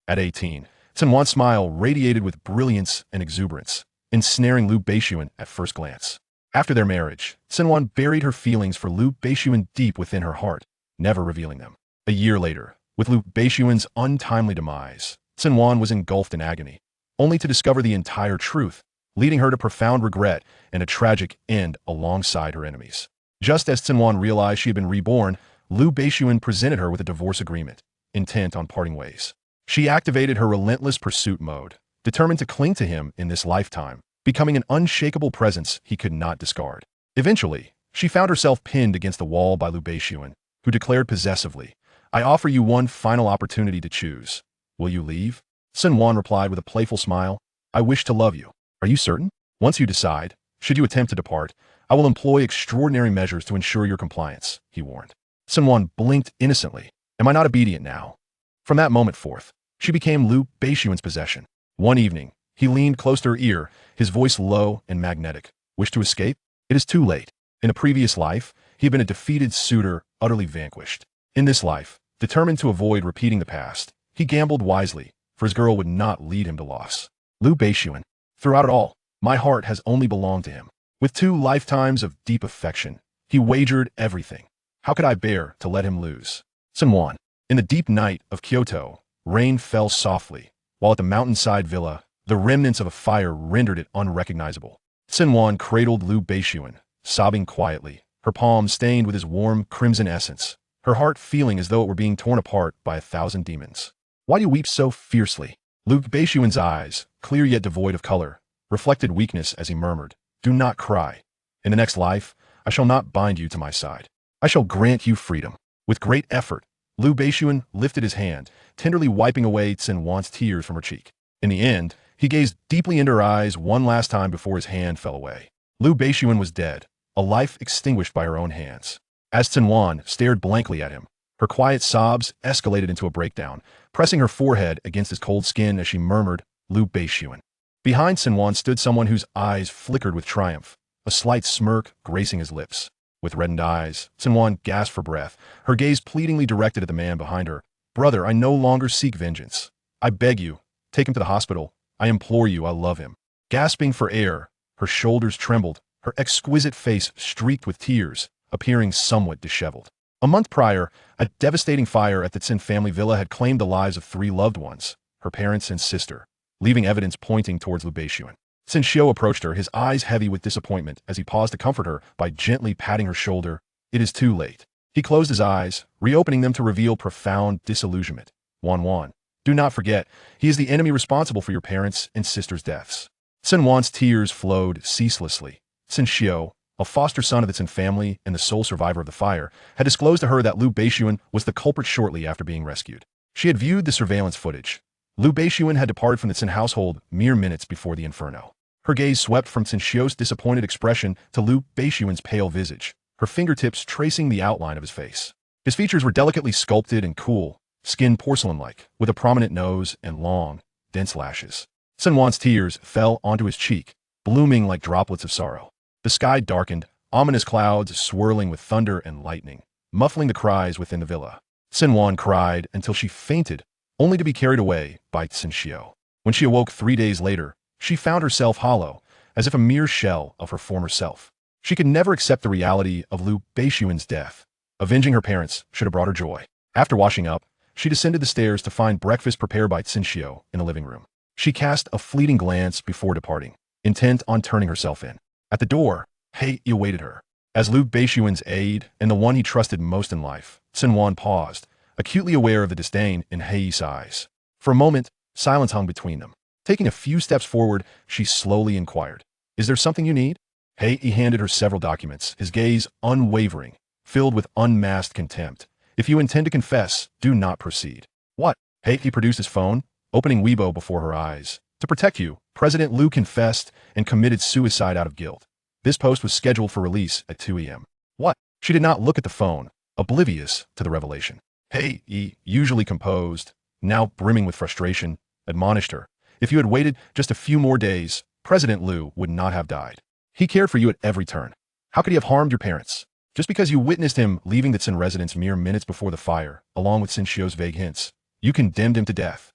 At 18, Cen Wan's smile radiated with brilliance and exuberance, ensnaring Lu Beixun at first glance. After their marriage, Cen Wan buried her feelings for Lu Beixun deep within her heart, never revealing them. A year later, with Lu Beixun's untimely demise, Cen Wan was engulfed in agony, only to discover the entire truth, leading her to profound regret and a tragic end alongside her enemies. Just as Cen Wan realized she had been reborn, Lu Beixun presented her with a divorce agreement, intent on parting ways. She activated her relentless pursuit mode, determined to cling to him in this lifetime, becoming an unshakable presence he could not discard. Eventually, she found herself pinned against the wall by Lu Beixun, who declared possessively, "I offer you one final opportunity to choose. Will you leave?" Cen Wan replied with a playful smile, "I wish to love you. Are you certain? Once you decide, should you attempt to depart, I will employ extraordinary measures to ensure your compliance," he warned. Cen Wan blinked innocently. "Am I not obedient now?" From that moment forth, she became Lu Beixun's possession. One evening, he leaned close to her ear, his voice low and magnetic. "Wish to escape? It is too late. In a previous life, he had been a defeated suitor, utterly vanquished. In this life, determined to avoid repeating the past, he gambled wisely, for his girl would not lead him to loss. Lu Beixun, throughout it all, my heart has only belonged to him. With 2 lifetimes of deep affection, he wagered everything. How could I bear to let him lose?" Cen Wan. In the deep night of Kyoto, rain fell softly, while at the mountainside villa, the remnants of a fire rendered it unrecognizable. Cen Wan cradled Lu Beixun, sobbing quietly, her palms stained with his warm crimson essence, her heart feeling as though it were being torn apart by 1,000 demons. "Why do you weep so fiercely?" Lu Beixun's eyes, clear yet devoid of color, reflected weakness as he murmured, "Do not cry. In the next life, I shall not bind you to my side. I shall grant you freedom." With great effort, Lu Beixun lifted his hand, tenderly wiping away Cen Wan's tears from her cheek. In the end, he gazed deeply into her eyes one last time before his hand fell away. Lu Beixun was dead, a life extinguished by her own hands. As Cen Wan stared blankly at him, her quiet sobs escalated into a breakdown, pressing her forehead against his cold skin as she murmured, "Lu Beixun." Behind Cen Wan stood someone whose eyes flickered with triumph, a slight smirk gracing his lips. With reddened eyes, Cen Wan gasped for breath, her gaze pleadingly directed at the man behind her. "Brother, I no longer seek vengeance. I beg you, take him to the hospital. I implore you, I love him." Gasping for air, her shoulders trembled, her exquisite face streaked with tears, appearing somewhat disheveled. A month prior, a devastating fire at the Cen family villa had claimed the lives of 3 loved ones, her parents and sister, leaving evidence pointing towards Lu Beixun. Cen Xiu approached her, his eyes heavy with disappointment as he paused to comfort her by gently patting her shoulder. "It is too late." He closed his eyes, reopening them to reveal profound disillusionment. "Wan, do not forget, he is the enemy responsible for your parents' and sister's deaths." Cen Wan's tears flowed ceaselessly. Cen Xiu, a foster son of the Cen family and the sole survivor of the fire, had disclosed to her that Lu Beixun was the culprit shortly after being rescued. She had viewed the surveillance footage. Lu Beixun had departed from the Cen household mere minutes before the inferno. Her gaze swept from Cen Xiu's disappointed expression to Lu Beixun's pale visage, her fingertips tracing the outline of his face. His features were delicately sculpted and cool, skin porcelain-like, with a prominent nose and long, dense lashes. Cen Wan's tears fell onto his cheek, blooming like droplets of sorrow. The sky darkened, ominous clouds swirling with thunder and lightning, muffling the cries within the villa. Cen Wan cried until she fainted, only to be carried away by Cen Xiu. When she awoke 3 days later, she found herself hollow, as if a mere shell of her former self. She could never accept the reality of Lu Beixun's death. Avenging her parents should have brought her joy. After washing up, she descended the stairs to find breakfast prepared by Cen Xiu in the living room. She cast a fleeting glance before departing, intent on turning herself in. At the door, He awaited her. As Lu Beixun's aide and the one he trusted most in life, Cen Wan paused, acutely aware of the disdain in Hei's eyes. For a moment, silence hung between them. Taking a few steps forward, she slowly inquired, "Is there something you need?" He handed her several documents, his gaze unwavering, filled with unmasked contempt. "If you intend to confess, do not proceed." "What?" He produced his phone, opening Weibo before her eyes. "To protect you, President Lu confessed and committed suicide out of guilt. This post was scheduled for release at 2 a.m. "What?" She did not look at the phone, oblivious to the revelation. He, usually composed, now brimming with frustration, admonished her. "If you had waited just a few more days, President Lu would not have died. He cared for you at every turn. How could he have harmed your parents? Just because you witnessed him leaving the Cen residence mere minutes before the fire, along with Cen Xiu's vague hints, you condemned him to death.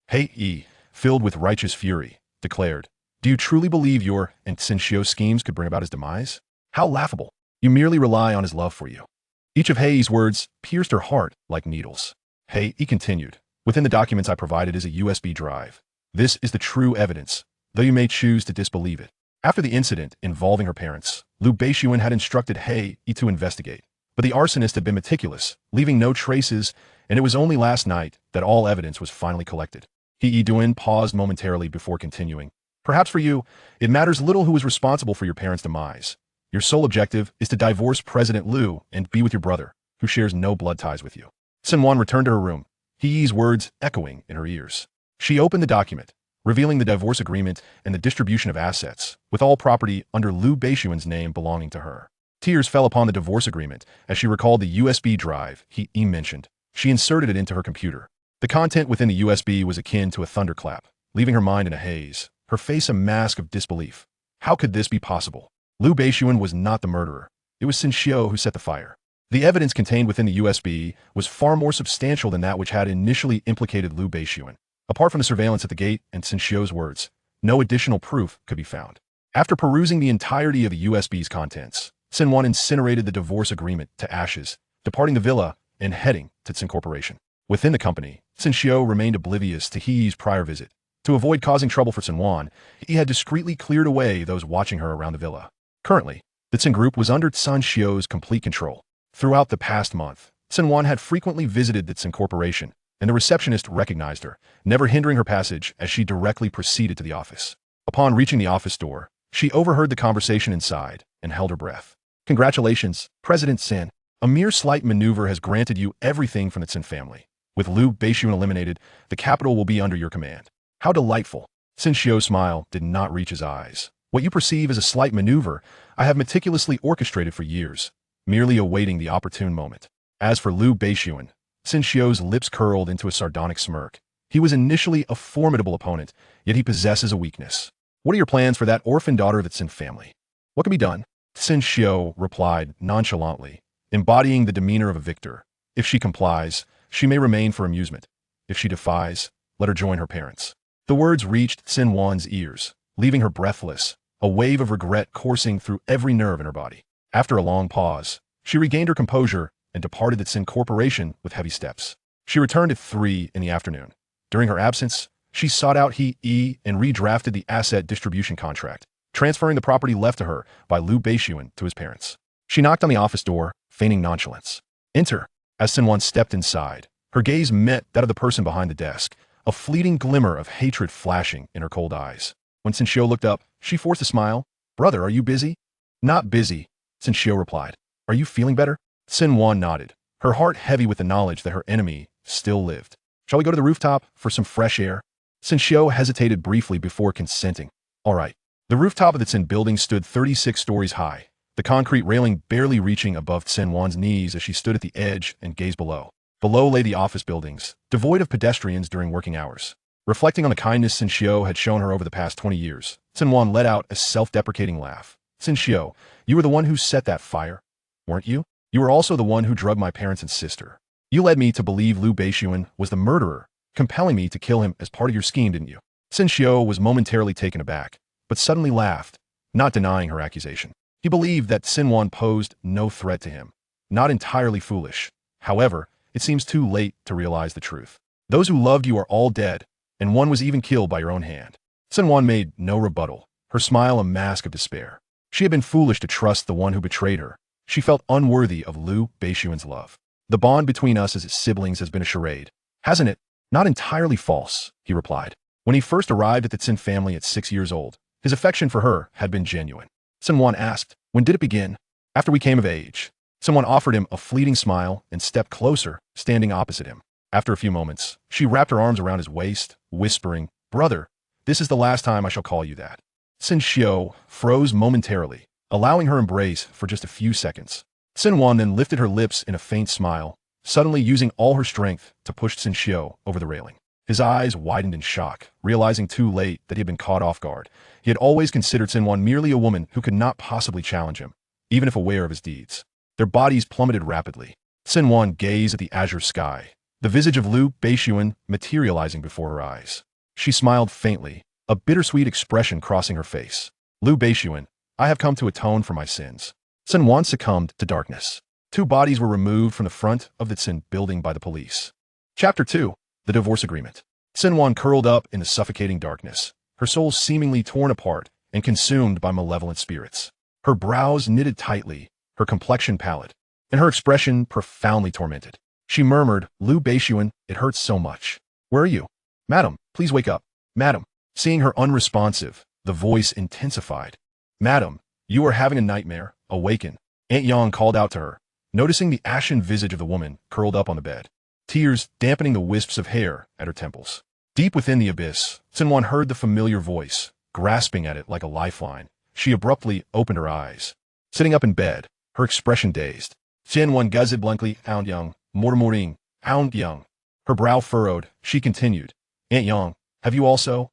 He, filled with righteous fury, declared, "Do you truly believe your and Cen Xiu's schemes could bring about his demise? How laughable. You merely rely on his love for you." Each of Hei's words pierced her heart like needles. He continued, "Within the documents I provided is a USB drive. This is the true evidence, though you may choose to disbelieve it." After the incident involving her parents, Lu Beixun had instructed He to investigate. But the arsonist had been meticulous, leaving no traces, and it was only last night that all evidence was finally collected. He Duin paused momentarily before continuing. "Perhaps for you, it matters little who was responsible for your parents' demise. Your sole objective is to divorce President Lu and be with your brother, who shares no blood ties with you." Cen Wan returned to her room, He's words echoing in her ears. She opened the document, revealing the divorce agreement and the distribution of assets, with all property under Lu Beixuan's name belonging to her. Tears fell upon the divorce agreement as she recalled the USB drive He mentioned. She inserted it into her computer. The content within the USB was akin to a thunderclap, leaving her mind in a haze, her face a mask of disbelief. How could this be possible? Lu Beixun was not the murderer. It was Cen Xiu who set the fire. The evidence contained within the USB was far more substantial than that which had initially implicated Lu Beixun. Apart from the surveillance at the gate and Cen Xiu's words, no additional proof could be found. After perusing the entirety of the USB's contents, Cen Wan incinerated the divorce agreement to ashes, departing the villa and heading to Cen Corporation. Within the company, Cen Xiu remained oblivious to He's prior visit. To avoid causing trouble for Cen Wan, he had discreetly cleared away those watching her around the villa. Currently, the Cen Group was under Cen Xiu's complete control. Throughout the past month, Cen Wan had frequently visited the Cen Corporation, and the receptionist recognized her, never hindering her passage as she directly proceeded to the office. Upon reaching the office door, she overheard the conversation inside and held her breath. "Congratulations, President Cen. A mere slight maneuver has granted you everything from the Cen family. With Lu Beixun eliminated, the capital will be under your command." "How delightful." Cen Xiu's smile did not reach his eyes. "What you perceive as a slight maneuver, I have meticulously orchestrated for years, merely awaiting the opportune moment." As for Lu Beixun, Cen Xiu's lips curled into a sardonic smirk. He was initially a formidable opponent, yet he possesses a weakness. "What are your plans for that orphan daughter of the Cen family?" "What can be done?" Cen Xiu replied nonchalantly, embodying the demeanor of a victor. "If she complies, she may remain for amusement. If she defies, let her join her parents." The words reached Cen Wan's ears, leaving her breathless, a wave of regret coursing through every nerve in her body. After a long pause, she regained her composure and departed the Cen Corporation with heavy steps. She returned at 3 in the afternoon. During her absence, she sought out He and redrafted the asset distribution contract, transferring the property left to her by Lu Beixun to his parents. She knocked on the office door, feigning nonchalance. "Enter." As Cen Wan stepped inside, her gaze met that of the person behind the desk, a fleeting glimmer of hatred flashing in her cold eyes. When Cen Xiu looked up, she forced a smile. "Brother, are you busy?" "Not busy," Cen Xiu replied. "Are you feeling better?" Cen Wan nodded, her heart heavy with the knowledge that her enemy still lived. "Shall we go to the rooftop for some fresh air?" Cen Xiu hesitated briefly before consenting. "All right." The rooftop of the Cen building stood 36 stories high, the concrete railing barely reaching above Cen Wan's knees as she stood at the edge and gazed below. Below lay the office buildings, devoid of pedestrians during working hours. Reflecting on the kindness Cen Xiu had shown her over the past 20 years, Cen Wan let out a self-deprecating laugh. "Cen Xiu, you were the one who set that fire, weren't you? You were also the one who drugged my parents and sister. You led me to believe Lu Beixun was the murderer, compelling me to kill him as part of your scheme, didn't you?" Cen Xiu was momentarily taken aback, but suddenly laughed, not denying her accusation. He believed that Cen Wan posed no threat to him. Not entirely foolish. However, it seems too late to realize the truth. Those who loved you are all dead, and one was even killed by your own hand. Cen Wan made no rebuttal, her smile a mask of despair. She had been foolish to trust the one who betrayed her. She felt unworthy of Lu Beixun's love. "The bond between us as siblings has been a charade, hasn't it?" "Not entirely false," he replied. When he first arrived at the Cen family at 6 years old, his affection for her had been genuine. Cen Wan asked, "When did it begin?" "After we came of age." Cen Wan offered him a fleeting smile and stepped closer, standing opposite him. After a few moments, she wrapped her arms around his waist, whispering, "Brother, this is the last time I shall call you that." Cen Xiu froze momentarily, allowing her embrace for just a few seconds. Cen Wan then lifted her lips in a faint smile, suddenly using all her strength to push Cen Xiu over the railing. His eyes widened in shock, realizing too late that he had been caught off guard. He had always considered Cen Wan merely a woman who could not possibly challenge him, even if aware of his deeds. Their bodies plummeted rapidly. Cen Wan gazed at the azure sky, the visage of Lu Beixun materializing before her eyes. She smiled faintly, a bittersweet expression crossing her face. Lu Beixun, I have come to atone for my sins. Cen Wan succumbed to darkness. 2 bodies were removed from the front of the Cen building by the police. Chapter 2. The Divorce Agreement. Cen Wan curled up in the suffocating darkness, her soul seemingly torn apart and consumed by malevolent spirits. Her brows knitted tightly, her complexion pallid, and her expression profoundly tormented. She murmured, Lu Beixun, it hurts so much. Where are you? Madam, please wake up. Madam. Seeing her unresponsive, the voice intensified. Madam, you are having a nightmare. Awaken. Aunt Yang called out to her, noticing the ashen visage of the woman curled up on the bed, tears dampening the wisps of hair at her temples. Deep within the abyss, Cen Wan heard the familiar voice, grasping at it like a lifeline. She abruptly opened her eyes. Sitting up in bed, her expression dazed. Cen Wan gazed blankly, Aunt Yang, murmuring, Aunt Yang. Her brow furrowed, she continued, Aunt Yang, have you also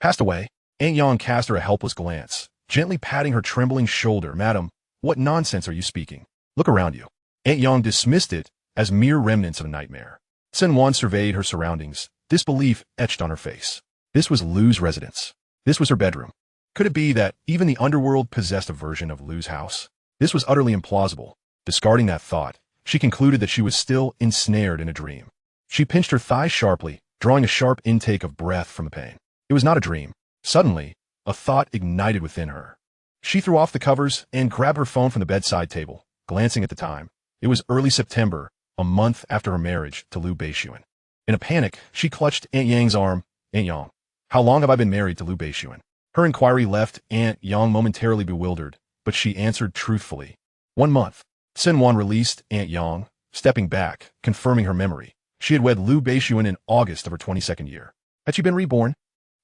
passed away? Aunt Yang cast her a helpless glance, gently patting her trembling shoulder. Madam, what nonsense are you speaking? Look around you. Aunt Yang dismissed it as mere remnants of a nightmare. Cen Wan surveyed her surroundings, disbelief etched on her face. This was Lu's residence. This was her bedroom. Could it be that even the underworld possessed a version of Lu's house? This was utterly implausible. Discarding that thought, she concluded that she was still ensnared in a dream. She pinched her thigh sharply, drawing a sharp intake of breath from the pain. It was not a dream. Suddenly, a thought ignited within her. She threw off the covers and grabbed her phone from the bedside table, glancing at the time. It was early September, a month after her marriage to Lu Beixun. In a panic, she clutched Aunt Yang's arm. Aunt Yang, how long have I been married to Lu Beixun? Her inquiry left Aunt Yang momentarily bewildered, but she answered truthfully. 1 month. Cen Wan released Aunt Yang, stepping back, confirming her memory. She had wed Lu Beixun in August of her 22nd year. Had she been reborn?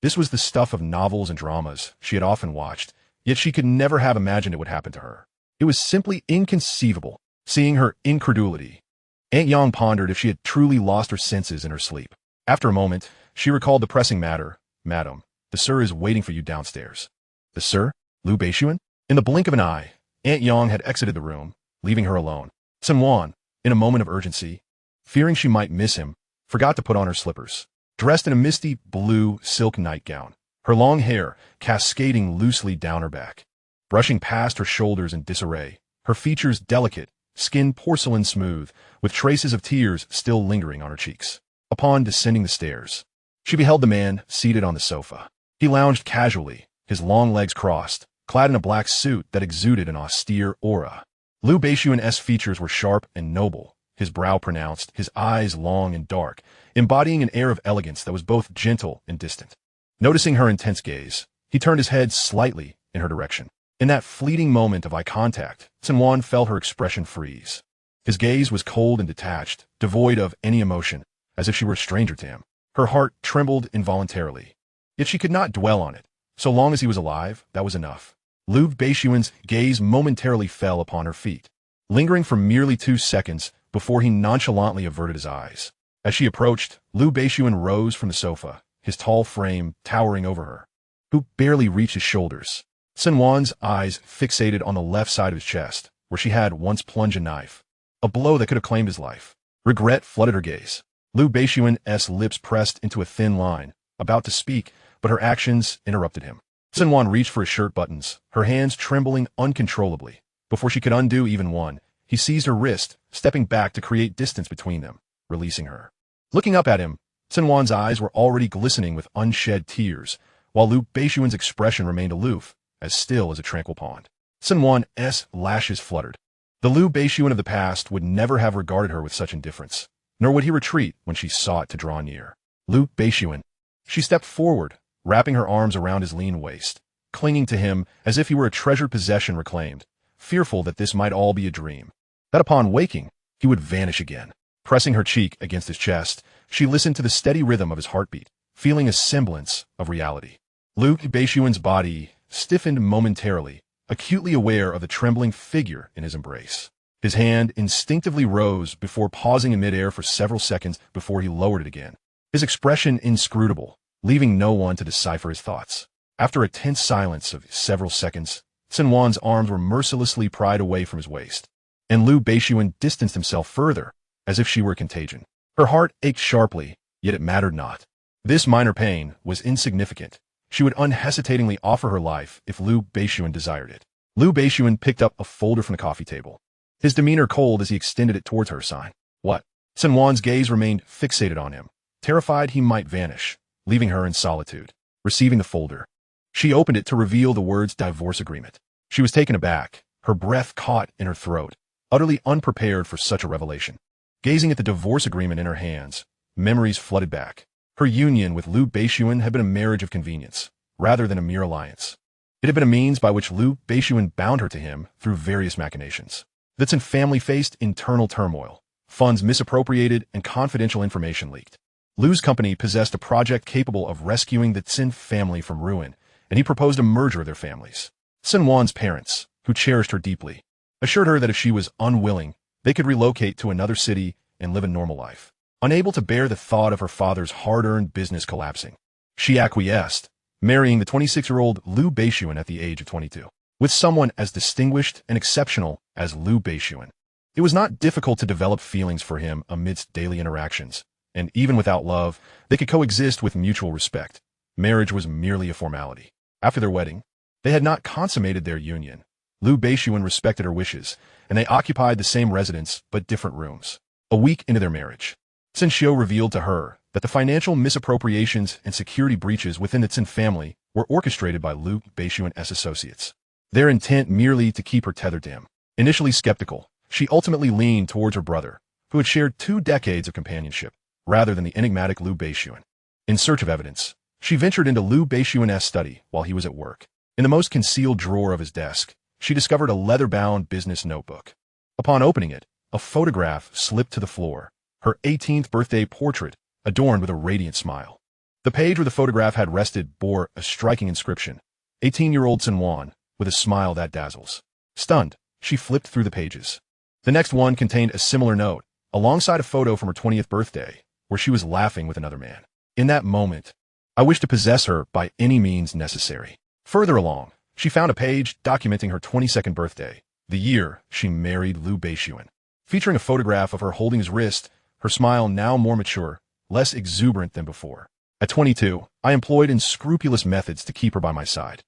This was the stuff of novels and dramas she had often watched, yet she could never have imagined it would happen to her. It was simply inconceivable, seeing her incredulity. Aunt Yang pondered if she had truly lost her senses in her sleep. After a moment, she recalled the pressing matter. Madam, the sir is waiting for you downstairs. The sir? Lu Beixun? In the blink of an eye, Aunt Yang had exited the room, leaving her alone. Cen Wan, in a moment of urgency, fearing she might miss him, forgot to put on her slippers. Dressed in a misty blue silk nightgown, her long hair cascading loosely down her back, brushing past her shoulders in disarray, her features delicate, skin porcelain smooth, with traces of tears still lingering on her cheeks. Upon descending the stairs, she beheld the man seated on the sofa. He lounged casually, his long legs crossed, clad in a black suit that exuded an austere aura. Lu Beixun's features were sharp and noble, his brow pronounced, his eyes long and dark, embodying an air of elegance that was both gentle and distant. Noticing her intense gaze, he turned his head slightly in her direction. In that fleeting moment of eye contact, Cen Wan felt her expression freeze. His gaze was cold and detached, devoid of any emotion, as if she were a stranger to him. Her heart trembled involuntarily. Yet she could not dwell on it. So long as he was alive, that was enough. Lu Beixun's gaze momentarily fell upon her feet, lingering for merely 2 seconds before he nonchalantly averted his eyes. As she approached, Lu Beixun rose from the sofa, his tall frame towering over her, who barely reached his shoulders. Cen Wan's eyes fixated on the left side of his chest, where she had once plunged a knife, a blow that could have claimed his life. Regret flooded her gaze. Lu Beixun's lips pressed into a thin line, about to speak, but her actions interrupted him. Cen Wan reached for his shirt buttons, her hands trembling uncontrollably. Before she could undo even one, he seized her wrist, stepping back to create distance between them, releasing her. Looking up at him, Cen Wan's eyes were already glistening with unshed tears, while Lu Beixun's expression remained aloof, as still as a tranquil pond. Cen Wan's lashes fluttered. The Lu Beixun of the past would never have regarded her with such indifference, nor would he retreat when she sought to draw near. Lu Beixun. She stepped forward, wrapping her arms around his lean waist, clinging to him as if he were a treasured possession reclaimed, fearful that this might all be a dream, that upon waking, he would vanish again. Pressing her cheek against his chest, she listened to the steady rhythm of his heartbeat, feeling a semblance of reality. Lu Beixun's body stiffened momentarily, acutely aware of the trembling figure in his embrace. His hand instinctively rose before pausing in midair for several seconds before he lowered it again, his expression inscrutable, leaving no one to decipher his thoughts. After a tense silence of several seconds, Cen Wan's arms were mercilessly pried away from his waist, and Lu Beixun distanced himself further, as if she were contagion. Her heart ached sharply, yet it mattered not. This minor pain was insignificant. She would unhesitatingly offer her life if Lu Beixun desired it. Lu Beixun picked up a folder from the coffee table. His demeanor cold as he extended it towards her, sign. What? Cen Wan's gaze remained fixated on him, terrified he might vanish, leaving her in solitude. Receiving the folder, she opened it to reveal the words divorce agreement. She was taken aback, her breath caught in her throat, utterly unprepared for such a revelation. Gazing at the divorce agreement in her hands, memories flooded back. Her union with Lu Beixun had been a marriage of convenience, rather than a mere alliance. It had been a means by which Lu Beixun bound her to him through various machinations. The Cen family faced internal turmoil, funds misappropriated, and confidential information leaked. Lu's company possessed a project capable of rescuing the Cen family from ruin, and he proposed a merger of their families. Cen Wan's parents, who cherished her deeply, assured her that if she was unwilling, they could relocate to another city and live a normal life. Unable to bear the thought of her father's hard-earned business collapsing, she acquiesced, marrying the 26-year-old Lu Beixun at the age of 22, with someone as distinguished and exceptional as Lu Beixun. It was not difficult to develop feelings for him amidst daily interactions, and even without love, they could coexist with mutual respect. Marriage was merely a formality. After their wedding, they had not consummated their union. Lu Beixun respected her wishes, and they occupied the same residence but different rooms. A week into their marriage, Cen Xiu revealed to her that the financial misappropriations and security breaches within the Cen family were orchestrated by Lu Beixun's associates. Their intent merely to keep her tethered to him. Initially skeptical, she ultimately leaned towards her brother, who had shared 2 decades of companionship, rather than the enigmatic Lu Beixun. In search of evidence, she ventured into Lu Beixun's study while he was at work. In the most concealed drawer of his desk, she discovered a leather-bound business notebook. Upon opening it, a photograph slipped to the floor, her 18th birthday portrait, adorned with a radiant smile. The page where the photograph had rested bore a striking inscription, 18-year-old Cen Wan, with a smile that dazzles. Stunned, she flipped through the pages. The next one contained a similar note, alongside a photo from her 20th birthday, where she was laughing with another man. In that moment, I wished to possess her by any means necessary. Further along, she found a page documenting her 22nd birthday, the year she married Lu Beixun. Featuring a photograph of her holding his wrist, her smile now more mature, less exuberant than before. At 22, I employed unscrupulous methods to keep her by my side.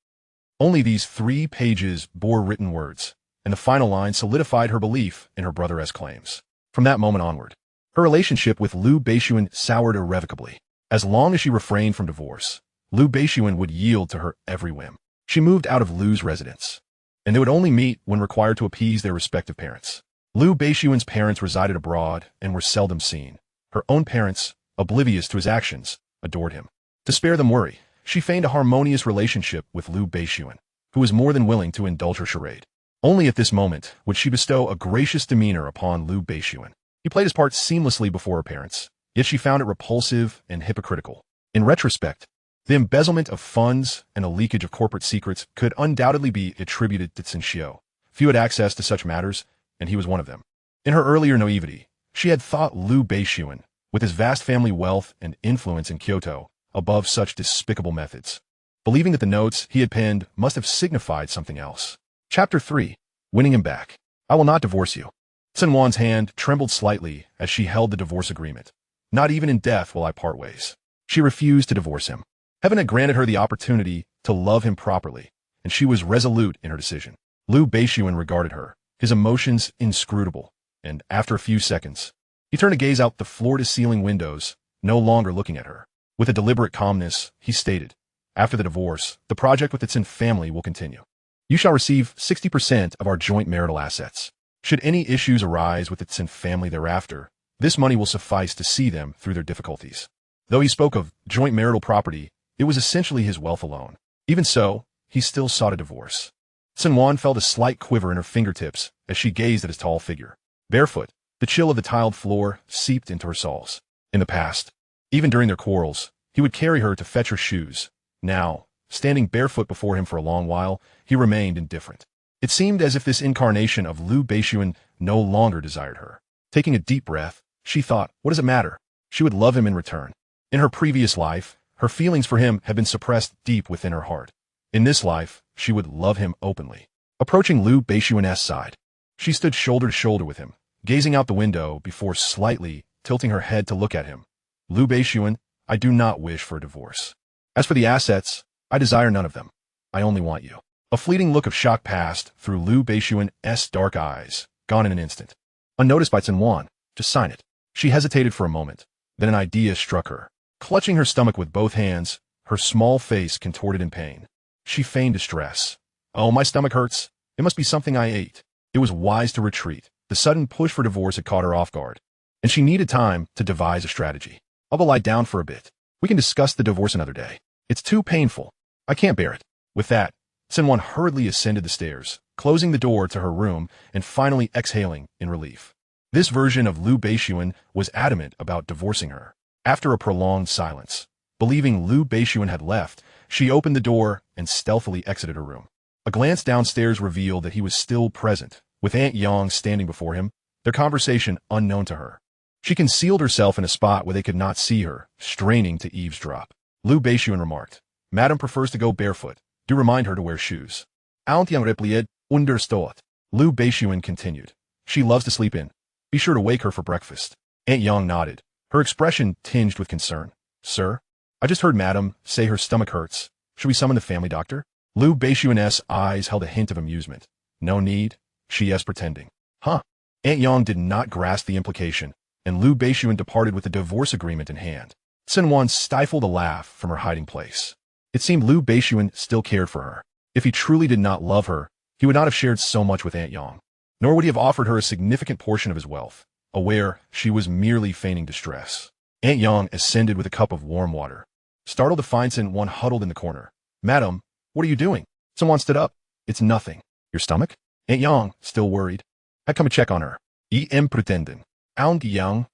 Only these 3 pages bore written words, and the final line solidified her belief in her brother's claims. From that moment onward, her relationship with Lu Beixun soured irrevocably. As long as she refrained from divorce, Lu Beixun would yield to her every whim. She moved out of Lu's residence, and they would only meet when required to appease their respective parents. Lu Beixun's parents resided abroad and were seldom seen. Her own parents, oblivious to his actions, adored him. To spare them worry, she feigned a harmonious relationship with Lu Beixun, who was more than willing to indulge her charade. Only at this moment would she bestow a gracious demeanor upon Lu Beixun. He played his part seamlessly before her parents, yet she found it repulsive and hypocritical. In retrospect, the embezzlement of funds and a leakage of corporate secrets could undoubtedly be attributed to Cen Xiu. Few had access to such matters, and he was one of them. In her earlier naivety, she had thought Lu Beixun, with his vast family wealth and influence in Kyoto, above such despicable methods, believing that the notes he had penned must have signified something else. Chapter 3. Winning him back. I will not divorce you. Cen Wan's hand trembled slightly as she held the divorce agreement. Not even in death will I part ways. She refused to divorce him. Heaven had granted her the opportunity to love him properly, and she was resolute in her decision. Lu Beixun regarded her, his emotions inscrutable, and after a few seconds, he turned to gaze out the floor-to-ceiling windows, no longer looking at her. With a deliberate calmness, he stated, after the divorce, the project with the Cen family will continue. You shall receive 60% of our joint marital assets. Should any issues arise with the Cen family thereafter, this money will suffice to see them through their difficulties. Though he spoke of joint marital property, it was essentially his wealth alone. Even so, he still sought a divorce. Cen Wan felt a slight quiver in her fingertips as she gazed at his tall figure. Barefoot, the chill of the tiled floor seeped into her soles. In the past, even during their quarrels, he would carry her to fetch her shoes. Now, standing barefoot before him for a long while, he remained indifferent. It seemed as if this incarnation of Lu Beixun no longer desired her. Taking a deep breath, she thought, what does it matter? She would love him in return. In her previous life, her feelings for him had been suppressed deep within her heart. In this life, she would love him openly. Approaching Lu Beixun's side, she stood shoulder to shoulder with him, gazing out the window before slightly tilting her head to look at him. Lu Beixun, I do not wish for a divorce. As for the assets, I desire none of them. I only want you. A fleeting look of shock passed through Lu Beixun's dark eyes, gone in an instant. Unnoticed by Cen Wan, just sign it. She hesitated for a moment. Then an idea struck her. Clutching her stomach with both hands, her small face contorted in pain. She feigned distress. Oh, my stomach hurts. It must be something I ate. It was wise to retreat. The sudden push for divorce had caught her off guard, and she needed time to devise a strategy. I'll lie down for a bit. We can discuss the divorce another day. It's too painful. I can't bear it. With that, Cen Wan hurriedly ascended the stairs, closing the door to her room and finally exhaling in relief. This version of Lu Beixun was adamant about divorcing her. After a prolonged silence, believing Lu Beixun had left, she opened the door and stealthily exited her room. A glance downstairs revealed that he was still present, with Aunt Yang standing before him, their conversation unknown to her. She concealed herself in a spot where they could not see her, straining to eavesdrop. Lu Beixun remarked, Madam prefers to go barefoot. Do remind her to wear shoes. Aunt Yang replied, Understood. Lu Beixun continued. She loves to sleep in. Be sure to wake her for breakfast. Aunt Yang nodded, her expression tinged with concern. Sir? I just heard Madam say her stomach hurts. Should we summon the family doctor? Lu Beixun's eyes held a hint of amusement. No need, she is pretending. Huh? Aunt Yang did not grasp the implication, and Lu Beixun departed with the divorce agreement in hand. Cen Wan stifled a laugh from her hiding place. It seemed Lu Beixun still cared for her. If he truly did not love her, he would not have shared so much with Aunt Yang. Nor would he have offered her a significant portion of his wealth, aware she was merely feigning distress. Aunt Yang ascended with a cup of warm water. Startled to find Cen Wan huddled in the corner. Madam, what are you doing? Cen Wan stood up. It's nothing. Your stomach? Aunt Yang, still worried. I come to check on her. Em pretenden. Aunt Yang?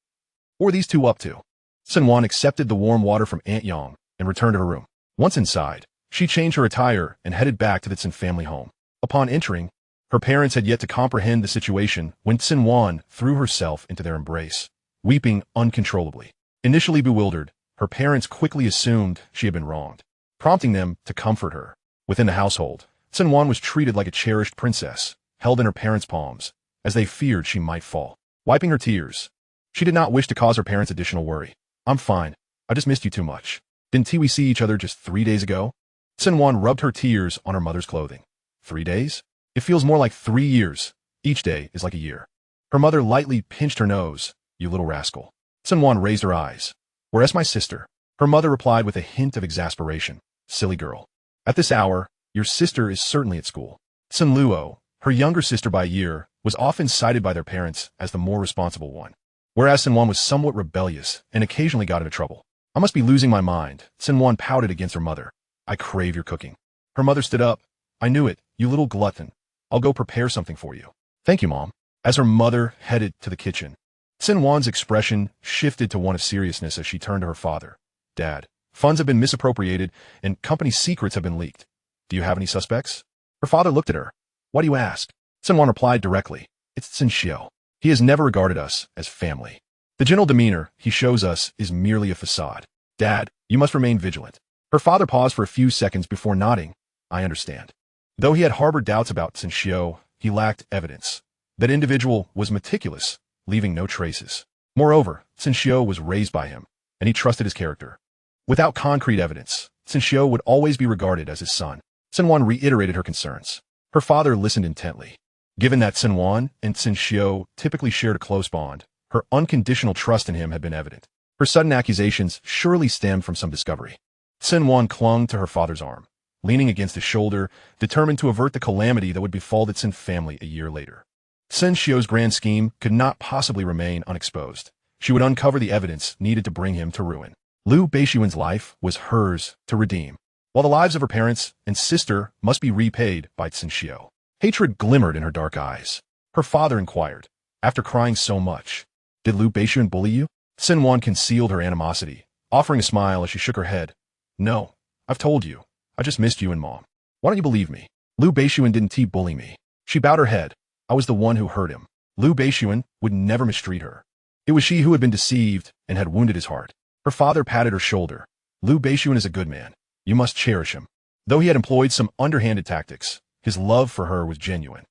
What were these two up to? Cen Wan accepted the warm water from Aunt Yang and returned to her room. Once inside, she changed her attire and headed back to the Cen family home. Upon entering, her parents had yet to comprehend the situation when Cen Wan threw herself into their embrace, weeping uncontrollably. Initially bewildered, her parents quickly assumed she had been wronged, prompting them to comfort her. Within the household, Cen Wan was treated like a cherished princess, held in her parents' palms, as they feared she might fall. Wiping her tears, she did not wish to cause her parents additional worry. I'm fine. I just missed you too much. Didn't we see each other just 3 days ago? Cen Wan rubbed her tears on her mother's clothing. 3 days? It feels more like 3 years. Each day is like a year. Her mother lightly pinched her nose. You little rascal. Cen Wan raised her eyes. Where's my sister? Her mother replied with a hint of exasperation. Silly girl. At this hour, your sister is certainly at school. Cen Luo, her younger sister by a year, was often cited by their parents as the more responsible one, whereas Cen Wan was somewhat rebellious and occasionally got into trouble. I must be losing my mind. Cen Wan pouted against her mother. I crave your cooking. Her mother stood up. I knew it, you little glutton. I'll go prepare something for you. Thank you, Mom. As her mother headed to the kitchen, Cen Wan's expression shifted to one of seriousness as she turned to her father. Dad, funds have been misappropriated and company secrets have been leaked. Do you have any suspects? Her father looked at her. Why do you ask? Cen Wan replied directly. It's Cen Xiao. He has never regarded us as family. The general demeanor he shows us is merely a facade. Dad, you must remain vigilant. Her father paused for a few seconds before nodding. I understand. Though he had harbored doubts about Cen Xiao, he lacked evidence. That individual was meticulous, leaving no traces. Moreover, Cen Xiao was raised by him, and he trusted his character. Without concrete evidence, Cen Xiao would always be regarded as his son. Cen Wan reiterated her concerns. Her father listened intently. Given that Cen Wan and Cen Xiao typically shared a close bond, her unconditional trust in him had been evident. Her sudden accusations surely stemmed from some discovery. Cen Wan clung to her father's arm, leaning against his shoulder, determined to avert the calamity that would befall the Cen family a year later. Cen Xiao's grand scheme could not possibly remain unexposed. She would uncover the evidence needed to bring him to ruin. Lu Beixun's life was hers to redeem, while the lives of her parents and sister must be repaid by Cen Xiao. Hatred glimmered in her dark eyes. Her father inquired, after crying so much, did Lu Beixun bully you? Cen Wan concealed her animosity, offering a smile as she shook her head. No, I've told you. I just missed you and Mom. Why don't you believe me? Lu Beixun didn't bully me. She bowed her head. I was the one who hurt him. Lu Beixun would never mistreat her. It was she who had been deceived and had wounded his heart. Her father patted her shoulder. Lu Beixun is a good man. You must cherish him. Though he had employed some underhanded tactics, his love for her was genuine.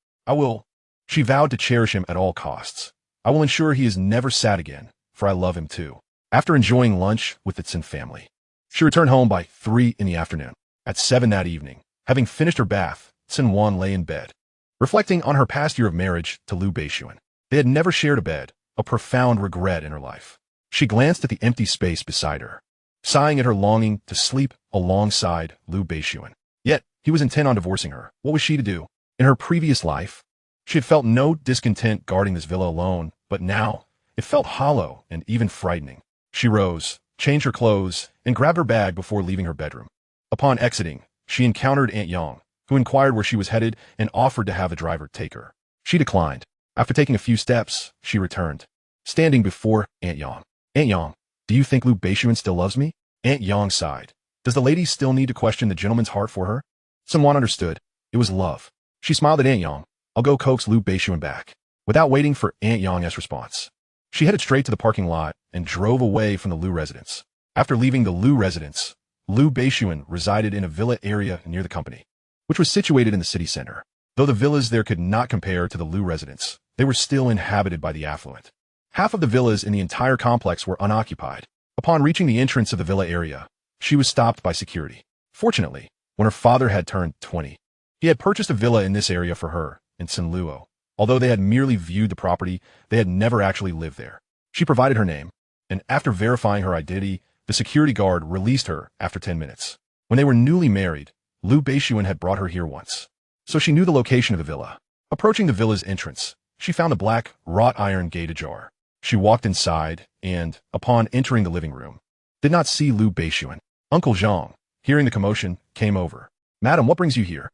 She vowed to cherish him at all costs. I will ensure he is never sad again, for I love him too. After enjoying lunch with the Cen family, she returned home by 3 in the afternoon. At 7 that evening, having finished her bath, Cen Wan lay in bed, reflecting on her past year of marriage to Lu Beixun. They had never shared a bed, a profound regret in her life. She glanced at the empty space beside her, sighing at her longing to sleep alongside Lu Beixun. Yet, he was intent on divorcing her. What was she to do? In her previous life, she had felt no discontent guarding this villa alone, but now, it felt hollow and even frightening. She rose, changed her clothes, and grabbed her bag before leaving her bedroom. Upon exiting, she encountered Aunt Yang, who inquired where she was headed and offered to have the driver take her. She declined. After taking a few steps, she returned, standing before Aunt Yang. Aunt Yang, do you think Lu Beixun still loves me? Aunt Yang sighed. Does the lady still need to question the gentleman's heart for her? Cen Wan understood. It was love. She smiled at Aunt Yang. I'll go coax Lu Beixun back. Without waiting for Aunt Yang's response, she headed straight to the parking lot and drove away from the Lu residence. After leaving the Lu residence, Lu Beixun resided in a villa area near the company, which was situated in the city center. Though the villas there could not compare to the Lu residence, they were still inhabited by the affluent. Half of the villas in the entire complex were unoccupied. Upon reaching the entrance of the villa area, she was stopped by security. Fortunately, when her father had turned 20, he had purchased a villa in this area for her in Cen Luo. Although they had merely viewed the property, they had never actually lived there. She provided her name, and after verifying her identity, the security guard released her after 10 minutes. When they were newly married, Lu Beixun had brought her here once, so she knew the location of the villa. Approaching the villa's entrance, she found a black, wrought iron gate ajar. She walked inside and, upon entering the living room, did not see Lu Beixun. Uncle Zhang, hearing the commotion, came over. Madam, what brings you here?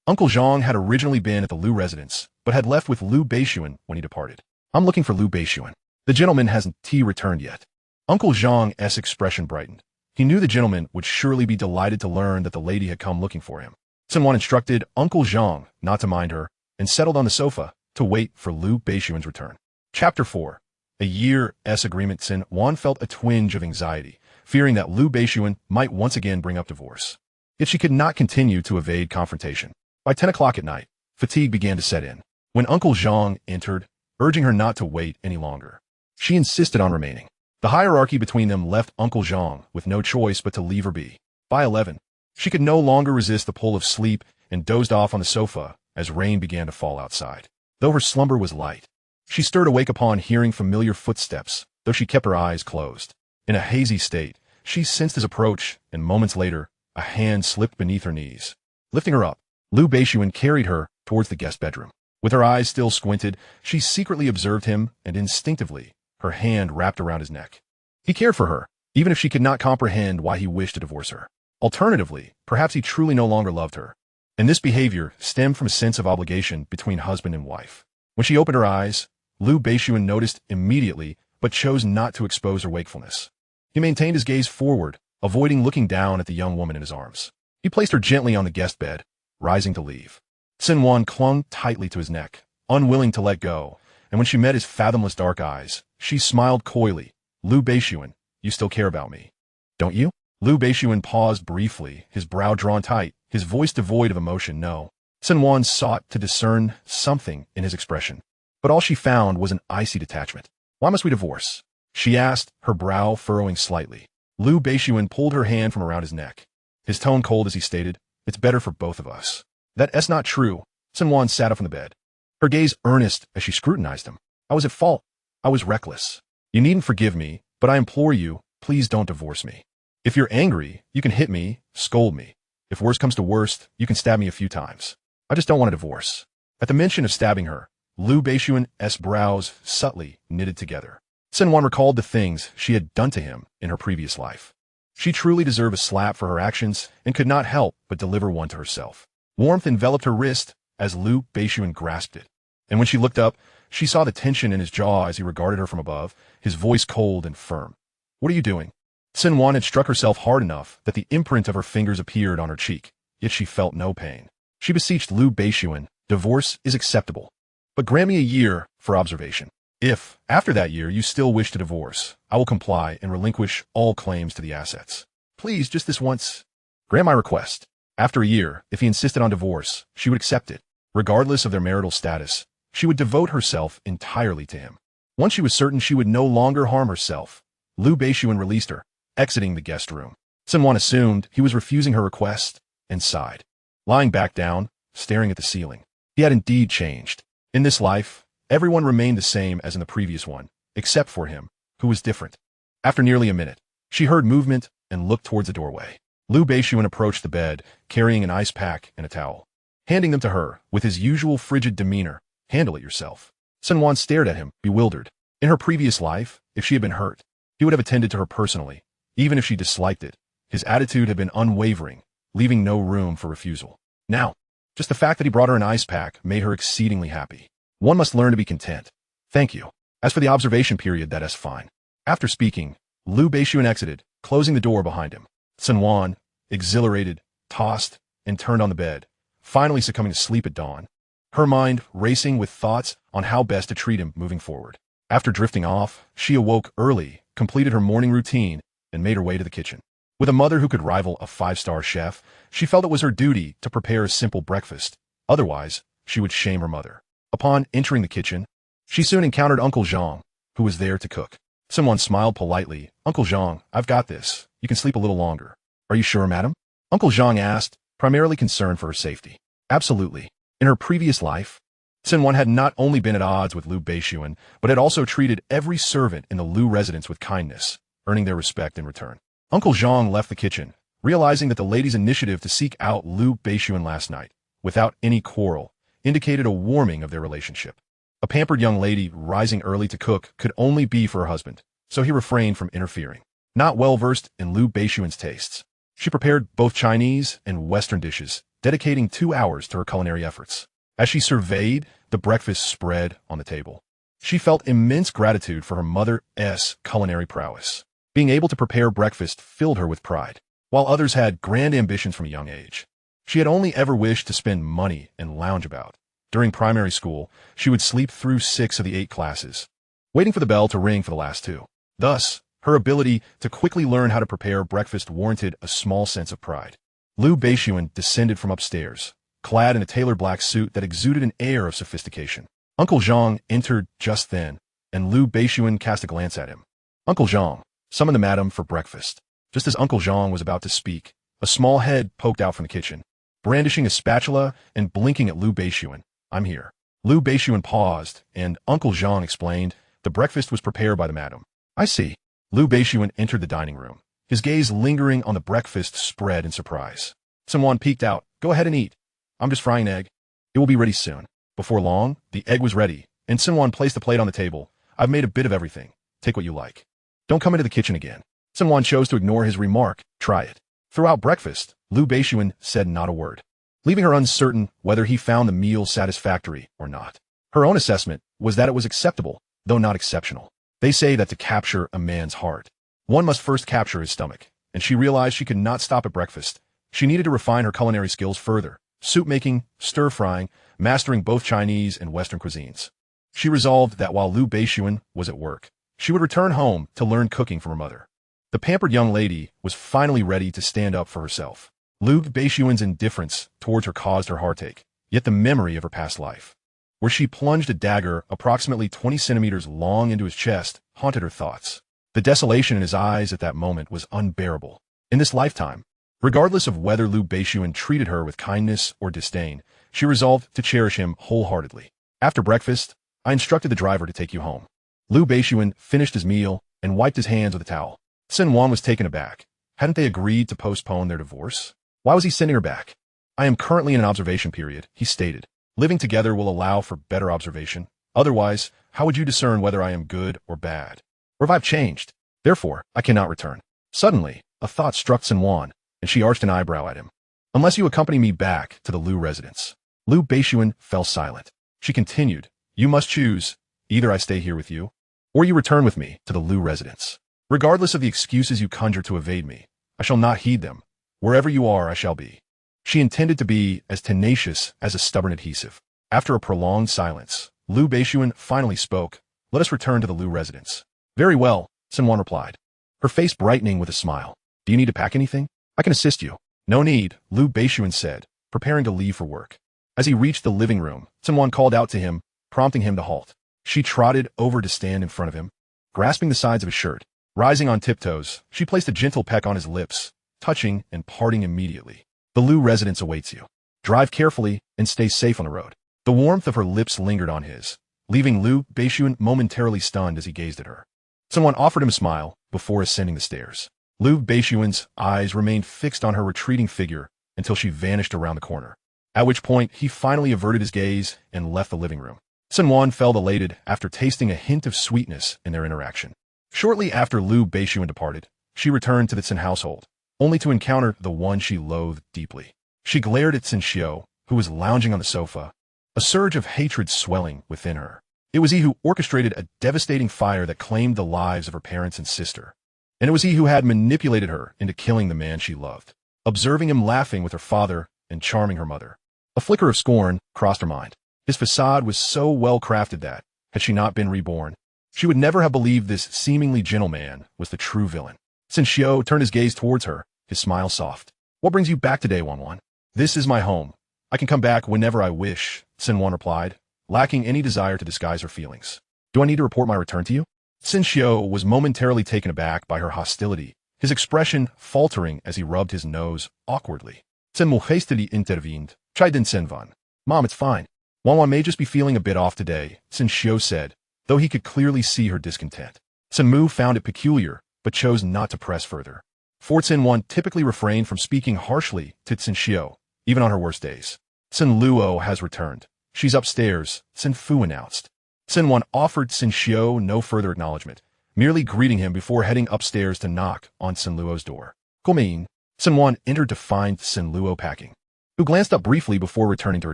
Uncle Zhang had originally been at the Lu residence, but had left with Lu Beixun when he departed. I'm looking for Lu Beixun. The gentleman hasn't returned yet. Uncle Zhang's expression brightened. He knew the gentleman would surely be delighted to learn that the lady had come looking for him. Cen Wan instructed Uncle Zhang not to mind her and settled on the sofa to wait for Lu Beixun's return. Chapter 4. A year's agreement. Cen Wan felt a twinge of anxiety, fearing that Lu Beixun might once again bring up divorce. Yet she could not continue to evade confrontation. By 10 o'clock at night, fatigue began to set in. When Uncle Zhang entered, urging her not to wait any longer, she insisted on remaining. The hierarchy between them left Uncle Zhang with no choice but to leave her be. By 11, she could no longer resist the pull of sleep and dozed off on the sofa as rain began to fall outside. Though her slumber was light, she stirred awake upon hearing familiar footsteps, though she kept her eyes closed. In a hazy state, she sensed his approach, and moments later, a hand slipped beneath her knees. Lifting her up, Lu Beixun carried her towards the guest bedroom. With her eyes still squinted, she secretly observed him, and instinctively, her hand wrapped around his neck. He cared for her, even if she could not comprehend why he wished to divorce her. Alternatively, perhaps he truly no longer loved her. And this behavior stemmed from a sense of obligation between husband and wife. When she opened her eyes, Lu Beixun noticed immediately, but chose not to expose her wakefulness. He maintained his gaze forward, avoiding looking down at the young woman in his arms. He placed her gently on the guest bed, rising to leave. Cen Wan clung tightly to his neck, unwilling to let go, and when she met his fathomless dark eyes, she smiled coyly. Lu Beixun, you still care about me, don't you? Lu Beixun paused briefly, his brow drawn tight, his voice devoid of emotion. No. Cen Wan sought to discern something in his expression, but all she found was an icy detachment. Why must we divorce? She asked, her brow furrowing slightly. Lu Beixun pulled her hand from around his neck, his tone cold as he stated, it's better for both of us. That's not true. Cen Wan sat up from the bed, her gaze earnest as she scrutinized him. I was at fault. I was reckless. You needn't forgive me, but I implore you, please don't divorce me. If you're angry, you can hit me, scold me. If worst comes to worst, you can stab me a few times. I just don't want a divorce. At the mention of stabbing her, Lu Beixun's brows subtly knitted together. Cen Wan recalled the things she had done to him in her previous life. She truly deserved a slap for her actions and could not help but deliver one to herself. Warmth enveloped her wrist as Lu Beixun grasped it, and when she looked up, she saw the tension in his jaw as he regarded her from above, his voice cold and firm. What are you doing? Cen Wan had struck herself hard enough that the imprint of her fingers appeared on her cheek, yet she felt no pain. She beseeched Lu Beixun, divorce is acceptable, but grant me a year for observation. If, after that year, you still wish to divorce, I will comply and relinquish all claims to the assets. Please, just this once. Grant my request. After a year, if he insisted on divorce, she would accept it. Regardless of their marital status, she would devote herself entirely to him. Once she was certain she would no longer harm herself, Lu Beixun released her, exiting the guest room. Cen Wan assumed he was refusing her request and sighed. Lying back down, staring at the ceiling, he had indeed changed. In this life, everyone remained the same as in the previous one, except for him, who was different. After nearly a minute, she heard movement and looked towards the doorway. Lu Beixun approached the bed, carrying an ice pack and a towel. Handing them to her, with his usual frigid demeanor, "Handle it yourself." Cen Wan stared at him, bewildered. In her previous life, if she had been hurt, he would have attended to her personally, even if she disliked it. His attitude had been unwavering, leaving no room for refusal. Now, just the fact that he brought her an ice pack made her exceedingly happy. One must learn to be content. "Thank you. As for the observation period, that is fine." After speaking, Lu Beixun exited, closing the door behind him. Cen Wan, exhilarated, tossed, and turned on the bed, finally succumbing to sleep at dawn, her mind racing with thoughts on how best to treat him moving forward. After drifting off, she awoke early, completed her morning routine, and made her way to the kitchen. With a mother who could rival a five-star chef, she felt it was her duty to prepare a simple breakfast. Otherwise, she would shame her mother. Upon entering the kitchen, she soon encountered Uncle Zhang, who was there to cook. Someone smiled politely. "Uncle Zhang, I've got this. You can sleep a little longer." "Are you sure, madam?" Uncle Zhang asked, primarily concerned for her safety. "Absolutely." In her previous life, Cen Wan had not only been at odds with Lu Beixun, but had also treated every servant in the Lu residence with kindness, earning their respect in return. Uncle Zhang left the kitchen, realizing that the lady's initiative to seek out Lu Beixun last night, without any quarrel, indicated a warming of their relationship. A pampered young lady rising early to cook could only be for her husband, so he refrained from interfering. Not well versed in Lu Beixun's tastes, she prepared both Chinese and Western dishes, dedicating 2 hours to her culinary efforts. As she surveyed the breakfast spread on the table, she felt immense gratitude for her mother's culinary prowess. Being able to prepare breakfast filled her with pride. While others had grand ambitions from a young age, she had only ever wished to spend money and lounge about. During primary school, she would sleep through 6 of the 8 classes, waiting for the bell to ring for the last 2. Thus, her ability to quickly learn how to prepare breakfast warranted a small sense of pride. Lu Beixun descended from upstairs, clad in a tailored black suit that exuded an air of sophistication. Uncle Zhang entered just then, and Lu Beixun cast a glance at him. "Uncle Zhang, summon the madam for breakfast." Just as Uncle Zhang was about to speak, a small head poked out from the kitchen, brandishing a spatula and blinking at Lu Beixun. "I'm here." Lu Beixun paused, and Uncle Zhang explained, "The breakfast was prepared by the madam." "I see." Lu Beixun entered the dining room, his gaze lingering on the breakfast spread in surprise. Cen Wan peeked out. "Go ahead and eat. I'm just frying an egg. It will be ready soon." Before long, the egg was ready, and Cen Wan placed the plate on the table. "I've made a bit of everything. Take what you like. Don't come into the kitchen again." Cen Wan chose to ignore his remark. "Try it." Throughout breakfast, Lu Beixun said not a word, leaving her uncertain whether he found the meal satisfactory or not. Her own assessment was that it was acceptable, though not exceptional. They say that to capture a man's heart, one must first capture his stomach, and she realized she could not stop at breakfast. She needed to refine her culinary skills further, soup making, stir-frying, mastering both Chinese and Western cuisines. She resolved that while Lu Beixun was at work, she would return home to learn cooking from her mother. The pampered young lady was finally ready to stand up for herself. Lu Beixun's indifference towards her caused her heartache, yet the memory of her past life, where she plunged a dagger approximately 20 centimeters long into his chest, haunted her thoughts. The desolation in his eyes at that moment was unbearable. In this lifetime, regardless of whether Lu Beixun treated her with kindness or disdain, she resolved to cherish him wholeheartedly. "After breakfast, I instructed the driver to take you home." Lu Beixun finished his meal and wiped his hands with a towel. Cen Wan was taken aback. Hadn't they agreed to postpone their divorce? Why was he sending her back? "I am currently in an observation period," he stated. "Living together will allow for better observation. Otherwise, how would you discern whether I am good or bad? Or if I've changed? Therefore, I cannot return." Suddenly, a thought struck Cen Wan, and she arched an eyebrow at him. "Unless you accompany me back to the Lu residence." Lu Beixun fell silent. She continued, "You must choose. Either I stay here with you, or you return with me to the Lu residence. Regardless of the excuses you conjure to evade me, I shall not heed them. Wherever you are, I shall be." She intended to be as tenacious as a stubborn adhesive. After a prolonged silence, Lu Beixun finally spoke. "Let us return to the Lu residence." "Very well," Cen Wan replied, her face brightening with a smile. "Do you need to pack anything? I can assist you." "No need," Lu Beixun said, preparing to leave for work. As he reached the living room, Cen Wan called out to him, prompting him to halt. She trotted over to stand in front of him, grasping the sides of his shirt. Rising on tiptoes, she placed a gentle peck on his lips, touching and parting immediately. The Lu residence awaits you. Drive carefully and stay safe on the road. The warmth of her lips lingered on his, leaving Lu Beixun momentarily stunned as he gazed at her. Someone offered him a smile before ascending the stairs. Lu Beixun's eyes remained fixed on her retreating figure until she vanished around the corner, at which point he finally averted his gaze and left the living room. Cen Wan felt elated after tasting a hint of sweetness in their interaction. Shortly after Lu Beixun departed, she returned to the Cen household, only to encounter the one she loathed deeply. She glared at Cen Xiao, who was lounging on the sofa, a surge of hatred swelling within her. It was he who orchestrated a devastating fire that claimed the lives of her parents and sister. And it was he who had manipulated her into killing the man she loved. Observing him laughing with her father and charming her mother, a flicker of scorn crossed her mind. His facade was so well crafted that, had she not been reborn, she would never have believed this seemingly gentle man was the true villain. Cen Xiao turned his gaze towards her, his smile soft. What brings you back today, Wan Wan? This is my home. I can come back whenever I wish, Cen Wan replied, lacking any desire to disguise her feelings. Do I need to report my return to you? Cen Xiao was momentarily taken aback by her hostility, his expression faltering as he rubbed his nose awkwardly. Cen Mu hastily intervened. Chide in Cen Wan. Mom, it's fine. Wan Wan may just be feeling a bit off today, Cen Xiao said, though he could clearly see her discontent. Cen Mu found it peculiar, but chose not to press further. For Cen Wan typically refrained from speaking harshly to Cen Xiao, even on her worst days. Cen Luo has returned. She's upstairs, Cen Fu announced. Cen Wan offered Cen Xiao no further acknowledgement, merely greeting him before heading upstairs to knock on Cen Luo's door. Come in. Cen Wan entered to find Cen Luo packing, who glanced up briefly before returning to her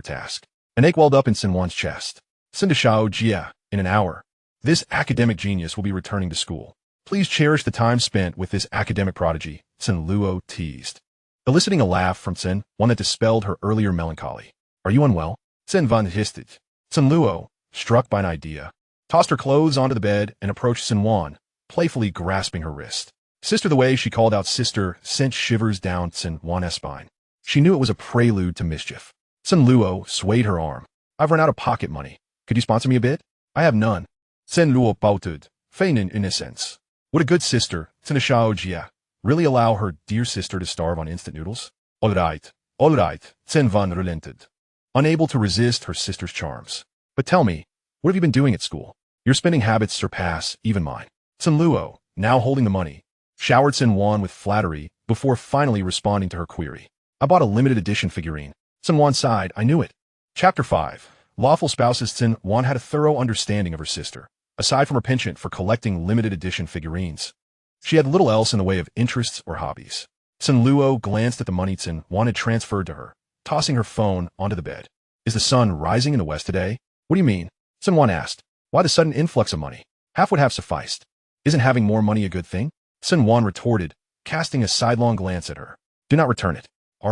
task. An ache welled up in Cen Wan's chest. Cen Xiao Jia, in an hour, this academic genius will be returning to school. Please cherish the time spent with this academic prodigy, Cen Luo teased, eliciting a laugh from Cen Wan that dispelled her earlier melancholy. Are you unwell? Cen Wan hissed. Cen Luo, struck by an idea, tossed her clothes onto the bed and approached Cen Wan, playfully grasping her wrist. Sister, the way she called out sister sent shivers down Cen Wan's spine. She knew it was a prelude to mischief. Cen Luo swayed her arm. I've run out of pocket money. Could you sponsor me a bit? I have none. Cen Luo pouted, feigning innocence. What a good sister, Cen Xiao Jia. Really allow her dear sister to starve on instant noodles? All right, Cen Wan relented, unable to resist her sister's charms. But tell me, what have you been doing at school? Your spending habits surpass even mine. Cen Luo, now holding the money, showered Cen Wan with flattery before finally responding to her query. I bought a limited edition figurine. Cen Wan sighed. I knew it. Chapter 5. Lawful spouses. Cen Wan had a thorough understanding of her sister. Aside from her penchant for collecting limited edition figurines, she had little else in the way of interests or hobbies. Cen Luo glanced at the money Cen Wan had transferred to her, tossing her phone onto the bed. Is the sun rising in the west today? What do you mean? Cen Wan asked. Why the sudden influx of money? Half would have sufficed. Isn't having more money a good thing? Cen Wan retorted, casting a sidelong glance at her. Do not return it. All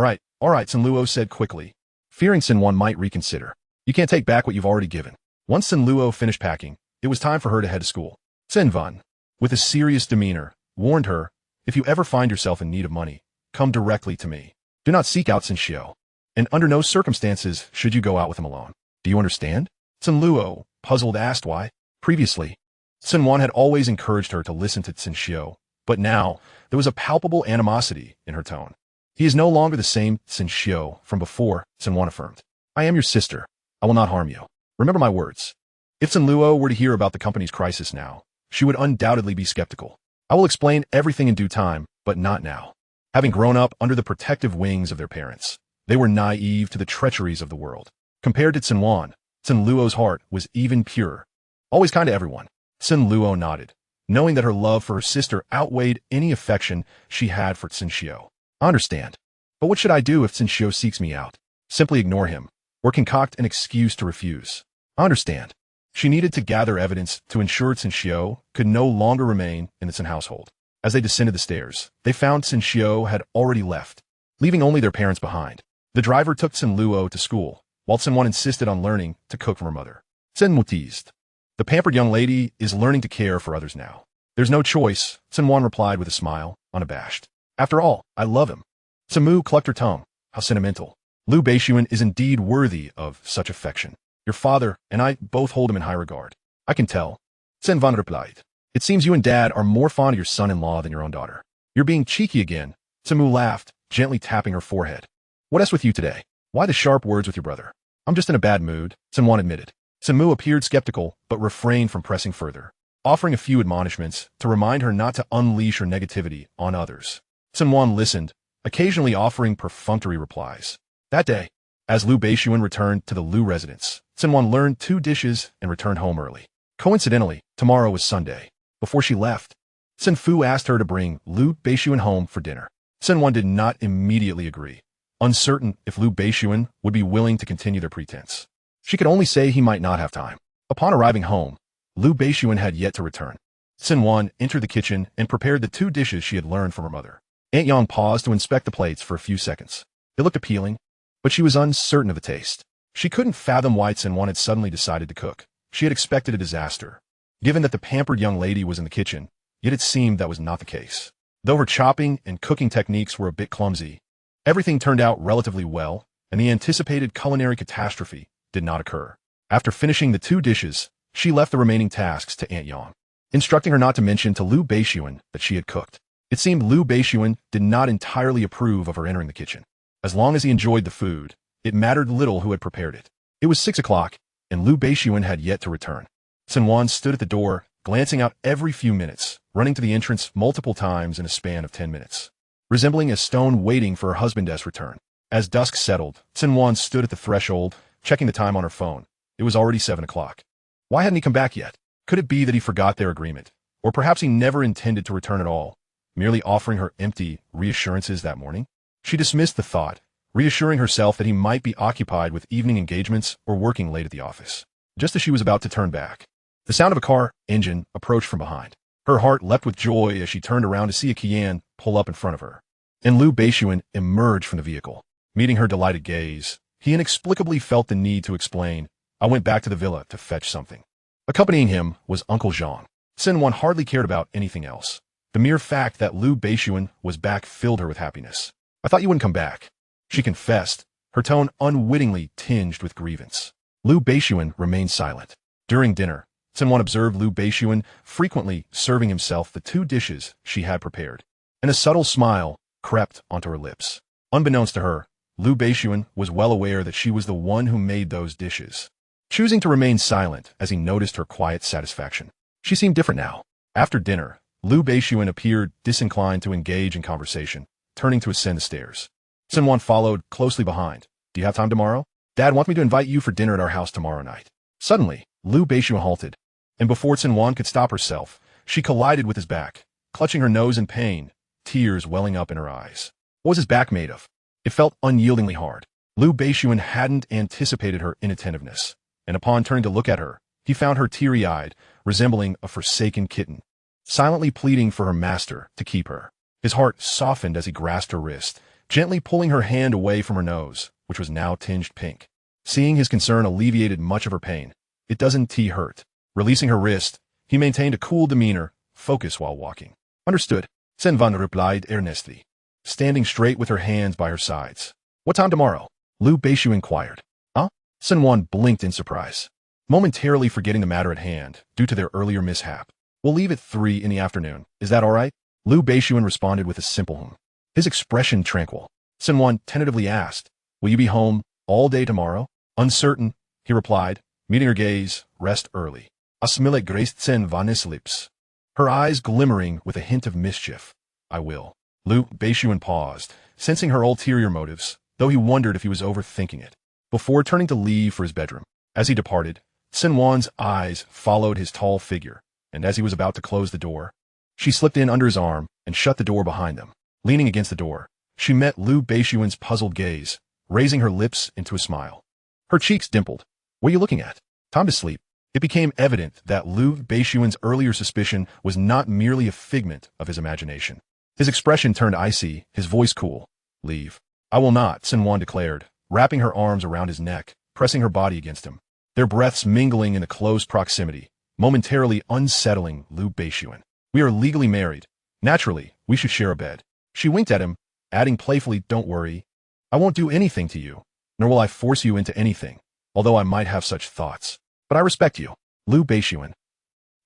right, Cen Luo said quickly, fearing Cen Wan might reconsider. You can't take back what you've already given. Once Cen Luo finished packing, it was time for her to head to school. Cen Wan, with a serious demeanor, warned her, if you ever find yourself in need of money, come directly to me. Do not seek out Cen Xiao. And under no circumstances should you go out with him alone. Do you understand? Cen Luo, puzzled, asked why. Previously, Cen Wan had always encouraged her to listen to Cen Xiao, but now there was a palpable animosity in her tone. He is no longer the same Cen Xiao from before, Cen Wan affirmed. I am your sister. I will not harm you. Remember my words. If Cen Luo were to hear about the company's crisis now, she would undoubtedly be skeptical. I will explain everything in due time, but not now. Having grown up under the protective wings of their parents, they were naive to the treacheries of the world. Compared to Cen Wan, Cen Luo's heart was even purer. Always kind to everyone. Cen Luo nodded, knowing that her love for her sister outweighed any affection she had for Cen Xiao. I understand. But what should I do if Cen Xiao seeks me out? Simply ignore him, or concoct an excuse to refuse. I understand. She needed to gather evidence to ensure Cen Xiao could no longer remain in the Cen household. As they descended the stairs, they found Cen Xiao had already left, leaving only their parents behind. The driver took Cen Luo to school, while Cen Wan insisted on learning to cook for her mother. Cen Mu teased. The pampered young lady is learning to care for others now. There's no choice, Cen Wan replied with a smile, unabashed. After all, I love him. Cen Mu clucked her tongue. How sentimental. Lu Beixun is indeed worthy of such affection. Your father and I both hold him in high regard. I can tell. Cen Wan replied. It seems you and Dad are more fond of your son-in-law than your own daughter. You're being cheeky again. Cen Wan laughed, gently tapping her forehead. What else with you today? Why the sharp words with your brother? I'm just in a bad mood, Cen Wan admitted. Cen Wan appeared skeptical, but refrained from pressing further, offering a few admonishments to remind her not to unleash her negativity on others. Cen Wan listened, occasionally offering perfunctory replies. That day, as Lu Beixun returned to the Lu residence, Cen Wan learned 2 dishes and returned home early. Coincidentally, tomorrow was Sunday. Before she left, Cen Fu asked her to bring Lu Beixun home for dinner. Cen Wan did not immediately agree, uncertain if Lu Beixun would be willing to continue their pretense. She could only say he might not have time. Upon arriving home, Lu Beixun had yet to return. Cen Wan entered the kitchen and prepared the 2 dishes she had learned from her mother. Aunt Yang paused to inspect the plates for a few seconds. They looked appealing, but she was uncertain of the taste. She couldn't fathom why Cen Wan had suddenly decided to cook. She had expected a disaster, given that the pampered young lady was in the kitchen, yet it seemed that was not the case. Though her chopping and cooking techniques were a bit clumsy, everything turned out relatively well, and the anticipated culinary catastrophe did not occur. After finishing the 2 dishes, she left the remaining tasks to Aunt Yang, instructing her not to mention to Lu Beixun that she had cooked. It seemed Lu Beixun did not entirely approve of her entering the kitchen. As long as he enjoyed the food, it mattered little who had prepared it. It was 6 o'clock, and Lu Beixun had yet to return. Cen Wan stood at the door, glancing out every few minutes, running to the entrance multiple times in a span of 10 minutes, resembling a stone waiting for her husband's return. As dusk settled, Cen Wan stood at the threshold, checking the time on her phone. It was already 7 o'clock. Why hadn't he come back yet? Could it be that he forgot their agreement? Or perhaps he never intended to return at all, merely offering her empty reassurances that morning? She dismissed the thought, reassuring herself that he might be occupied with evening engagements or working late at the office. Just as she was about to turn back, the sound of a car engine approached from behind. Her heart leapt with joy as she turned around to see a Kian pull up in front of her. And Lu Beixun emerged from the vehicle. Meeting her delighted gaze, he inexplicably felt the need to explain, I went back to the villa to fetch something. Accompanying him was Uncle Jean. Cen Wan hardly cared about anything else. The mere fact that Lu Beixun was back filled her with happiness. I thought you wouldn't come back, she confessed, her tone unwittingly tinged with grievance. Lu Beixun remained silent. During dinner, Cen Wan observed Lu Beixun frequently serving himself the 2 dishes she had prepared, and a subtle smile crept onto her lips. Unbeknownst to her, Lu Beixun was well aware that she was the one who made those dishes, choosing to remain silent as he noticed her quiet satisfaction. She seemed different now. After dinner, Lu Beixun appeared disinclined to engage in conversation, turning to ascend the stairs. Cen Wan followed closely behind. Do you have time tomorrow? Dad wants me to invite you for dinner at our house tomorrow night. Suddenly, Lu Beixun halted, and before Cen Wan could stop herself, she collided with his back, clutching her nose in pain, tears welling up in her eyes. What was his back made of? It felt unyieldingly hard. Lu Beixun hadn't anticipated her inattentiveness, and upon turning to look at her, he found her teary-eyed, resembling a forsaken kitten, silently pleading for her master to keep her. His heart softened as he grasped her wrist, gently pulling her hand away from her nose, which was now tinged pink. Seeing his concern alleviated much of her pain, it doesn't hurt. Releasing her wrist, he maintained a cool demeanor, focus while walking. Understood, Cen Wan replied earnestly, standing straight with her hands by her sides. What time tomorrow? Lu Beixun inquired. Huh? Cen Wan blinked in surprise, momentarily forgetting the matter at hand due to their earlier mishap. We'll leave at 3 in the afternoon. Is that all right? Lu Beixun responded with a simple hum. His expression tranquil. Cen Wan tentatively asked, will you be home all day tomorrow? Uncertain, he replied, meeting her gaze, rest early. A smile graced Cen Wan's lips, her eyes glimmering with a hint of mischief. I will. Lu Beixun paused, sensing her ulterior motives, though he wondered if he was overthinking it. Before turning to leave for his bedroom, as he departed, Cen Wan's eyes followed his tall figure, and as he was about to close the door, she slipped in under his arm and shut the door behind them. Leaning against the door, she met Lu Beixun's puzzled gaze, raising her lips into a smile. Her cheeks dimpled. What are you looking at? Time to sleep. It became evident that Lu Beixun's earlier suspicion was not merely a figment of his imagination. His expression turned icy, his voice cool. Leave. I will not, Cen Wan declared, wrapping her arms around his neck, pressing her body against him, their breaths mingling in a close proximity, momentarily unsettling Lu Beixun. We are legally married. Naturally, we should share a bed. She winked at him, adding playfully, don't worry. I won't do anything to you, nor will I force you into anything, although I might have such thoughts. But I respect you. Lu Beixun.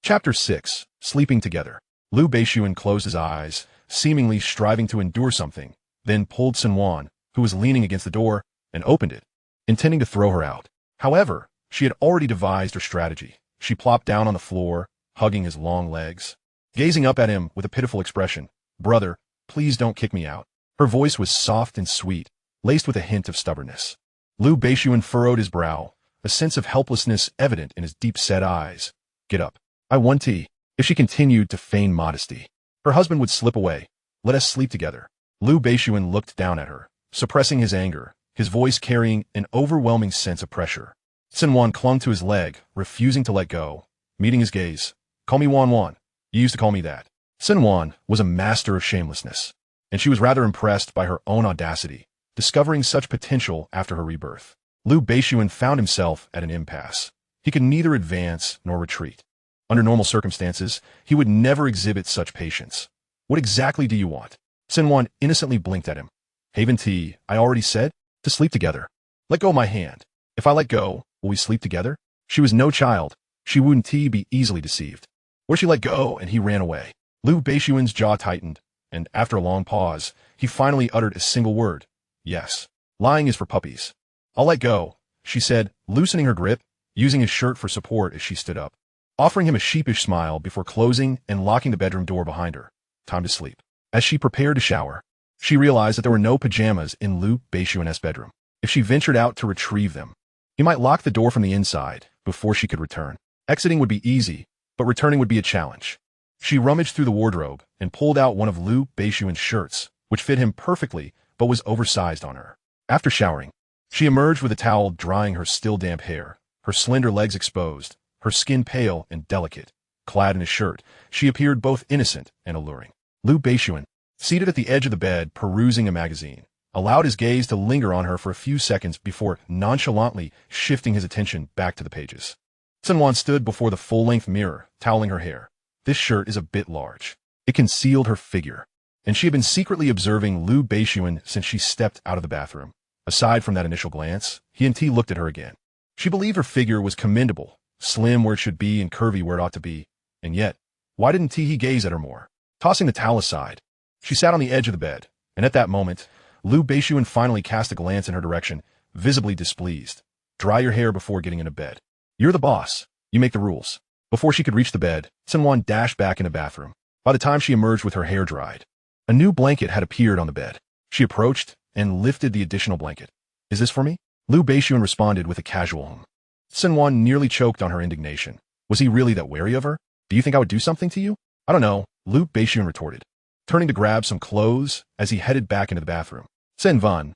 Chapter 6. Sleeping Together. Lu Beixun closed his eyes, seemingly striving to endure something, then pulled Cen Wan, who was leaning against the door, and opened it, intending to throw her out. However, she had already devised her strategy. She plopped down on the floor, hugging his long legs, gazing up at him with a pitiful expression. "Brother, please don't kick me out." Her voice was soft and sweet, laced with a hint of stubbornness. Lu Beixun furrowed his brow, a sense of helplessness evident in his deep-set eyes. "Get up. I want tea." If she continued to feign modesty, her husband would slip away. "Let us sleep together." Lu Beixun looked down at her, suppressing his anger, his voice carrying an overwhelming sense of pressure. Cen Wan clung to his leg, refusing to let go, meeting his gaze. "Call me Wan Wan. You used to call me that." Cen Wan was a master of shamelessness, and she was rather impressed by her own audacity, discovering such potential after her rebirth. Lu Beixun found himself at an impasse. He could neither advance nor retreat. Under normal circumstances, he would never exhibit such patience. "What exactly do you want?" Cen Wan innocently blinked at him. "Haven tea, I already said, to sleep together. Let go of my hand. If I let go, will we sleep together?" She was no child. She wouldn't be easily deceived. Where she let go, and he ran away. Lu Beixun's jaw tightened, and after a long pause, he finally uttered a single word. "Yes. Lying is for puppies." "I'll let go," she said, loosening her grip, using his shirt for support as she stood up, offering him a sheepish smile before closing and locking the bedroom door behind her. Time to sleep. As she prepared to shower, she realized that there were no pajamas in Lu Beixun's bedroom. If she ventured out to retrieve them, he might lock the door from the inside before she could return. Exiting would be easy, but returning would be a challenge. She rummaged through the wardrobe and pulled out one of Lu Beixun's shirts, which fit him perfectly but was oversized on her. After showering, she emerged with a towel drying her still damp hair, her slender legs exposed, her skin pale and delicate. Clad in a shirt, she appeared both innocent and alluring. Lu Beixun, seated at the edge of the bed perusing a magazine, allowed his gaze to linger on her for a few seconds before nonchalantly shifting his attention back to the pages. Cen Wan stood before the full-length mirror, toweling her hair. This shirt is a bit large. It concealed her figure, and she had been secretly observing Lu Beixun since she stepped out of the bathroom. Aside from that initial glance, he and T looked at her again. She believed her figure was commendable, slim where it should be and curvy where it ought to be, and yet, why didn't he gaze at her more? Tossing the towel aside, she sat on the edge of the bed, and at that moment, Lu Beixun finally cast a glance in her direction, visibly displeased. "Dry your hair before getting into bed. You're the boss. You make the rules." Before she could reach the bed, Cen Wan dashed back in the bathroom. By the time she emerged with her hair dried, a new blanket had appeared on the bed. She approached and lifted the additional blanket. "Is this for me?" Lu Beixun responded with a casual hum. Cen Wan nearly choked on her indignation. Was he really that wary of her? "Do you think I would do something to you?" "I don't know," Lu Beixun retorted, turning to grab some clothes as he headed back into the bathroom. Cen Wan.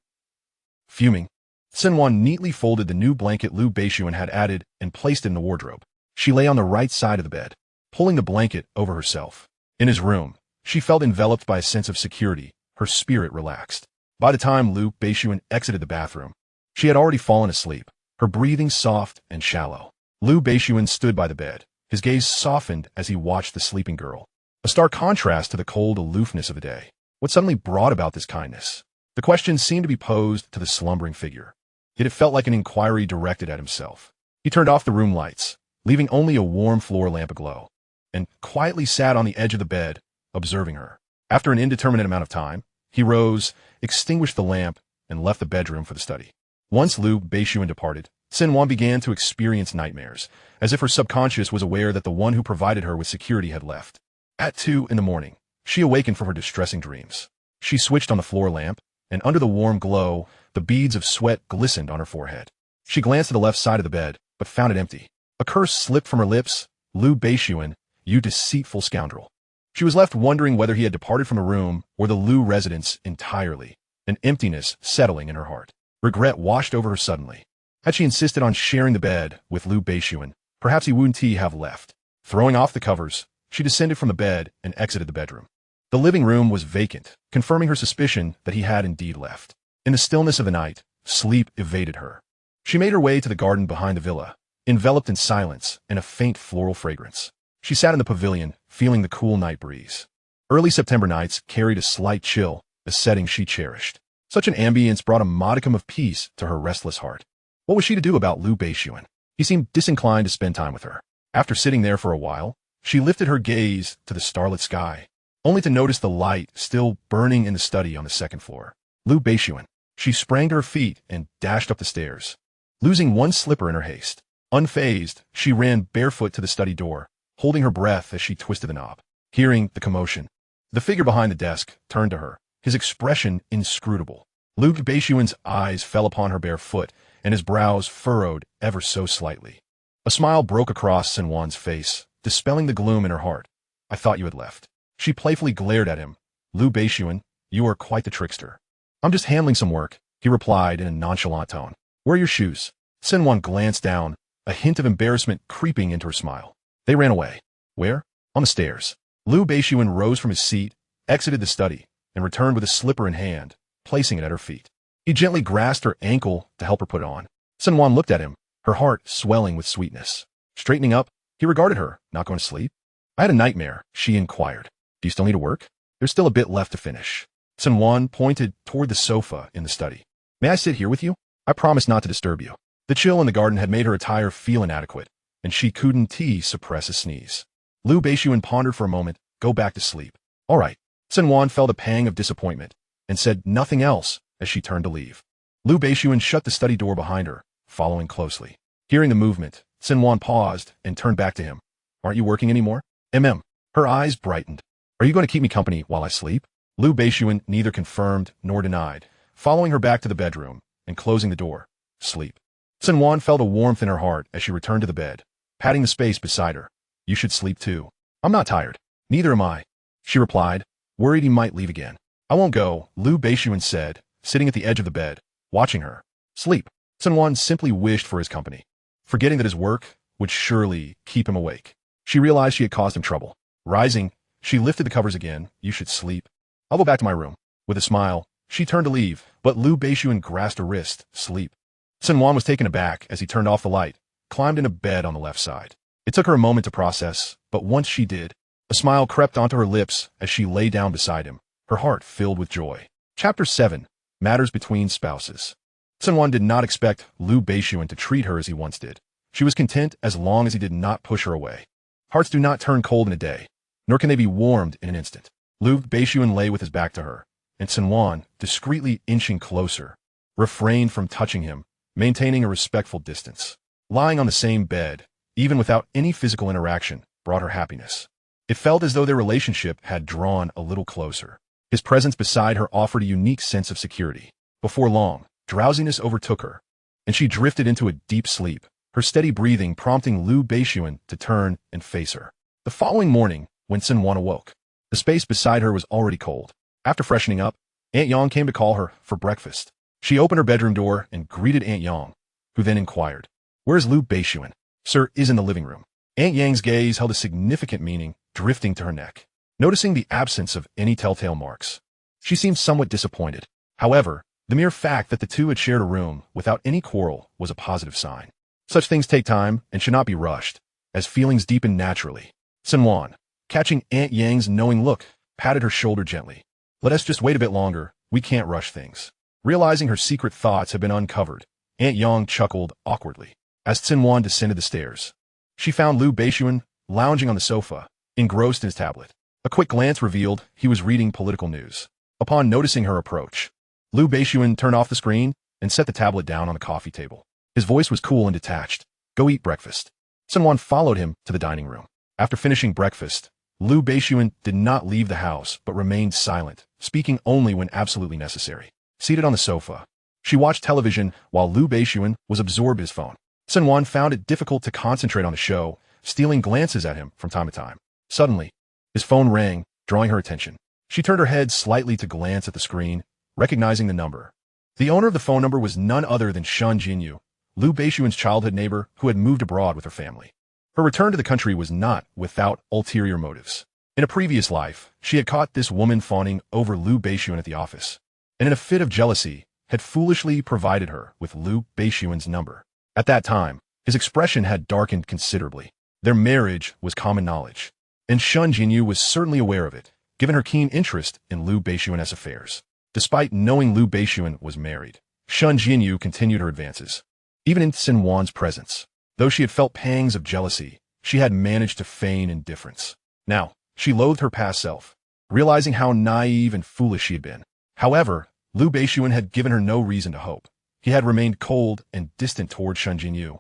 Fuming, Cen Wan neatly folded the new blanket Lu Beixun had added and placed it in the wardrobe. She lay on the right side of the bed, pulling the blanket over herself. In his room, she felt enveloped by a sense of security, her spirit relaxed. By the time Lu Beixun exited the bathroom, she had already fallen asleep, her breathing soft and shallow. Lu Beixun stood by the bed, his gaze softened as he watched the sleeping girl. A stark contrast to the cold aloofness of the day. What suddenly brought about this kindness? The question seemed to be posed to the slumbering figure, yet it felt like an inquiry directed at himself. He turned off the room lights, leaving only a warm floor lamp aglow, and quietly sat on the edge of the bed, observing her. After an indeterminate amount of time, he rose, extinguished the lamp, and left the bedroom for the study. Once Lu Beixun departed, Cen Wan began to experience nightmares, as if her subconscious was aware that the one who provided her with security had left. At 2 in the morning, she awakened from her distressing dreams. She switched on the floor lamp, and under the warm glow, the beads of sweat glistened on her forehead. She glanced to the left side of the bed, but found it empty. A curse slipped from her lips. "Lu Beixun, you deceitful scoundrel." She was left wondering whether he had departed from the room or the Lu residence entirely, an emptiness settling in her heart. Regret washed over her suddenly. Had she insisted on sharing the bed with Lu Beixun, perhaps he wouldn't have left. Throwing off the covers, she descended from the bed and exited the bedroom. The living room was vacant, confirming her suspicion that he had indeed left. In the stillness of the night, sleep evaded her. She made her way to the garden behind the villa, enveloped in silence and a faint floral fragrance. She sat in the pavilion, feeling the cool night breeze. Early September nights carried a slight chill, a setting she cherished. Such an ambience brought a modicum of peace to her restless heart. What was she to do about Lu Beixun? He seemed disinclined to spend time with her. After sitting there for a while, she lifted her gaze to the starlit sky, only to notice the light still burning in the study on the second floor. Lu Beixun. She sprang to her feet and dashed up the stairs, losing one slipper in her haste. Unfazed, she ran barefoot to the study door, holding her breath as she twisted the knob. Hearing the commotion, the figure behind the desk turned to her, his expression inscrutable. Lu Beixun's eyes fell upon her bare foot, and his brows furrowed ever so slightly. A smile broke across Cen Wan's face, dispelling the gloom in her heart. "I thought you had left." She playfully glared at him. "Lu Beixun, you are quite the trickster." "I'm just handling some work," he replied in a nonchalant tone. "Where are your shoes?" Cen Wan glanced down, a hint of embarrassment creeping into her smile. "They ran away." "Where?" "On the stairs." Lu Beixun rose from his seat, exited the study, and returned with a slipper in hand, placing it at her feet. He gently grasped her ankle to help her put it on. Cen Wan looked at him, her heart swelling with sweetness. Straightening up, he regarded her. "Not going to sleep?" "I had a nightmare," she inquired. "Do you still need to work?" "There's still a bit left to finish." Cen Wan pointed toward the sofa in the study. "May I sit here with you? I promise not to disturb you." The chill in the garden had made her attire feel inadequate, and she couldn't suppress a sneeze. Lu Beixun pondered for a moment. "Go back to sleep." "All right." Cen Wan felt a pang of disappointment and said nothing else as she turned to leave. Lu Beixun shut the study door behind her, following closely. Hearing the movement, Cen Wan paused and turned back to him. "Aren't you working anymore?" Her eyes brightened. "Are you going to keep me company while I sleep?" Lu Beixun neither confirmed nor denied, following her back to the bedroom and closing the door. "Sleep." Cen Wan felt a warmth in her heart as she returned to the bed, patting the space beside her. "You should sleep too." "I'm not tired." "Neither am I," she replied, worried he might leave again. "I won't go," Lu Beixun said, sitting at the edge of the bed, watching her. "Sleep." Cen Wan simply wished for his company, forgetting that his work would surely keep him awake. She realized she had caused him trouble. Rising, she lifted the covers again. "You should sleep. I'll go back to my room." With a smile, she turned to leave, but Lu Beixun grasped her wrist. "Sleep." Cen Wan was taken aback as he turned off the light, climbed into bed on the left side. It took her a moment to process, but once she did, a smile crept onto her lips as she lay down beside him, her heart filled with joy. Chapter 7. Matters Between Spouses. Cen Wan did not expect Lu Beixun to treat her as he once did. She was content as long as he did not push her away. Hearts do not turn cold in a day, nor can they be warmed in an instant. Lu Beixun lay with his back to her, and Cen Wan, discreetly inching closer, refrained from touching him, maintaining a respectful distance. Lying on the same bed, even without any physical interaction, brought her happiness. It felt as though their relationship had drawn a little closer. His presence beside her offered a unique sense of security. Before long, drowsiness overtook her, and she drifted into a deep sleep, her steady breathing prompting Lu Beixun to turn and face her. The following morning, when Cen Wan awoke, the space beside her was already cold. After freshening up, Aunt Yang came to call her for breakfast. She opened her bedroom door and greeted Aunt Yang, who then inquired, "Where's Lu Beixun?" "Sir is in the living room." Aunt Yang's gaze held a significant meaning, drifting to her neck. Noticing the absence of any telltale marks, she seemed somewhat disappointed. However, the mere fact that the two had shared a room without any quarrel was a positive sign. Such things take time and should not be rushed, as feelings deepen naturally. Cen Wan, catching Aunt Yang's knowing look, patted her shoulder gently. "Let us just wait a bit longer, we can't rush things." Realizing her secret thoughts had been uncovered, Aunt Yang chuckled awkwardly. As Cen Wan descended the stairs, she found Lu Beixun lounging on the sofa, engrossed in his tablet. A quick glance revealed he was reading political news. Upon noticing her approach, Lu Beixun turned off the screen and set the tablet down on the coffee table. His voice was cool and detached. "Go eat breakfast." Cen Wan followed him to the dining room. After finishing breakfast, Lu Beixun did not leave the house but remained silent, speaking only when absolutely necessary. Seated on the sofa, she watched television while Lu Beixun was absorbed in his phone. Cen Wan found it difficult to concentrate on the show, stealing glances at him from time to time. Suddenly, his phone rang, drawing her attention. She turned her head slightly to glance at the screen, recognizing the number. The owner of the phone number was none other than Shun Jinyu, Lu Beixun's childhood neighbor who had moved abroad with her family. Her return to the country was not without ulterior motives. In a previous life, she had caught this woman fawning over Lu Beixun at the office, and in a fit of jealousy, had foolishly provided her with Lu Beixun's number. At that time, his expression had darkened considerably. Their marriage was common knowledge, and Shun Jinyu was certainly aware of it, given her keen interest in Lu Beixun's affairs. Despite knowing Lu Beixun was married, Shun Jinyu continued her advances. Even in Cen Wan's presence, though she had felt pangs of jealousy, she had managed to feign indifference. Now, she loathed her past self, realizing how naive and foolish she had been. However, Lu Beixun had given her no reason to hope. He had remained cold and distant toward Shen Jinyu.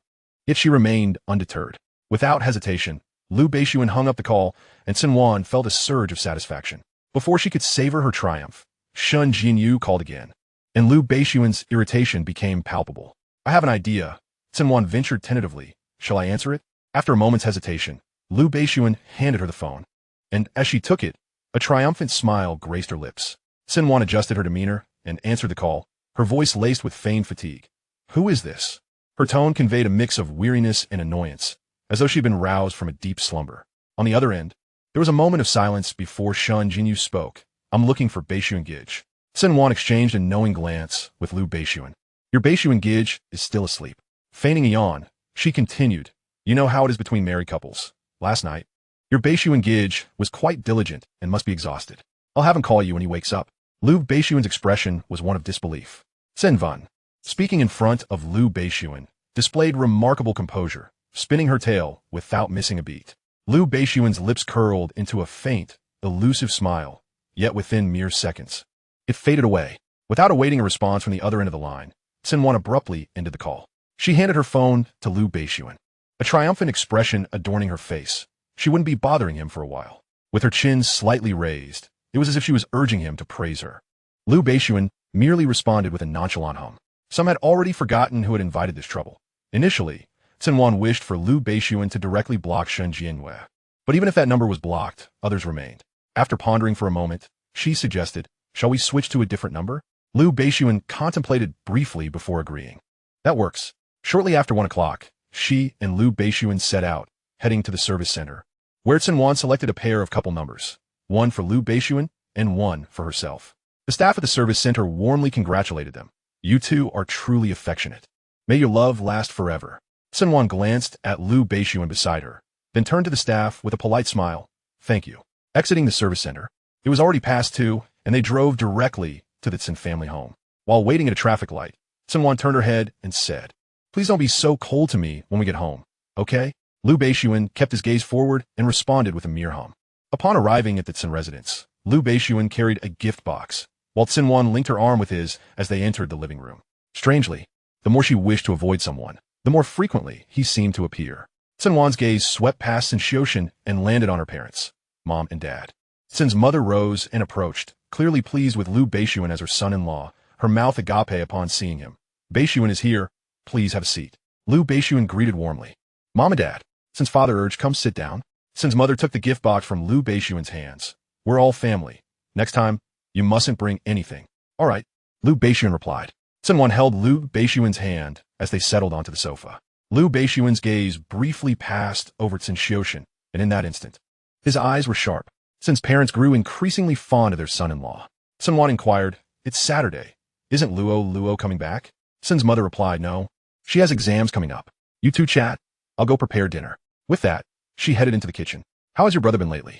Yet she remained undeterred. Without hesitation, Lu Beixun hung up the call, and Cen Wan felt a surge of satisfaction. Before she could savor her triumph, Shen Jinyu called again, and Lu Beixun's irritation became palpable. I have an idea, Cen Wan ventured tentatively. Shall I answer it? After a moment's hesitation, Lu Beixun handed her the phone, and as she took it, a triumphant smile graced her lips. Cen Wan adjusted her demeanor and answered the call, her voice laced with feigned fatigue. Who is this? Her tone conveyed a mix of weariness and annoyance, as though she'd been roused from a deep slumber. On the other end, there was a moment of silence before Shen Jinyu spoke. I'm looking for Beixun Gij. Cen Wan exchanged a knowing glance with Lu Beixun. Your Beixun Gij is still asleep. Feigning a yawn, she continued, you know how it is between married couples. Last night, your Beixun Gij was quite diligent and must be exhausted. I'll have him call you when he wakes up. Lu Beixun's expression was one of disbelief. Cen Wan, speaking in front of Lu Beixun, displayed remarkable composure, spinning her tale without missing a beat. Lu Beixun's lips curled into a faint, elusive smile, yet within mere seconds, it faded away. Without awaiting a response from the other end of the line, Cen Wan abruptly ended the call. She handed her phone to Lu Beixun, a triumphant expression adorning her face. She wouldn't be bothering him for a while. With her chin slightly raised, it was as if she was urging him to praise her. Lu Beixun merely responded with a nonchalant hum. Some had already forgotten who had invited this trouble. Initially, Cen Wan wished for Lu Beixun to directly block Shen Jinyu. But even if that number was blocked, others remained. After pondering for a moment, she suggested, shall we switch to a different number? Lu Beixun contemplated briefly before agreeing. That works. Shortly after 1 o'clock, she and Lu Beixun set out, heading to the service center, where Cen Wan selected a pair of couple numbers, one for Lu Beixun and one for herself. The staff at the service center warmly congratulated them. You two are truly affectionate. May your love last forever. Cen Wan glanced at Lu Beixun beside her, then turned to the staff with a polite smile. Thank you. Exiting the service center, it was already past 2, and they drove directly to the Cen family home. While waiting at a traffic light, Cen Wan turned her head and said, please don't be so cold to me when we get home, okay? Lu Beixun kept his gaze forward and responded with a mere hum. Upon arriving at the Cen residence, Lu Beixun carried a gift box, while Cen Wan linked her arm with his as they entered the living room. Strangely, the more she wished to avoid someone, the more frequently he seemed to appear. Cen Wan's gaze swept past Cen Xiuxian and landed on her parents, mom and dad. Cen's mother rose and approached, clearly pleased with Lu Beixun as her son-in-law, her mouth agape upon seeing him. Beixun is here. Please have a seat. Lu Beixun greeted warmly. Mom and dad, Cen's father urged, come sit down. Cen's mother took the gift box from Lu Beixun's hands. We're all family. Next time, you mustn't bring anything. All right, Lu Beixun replied. Cen Wan held Lu Beixun's hand as they settled onto the sofa. Lu Beixun's gaze briefly passed over Cen Xiuxian, and in that instant, his eyes were sharp. Cen's parents grew increasingly fond of their son-in-law. Cen Wan inquired, it's Saturday. Isn't Luo coming back? Cen's mother replied, no. She has exams coming up. You two chat. I'll go prepare dinner. With that, she headed into the kitchen. How has your brother been lately?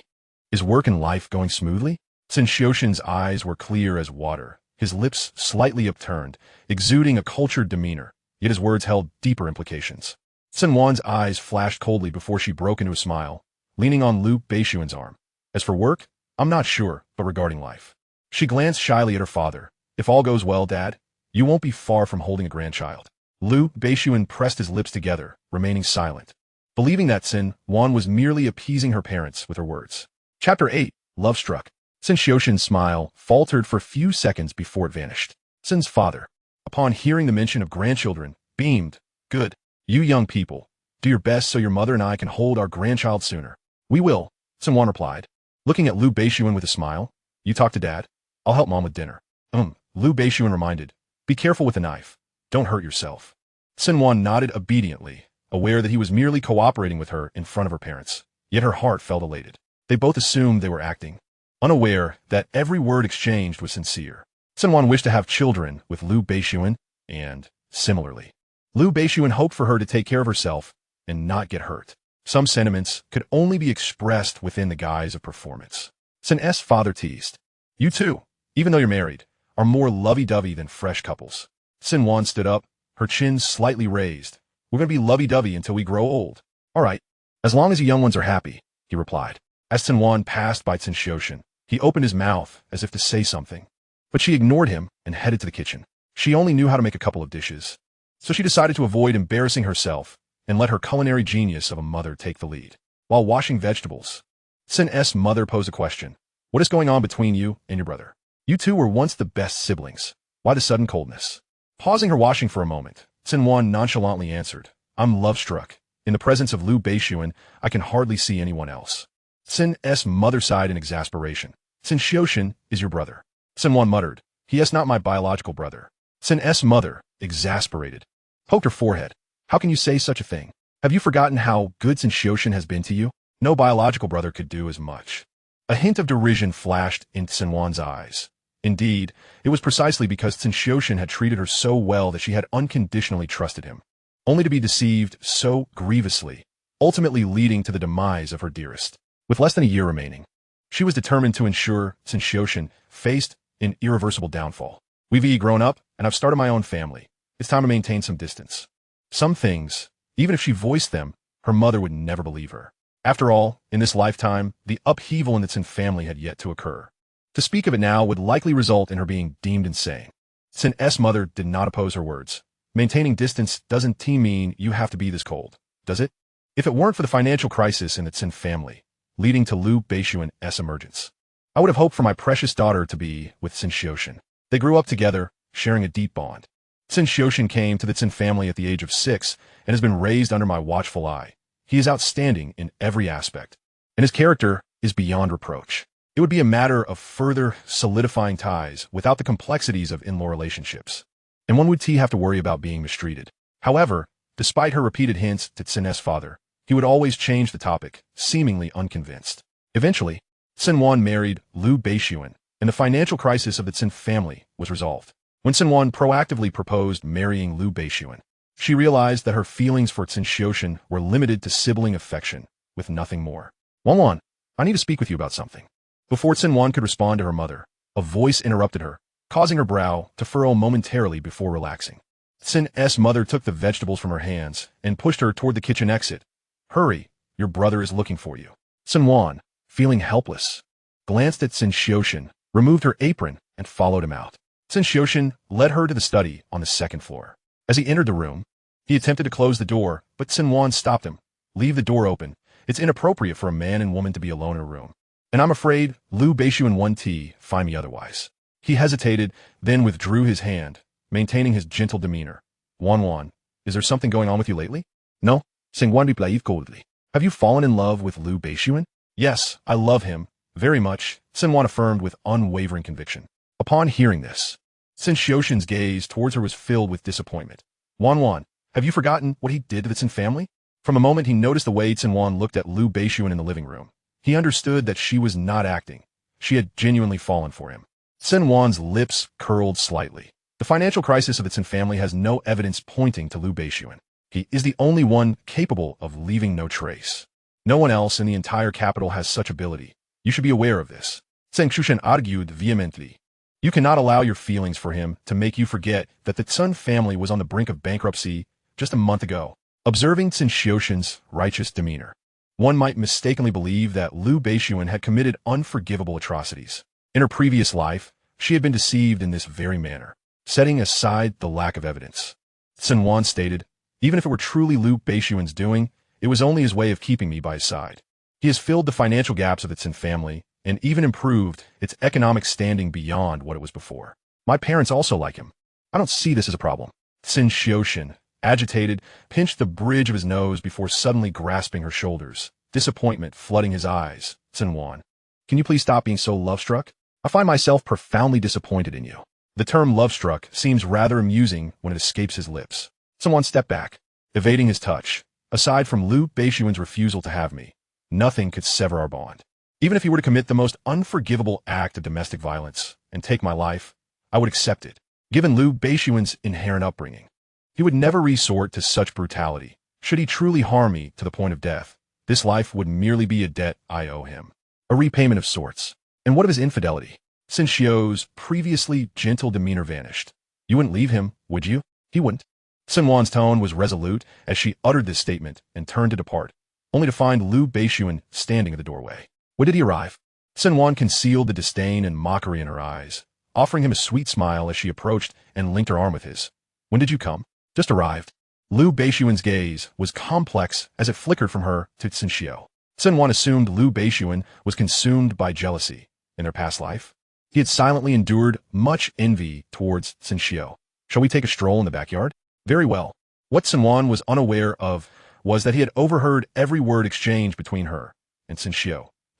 Is work and life going smoothly? Cen Xiuxian's eyes were clear as water, his lips slightly upturned, exuding a cultured demeanor, yet his words held deeper implications. Cen Wan's eyes flashed coldly before she broke into a smile, leaning on Lu Beixun's arm. As for work, I'm not sure, but regarding life. She glanced shyly at her father. If all goes well, Dad, you won't be far from holding a grandchild. Lu Beixun pressed his lips together, remaining silent, believing that Cen Wan was merely appeasing her parents with her words. Chapter 8, Love Struck. Cen Xiuxian's smile faltered for a few seconds before it vanished. Cen's father, upon hearing the mention of grandchildren, beamed. Good. You young people, do your best so your mother and I can hold our grandchild sooner. We will, Cen Wan replied, looking at Lu Beixun with a smile. You talk to Dad. I'll help Mom with dinner. Lu Beixun reminded. Be careful with the knife. Don't hurt yourself. Cen Wan nodded obediently, aware that he was merely cooperating with her in front of her parents. Yet her heart felt elated. They both assumed they were acting, unaware that every word exchanged was sincere. Cen Wan wished to have children with Lu Beixun, and, similarly, Lu Beixun hoped for her to take care of herself and not get hurt. Some sentiments could only be expressed within the guise of performance. Cen's father teased. You two, even though you're married, are more lovey-dovey than fresh couples. Cen Wan stood up, her chin slightly raised. We're going to be lovey-dovey until we grow old. All right, As long as you young ones are happy, he replied. As Cen Wan passed by Cen Xiaoshan, he opened his mouth as if to say something. But she ignored him and headed to the kitchen. She only knew how to make a couple of dishes. So she decided to avoid embarrassing herself and let her culinary genius of a mother take the lead. While washing vegetables, Cen's mother posed a question. What is going on between you and your brother? You two were once the best siblings. Why the sudden coldness? Pausing her washing for a moment, Cen Wan nonchalantly answered, I'm love-struck. In the presence of Lu Beixun, I can hardly see anyone else. Cen's mother sighed in exasperation. Cen Xiaoshan is your brother. Cen Wan muttered, he is not my biological brother. Cen's mother, exasperated, poked her forehead. How can you say such a thing? Have you forgotten how good Cen Xiaoshan has been to you? No biological brother could do as much. A hint of derision flashed in Cen Wan's eyes. Indeed, it was precisely because Cen Xiaoshan had treated her so well that she had unconditionally trusted him, only to be deceived so grievously, ultimately leading to the demise of her dearest. With less than a year remaining, she was determined to ensure Cen Xiaoshan faced an irreversible downfall. We've grown up, and I've started my own family. It's time to maintain some distance. Some things, even if she voiced them, her mother would never believe her. After all, in this lifetime, the upheaval in the Cen family had yet to occur. To speak of it now would likely result in her being deemed insane. Cen's mother did not oppose her words. Maintaining distance doesn't mean you have to be this cold, does it? If it weren't for the financial crisis in the Cen family, leading to Lu Beixun's emergence, I would have hoped for my precious daughter to be with Cen Xiaoshan. They grew up together, sharing a deep bond. Cen Xiaoshan came to the Cen family at the age of 6 and has been raised under my watchful eye. He is outstanding in every aspect, and his character is beyond reproach. It would be a matter of further solidifying ties without the complexities of in-law relationships. And when would T have to worry about being mistreated? However, despite her repeated hints to Cen's father, he would always change the topic, seemingly unconvinced. Eventually, Cen Wan married Lu Beixun, and the financial crisis of the Cen family was resolved. When Cen Wan proactively proposed marrying Lu Beixun, she realized that her feelings for Cen Xiaoshan were limited to sibling affection, with nothing more. Wan, I need to speak with you about something. Before Cen Wan could respond to her mother, a voice interrupted her, causing her brow to furrow momentarily before relaxing. Cen's mother took the vegetables from her hands and pushed her toward the kitchen exit. Hurry, your brother is looking for you. Cen Wan, feeling helpless, glanced at Cen Xiaoshan, removed her apron, and followed him out. Cen Xiaoshan led her to the study on the second floor. As he entered the room, he attempted to close the door, but Cen Wan stopped him. Leave the door open. It's inappropriate for a man and woman to be alone in a room. And I'm afraid Lu Beixun 1T find me otherwise. He hesitated, then withdrew his hand, maintaining his gentle demeanor. Wan, is there something going on with you lately? No, Cen Wan replied coldly. Have you fallen in love with Lu Beixun? Yes, I love him, very much, Cen Wan affirmed with unwavering conviction. Upon hearing this, Cen Xiaoshan's gaze towards her was filled with disappointment. Wan, have you forgotten what he did to the Cen family? From a moment he noticed the way Cen Wan looked at Lu Beixun in the living room. He understood that she was not acting. She had genuinely fallen for him. Cen Wan's lips curled slightly. The financial crisis of the Cen family has no evidence pointing to Lu Beixun. He is the only one capable of leaving no trace. No one else in the entire capital has such ability. You should be aware of this. Cen Xiaoshan argued vehemently. You cannot allow your feelings for him to make you forget that the Cen family was on the brink of bankruptcy just a month ago. Observing Cen Xiaoshan's righteous demeanor, one might mistakenly believe that Lu Beixun had committed unforgivable atrocities. In her previous life, she had been deceived in this very manner. Setting aside the lack of evidence, Cen Wan stated, even if it were truly Lu Beixun's doing, it was only his way of keeping me by his side. He has filled the financial gaps of the Cen family and even improved its economic standing beyond what it was before. My parents also like him. I don't see this as a problem. Cen Xiaoshan, agitated, pinched the bridge of his nose before suddenly grasping her shoulders, disappointment flooding his eyes. Cen Wan, can you please stop being so love-struck? I find myself profoundly disappointed in you. The term love-struck seems rather amusing when it escapes his lips. Cen Wan stepped back, evading his touch. Aside from Lu Beixun's refusal to have me, nothing could sever our bond. Even if he were to commit the most unforgivable act of domestic violence and take my life, I would accept it. Given Lu Beixun's inherent upbringing, he would never resort to such brutality. Should he truly harm me to the point of death, this life would merely be a debt I owe him. A repayment of sorts. And what of his infidelity? Cen Xiao's previously gentle demeanor vanished. You wouldn't leave him, would you? He wouldn't. Cen Wan's tone was resolute as she uttered this statement and turned to depart. only to find Lu Beixun standing in the doorway. When did he arrive? Cen Wan concealed the disdain and mockery in her eyes, offering him a sweet smile as she approached and linked her arm with his. When did you come? Just arrived. Lu Beixuan's gaze was complex as it flickered from her to Cen. Cen Wan assumed Lu Beixun was consumed by jealousy in their past life. He had silently endured much envy towards Cen. Shall we take a stroll in the backyard? Very well. What Cen Wan was unaware of was that he had overheard every word exchanged between her and Cen.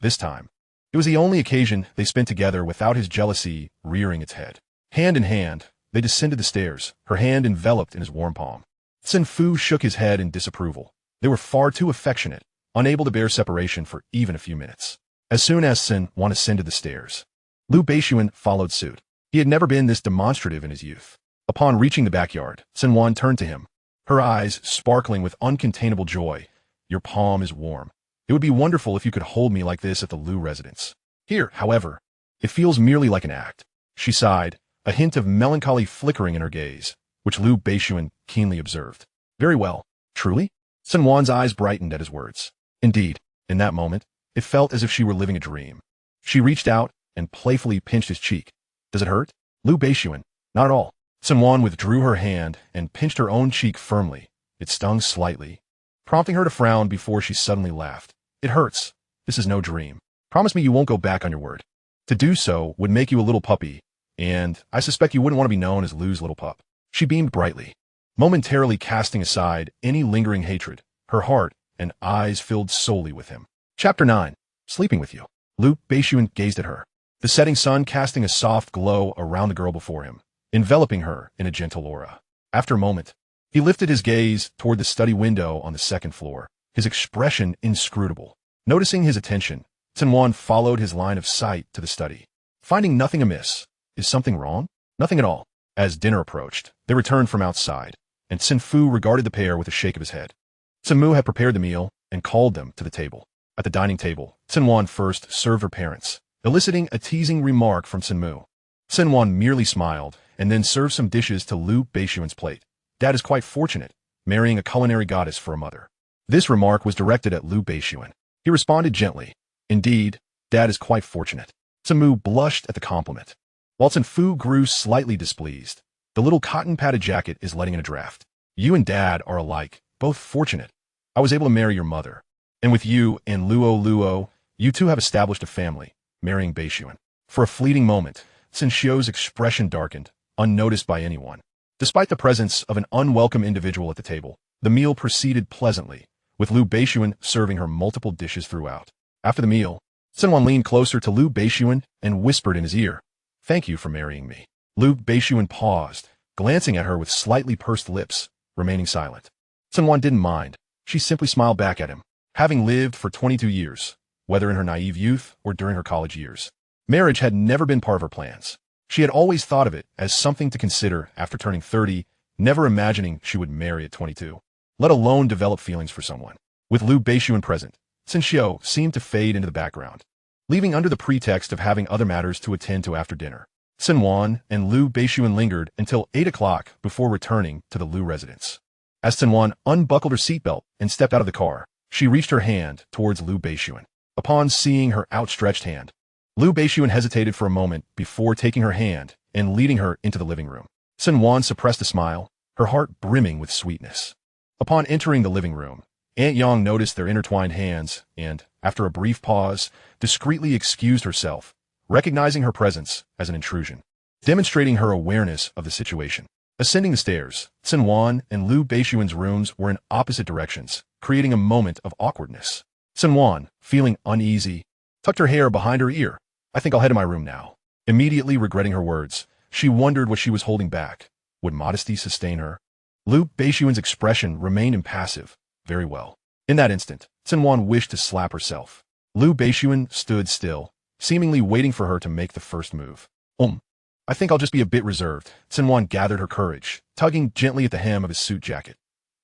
This time, it was the only occasion they spent together without his jealousy rearing its head. Hand in hand, they descended the stairs, her hand enveloped in his warm palm. Cen Fu shook his head in disapproval. They were far too affectionate, unable to bear separation for even a few minutes. As soon as Cen Wan ascended the stairs, Lu Beixun followed suit. He had never been this demonstrative in his youth. Upon reaching the backyard, Cen Wan turned to him, her eyes sparkling with uncontainable joy. Your palm is warm. It would be wonderful if you could hold me like this at the Lu residence. Here, however, it feels merely like an act. She sighed, a hint of melancholy flickering in her gaze, which Lu Beixun keenly observed. Very well. Truly? Cen Wan's eyes brightened at his words. Indeed, in that moment, it felt as if she were living a dream. She reached out and playfully pinched his cheek. Does it hurt? Lu Beixun, not at all. Cen Wan withdrew her hand and pinched her own cheek firmly. It stung slightly, prompting her to frown before she suddenly laughed. It hurts. This is no dream. Promise me you won't go back on your word. To do so would make you a little puppy, and I suspect you wouldn't want to be known as Lu's little pup. She beamed brightly, momentarily casting aside any lingering hatred. Her heart and eyes filled solely with him. Chapter 9. Sleeping with you. Lu Beixun gazed at her, the setting sun casting a soft glow around the girl before him, enveloping her in a gentle aura. After a moment, he lifted his gaze toward the study window on the second floor, his expression inscrutable. Noticing his attention, Cen Wan followed his line of sight to the study. Finding nothing amiss. Is something wrong? Nothing at all. As dinner approached, they returned from outside, and Cen Fu regarded the pair with a shake of his head. Cen Mu had prepared the meal and called them to the table. At the dining table, Cen Wan first served her parents, eliciting a teasing remark from Cen Mu. Cen Wan merely smiled and then served some dishes to Lu Beixuan's plate. Dad is quite fortunate, marrying a culinary goddess for a mother. This remark was directed at Lu Beixun. He responded gently. Indeed, Dad is quite fortunate. Cen Mu blushed at the compliment, while Cen Fu grew slightly displeased. The little cotton-padded jacket is letting in a draft. You and Dad are alike, both fortunate. I was able to marry your mother. And with you and Luo, you two have established a family, marrying Beixuan. For a fleeting moment, Cen Xiu's expression darkened, unnoticed by anyone. Despite the presence of an unwelcome individual at the table, the meal proceeded pleasantly, with Lu Beixuan serving her multiple dishes throughout. After the meal, Cen Wan leaned closer to Lu Beixuan and whispered in his ear, "Thank you for marrying me." Lu Beixuan paused, glancing at her with slightly pursed lips, remaining silent. Cen Wan didn't mind. She simply smiled back at him. Having lived for 22 years, whether in her naive youth or during her college years, marriage had never been part of her plans. She had always thought of it as something to consider after turning 30, never imagining she would marry at 22, let alone develop feelings for someone. With Lu Beixuan present, Cen Xiu seemed to fade into the background, leaving under the pretext of having other matters to attend to after dinner. Cen Wan and Lu Beixuan lingered until 8 o'clock before returning to the Lu residence. As Cen Wan unbuckled her seatbelt and stepped out of the car, she reached her hand towards Lu Beixuan. Upon seeing her outstretched hand, Lu Beixuan hesitated for a moment before taking her hand and leading her into the living room. Cen Wan suppressed a smile, her heart brimming with sweetness. Upon entering the living room, Aunt Yang noticed their intertwined hands and, after a brief pause, discreetly excused herself, recognizing her presence as an intrusion, demonstrating her awareness of the situation. Ascending the stairs, Cen Wan and Lu Beixuan's rooms were in opposite directions, creating a moment of awkwardness. Cen Wan, feeling uneasy, tucked her hair behind her ear. I think I'll head to my room now. Immediately regretting her words, she wondered what she was holding back. Would modesty sustain her? Lu Beixuan's expression remained impassive. Very well. In that instant, Cen Wan wished to slap herself. Lu Beixuan stood still, seemingly waiting for her to make the first move. I think I'll just be a bit reserved. Cen Wan gathered her courage, tugging gently at the hem of his suit jacket.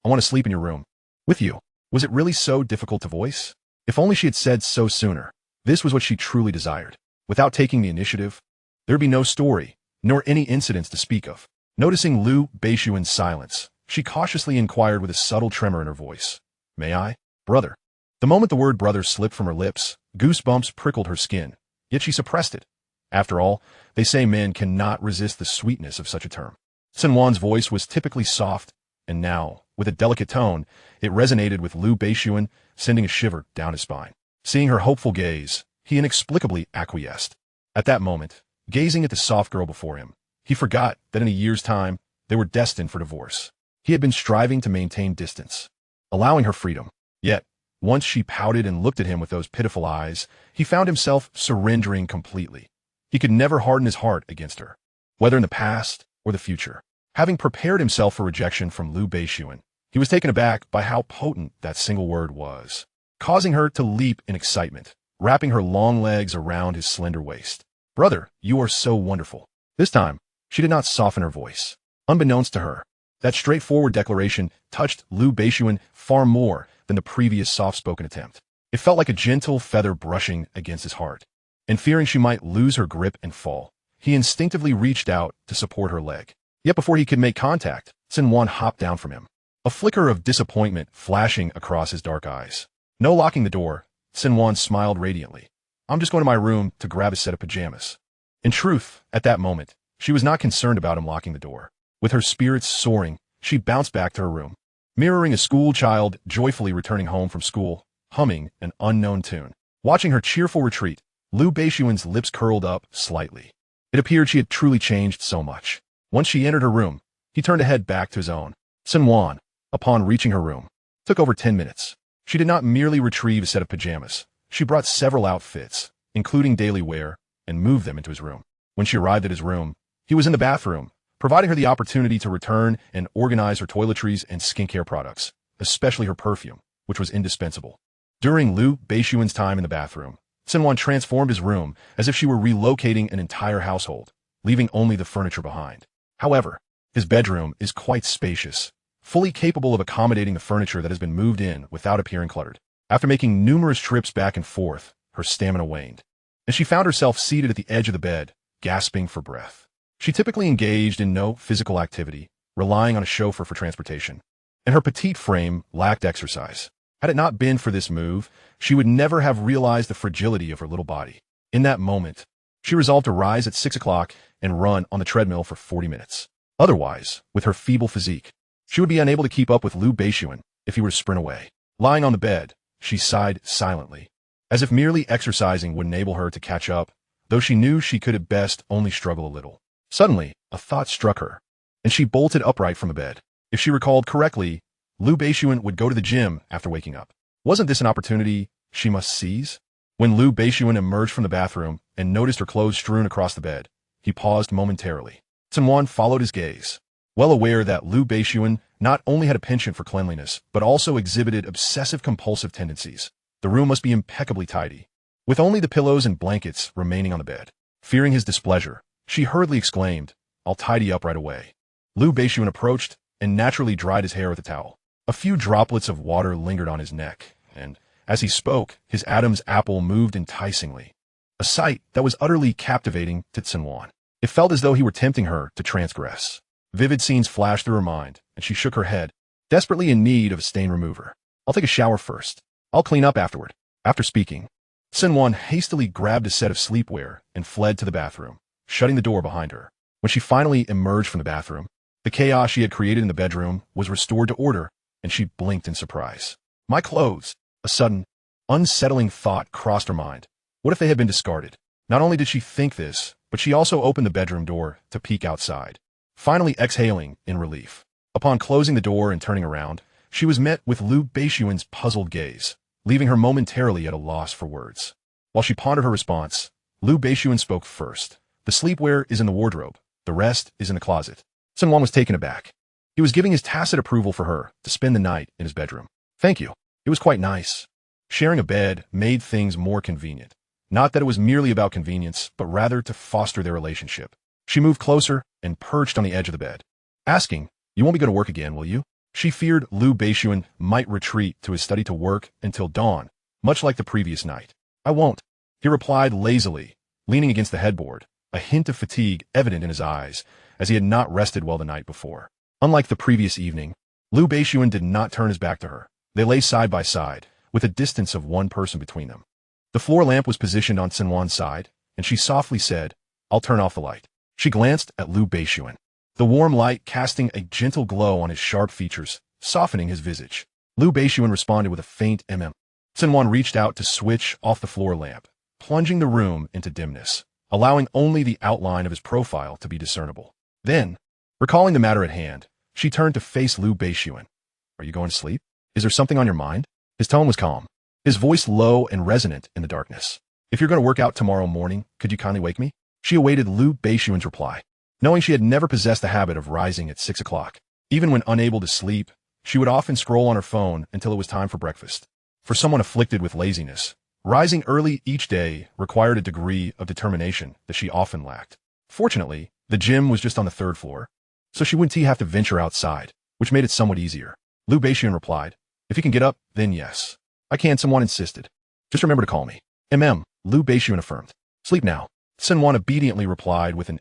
I want to sleep in your room. With you. Was it really so difficult to voice? If only she had said so sooner. This was what she truly desired. Without taking the initiative, there'd be no story, nor any incidents to speak of. Noticing Lu Beixuan's silence, she cautiously inquired with a subtle tremor in her voice. May I? Brother. The moment the word brother slipped from her lips, goosebumps prickled her skin, yet she suppressed it. After all, they say men cannot resist the sweetness of such a term. Cen Wan's voice was typically soft, and now, with a delicate tone, it resonated with Lu Beixun, sending a shiver down his spine. Seeing her hopeful gaze, he inexplicably acquiesced. At that moment, gazing at the soft girl before him, he forgot that in a year's time, they were destined for divorce. He had been striving to maintain distance, allowing her freedom. Yet, once she pouted and looked at him with those pitiful eyes, he found himself surrendering completely. He could never harden his heart against her, whether in the past or the future. Having prepared himself for rejection from Lu Beixun, he was taken aback by how potent that single word was, causing her to leap in excitement, wrapping her long legs around his slender waist. "Brother, you are so wonderful." This time, she did not soften her voice. Unbeknownst to her, that straightforward declaration touched Lu Beixun far more than the previous soft-spoken attempt. It felt like a gentle feather brushing against his heart. And fearing she might lose her grip and fall, he instinctively reached out to support her leg. Yet before he could make contact, Cen Wan hopped down from him, a flicker of disappointment flashing across his dark eyes. No locking the door, Cen Wan smiled radiantly. "I'm just going to my room to grab a set of pajamas." In truth, at that moment, she was not concerned about him locking the door. With her spirits soaring, she bounced back to her room, mirroring a school child joyfully returning home from school, humming an unknown tune. Watching her cheerful retreat, Lu Beixun's lips curled up slightly. It appeared she had truly changed so much. Once she entered her room, he turned to head back to his own. Cen Wan, upon reaching her room, took over 10 minutes. She did not merely retrieve a set of pajamas. She brought several outfits, including daily wear, and moved them into his room. When she arrived at his room, he was in the bathroom, providing her the opportunity to return and organize her toiletries and skincare products, especially her perfume, which was indispensable. During Lu Beixun's time in the bathroom, Cen Wan transformed his room as if she were relocating an entire household, leaving only the furniture behind. However, his bedroom is quite spacious, fully capable of accommodating the furniture that has been moved in without appearing cluttered. After making numerous trips back and forth, her stamina waned, and she found herself seated at the edge of the bed, gasping for breath. She typically engaged in no physical activity, relying on a chauffeur for transportation, and her petite frame lacked exercise. Had it not been for this move, she would never have realized the fragility of her little body. In that moment, she resolved to rise at 6 o'clock and run on the treadmill for 40 minutes. Otherwise, with her feeble physique, she would be unable to keep up with Lu Beixun if he were to sprint away. Lying on the bed, she sighed silently, as if merely exercising would enable her to catch up, though she knew she could at best only struggle a little. Suddenly, a thought struck her, and she bolted upright from the bed. If she recalled correctly, Lu Beixun would go to the gym after waking up. Wasn't this an opportunity she must seize? When Lu Beixun emerged from the bathroom and noticed her clothes strewn across the bed, he paused momentarily. Cen Wan followed his gaze, well aware that Lu Beixun not only had a penchant for cleanliness, but also exhibited obsessive-compulsive tendencies. The room must be impeccably tidy, with only the pillows and blankets remaining on the bed. Fearing his displeasure, she hurriedly exclaimed, "I'll tidy up right away." Lu Beixun approached and naturally dried his hair with a towel. A few droplets of water lingered on his neck, and, as he spoke, his Adam's apple moved enticingly, a sight that was utterly captivating to Cen Wan. It felt as though he were tempting her to transgress. Vivid scenes flashed through her mind, and she shook her head, desperately in need of a stain remover. "I'll take a shower first. I'll clean up afterward." After speaking, Cen Wan hastily grabbed a set of sleepwear and fled to the bathroom, shutting the door behind her. When she finally emerged from the bathroom, the chaos she had created in the bedroom was restored to order, and she blinked in surprise. My clothes! A sudden, unsettling thought crossed her mind. What if they had been discarded? Not only did she think this, but she also opened the bedroom door to peek outside, finally exhaling in relief. Upon closing the door and turning around, she was met with Lu Beixun's puzzled gaze, leaving her momentarily at a loss for words. While she pondered her response, Lu Beixun spoke first. "The sleepwear is in the wardrobe. The rest is in the closet." Cen Wan was taken aback. He was giving his tacit approval for her to spend the night in his bedroom. "Thank you. It was quite nice." Sharing a bed made things more convenient. Not that it was merely about convenience, but rather to foster their relationship. She moved closer and perched on the edge of the bed, asking, "You won't be going to work again, will you?" She feared Lu Beixun might retreat to his study to work until dawn, much like the previous night. "I won't," he replied lazily, leaning against the headboard, a hint of fatigue evident in his eyes, as he had not rested well the night before. Unlike the previous evening, Lu Beixun did not turn his back to her. They lay side by side, with a distance of one person between them. The floor lamp was positioned on Cen Wan's side, and she softly said, "I'll turn off the light." She glanced at Lu Beixun, the warm light casting a gentle glow on his sharp features, softening his visage. Lu Beixun responded with a faint mm. Cen Wan reached out to switch off the floor lamp, plunging the room into dimness, allowing only the outline of his profile to be discernible. Then, recalling the matter at hand, she turned to face Lu Beixun. "Are you going to sleep? Is there something on your mind?" His tone was calm, his voice low and resonant in the darkness. "If you're going to work out tomorrow morning, could you kindly wake me?" She awaited Lu Beixun's reply, knowing she had never possessed the habit of rising at 6 o'clock. Even when unable to sleep, she would often scroll on her phone until it was time for breakfast. For someone afflicted with laziness, rising early each day required a degree of determination that she often lacked. Fortunately, the gym was just on the 3rd floor, so she wouldn't have to venture outside, which made it somewhat easier. Lu Beixun replied, "If you can get up, then yes." "I can," someone insisted. "Just remember to call me." Lu Beixun affirmed. "Sleep now." Cen Wan obediently replied with an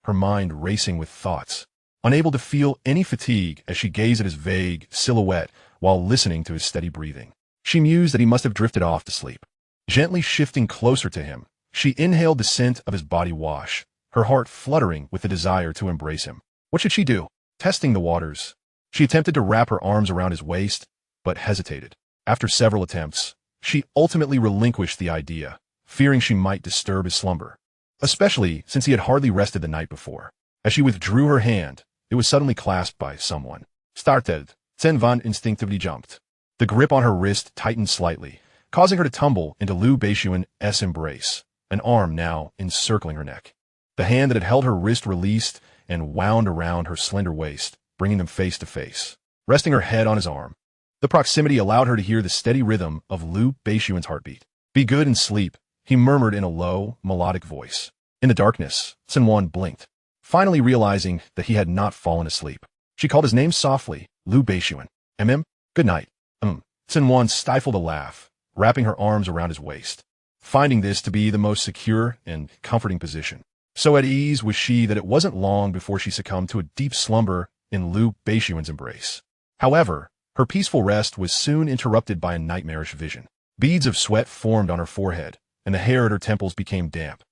her mind racing with thoughts, unable to feel any fatigue as she gazed at his vague silhouette while listening to his steady breathing. She mused that he must have drifted off to sleep. Gently shifting closer to him, she inhaled the scent of his body wash, her heart fluttering with the desire to embrace him. What should she do? Testing the waters. She attempted to wrap her arms around his waist, but hesitated. After several attempts, she ultimately relinquished the idea, fearing she might disturb his slumber, especially since he had hardly rested the night before. As she withdrew her hand, it was suddenly clasped by someone. Startled, Cen Wan instinctively jumped. The grip on her wrist tightened slightly, causing her to tumble into Lu Beixun's embrace, an arm now encircling her neck. The hand that had held her wrist released and wound around her slender waist, bringing them face to face. Resting her head on his arm, the proximity allowed her to hear the steady rhythm of Lu Beixun's heartbeat. "Be good and sleep," he murmured in a low, melodic voice. In the darkness, Cen Wan blinked, finally realizing that he had not fallen asleep. She called his name softly, "Lu Beixun." "Good night." Cen Wan stifled a laugh, wrapping her arms around his waist, finding this to be the most secure and comforting position. So at ease was she that it wasn't long before she succumbed to a deep slumber in Lu Beixun's embrace. However, her peaceful rest was soon interrupted by a nightmarish vision. Beads of sweat formed on her forehead, and the hair at her temples became damp.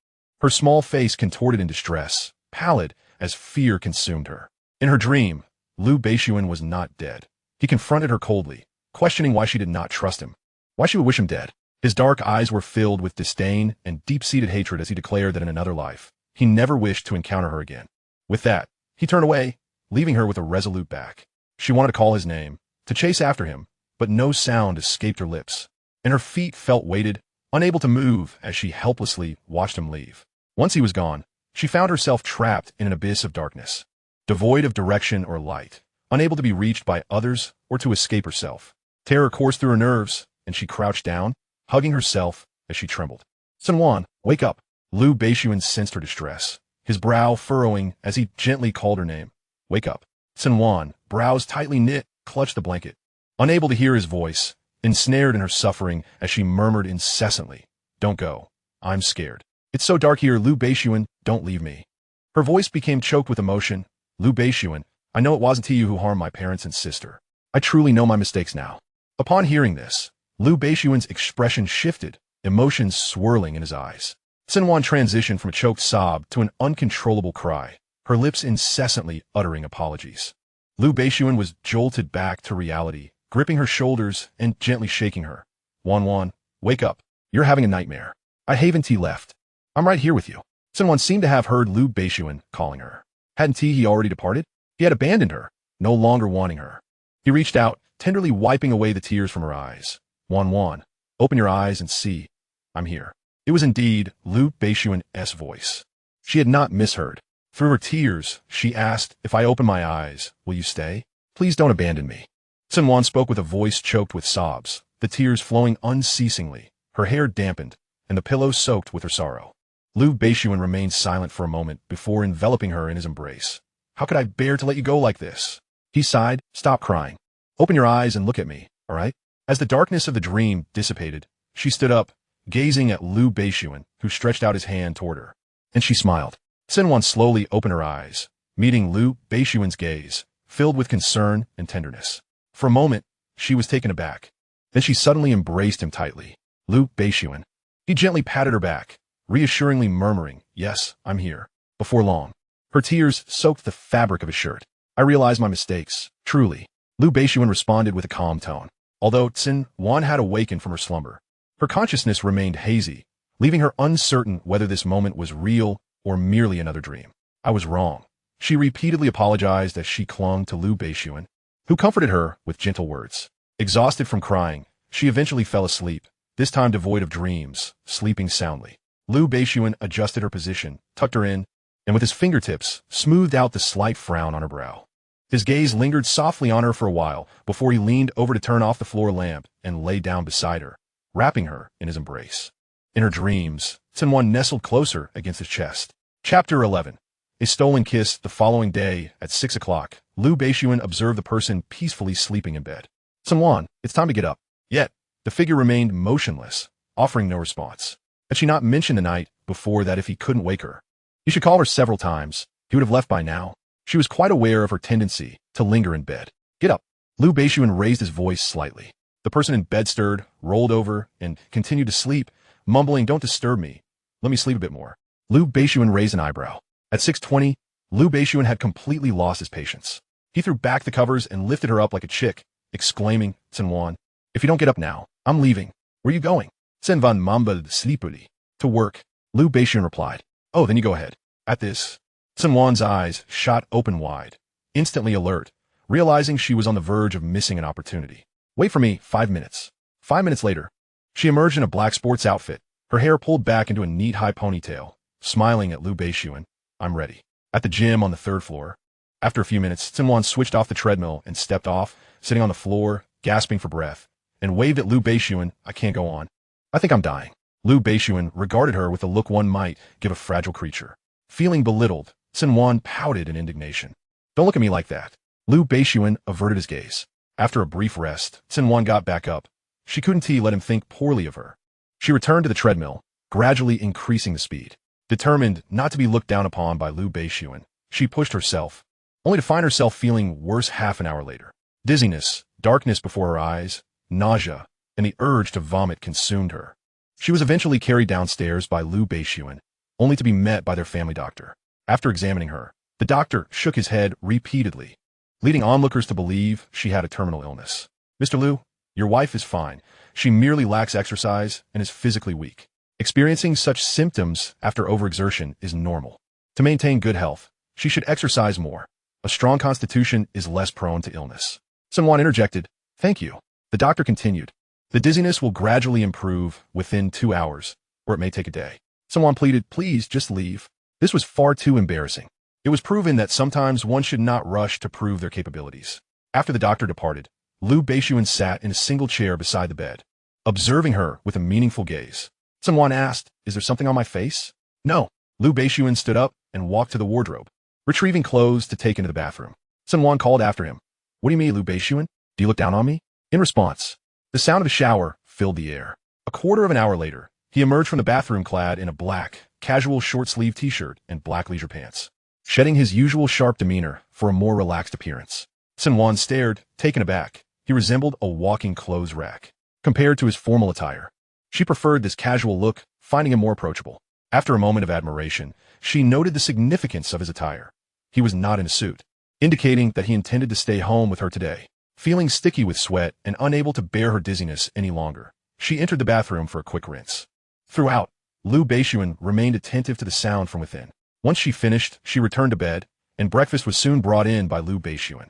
Her small face contorted in distress, pallid as fear consumed her. In her dream, Lu Beixun was not dead. He confronted her coldly, questioning why she did not trust him, why she would wish him dead. His dark eyes were filled with disdain and deep-seated hatred as he declared that in another life, he never wished to encounter her again. With that, he turned away, leaving her with a resolute back. She wanted to call his name, to chase after him, but no sound escaped her lips, and her feet felt weighted, unable to move as she helplessly watched him leave. Once he was gone, she found herself trapped in an abyss of darkness, devoid of direction or light, unable to be reached by others or to escape herself. Terror coursed through her nerves, and she crouched down, hugging herself as she trembled. "Cen Wan, wake up!" Lu Beixun sensed her distress, his brow furrowing as he gently called her name. "Wake up." Cen Wan, brows tightly knit, clutched the blanket, unable to hear his voice, ensnared in her suffering as she murmured incessantly, "Don't go. I'm scared. It's so dark here, Lu Beixun, don't leave me." Her voice became choked with emotion. "Lu Beixun, I know it wasn't you who harmed my parents and sister. I truly know my mistakes now." Upon hearing this, Lu Beixun's expression shifted, emotions swirling in his eyes. Cen Wan transitioned from a choked sob to an uncontrollable cry, her lips incessantly uttering apologies. Lu Beixun was jolted back to reality, gripping her shoulders and gently shaking her. Wan, wake up. You're having a nightmare. I haven't left. I'm right here with you." Cen Wan seemed to have heard Lu Beixun calling her. Hadn't he already departed? He had abandoned her, no longer wanting her. He reached out, tenderly wiping away the tears from her eyes. Wan, open your eyes and see. I'm here." It was indeed Lu Beixun's voice. She had not misheard. Through her tears, she asked, "If I open my eyes, will you stay? Please don't abandon me." Cen Wan spoke with a voice choked with sobs, the tears flowing unceasingly, her hair dampened, and the pillow soaked with her sorrow. Lu Beixun remained silent for a moment before enveloping her in his embrace. "How could I bear to let you go like this?" He sighed. "Stop crying. Open your eyes and look at me, all right?" As the darkness of the dream dissipated, she stood up, gazing at Lu Beixun, who stretched out his hand toward her. And she smiled. Cen Wan slowly opened her eyes, meeting Lu Beixun's gaze, filled with concern and tenderness. For a moment, she was taken aback. Then she suddenly embraced him tightly. Lu Beixun. He gently patted her back, reassuringly murmuring, "Yes, I'm here." Before long, her tears soaked the fabric of his shirt. "I realize my mistakes, truly." Lu Beixun responded with a calm tone. Although Cen Wan had awakened from her slumber, her consciousness remained hazy, leaving her uncertain whether this moment was real or merely another dream. "I was wrong." She repeatedly apologized as she clung to Lu Beixun, who comforted her with gentle words. Exhausted from crying, she eventually fell asleep, this time devoid of dreams, sleeping soundly. Lu Beixun adjusted her position, tucked her in, and with his fingertips, smoothed out the slight frown on her brow. His gaze lingered softly on her for a while before he leaned over to turn off the floor lamp and lay down beside her, wrapping her in his embrace. In her dreams, Cen Wan nestled closer against his chest. Chapter 11. A stolen kiss. The following day, at 6 o'clock, Lu Beixun observed the person peacefully sleeping in bed. "Cen Wan, it's time to get up." Yet, the figure remained motionless, offering no response. Had she not mentioned the night before that if he couldn't wake her, he should call her several times, he would have left by now? She was quite aware of her tendency to linger in bed. "Get up." Lu Beixun raised his voice slightly. The person in bed stirred, rolled over, and continued to sleep, mumbling, "Don't disturb me. Let me sleep a bit more." Lu Beixun raised an eyebrow. At 6:20, Lu Beixun had completely lost his patience. He threw back the covers and lifted her up like a chick, exclaiming, "Cen Wan, if you don't get up now, I'm leaving." "Where are you going?" "Cen Van mumbled sleepily. "To work." Lu Beixun replied. "Oh, then you go ahead." At this, Cen Wan's eyes shot open wide, instantly alert, realizing she was on the verge of missing an opportunity. "Wait for me 5 minutes." 5 minutes later, she emerged in a black sports outfit, her hair pulled back into a neat high ponytail, smiling at Lu Beixun. "I'm ready." At the gym on the 3rd floor. After a few minutes, Cen Wan switched off the treadmill and stepped off, sitting on the floor, gasping for breath, and waved at Lu Beixun. "I can't go on. I think I'm dying." Lu Beixun regarded her with a look one might give a fragile creature. Feeling belittled, Cen Wan pouted in indignation. "Don't look at me like that." Lu Beixun averted his gaze. After a brief rest, Cen Wan got back up. She couldn't let him think poorly of her. She returned to the treadmill, gradually increasing the speed. Determined not to be looked down upon by Lu Beixun, she pushed herself, only to find herself feeling worse half an hour later. Dizziness, darkness before her eyes, nausea, and the urge to vomit consumed her. She was eventually carried downstairs by Lu Beixun, only to be met by their family doctor. After examining her, the doctor shook his head repeatedly, leading onlookers to believe she had a terminal illness. "Mr. Lu, your wife is fine. She merely lacks exercise and is physically weak. Experiencing such symptoms after overexertion is normal. To maintain good health, she should exercise more. A strong constitution is less prone to illness." Cen Wan interjected, "Thank you." The doctor continued, "The dizziness will gradually improve within 2 hours, or it may take a day." Cen Wan pleaded, "Please, just leave." This was far too embarrassing. It was proven that sometimes one should not rush to prove their capabilities. After the doctor departed, Lu Beixun sat in a single chair beside the bed, observing her with a meaningful gaze. Cen Wan asked, "Is there something on my face?" "No." Lu Beixun stood up and walked to the wardrobe, retrieving clothes to take into the bathroom. Cen Wan called after him, "What do you mean, Lu Beixun? Do you look down on me?" In response, the sound of a shower filled the air. A quarter of an hour later, he emerged from the bathroom clad in a black, casual short-sleeved t-shirt and black leisure pants, shedding his usual sharp demeanor for a more relaxed appearance. Cen Wan stared, taken aback. He resembled a walking clothes rack. Compared to his formal attire, she preferred this casual look, finding him more approachable. After a moment of admiration, she noted the significance of his attire. He was not in a suit, indicating that he intended to stay home with her today. Feeling sticky with sweat and unable to bear her dizziness any longer, she entered the bathroom for a quick rinse. Throughout, Lu Beixun remained attentive to the sound from within. Once she finished, she returned to bed, and breakfast was soon brought in by Lu Beixun.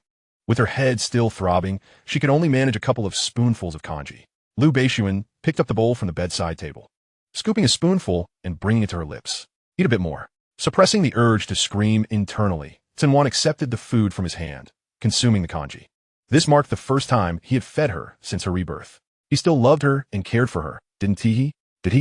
With her head still throbbing, she could only manage a couple of spoonfuls of congee. Lu Beixun picked up the bowl from the bedside table, scooping a spoonful and bringing it to her lips. "Eat a bit more." Suppressing the urge to scream internally, Cen Wan accepted the food from his hand, consuming the congee. This marked the first time he had fed her since her rebirth. He still loved her and cared for her, didn't he? Did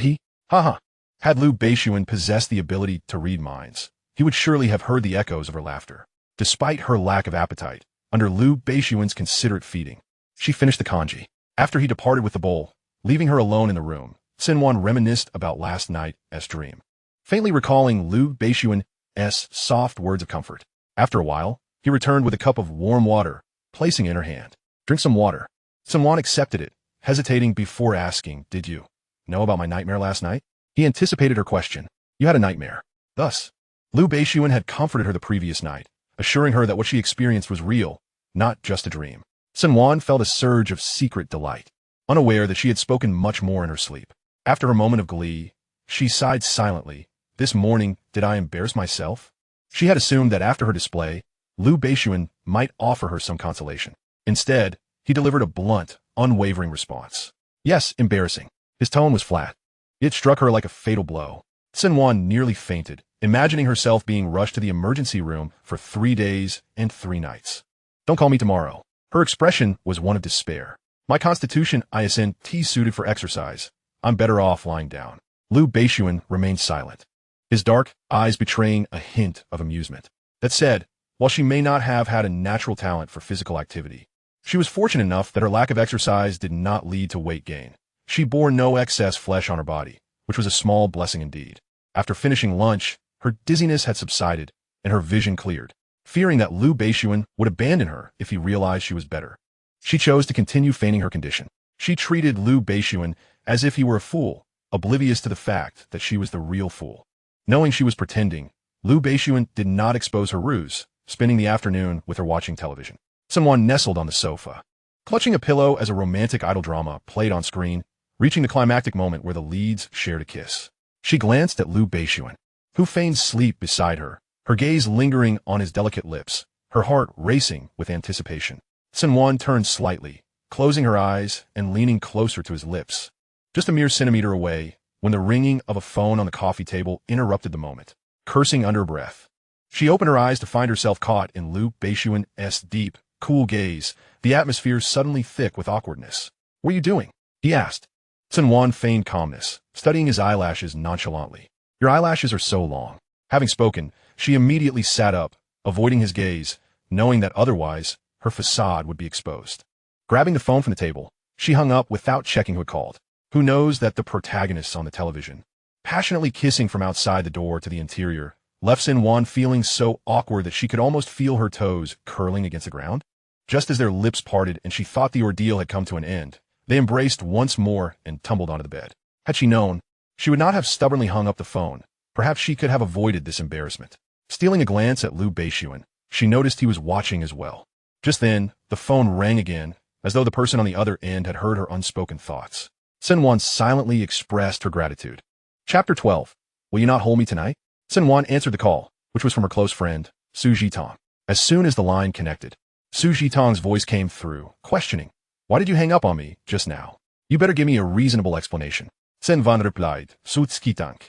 he? Ha. Had Lu Beixun possessed the ability to read minds, he would surely have heard the echoes of her laughter. Despite her lack of appetite, under Lu Beixun's considerate feeding, she finished the congee. After he departed with the bowl, leaving her alone in the room, Cen Wan reminisced about last night's dream, faintly recalling Lu Beixun's soft words of comfort. After a while, he returned with a cup of warm water, placing it in her hand. "Drink some water." Cen Wan accepted it, hesitating before asking, "Did you know about my nightmare last night?" He anticipated her question. "You had a nightmare." Thus, Lu Beixun had comforted her the previous night, assuring her that what she experienced was real, not just a dream. Cen Wan felt a surge of secret delight, unaware that she had spoken much more in her sleep. After a moment of glee, she sighed silently. This morning, did I embarrass myself? She had assumed that after her display, Lu Beixun might offer her some consolation. Instead, he delivered a blunt, unwavering response. Yes, embarrassing. His tone was flat. It struck her like a fatal blow. Cen Wan nearly fainted, imagining herself being rushed to the emergency room for 3 days and 3 nights. "Don't call me tomorrow." Her expression was one of despair. "My constitution isn't suited for exercise. I'm better off lying down." Lu Beixun remained silent, his dark eyes betraying a hint of amusement. That said, while she may not have had a natural talent for physical activity, she was fortunate enough that her lack of exercise did not lead to weight gain. She bore no excess flesh on her body, which was a small blessing indeed. After finishing lunch, her dizziness had subsided and her vision cleared. Fearing that Lu Beixun would abandon her if he realized she was better, she chose to continue feigning her condition. She treated Lu Beixun as if he were a fool, oblivious to the fact that she was the real fool. Knowing she was pretending, Lu Beixun did not expose her ruse, spending the afternoon with her watching television. Cen Wan nestled on the sofa, clutching a pillow as a romantic idol drama played on screen, reaching the climactic moment where the leads shared a kiss. She glanced at Lu Beixun, who feigned sleep beside her, her gaze lingering on his delicate lips, her heart racing with anticipation. Cen Wan turned slightly, closing her eyes and leaning closer to his lips, just a mere centimeter away, when the ringing of a phone on the coffee table interrupted the moment. Cursing under her breath, she opened her eyes to find herself caught in Lu Beixun's deep, cool gaze, the atmosphere suddenly thick with awkwardness. "What are you doing?" he asked. Cen Wan feigned calmness, studying his eyelashes nonchalantly. "Your eyelashes are so long." Having spoken, she immediately sat up, avoiding his gaze, knowing that otherwise her facade would be exposed. Grabbing the phone from the table, she hung up without checking who had called. Who knows that the protagonists on the television, passionately kissing from outside the door to the interior, left Cen Wan feeling so awkward that she could almost feel her toes curling against the ground? Just as their lips parted and she thought the ordeal had come to an end, they embraced once more and tumbled onto the bed. Had she known, she would not have stubbornly hung up the phone. Perhaps she could have avoided this embarrassment. Stealing a glance at Lu Beixun, she noticed he was watching as well. Just then, the phone rang again, as though the person on the other end had heard her unspoken thoughts. Cen Wan silently expressed her gratitude. Chapter 12. Will you not hold me tonight? Cen Wan answered the call, which was from her close friend, Su Jitong. As soon as the line connected, Su Jitong's voice came through, questioning, "Why did you hang up on me just now? You better give me a reasonable explanation." Cen Wan replied, "Su Jitong.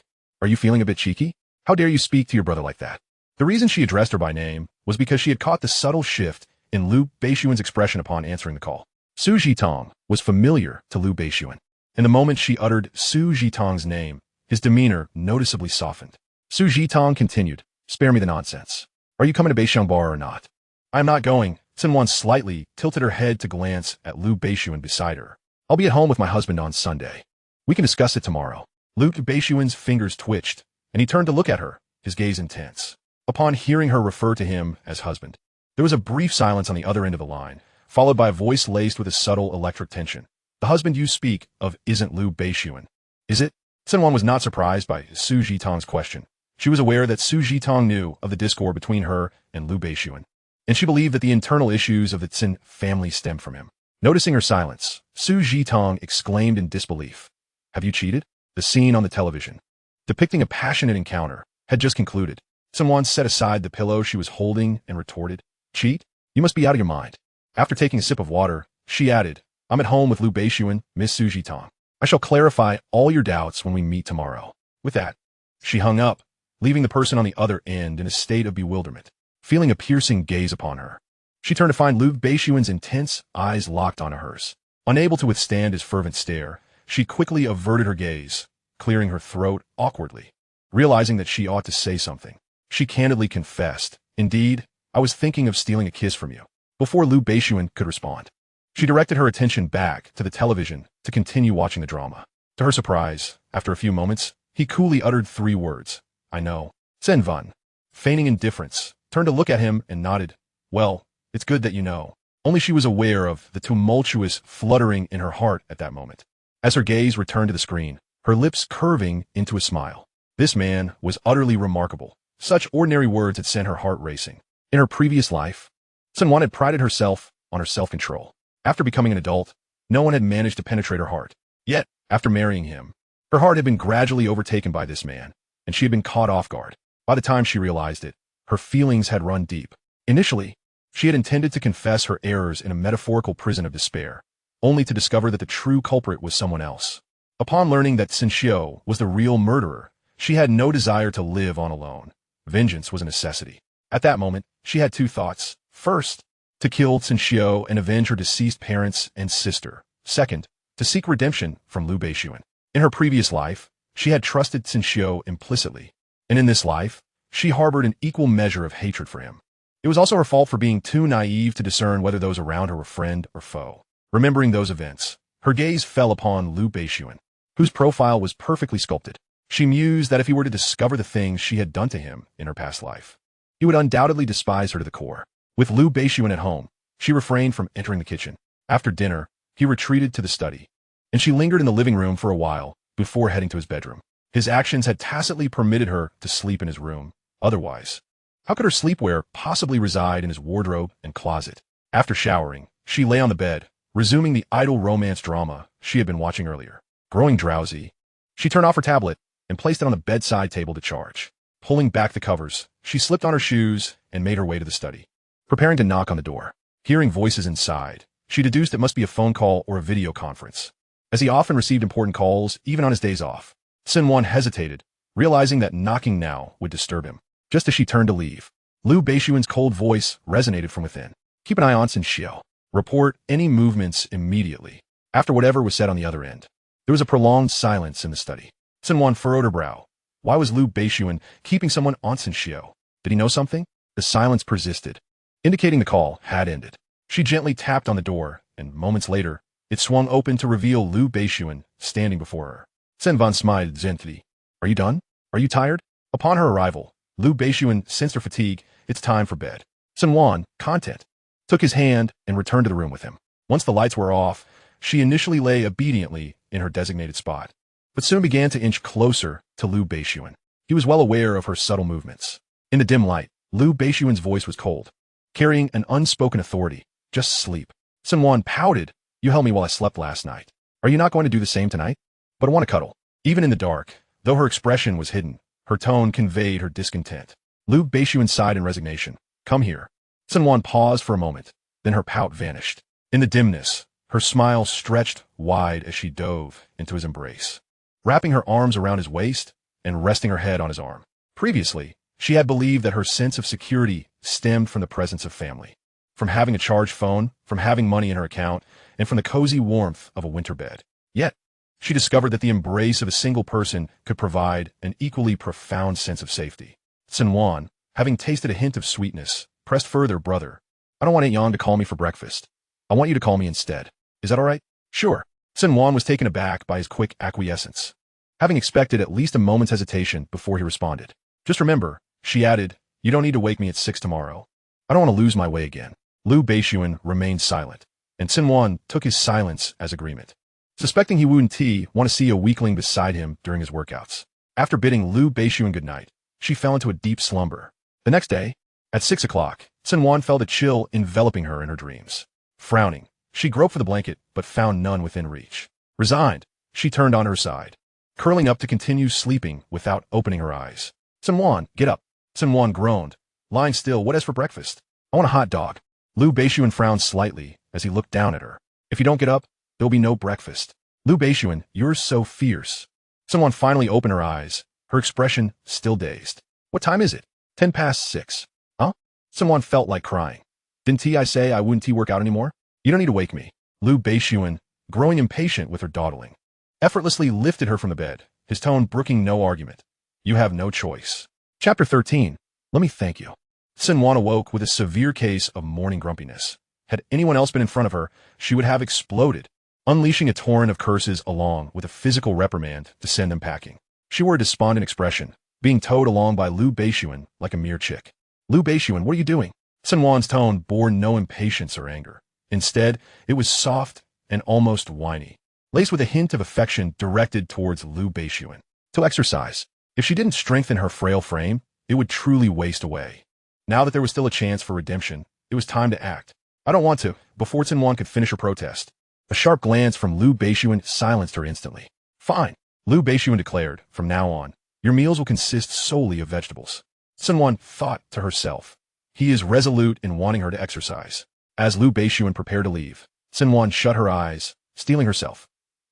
Are you feeling a bit cheeky? How dare you speak to your brother like that?" The reason she addressed her by name was because she had caught the subtle shift in Lu Beixun's expression upon answering the call. Su Jitong was familiar to Lu Beixun. In the moment she uttered Su Jitong's name, his demeanor noticeably softened. Su Jitong continued, "Spare me the nonsense. Are you coming to Beixun Bar or not?" "I am not going." Cen Wan slightly tilted her head to glance at Lu Beixun beside her. "I'll be at home with my husband on Sunday. We can discuss it tomorrow." Lu Beixun's fingers twitched, and he turned to look at her, his gaze intense. Upon hearing her refer to him as husband, there was a brief silence on the other end of the line, followed by a voice laced with a subtle electric tension. "The husband you speak of isn't Lu Beixun, is it?" Cen Wan was not surprised by Su Jitong's question. She was aware that Su Jitong knew of the discord between her and Lu Beixun, and she believed that the internal issues of the Cen family stemmed from him. Noticing her silence, Su Jitong exclaimed in disbelief, "Have you cheated?" The scene on the television, depicting a passionate encounter, had just concluded. Cen Wan set aside the pillow she was holding and retorted, "Cheat? You must be out of your mind." After taking a sip of water, she added, "I'm at home with Lu Beixun, Miss Su Jitong. I shall clarify all your doubts when we meet tomorrow." With that, she hung up, leaving the person on the other end in a state of bewilderment, feeling a piercing gaze upon her. She turned to find Lu Beixun's intense eyes locked onto hers. Unable to withstand his fervent stare, she quickly averted her gaze, clearing her throat awkwardly. Realizing that she ought to say something, she candidly confessed, "Indeed, I was thinking of stealing a kiss from you." Before Lu Beixun could respond, she directed her attention back to the television to continue watching the drama. To her surprise, after a few moments, he coolly uttered 3 words, "I know." Cen Wan, feigning indifference, turned to look at him and nodded, "Well, it's good that you know." Only she was aware of the tumultuous fluttering in her heart at that moment. As her gaze returned to the screen, her lips curving into a smile. This man was utterly remarkable. Such ordinary words had sent her heart racing. In her previous life, Cen Wan had prided herself on her self-control. After becoming an adult, no one had managed to penetrate her heart. Yet, after marrying him, her heart had been gradually overtaken by this man, and she had been caught off guard. By the time she realized it, her feelings had run deep. Initially, she had intended to confess her errors in a metaphorical prison of despair, only to discover that the true culprit was someone else. Upon learning that Cen Xiu was the real murderer, she had no desire to live on alone. Vengeance was a necessity. At that moment, she had two thoughts. First, to kill Cen Xiu and avenge her deceased parents and sister. Second, to seek redemption from Lu Beixun. In her previous life, she had trusted Cen Xiu implicitly, and in this life, she harbored an equal measure of hatred for him. It was also her fault for being too naive to discern whether those around her were friend or foe. Remembering those events, her gaze fell upon Lu Beixun, whose profile was perfectly sculpted. She mused that if he were to discover the things she had done to him in her past life, he would undoubtedly despise her to the core. With Lu Beixun at home, she refrained from entering the kitchen. After dinner, he retreated to the study, and she lingered in the living room for a while before heading to his bedroom. His actions had tacitly permitted her to sleep in his room. Otherwise, how could her sleepwear possibly reside in his wardrobe and closet? After showering, she lay on the bed, resuming the idle romance drama she had been watching earlier. Growing drowsy, she turned off her tablet and placed it on the bedside table to charge. Pulling back the covers, she slipped on her shoes and made her way to the study. Preparing to knock on the door, hearing voices inside, she deduced it must be a phone call or a video conference. As he often received important calls, even on his days off, Cen Wan hesitated, realizing that knocking now would disturb him. Just as she turned to leave, Lu Beixun's cold voice resonated from within. Keep an eye on Cen Xiu. Report any movements immediately. After whatever was said on the other end, there was a prolonged silence in the study. Cen Wan furrowed her brow. Why was Lu Beixun keeping someone on Cen Xiu? Did he know something? The silence persisted, indicating the call had ended. She gently tapped on the door, and moments later, it swung open to reveal Lu Beixun standing before her. Cen Wan smiled gently. Are you done? Are you tired? Upon her arrival, Lu Beixun sensed her fatigue. It's time for bed. Cen Wan, content, took his hand and returned to the room with him. Once the lights were off, she initially lay obediently in her designated spot, but soon began to inch closer to Lu Beixun. He was well aware of her subtle movements. In the dim light, Lu Beixun's voice was cold, carrying an unspoken authority. Just sleep. Cen Wan pouted. You held me while I slept last night. Are you not going to do the same tonight? But I want to cuddle. Even in the dark, though her expression was hidden, her tone conveyed her discontent. Lu Beixun sighed in resignation. Come here. Cen Wan paused for a moment, then her pout vanished. In the dimness, her smile stretched wide as she dove into his embrace, wrapping her arms around his waist and resting her head on his arm. Previously, she had believed that her sense of security stemmed from the presence of family, from having a charged phone, from having money in her account, and from the cozy warmth of a winter bed. Yet, she discovered that the embrace of a single person could provide an equally profound sense of safety. Cen Wan, having tasted a hint of sweetness, pressed further. Brother, I don't want Aunt Yan to call me for breakfast. I want you to call me instead. Is that all right? Sure. Cen Wan was taken aback by his quick acquiescence, having expected at least a moment's hesitation before he responded. Just remember, she added, you don't need to wake me at 6 tomorrow. I don't want to lose my way again. Lu Beixun remained silent, and Cen Wan took his silence as agreement, suspecting he wouldn't want to see a weakling beside him during his workouts. After bidding Lu Beixun good night, she fell into a deep slumber. The next day, at 6 o'clock, Cen Wan felt a chill enveloping her in her dreams. Frowning, she groped for the blanket, but found none within reach. Resigned, she turned on her side, curling up to continue sleeping without opening her eyes. Cen Wan, get up. Cen Wan groaned, lying still. What is for breakfast? I want a hot dog. Lu Beixun frowned slightly as he looked down at her. If you don't get up, there'll be no breakfast. Lu Beixun, you're so fierce. Cen Wan finally opened her eyes, her expression still dazed. What time is it? 6:10. Huh? Cen Wan felt like crying. Didn't I say I wouldn't work out anymore? You don't need to wake me. Lu Beixun, growing impatient with her dawdling, effortlessly lifted her from the bed, his tone brooking no argument. You have no choice. Chapter 13. Let me thank you. Cen Wan awoke with a severe case of morning grumpiness. Had anyone else been in front of her, she would have exploded, unleashing a torrent of curses along with a physical reprimand to send them packing. She wore a despondent expression, being towed along by Lu Beixun like a mere chick. Lu Beixun, what are you doing? Cen Wan's tone bore no impatience or anger. Instead, it was soft and almost whiny, laced with a hint of affection directed towards Lu Beixun. To exercise. If she didn't strengthen her frail frame, it would truly waste away. Now that there was still a chance for redemption, it was time to act. I don't want to, before Cen Wan could finish her protest. A sharp glance from Lu Beixun silenced her instantly. Fine, Lu Beixun declared, from now on, your meals will consist solely of vegetables. Cen Wan thought to herself. He is resolute in wanting her to exercise. As Lu Beixun prepared to leave, Cen Wan shut her eyes, steeling herself.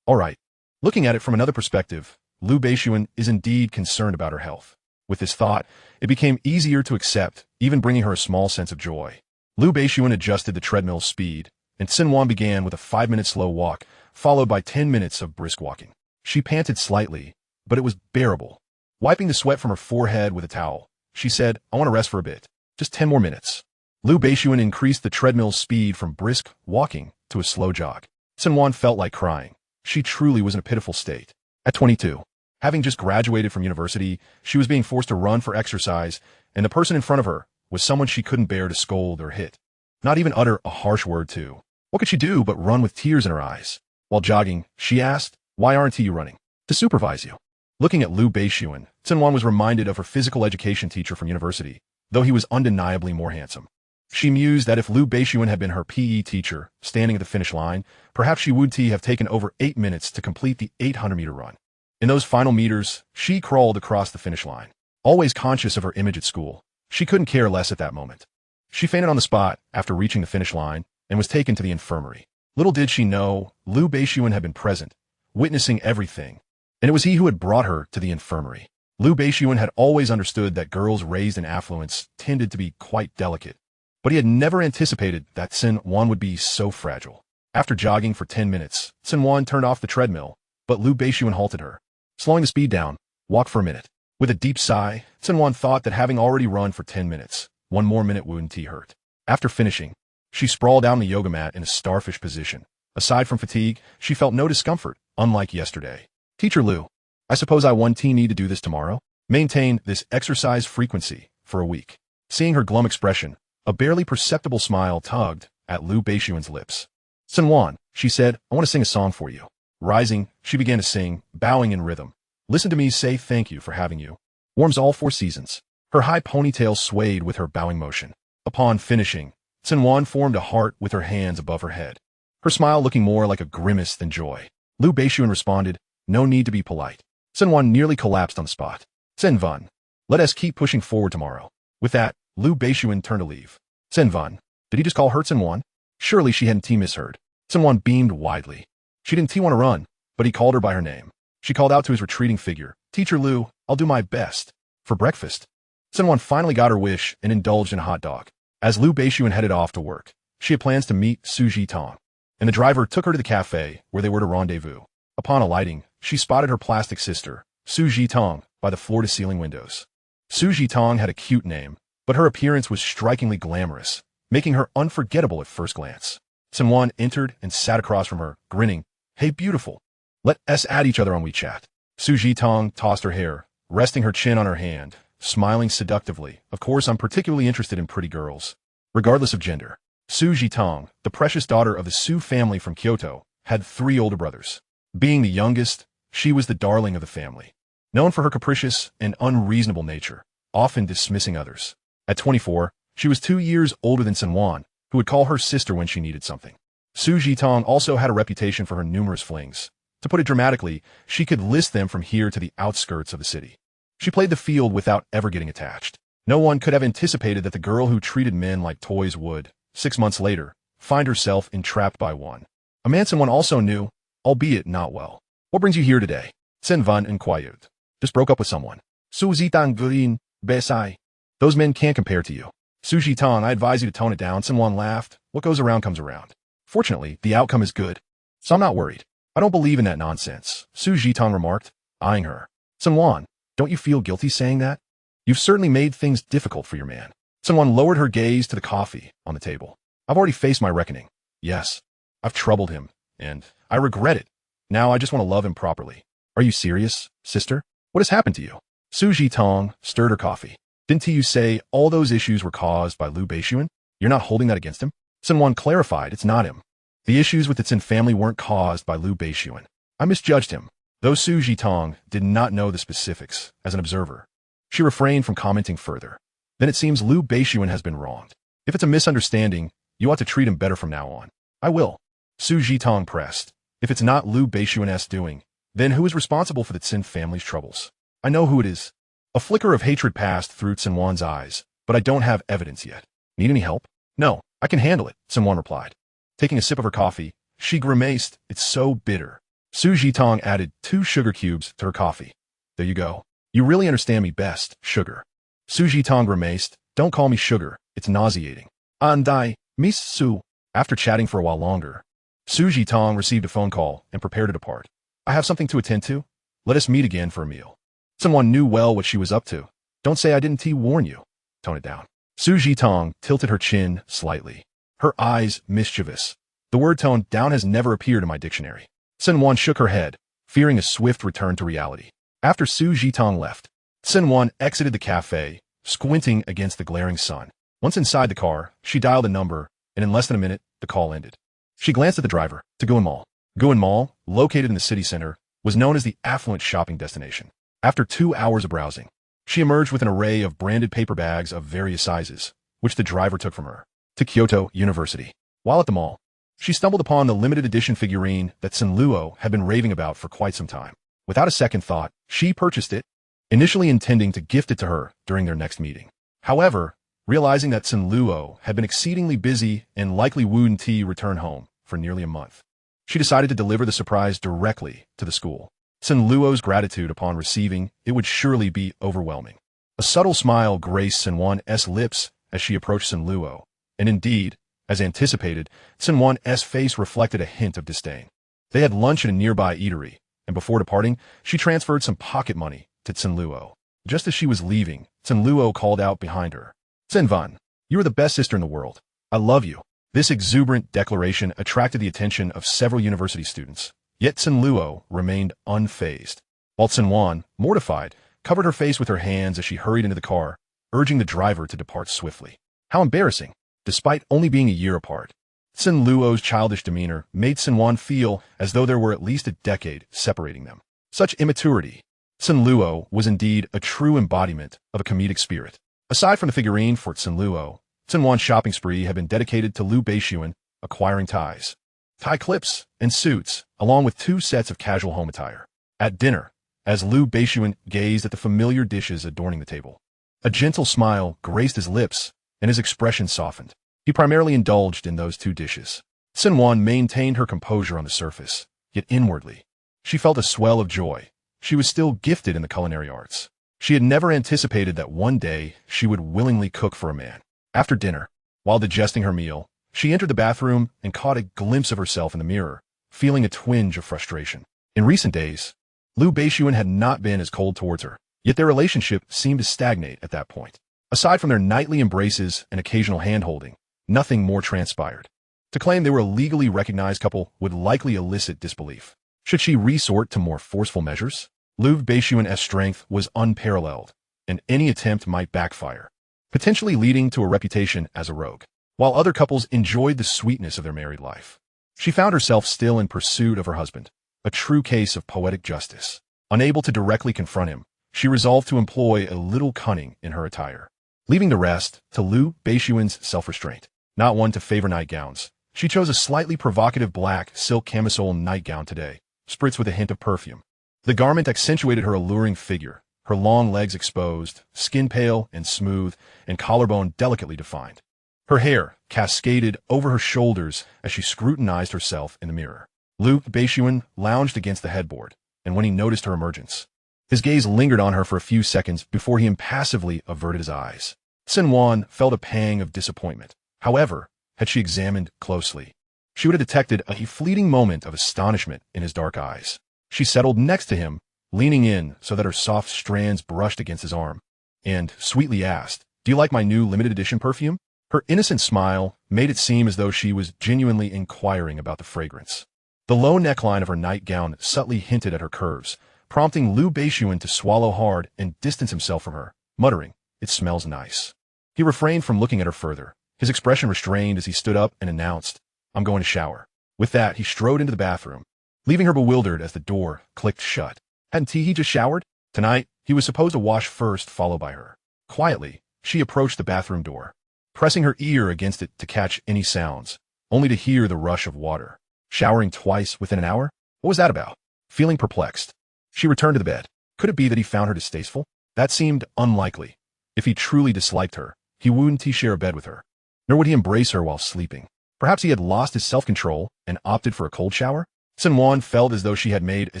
All right. Looking at it from another perspective, Lu Beixun is indeed concerned about her health. With this thought, it became easier to accept, even bringing her a small sense of joy. Lu Beixun adjusted the treadmill's speed, and Cen Wan began with a 5-minute slow walk, followed by 10 minutes of brisk walking. She panted slightly, but it was bearable. Wiping the sweat from her forehead with a towel, she said, I want to rest for a bit. Just 10 more minutes. Lu Beixun increased the treadmill's speed from brisk walking to a slow jog. Cen Wan felt like crying. She truly was in a pitiful state. At 22, having just graduated from university, she was being forced to run for exercise, and the person in front of her was someone she couldn't bear to scold or hit. Not even utter a harsh word to. What could she do but run with tears in her eyes? While jogging, she asked, why aren't you running? To supervise you. Looking at Lu Beixun, Cen Wan was reminded of her physical education teacher from university, though he was undeniably more handsome. She mused that if Lu Beixun had been her PE teacher, standing at the finish line, perhaps she would have taken over 8 minutes to complete the 800-meter run. In those final meters, she crawled across the finish line. Always conscious of her image at school, she couldn't care less at that moment. She fainted on the spot after reaching the finish line and was taken to the infirmary. Little did she know, Lu Beixun had been present, witnessing everything, and it was he who had brought her to the infirmary. Lu Beixun had always understood that girls raised in affluence tended to be quite delicate, but he had never anticipated that Cen Wan would be so fragile. After jogging for 10 minutes, Cen Wan turned off the treadmill, but Lu Beixun halted her. Slowing the speed down, walk for a minute. With a deep sigh, Cen Wan thought that having already run for 10 minutes, one more minute wouldn't hurt. After finishing, she sprawled out on the yoga mat in a starfish position. Aside from fatigue, she felt no discomfort, unlike yesterday. Teacher Lu, I suppose I need to do this tomorrow? Maintain this exercise frequency for a week. Seeing her glum expression, a barely perceptible smile tugged at Lu Beixun's lips. Cen Wan, she said, I want to sing a song for you. Rising, she began to sing, bowing in rhythm. Listen to me say thank you for having you. Warms all 4 seasons. Her high ponytail swayed with her bowing motion. Upon finishing, Cen Wan formed a heart with her hands above her head, her smile looking more like a grimace than joy. Lu Beixun responded, no need to be polite. Cen Wan nearly collapsed on the spot. Cen Wan, let us keep pushing forward tomorrow. With that, Lu Beixun turned to leave. Cen Wan, did he just call her Cen Wan? Surely she hadn't misheard. Cen Wan beamed widely. She didn't want to run, but he called her by her name. She called out to his retreating figure, Teacher Lu, I'll do my best. For breakfast. Cen Wan finally got her wish and indulged in a hot dog. As Lu Beixun headed off to work, she had plans to meet Su Jitong, and the driver took her to the cafe where they were to rendezvous. Upon alighting, she spotted her plastic sister, Su Jitong, by the floor-to-ceiling windows. Su Jitong had a cute name, but her appearance was strikingly glamorous, making her unforgettable at first glance. Cen Wan entered and sat across from her, grinning, Hey beautiful, let us add each other on WeChat. Su Jitong tossed her hair, resting her chin on her hand, smiling seductively. Of course, I'm particularly interested in pretty girls. Regardless of gender. Su Jitong, the precious daughter of the Su family from Kyoto, had 3 older brothers. Being the youngest, she was the darling of the family. Known for her capricious and unreasonable nature, often dismissing others. At 24, she was 2 years older than Cen Wan, who would call her sister when she needed something. Su Jitong also had a reputation for her numerous flings. To put it dramatically, she could list them from here to the outskirts of the city. She played the field without ever getting attached. No one could have anticipated that the girl who treated men like toys would, 6 months later, find herself entrapped by one. A man Cen Wan also knew, albeit not well. What brings you here today? Cen Wan inquired. Just broke up with someone. Su Jitong Guin, Besai. Those men can't compare to you. Su Jitong, I advise you to tone it down. Cen Wan laughed. What goes around comes around. Fortunately, the outcome is good, so I'm not worried. I don't believe in that nonsense, Su Jitong remarked, eyeing her. Cen Wan, don't you feel guilty saying that? You've certainly made things difficult for your man. Cen Wan lowered her gaze to the coffee on the table. I've already faced my reckoning. Yes, I've troubled him, and I regret it. Now I just want to love him properly. Are you serious, sister? What has happened to you? Su Jitong stirred her coffee. Didn't you say all those issues were caused by Lu Beixun? You're not holding that against him? Cen Wan clarified it's not him. The issues with the Cen family weren't caused by Lu Beixun. I misjudged him. Though Su Jitong did not know the specifics as an observer, she refrained from commenting further. Then it seems Lu Beixun has been wronged. If it's a misunderstanding, you ought to treat him better from now on. I will. Su Jitong pressed. If it's not Lu Beixun's doing, then who is responsible for the Cen family's troubles? I know who it is. A flicker of hatred passed through Cen Wan's eyes, but I don't have evidence yet. Need any help? No, I can handle it, Cen Wan replied. Taking a sip of her coffee, she grimaced. It's so bitter. Su Jitong added 2 sugar cubes to her coffee. There you go. You really understand me best, sugar. Su Jitong grimaced. Don't call me sugar. It's nauseating. Andai, Miss Su. After chatting for a while longer, Su Jitong received a phone call and prepared to depart. I have something to attend to. Let us meet again for a meal. Cen Wan knew well what she was up to. Don't say I didn't warn you. Tone it down. Su Jitong tilted her chin slightly. Her eyes mischievous. The word toned down has never appeared in my dictionary. Cen Wan shook her head, fearing a swift return to reality. After Su Jitong left, Cen Wan exited the cafe, squinting against the glaring sun. Once inside the car, she dialed a number, and in less than a minute, the call ended. She glanced at the driver. Teguan Mall. Teguan Mall, located in the city center, was known as the affluent shopping destination. After 2 hours of browsing, she emerged with an array of branded paper bags of various sizes, which the driver took from her, to Kyoto University. While at the mall, she stumbled upon the limited edition figurine that Cen Luo had been raving about for quite some time. Without a second thought, she purchased it, initially intending to gift it to her during their next meeting. However, realizing that Cen Luo had been exceedingly busy and likely wouldn't return home for nearly a month, she decided to deliver the surprise directly to the school. Cen Luo's gratitude upon receiving it would surely be overwhelming. A subtle smile graced Cen Wan's lips as she approached Cen Luo, and indeed, as anticipated, Cen Wan's face reflected a hint of disdain. They had lunch at a nearby eatery, and before departing, she transferred some pocket money to Cen Luo. Just as she was leaving, Cen Luo called out behind her. Cen Wan, you are the best sister in the world. I love you. This exuberant declaration attracted the attention of several university students, yet Cen Luo remained unfazed. While Cen Wan, mortified, covered her face with her hands as she hurried into the car, urging the driver to depart swiftly. How embarrassing! Despite only being a year apart, Cen Luo's childish demeanor made Cen Wan feel as though there were at least a decade separating them. Such immaturity. Cen Luo was indeed a true embodiment of a comedic spirit. Aside from the figurine for Cen Luo, Cen Wan's shopping spree had been dedicated to Lu Beixun, acquiring ties, tie clips, and suits, along with 2 sets of casual home attire. At dinner, as Lu Beixun gazed at the familiar dishes adorning the table, a gentle smile graced his lips, and his expression softened. He primarily indulged in those 2 dishes. Cen Wan maintained her composure on the surface, yet inwardly, she felt a swell of joy. She was still gifted in the culinary arts. She had never anticipated that one day she would willingly cook for a man. After dinner, while digesting her meal, she entered the bathroom and caught a glimpse of herself in the mirror, feeling a twinge of frustration. In recent days, Lu Beixun had not been as cold towards her, yet their relationship seemed to stagnate at that point. Aside from their nightly embraces and occasional hand-holding, nothing more transpired. To claim they were a legally recognized couple would likely elicit disbelief. Should she resort to more forceful measures? Lu Beixun's strength was unparalleled, and any attempt might backfire, potentially leading to a reputation as a rogue. While other couples enjoyed the sweetness of their married life, she found herself still in pursuit of her husband, a true case of poetic justice. Unable to directly confront him, she resolved to employ a little cunning in her attire, leaving the rest to Lu Beixun's self-restraint. Not one to favor nightgowns, she chose a slightly provocative black silk camisole nightgown today, spritzed with a hint of perfume. The garment accentuated her alluring figure, her long legs exposed, skin pale and smooth, and collarbone delicately defined. Her hair cascaded over her shoulders as she scrutinized herself in the mirror. Lu Beixun lounged against the headboard, and when he noticed her emergence, his gaze lingered on her for a few seconds before he impassively averted his eyes. Cen Wan felt a pang of disappointment. However, had she examined closely, she would have detected a fleeting moment of astonishment in his dark eyes. She settled next to him, leaning in so that her soft strands brushed against his arm, and sweetly asked, "Do you like my new limited edition perfume?" Her innocent smile made it seem as though she was genuinely inquiring about the fragrance. The low neckline of her nightgown subtly hinted at her curves, prompting Lu Beixun to swallow hard and distance himself from her, muttering, "It smells nice." He refrained from looking at her further, his expression restrained as he stood up and announced, "I'm going to shower." With that, he strode into the bathroom, leaving her bewildered as the door clicked shut. Hadn't he just showered? Tonight, he was supposed to wash first, followed by her. Quietly, she approached the bathroom door, pressing her ear against it to catch any sounds, only to hear the rush of water. Showering twice within an hour? What was that about? Feeling perplexed, she returned to the bed. Could it be that he found her distasteful? That seemed unlikely. If he truly disliked her, he wouldn't share a bed with her, nor would he embrace her while sleeping. Perhaps he had lost his self-control and opted for a cold shower? Cen Wan felt as though she had made a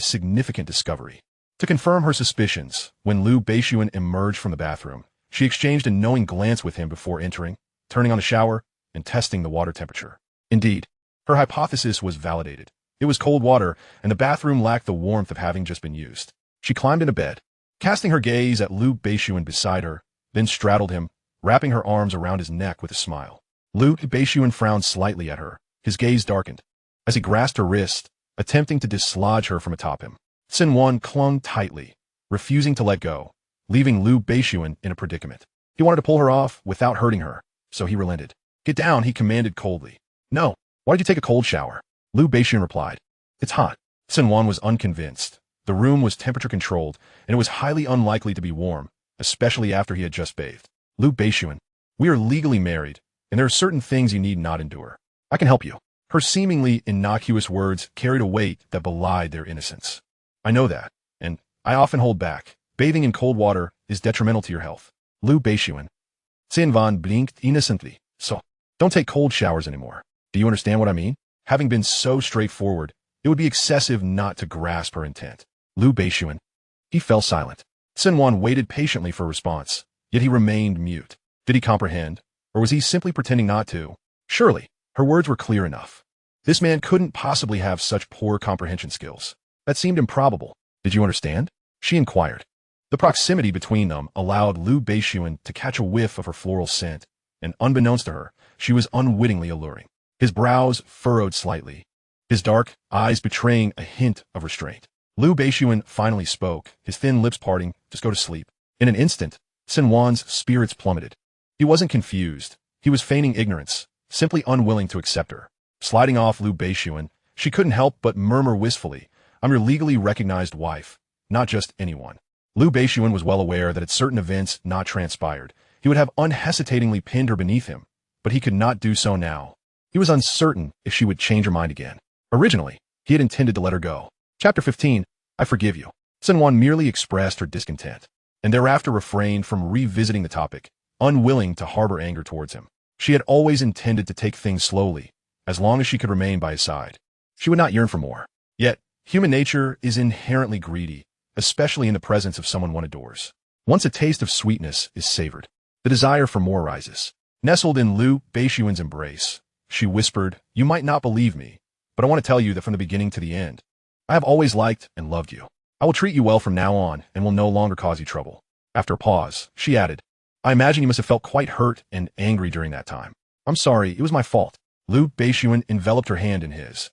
significant discovery. To confirm her suspicions, when Lu Beixun emerged from the bathroom, she exchanged a knowing glance with him before entering, turning on the shower, and testing the water temperature. Indeed, her hypothesis was validated. It was cold water, and the bathroom lacked the warmth of having just been used. She climbed into bed, casting her gaze at Lu Beixun beside her, then straddled him, wrapping her arms around his neck with a smile. Lu Beixun frowned slightly at her, his gaze darkened, as he grasped her wrist, attempting to dislodge her from atop him. Cen Wan clung tightly, refusing to let go, leaving Lu Beixun in a predicament. He wanted to pull her off without hurting her, so he relented. "Get down," he commanded coldly. "No. Why did you take a cold shower?" Lu Beixun replied. "It's hot." Cen Wan was unconvinced. The room was temperature-controlled, and it was highly unlikely to be warm, especially after he had just bathed. "Lu Beixun, we are legally married, and there are certain things you need not endure. I can help you." Her seemingly innocuous words carried a weight that belied their innocence. "I know that, and I often hold back. Bathing in cold water is detrimental to your health." Lu Beixun. Cen Wan blinked innocently. "So, don't take cold showers anymore. Do you understand what I mean?" Having been so straightforward, it would be excessive not to grasp her intent. Lu Beixun. He fell silent. Cen Wan waited patiently for a response, yet he remained mute. Did he comprehend, or was he simply pretending not to? Surely, her words were clear enough. This man couldn't possibly have such poor comprehension skills. That seemed improbable. "Did you understand?" she inquired. The proximity between them allowed Lu Beixun to catch a whiff of her floral scent, and unbeknownst to her, she was unwittingly alluring. His brows furrowed slightly, his dark eyes betraying a hint of restraint. Lu Beixun finally spoke, his thin lips parting. "Just go to sleep." In an instant, Cen Wan's spirits plummeted. He wasn't confused. He was feigning ignorance, simply unwilling to accept her. Sliding off Lu Beixun, she couldn't help but murmur wistfully, "I'm your legally recognized wife, not just anyone." Lu Beixun was well aware that at certain events not transpired, he would have unhesitatingly pinned her beneath him, but he could not do so now. He was uncertain if she would change her mind again. Originally, he had intended to let her go. Chapter 15, I Forgive You. Cen Wan merely expressed her discontent, and thereafter refrained from revisiting the topic, unwilling to harbor anger towards him. She had always intended to take things slowly, as long as she could remain by his side. She would not yearn for more. Yet, human nature is inherently greedy, especially in the presence of someone one adores. Once a taste of sweetness is savored, the desire for more rises. Nestled in Lu Beixun's embrace, she whispered, "You might not believe me, but I want to tell you that from the beginning to the end, I have always liked and loved you. I will treat you well from now on and will no longer cause you trouble." After a pause, she added, "I imagine you must have felt quite hurt and angry during that time." "I'm sorry, it was my fault." Lu Beixun enveloped her hand in his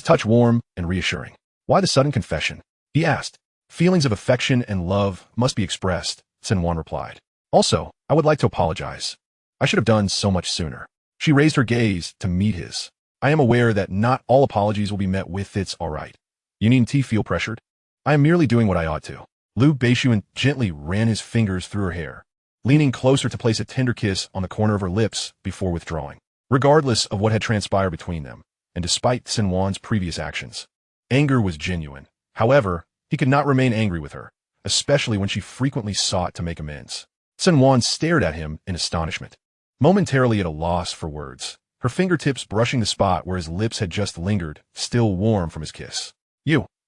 touch warm and reassuring. "Why the sudden confession?" he asked. "Feelings of affection and love must be expressed," Cen Wan replied. "Also, I would like to apologize. I should have done so much sooner." She raised her gaze to meet his. "I am aware that not all apologies will be met with "It's all right. You needn't feel pressured. I am merely doing what I ought to." Lu Beixun gently ran his fingers through her hair, leaning closer to place a tender kiss on the corner of her lips before withdrawing. Regardless of what had transpired between them, and despite Cen Wan's previous actions, anger was genuine. However, he could not remain angry with her, especially when she frequently sought to make amends. Cen Wan stared at him in astonishment, momentarily at a loss for words, her fingertips brushing the spot where his lips had just lingered, still warm from his kiss.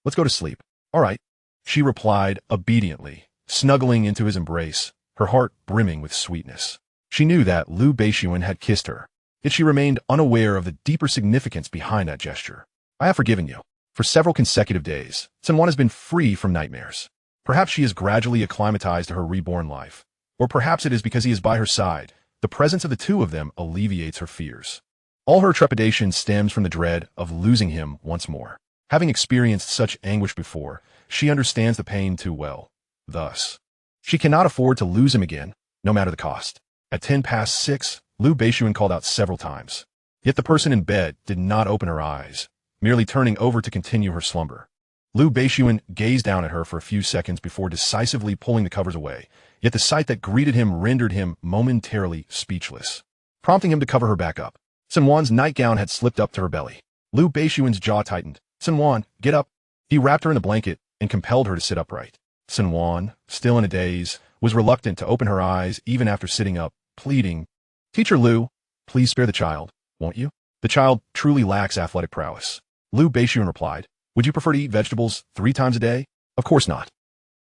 Let's go to sleep." "All right," she replied obediently, snuggling into his embrace, her heart brimming with sweetness. She knew that Lu Beixun had kissed her, yet she remained unaware of the deeper significance behind that gesture. "I have forgiven you." For several consecutive days, Cen Wan has been free from nightmares. Perhaps she has gradually acclimatized to her reborn life, or perhaps it is because he is by her side. The presence of the two of them alleviates her fears. All her trepidation stems from the dread of losing him once more. Having experienced such anguish before, she understands the pain too well. Thus, she cannot afford to lose him again, no matter the cost. At 6:10, Lu Beixun called out several times. Yet the person in bed did not open her eyes, merely turning over to continue her slumber. Lu Beixun gazed down at her for a few seconds before decisively pulling the covers away, yet the sight that greeted him rendered him momentarily speechless, prompting him to cover her back up. Cen Wan's nightgown had slipped up to her belly. Lu Beixun's jaw tightened. "Cen Wan, get up." He wrapped her in the blanket and compelled her to sit upright. Cen Wan, still in a daze, was reluctant to open her eyes even after sitting up, pleading, "Teacher Lu, please spare the child, won't you? The child truly lacks athletic prowess." Lu Beixun replied, "Would you prefer to eat vegetables 3 times a day?" "Of course not."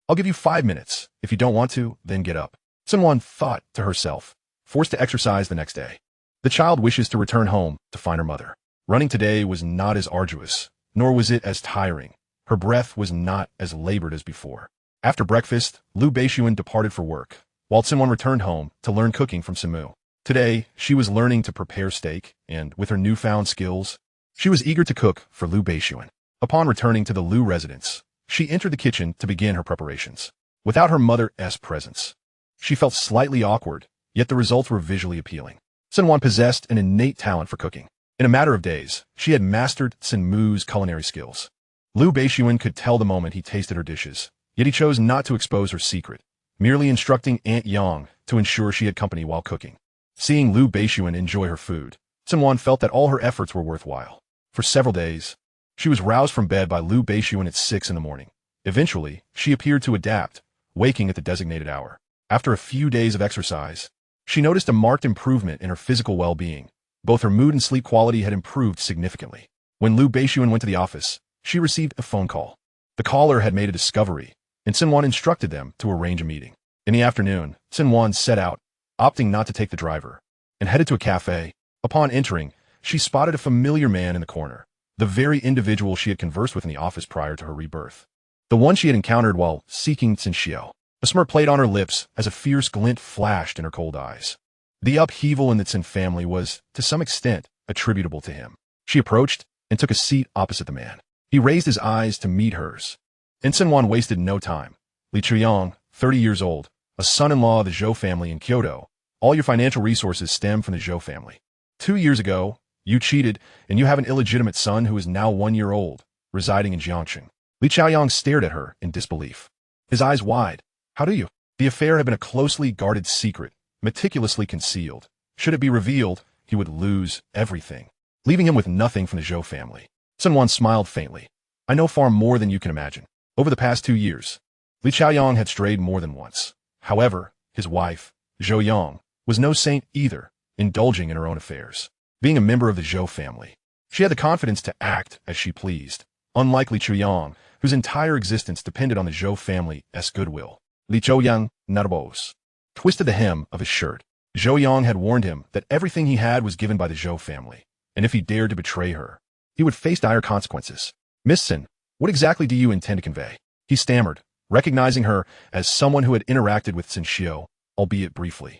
"I'll give you 5 minutes. If you don't want to, then get up." Cen Wan thought to herself, forced to exercise the next day. The child wishes to return home to find her mother. Running today was not as arduous, nor was it as tiring. Her breath was not as labored as before. After breakfast, Lu Beixun departed for work, while Cen Wan returned home to learn cooking from Simu. Today, she was learning to prepare steak, and with her newfound skills, she was eager to cook for Lu Beixun. Upon returning to the Lu residence, she entered the kitchen to begin her preparations. Without her mother's presence, she felt slightly awkward, yet the results were visually appealing. Cen Wan possessed an innate talent for cooking. In a matter of days, she had mastered Simu's culinary skills. Lu Beixun could tell the moment he tasted her dishes, yet he chose not to expose her secret, merely instructing Aunt Yang to ensure she had company while cooking. Seeing Lu Beixun enjoy her food, Cen Wan felt that all her efforts were worthwhile. For several days, she was roused from bed by Lu Beixun at 6 in the morning. Eventually, she appeared to adapt, waking at the designated hour. After a few days of exercise, she noticed a marked improvement in her physical well-being. Both her mood and sleep quality had improved significantly. When Lu Beixun went to the office, she received a phone call. The caller had made a discovery, and Cen Wan instructed them to arrange a meeting. In the afternoon, Cen Wan set out, opting not to take the driver, and headed to a cafe. Upon entering, she spotted a familiar man in the corner, the very individual she had conversed with in the office prior to her rebirth. The one she had encountered while seeking Cen Xiao. A smirk played on her lips as a fierce glint flashed in her cold eyes. The upheaval in the Cen family was, to some extent, attributable to him. She approached and took a seat opposite the man. He raised his eyes to meet hers. And Cen Wan wasted no time. "Li Chuyang, 30 years old, a son-in-law of the Zhou family in Kyoto. All your financial resources stem from the Zhou family. 2 years ago, you cheated, and you have an illegitimate son who is now 1 year old, residing in Jiangxing." Li Chaoyang stared at her in disbelief, his eyes wide. "How do you?" The affair had been a closely guarded secret, meticulously concealed. Should it be revealed, he would lose everything, leaving him with nothing from the Zhou family. Cen Wan smiled faintly. "I know far more than you can imagine. Over the past 2 years, Li Chaoyang had strayed more than once. However, his wife, Zhou Yang, was no saint either, indulging in her own affairs. Being a member of the Zhou family, she had the confidence to act as she pleased, unlike Li Chuyang, whose entire existence depended on the Zhou family's goodwill. Li Chouyang, Narabos, twisted the hem of his shirt. Zhou Yang had warned him that everything he had was given by the Zhou family, and if he dared to betray her, he would face dire consequences. "Miss Cen, what exactly do you intend to convey?" He stammered, recognizing her as someone who had interacted with Cen Xiao, albeit briefly.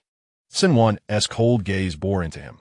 Cen Wan's cold gaze bore into him.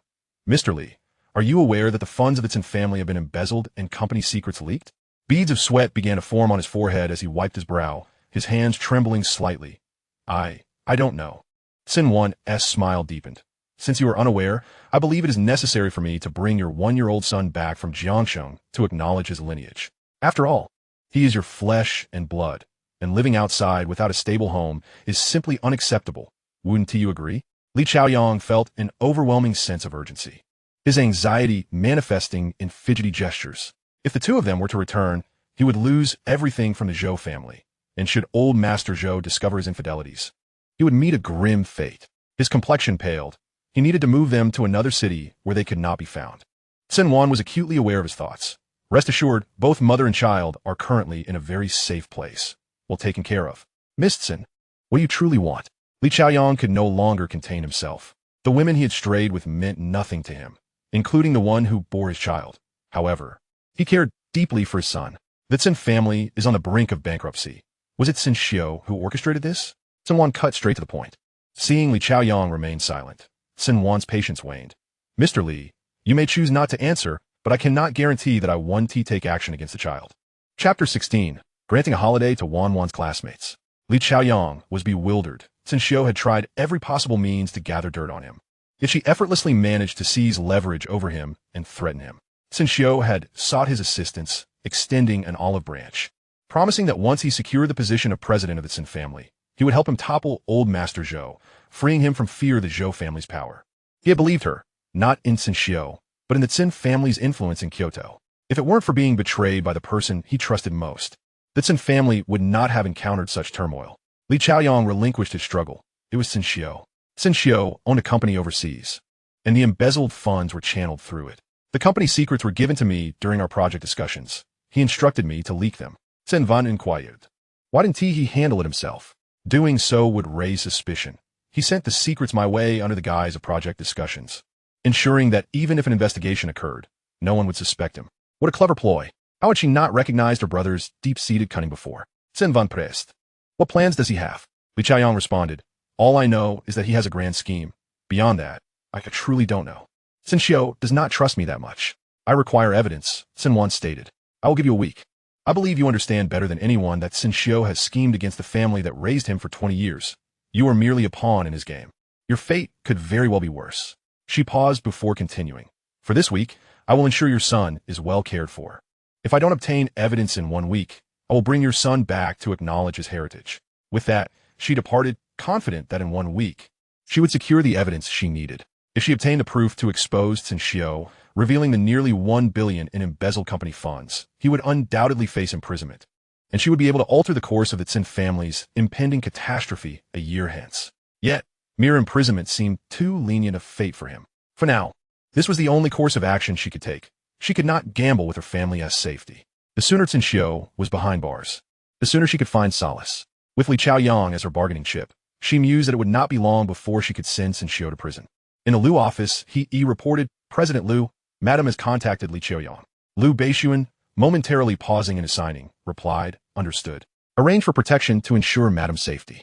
"Mr. Li, are you aware that the funds of the Cen family have been embezzled and company secrets leaked?" Beads of sweat began to form on his forehead as he wiped his brow, his hands trembling slightly. I don't know." Cen Wan's smile deepened. "Since you are unaware, I believe it is necessary for me to bring your 1-year-old son back from Jiangxing to acknowledge his lineage. After all, he is your flesh and blood, and living outside without a stable home is simply unacceptable. Wouldn't you agree?" Li Chaoyang felt an overwhelming sense of urgency, his anxiety manifesting in fidgety gestures. If the two of them were to return, he would lose everything from the Zhou family, and should old Master Zhou discover his infidelities, he would meet a grim fate. His complexion paled. He needed to move them to another city where they could not be found. Cen Wan was acutely aware of his thoughts. Rest assured, both mother and child are currently in a very safe place, well taken care of. "Miss Cen, what do you truly want?" Li Chaoyang could no longer contain himself. The women he had strayed with meant nothing to him, including the one who bore his child. However, he cared deeply for his son. The Cen family is on the brink of bankruptcy. Was it Cen Xiao who orchestrated this? Cen Wan cut straight to the point. Seeing Li Chaoyang remain silent, Cen Wan's patience waned. "Mr. Li, you may choose not to answer, but I cannot guarantee that I won't take action against the child." Chapter 16. Granting a holiday to Wan's classmates. Li Chaoyang was bewildered. Cen Xiao had tried every possible means to gather dirt on him. Yet she effortlessly managed to seize leverage over him and threaten him. Cen Wan had sought his assistance, extending an olive branch, promising that once he secured the position of president of the Cen family, he would help him topple old Master Zhou, freeing him from fear of the Zhou family's power. He had believed her, not in Cen Wan, but in the Cen family's influence in Kyoto. If it weren't for being betrayed by the person he trusted most, the Cen family would not have encountered such turmoil. Li Chaoyang relinquished his struggle. It was Cen Wan. Cen Wan owned a company overseas, and the embezzled funds were channeled through it. The company's secrets were given to me during our project discussions. He instructed me to leak them. Cen Wan inquired. Why didn't he handle it himself? Doing so would raise suspicion. He sent the secrets my way under the guise of project discussions, ensuring that even if an investigation occurred, no one would suspect him. What a clever ploy. How had she not recognized her brother's deep-seated cunning before? Cen Wan pressed. What plans does he have? Li Chaoyang responded. All I know is that he has a grand scheme. Beyond that, I truly don't know. Cen Wan does not trust me that much. I require evidence, Cen Wan stated. I will give you a week. I believe you understand better than anyone that Cen Wan has schemed against the family that raised him for 20 years. You are merely a pawn in his game. Your fate could very well be worse. She paused before continuing. For this week, I will ensure your son is well cared for. If I don't obtain evidence in 1 week, I will bring your son back to acknowledge his heritage. With that, she departed, confident that in 1 week, she would secure the evidence she needed. If she obtained the proof to expose Cen Wan, revealing the nearly 1 billion in embezzled company funds, he would undoubtedly face imprisonment, and she would be able to alter the course of the Cen family's impending catastrophe a year hence. Yet, mere imprisonment seemed too lenient a fate for him. For now, this was the only course of action she could take. She could not gamble with her family's safety. The sooner Cen Wan was behind bars, the sooner she could find solace. With Li Chaoyang as her bargaining chip, she mused that it would not be long before she could send Cen Wan to prison. In the Lu office, he reported, President Lu, Madam has contacted Li Chaoyang. Lu Beixun, momentarily pausing in his signing, replied, understood. Arrange for protection to ensure Madam's safety.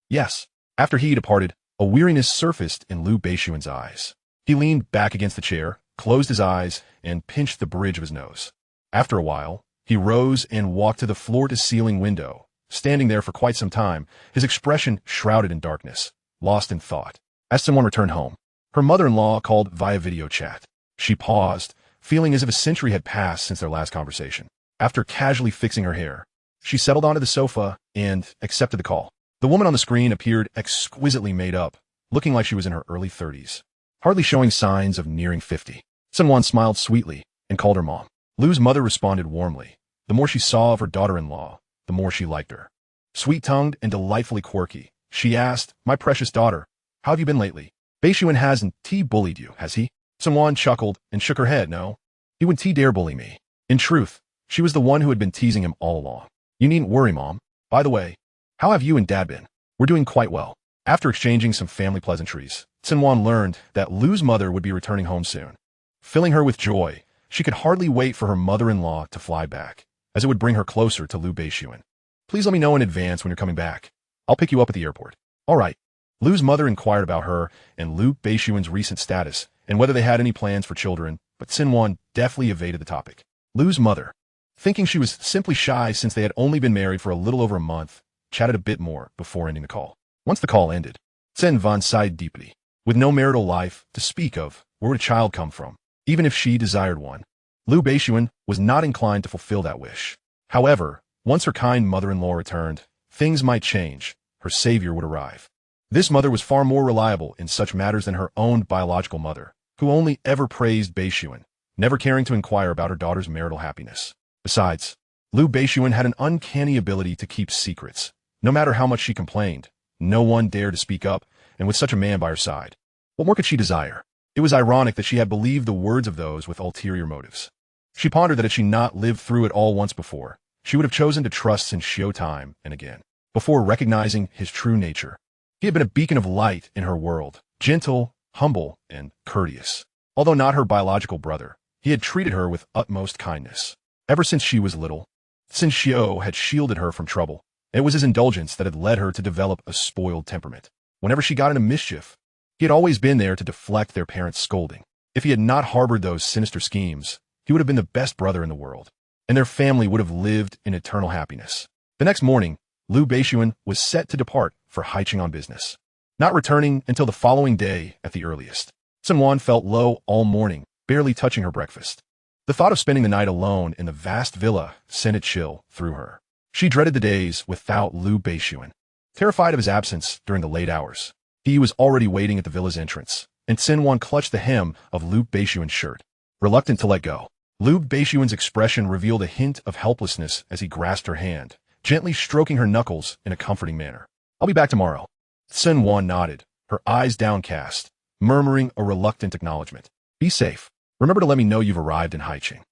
Yes. After he departed, a weariness surfaced in Lu Beixun's eyes. He leaned back against the chair, closed his eyes, and pinched the bridge of his nose. After a while, he rose and walked to the floor-to-ceiling window, standing there for quite some time, his expression shrouded in darkness, lost in thought. As Cen Wan returned home, her mother-in-law called via video chat. She paused, feeling as if a century had passed since their last conversation. After casually fixing her hair, she settled onto the sofa and accepted the call. The woman on the screen appeared exquisitely made up, looking like she was in her early 30s, hardly showing signs of nearing 50. Cen Wan smiled sweetly and called her mom. Lu's mother responded warmly. The more she saw of her daughter-in-law, the more she liked her. Sweet-tongued and delightfully quirky, she asked, My precious daughter, how have you been lately? Beixun hasn't bullied you, has he? Cen Wan chuckled and shook her head. No, he wouldn't dare bully me. In truth, she was the one who had been teasing him all along. You needn't worry, Mom. By the way, how have you and Dad been? We're doing quite well. After exchanging some family pleasantries, Cen Wan learned that Lu's mother would be returning home soon. Filling her with joy, she could hardly wait for her mother-in-law to fly back, as it would bring her closer to Lu Beixun. Please let me know in advance when you're coming back. I'll pick you up at the airport. All right. Lu's mother inquired about her and Lu Beixun's recent status and whether they had any plans for children, but Cen Wan deftly evaded the topic. Lu's mother, thinking she was simply shy since they had only been married for a little over a month, chatted a bit more before ending the call. Once the call ended, Cen Wan sighed deeply. With no marital life to speak of, where would a child come from, even if she desired one? Lu Beixun was not inclined to fulfill that wish. However, once her kind mother-in-law returned, things might change. Her savior would arrive. This mother was far more reliable in such matters than her own biological mother, who only ever praised Beixun, never caring to inquire about her daughter's marital happiness. Besides, Lu Beixun had an uncanny ability to keep secrets. No matter how much she complained, no one dared to speak up, and with such a man by her side, what more could she desire? It was ironic that she had believed the words of those with ulterior motives. She pondered that had she not lived through it all once before, she would have chosen to trust Cen Wan time and again, before recognizing his true nature. He had been a beacon of light in her world, gentle, humble, and courteous. Although not her biological brother, he had treated her with utmost kindness. Ever since she was little, Cen Wan had shielded her from trouble, and it was his indulgence that had led her to develop a spoiled temperament. Whenever she got into mischief, he had always been there to deflect their parents' scolding. If he had not harbored those sinister schemes, he would have been the best brother in the world, and their family would have lived in eternal happiness. The next morning, Lu Beixun was set to depart for Haicheng on business, not returning until the following day at the earliest. Cen Wan felt low all morning, barely touching her breakfast. The thought of spending the night alone in the vast villa sent a chill through her. She dreaded the days without Lu Beixun. Terrified of his absence during the late hours, he was already waiting at the villa's entrance, and Cen Wan clutched the hem of Lu Beixun's shirt, reluctant to let go. Lu Beixun's expression revealed a hint of helplessness as he grasped her hand, gently stroking her knuckles in a comforting manner. "I'll be back tomorrow." Cen Wan nodded, her eyes downcast, murmuring a reluctant acknowledgement. "Be safe. Remember to let me know you've arrived in Haiqing."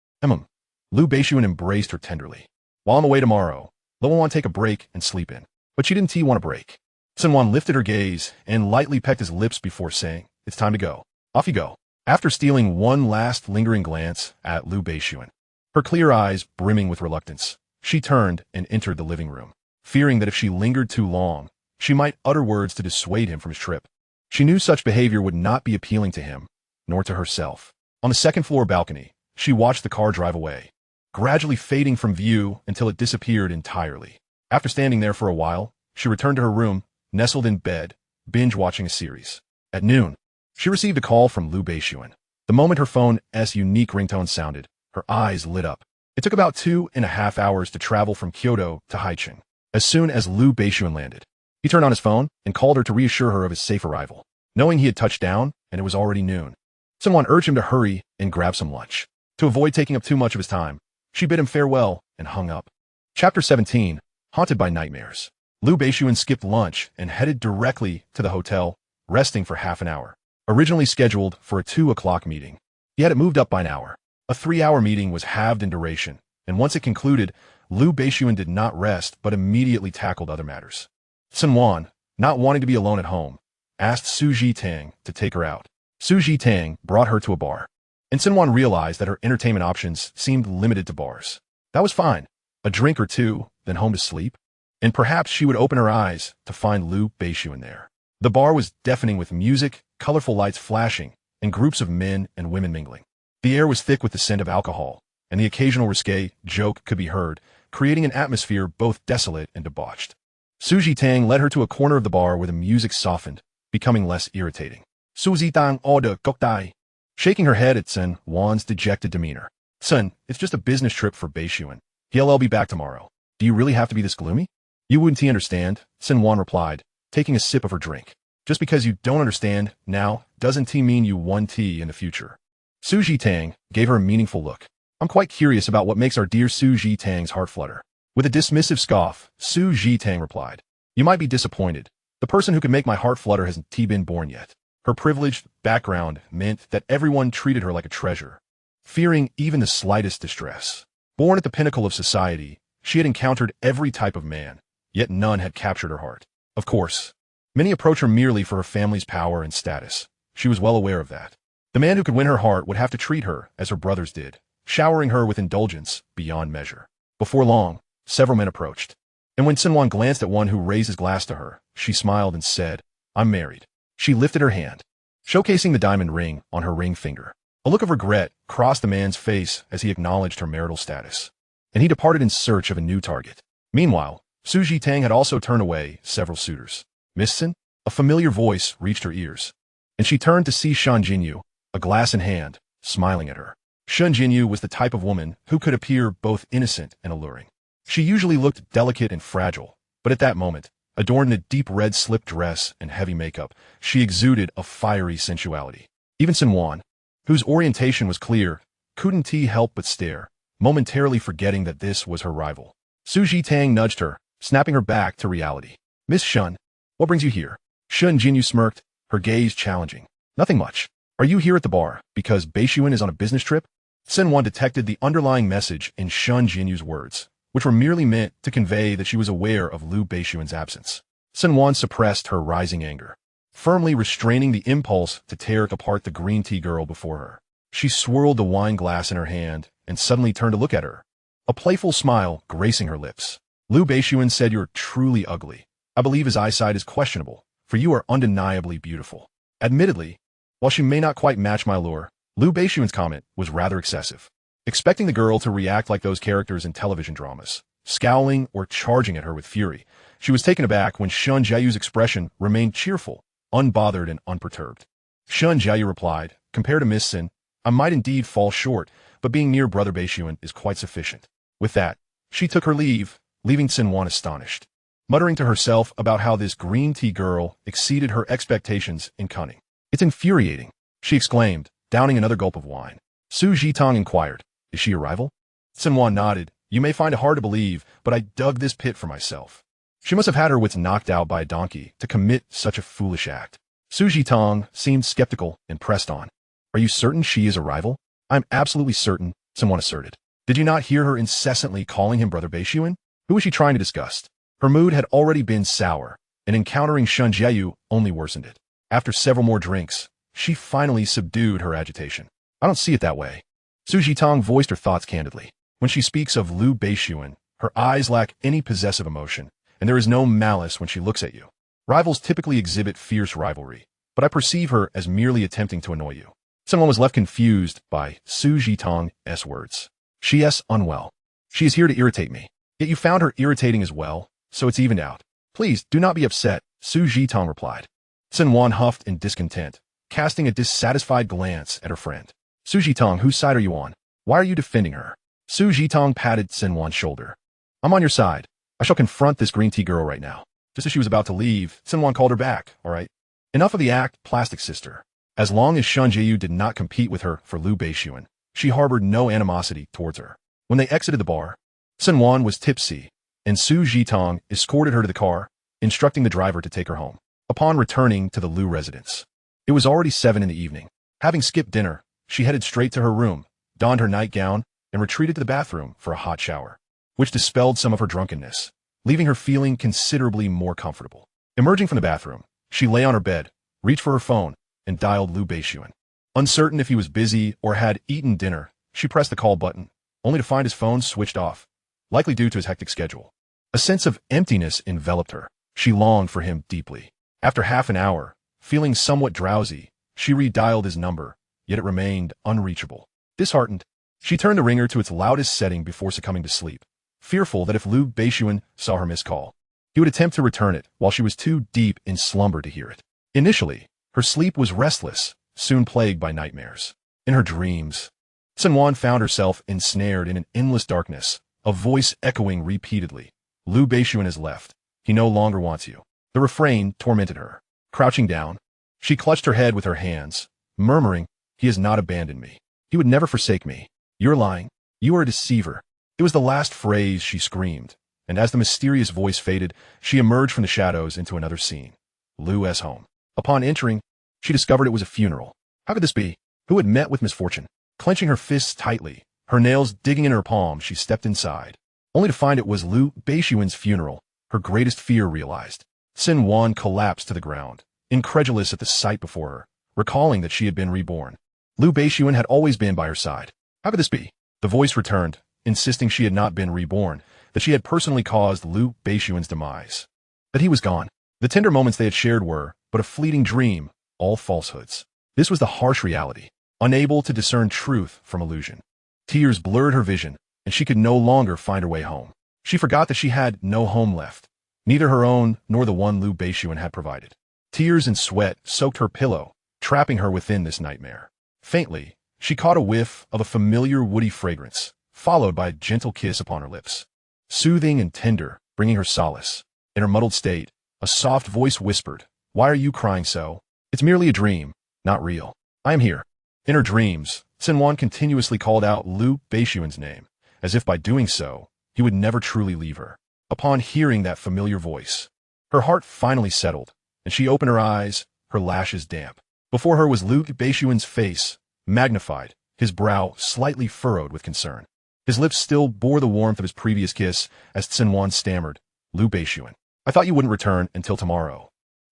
Lu Beixun embraced her tenderly. "While I'm away tomorrow, Lu Wan take a break and sleep in." But she didn't want a break. Cen Wan lifted her gaze and lightly pecked his lips before saying, "It's time to go. Off you go." After stealing one last lingering glance at Lu Beixun, her clear eyes brimming with reluctance, she turned and entered the living room, fearing that if she lingered too long, she might utter words to dissuade him from his trip. She knew such behavior would not be appealing to him, nor to herself. On the second-floor balcony, she watched the car drive away, gradually fading from view until it disappeared entirely. After standing there for a while, she returned to her room, nestled in bed, binge-watching a series. At noon, she received a call from Lu Beixun. The moment her phone's unique ringtone sounded, her eyes lit up. It took about 2.5 hours to travel from Kyoto to Haiqing. As soon as Lu Beixun landed, he turned on his phone and called her to reassure her of his safe arrival, knowing he had touched down and it was already noon. Cen Wan urged him to hurry and grab some lunch. To avoid taking up too much of his time, she bid him farewell and hung up. Chapter 17. Haunted by Nightmares. Lu Beixun skipped lunch and headed directly to the hotel, resting for half an hour. Originally scheduled for a 2 o'clock meeting, he had it moved up by an hour. A 3-hour meeting was halved in duration, and once it concluded, Lu Beixun did not rest but immediately tackled other matters. Cen Wan, not wanting to be alone at home, asked Su Jitang to take her out. Su Jitang brought her to a bar, and Cen Wan realized that her entertainment options seemed limited to bars. That was fine. A drink or two, then home to sleep, and perhaps she would open her eyes to find Lu Beixun there. The bar was deafening with music, colorful lights flashing, and groups of men and women mingling. The air was thick with the scent of alcohol, and the occasional risque joke could be heard, creating an atmosphere both desolate and debauched. Su Jitang led her to a corner of the bar where the music softened, becoming less irritating. Su Jitang order gokdai. Shaking her head at Cen Wan's dejected demeanor. "Cen, it's just a business trip for Beixun. He'll be back tomorrow. Do you really have to be this gloomy?" "You wouldn't understand," Cen Wan replied, taking a sip of her drink. "Just because you don't understand now doesn't mean you won tea in the future." Su Jitang gave her a meaningful look. "I'm quite curious about what makes our dear Su Jitang's heart flutter." With a dismissive scoff, Su Jitang replied, "You might be disappointed. The person who could make my heart flutter hasn't been born yet." Her privileged background meant that everyone treated her like a treasure, fearing even the slightest distress. Born at the pinnacle of society, she had encountered every type of man, yet none had captured her heart. Of course, many approach her merely for her family's power and status. She was well aware of that. The man who could win her heart would have to treat her as her brothers did, showering her with indulgence beyond measure. Before long, several men approached, and when Cen Wan glanced at one who raised his glass to her, she smiled and said, "I'm married." She lifted her hand, showcasing the diamond ring on her ring finger. A look of regret crossed the man's face as he acknowledged her marital status, and he departed in search of a new target. Meanwhile, Su Jitang had also turned away several suitors. "Miss Cen?" A familiar voice reached her ears, and she turned to see Shan Jinyu, a glass in hand, smiling at her. Shan Jinyu was the type of woman who could appear both innocent and alluring. She usually looked delicate and fragile, but at that moment, adorned in a deep red slip dress and heavy makeup, she exuded a fiery sensuality. Even Cen Wan, whose orientation was clear, couldn't help but stare, momentarily forgetting that this was her rival. Su Jitang nudged her, snapping her back to reality. "Miss Shun, what brings you here?" Shan Jinyu smirked, her gaze challenging. "Nothing much. Are you here at the bar because Beixun is on a business trip?" Cen Wan detected the underlying message in Shan Jinyu's words, which were merely meant to convey that she was aware of Lu Beixun's absence. Cen Wan suppressed her rising anger, firmly restraining the impulse to tear apart the green tea girl before her. She swirled the wine glass in her hand and suddenly turned to look at her, a playful smile gracing her lips. "Lu Beixun said you're truly ugly. I believe his eyesight is questionable, for you are undeniably beautiful." Admittedly, while she may not quite match my allure, Lu Beixun's comment was rather excessive. Expecting the girl to react like those characters in television dramas, scowling or charging at her with fury, she was taken aback when Shan Jinyu's expression remained cheerful, unbothered and unperturbed. Shun Jiayu replied, compared to Miss Cen, I might indeed fall short, but being near Brother Beixun is quite sufficient. With that, she took her leave, leaving Cen Wan astonished, muttering to herself about how this green tea girl exceeded her expectations in cunning. It's infuriating, she exclaimed, downing another gulp of wine. Su Jitong inquired, is she a rival? Cen Wan nodded, you may find it hard to believe, but I dug this pit for myself. She must have had her wits knocked out by a donkey to commit such a foolish act. Su Jitong seemed skeptical and pressed on. Are you certain she is a rival? I'm absolutely certain, Cen Wan asserted. Did you not hear her incessantly calling him Brother Beixun? Who was she trying to disgust? Her mood had already been sour, and encountering Shun Jiayu only worsened it. After several more drinks, she finally subdued her agitation. I don't see it that way. Su Jitong voiced her thoughts candidly. When she speaks of Lu Beixun, her eyes lack any possessive emotion, and there is no malice when she looks at you. Rivals typically exhibit fierce rivalry, but I perceive her as merely attempting to annoy you. Someone was left confused by Su Jitong's words. She is unwell. She is here to irritate me. Yet you found her irritating as well, so it's evened out. Please, do not be upset, Su Jitong replied. Cen Wan huffed in discontent, casting a dissatisfied glance at her friend. Su Jitong, whose side are you on? Why are you defending her? Su Jitong patted Cen Wan's shoulder. I'm on your side. I shall confront this green tea girl right now. Just as she was about to leave, Cen Wan called her back, all right? Enough of the act, plastic sister. As long as Shun Jiayu did not compete with her for Lu Beixun, she harbored no animosity towards her. When they exited the bar, Cen Wan was tipsy, and Su Jitong escorted her to the car, instructing the driver to take her home. Upon returning to the Lu residence, it was already 7 in the evening. Having skipped dinner, she headed straight to her room, donned her nightgown, and retreated to the bathroom for a hot shower, which dispelled some of her drunkenness, leaving her feeling considerably more comfortable. Emerging from the bathroom, she lay on her bed, reached for her phone, and dialed Lu Beixun. Uncertain if he was busy or had eaten dinner, she pressed the call button, only to find his phone switched off, likely due to his hectic schedule. A sense of emptiness enveloped her. She longed for him deeply. After half an hour, feeling somewhat drowsy, she redialed his number, yet it remained unreachable. Disheartened, she turned the ringer to its loudest setting before succumbing to sleep, fearful that if Lu Beixun saw her missed call, he would attempt to return it while she was too deep in slumber to hear it. Initially, her sleep was restless, soon plagued by nightmares. In her dreams, Cen Wan found herself ensnared in an endless darkness, a voice echoing repeatedly. Lu Beixun has left. He no longer wants you. The refrain tormented her. Crouching down, she clutched her head with her hands, murmuring, he has not abandoned me. He would never forsake me. You're lying. You are a deceiver. It was the last phrase she screamed, and as the mysterious voice faded, she emerged from the shadows into another scene. Lu's home. Upon entering, she discovered it was a funeral. How could this be? Who had met with misfortune? Clenching her fists tightly, her nails digging in her palm, she stepped inside, only to find it was Lu Beixun's funeral. Her greatest fear realized. Cen Wan collapsed to the ground, incredulous at the sight before her, recalling that she had been reborn. Lu Beixun had always been by her side. How could this be? The voice returned, insisting she had not been reborn, that she had personally caused Lu Beixun's demise. That he was gone. The tender moments they had shared were but a fleeting dream, all falsehoods. This was the harsh reality, unable to discern truth from illusion. Tears blurred her vision, and she could no longer find her way home. She forgot that she had no home left, neither her own nor the one Lu Beixun had provided. Tears and sweat soaked her pillow, trapping her within this nightmare. Faintly, she caught a whiff of a familiar woody fragrance, followed by a gentle kiss upon her lips. Soothing and tender, bringing her solace. In her muddled state, a soft voice whispered, why are you crying so? It's merely a dream, not real. I am here. In her dreams, Cen Wan continuously called out Lu Beixun's name, as if by doing so, he would never truly leave her. Upon hearing that familiar voice, her heart finally settled, and she opened her eyes, her lashes damp. Before her was Lu Beixun's face, magnified, his brow slightly furrowed with concern. His lips still bore the warmth of his previous kiss as Cen Wan stammered, Lu Beixun, I thought you wouldn't return until tomorrow.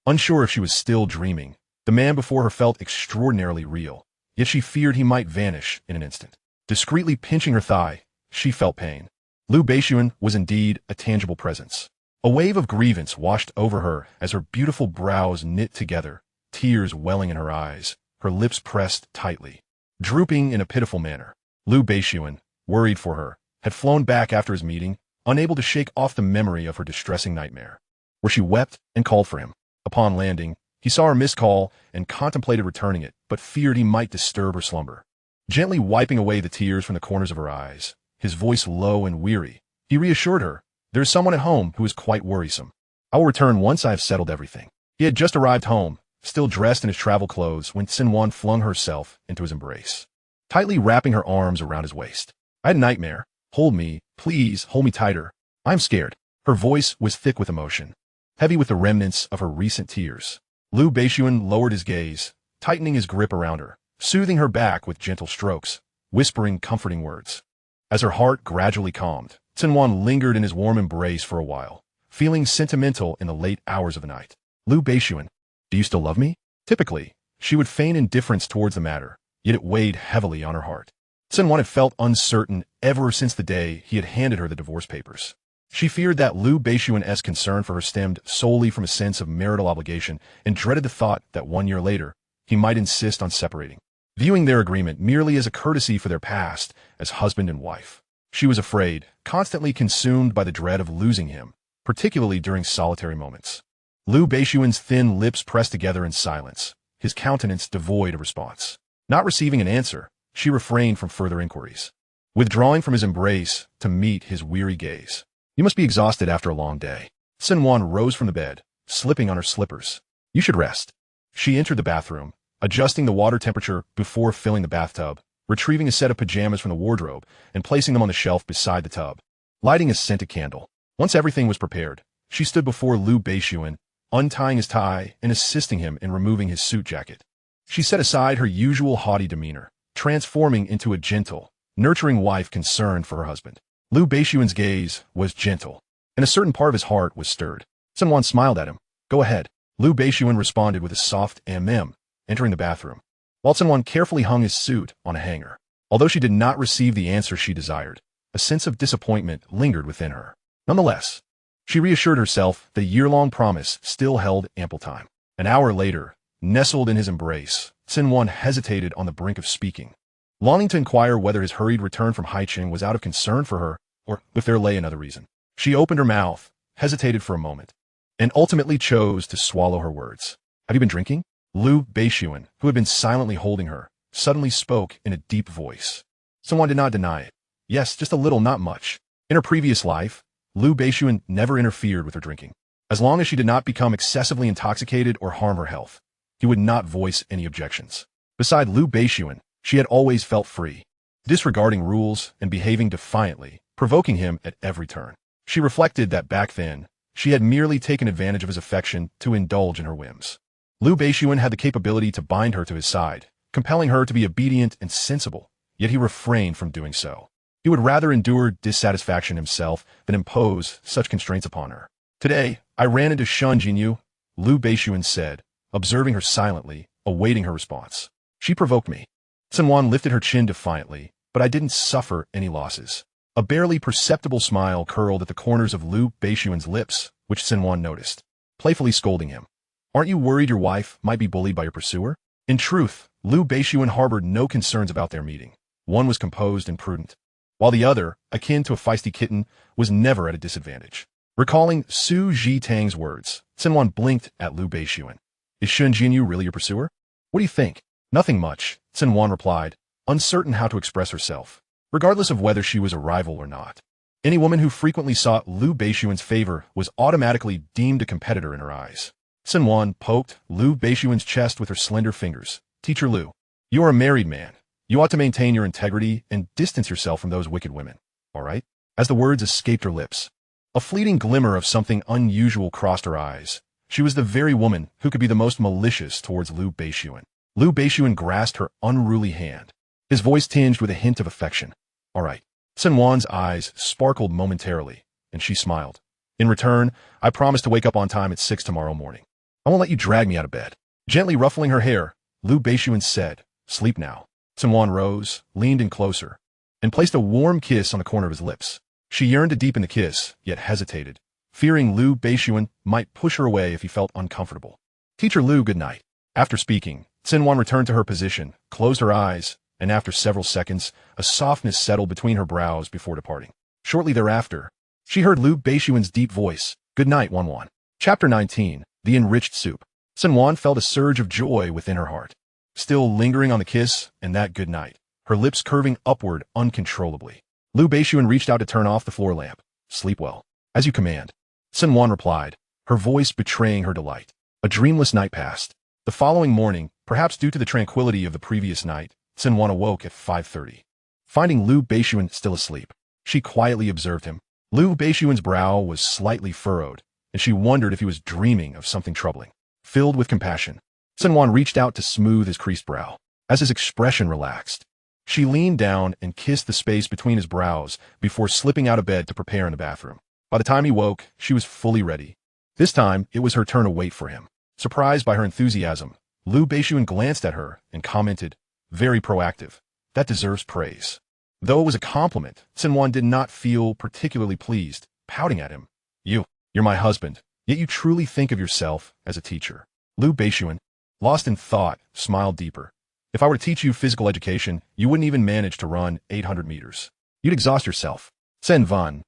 Unsure if she was still dreaming, the man before her felt extraordinarily real, yet she feared he might vanish in an instant. Discreetly pinching her thigh, she felt pain. Lu Beixun was indeed a tangible presence. A wave of grievance washed over her as her beautiful brows knit together, tears welling in her eyes, her lips pressed tightly. Drooping in a pitiful manner, Lu Beixun, worried for her, had flown back after his meeting, unable to shake off the memory of her distressing nightmare, where she wept and called for him. Upon landing, He saw her missed call and contemplated returning it, but feared he might disturb her slumber. Gently wiping away the tears from the corners of her eyes, his voice low and weary, he reassured her, "There is someone at home who is quite worrisome. I will return once I have settled everything." He had just arrived home, still dressed in his travel clothes, when Cen Wan flung herself into his embrace, tightly wrapping her arms around his waist. "I had a nightmare. Hold me, please, hold me tighter. I'm scared." Her voice was thick with emotion, heavy with the remnants of her recent tears. Lu Beixun lowered his gaze, tightening his grip around her, soothing her back with gentle strokes, whispering comforting words. As her heart gradually calmed, Cen Wan lingered in his warm embrace for a while, feeling sentimental in the late hours of the night. "Lu Beixun, do you still love me?" Typically, she would feign indifference towards the matter, yet it weighed heavily on her heart. Cen Wan had felt uncertain ever since the day he had handed her the divorce papers. She feared that Lu Beixuan's concern for her stemmed solely from a sense of marital obligation and dreaded the thought that 1 year later, he might insist on separating, viewing their agreement merely as a courtesy for their past as husband and wife. She was afraid, constantly consumed by the dread of losing him, particularly during solitary moments. Lu Beixuan's thin lips pressed together in silence, his countenance devoid of response. Not receiving an answer, she refrained from further inquiries, withdrawing from his embrace to meet his weary gaze. "You must be exhausted after a long day." Cen Wan rose from the bed, slipping on her slippers. "You should rest." She entered the bathroom, adjusting the water temperature before filling the bathtub, retrieving a set of pajamas from the wardrobe and placing them on the shelf beside the tub, lighting a scented candle. Once everything was prepared, she stood before Lu Beixun, untying his tie and assisting him in removing his suit jacket. She set aside her usual haughty demeanor, transforming into a gentle, nurturing wife concerned for her husband. Lu Beixuan's gaze was gentle, and a certain part of his heart was stirred. Cen Wan smiled at him. "Go ahead." Lu Beixun responded with a soft entering the bathroom, while Cen Wan carefully hung his suit on a hanger. Although she did not receive the answer she desired, a sense of disappointment lingered within her. Nonetheless, she reassured herself that a year-long promise still held ample time. An hour later, nestled in his embrace, Cen Wan hesitated on the brink of speaking, longing to inquire whether his hurried return from Haicheng was out of concern for her, or if there lay another reason. She opened her mouth, hesitated for a moment, and ultimately chose to swallow her words. "Have you been drinking?" Lu Beixun, who had been silently holding her, suddenly spoke in a deep voice. Cen Wan did not deny it. "Yes, just a little, not much." In her previous life, Lu Beixun never interfered with her drinking. As long as she did not become excessively intoxicated or harm her health, he would not voice any objections. Beside Lu Beixun, she had always felt free, disregarding rules and behaving defiantly, provoking him at every turn. She reflected that back then, she had merely taken advantage of his affection to indulge in her whims. Lu Beixun had the capability to bind her to his side, compelling her to be obedient and sensible, yet he refrained from doing so. He would rather endure dissatisfaction himself than impose such constraints upon her. "Today, I ran into Shen Jinyu," Lu Beixun said, observing her silently, awaiting her response. "She provoked me." Cen Wan lifted her chin defiantly, "But I didn't suffer any losses." A barely perceptible smile curled at the corners of Lu Beixuan's lips, which Cen Wan noticed, playfully scolding him. "Aren't you worried your wife might be bullied by your pursuer?" In truth, Lu Beixun harbored no concerns about their meeting. One was composed and prudent, while the other, akin to a feisty kitten, was never at a disadvantage. Recalling Su Zhitang's words, Cen Wan blinked at Lu Beixun. "Is Shen Jinyu really your pursuer?" "What do you think?" "Nothing much," Cen Wan replied, uncertain how to express herself, regardless of whether she was a rival or not. Any woman who frequently sought Lu Beixuan's favor was automatically deemed a competitor in her eyes. Cen Wan poked Lu Beixuan's chest with her slender fingers. "Teacher Lu, you are a married man. You ought to maintain your integrity and distance yourself from those wicked women. All right?" As the words escaped her lips, a fleeting glimmer of something unusual crossed her eyes. She was the very woman who could be the most malicious towards Lu Beixun. Lu Beixun grasped her unruly hand, his voice tinged with a hint of affection. "All right." Cen Wan's eyes sparkled momentarily, and she smiled. "In return, I promise to wake up on time at 6 tomorrow morning. I won't let you drag me out of bed." Gently ruffling her hair, Lu Beixun said, "Sleep now." Cen Wan rose, leaned in closer, and placed a warm kiss on the corner of his lips. She yearned to deepen the kiss, yet hesitated, fearing Lu Beixun might push her away if he felt uncomfortable. "Teacher Lu, good night." After speaking, Cen Wan returned to her position, closed her eyes, and after several seconds, a softness settled between her brows before departing. Shortly thereafter, she heard Lu Beixuan's deep voice, "Good night, Wan Wan." Chapter 19, The Enriched Soup. Cen Wan felt a surge of joy within her heart. Still lingering on the kiss and that good night, her lips curving upward uncontrollably. Lu Beixun reached out to turn off the floor lamp. Sleep well. As you command. Cen Wan replied, her voice betraying her delight. A dreamless night passed. The following morning, perhaps due to the tranquility of the previous night, Cen Wan awoke at 5:30. Finding Lu Beixun still asleep, she quietly observed him. Lu Beixun's brow was slightly furrowed, and she wondered if he was dreaming of something troubling. Filled with compassion, Cen Wan reached out to smooth his creased brow. As his expression relaxed, she leaned down and kissed the space between his brows before slipping out of bed to prepare in the bathroom. By the time he woke, she was fully ready. This time, it was her turn to wait for him. Surprised by her enthusiasm, Lu Beixun glanced at her and commented, very proactive. That deserves praise. Though it was a compliment, Cen Wan did not feel particularly pleased, pouting at him. You're my husband, yet you truly think of yourself as a teacher. Lu Beixun, lost in thought, smiled deeper. If I were to teach you physical education, you wouldn't even manage to run 800 meters. You'd exhaust yourself. Cen Wan.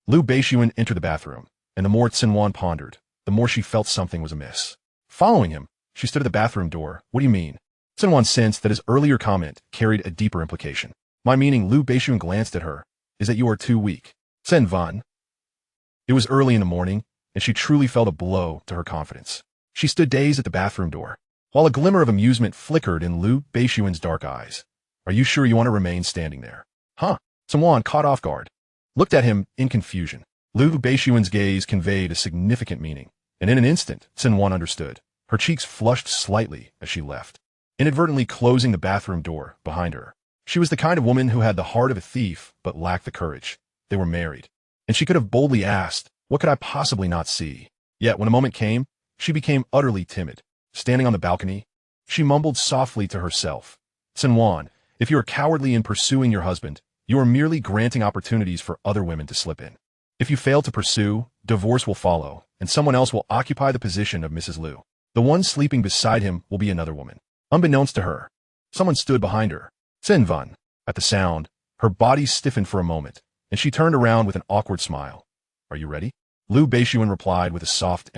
Lu Beixun entered the bathroom, and the more Cen Wan pondered, the more she felt something was amiss. Following him, she stood at the bathroom door. What do you mean? Cen Wan sensed that his earlier comment carried a deeper implication. My meaning, Lu Beixun glanced at her, is that you are too weak. Cen Wan. It was early in the morning, and she truly felt a blow to her confidence. She stood dazed at the bathroom door, while a glimmer of amusement flickered in Lu Beixun's dark eyes. Are you sure you want to remain standing there? Huh? Cen Wan, caught off guard, looked at him in confusion. Lu Beixun's gaze conveyed a significant meaning, and in an instant, Cen Wan understood. Her cheeks flushed slightly as she left, inadvertently closing the bathroom door behind her. She was the kind of woman who had the heart of a thief but lacked the courage. They were married, and she could have boldly asked, what could I possibly not see? Yet when a moment came, she became utterly timid. Standing on the balcony, she mumbled softly to herself, Cen Wan, if you are cowardly in pursuing your husband, you are merely granting opportunities for other women to slip in. If you fail to pursue, divorce will follow, and someone else will occupy the position of Mrs. Lu. The one sleeping beside him will be another woman. Unbeknownst to her, someone stood behind her. Cen Wan. At the sound, her body stiffened for a moment, and she turned around with an awkward smile. Are you ready? Lu Beixun replied with a soft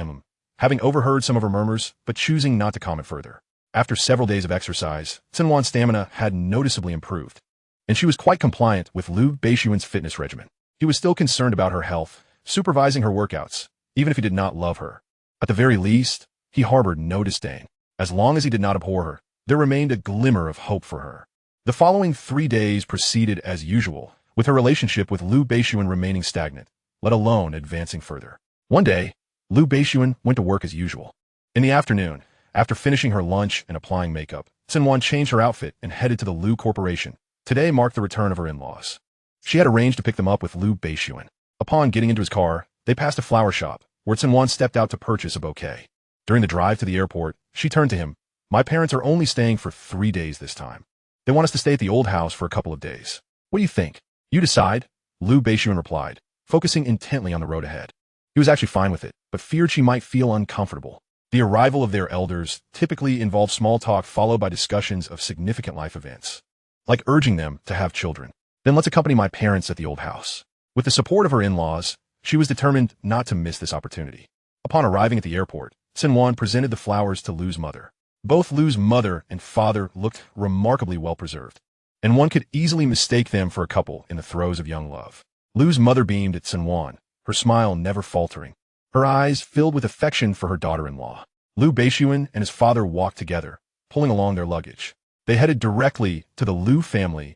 having overheard some of her murmurs, but choosing not to comment further. After several days of exercise, Cen Wan's stamina had noticeably improved, and she was quite compliant with Lu Beixun's fitness regimen. He was still concerned about her health, supervising her workouts, even if he did not love her. At the very least, he harbored no disdain. As long as he did not abhor her, there remained a glimmer of hope for her. The following 3 days proceeded as usual, with her relationship with Lu Beixun remaining stagnant, let alone advancing further. One day, Lu Beixun went to work as usual. In the afternoon, after finishing her lunch and applying makeup, Cen Wan changed her outfit and headed to the Lu Corporation. Today marked the return of her in-laws. She had arranged to pick them up with Lu Beixun. Upon getting into his car, they passed a flower shop, where Cen Wan stepped out to purchase a bouquet. During the drive to the airport, she turned to him. My parents are only staying for 3 days this time. They want us to stay at the old house for a couple of days. What do you think? You decide, Lu Beixun replied, focusing intently on the road ahead. He was actually fine with it, but feared she might feel uncomfortable. The arrival of their elders typically involved small talk followed by discussions of significant life events, like urging them to have children. Then let's accompany my parents at the old house. With the support of her in-laws, she was determined not to miss this opportunity. Upon arriving at the airport, Cen Wan presented the flowers to Lu's mother. Both Lu's mother and father looked remarkably well preserved, and one could easily mistake them for a couple in the throes of young love. Lu's mother beamed at Cen Wan, her smile never faltering, her eyes filled with affection for her daughter-in-law. Lu Beixun and his father walked together, pulling along their luggage. They headed directly to the Lu family's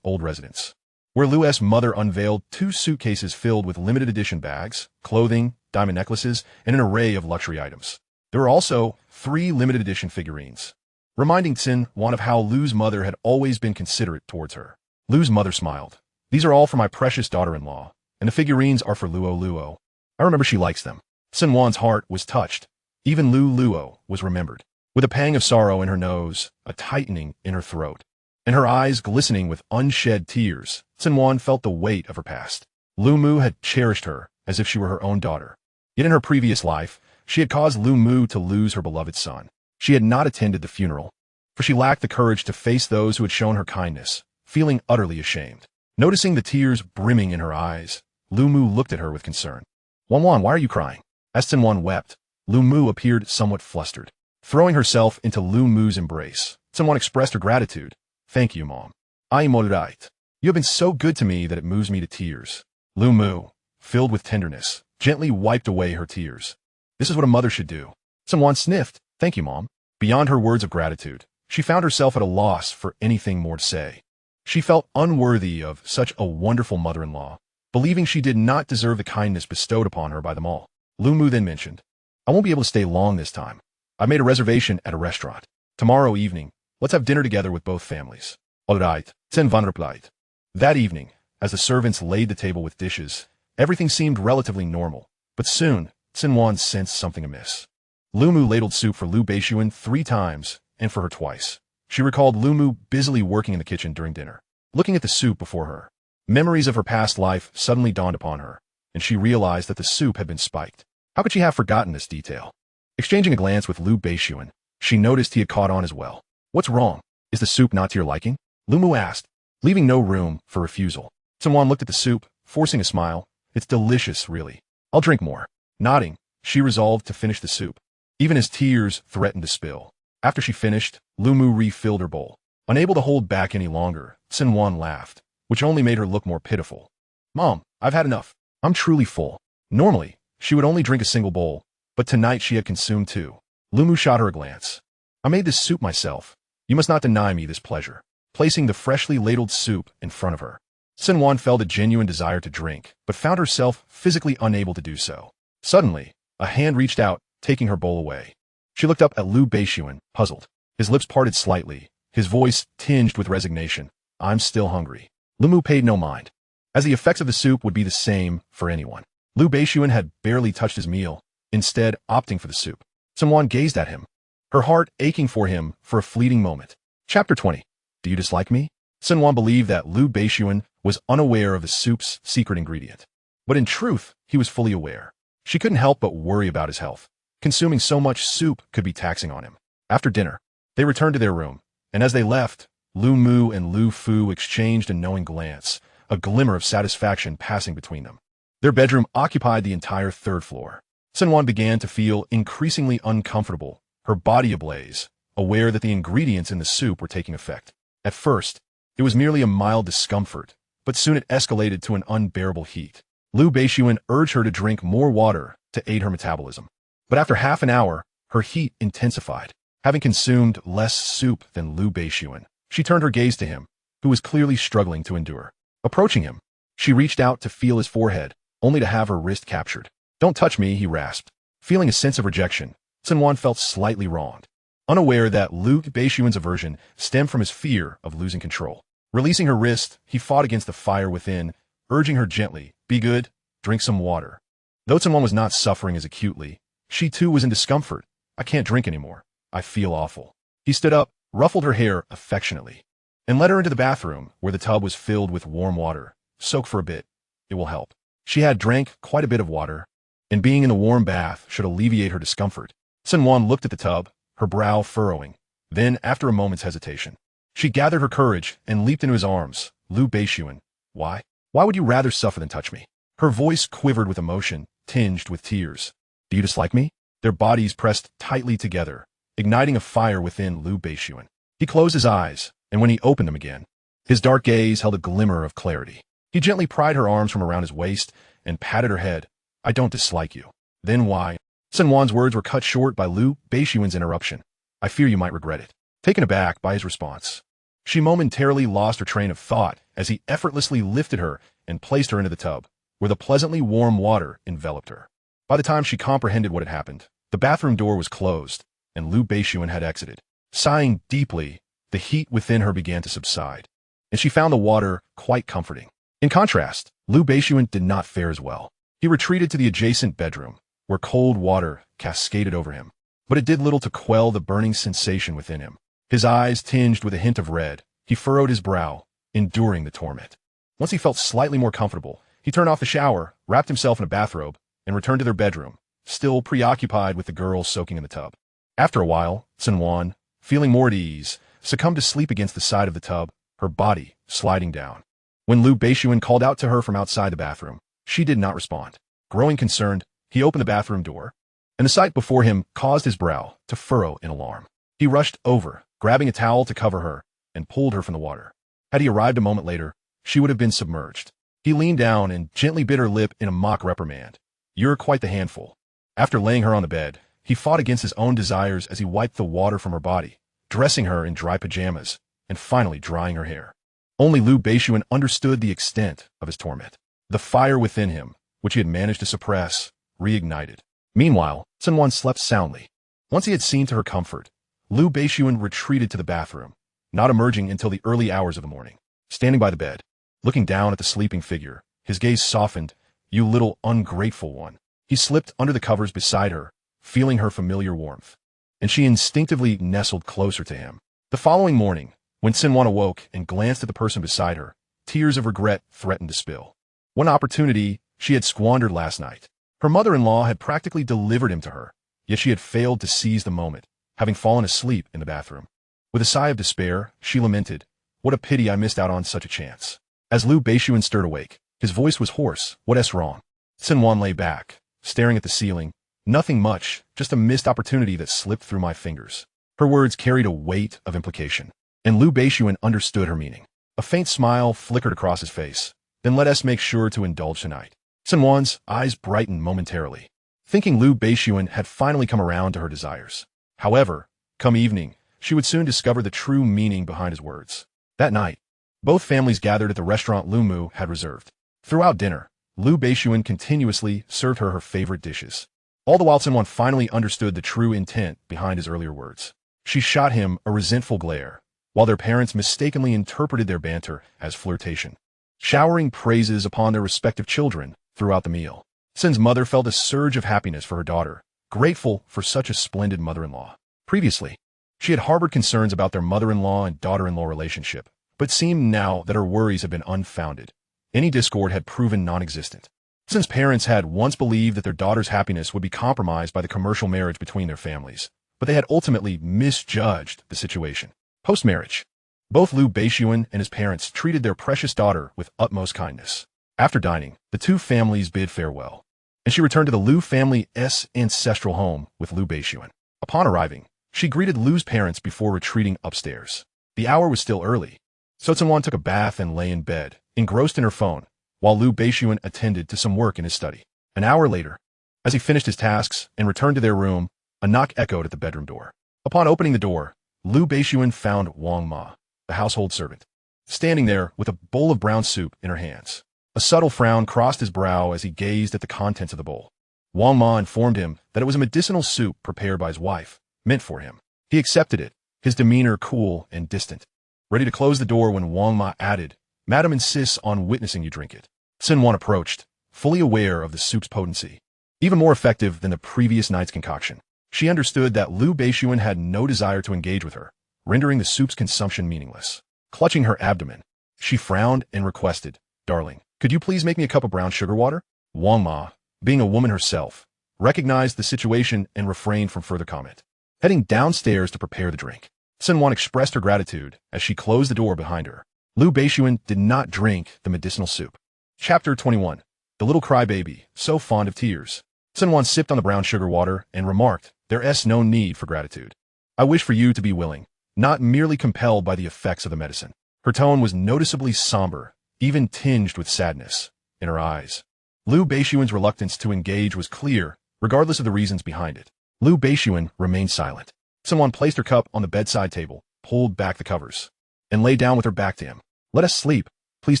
old residence, where Lu's mother unveiled 2 suitcases filled with limited edition bags, clothing, diamond necklaces, and an array of luxury items. There were also 3 limited edition figurines, reminding Cen Wan of how Lu's mother had always been considerate towards her. Lu's mother smiled. These are all for my precious daughter-in-law, and the figurines are for Luo. I remember she likes them. Cen Wan's heart was touched. Even Luo was remembered. With a pang of sorrow in her nose, a tightening in her throat, and her eyes glistening with unshed tears, Cen Wan felt the weight of her past. Lu Mu had cherished her as if she were her own daughter. Yet in her previous life, she had caused Lu Mu to lose her beloved son. She had not attended the funeral, for she lacked the courage to face those who had shown her kindness, feeling utterly ashamed. Noticing the tears brimming in her eyes, Lu Mu looked at her with concern. Wan, why are you crying? As Cen Wan wept, Lu Mu appeared somewhat flustered. Throwing herself into Lu Mu's embrace, Cen Wan expressed her gratitude. "Thank you, Mom. I am alright. You have been so good to me that it moves me to tears." Lu Mu, filled with tenderness, gently wiped away her tears. "This is what a mother should do." Cen Wan sniffed. "Thank you, Mom." Beyond her words of gratitude, she found herself at a loss for anything more to say. She felt unworthy of such a wonderful mother-in-law, believing she did not deserve the kindness bestowed upon her by them all. Lu Mu then mentioned, "I won't be able to stay long this time. I made a reservation at a restaurant. Tomorrow evening, let's have dinner together with both families." "All right," Cen Wan replied. That evening, as the servants laid the table with dishes, everything seemed relatively normal, but soon, Cen Wan sensed something amiss. Lu Mu ladled soup for Lu Beixun 3 times, and for her twice. She recalled Lu Mu busily working in the kitchen during dinner, looking at the soup before her. Memories of her past life suddenly dawned upon her, and she realized that the soup had been spiked. How could she have forgotten this detail? Exchanging a glance with Lu Beixun, she noticed he had caught on as well. "What's wrong? Is the soup not to your liking?" Lu Mu asked, leaving no room for refusal. Cen Wan looked at the soup, forcing a smile. "It's delicious, really. I'll drink more." Nodding, she resolved to finish the soup, even as tears threatened to spill. After she finished, Lu Mu refilled her bowl. Unable to hold back any longer, Cen Wan laughed, which only made her look more pitiful. "Mom, I've had enough. I'm truly full." Normally, she would only drink a single bowl, but tonight she had consumed 2. Lu Mu shot her a glance. "I made this soup myself. You must not deny me this pleasure." Placing the freshly ladled soup in front of her, Cen Wan felt a genuine desire to drink, but found herself physically unable to do so. Suddenly, a hand reached out, taking her bowl away. She looked up at Lu Beixun, puzzled. His lips parted slightly, his voice tinged with resignation. "I'm still hungry." Lu Mu paid no mind, as the effects of the soup would be the same for anyone. Lu Beixun had barely touched his meal, instead opting for the soup. Cen Wan gazed at him, her heart aching for him for a fleeting moment. Chapter 20. Do you dislike me? Cen Wan believed that Lu Beixun was unaware of the soup's secret ingredient. But in truth, he was fully aware. She couldn't help but worry about his health. Consuming so much soup could be taxing on him. After dinner, they returned to their room, and as they left, Lu Mu and Lu Fu exchanged a knowing glance, a glimmer of satisfaction passing between them. Their bedroom occupied the entire 3rd floor. Cen Wan began to feel increasingly uncomfortable, her body ablaze, aware that the ingredients in the soup were taking effect. At first, it was merely a mild discomfort, but soon it escalated to an unbearable heat. Lu Beixun urged her to drink more water to aid her metabolism. But after half an hour, her heat intensified. Having consumed less soup than Lu Beixun, she turned her gaze to him, who was clearly struggling to endure. Approaching him, she reached out to feel his forehead, only to have her wrist captured. "Don't touch me," he rasped. Feeling a sense of rejection, Cen Wan felt slightly wronged, unaware that Lu Beixun's aversion stemmed from his fear of losing control. Releasing her wrist, he fought against the fire within, urging her gently, "Be good, drink some water." Though Cen Wan was not suffering as acutely, she too was in discomfort. "I can't drink anymore. I feel awful." He stood up, ruffled her hair affectionately, and led her into the bathroom, where the tub was filled with warm water. "Soak for a bit. It will help." She had drank quite a bit of water, and being in the warm bath should alleviate her discomfort. Cen Wan looked at the tub, her brow furrowing. Then, after a moment's hesitation, she gathered her courage and leaped into his arms. "Lu Beixun, why? Why would you rather suffer than touch me?" Her voice quivered with emotion, tinged with tears. "Do you dislike me?" Their bodies pressed tightly together, igniting a fire within Lu Beixun. He closed his eyes, and when he opened them again, his dark gaze held a glimmer of clarity. He gently pried her arms from around his waist and patted her head. "I don't dislike you." "Then why?" Cen Wan's words were cut short by Lu Beixun's interruption. "I fear you might regret it." Taken aback by his response, she momentarily lost her train of thought as he effortlessly lifted her and placed her into the tub, where the pleasantly warm water enveloped her. By the time she comprehended what had happened, the bathroom door was closed, and Lu Beixun had exited. Sighing deeply, the heat within her began to subside, and she found the water quite comforting. In contrast, Lu Beixun did not fare as well. He retreated to the adjacent bedroom, where cold water cascaded over him, but it did little to quell the burning sensation within him. His eyes tinged with a hint of red, he furrowed his brow, enduring the torment. Once he felt slightly more comfortable, he turned off the shower, wrapped himself in a bathrobe, and returned to their bedroom, still preoccupied with the girl soaking in the tub. After a while, Cen Wan, feeling more at ease, succumbed to sleep against the side of the tub, her body sliding down. When Lu Beixun called out to her from outside the bathroom, she did not respond. Growing concerned, he opened the bathroom door. and the sight before him caused his brow to furrow in alarm. He rushed over, grabbing a towel to cover her, and pulled her from the water. Had he arrived a moment later, she would have been submerged. He leaned down and gently bit her lip in a mock reprimand. "You're quite the handful." After laying her on the bed, he fought against his own desires as he wiped the water from her body, dressing her in dry pajamas, and finally drying her hair. Only Lu Beixun understood the extent of his torment. The fire within him, which he had managed to suppress, reignited. Meanwhile, Cen Wan slept soundly. Once he had seen to her comfort, Lu Beixun retreated to the bathroom, not emerging until the early hours of the morning. Standing by the bed, looking down at the sleeping figure, his gaze softened. "You little ungrateful one." He slipped under the covers beside her, feeling her familiar warmth, and she instinctively nestled closer to him. The following morning, when Cen Wan awoke and glanced at the person beside her, tears of regret threatened to spill. One opportunity she had squandered last night. Her mother-in-law had practically delivered him to her, yet she had failed to seize the moment, having fallen asleep in the bathroom. With a sigh of despair, she lamented, "What a pity I missed out on such a chance." As Lu Beixun stirred awake, his voice was hoarse. "What's wrong?" Cen Wan lay back, staring at the ceiling. "Nothing much, just a missed opportunity that slipped through my fingers." Her words carried a weight of implication, and Lu Beixun understood her meaning. A faint smile flickered across his face. "Then let us make sure to indulge tonight." Cen Wan's eyes brightened momentarily, thinking Lu Beixun had finally come around to her desires. However, come evening, she would soon discover the true meaning behind his words. That night, both families gathered at the restaurant Lu Mu had reserved. Throughout dinner, Lu Beixun continuously served her favorite dishes. All the while Cen Wan finally understood the true intent behind his earlier words. She shot him a resentful glare, while their parents mistakenly interpreted their banter as flirtation, showering praises upon their respective children throughout the meal. Cen's mother felt a surge of happiness for her daughter, grateful for such a splendid mother-in-law. Previously, she had harbored concerns about their mother-in-law and daughter-in-law relationship, but seemed now that her worries had been unfounded. Any discord had proven non-existent. Cen's parents had once believed that their daughter's happiness would be compromised by the commercial marriage between their families, but they had ultimately misjudged the situation. Post-marriage, both Lu Beixun and his parents treated their precious daughter with utmost kindness. After dining, the two families bid farewell, and she returned to the Lu family's ancestral home with Lu Beixun. Upon arriving, she greeted Lu's parents before retreating upstairs. The hour was still early, so Cen Wan took a bath and lay in bed, engrossed in her phone, while Lu Beixun attended to some work in his study. An hour later, as he finished his tasks and returned to their room, a knock echoed at the bedroom door. Upon opening the door, Lu Beixun found Wang Ma, the household servant, standing there with a bowl of brown soup in her hands. A subtle frown crossed his brow as he gazed at the contents of the bowl. Wang Ma informed him that it was a medicinal soup prepared by his wife, meant for him. He accepted it, his demeanor cool and distant, ready to close the door when Wang Ma added, "Madam insists on witnessing you drink it." Cen Wan approached, fully aware of the soup's potency, even more effective than the previous night's concoction. She understood that Lu Beixun had no desire to engage with her, rendering the soup's consumption meaningless. Clutching her abdomen, she frowned and requested, "Darling, could you please make me a cup of brown sugar water?" Wang Ma, being a woman herself, recognized the situation and refrained from further comment. Heading downstairs to prepare the drink, Cen Wan expressed her gratitude as she closed the door behind her. Lu Beixun did not drink the medicinal soup. Chapter 21. The little crybaby, so fond of tears. Cen Wan sipped on the brown sugar water and remarked, "There's no need for gratitude. I wish for you to be willing, not merely compelled by the effects of the medicine." Her tone was noticeably somber, even tinged with sadness in her eyes. Lu Beixun's reluctance to engage was clear, regardless of the reasons behind it. Lu Beixun remained silent. Cen Wan placed her cup on the bedside table, pulled back the covers, and lay down with her back to him. "Let us sleep. Please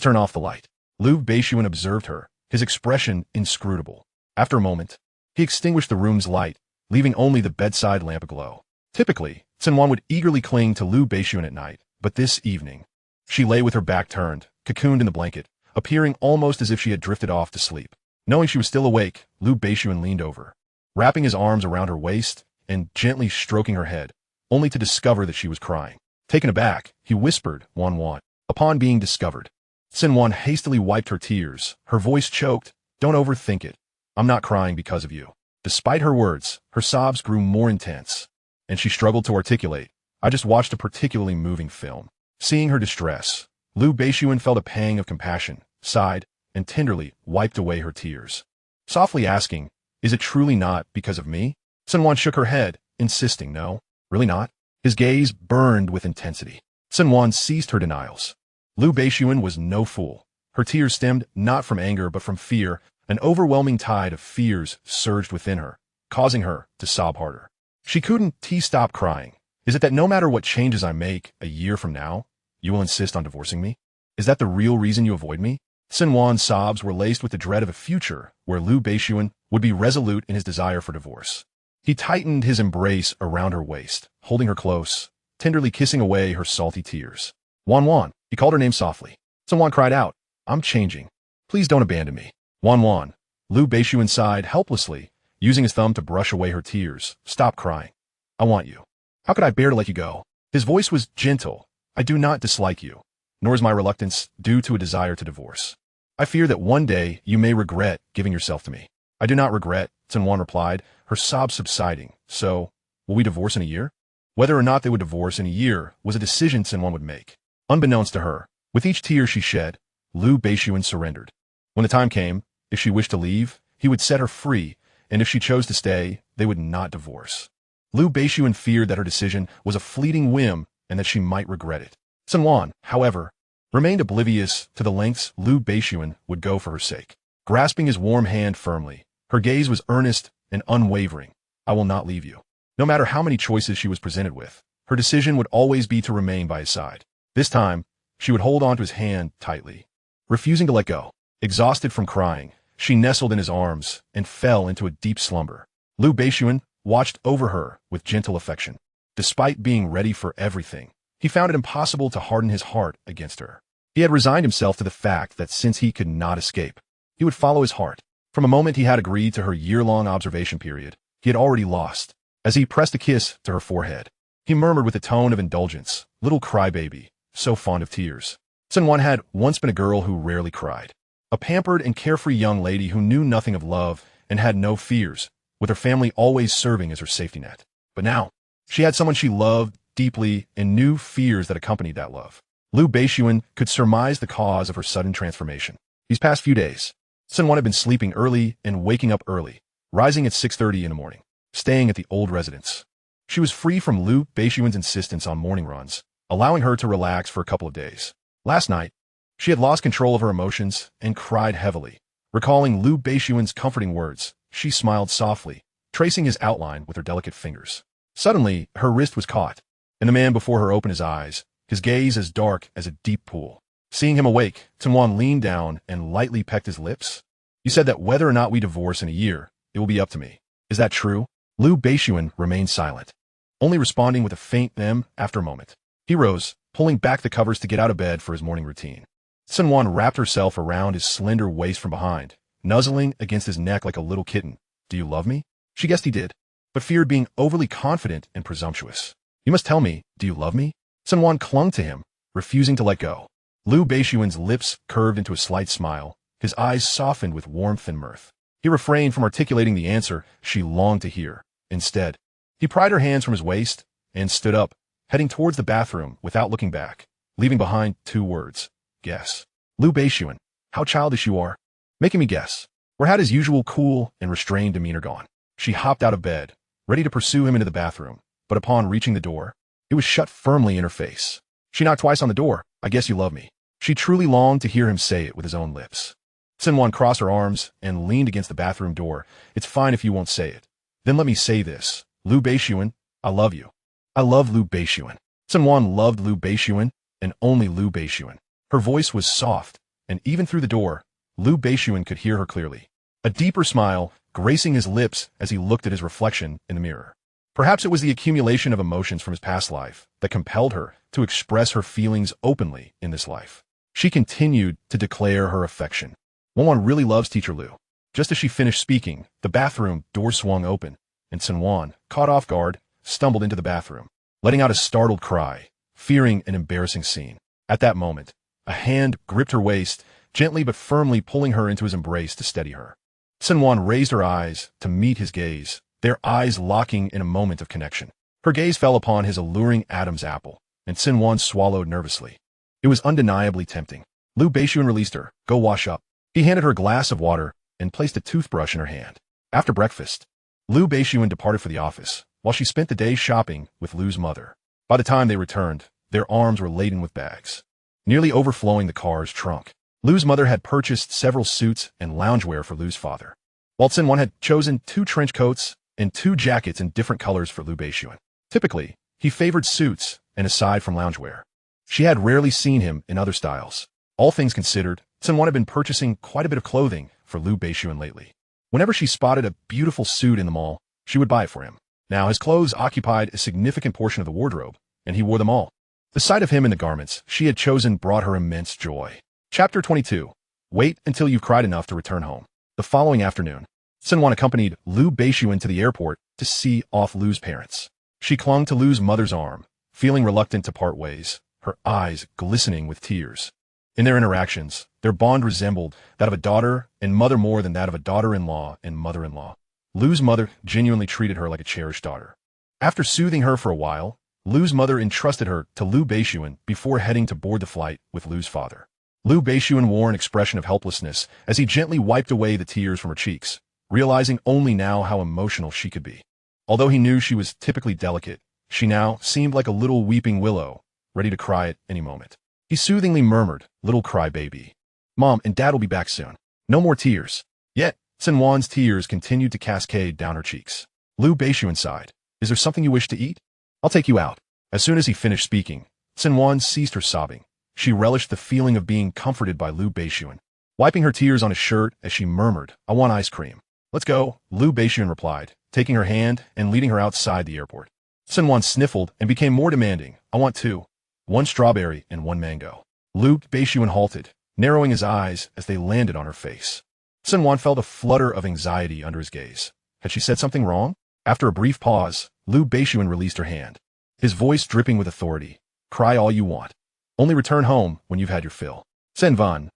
turn off the light." Lu Beixun observed her, his expression inscrutable. After a moment, he extinguished the room's light, leaving only the bedside lamp aglow. Typically, Cen Wan would eagerly cling to Lu Beixun at night, but this evening, she lay with her back turned, cocooned in the blanket, appearing almost as if she had drifted off to sleep. Knowing she was still awake, Lu Beixun leaned over, wrapping his arms around her waist and gently stroking her head, only to discover that she was crying. Taken aback, he whispered, "Wan Wan." Upon being discovered, Cen Wan hastily wiped her tears, her voice choked, "Don't overthink it. I'm not crying because of you." Despite her words, her sobs grew more intense, and she struggled to articulate, "I just watched a particularly moving film." Seeing her distress, Lu Beixun felt a pang of compassion, sighed, and tenderly wiped away her tears, softly asking, "Is it truly not because of me?" Cen Wan shook her head, insisting, no, really not. His gaze burned with intensity. Cen Wan ceased her denials. Lu Beixun was no fool. Her tears stemmed not from anger but from fear. An overwhelming tide of fears surged within her, causing her to sob harder. She couldn't stop crying. Is it that no matter what changes I make a year from now, you will insist on divorcing me? Is that the real reason you avoid me? Cen Wan's sobs were laced with the dread of a future where Lu Beixun would be resolute in his desire for divorce. He tightened his embrace around her waist, holding her close, tenderly kissing away her salty tears. Wan, he called her name softly. Cen Wan cried out, I'm changing. Please don't abandon me. Wan, Lu Beixun sighed helplessly, using his thumb to brush away her tears. Stop crying. I want you. How could I bear to let you go? His voice was gentle. I do not dislike you, nor is my reluctance due to a desire to divorce. I fear that one day you may regret giving yourself to me. I do not regret, Cen Wan replied, her sobs subsiding. So, will we divorce in a year? Whether or not they would divorce in a year was a decision Cen Wan would make. Unbeknownst to her, with each tear she shed, Lu Beixun surrendered. When the time came, if she wished to leave, he would set her free, and if she chose to stay, they would not divorce. Lu Beixun feared that her decision was a fleeting whim and that she might regret it. Cen Wan, however, remained oblivious to the lengths Lu Beixun would go for her sake. Grasping his warm hand firmly, her gaze was earnest and unwavering. I will not leave you. No matter how many choices she was presented with, her decision would always be to remain by his side. This time, she would hold onto his hand tightly, refusing to let go. Exhausted from crying, she nestled in his arms and fell into a deep slumber. Lu Beixun watched over her with gentle affection. Despite being ready for everything, he found it impossible to harden his heart against her. He had resigned himself to the fact that since he could not escape, he would follow his heart. From a moment he had agreed to her year-long observation period, he had already lost. As he pressed a kiss to her forehead, he murmured with a tone of indulgence, little crybaby, so fond of tears. Cen Wan had once been a girl who rarely cried. A pampered and carefree young lady who knew nothing of love and had no fears, with her family always serving as her safety net. But now, she had someone she loved deeply and knew fears that accompanied that love. Lu Beixun could surmise the cause of her sudden transformation. These past few days, Cen Wan had been sleeping early and waking up early, rising at 6:30 in the morning, staying at the old residence. She was free from Lu Beixun's insistence on morning runs, allowing her to relax for a couple of days. Last night, she had lost control of her emotions and cried heavily. Recalling Lu Beixun's comforting words, she smiled softly, tracing his outline with her delicate fingers. Suddenly, her wrist was caught, and the man before her opened his eyes, his gaze as dark as a deep pool. Seeing him awake, Cen Wan leaned down and lightly pecked his lips. You said that whether or not we divorce in a year, it will be up to me. Is that true? Lu Beixun remained silent, only responding with a faint after a moment. He rose, pulling back the covers to get out of bed for his morning routine. Cen Wan wrapped herself around his slender waist from behind, nuzzling against his neck like a little kitten. Do you love me? She guessed he did, but feared being overly confident and presumptuous. You must tell me, do you love me? Cen Wan clung to him, refusing to let go. Lu Beixun's lips curved into a slight smile, his eyes softened with warmth and mirth. He refrained from articulating the answer she longed to hear. Instead, he pried her hands from his waist and stood up, heading towards the bathroom without looking back, leaving behind 2 words. Guess. Lu Beixun, how childish you are. Making me guess. Or had his usual cool and restrained demeanor gone? She hopped out of bed, ready to pursue him into the bathroom, but upon reaching the door, it was shut firmly in her face. She knocked twice on the door. I guess you love me. She truly longed to hear him say it with his own lips. Cen Wan crossed her arms and leaned against the bathroom door. It's fine if you won't say it. Then let me say this. Lu Beixun, I love you. I love Lu Beixun. Cen Wan loved Lu Beixun, and only Lu Beixun. Her voice was soft, and even through the door, Lu Beixun could hear her clearly. A deeper smile gracing his lips as he looked at his reflection in the mirror. Perhaps it was the accumulation of emotions from his past life that compelled her to express her feelings openly in this life. She continued to declare her affection. Wan really loves Teacher Lu. Just as she finished speaking, the bathroom door swung open, and Cen Wan, caught off guard, stumbled into the bathroom, letting out a startled cry, fearing an embarrassing scene. At that moment, a hand gripped her waist, gently but firmly pulling her into his embrace to steady her. Cen Wan raised her eyes to meet his gaze, their eyes locking in a moment of connection. Her gaze fell upon his alluring Adam's apple, and Cen Wan swallowed nervously. It was undeniably tempting. Lu Beixun released her. Go wash up. He handed her a glass of water and placed a toothbrush in her hand. After breakfast, Lu Beixun departed for the office, while she spent the day shopping with Lu's mother. By the time they returned, their arms were laden with bags, nearly overflowing the car's trunk. Lu's mother had purchased several suits and loungewear for Lu's father, while Cen Wan had chosen 2 trench coats and 2 jackets in different colors for Lu Beixun. Typically, he favored suits, and aside from loungewear, she had rarely seen him in other styles. All things considered, Cen Wan had been purchasing quite a bit of clothing for Lu Beixun lately. Whenever she spotted a beautiful suit in the mall, she would buy it for him. Now his clothes occupied a significant portion of the wardrobe, and he wore them all. The sight of him in the garments she had chosen brought her immense joy. Chapter 22. Wait until you've cried enough to return home. The following afternoon, Cen Wan accompanied Lu Beixun to the airport to see off Lu's parents. She clung to Lu's mother's arm, feeling reluctant to part ways, her eyes glistening with tears. In their interactions, their bond resembled that of a daughter and mother more than that of a daughter-in-law and mother-in-law. Lu's mother genuinely treated her like a cherished daughter. After soothing her for a while, Lu's mother entrusted her to Lu Beixun before heading to board the flight with Lu's father. Lu Beixun wore an expression of helplessness as he gently wiped away the tears from her cheeks, realizing only now how emotional she could be. Although he knew she was typically delicate, she now seemed like a little weeping willow, ready to cry at any moment. He soothingly murmured, "Little crybaby. Mom and Dad will be back soon. No more tears." Yet, Cen Wan's tears continued to cascade down her cheeks. Lu Beixun sighed. "Is there something you wish to eat? I'll take you out." As soon as he finished speaking, Cen Wan ceased her sobbing. She relished the feeling of being comforted by Lu Beixun. Wiping her tears on his shirt as she murmured, "I want ice cream." "Let's go," Lu Beixun replied, taking her hand and leading her outside the airport. Cen Wan sniffled and became more demanding. "I want 2. 1 strawberry and 1 mango." Lu Beixun halted, narrowing his eyes as they landed on her face. Cen Wan felt a flutter of anxiety under his gaze. Had she said something wrong? After a brief pause, Lu Beixun released her hand, his voice dripping with authority. "Cry all you want. Only return home when you've had your fill." Cen Wan.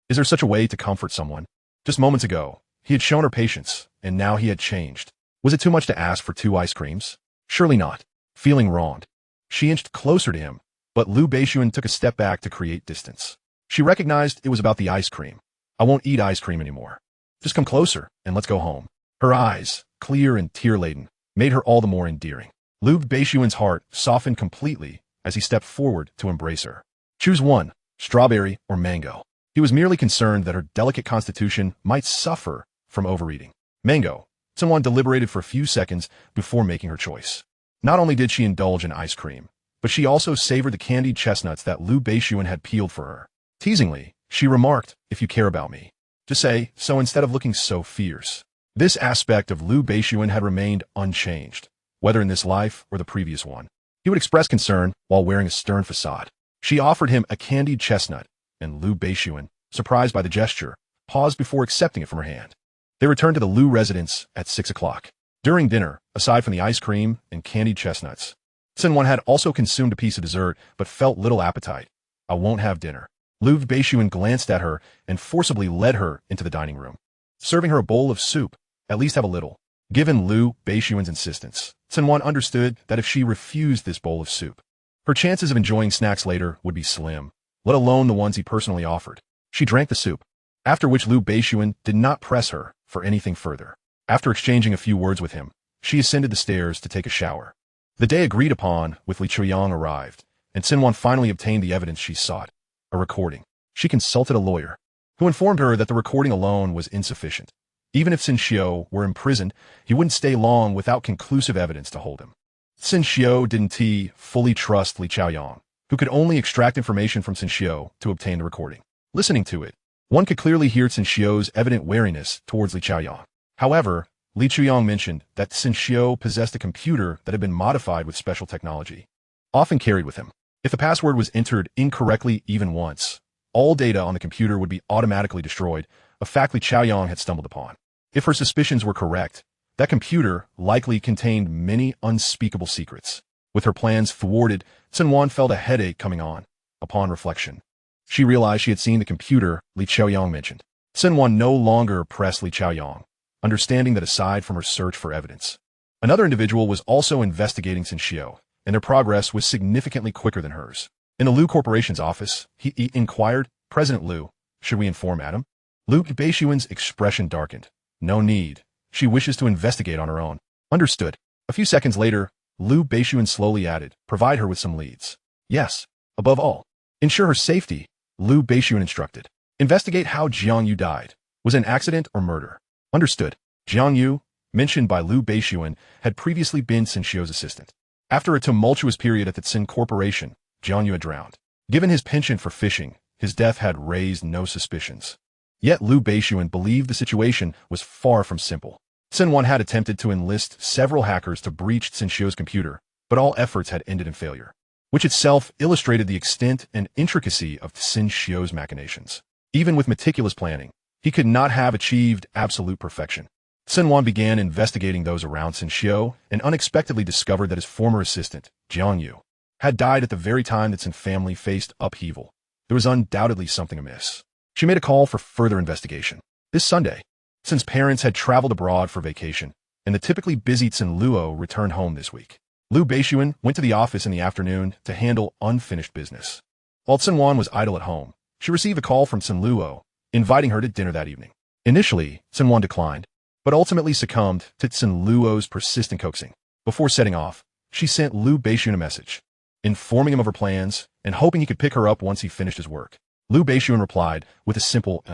Is there such a way to comfort someone? Just moments ago, he had shown her patience, and now he had changed. Was it too much to ask for 2 ice creams? Surely not. Feeling wronged, she inched closer to him, but Lu Beixun took a step back to create distance. She recognized it was about the ice cream. "I won't eat ice cream anymore. Just come closer, and let's go home." Her eyes, clear and tear-laden, made her all the more endearing. Lu Beixun's heart softened completely as he stepped forward to embrace her. "Choose 1, strawberry or mango." He was merely concerned that her delicate constitution might suffer from overeating. "Mango." Cen Wan deliberated for a few seconds before making her choice. Not only did she indulge in ice cream, but she also savored the candied chestnuts that Lu Beixun had peeled for her. Teasingly, she remarked, "If you care about me, just say so instead of looking so fierce." This aspect of Lu Beixun had remained unchanged, whether in this life or the previous one. He would express concern while wearing a stern facade. She offered him a candied chestnut, and Lu Beixun, surprised by the gesture, paused before accepting it from her hand. They returned to the Lu residence at 6 o'clock. During dinner, aside from the ice cream and candied chestnuts, Cen Wan had also consumed a piece of dessert but felt little appetite. "I won't have dinner." Lu Beixun glanced at her and forcibly led her into the dining room, serving her a bowl of soup. "At least have a little." Given Lu Beixun's insistence, Cen Wan understood that if she refused this bowl of soup, her chances of enjoying snacks later would be slim, let alone the ones he personally offered. She drank the soup, after which Lu Beixun did not press her for anything further. After exchanging a few words with him, she ascended the stairs to take a shower. The day agreed upon with Li Chuyang arrived, and Cen Wan finally obtained the evidence she sought, a recording. She consulted a lawyer, who informed her that the recording alone was insufficient. Even if Cen Xiu were imprisoned, he wouldn't stay long without conclusive evidence to hold him. Cen Xiu didn't fully trust Li Chuyang, who could only extract information from Cen Xiu to obtain the recording. Listening to it, one could clearly hear Cen Xiu's evident wariness towards Li Chuyang. However, Li Chuyang mentioned that Cen Xiu possessed a computer that had been modified with special technology, often carried with him. If the password was entered incorrectly even once, all data on the computer would be automatically destroyed, a fact Li Chuyang had stumbled upon. If her suspicions were correct, that computer likely contained many unspeakable secrets. With her plans thwarted, Cen Wan felt a headache coming on. Upon reflection, she realized she had seen the computer Li Chuyang mentioned. Cen Wan no longer pressed Li Chuyang, understanding that aside from her search for evidence, another individual was also investigating Cen Xiu, and their progress was significantly quicker than hers. In the Lu Corporation's office, he inquired, "President Lu, should we inform Adam?" Lu Beixun's expression darkened. "No need. She wishes to investigate on her own. Understood. A few seconds later, Lu Beixun slowly added, provide her with some leads. Yes. Above all, ensure her safety, Lu Beixun instructed. Investigate how Jiang Yu died. Was it an accident or murder? Understood. Jiang Yu, mentioned by Lu Beixun, had previously been Cen Xiu's assistant. After a tumultuous period at the Cen Corporation, Jiang Yu had drowned. Given his penchant for fishing, his death had raised no suspicions. Yet Lu Beixun believed the situation was far from simple. Cen Wan had attempted to enlist several hackers to breach Cen Xiu's computer, but all efforts had ended in failure, which itself illustrated the extent and intricacy of Cen Xiu's machinations. Even with meticulous planning, he could not have achieved absolute perfection. Cen Wan began investigating those around Cen Xiu and unexpectedly discovered that his former assistant, Jiang Yu, had died at the very time that Cen family faced upheaval. There was undoubtedly something amiss. She made a call for further investigation. This Sunday, Cen's parents had traveled abroad for vacation, and the typically busy Cen Luo returned home this week. Lu Beixun went to the office in the afternoon to handle unfinished business. While Cen Wan was idle at home, she received a call from Cen Luo, inviting her to dinner that evening. Initially, Cen Wan declined, but ultimately succumbed to Cen Luo's persistent coaxing. Before setting off, she sent Lu Beixun a message, informing him of her plans and hoping he could pick her up once he finished his work. Lu Beixun replied with a simple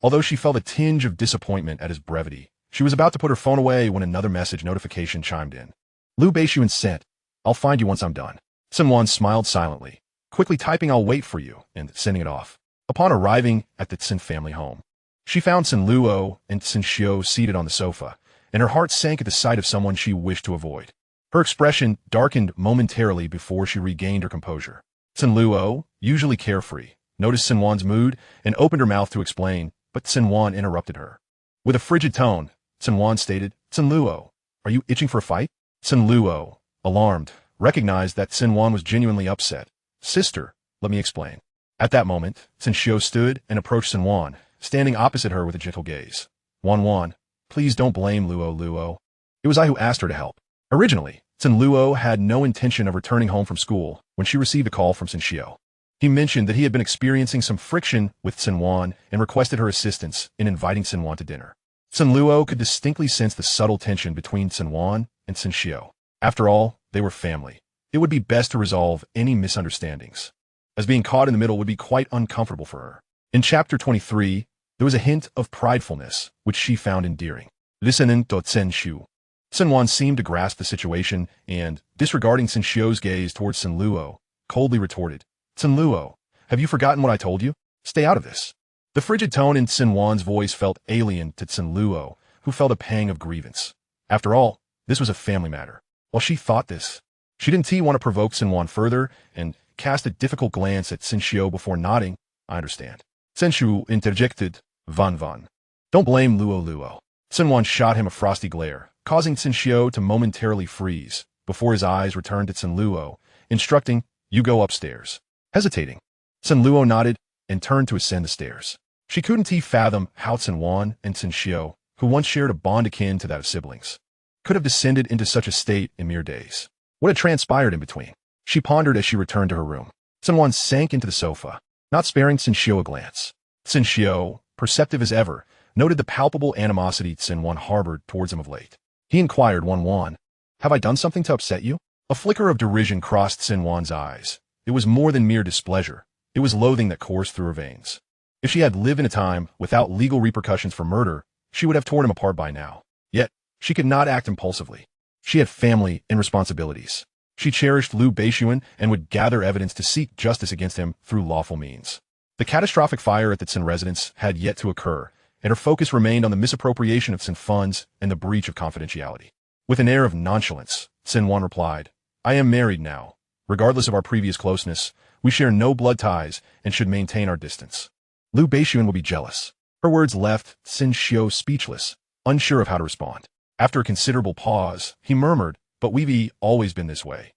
Although she felt a tinge of disappointment at his brevity, she was about to put her phone away when another message notification chimed in. Lu Beixun sent, I'll find you once I'm done. Cen Wan smiled silently, quickly typing I'll wait for you and sending it off. Upon arriving at the Cen family home, she found Cen Luo and Cen Xiu seated on the sofa, and her heart sank at the sight of someone she wished to avoid. Her expression darkened momentarily before she regained her composure. Cen Luo, usually carefree, noticed Cen Wan's mood and opened her mouth to explain, but Cen Wan interrupted her. With a frigid tone, Cen Wan stated, Cen Luo, are you itching for a fight? Cen Luo, alarmed, recognized that Cen Wan was genuinely upset. Sister, let me explain. At that moment, Cen Xiu stood and approached Cen Wan, standing opposite her with a gentle gaze. Wan, please don't blame Luo. It was I who asked her to help. Originally, Cen Luo had no intention of returning home from school when she received a call from Cen Xiu. He mentioned that he had been experiencing some friction with Cen Wan and requested her assistance in inviting Cen Wan to dinner. Cen Luo could distinctly sense the subtle tension between Cen Wan and Cen Xiu. After all, they were family. It would be best to resolve any misunderstandings, as being caught in the middle would be quite uncomfortable for her. In chapter 23, there was a hint of pridefulness, which she found endearing. Listening to Cen Xiu. Cen Wan seemed to grasp the situation and, disregarding Cen Xiu's gaze towards Cen Luo, coldly retorted, Cen Luo, have you forgotten what I told you? Stay out of this. The frigid tone in Cen Wan's voice felt alien to Cen Luo, who felt a pang of grievance. After all, this was a family matter. While she thought this, she didn't want to provoke Cen Wan further and cast a difficult glance at Cen Xiu before nodding. I understand. Cen Xiu interjected, Van. Don't blame Luo. Cen Wan shot him a frosty glare, causing Cen Xiu to momentarily freeze, before his eyes returned to Cen Luo, instructing, you go upstairs. Hesitating, Cen Luo nodded and turned to ascend the stairs. She couldn't fathom how Cen Wan and Cen Xiu, who once shared a bond akin to that of siblings, could have descended into such a state in mere days. What had transpired in between? She pondered as she returned to her room. Cen Wan sank into the sofa, not sparing Cen Xiu a glance. Cen Xiu, perceptive as ever, noted the palpable animosity Cen Wan harbored towards him of late. He inquired, Wan, have I done something to upset you? A flicker of derision crossed Cen Wan's eyes. It was more than mere displeasure. It was loathing that coursed through her veins. If she had lived in a time without legal repercussions for murder, she would have torn him apart by now. Yet, she could not act impulsively. She had family and responsibilities. She cherished Lu Beixun and would gather evidence to seek justice against him through lawful means. The catastrophic fire at the Cen residence had yet to occur, and her focus remained on the misappropriation of Cen funds and the breach of confidentiality. With an air of nonchalance, Cen Wan replied, I am married now. Regardless of our previous closeness, we share no blood ties and should maintain our distance. Lu Beixun will be jealous. Her words left Cen Xiu speechless, unsure of how to respond. After a considerable pause, he murmured, but we've always been this way.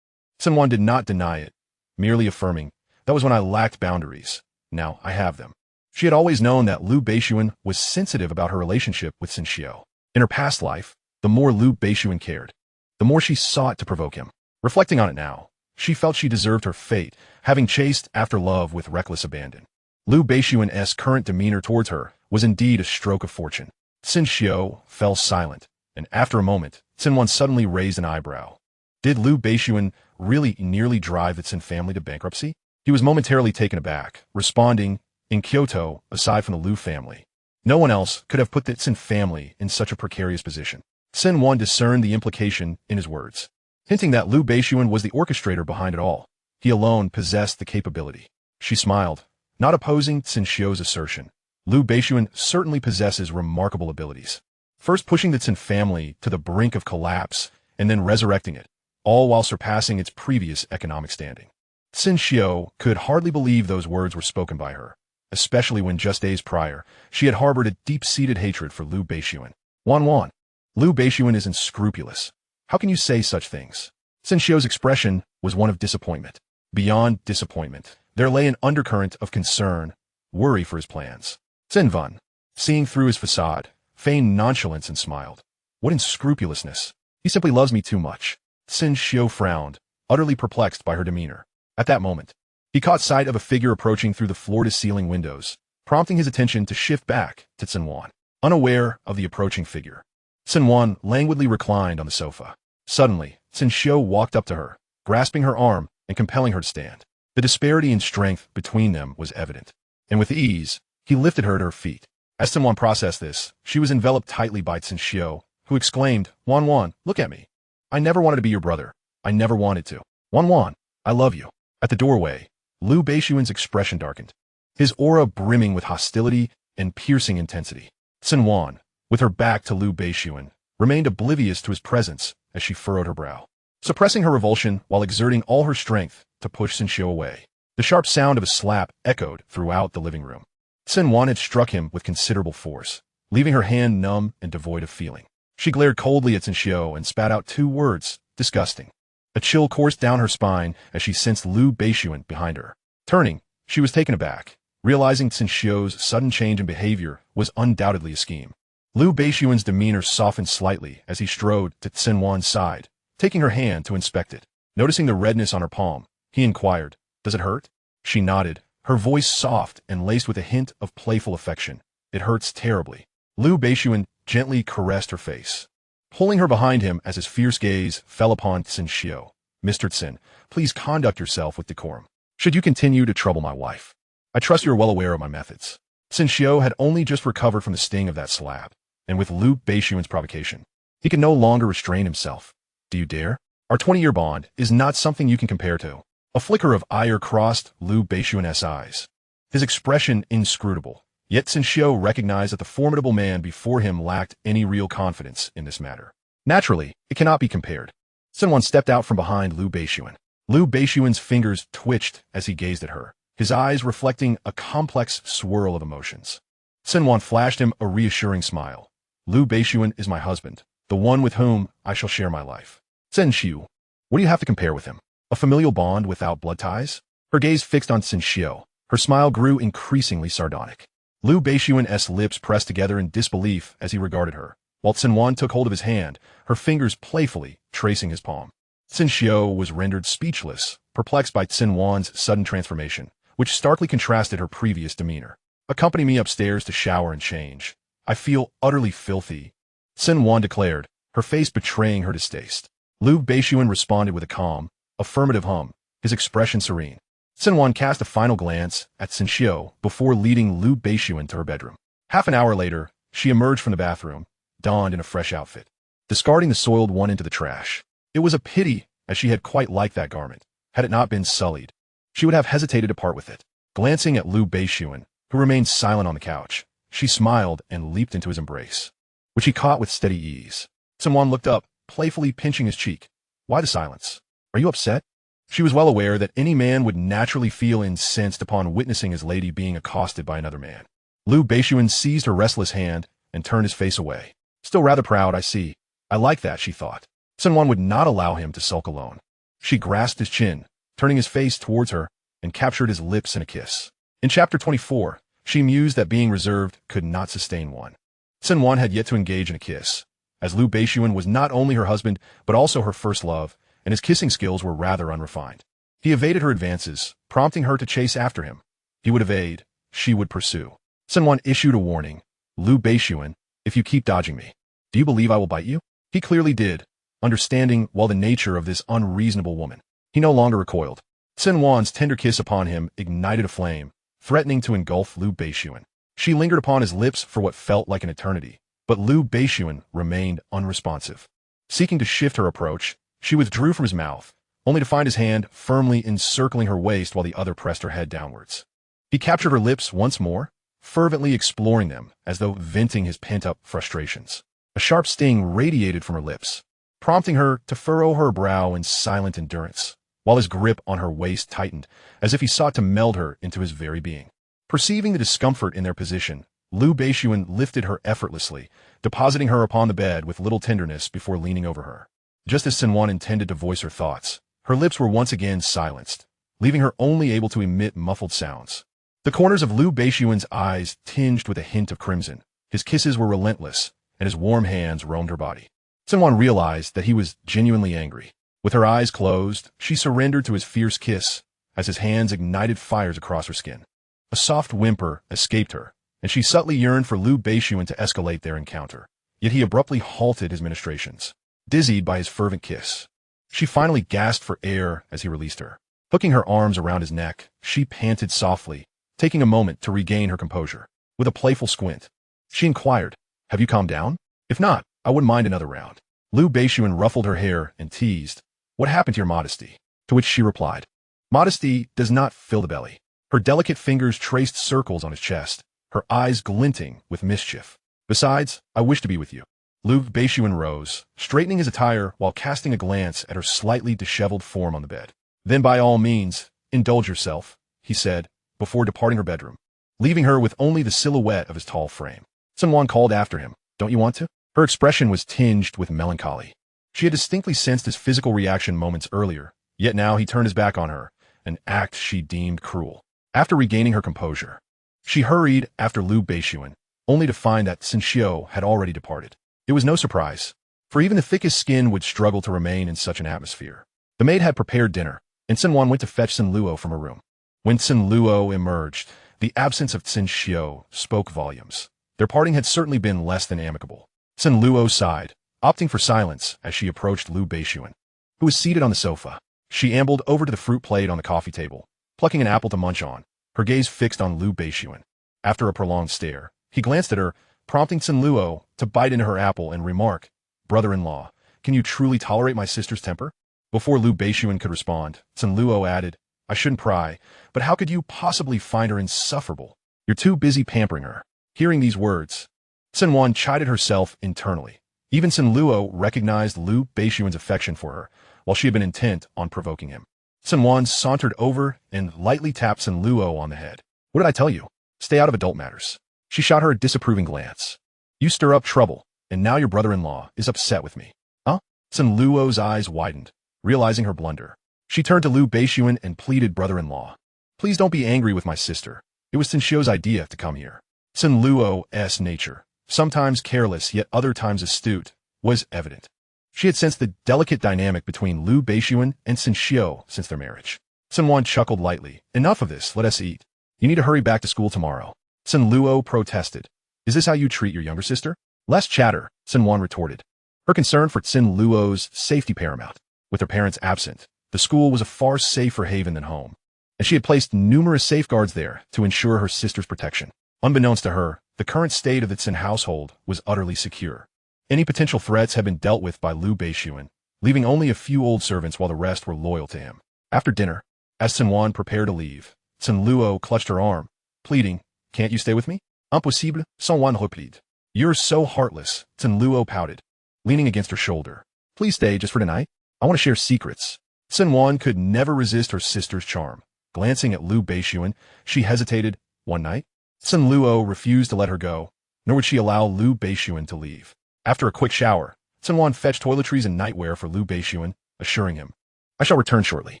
Cen Wan did not deny it, merely affirming, that was when I lacked boundaries. Now I have them. She had always known that Lu Beixun was sensitive about her relationship with Cen Xiu. In her past life, the more Lu Beixun cared, the more she sought to provoke him. Reflecting on it now, she felt she deserved her fate, having chased after love with reckless abandon. Lu Beixun's current demeanor towards her was indeed a stroke of fortune. Cen Xiao fell silent, and after a moment, Cen Wan suddenly raised an eyebrow. Did Lu Beixun really nearly drive the Cen family to bankruptcy? He was momentarily taken aback, responding, in Kyoto, aside from the Lu family, no one else could have put the Cen family in such a precarious position. Cen Wan discerned the implication in his words, hinting that Lu Beixun was the orchestrator behind it all. He alone possessed the capability. She smiled, not opposing Cen Xiao's assertion. Lu Beixun certainly possesses remarkable abilities. First pushing the Cen family to the brink of collapse, and then resurrecting it, all while surpassing its previous economic standing. Cen Xiao could hardly believe those words were spoken by her, especially when just days prior, she had harbored a deep-seated hatred for Lu Beixun. Wan, Lu Beixun is unscrupulous. How can you say such things? Cen Xiao's expression was one of disappointment. Beyond disappointment, there lay an undercurrent of concern, worry for his plans. Cen Wan, seeing through his facade, feigned nonchalance and smiled. What unscrupulousness! He simply loves me too much. Cen Xiao frowned, utterly perplexed by her demeanor. At that moment, he caught sight of a figure approaching through the floor-to-ceiling windows, prompting his attention to shift back to Cen Wan. Unaware of the approaching figure, Cen Wan languidly reclined on the sofa. Suddenly, Cen Xiao walked up to her, grasping her arm and compelling her to stand. The disparity in strength between them was evident, and with ease, he lifted her to her feet. As Cen Wan processed this, she was enveloped tightly by Cen Xiao, who exclaimed, Wan, look at me. I never wanted to be your brother. I never wanted to. Wan, I love you. At the doorway, Lu Beixun's expression darkened, his aura brimming with hostility and piercing intensity. Cen Wan, with her back to Lu Beixun, remained oblivious to his presence as she furrowed her brow, suppressing her revulsion while exerting all her strength to push Cen Xiao away. The sharp sound of a slap echoed throughout the living room. Cen Wan had struck him with considerable force, leaving her hand numb and devoid of feeling. She glared coldly at Cen Xiao and spat out 2 words, disgusting. A chill coursed down her spine as she sensed Lu Beixun behind her. Turning, she was taken aback, realizing Cen Xiao's sudden change in behavior was undoubtedly a scheme. Lu Beixun's demeanor softened slightly as he strode to Cen Wan's side, taking her hand to inspect it. Noticing the redness on her palm, he inquired, Does it hurt? She nodded, her voice soft and laced with a hint of playful affection. It hurts terribly. Lu Beixun gently caressed her face, pulling her behind him as his fierce gaze fell upon Cen Xiao. Mr. Cen, please conduct yourself with decorum. Should you continue to trouble my wife, I trust you are well aware of my methods. Cen Xiao had only just recovered from the sting of that slap, and with Lu Beixun's provocation, he could no longer restrain himself. Do you dare? Our 20-year bond is not something you can compare to. A flicker of ire crossed Lu Beixun's eyes, his expression inscrutable. Yet Cen Xiao recognized that the formidable man before him lacked any real confidence in this matter. Naturally, it cannot be compared. Cen Wan stepped out from behind Lu Beixun. Lu Beixun's fingers twitched as he gazed at her, his eyes reflecting a complex swirl of emotions. Cen Wan flashed him a reassuring smile. Lu Beixun is my husband, the one with whom I shall share my life. Cen Xiao, what do you have to compare with him? A familial bond without blood ties? Her gaze fixed on Cen Xiao. Her smile grew increasingly sardonic. Lu Beixun's lips pressed together in disbelief as he regarded her, while Cen Wan took hold of his hand, her fingers playfully tracing his palm. Cen Xiao was rendered speechless, perplexed by Cen Wan's sudden transformation, which starkly contrasted her previous demeanor. Accompany me upstairs to shower and change. I feel utterly filthy, Cen Wan declared, her face betraying her distaste. Lu Beixun responded with a calm, affirmative hum, his expression serene. Cen Wan cast a final glance at Cen Xiao before leading Lu Beixun to her bedroom. Half an hour later, she emerged from the bathroom, donned in a fresh outfit, discarding the soiled one into the trash. It was a pity, as she had quite liked that garment. Had it not been sullied, she would have hesitated to part with it. Glancing at Lu Beixun, who remained silent on the couch, she smiled and leaped into his embrace, which he caught with steady ease. Cen Wan looked up, playfully pinching his cheek. Why the silence? Are you upset? She was well aware that any man would naturally feel incensed upon witnessing his lady being accosted by another man. Lu Beixun seized her restless hand and turned his face away. Still rather proud, I see. I like that, she thought. Cen Wan would not allow him to sulk alone. She grasped his chin, turning his face towards her, and captured his lips in a kiss. In chapter 24, she mused that being reserved could not sustain one. Cen Wan had yet to engage in a kiss, as Lu Beixun was not only her husband, but also her first love, and his kissing skills were rather unrefined. He evaded her advances, prompting her to chase after him. He would evade, she would pursue. Cen Wan issued a warning. Lu Beixun, if you keep dodging me. Do you believe I will bite you? He clearly did, understanding well the nature of this unreasonable woman. He no longer recoiled. Cen Wan's tender kiss upon him ignited a flame, threatening to engulf Lu Beixun. She lingered upon his lips for what felt like an eternity, but Lu Beixun remained unresponsive. Seeking to shift her approach, she withdrew from his mouth, only to find his hand firmly encircling her waist while the other pressed her head downwards. He captured her lips once more, fervently exploring them as though venting his pent-up frustrations. A sharp sting radiated from her lips, prompting her to furrow her brow in silent endurance, while his grip on her waist tightened, as if he sought to meld her into his very being. Perceiving the discomfort in their position, Lu Beixun lifted her effortlessly, depositing her upon the bed with little tenderness before leaning over her. Just as Cen Wan intended to voice her thoughts, her lips were once again silenced, leaving her only able to emit muffled sounds. The corners of Lu Beixun's eyes tinged with a hint of crimson. His kisses were relentless, and his warm hands roamed her body. Cen Wan realized that he was genuinely angry. With her eyes closed, she surrendered to his fierce kiss, as his hands ignited fires across her skin. A soft whimper escaped her, and she subtly yearned for Lu Beixun to escalate their encounter. Yet he abruptly halted his ministrations, dizzied by his fervent kiss. She finally gasped for air as he released her. Hooking her arms around his neck, she panted softly, taking a moment to regain her composure. With a playful squint, she inquired, "Have you calmed down? If not, I wouldn't mind another round." Lu Beixun ruffled her hair and teased, "What happened to your modesty?" To which she replied, "Modesty does not fill the belly." Her delicate fingers traced circles on his chest, her eyes glinting with mischief. "Besides, I wish to be with you." Lu Beixun rose, straightening his attire while casting a glance at her slightly disheveled form on the bed. "Then by all means, indulge yourself," he said, before departing her bedroom, leaving her with only the silhouette of his tall frame. Cen Wan called after him, "Don't you want to?" Her expression was tinged with melancholy. She had distinctly sensed his physical reaction moments earlier, yet now he turned his back on her, an act she deemed cruel. After regaining her composure, she hurried after Lu Beixun, only to find that Cen Xiu had already departed. It was no surprise, for even the thickest skin would struggle to remain in such an atmosphere. The maid had prepared dinner, and Cen Wan went to fetch Cen Luo from her room. When Cen Luo emerged, the absence of Cen Xiu spoke volumes. Their parting had certainly been less than amicable. Cen Luo sighed, opting for silence as she approached Lu Beixun, who was seated on the sofa. She ambled over to the fruit plate on the coffee table, plucking an apple to munch on, her gaze fixed on Lu Beixun. After a prolonged stare, he glanced at her, prompting Cen Luo to bite into her apple and remark, "Brother-in-law, can you truly tolerate my sister's temper?" Before Lu Beixun could respond, Cen Luo added, "I shouldn't pry, but how could you possibly find her insufferable? You're too busy pampering her." Hearing these words, Cen Wan chided herself internally. Even Cen Luo recognized Lu Beixun's affection for her, while she had been intent on provoking him. Cen Wan sauntered over and lightly tapped Cen Luo on the head. "What did I tell you? Stay out of adult matters." She shot her a disapproving glance. "You stir up trouble, and now your brother-in-law is upset with me." "Huh?" Cen Luo's eyes widened, realizing her blunder. She turned to Lu Beixun and pleaded, "Brother-in-law, please don't be angry with my sister. It was Cen Xiu's idea to come here." Cen Luo's nature, sometimes careless yet other times astute, was evident. She had sensed the delicate dynamic between Lu Beixun and Cen Xiu since their marriage. Cen Wan chuckled lightly. "Enough of this, let us eat. You need to hurry back to school tomorrow." Cen Luo protested. "Is this how you treat your younger sister?" "Less chatter," Cen Wan retorted. Her concern for Cen Luo's safety paramount. With her parents absent, the school was a far safer haven than home, and she had placed numerous safeguards there to ensure her sister's protection. Unbeknownst to her, the current state of the Cen household was utterly secure. Any potential threats had been dealt with by Lu Beixun, leaving only a few old servants while the rest were loyal to him. After dinner, as Cen Wan prepared to leave, Cen Luo clutched her arm, pleading, "Can't you stay with me?" "Impossible," Cen Wan replied. "You're so heartless," Cen Luo pouted, leaning against her shoulder. "Please stay just for tonight. I want to share secrets." Cen Wan could never resist her sister's charm. Glancing at Lu Beixun, she hesitated. "One night?" Cen Luo refused to let her go, nor would she allow Lu Beixun to leave. After a quick shower, Cen Wan fetched toiletries and nightwear for Lu Beixun, assuring him, "I shall return shortly."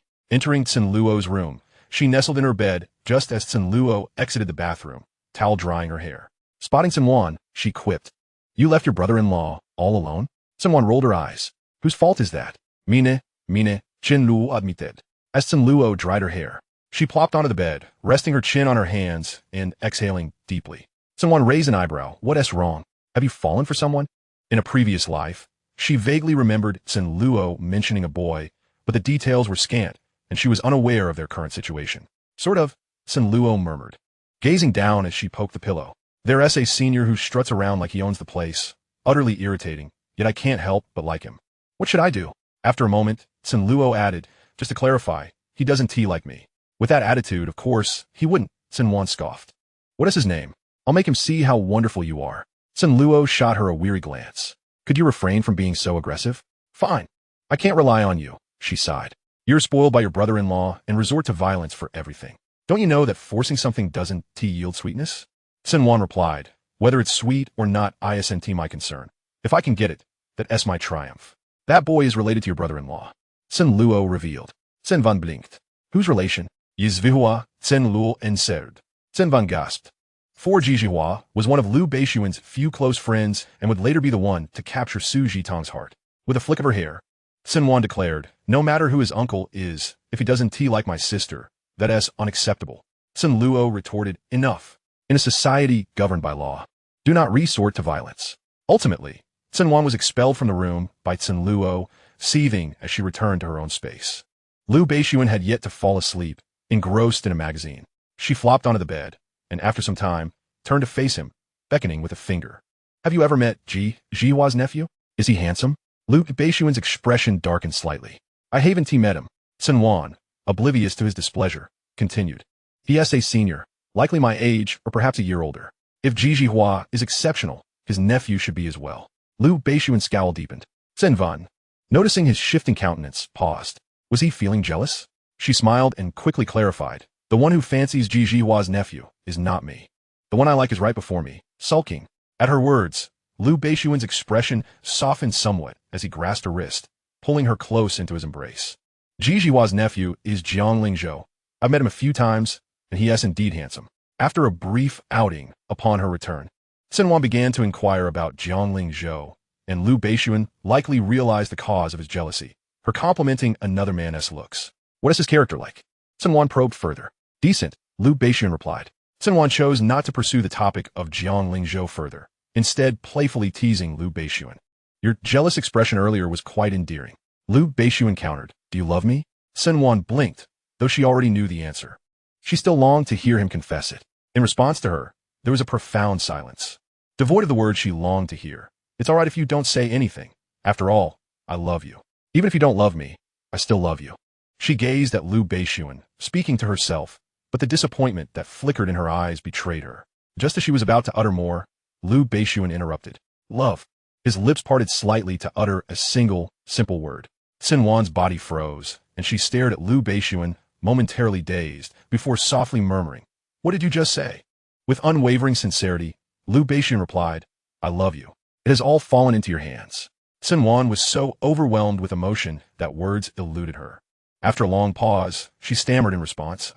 Entering Cen Luo's room, she nestled in her bed just as Cen Luo exited the bathroom, towel drying her hair. Spotting Cen Wan, she quipped, "You left your brother-in-law all alone?" Cen Wan rolled her eyes. "Whose fault is that?" Mine, Cen Luo admitted. As Cen Luo dried her hair, she plopped onto the bed, resting her chin on her hands and exhaling deeply. Cen Wan raised an eyebrow. "What is wrong?" Have you fallen for someone? In a previous life, she vaguely remembered Cen Luo mentioning a boy, but the details were scant, and she was unaware of their current situation. Sort of, Cen Luo murmured, gazing down as she poked the pillow. There's a senior who struts around like he owns the place, utterly irritating, yet I can't help but like him. What should I do? After a moment, Cen Luo added, just to clarify, he doesn't tea like me. With that attitude, of course, he wouldn't, Cen Wan scoffed. What is his name? I'll make him see how wonderful you are. Cen Luo shot her a weary glance. Could you refrain from being so aggressive? Fine. I can't rely on you, she sighed. You're spoiled by your brother-in-law and resort to violence for everything. Don't you know that forcing something doesn't yield sweetness? Cen Wan replied, whether it's sweet or not isn't my concern. If I can get it, that's my triumph. That boy is related to your brother-in-law. Cen Luo revealed. Cen Wan blinked. Whose relation? Yizvihua, Cen Luo and Serd. Cen Wan gasped. For Jijihua was one of Lu Beixun's few close friends and would later be the one to capture Su Jitong's heart. With a flick of her hair, Cen Wan declared, no matter who his uncle is, if he doesn't tea like my sister, that's unacceptable. Cen Luo retorted, enough. In a society governed by law, do not resort to violence. Ultimately, Cen Wan was expelled from the room by Cen Luo, seething as she returned to her own space. Lu Beixun had yet to fall asleep, engrossed in a magazine. She flopped onto the bed, and after some time, turned to face him, beckoning with a finger. Have you ever met Jihua's nephew? Is he handsome? Lu Beixun's expression darkened slightly. I haven't met him. Cen Wan, oblivious to his displeasure, continued. He is a senior, likely my age or perhaps a year older. If Jijihua is exceptional, his nephew should be as well. Lu Beixun's scowl deepened. Cen Wan, noticing his shifting countenance, paused. Was he feeling jealous? She smiled and quickly clarified. The one who fancies Jijihua's nephew is not me. The one I like is right before me, sulking. At her words, Lu Beixun's expression softened somewhat as he grasped her wrist, pulling her close into his embrace. Jijihua's nephew is Jiangling Zhou. I've met him a few times, and he is indeed handsome. After a brief outing upon her return, Cen Wan began to inquire about Jiangling Zhou, and Lu Beixun likely realized the cause of his jealousy, her complimenting another man's looks. What is his character like? Cen Wan probed further. Decent, Lu Beixun replied. Cen Wan chose not to pursue the topic of Jiangling Zhou further, instead playfully teasing Lu Beixun. Your jealous expression earlier was quite endearing. Lu Beixun countered. Do you love me? Cen Wan blinked, though she already knew the answer. She still longed to hear him confess it. In response to her, there was a profound silence. Devoid of the words she longed to hear. It's all right if you don't say anything. After all, I love you. Even if you don't love me, I still love you. She gazed at Lu Beixun, speaking to herself, but the disappointment that flickered in her eyes betrayed her. Just as she was about to utter more, Lu Beixun interrupted. Love. His lips parted slightly to utter a single, simple word. Cen Wan's body froze, and she stared at Lu Beixun, momentarily dazed, before softly murmuring, What did you just say? With unwavering sincerity, Lu Beixun replied, I love you. It has all fallen into your hands. Cen Wan was so overwhelmed with emotion that words eluded her. After a long pause, she stammered in response,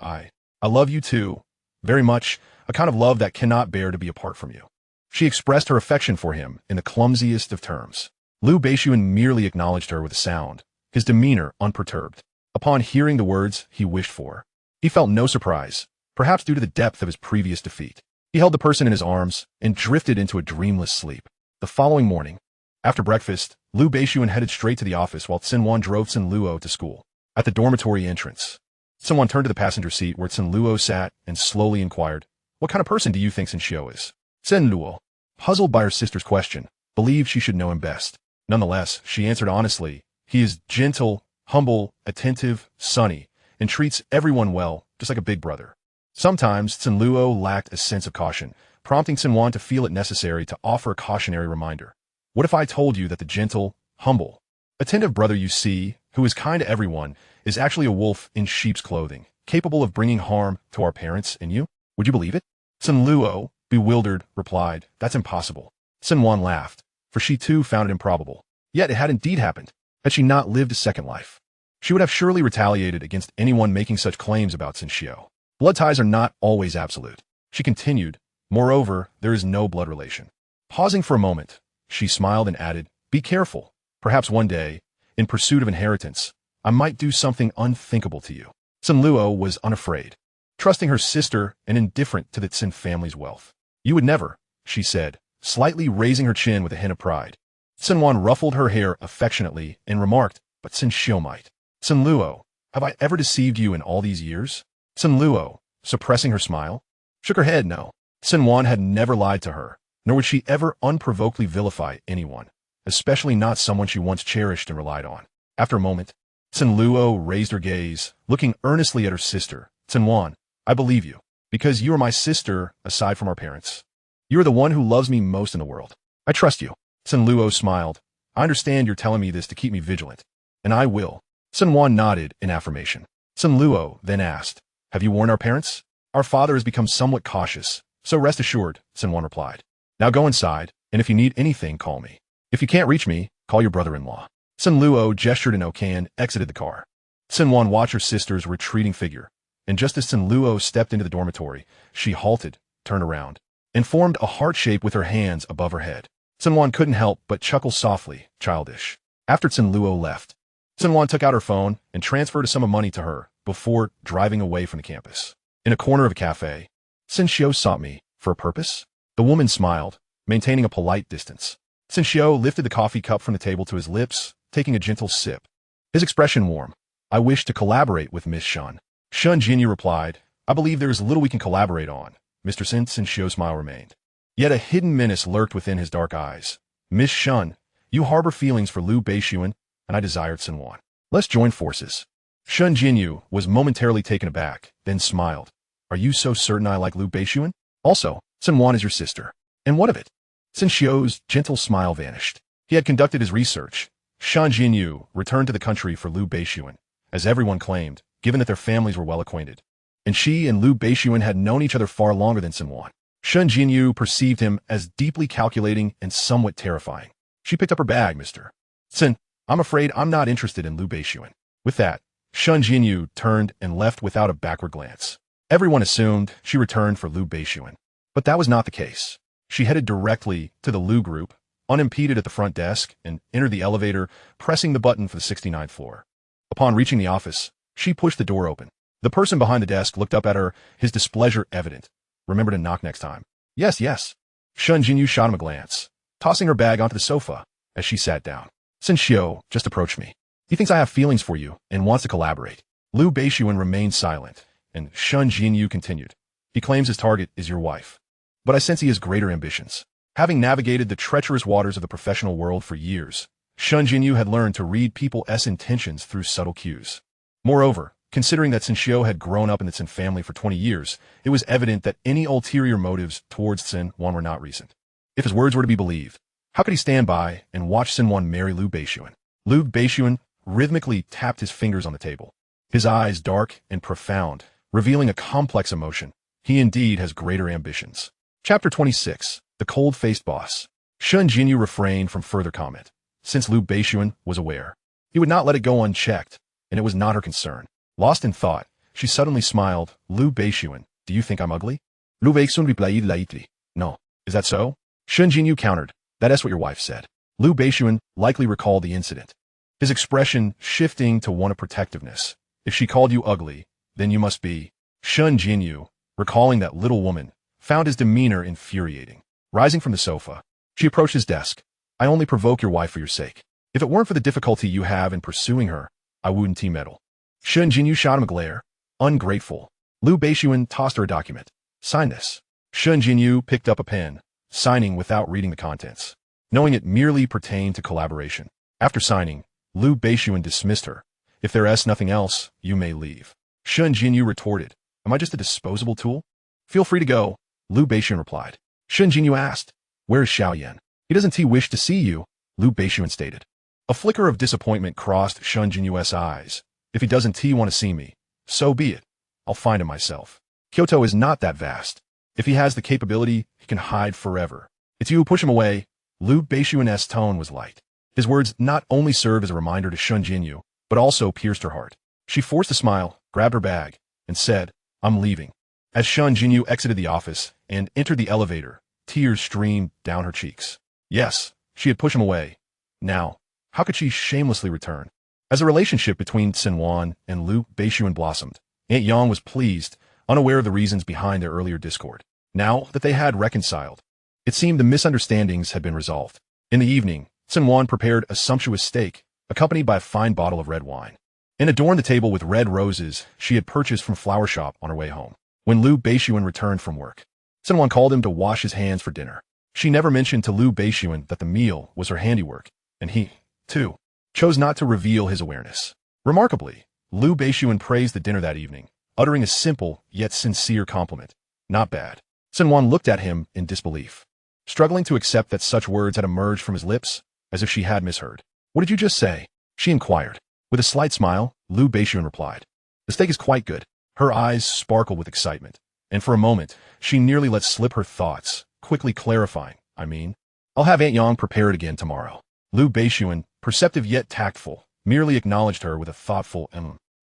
I love you too, very much, a kind of love that cannot bear to be apart from you. She expressed her affection for him in the clumsiest of terms. Lu Beixun merely acknowledged her with a sound, his demeanor unperturbed. Upon hearing the words he wished for, he felt no surprise, perhaps due to the depth of his previous defeat. He held the person in his arms and drifted into a dreamless sleep. The following morning, after breakfast, Lu Beixun headed straight to the office while Cen Wan drove Cen Luo to school. At the dormitory entrance, Cen Wan turned to the passenger seat where Cen Luo sat and slowly inquired, What kind of person do you think Cen Xiao is? Cen Luo, puzzled by her sister's question, believed she should know him best. Nonetheless, she answered honestly, He is gentle, humble, attentive, sunny, and treats everyone well, just like a big brother. Sometimes Cen Luo lacked a sense of caution, prompting Cen Wan to feel it necessary to offer a cautionary reminder. What if I told you that the gentle, humble, attentive brother you see, who is kind to everyone, is actually a wolf in sheep's clothing, capable of bringing harm to our parents and you? Would you believe it? Cen Luo, bewildered, replied, That's impossible. Cen Wan laughed, for she too found it improbable. Yet it had indeed happened. Had she not lived a second life, she would have surely retaliated against anyone making such claims about Cen Xiao. Blood ties are not always absolute. She continued, Moreover, there is no blood relation. Pausing for a moment, she smiled and added, Be careful. Perhaps one day, in pursuit of inheritance, I might do something unthinkable to you. Cen Luo was unafraid, trusting her sister and indifferent to the Cen family's wealth. You would never, she said, slightly raising her chin with a hint of pride. Cen Wan ruffled her hair affectionately and remarked, but Cen Xiu might. Cen Luo, have I ever deceived you in all these years? Cen Luo, suppressing her smile, shook her head no. Cen Wan had never lied to her, nor would she ever unprovokedly vilify anyone, especially not someone she once cherished and relied on. After a moment, Cen Luo raised her gaze, looking earnestly at her sister. Cen Wan, I believe you, because you are my sister aside from our parents. You are the one who loves me most in the world. I trust you. Cen Luo smiled. I understand you're telling me this to keep me vigilant, and I will. Cen Wan nodded in affirmation. Cen Luo then asked, have you warned our parents? Our father has become somewhat cautious, so rest assured, Cen Wan replied. Now go inside, and if you need anything, call me. If you can't reach me, call your brother-in-law. Cen Luo gestured and Okan and exited the car. Cen Wan watched her sister's retreating figure, and just as Cen Luo stepped into the dormitory, she halted, turned around, and formed a heart shape with her hands above her head. Cen Wan couldn't help but chuckle softly, childish. After Cen Luo left, Cen Wan took out her phone and transferred a sum of money to her before driving away from the campus. In a corner of a cafe, Cen Xiu sought me for a purpose? The woman smiled, maintaining a polite distance. Cen Xiu lifted the coffee cup from the table to his lips, taking a gentle sip. His expression warm. I wish to collaborate with Miss Shun. Shun Jinyu replied, I believe there is little we can collaborate on. Mr. Cen Xiu's smile remained. Yet a hidden menace lurked within his dark eyes. Miss Shun, you harbor feelings for Lu Beixun, and I desired Cen Wan. Let's join forces. Shun Jinyu was momentarily taken aback, then smiled. Are you so certain I like Lu Beixun? Also, Cen Wan is your sister. And what of it? Cen Xiu's gentle smile vanished. He had conducted his research. Shun Jinyu returned to the country for Lu Beixun, as everyone claimed, given that their families were well acquainted. And she and Lu Beixun had known each other far longer than Cen Wan. Shun Jinyu perceived him as deeply calculating and somewhat terrifying. She picked up her bag, Mr. Cen, I'm afraid I'm not interested in Lu Beixun. With that, Shun Jinyu turned and left without a backward glance. Everyone assumed she returned for Lu Beixun. But that was not the case. She headed directly to the Lu group, unimpeded at the front desk, and entered the elevator, pressing the button for the 69th floor. Upon reaching the office, she pushed the door open. The person behind the desk looked up at her, his displeasure evident. Remember to knock next time. Yes, yes. Shun Jinyu shot him a glance, tossing her bag onto the sofa as she sat down. Cen Xiu just approached me. He thinks I have feelings for you and wants to collaborate. Lu Beixun remained silent, and Shun Jinyu continued. He claims his target is your wife. But I sense he has greater ambitions. Having navigated the treacherous waters of the professional world for years, Shun Jinyu had learned to read people's intentions through subtle cues. Moreover, considering that Cen Xiu had grown up in the Cen family for 20 years, it was evident that any ulterior motives towards Cen Wan were not recent. If his words were to be believed, how could he stand by and watch Cen Wan marry Lu Beixun? Lu Beixun rhythmically tapped his fingers on the table, his eyes dark and profound, revealing a complex emotion. He indeed has greater ambitions. Chapter 26. The Cold-Faced Boss. Shun Jinyu refrained from further comment, since Lu Beixun was aware. He would not let it go unchecked, and it was not her concern. Lost in thought, she suddenly smiled. Lu Beixun, do you think I'm ugly? Lu Beixun replied lightly. No. Is that so? Shun Jinyu countered. That is what your wife said. Lu Beixun likely recalled the incident, his expression shifting to one of protectiveness. If she called you ugly, then you must be. Shun Jinyu, recalling that little woman, found his demeanor infuriating. Rising from the sofa, she approached his desk. I only provoke your wife for your sake. If it weren't for the difficulty you have in pursuing her, I wouldn't meddle. Shun Jinyu shot him a glare. Ungrateful. Lu Beixun tossed her a document. Sign this. Shun Jinyu picked up a pen, signing without reading the contents, knowing it merely pertained to collaboration. After signing, Lu Beixun dismissed her. If there is nothing else, you may leave. Shun Jinyu retorted. Am I just a disposable tool? Feel free to go, Lu Beixun replied. Shun Jinyu asked, where is Xiaoyan? He doesn't wish to see you, Lu Beixun stated. A flicker of disappointment crossed Shun Jinyu's eyes. If he doesn't want to see me, so be it. I'll find him myself. Kyoto is not that vast. If he has the capability, he can hide forever. It's you who push him away. Lu Beixun's tone was light. His words not only served as a reminder to Shun Jinyu, but also pierced her heart. She forced a smile, grabbed her bag, and said, I'm leaving. As Shun Jinyu exited the office and entered the elevator, tears streamed down her cheeks. Yes, she had pushed him away. Now, how could she shamelessly return? As the relationship between Cen Wan and Lu Beixun blossomed, Aunt Yang was pleased, unaware of the reasons behind their earlier discord. Now that they had reconciled, It seemed the misunderstandings had been resolved. In the evening, Cen Wan prepared a sumptuous steak, accompanied by a fine bottle of red wine, and adorned the table with red roses she had purchased from flower shop on her way home. When Lu Beixun returned from work, Cen Wan called him to wash his hands for dinner. She never mentioned to Lu Beixun that the meal was her handiwork, and he, too, chose not to reveal his awareness. Remarkably, Lu Beixun praised the dinner that evening, uttering a simple yet sincere compliment. Not bad. Cen Wan looked at him in disbelief, struggling to accept that such words had emerged from his lips, as if she had misheard. What did you just say? She inquired. With a slight smile, Lu Beixun replied. The steak is quite good. Her eyes sparkled with excitement, and for a moment, she nearly let slip her thoughts, quickly clarifying, I'll have Aunt Yang prepare it again tomorrow. Lu Beixun, perceptive yet tactful, merely acknowledged her with a thoughtful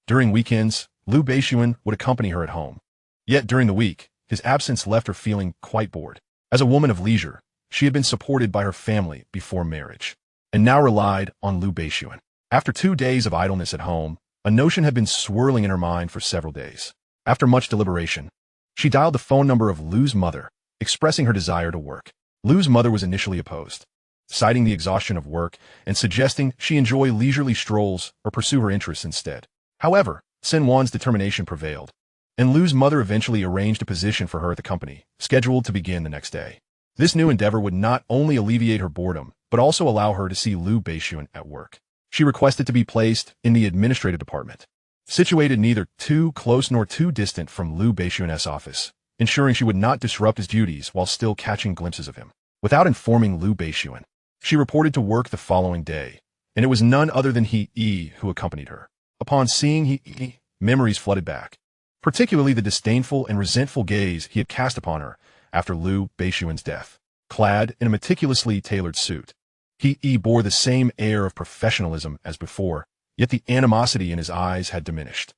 During weekends, Lu Beixun would accompany her at home. Yet during the week, his absence left her feeling quite bored. As a woman of leisure, she had been supported by her family before marriage, and now relied on Lu Beixun. After 2 days of idleness at home, a notion had been swirling in her mind for several days. After much deliberation, she dialed the phone number of Lu's mother, expressing her desire to work. Lu's mother was initially opposed, citing the exhaustion of work and suggesting she enjoy leisurely strolls or pursue her interests instead. However, Cen Wan's determination prevailed, and Lu's mother eventually arranged a position for her at the company, scheduled to begin the next day. This new endeavor would not only alleviate her boredom, but also allow her to see Lu Beixun at work. She requested to be placed in the administrative department, situated neither too close nor too distant from Lu Beixun's office, ensuring she would not disrupt his duties while still catching glimpses of him. Without informing Lu Beixun, she reported to work the following day, and it was none other than he who accompanied her. Upon seeing he, memories flooded back, particularly the disdainful and resentful gaze he had cast upon her after Lu Beixun's death. Clad in a meticulously tailored suit, he bore the same air of professionalism as before, yet the animosity in his eyes had diminished.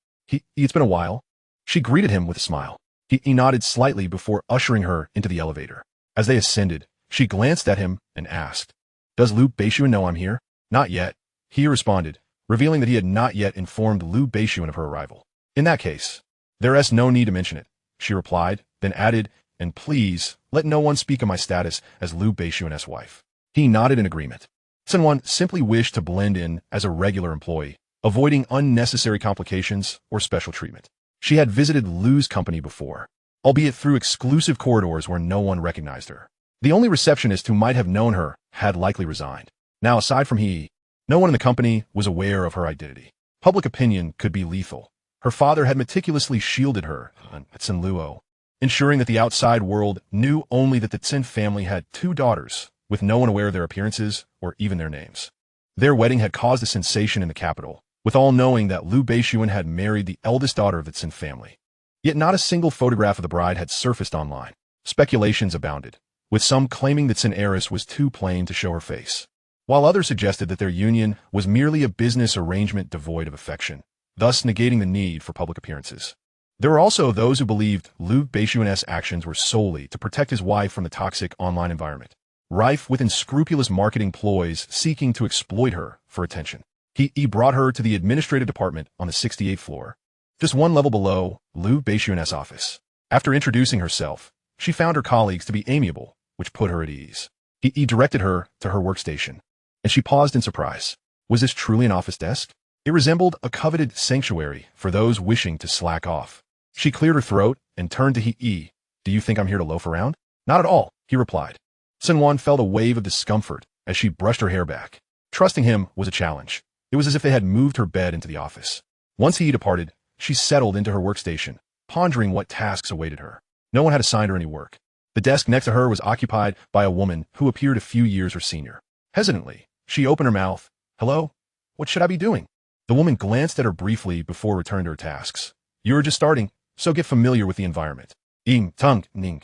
It's been a while. She greeted him with a smile. He nodded slightly before ushering her into the elevator. As they ascended, she glanced at him and asked, Does Lu Beixun know I'm here? Not yet, he responded, revealing that he had not yet informed Lu Beixun of her arrival. In that case, there's no need to mention it, she replied, then added, and please, let no one speak of my status as Lu Beixun's wife. He nodded in agreement. Cen Wan simply wished to blend in as a regular employee, avoiding unnecessary complications or special treatment. She had visited Lu's company before, albeit through exclusive corridors where no one recognized her. The only receptionist who might have known her had likely resigned. Now, aside from no one in the company was aware of her identity. Public opinion could be lethal. Her father had meticulously shielded her at Cen Luo, ensuring that the outside world knew only that the Cen family had 2 daughters, with no one aware of their appearances or even their names. Their wedding had caused a sensation in the capital, with all knowing that Lu Beixun had married the eldest daughter of the Cen family. Yet not a single photograph of the bride had surfaced online. Speculations abounded, with some claiming the Cen heiress was too plain to show her face, while others suggested that their union was merely a business arrangement devoid of affection, thus negating the need for public appearances. There were also those who believed Lu Beixun's actions were solely to protect his wife from the toxic online environment, rife with unscrupulous marketing ploys seeking to exploit her for attention. He brought her to the administrative department on the 68th floor, just 1 level below Lu Beixun's office. After introducing herself, she found her colleagues to be amiable, which put her at ease. He directed her to her workstation, and she paused in surprise. Was this truly an office desk? It resembled a coveted sanctuary for those wishing to slack off. She cleared her throat and turned to he. Do you think I'm here to loaf around? Not at all, he replied. Cen Wan felt a wave of discomfort as she brushed her hair back. Trusting him was a challenge. It was as if they had moved her bed into the office. Once he departed, she settled into her workstation, pondering what tasks awaited her. No one had assigned her any work. The desk next to her was occupied by a woman who appeared a few years her senior. Hesitantly, she opened her mouth. Hello? What should I be doing? The woman glanced at her briefly before returning to her tasks. You're just starting, so get familiar with the environment. Tung, Ning.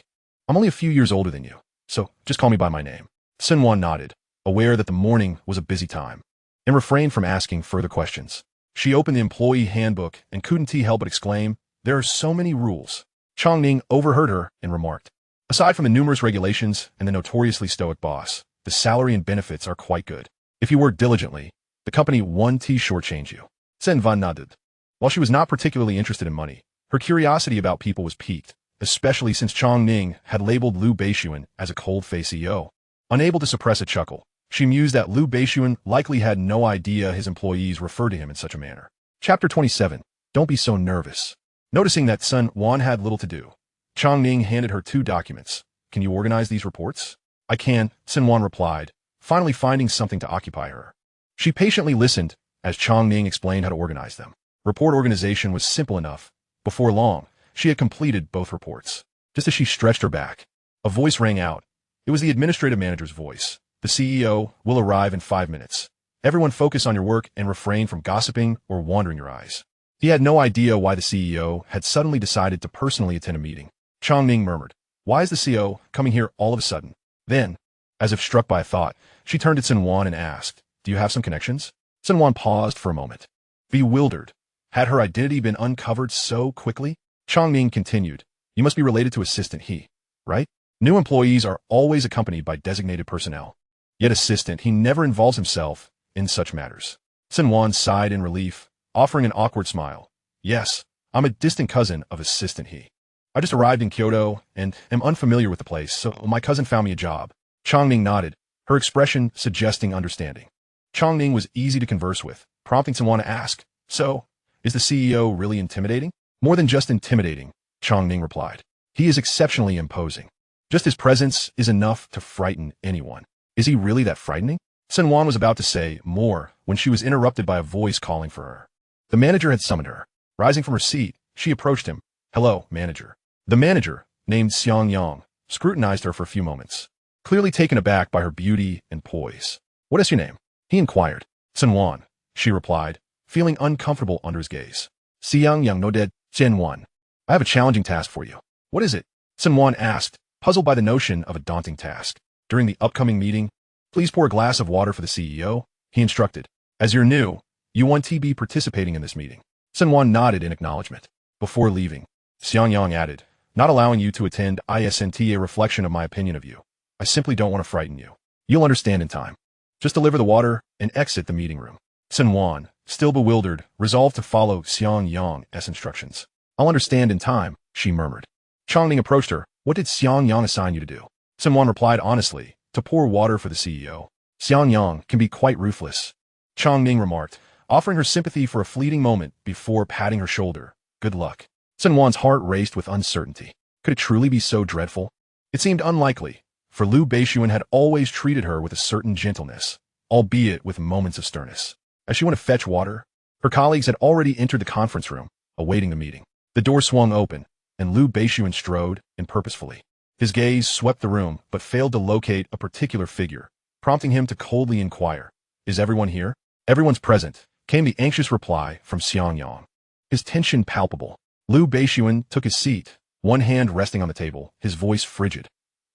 I'm only a few years older than you, so just call me by my name. Cen Wan nodded, aware that the morning was a busy time, and refrained from asking further questions. She opened the employee handbook and couldn't help but exclaim, there are so many rules. Chong Ning overheard her and remarked, aside from the numerous regulations and the notoriously stoic boss, the salary and benefits are quite good. If you work diligently, the company won't shortchange you. Cen Wan nodded. While she was not particularly interested in money, her curiosity about people was piqued, especially since Chong Ning had labeled Lu Beixun as a cold-faced CEO. Unable to suppress a chuckle, she mused that Lu Beixun likely had no idea his employees referred to him in such a manner. Chapter 27. Don't be so nervous. Noticing that Cen Wan had little to do, Chong Ning handed her 2 documents. Can you organize these reports? I can, Cen Wan replied, finally finding something to occupy her. She patiently listened as Chong Ning explained how to organize them. Report organization was simple enough. Before long, she had completed both reports. Just as she stretched her back, a voice rang out. It was the administrative manager's voice. The CEO will arrive in 5 minutes. Everyone focus on your work and refrain from gossiping or wandering your eyes. He had no idea why the CEO had suddenly decided to personally attend a meeting. Chong Ning murmured, "Why is the CEO coming here all of a sudden?" Then, as if struck by a thought, she turned to Cen Wan and asked, "Do you have some connections?" Cen Wan paused for a moment. Bewildered. Had her identity been uncovered so quickly? Chong Ning continued, "You must be related to Assistant He, right? New employees are always accompanied by designated personnel. Yet Assistant He never involves himself in such matters." Cen Wan sighed in relief, offering an awkward smile. "Yes, I'm a distant cousin of Assistant He. I just arrived in Kyoto and am unfamiliar with the place, so my cousin found me a job." Chong Ning nodded, her expression suggesting understanding. Chong Ning was easy to converse with, prompting Cen Wan to ask, "So, is the CEO really intimidating?" "More than just intimidating," Chong Ning replied. "He is exceptionally imposing. Just his presence is enough to frighten anyone." "Is he really that frightening?" Cen Wan was about to say more when she was interrupted by a voice calling for her. The manager had summoned her. Rising from her seat, she approached him. "Hello, manager." The manager, named Xiang Yang, scrutinized her for a few moments, clearly taken aback by her beauty and poise. "What is your name?" he inquired. "Cen Wan," she replied, feeling uncomfortable under his gaze. "Xiang Yang nodded. Cen Wan, I have a challenging task for you." "What is it?" Cen Wan asked, puzzled by the notion of a daunting task. "During the upcoming meeting, please pour a glass of water for the CEO," he instructed. "As you're new, you want to be participating in this meeting." Cen Wan nodded in acknowledgement. Before leaving, Xiang Yang added, "Not allowing you to attend isn't a reflection of my opinion of you. I simply don't want to frighten you. You'll understand in time. Just deliver the water and exit the meeting room." Cen Wan, still bewildered, resolved to follow Xiang Yang's instructions. "I'll understand in time," she murmured. Chong Ning approached her. "What did Xiang Yang assign you to do?" Cen Wan replied honestly, "To pour water for the CEO." "Xiang Yang can be quite ruthless," Chong Ning remarked, offering her sympathy for a fleeting moment before patting her shoulder. "Good luck." Cen Wan's heart raced with uncertainty. Could it truly be so dreadful? It seemed unlikely, for Lu Beixun had always treated her with a certain gentleness, albeit with moments of sternness. As she went to fetch water, her colleagues had already entered the conference room, awaiting the meeting. The door swung open, and Lu Beixun strode in purposefully. His gaze swept the room, but failed to locate a particular figure, prompting him to coldly inquire, "Is everyone here?" "Everyone's present," came the anxious reply from Xiang Yang. His tension palpable, Lu Beixun took his seat, one hand resting on the table, his voice frigid.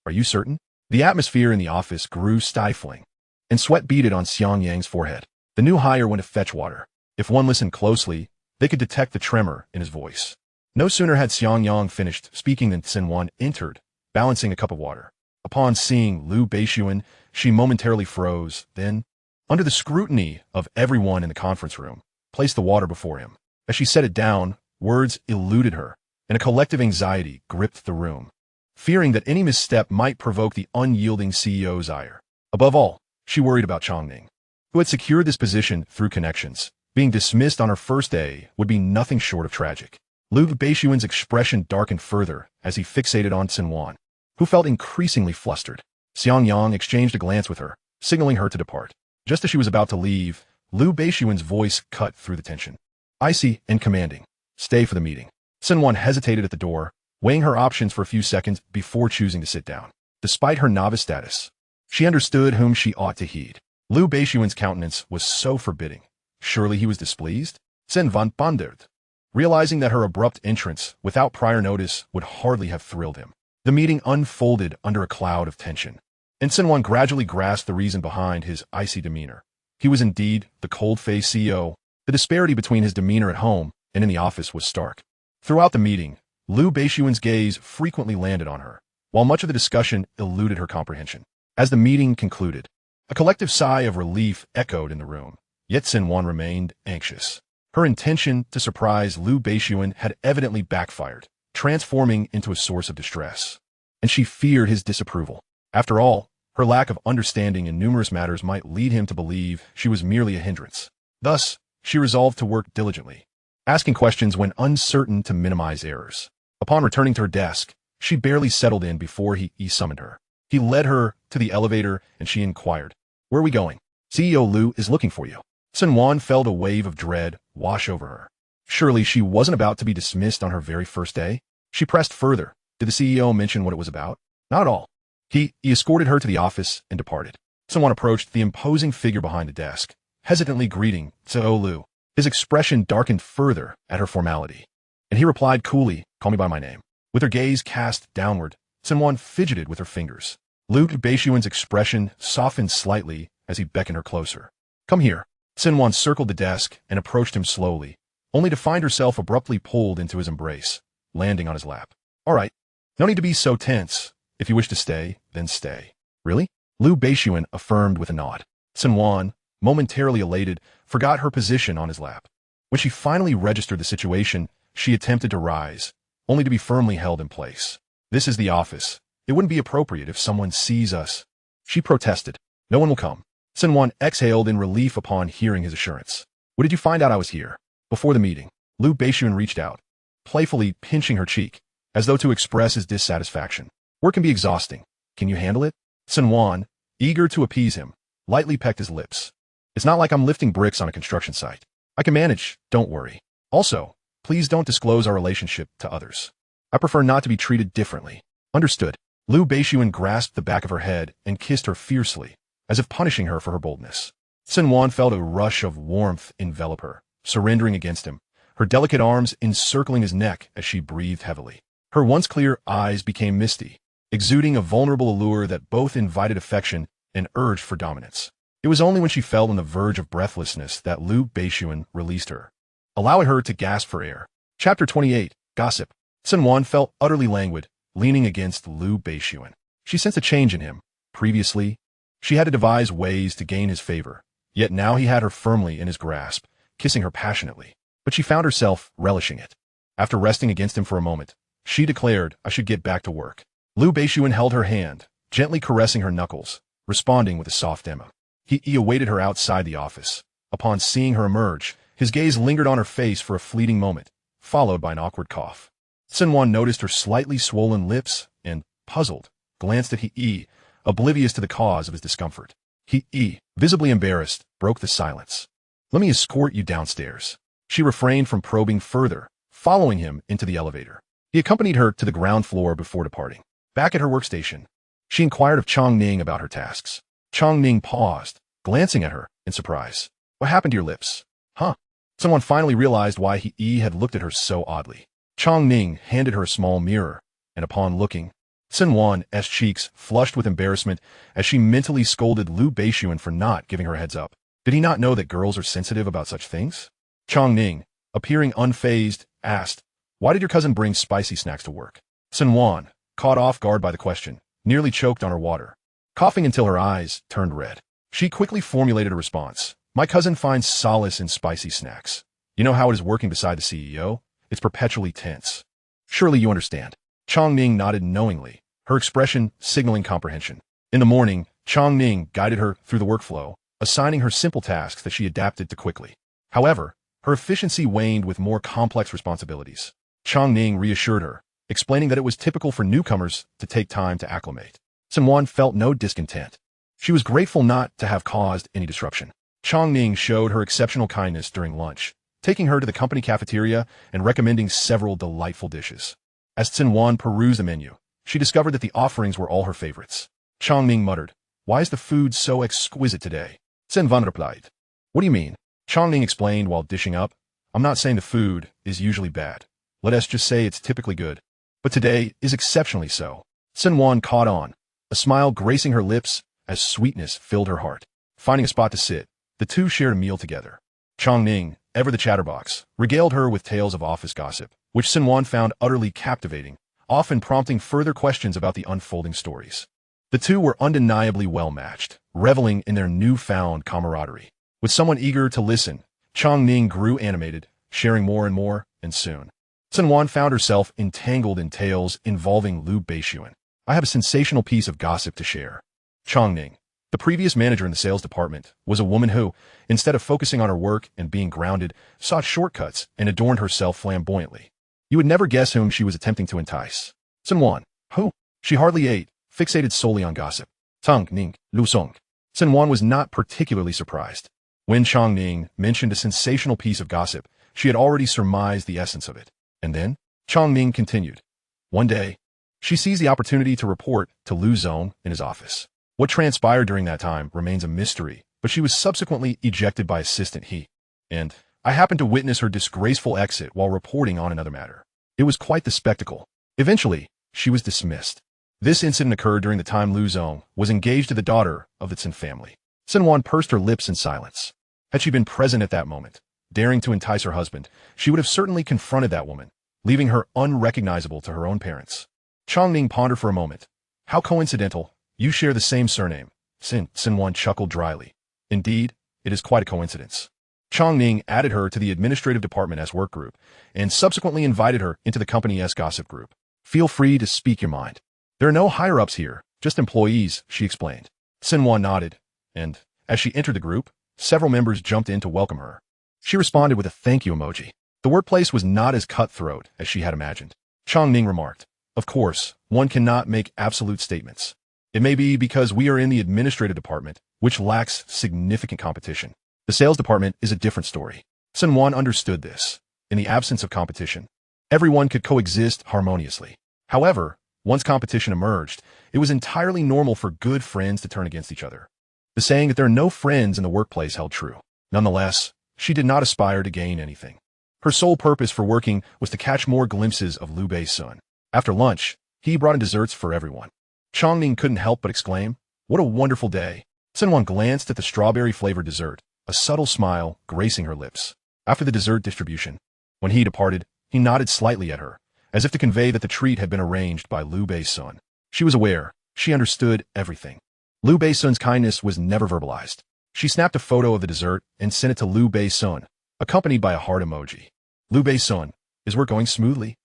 "Are you certain?" The atmosphere in the office grew stifling, and sweat beaded on Xiang Yang's forehead. The new hire went to fetch water. If one listened closely, they could detect the tremor in his voice. No sooner had Xiang Yang finished speaking than Cen Wan entered, balancing a cup of water. Upon seeing Lu Beixun, she momentarily froze, then, under the scrutiny of everyone in the conference room, placed the water before him. As she set it down, words eluded her, and a collective anxiety gripped the room, fearing that any misstep might provoke the unyielding CEO's ire. Above all, she worried about Chong Ning, who had secured this position through connections. Being dismissed on her first day would be nothing short of tragic. Lu Beixun's expression darkened further as he fixated on Cen Wan, who felt increasingly flustered. Xiang Yang exchanged a glance with her, signaling her to depart. Just as she was about to leave, Lu Beixun's voice cut through the tension. "Icy and commanding. Stay for the meeting." Cen Wan hesitated at the door, weighing her options for a few seconds before choosing to sit down. Despite her novice status, she understood whom she ought to heed. Lu Beixun's countenance was so forbidding. Surely he was displeased? Cen Wan pondered, realizing that her abrupt entrance without prior notice would hardly have thrilled him. The meeting unfolded under a cloud of tension, and Cen Wan gradually grasped the reason behind his icy demeanor. He was indeed the cold-faced CEO. The disparity between his demeanor at home and in the office was stark. Throughout the meeting, Lu Beixun's gaze frequently landed on her, while much of the discussion eluded her comprehension. As the meeting concluded, a collective sigh of relief echoed in the room, yet Cen Wan remained anxious. Her intention to surprise Lu Beixun had evidently backfired. transforming into a source of distress. And she feared his disapproval. After all, her lack of understanding in numerous matters might lead him to believe she was merely a hindrance. Thus, she resolved to work diligently, asking questions when uncertain to minimize errors. Upon returning to her desk, she barely settled in before he summoned her. He led her to the elevator and she inquired, "Where are we going?" "CEO Lu is looking for you." Cen Wan felt a wave of dread wash over her. Surely she wasn't about to be dismissed on her very first day? She pressed further. Did the CEO mention what it was about? Not at all. He escorted her to the office and departed. Cen Wan approached the imposing figure behind the desk, hesitantly greeting CEO Lu. His expression darkened further at her formality, and he replied coolly, "Call me by my name." With her gaze cast downward, Cen Wan fidgeted with her fingers. Lu Beixun's expression softened slightly as he beckoned her closer. "Come here." Cen Wan circled the desk and approached him slowly, only to find herself abruptly pulled into his embrace, landing on his lap. "All right. No need to be so tense. If you wish to stay, then stay." "Really?" Lu Beixun affirmed with a nod. Cen Wan, momentarily elated, forgot her position on his lap. When she finally registered the situation, she attempted to rise, only to be firmly held in place. "This is the office. It wouldn't be appropriate if someone sees us." She protested. "No one will come." Cen Wan exhaled in relief upon hearing his assurance. "What did you find out I was here?" Before the meeting, Lu Beixun reached out, playfully pinching her cheek, as though to express his dissatisfaction. "Work can be exhausting. Can you handle it?" Cen Wan, eager to appease him, lightly pecked his lips. "It's not like I'm lifting bricks on a construction site. I can manage, don't worry. Also, please don't disclose our relationship to others. I prefer not to be treated differently." "Understood." Lu Beixun grasped the back of her head and kissed her fiercely, as if punishing her for her boldness. Cen Wan felt a rush of warmth envelop her, surrendering against him, her delicate arms encircling his neck as she breathed heavily. Her once clear eyes became misty, exuding a vulnerable allure that both invited affection and urged for dominance. It was only when she felt on the verge of breathlessness that Lu Beixun released her, allowing her to gasp for air. Chapter 28, Gossip. Cen Wan felt utterly languid, leaning against Lu Beixun. She sensed a change in him. Previously, she had to devise ways to gain his favor, yet now he had her firmly in his grasp, kissing her passionately. But she found herself relishing it. After resting against him for a moment, she declared, "I should get back to work." Lu Beixun held her hand, gently caressing her knuckles, responding with a soft demo. He awaited her outside the office. Upon seeing her emerge, his gaze lingered on her face for a fleeting moment, followed by an awkward cough. Cen Wan noticed her slightly swollen lips and, puzzled, glanced at He, oblivious to the cause of his discomfort. He, visibly embarrassed, broke the silence. "Let me escort you downstairs." She refrained from probing further, following him into the elevator. He accompanied her to the ground floor before departing. Back at her workstation, she inquired of Chongning about her tasks. Chongning paused, glancing at her in surprise. "What happened to your lips?" "Huh?" Someone finally realized why He had looked at her so oddly. Chongning handed her a small mirror, and upon looking, Cen Wan's cheeks flushed with embarrassment as she mentally scolded Lu Beixun for not giving her a heads up. Did he not know that girls are sensitive about such things? Chongning, appearing unfazed, asked, "Why did your cousin bring spicy snacks to work?" Cen Wan, caught off guard by the question, nearly choked on her water, coughing until her eyes turned red. She quickly formulated a response. "My cousin finds solace in spicy snacks. You know how it is working beside the CEO? It's perpetually tense. Surely you understand." Chongning nodded knowingly, her expression signaling comprehension. In the morning, Chongning guided her through the workflow, assigning her simple tasks that she adapted to quickly. However, her efficiency waned with more complex responsibilities. Chongning reassured her, explaining that it was typical for newcomers to take time to acclimate. Cen Wan felt no discontent. She was grateful not to have caused any disruption. Chongning showed her exceptional kindness during lunch, taking her to the company cafeteria and recommending several delightful dishes. As Cen Wan perused the menu, she discovered that the offerings were all her favorites. Chongning muttered, "Why is the food so exquisite today?" Cen Wan replied, "What do you mean?" Chongning explained while dishing up, "I'm not saying the food is usually bad. Let us just say it's typically good. But today is exceptionally so." Cen Wan caught on, a smile gracing her lips as sweetness filled her heart. Finding a spot to sit, the two shared a meal together. Chongning, ever the chatterbox, regaled her with tales of office gossip, which Cen Wan found utterly captivating, often prompting further questions about the unfolding stories. The two were undeniably well-matched, reveling in their newfound camaraderie. With someone eager to listen, Chongning grew animated, sharing more and more, and soon, Cen Wan found herself entangled in tales involving Lu Beixun. I have a sensational piece of gossip to share. Chong Ning, the previous manager in the sales department, was a woman who, instead of focusing on her work and being grounded, sought shortcuts and adorned herself flamboyantly. You would never guess whom she was attempting to entice. Cen Wan. Who? She hardly ate, fixated solely on gossip. Tong Ning, Lu Song. Cen Wan was not particularly surprised. When Chong Ning mentioned a sensational piece of gossip, she had already surmised the essence of it. And then, Chong Ning continued. One day, she seized the opportunity to report to Lu Zong in his office. What transpired during that time remains a mystery, but she was subsequently ejected by Assistant He. And I happened to witness her disgraceful exit while reporting on another matter. It was quite the spectacle. Eventually, she was dismissed. This incident occurred during the time Lu Zong was engaged to the daughter of the Cen family. Cen Wan pursed her lips in silence. Had she been present at that moment, daring to entice her husband, she would have certainly confronted that woman, leaving her unrecognizable to her own parents. Chong Ning pondered for a moment. How coincidental. You share the same surname. Cen Wan chuckled dryly. Indeed, it is quite a coincidence. Chong Ning added her to the administrative department as work group, and subsequently invited her into the company's gossip group. Feel free to speak your mind. There are no higher-ups here, just employees, she explained. Cen Wan nodded, and, as she entered the group, several members jumped in to welcome her. She responded with a thank you emoji. The workplace was not as cutthroat as she had imagined. Chong Ning remarked, of course, one cannot make absolute statements. It may be because we are in the administrative department, which lacks significant competition. The sales department is a different story. Cen Wan understood this. In the absence of competition, everyone could coexist harmoniously. However, once competition emerged, it was entirely normal for good friends to turn against each other. The saying that there are no friends in the workplace held true. Nonetheless, she did not aspire to gain anything. Her sole purpose for working was to catch more glimpses of Lu Beixun. After lunch, he brought in desserts for everyone. Chong Ning couldn't help but exclaim, "What a wonderful day." Cen Wan glanced at the strawberry-flavored dessert, a subtle smile gracing her lips. After the dessert distribution, when he departed, he nodded slightly at her, as if to convey that the treat had been arranged by Lu Beixun. She was aware. She understood everything. Lu Beixun's kindness was never verbalized. She snapped a photo of the dessert and sent it to Lu Beixun, accompanied by a heart emoji. Lu Beixun, is work going smoothly?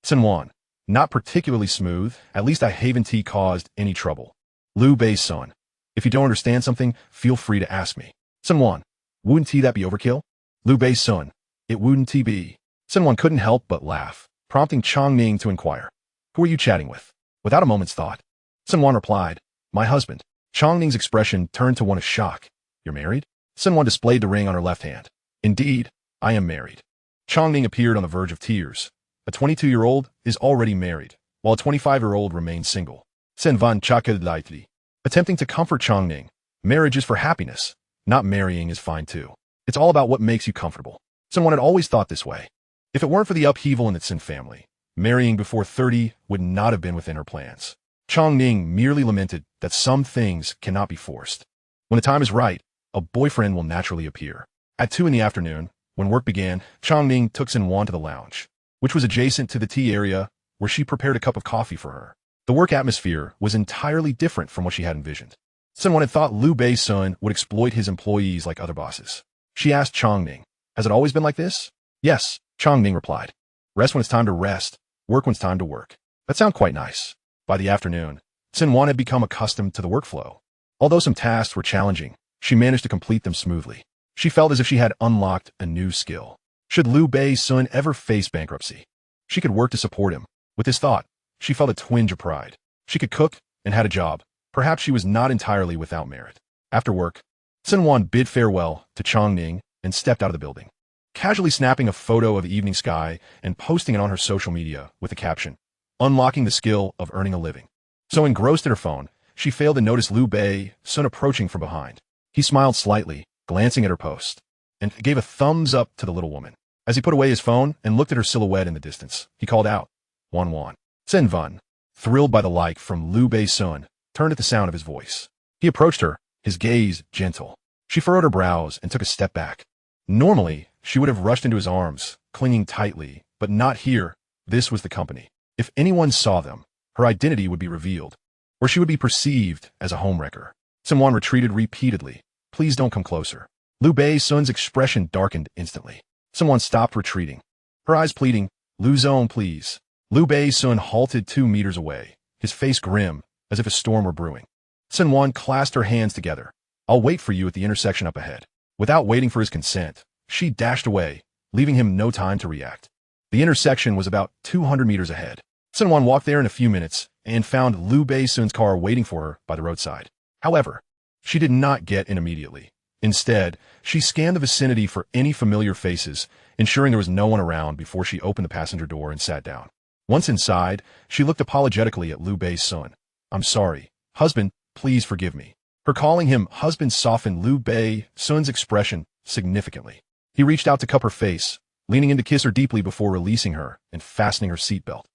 Cen Wan, not particularly smooth, at least I haven't caused any trouble. Lu Beixun, if you don't understand something, feel free to ask me. Cen Wan, wouldn't that be overkill? Lu Beixun, it wouldn't be. Cen Wan couldn't help but laugh, prompting Chong Ning to inquire, who are you chatting with? Without a moment's thought, Cen Wan replied, my husband. Chong Ning's expression turned to one of shock. You're married? Cen Wan displayed the ring on her left hand. Indeed, I am married. Chong Ning appeared on the verge of tears. A 22-year-old is already married, while a 25-year-old remains single. Cen Wan chuckled lightly, attempting to comfort Chong Ning. Marriage is for happiness. Not marrying is fine too. It's all about what makes you comfortable. Cen Wan had always thought this way. If it weren't for the upheaval in the Cen family, marrying before 30 would not have been within her plans. Chong Ning merely lamented that some things cannot be forced. When the time is right, a boyfriend will naturally appear. At 2 in the afternoon, when work began, Chong Ning took Cen Wan to the lounge, which was adjacent to the tea area, where she prepared a cup of coffee for her. The work atmosphere was entirely different from what she had envisioned. Cen Wan had thought Lu Beixun would exploit his employees like other bosses. She asked Chong Ning, has it always been like this? Yes, Chong Ning replied. Rest when it's time to rest, work when it's time to work. That sounds quite nice. By the afternoon, Cen Wan had become accustomed to the workflow. Although some tasks were challenging, she managed to complete them smoothly. She felt as if she had unlocked a new skill. Should Lu Beixun ever face bankruptcy, she could work to support him. With this thought, she felt a twinge of pride. She could cook and had a job. Perhaps she was not entirely without merit. After work, Cen Wan bid farewell to Chong Ning and stepped out of the building, casually snapping a photo of the evening sky and posting it on her social media with the caption, unlocking the skill of earning a living. So engrossed in her phone, she failed to notice Lu Beixun approaching from behind. He smiled slightly, glancing at her post, and gave a thumbs up to the little woman. As he put away his phone and looked at her silhouette in the distance, he called out, Wan Wan. Cen Wan, thrilled by the like from Lu Beixun, turned at the sound of his voice. He approached her, his gaze gentle. She furrowed her brows and took a step back. Normally, she would have rushed into his arms, clinging tightly, but not here. This was the company. If anyone saw them, her identity would be revealed, or she would be perceived as a homewrecker. Cen Wan retreated repeatedly. Please don't come closer. Lu Beixun's expression darkened instantly. Cen Wan stopped retreating, her eyes pleading, Lu Zone, please. Lu Beixun halted 2 meters away, his face grim, as if a storm were brewing. Cen Wan clasped her hands together. I'll wait for you at the intersection up ahead. Without waiting for his consent, she dashed away, leaving him no time to react. The intersection was about 200 meters ahead. Cen Wan walked there in a few minutes and found Lu Beixun's car waiting for her by the roadside. However, she did not get in immediately. Instead, she scanned the vicinity for any familiar faces, ensuring there was no one around before she opened the passenger door and sat down. Once inside, she looked apologetically at Lu Beixun. I'm sorry. Husband, please forgive me. Her calling him husband softened Lu Beixun's expression significantly. He reached out to cup her face, leaning in to kiss her deeply before releasing her and fastening her seatbelt.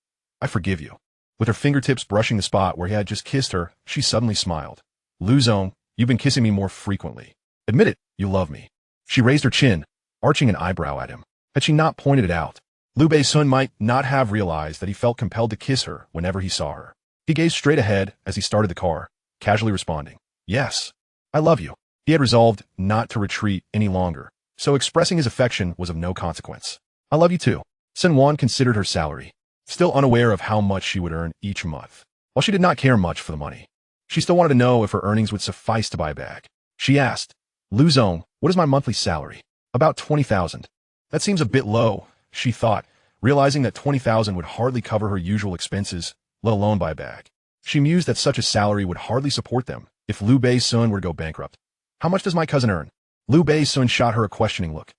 I forgive you. With her fingertips brushing the spot where he had just kissed her, she suddenly smiled. Lu Zone, you've been kissing me more frequently. Admit it, you love me. She raised her chin, arching an eyebrow at him. Had she not pointed it out, Lu Beixun might not have realized that he felt compelled to kiss her whenever he saw her. He gazed straight ahead as he started the car, casually responding, Yes, I love you. He had resolved not to retreat any longer, so expressing his affection was of no consequence. I love you too. Cen Wan considered her salary, still unaware of how much she would earn each month. While she did not care much for the money, she still wanted to know if her earnings would suffice to buy a bag. She asked, Lu Zone, what is my monthly salary? About 20,000. That seems a bit low, she thought, realizing that 20,000 would hardly cover her usual expenses, let alone buy a bag. She mused that such a salary would hardly support them if Lu Beixun were to go bankrupt. How much does my cousin earn? Lu Beixun shot her a questioning look.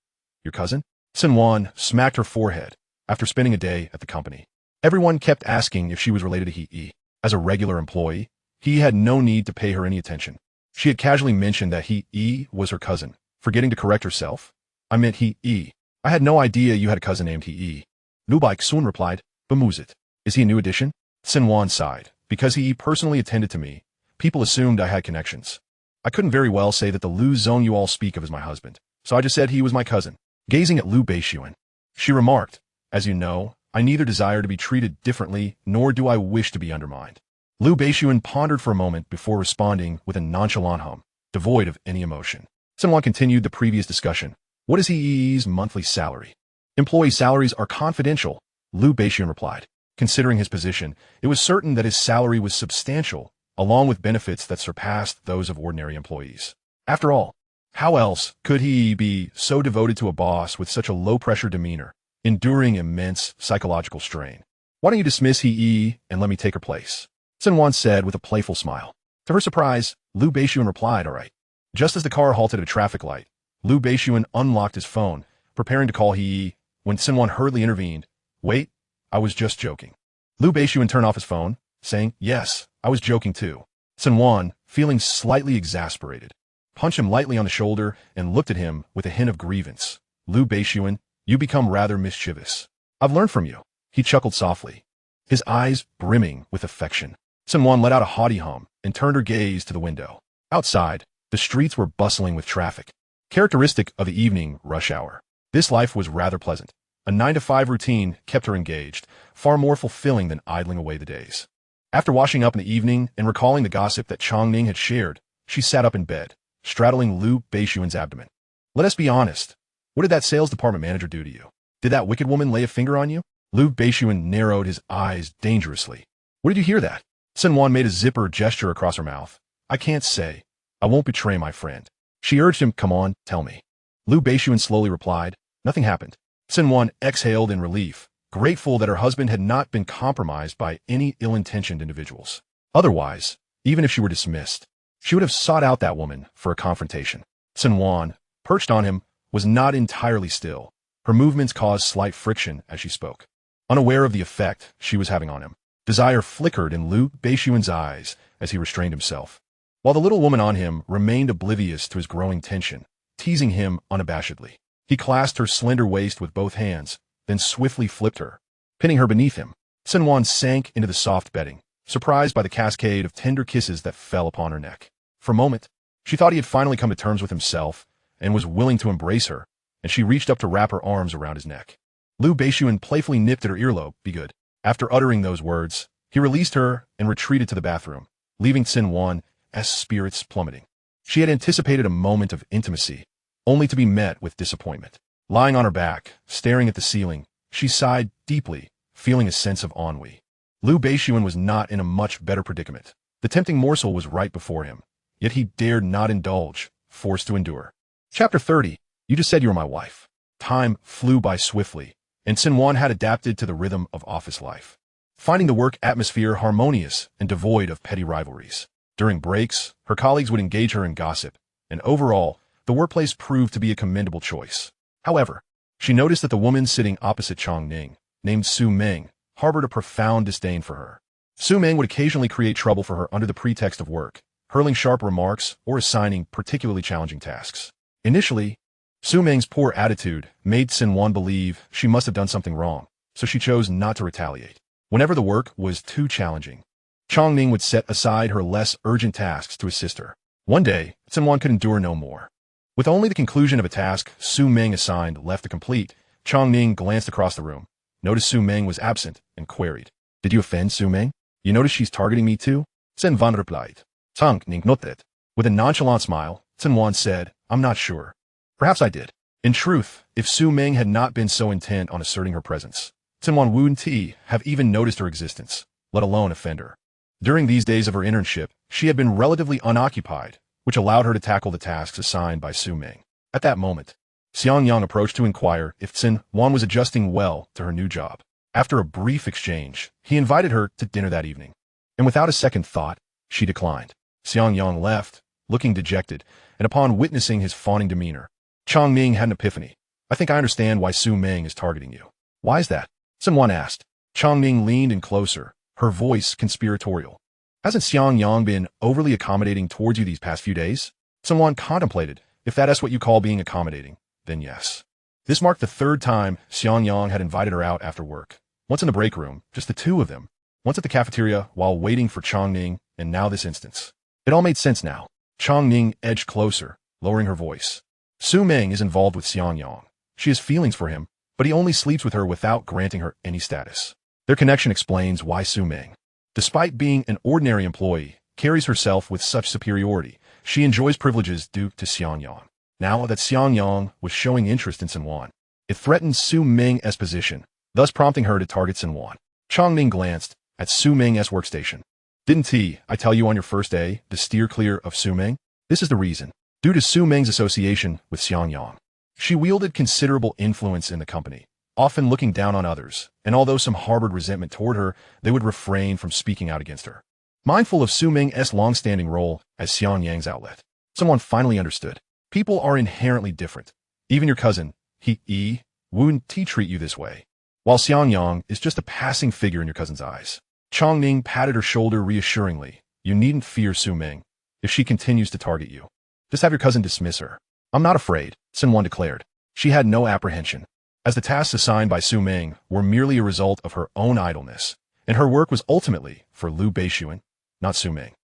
Your cousin? Cen Wan smacked her forehead after spending a day at the company. Everyone kept asking if she was related to He. As a regular employee, he had no need to pay her any attention. She had casually mentioned that He was her cousin, forgetting to correct herself. I meant He. I had no idea you had a cousin named He. Lu Beixun replied, Bemuzit. Is he a new addition? Cen Wan sighed. Because He personally attended to me, people assumed I had connections. I couldn't very well say that the Lu Zone you all speak of is my husband, so I just said he was my cousin. Gazing at Lu Beixun, she remarked, As you know, I neither desire to be treated differently, nor do I wish to be undermined. Lu Beixun pondered for a moment before responding with a nonchalant hum, devoid of any emotion. Cen Wan continued the previous discussion. What is He's monthly salary? Employee salaries are confidential, Lu Beixun replied. Considering his position, it was certain that his salary was substantial, along with benefits that surpassed those of ordinary employees. After all, how else could he be so devoted to a boss with such a low-pressure demeanor, enduring immense psychological strain? Why don't you dismiss He and let me take her place? Cen Wan said with a playful smile. To her surprise, Lu Beixun replied, All right. Just as the car halted at a traffic light, Lu Beixun unlocked his phone, preparing to call He, when Cen Wan hurriedly intervened. Wait, I was just joking. Lu Beixun turned off his phone, saying, Yes, I was joking too. Cen Wan, feeling slightly exasperated, punched him lightly on the shoulder and looked at him with a hint of grievance. Lu Beixun, you become rather mischievous. I've learned from you. He chuckled softly, his eyes brimming with affection. Cen Wan let out a haughty hum and turned her gaze to the window. Outside, the streets were bustling with traffic, characteristic of the evening rush hour. This life was rather pleasant. A 9-to-5 routine kept her engaged, far more fulfilling than idling away the days. After washing up in the evening and recalling the gossip that Chongning had shared, she sat up in bed, straddling Lu Beixun's abdomen. Let us be honest. What did that sales department manager do to you? Did that wicked woman lay a finger on you? Lu Beixun narrowed his eyes dangerously. Where did you hear that? Cen Wan made a zipper gesture across her mouth. I can't say. I won't betray my friend. She urged him, Come on, tell me. Lu Beixun slowly replied, Nothing happened. Cen Wan exhaled in relief, grateful that her husband had not been compromised by any ill-intentioned individuals. Otherwise, even if she were dismissed, she would have sought out that woman for a confrontation. Cen Wan, perched on him, was not entirely still. Her movements caused slight friction as she spoke. Unaware of the effect she was having on him, desire flickered in Lu Beixun's eyes as he restrained himself, while the little woman on him remained oblivious to his growing tension, teasing him unabashedly. He clasped her slender waist with both hands, then swiftly flipped her, pinning her beneath him. Cen Wan sank into the soft bedding, surprised by the cascade of tender kisses that fell upon her neck. For a moment, she thought he had finally come to terms with himself and was willing to embrace her, and she reached up to wrap her arms around his neck. Lu Beixun playfully nipped at her earlobe. Be good. After uttering those words, he released her and retreated to the bathroom, leaving Cen Wan as spirits plummeting. She had anticipated a moment of intimacy, only to be met with disappointment. Lying on her back, staring at the ceiling, she sighed deeply, feeling a sense of ennui. Lu Beixun was not in a much better predicament. The tempting morsel was right before him, yet he dared not indulge, forced to endure. Chapter 30. You just said you were my wife. Time flew by swiftly, and Cen Wan had adapted to the rhythm of office life, finding the work atmosphere harmonious and devoid of petty rivalries. During breaks, her colleagues would engage her in gossip, and overall, the workplace proved to be a commendable choice. However, she noticed that the woman sitting opposite Chong Ning, named Su Meng, harbored a profound disdain for her. Su Meng would occasionally create trouble for her under the pretext of work, hurling sharp remarks or assigning particularly challenging tasks. Initially, Su Meng's poor attitude made Cen Wan believe she must have done something wrong, so she chose not to retaliate. Whenever the work was too challenging, Chong Ning would set aside her less urgent tasks to assist her. One day, Cen Wan could endure no more. With only the conclusion of a task Su Meng assigned left to complete, Chong Ning glanced across the room, noticed Su Meng was absent, and queried, "Did you offend Su Meng? You notice she's targeting me too?" Cen Wan replied, "Chong Ning noted." With a nonchalant smile, Cen Wan said, "I'm not sure. Perhaps I did." In truth, if Su Meng had not been so intent on asserting her presence, Cen Wan wouldn't have even noticed her existence, let alone offend her. During these days of her internship, she had been relatively unoccupied, which allowed her to tackle the tasks assigned by Su Meng. At that moment, Xiang Yang approached to inquire if Cen Wan was adjusting well to her new job. After a brief exchange, he invited her to dinner that evening, and without a second thought, she declined. Xiang Yang left, looking dejected, and upon witnessing his fawning demeanor, Chong Ning had an epiphany. "I think I understand why Su Meng is targeting you." "Why is that?" Cen Wan asked. Chong Ning leaned in closer, her voice conspiratorial. "Hasn't Xiang Yang been overly accommodating towards you these past few days?" Cen Wan contemplated. "If that is what you call being accommodating, then yes." This marked the third time Xiang Yang had invited her out after work. Once in the break room, just the two of them. Once at the cafeteria while waiting for Chong Ning, and now this instance. It all made sense now. Chong Ning edged closer, lowering her voice. Su Meng is involved with Xiang Yang. She has feelings for him, but he only sleeps with her without granting her any status. Their connection explains why Su Meng, despite being an ordinary employee, carries herself with such superiority. She enjoys privileges due to Xiang Yang. Now that Xiang Yang was showing interest in Cen Wan, it threatened Su Meng's position, thus prompting her to target Cen Wan. Chong Ning glanced at Su Meng's workstation. "Didn't I tell you on your first day to steer clear of Su Meng? This is the reason. Due to Su Meng's association with Xiang Yang, she wielded considerable influence in the company, often looking down on others, and although some harbored resentment toward her, they would refrain from speaking out against her." Mindful of Su Meng's long-standing role as Xiang Yang's outlet, Cen Wan finally understood. People are inherently different. Even your cousin, wouldn't treat you this way. While Xiang Yang is just a passing figure in your cousin's eyes. Chong Ning patted her shoulder reassuringly. "You needn't fear Su Meng if she continues to target you. Just have your cousin dismiss her." "I'm not afraid," Cen Wan declared. She had no apprehension, as the tasks assigned by Su Meng were merely a result of her own idleness, and her work was ultimately for Lu Beixun, not Su Meng.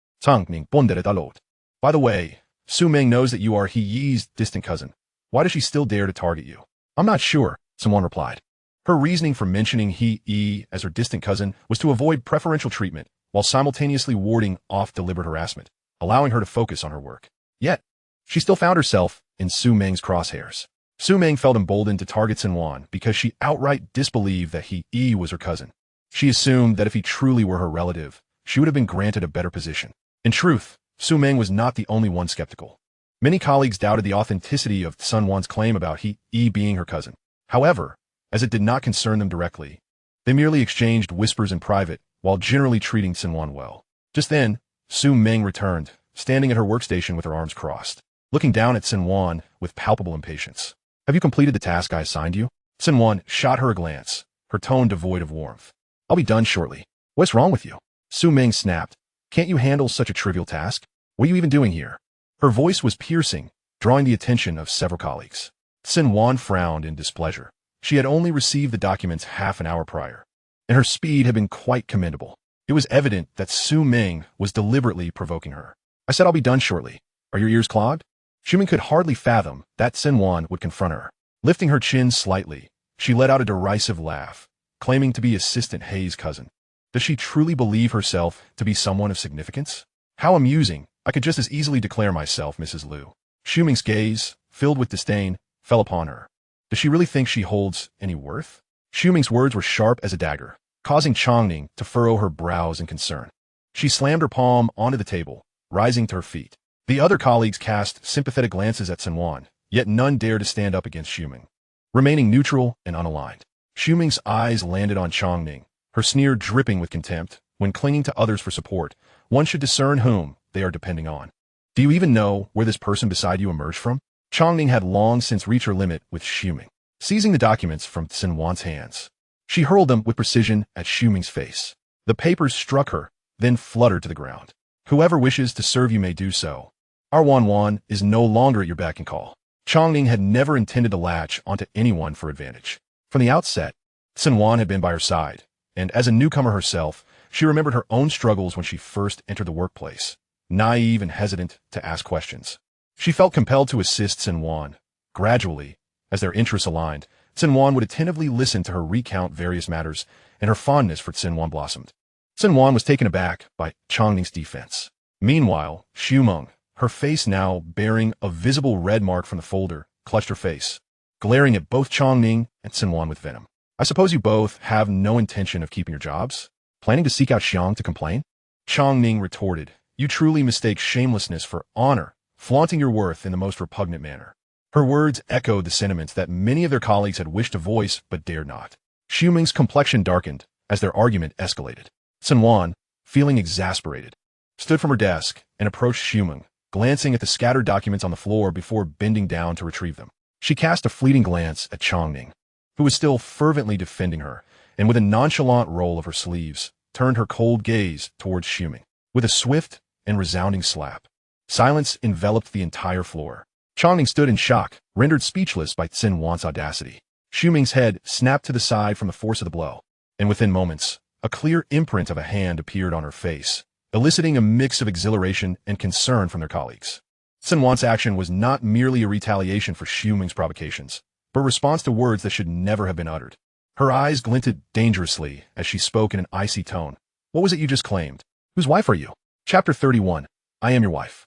By the way, Su Meng knows that you are He's distant cousin. Why does she still dare to target you?" "I'm not sure," Cen Wan replied. Her reasoning for mentioning He as her distant cousin was to avoid preferential treatment while simultaneously warding off deliberate harassment, allowing her to focus on her work. Yet, she still found herself in Su Meng's crosshairs. Su Meng felt emboldened to target Cen Wan because she outright disbelieved that He was her cousin. She assumed that if he truly were her relative, she would have been granted a better position. In truth, Su Meng was not the only one skeptical. Many colleagues doubted the authenticity of Cen Wan's claim about He being her cousin. However, as it did not concern them directly, they merely exchanged whispers in private while generally treating Cen Wan well. Just then, Su Meng returned, standing at her workstation with her arms crossed, looking down at Cen Wan with palpable impatience. "Have you completed the task I assigned you?" Cen Wan shot her a glance, her tone devoid of warmth. "I'll be done shortly." "What's wrong with you?" Su Meng snapped. "Can't you handle such a trivial task? What are you even doing here?" Her voice was piercing, drawing the attention of several colleagues. Cen Wan frowned in displeasure. She had only received the documents half an hour prior, and her speed had been quite commendable. It was evident that Su Meng was deliberately provoking her. "I said I'll be done shortly. Are your ears clogged?" Su Meng could hardly fathom that Cen Wan would confront her. Lifting her chin slightly, she let out a derisive laugh, claiming to be Assistant Hay's cousin. Does she truly believe herself to be someone of significance? How amusing. I could just as easily declare myself Mrs. Lu. Su Meng's gaze, filled with disdain, fell upon her. Does she really think she holds any worth? Ming's words were sharp as a dagger, causing Chongning to furrow her brows in concern. She slammed her palm onto the table, rising to her feet. The other colleagues cast sympathetic glances at Cen Wan, yet none dared to stand up against Ming. Remaining neutral and unaligned, Ming's eyes landed on Chongning, her sneer dripping with contempt. When clinging to others for support, one should discern whom they are depending on. Do you even know where this person beside you emerged from? Chongning had long since reached her limit with Ming. Seizing the documents from Cen Wan's hands, she hurled them with precision at Ming's face. The papers struck her, then fluttered to the ground. Whoever wishes to serve you may do so. Our Wan is no longer at your beck and call. Chongning had never intended to latch onto anyone for advantage. From the outset, Cen Wan had been by her side, and as a newcomer herself, she remembered her own struggles when she first entered the workplace, naive and hesitant to ask questions. She felt compelled to assist Cen Wan. Gradually, as their interests aligned, Cen Wan would attentively listen to her recount various matters, and her fondness for Cen Wan blossomed. Cen Wan was taken aback by Chongning's defense. Meanwhile, Ming, her face now bearing a visible red mark from the folder, clutched her face, glaring at both Chongning and Cen Wan with venom. I suppose you both have no intention of keeping your jobs? Planning to seek out Xiang to complain? Chongning retorted, you truly mistake shamelessness for honor, flaunting your worth in the most repugnant manner. Her words echoed the sentiments that many of their colleagues had wished to voice but dared not. Ming's complexion darkened as their argument escalated. Cen Wan, feeling exasperated, stood from her desk and approached Ming, glancing at the scattered documents on the floor before bending down to retrieve them. She cast a fleeting glance at Chongning, who was still fervently defending her, and with a nonchalant roll of her sleeves, turned her cold gaze towards Ming. With a swift and resounding slap, silence enveloped the entire floor. Chongning stood in shock, rendered speechless by Cen Wan's audacity. Ming's head snapped to the side from the force of the blow, and within moments, a clear imprint of a hand appeared on her face, eliciting a mix of exhilaration and concern from their colleagues. Cen Wan's action was not merely a retaliation for Ming's provocations, but a response to words that should never have been uttered. Her eyes glinted dangerously as she spoke in an icy tone. What was it you just claimed? Whose wife are you? Chapter 31. I am your wife.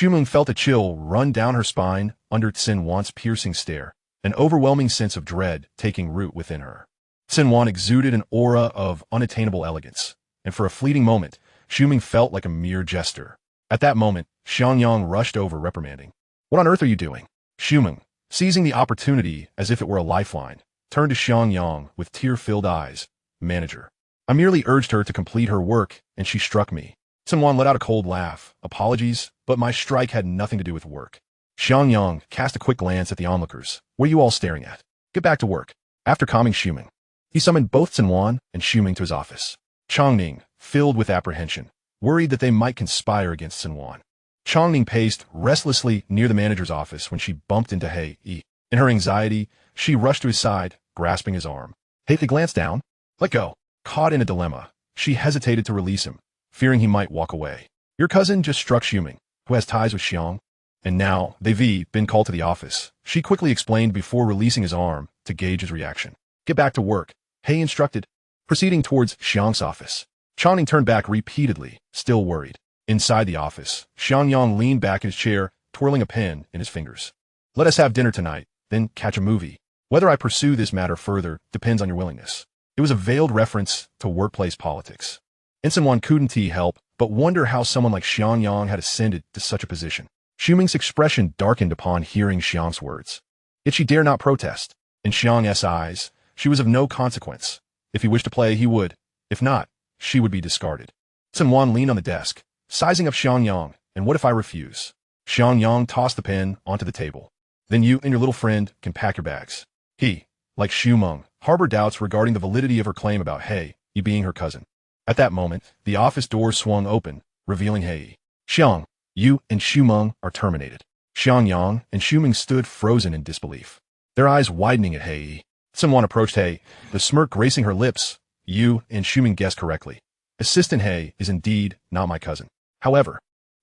Ming felt a chill run down her spine under Cen Wan's piercing stare, an overwhelming sense of dread taking root within her. Cen Wan exuded an aura of unattainable elegance, and for a fleeting moment, Ming felt like a mere jester. At that moment, Xiangyang rushed over, reprimanding. What on earth are you doing? Ming, seizing the opportunity as if it were a lifeline, turned to Xiangyang with tear-filled eyes. Manager. I merely urged her to complete her work, and she struck me. Cen Wan let out a cold laugh. Apologies, but my strike had nothing to do with work. Xiangyang cast a quick glance at the onlookers. What are you all staring at? Get back to work. After calming Ming, he summoned both Cen Wan and Ming to his office. Chongning, filled with apprehension, worried that they might conspire against Cen Wan. Chongning paced restlessly near the manager's office when she bumped into He. In her anxiety, she rushed to his side, grasping his arm. He glanced down. Let go. Caught in a dilemma, she hesitated to release him, fearing he might walk away. Your cousin just struck Ming, who has ties with Xiang, and now they've been called to the office. She quickly explained before releasing his arm to gauge his reaction. Get back to work, He instructed, proceeding towards Xiang's office. Chongning turned back repeatedly, still worried. Inside the office, Xiangyang leaned back in his chair, twirling a pen in his fingers. Let us have dinner tonight, then catch a movie. Whether I pursue this matter further depends on your willingness. It was a veiled reference to workplace politics. Cen Wan couldn't help but wonder how someone like Xiangyang had ascended to such a position. Ming's expression darkened upon hearing Xiang's words. Yet she dare not protest. In Xiang's eyes, she was of no consequence. If he wished to play, he would. If not, she would be discarded. Cen Wan leaned on the desk, sizing up Xiangyang, and what if I refuse? Xiangyang tossed the pen onto the table. Then you and your little friend can pack your bags. He, like Ming, harbored doubts regarding the validity of her claim about He being her cousin. At that moment, the office door swung open, revealing He. Xiang, you and Ming are terminated. Xiangyang and Ming stood frozen in disbelief, their eyes widening at He. Cen Wan approached He, the smirk gracing her lips. You and Ming guessed correctly. Assistant He is indeed not my cousin. However,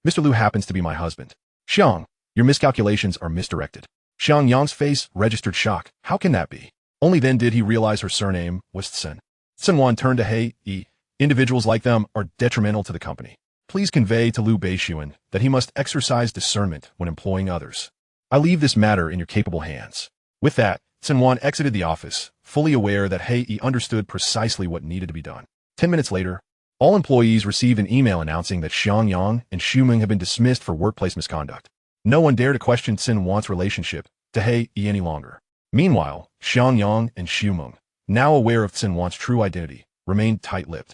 Mr. Lu happens to be my husband. Xiang, your miscalculations are misdirected. Xiangyang's face registered shock. How can that be? Only then did he realize her surname was Cen. Cen Wan turned to He. Individuals like them are detrimental to the company. Please convey to Lu Beixun that he must exercise discernment when employing others. I leave this matter in your capable hands. With that, Cen Wan exited the office, fully aware that He understood precisely what needed to be done. 10 minutes later, all employees received an email announcing that Xiang Yang and Xu Meng have been dismissed for workplace misconduct. No one dared to question Cen Wan's relationship to He any longer. Meanwhile, Xiang Yang and Xu Meng, now aware of Cen Wan's true identity, remained tight-lipped.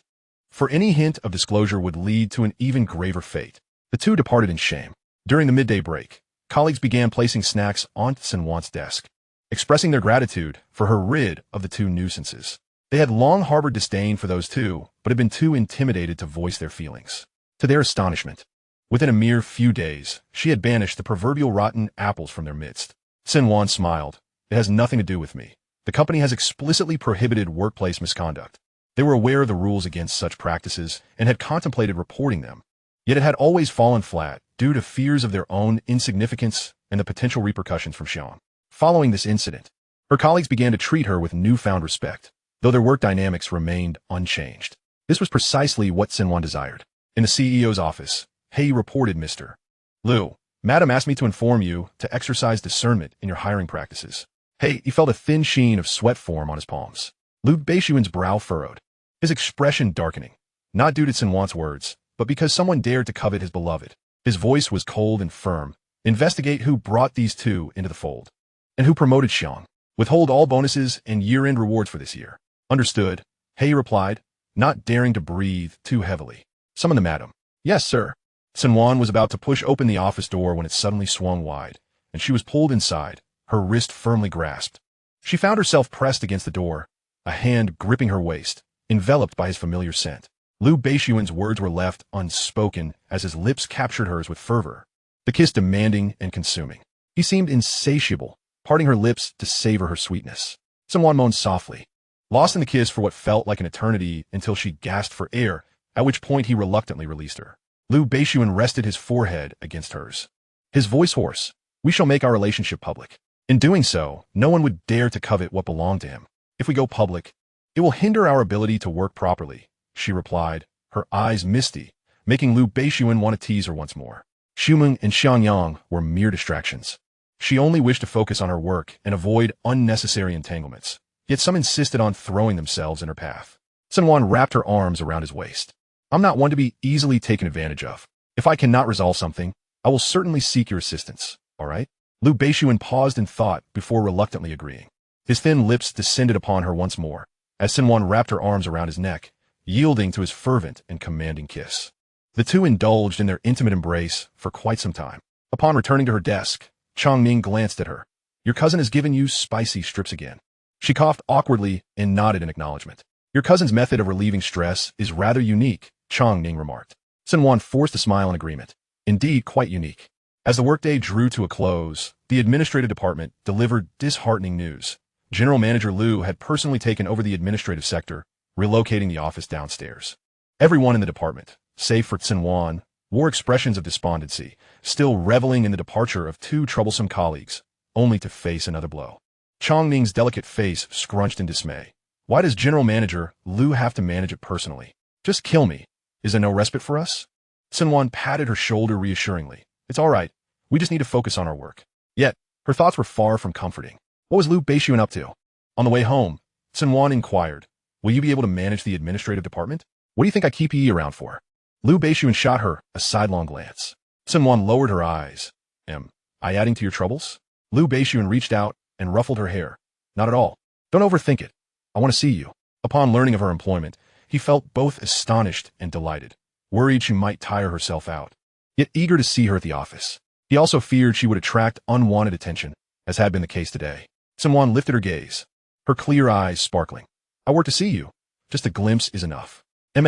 For any hint of disclosure would lead to an even graver fate. The two departed in shame. During the midday break, colleagues began placing snacks on Cen Wan's desk, expressing their gratitude for her rid of the two nuisances. They had long harbored disdain for those two, but had been too intimidated to voice their feelings. To their astonishment, within a mere few days, she had banished the proverbial rotten apples from their midst. Cen Wan smiled. It has nothing to do with me. The company has explicitly prohibited workplace misconduct. They were aware of the rules against such practices and had contemplated reporting them. Yet it had always fallen flat due to fears of their own insignificance and the potential repercussions from Xiang. Following this incident, her colleagues began to treat her with newfound respect, though their work dynamics remained unchanged. This was precisely what Cen Wan desired. In the CEO's office, He reported, Mr. Lu, Madam asked me to inform you to exercise discernment in your hiring practices. He felt a thin sheen of sweat form on his palms. Lu Beixun's brow furrowed, his expression darkening, not due to Cen Wan's words, but because someone dared to covet his beloved. His voice was cold and firm. Investigate who brought these two into the fold, and who promoted Xiang. Withhold all bonuses and year-end rewards for this year. Understood, He replied, not daring to breathe too heavily. Summon the madam. Yes, sir. Cen Wan was about to push open the office door when it suddenly swung wide, and she was pulled inside, her wrist firmly grasped. She found herself pressed against the door, a hand gripping her waist, enveloped by his familiar scent. Lu Beixun's words were left unspoken as his lips captured hers with fervor, the kiss demanding and consuming. He seemed insatiable, parting her lips to savor her sweetness. Cen Wan moaned softly, lost in the kiss for what felt like an eternity until she gasped for air, at which point he reluctantly released her. Lu Beixun rested his forehead against hers, his voice hoarse. We shall make our relationship public. In doing so, no one would dare to covet what belonged to him. If we go public, it will hinder our ability to work properly, she replied, her eyes misty, making Lu Beixun want to tease her once more. Xu Meng and Xiang Yang were mere distractions. She only wished to focus on her work and avoid unnecessary entanglements, yet some insisted on throwing themselves in her path. Cen Wan wrapped her arms around his waist. I'm not one to be easily taken advantage of. If I cannot resolve something, I will certainly seek your assistance, all right? Lu Beixun paused in thought before reluctantly agreeing. His thin lips descended upon her once more, as Cen Wan wrapped her arms around his neck, yielding to his fervent and commanding kiss. The two indulged in their intimate embrace for quite some time. Upon returning to her desk, Changning glanced at her. Your cousin has given you spicy strips again. She coughed awkwardly and nodded in acknowledgement. Your cousin's method of relieving stress is rather unique, Changning remarked. Cen Wan forced a smile in agreement. Indeed, quite unique. As the workday drew to a close, the administrative department delivered disheartening news. General Manager Lu had personally taken over the administrative sector, relocating the office downstairs. Everyone in the department, save for Cen Wan, wore expressions of despondency, still reveling in the departure of two troublesome colleagues, only to face another blow. Changning's delicate face scrunched in dismay. Why does General Manager Lu have to manage it personally? Just kill me. Is there no respite for us? Cen Wan patted her shoulder reassuringly. It's all right. We just need to focus on our work. Yet, her thoughts were far from comforting. What was Lu Beixun up to? On the way home, Cen Wan inquired, will you be able to manage the administrative department? What do you think I keep you around for? Lu Beixun shot her a sidelong glance. Cen Wan lowered her eyes. Am I adding to your troubles? Lu Beixun reached out and ruffled her hair. Not at all. Don't overthink it. I want to see you. Upon learning of her employment, he felt both astonished and delighted, worried she might tire herself out, yet eager to see her at the office. He also feared she would attract unwanted attention, as had been the case today. Cen Wan lifted her gaze, her clear eyes sparkling. I work to see you. Just a glimpse is enough. Do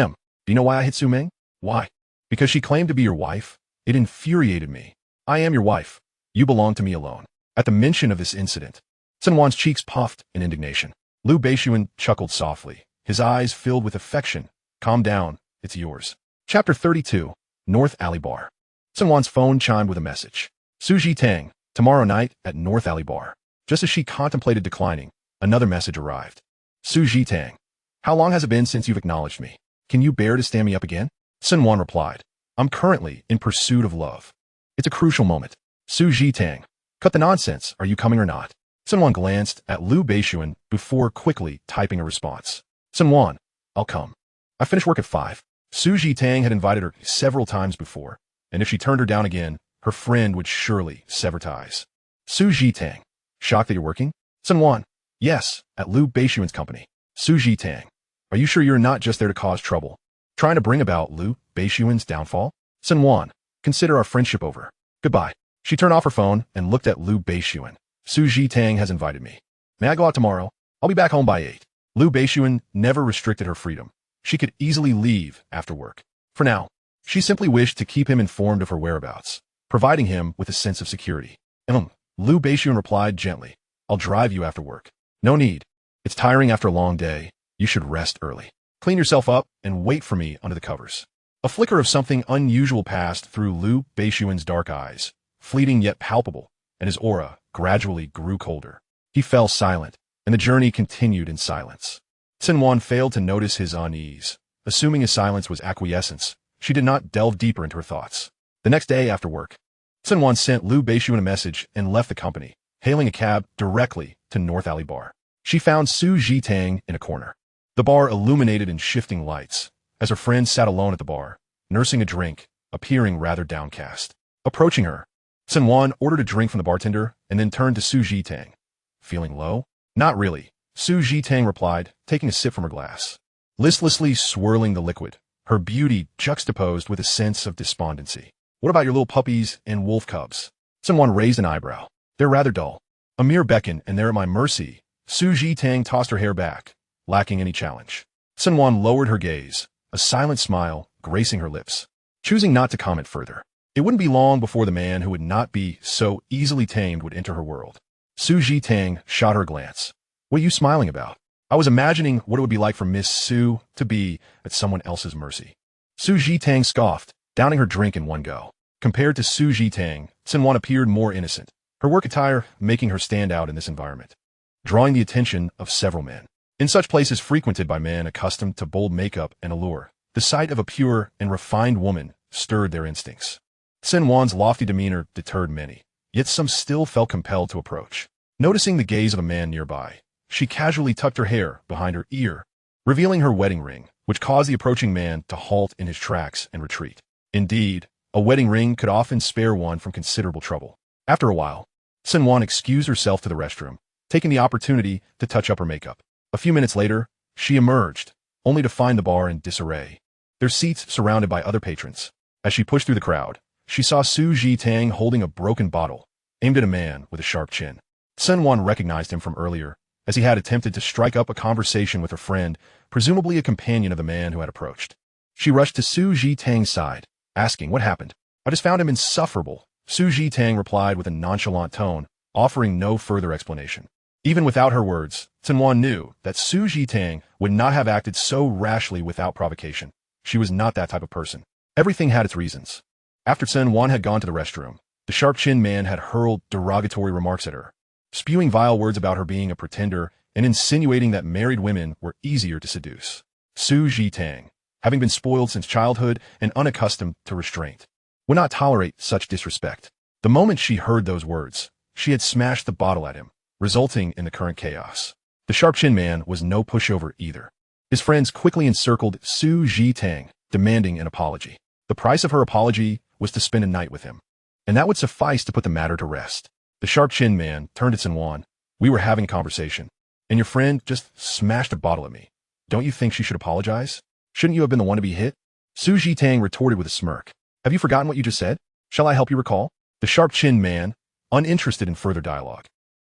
you know why I hit Xu Meng? Why? Because she claimed to be your wife? It infuriated me. I am your wife. You belong to me alone. At the mention of this incident, Cen Wan's cheeks puffed in indignation. Lu Beixun chuckled softly, his eyes filled with affection. Calm down. It's yours. Chapter 32, North Alley Bar. Cen Wan's phone chimed with a message. Su Tang, tomorrow night at North Alley Bar. Just as she contemplated declining, another message arrived. Su Tang, how long has it been since you've acknowledged me? Can you bear to stand me up again? Cen Wan replied, I'm currently in pursuit of love. It's a crucial moment. Su Tang, cut the nonsense. Are you coming or not? Cen Wan glanced at Lu Beixun before quickly typing a response. Cen Wan, I'll come. I finish work at 5. Su Tang had invited her several times before, and if she turned her down again, her friend would surely sever ties. Su Tang, shocked that you're working? Cen Wan, yes, at Lu Beixun's company. Su Tang, are you sure you're not just there to cause trouble? Trying to bring about Lu Beixun's downfall? Cen Wan, consider our friendship over. Goodbye. She turned off her phone and looked at Lu Beixun. Su Tang has invited me. May I go out tomorrow? I'll be back home by 8. Lu Beixun never restricted her freedom. She could easily leave after work. For now, she simply wished to keep him informed of her whereabouts, providing him with a sense of security. Lu Beixun replied gently. I'll drive you after work. No need. It's tiring after a long day. You should rest early. Clean yourself up and wait for me under the covers. A flicker of something unusual passed through Lu Beixun's dark eyes, fleeting yet palpable, and his aura gradually grew colder. He fell silent, and the journey continued in silence. Cen Wan failed to notice his unease. Assuming his silence was acquiescence, she did not delve deeper into her thoughts. The next day after work, Cen Wan sent Lu Beixun a message and left the company, hailing a cab directly to North Alley Bar. She found Su Tang in a corner. The bar illuminated in shifting lights, as her friend sat alone at the bar, nursing a drink, appearing rather downcast. Approaching her, Cen Wan ordered a drink from the bartender and then turned to Su Tang. Feeling low? Not really, Su Tang replied, taking a sip from her glass. Listlessly swirling the liquid, her beauty juxtaposed with a sense of despondency. What about your little puppies and wolf cubs? Cen Wan raised an eyebrow. They're rather dull. A mere beckon and they're at my mercy. Su Tang tossed her hair back, lacking any challenge. Cen Wan lowered her gaze, a silent smile gracing her lips. Choosing not to comment further, it wouldn't be long before the man who would not be so easily tamed would enter her world. Su Tang shot her a glance. What are you smiling about? I was imagining what it would be like for Miss Su to be at someone else's mercy. Su Tang scoffed, downing her drink in one go. Compared to Su Tang, Cen Wan appeared more innocent, her work attire making her stand out in this environment, drawing the attention of several men. In such places frequented by men accustomed to bold makeup and allure, the sight of a pure and refined woman stirred their instincts. Cen Wan's lofty demeanor deterred many, yet some still felt compelled to approach. Noticing the gaze of a man nearby, she casually tucked her hair behind her ear, revealing her wedding ring, which caused the approaching man to halt in his tracks and retreat. Indeed, a wedding ring could often spare one from considerable trouble. After a while, Cen Wan excused herself to the restroom, taking the opportunity to touch up her makeup. A few minutes later, she emerged, only to find the bar in disarray, their seats surrounded by other patrons. As she pushed through the crowd, she saw Su Tang holding a broken bottle, aimed at a man with a sharp chin. Cen Wan recognized him from earlier, as he had attempted to strike up a conversation with her friend, presumably a companion of the man who had approached. She rushed to Su Tang's side, asking what happened. I just found him insufferable, Su Tang replied with a nonchalant tone, offering no further explanation. Even without her words, Cen Wan knew that Su Tang would not have acted so rashly without provocation. She was not that type of person. Everything had its reasons. After Cen Wan had gone to the restroom, the sharp-chinned man had hurled derogatory remarks at her, spewing vile words about her being a pretender and insinuating that married women were easier to seduce. Su Tang, having been spoiled since childhood and unaccustomed to restraint, would not tolerate such disrespect. The moment she heard those words, she had smashed the bottle at him, resulting in the current chaos. The sharp-chinned man was no pushover either. His friends quickly encircled Su Tang, demanding an apology. The price of her apology was to spend a night with him, and that would suffice to put the matter to rest. The sharp-chinned man turned to Cen Wan. We were having a conversation, and your friend just smashed a bottle at me. Don't you think she should apologize? Shouldn't you have been the one to be hit? Su Tang retorted with a smirk. Have you forgotten what you just said? Shall I help you recall? The sharp-chinned man, uninterested in further dialogue,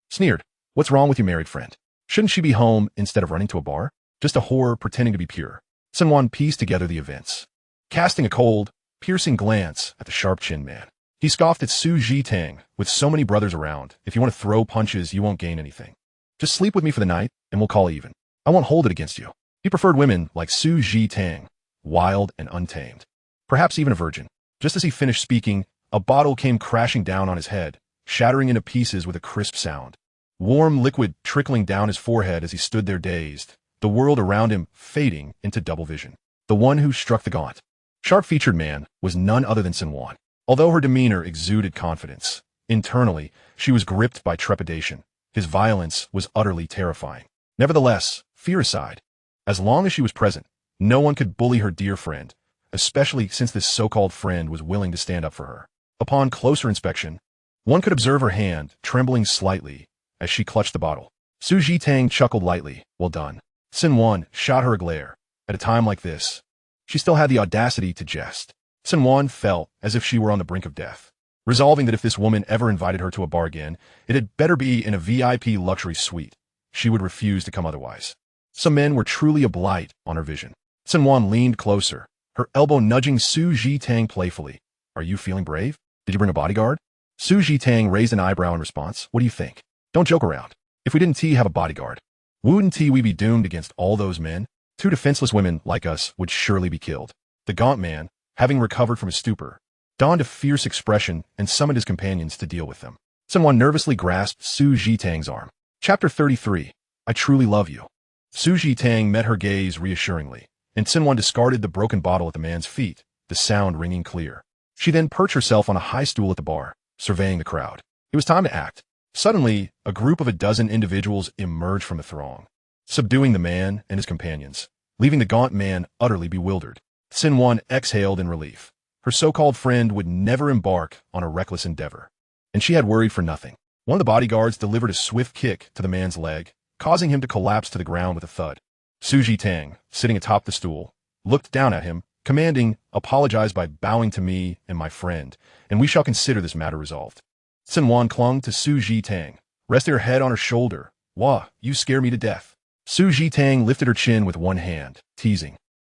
sneered. What's wrong with your married friend? Shouldn't she be home instead of running to a bar? Just a whore pretending to be pure. Cen Wan pieced together the events, casting a cold, piercing glance at the sharp-chinned man. He scoffed at Su Tang. With so many brothers around, if you want to throw punches, you won't gain anything. Just sleep with me for the night, and we'll call even. I won't hold it against you. He preferred women like Su Tang, wild and untamed, perhaps even a virgin. Just as he finished speaking, a bottle came crashing down on his head, shattering into pieces with a crisp sound. Warm liquid trickling down his forehead as he stood there dazed, the world around him fading into double vision. The one who struck the gaunt, sharp-featured man was none other than Cen Wan. Although her demeanor exuded confidence, internally, she was gripped by trepidation, His violence was utterly terrifying. Nevertheless, fear aside, as long as she was present, no one could bully her dear friend, especially since this so-called friend was willing to stand up for her. Upon closer inspection, one could observe her hand trembling slightly as she clutched the bottle. Su Jitang chuckled lightly. Well done. Cen Wan shot her a glare. At a time like this, she still had the audacity to jest. Cen Wan felt as if she were on the brink of death, resolving that if this woman ever invited her to a bar again, it had better be in a VIP luxury suite. She would refuse to come otherwise. Some men were truly a blight on her vision. Cen Wan leaned closer, her elbow nudging Su Jitang playfully. Are you feeling brave? Did you bring a bodyguard? Su Jitang raised an eyebrow in response. What do you think? Don't joke around. If we didn't have a bodyguard, wouldn't we be doomed against all those men? 2 defenseless women like us would surely be killed. The gaunt man, having recovered from his stupor, donned a fierce expression and summoned his companions to deal with them. Cen Wan nervously grasped Su Jitang's arm. Chapter 33. I truly love you. Su Jitang met her gaze reassuringly, and Cen Wan discarded the broken bottle at the man's feet, the sound ringing clear. She then perched herself on a high stool at the bar, surveying the crowd. It was time to act. Suddenly, a group of a dozen individuals emerged from the throng, subduing the man and his companions, leaving the gaunt man utterly bewildered. Cen Wan exhaled in relief. Her so-called friend would never embark on a reckless endeavor, and she had worried for nothing. One of the bodyguards delivered a swift kick to the man's leg, causing him to collapse to the ground with a thud. Su Jitang, sitting atop the stool, looked down at him, commanding, apologize by bowing to me and my friend, and we shall consider this matter resolved. Cen Wan clung to Su Jitang, resting her head on her shoulder. Wah, you scare me to death. Su Jitang lifted her chin with one hand, teasing.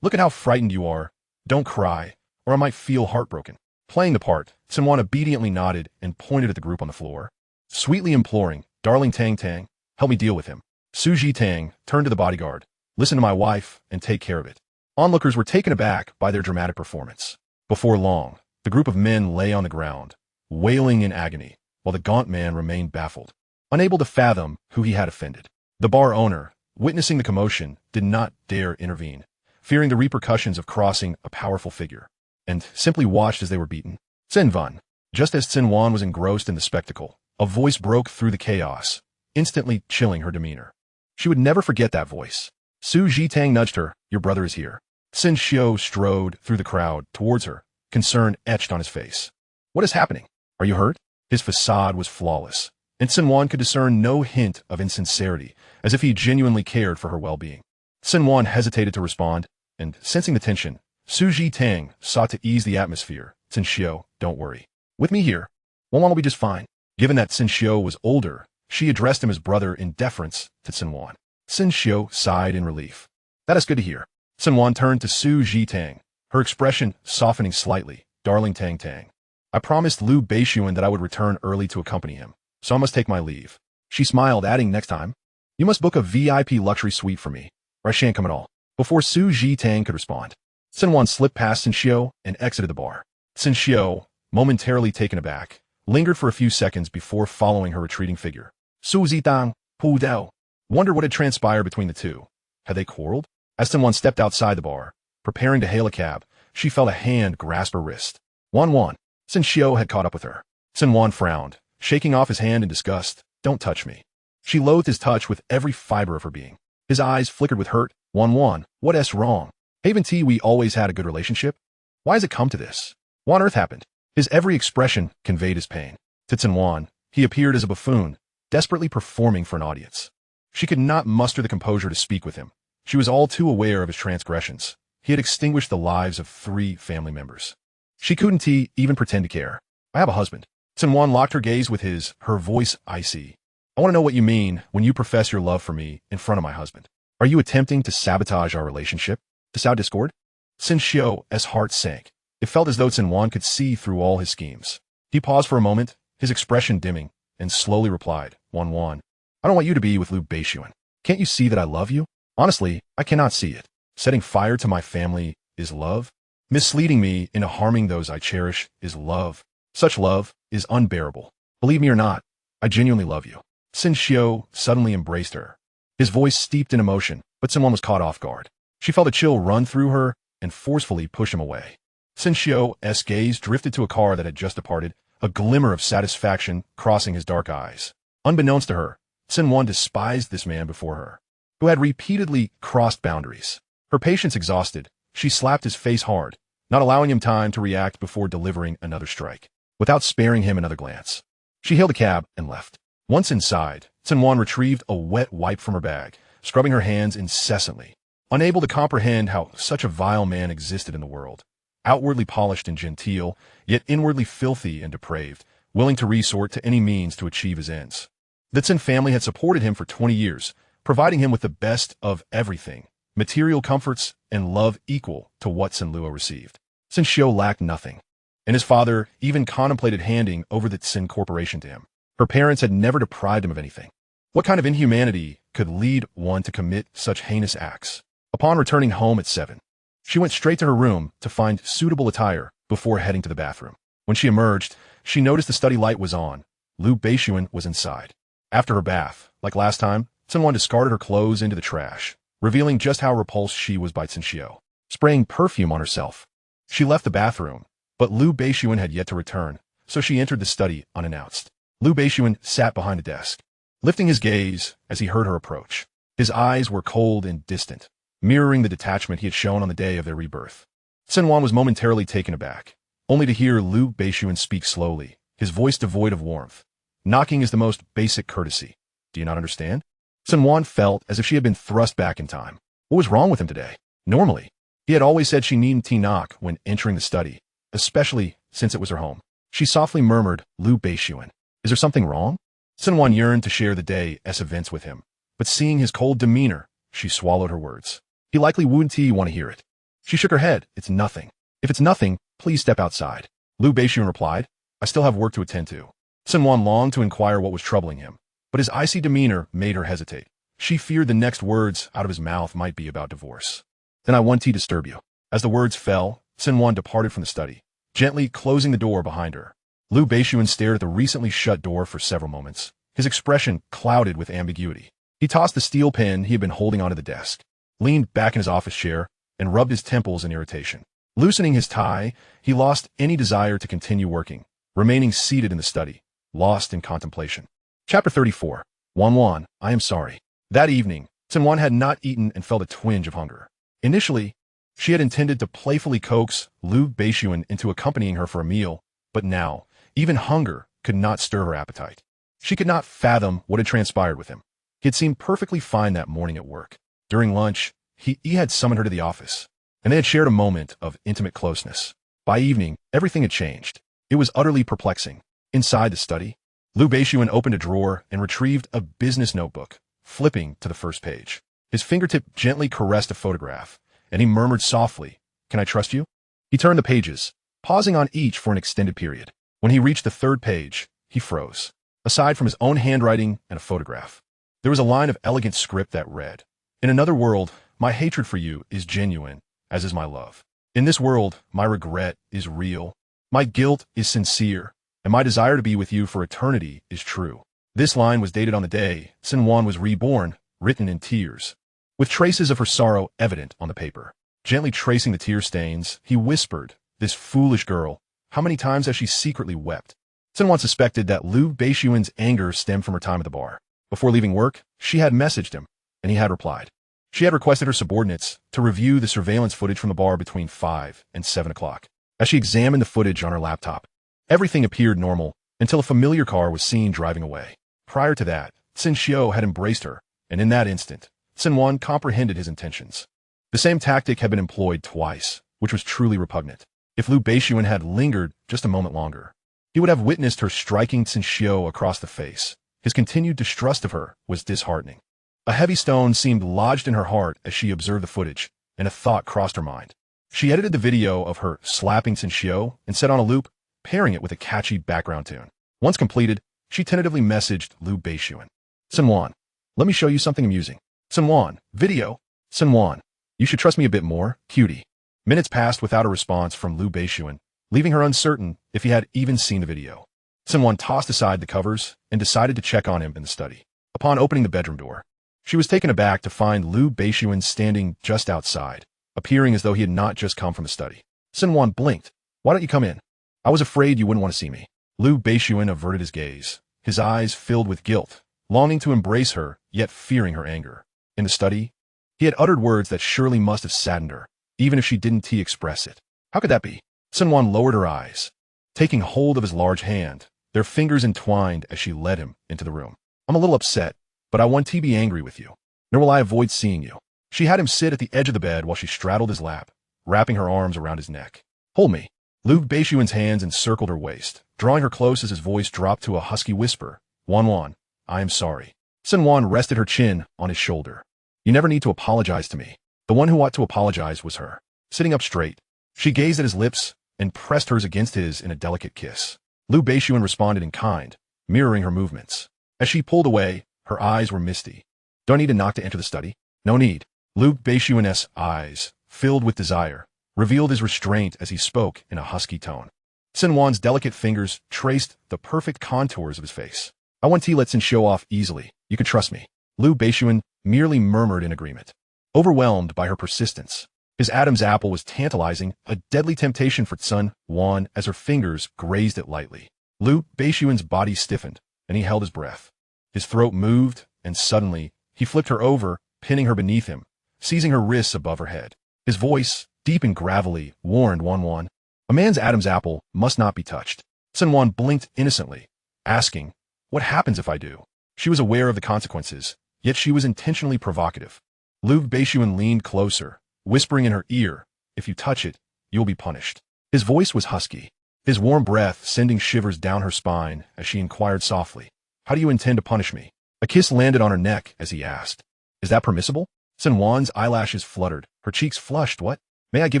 Look at how frightened you are. Don't cry, or I might feel heartbroken. Playing the part, Cen Wan obediently nodded and pointed at the group on the floor, sweetly imploring, Darling Tang Tang, help me deal with him. Su Jitang turned to the bodyguard. Listen to my wife and take care of it. Onlookers were taken aback by their dramatic performance. Before long, the group of men lay on the ground, wailing in agony, while the gaunt man remained baffled, unable to fathom who he had offended. The bar owner, witnessing the commotion, did not dare intervene, fearing the repercussions of crossing a powerful figure, and simply watched as they were beaten. Cen Wan. Just as Cen Wan was engrossed in the spectacle, a voice broke through the chaos, instantly chilling her demeanor. She would never forget that voice. Su Jitang nudged her. Your brother is here. Cen Xiu strode through the crowd towards her, concern etched on his face. What is happening? Are you hurt? His facade was flawless, and Cen Wan could discern no hint of insincerity, as if he genuinely cared for her well-being. Cen Wan hesitated to respond, and, sensing the tension, Su Jitang sought to ease the atmosphere. Cen Xiu, don't worry. With me here, Wan will be just fine. Given that Cen Xiu was older, she addressed him as brother in deference to Cen Wan. Cen Xiu sighed in relief. That is good to hear. Cen Wan turned to Su Jitang, her expression softening slightly. Darling Tang Tang. I promised Lu Beixun that I would return early to accompany him, so I must take my leave. She smiled, adding next time, you must book a VIP luxury suite for me, or I shan't come at all. Before Su Jitang could respond, Cen Wan slipped past Cen Xiu and exited the bar. Cen Xiu, momentarily taken aback, lingered for a few seconds before following her retreating figure. Su Zitang, Pu Dao. Wondered what had transpired between the two. Had they quarreled? As Cen Wan stepped outside the bar, preparing to hail a cab, she felt a hand grasp her wrist. Wan. Cen Xiu had caught up with her. Cen Wan frowned, shaking off his hand in disgust. Don't touch me. She loathed his touch with every fiber of her being. His eyes flickered with hurt. Wan, what's wrong? Haven't we always had a good relationship? Why has it come to this? What on earth happened? His every expression conveyed his pain. To Cen Wan, he appeared as a buffoon, desperately performing for an audience. She could not muster the composure to speak with him. She was all too aware of his transgressions. He had extinguished the lives of 3 family members. She couldn't even pretend to care. I have a husband. Cen Wan locked her gaze with her voice icy. I want to know what you mean when you profess your love for me in front of my husband. Are you attempting to sabotage our relationship? To sow discord? Cen Xiu's heart sank. It felt as though Cen Wan could see through all his schemes. He paused for a moment, his expression dimming, and slowly replied, Wan, I don't want you to be with Lu Beixun. Can't you see that I love you? Honestly, I cannot see it. Setting fire to my family is love. Misleading me into harming those I cherish is love. Such love is unbearable. Believe me or not, I genuinely love you. Cen Xiu suddenly embraced her, his voice steeped in emotion, but Cen Wan was caught off guard. She felt a chill run through her and forcefully push him away. Cen Xiu's gaze drifted to a car that had just departed, a glimmer of satisfaction crossing his dark eyes. Unbeknownst to her, Cen Wan despised this man before her, who had repeatedly crossed boundaries. Her patience exhausted, she slapped his face hard, not allowing him time to react before delivering another strike. Without sparing him another glance, she hailed a cab and left. Once inside, Cen Wan retrieved a wet wipe from her bag, scrubbing her hands incessantly, unable to comprehend how such a vile man existed in the world. Outwardly polished and genteel, yet inwardly filthy and depraved, willing to resort to any means to achieve his ends. The Cen family had supported him for 20 years, providing him with the best of everything, material comforts and love equal to what Cen Luo received. Cen Xiao lacked nothing, and his father even contemplated handing over the Cen Corporation to him. Her parents had never deprived him of anything. What kind of inhumanity could lead one to commit such heinous acts? Upon returning home at 7, she went straight to her room to find suitable attire before heading to the bathroom. When she emerged, she noticed the study light was on. Lu Beixun was inside. After her bath, like last time, Cen Wan discarded her clothes into the trash, revealing just how repulsed she was by Cen Xiao. Spraying perfume on herself, she left the bathroom, but Lu Beixun had yet to return, so she entered the study unannounced. Lu Beixun sat behind a desk, lifting his gaze as he heard her approach. His eyes were cold and distant, mirroring the detachment he had shown on the day of their rebirth. Cen Wan was momentarily taken aback, only to hear Lu Beixun speak slowly, his voice devoid of warmth. Knocking is the most basic courtesy. Do you not understand? Cen Wan felt as if she had been thrust back in time. What was wrong with him today? Normally, he had always said she needn't knock when entering the study, especially since it was her home. She softly murmured, Lu Beixun, is there something wrong? Cen Wan yearned to share the day's events with him, but seeing his cold demeanor, she swallowed her words. He likely wouldn't want to hear it. She shook her head. It's nothing. If it's nothing, please step outside. Lu Beixun replied, I still have work to attend to. Cen Wan longed to inquire what was troubling him, but his icy demeanor made her hesitate. She feared the next words out of his mouth might be about divorce. Then I want to disturb you. As the words fell, Cen Wan departed from the study, gently closing the door behind her. Lu Beixun stared at the recently shut door for several moments, his expression clouded with ambiguity. He tossed the steel pen he had been holding onto the desk, leaned back in his office chair, and rubbed his temples in irritation. Loosening his tie, he lost any desire to continue working, remaining seated in the study, lost in contemplation. Chapter 34. Wan, I am sorry. That evening, Cen Wan had not eaten and felt a twinge of hunger. Initially, she had intended to playfully coax Lu Beixun into accompanying her for a meal, but now, even hunger could not stir her appetite. She could not fathom what had transpired with him. He had seemed perfectly fine that morning at work. During lunch, he had summoned her to the office, and they had shared a moment of intimate closeness. By evening, everything had changed. It was utterly perplexing. Inside the study, Lu Beixun opened a drawer and retrieved a business notebook, flipping to the first page. His fingertip gently caressed a photograph, and he murmured softly, Can I trust you? He turned the pages, pausing on each for an extended period. When he reached the third page, he froze. Aside from his own handwriting and a photograph, there was a line of elegant script that read, In another world, my hatred for you is genuine, as is my love. In this world, my regret is real, my guilt is sincere, and my desire to be with you for eternity is true. This line was dated on the day Cen Wan was reborn, written in tears, with traces of her sorrow evident on the paper. Gently tracing the tear stains, he whispered, This foolish girl, how many times has she secretly wept? Cen Wan suspected that Lu Beixun's anger stemmed from her time at the bar. Before leaving work, she had messaged him, and he had replied. She had requested her subordinates to review the surveillance footage from the bar between 5 and 7 o'clock. As she examined the footage on her laptop, everything appeared normal until a familiar car was seen driving away. Prior to that, Cen Xiao had embraced her, and in that instant, Cen Wan comprehended his intentions. The same tactic had been employed twice, which was truly repugnant. If Lu Beixun had lingered just a moment longer, he would have witnessed her striking Cen Xiao across the face. His continued distrust of her was disheartening. A heavy stone seemed lodged in her heart as she observed the footage, and a thought crossed her mind. She edited the video of her slapping Cen Xiao and set on a loop, pairing it with a catchy background tune. Once completed, she tentatively messaged Lu Beixun. Cen Wan, let me show you something amusing. Cen Wan, video. Cen Wan, you should trust me a bit more, cutie. Minutes passed without a response from Lu Beixun, leaving her uncertain if he had even seen the video. Cen Wan tossed aside the covers and decided to check on him in the study. Upon opening the bedroom door, she was taken aback to find Lu Beixun standing just outside, appearing as though he had not just come from the study. Cen Wan blinked. Why don't you come in? I was afraid you wouldn't want to see me. Lu Beixun averted his gaze, his eyes filled with guilt, longing to embrace her, yet fearing her anger. In the study, he had uttered words that surely must have saddened her, even if she didn't express it. How could that be? Cen Wan lowered her eyes, taking hold of his large hand, their fingers entwined as she led him into the room. I'm a little upset, but I want to be angry with you, nor will I avoid seeing you. She had him sit at the edge of the bed while she straddled his lap, wrapping her arms around his neck. Hold me. Lu Beixun's hands encircled her waist, drawing her close as his voice dropped to a husky whisper. Wan, I am sorry. Cen Wan rested her chin on his shoulder. You never need to apologize to me. The one who ought to apologize was her. Sitting up straight, she gazed at his lips and pressed hers against his in a delicate kiss. Lu Beixun responded in kind, mirroring her movements. As she pulled away, her eyes were misty. Do I need a knock to enter the study? No need. Lu Beixun's eyes, filled with desire, revealed his restraint as he spoke in a husky tone. Cen Wan's delicate fingers traced the perfect contours of his face. I want to let Cen show off easily. You can trust me. Lu Beixun merely murmured in agreement. Overwhelmed by her persistence, his Adam's apple was tantalizing, a deadly temptation for Cen Wan as her fingers grazed it lightly. Lu Beixun's body stiffened, and he held his breath. His throat moved, and suddenly, he flipped her over, pinning her beneath him, seizing her wrists above her head. His voice, deep and gravelly, warned Wan. A man's Adam's apple must not be touched. Cen Wan blinked innocently, asking, what happens if I do? She was aware of the consequences, yet she was intentionally provocative. Lu Beixun leaned closer, whispering in her ear, if you touch it, you will be punished. His voice was husky, his warm breath sending shivers down her spine as she inquired softly, how do you intend to punish me? A kiss landed on her neck as he asked, is that permissible? Cen Wan's eyelashes fluttered, her cheeks flushed. What? May I give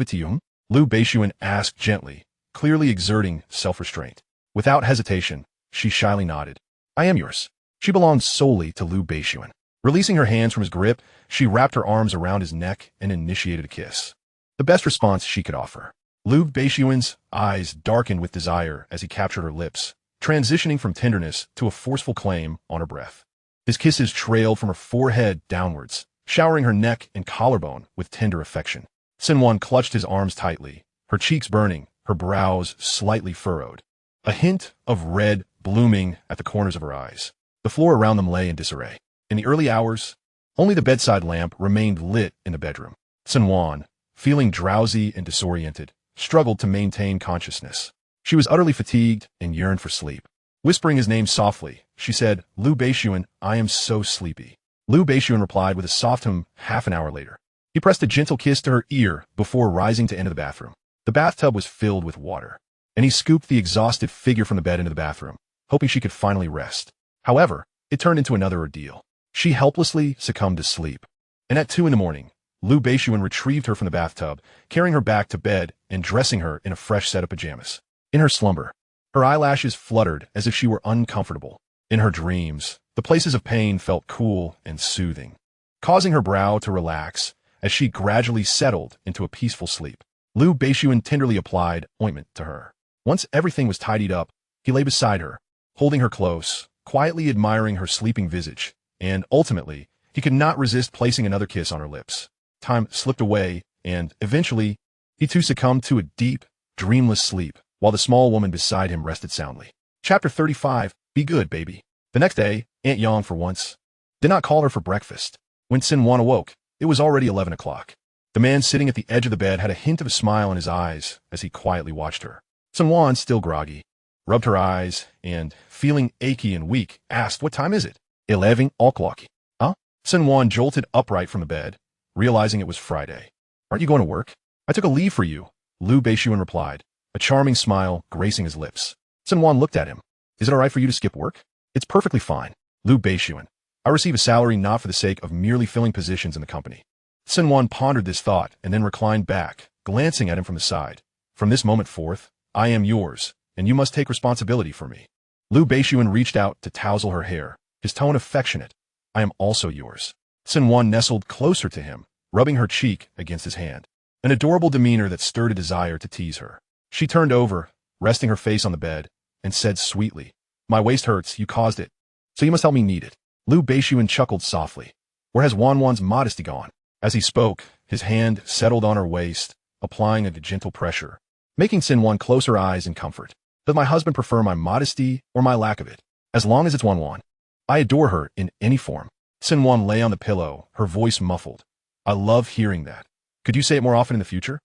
it to you? Lu Beixun asked gently, clearly exerting self-restraint. Without hesitation, she shyly nodded. I am yours. She belonged solely to Lu Beixun. Releasing her hands from his grip, she wrapped her arms around his neck and initiated a kiss. The best response she could offer. Lu Beixun's eyes darkened with desire as he captured her lips, transitioning from tenderness to a forceful claim on her breath. His kisses trailed from her forehead downwards, showering her neck and collarbone with tender affection. Cen Wan clutched his arms tightly, her cheeks burning, her brows slightly furrowed, a hint of red blooming at the corners of her eyes. The floor around them lay in disarray. In the early hours, only the bedside lamp remained lit in the bedroom. Cen Wan, feeling drowsy and disoriented, struggled to maintain consciousness. She was utterly fatigued and yearned for sleep. Whispering his name softly, she said, Lu Beixun, I am so sleepy. Lu Beixun replied with a soft hum half an hour later. He pressed a gentle kiss to her ear before rising to enter the bathroom. The bathtub was filled with water, and he scooped the exhausted figure from the bed into the bathroom, hoping she could finally rest. However, it turned into another ordeal. She helplessly succumbed to sleep, and at 2 a.m, Lu Beixun retrieved her from the bathtub, carrying her back to bed and dressing her in a fresh set of pajamas. In her slumber, her eyelashes fluttered as if she were uncomfortable. In her dreams, the places of pain felt cool and soothing, causing her brow to relax as she gradually settled into a peaceful sleep. Lu Beixun tenderly applied ointment to her. Once everything was tidied up, he lay beside her, holding her close, quietly admiring her sleeping visage, and ultimately, he could not resist placing another kiss on her lips. Time slipped away, and eventually, he too succumbed to a deep, dreamless sleep, while the small woman beside him rested soundly. Chapter 35, Be Good, Baby. The next day, Aunt Yang, for once, did not call her for breakfast. When Cen Wan awoke, it was already 11 o'clock. The man sitting at the edge of the bed had a hint of a smile in his eyes as he quietly watched her. Cen Wan, still groggy, rubbed her eyes, and, feeling achy and weak, asked, what time is it? 11 o'clock. Huh? Cen Wan jolted upright from the bed, realizing it was Friday. Aren't you going to work? I took a leave for you, Lu Beixun replied, a charming smile gracing his lips. Cen Wan looked at him. Is it all right for you to skip work? It's perfectly fine, Lu Beixun. I receive a salary not for the sake of merely filling positions in the company. Cen Wan pondered this thought and then reclined back, glancing at him from the side. From this moment forth, I am yours, and you must take responsibility for me. Lu Beixun reached out to tousle her hair, his tone affectionate. I am also yours. Cen Wan nestled closer to him, rubbing her cheek against his hand, an adorable demeanor that stirred a desire to tease her. She turned over, resting her face on the bed, and said sweetly, my waist hurts, you caused it, so you must help me knead it. Lu Beixun chuckled softly. Where has Wan's modesty gone? As he spoke, his hand settled on her waist, applying a gentle pressure, making Cen Wan close her eyes in comfort. Does my husband prefer my modesty or my lack of it? As long as it's Wan. I adore her in any form. Cen Wan lay on the pillow, her voice muffled. I love hearing that. Could you say it more often in the future?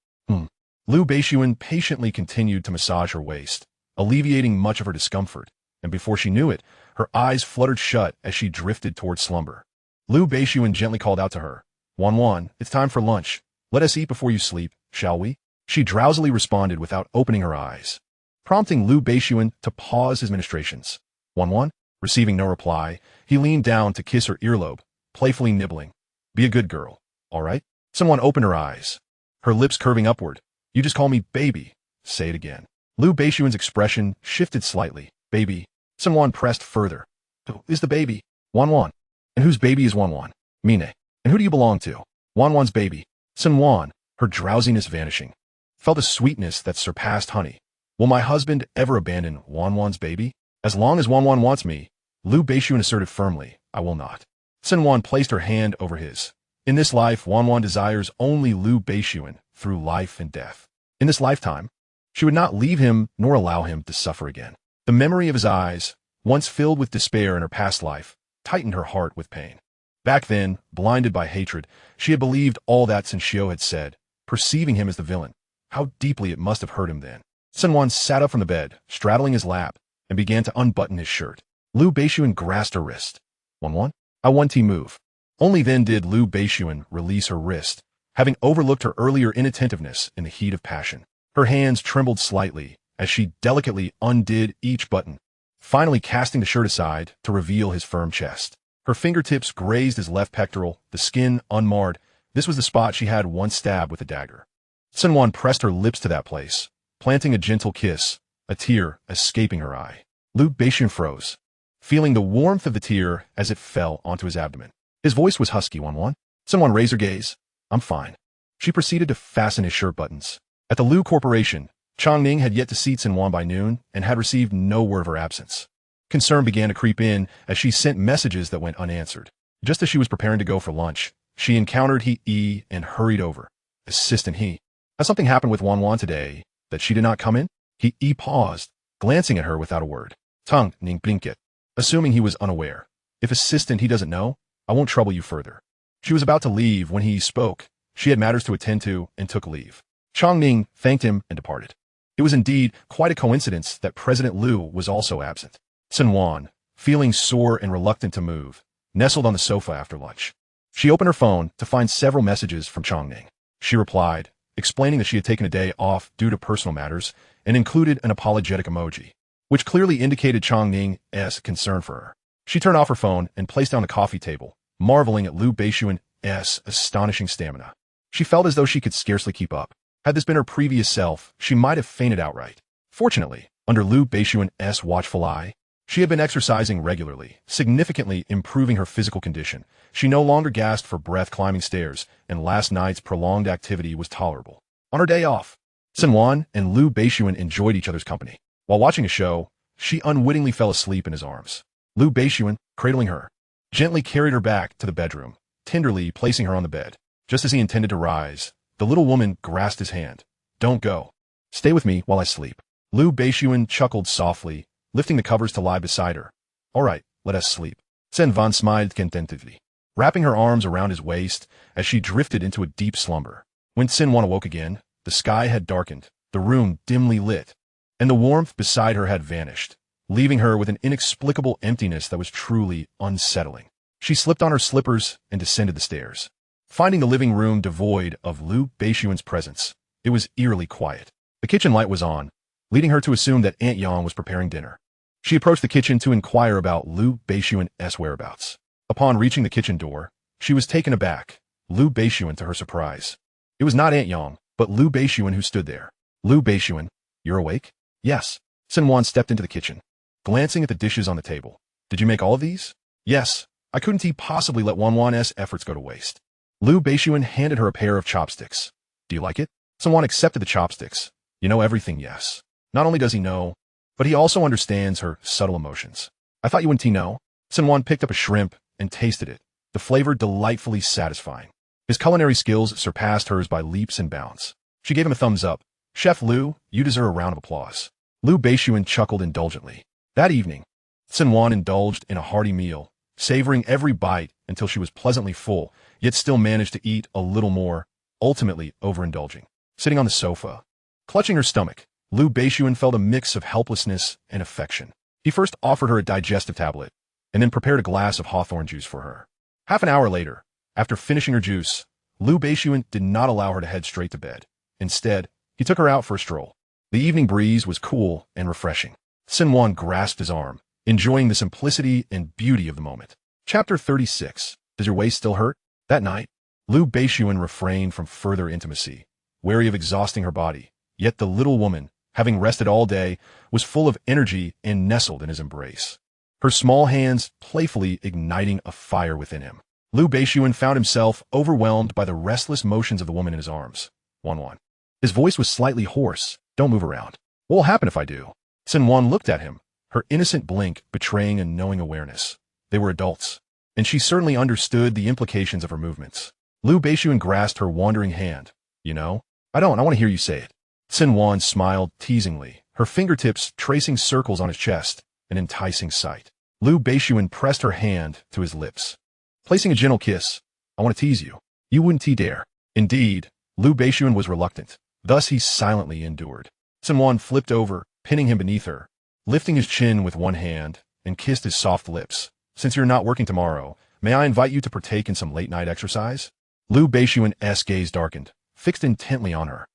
Lu Beixun patiently continued to massage her waist, alleviating much of her discomfort, and before she knew it, her eyes fluttered shut as she drifted toward slumber. Lu Beixun gently called out to her, Wan Wan, it's time for lunch. Let us eat before you sleep, shall we? She drowsily responded without opening her eyes, prompting Lu Beixun to pause his ministrations. Wan Wan? Receiving no reply, he leaned down to kiss her earlobe, playfully nibbling. Be a good girl, all right? Cen Wan opened her eyes, her lips curving upward. You just call me baby. Say it again. Lu Beixun's expression shifted slightly. Baby. Cen Wan pressed further. Who is the baby? Wan Wan. And whose baby is Wan Wan? Mine. And who do you belong to? Wan Wan's baby. Cen Wan, her drowsiness vanishing, felt a sweetness that surpassed honey. Will my husband ever abandon Wan Wan's baby? As long as Wan Wan wants me, Lu Beixun asserted firmly, I will not. Cen Wan placed her hand over his. In this life, Wan Wan desires only Lu Beixun through life and death. In this lifetime, she would not leave him nor allow him to suffer again. The memory of his eyes, once filled with despair in her past life, tightened her heart with pain. Back then, blinded by hatred, she had believed all that Cen Xiu had said, perceiving him as the villain. How deeply it must have hurt him then. Cen Wan sat up from the bed, straddling his lap, and began to unbutton his shirt. Lu Beixun grasped her wrist. Wan Wan? I want to move. Only then did Lu Beixun release her wrist, having overlooked her earlier inattentiveness in the heat of passion. Her hands trembled slightly as she delicately undid each button, finally casting the shirt aside to reveal his firm chest. Her fingertips grazed his left pectoral, the skin unmarred. This was the spot she had once stabbed with a dagger. Cen Wan pressed her lips to that place, planting a gentle kiss, a tear escaping her eye. Lu Beixun froze, feeling the warmth of the tear as it fell onto his abdomen. His voice was husky. Wan Wan? Cen Wan raised her gaze. I'm fine. She proceeded to fasten his shirt buttons. At the Lu Corporation, Chongning had yet to see Cen Wan by noon and had received no word of her absence. Concern began to creep in as she sent messages that went unanswered. Just as she was preparing to go for lunch, she encountered He and hurried over. Assistant He. Has something happened with Wan Wan today that she did not come in? He paused, glancing at her without a word. Tongue Ning Blinket, assuming he was unaware. If Assistant He doesn't know, I won't trouble you further. She was about to leave when he spoke. She had matters to attend to and took leave. Chongning thanked him and departed. It was indeed quite a coincidence that President Lu was also absent. Cen Wan, feeling sore and reluctant to move, nestled on the sofa after lunch. She opened her phone to find several messages from Chongning. She replied, explaining that she had taken a day off due to personal matters and included an apologetic emoji, which clearly indicated Chongning's concern for her. She turned off her phone and placed down the coffee table, marveling at Lu Beixun's astonishing stamina. She felt as though she could scarcely keep up. Had this been her previous self, she might have fainted outright. Fortunately, under Lu Beixun's watchful eye, she had been exercising regularly, significantly improving her physical condition. She no longer gasped for breath climbing stairs, and last night's prolonged activity was tolerable. On her day off, Cen Wan and Lu Beixun enjoyed each other's company. While watching a show, she unwittingly fell asleep in his arms. Lu Beixun, cradling her, gently carried her back to the bedroom, tenderly placing her on the bed. Just as he intended to rise, the little woman grasped his hand. Don't go. Stay with me while I sleep. Lu Beixun chuckled softly, lifting the covers to lie beside her. All right, let us sleep. Cen Wan smiled contentedly, wrapping her arms around his waist as she drifted into a deep slumber. When Cen Wan awoke again, the sky had darkened, the room dimly lit, and the warmth beside her had vanished, leaving her with an inexplicable emptiness that was truly unsettling. She slipped on her slippers and descended the stairs. Finding the living room devoid of Lu Beixun's presence, it was eerily quiet. The kitchen light was on, leading her to assume that Aunt Yang was preparing dinner. She approached the kitchen to inquire about Lu Beixun's whereabouts. Upon reaching the kitchen door, she was taken aback, Lu Beixun to her surprise. It was not Aunt Yang, but Lu Beixun who stood there. Lu Beixun, you're awake? Yes. Cen Wan stepped into the kitchen, glancing at the dishes on the table. Did you make all of these? Yes. I couldn't possibly let Wan Wan's efforts go to waste. Lu Beixun handed her a pair of chopsticks. Do you like it? Cen Wan accepted the chopsticks. You know everything, yes. Not only does he know, but he also understands her subtle emotions. I thought you wouldn't know. Cen Wan picked up a shrimp and tasted it, the flavor delightfully satisfying. His culinary skills surpassed hers by leaps and bounds. She gave him a thumbs up. Chef Lu, you deserve a round of applause. Lu Beixun chuckled indulgently. That evening, Cen Wan indulged in a hearty meal, savoring every bite until she was pleasantly full, yet still managed to eat a little more, ultimately overindulging. Sitting on the sofa, clutching her stomach, Lu Beixun felt a mix of helplessness and affection. He first offered her a digestive tablet, and then prepared a glass of hawthorn juice for her. Half an hour later, after finishing her juice, Lu Beixun did not allow her to head straight to bed. Instead, he took her out for a stroll. The evening breeze was cool and refreshing. Cen Wan grasped his arm, enjoying the simplicity and beauty of the moment. Chapter 36. Does your waist still hurt? That night, Lu Beixun refrained from further intimacy, wary of exhausting her body. Yet the little woman, having rested all day, was full of energy and nestled in his embrace, her small hands playfully igniting a fire within him. Lu Beixun found himself overwhelmed by the restless motions of the woman in his arms. Wan. His voice was slightly hoarse. Don't move around. What will happen if I do? Cen Wan looked at him, her innocent blink betraying a knowing awareness. They were adults, and she certainly understood the implications of her movements. Lu Beixun grasped her wandering hand. You know? I want to hear you say it. Cen Wan smiled teasingly, her fingertips tracing circles on his chest, an enticing sight. Lu Beixun pressed her hand to his lips, placing a gentle kiss. I want to tease you. You wouldn't dare. Indeed, Lu Beixun was reluctant. Thus he silently endured. Cen Wan flipped over, pinning him beneath her, lifting his chin with one hand, and kissed his soft lips. Since you're not working tomorrow, may I invite you to partake in some late-night exercise? Lu Beixun's gaze darkened, fixed intently on her.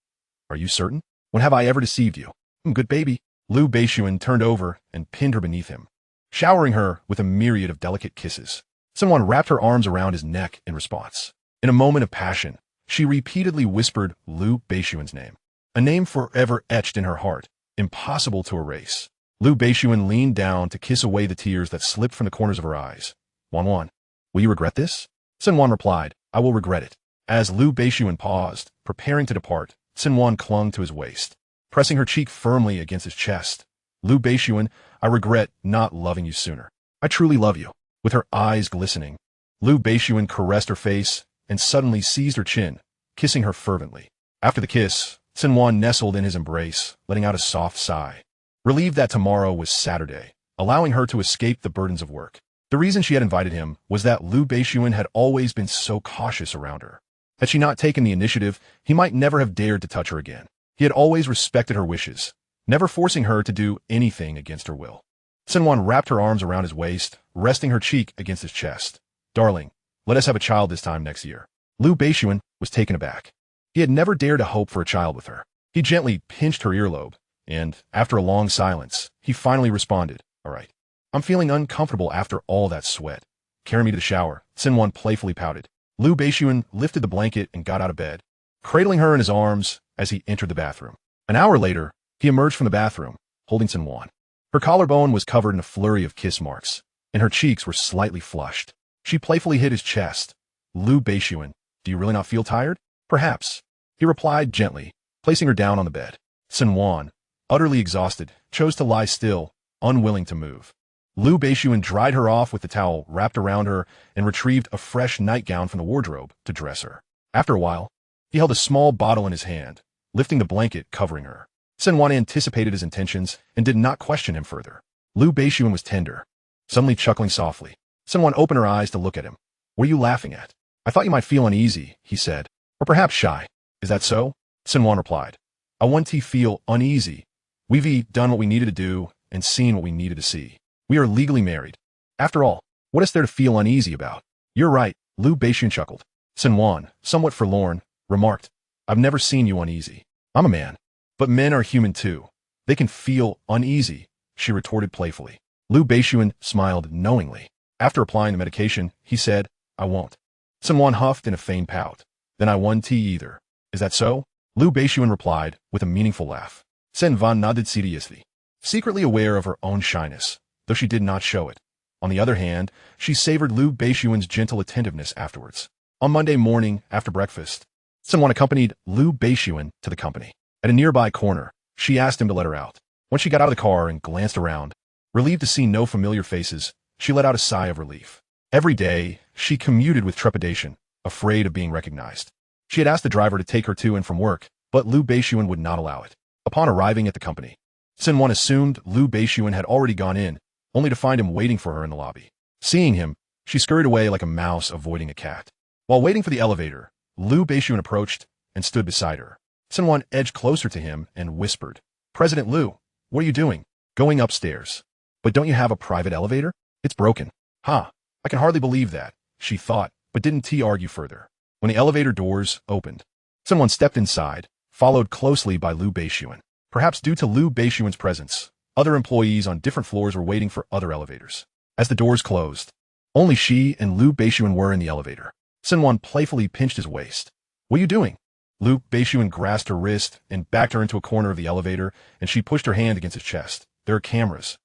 Are you certain? When have I ever deceived you? Good baby. Lu Beixun turned over and pinned her beneath him, showering her with a myriad of delicate kisses. Cen Wan wrapped her arms around his neck in response. In a moment of passion, she repeatedly whispered Lu Beixun's name, a name forever etched in her heart, impossible to erase. Lu Beixun leaned down to kiss away the tears that slipped from the corners of her eyes. Wan, will you regret this? Cen Wan replied, I will regret it. As Lu Beixun paused, preparing to depart, Cen Wan clung to his waist, pressing her cheek firmly against his chest. Lu Beixun, I regret not loving you sooner. I truly love you. With her eyes glistening, Lu Beixun caressed her face and suddenly seized her chin, kissing her fervently. After the kiss, Cen Wan nestled in his embrace, letting out a soft sigh, relieved that tomorrow was Saturday, allowing her to escape the burdens of work. The reason she had invited him was that Lu Beixun had always been so cautious around her. Had she not taken the initiative, he might never have dared to touch her again. He had always respected her wishes, never forcing her to do anything against her will. Cen Wan wrapped her arms around his waist, resting her cheek against his chest. Darling, let us have a child this time next year. Lu Beixun was taken aback. He had never dared to hope for a child with her. He gently pinched her earlobe, and, after a long silence, he finally responded, All right. I'm feeling uncomfortable after all that sweat. Carry me to the shower. Cen Wan playfully pouted. Lu Beixun lifted the blanket and got out of bed, cradling her in his arms as he entered the bathroom. An hour later, he emerged from the bathroom, holding Cen Wan. Her collarbone was covered in a flurry of kiss marks, and her cheeks were slightly flushed. She playfully hit his chest. Lu Beixun, do you really not feel tired? Perhaps. He replied gently, placing her down on the bed. Cen Wan, utterly exhausted, chose to lie still, unwilling to move. Lu Beixun dried her off with the towel wrapped around her and retrieved a fresh nightgown from the wardrobe to dress her. After a while, he held a small bottle in his hand, lifting the blanket covering her. Cen Wan anticipated his intentions and did not question him further. Lu Beixun was tender, suddenly chuckling softly. Cen Wan opened her eyes to look at him. What are you laughing at? I thought you might feel uneasy, he said, or perhaps shy. Is that so? Cen Wan replied. I want to feel uneasy. We've done what we needed to do and seen what we needed to see. We are legally married. After all, what is there to feel uneasy about? You're right, Lu Beixun chuckled. Cen Wan, somewhat forlorn, remarked, I've never seen you uneasy. I'm a man. But men are human too. They can feel uneasy, she retorted playfully. Lu Beixun smiled knowingly. After applying the medication, he said, I won't. Cen Wan huffed in a feigned pout. Then I won't either. Is that so? Lu Beixun replied with a meaningful laugh. Cen Wan nodded seriously, secretly aware of her own shyness, though she did not show it. On the other hand, she savored Lu Beixun's gentle attentiveness afterwards. On Monday morning, after breakfast, Cen Wan accompanied Lu Beixun to the company. At a nearby corner, she asked him to let her out. When she got out of the car and glanced around, relieved to see no familiar faces, she let out a sigh of relief. Every day, she commuted with trepidation, afraid of being recognized. She had asked the driver to take her to and from work, but Lu Beixun would not allow it. Upon arriving at the company, Cen Wan assumed Lu Beixun had already gone in, only to find him waiting for her in the lobby. Seeing him, she scurried away like a mouse avoiding a cat. While waiting for the elevator, Lu Beixun approached and stood beside her. Cen Wan edged closer to him and whispered, "President Lu, what are you doing?" "Going upstairs." "But don't you have a private elevator?" "It's broken." "Huh, I can hardly believe that," she thought, but didn't argue further. When the elevator doors opened, Cen Wan stepped inside, followed closely by Lu Beixun. Perhaps due to Lu Beixuan's presence, other employees on different floors were waiting for other elevators. As the doors closed, only she and Lu Beixun were in the elevator. Cen Wan playfully pinched his waist. "What are you doing?" Lu Beixun grasped her wrist and backed her into a corner of the elevator, and she pushed her hand against his chest. "There are cameras."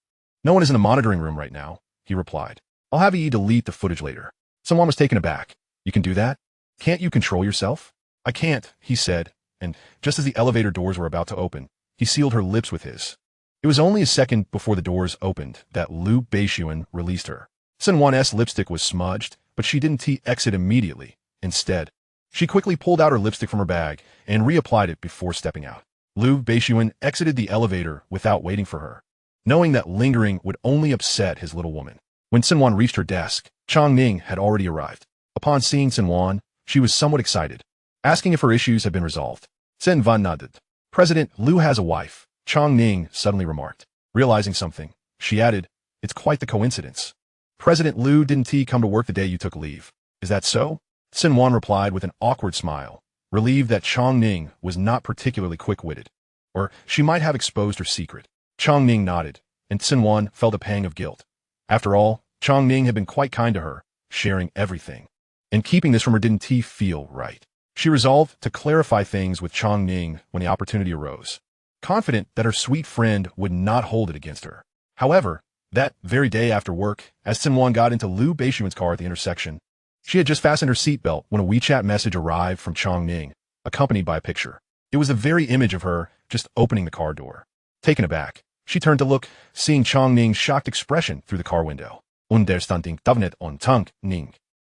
"No one is in the monitoring room right now," he replied. "I'll have you delete the footage later." Cen Wan was taken aback. "You can do that? Can't you control yourself?" "I can't," he said, and just as the elevator doors were about to open, he sealed her lips with his. It was only a second before the doors opened that Lu Beixun released her. Cen Wan's lipstick was smudged, but she didn't exit immediately. Instead, she quickly pulled out her lipstick from her bag and reapplied it before stepping out. Lu Beixun exited the elevator without waiting for her, knowing that lingering would only upset his little woman. When Cen Wan reached her desk, Chang Ning had already arrived. Upon seeing Cen Wan, she was somewhat excited, asking if her issues had been resolved. Cen Wan nodded. "President Lu has a wife," Chang Ning suddenly remarked. Realizing something, she added, "It's quite the coincidence. President Lu didn't come to work the day you took leave. Is that so?" Cen Wan replied with an awkward smile, relieved that Chang Ning was not particularly quick-witted, or she might have exposed her secret. Chang Ning nodded, and Cen Wan felt a pang of guilt. After all, Chang Ning had been quite kind to her, sharing everything. And keeping this from her didn't feel right. She resolved to clarify things with Chang Ning when the opportunity arose, confident that her sweet friend would not hold it against her. However, that very day after work, as Cen Wan got into Lu Beixuan's car at the intersection, she had just fastened her seatbelt when a WeChat message arrived from Chang Ning, accompanied by a picture. It was the very image of her just opening the car door. Taken aback, she turned to look, seeing Chang Ning's shocked expression through the car window. Understanding Tavnet on Tang Ning.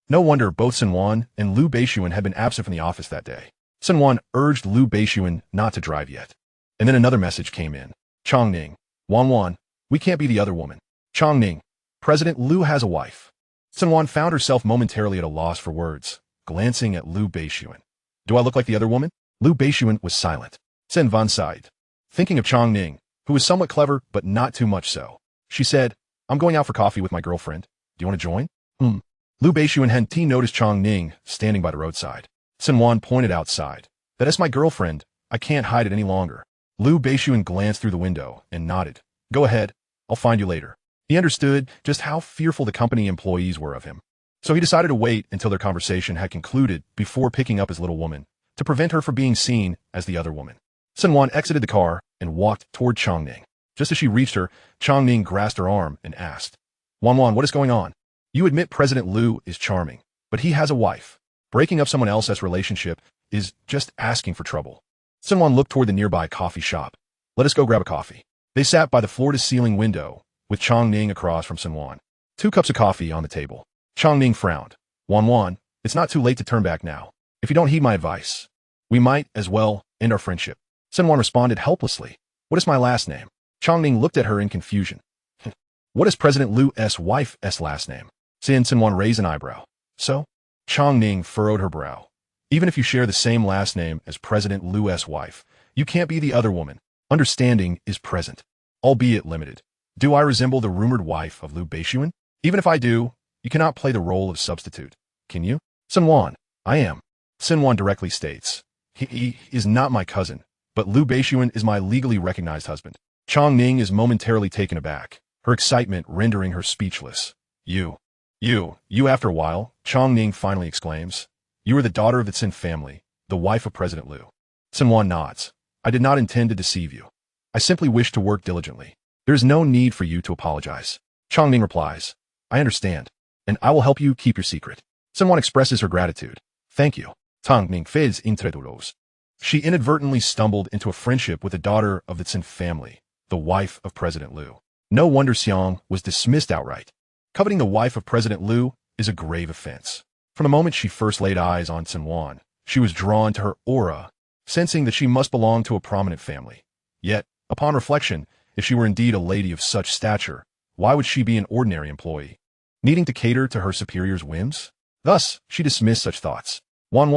No wonder both Cen Wan and Lu Beixun had been absent from the office that day. Cen Wan urged Lu Beixun not to drive yet. And then another message came in. Chang Ning. Wan, we can't be the other woman. Chang Ning. President Lu has a wife. Cen Wan found herself momentarily at a loss for words, glancing at Lu Beixun. "Do I look like the other woman?" Lu Beixun was silent. Cen Wan sighed, thinking of Chang Ning, who was somewhat clever but not too much so. She said, "I'm going out for coffee with my girlfriend. Do you want to join?" Lu Beixun hadn't noticed Chang Ning standing by the roadside. Cen Wan pointed outside. "That is my girlfriend. I can't hide it any longer." Lu Beixun glanced through the window and nodded. "Go ahead. I'll find you later." He understood just how fearful the company employees were of him. So he decided to wait until their conversation had concluded before picking up his little woman, to prevent her from being seen as the other woman. Cen Wan exited the car and walked toward Chang Ning. Just as she reached her, Chang Ning grasped her arm and asked, Wan, what is going on?" "You admit President Lu is charming, but he has a wife. Breaking up someone else's relationship is just asking for trouble." Cen Wan looked toward the nearby coffee shop. "Let us go grab a coffee." They sat by the floor-to-ceiling window, with Chang Ning across from Cen Wan. 2 cups of coffee on the table. Chang Ning frowned. Wan, it's not too late to turn back now. If you don't heed my advice, we might as well end our friendship." Cen Wan responded helplessly. "What is my last name?" Chang Ning looked at her in confusion. "What is President Lu's wife's last name?" Cen Wan raised an eyebrow. "So?" Chang Ning furrowed her brow. "Even if you share the same last name as President Lu's wife, you can't be the other woman. Understanding is present, albeit limited. Do I resemble the rumored wife of Lu Beixun? Even if I do, you cannot play the role of substitute. Can you?" "Cen Wan, I am." Cen Wan directly states, He is not my cousin, but Lu Beixun is my legally recognized husband." Chang Ning is momentarily taken aback, her excitement rendering her speechless. You after a while, Chang Ning finally exclaims, "You are the daughter of the Cen family, the wife of President Lu." Cen Wan nods. "I did not intend to deceive you. I simply wish to work diligently. There is no need for you to apologize." Chang Ning replies, "I understand, and I will help you keep your secret." Cen Wan expresses her gratitude. "Thank you." Chang Ning fez intredulos. She inadvertently stumbled into a friendship with the daughter of the Cen family, the wife of President Lu. No wonder Xiang was dismissed outright. Coveting the wife of President Lu is a grave offense. From the moment she first laid eyes on Cen Wan, she was drawn to her aura, sensing that she must belong to a prominent family. Yet, upon reflection, if she were indeed a lady of such stature, Why would she be an ordinary employee, needing to cater to her superior's whims? Thus, she dismissed such thoughts. Wan,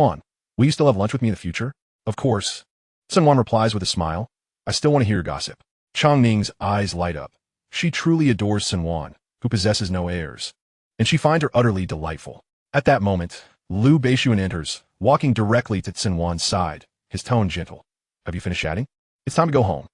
will you still have lunch with me in the future? Of course. Cen Wan replies with a smile. I still want to hear your gossip. Ning's eyes light up. She truly adores Cen Wan, who possesses no airs, and she finds her utterly delightful. At that moment, Lu Beixun enters, walking directly to Cen Wan's side, his tone gentle. Have you finished chatting? It's time to go home.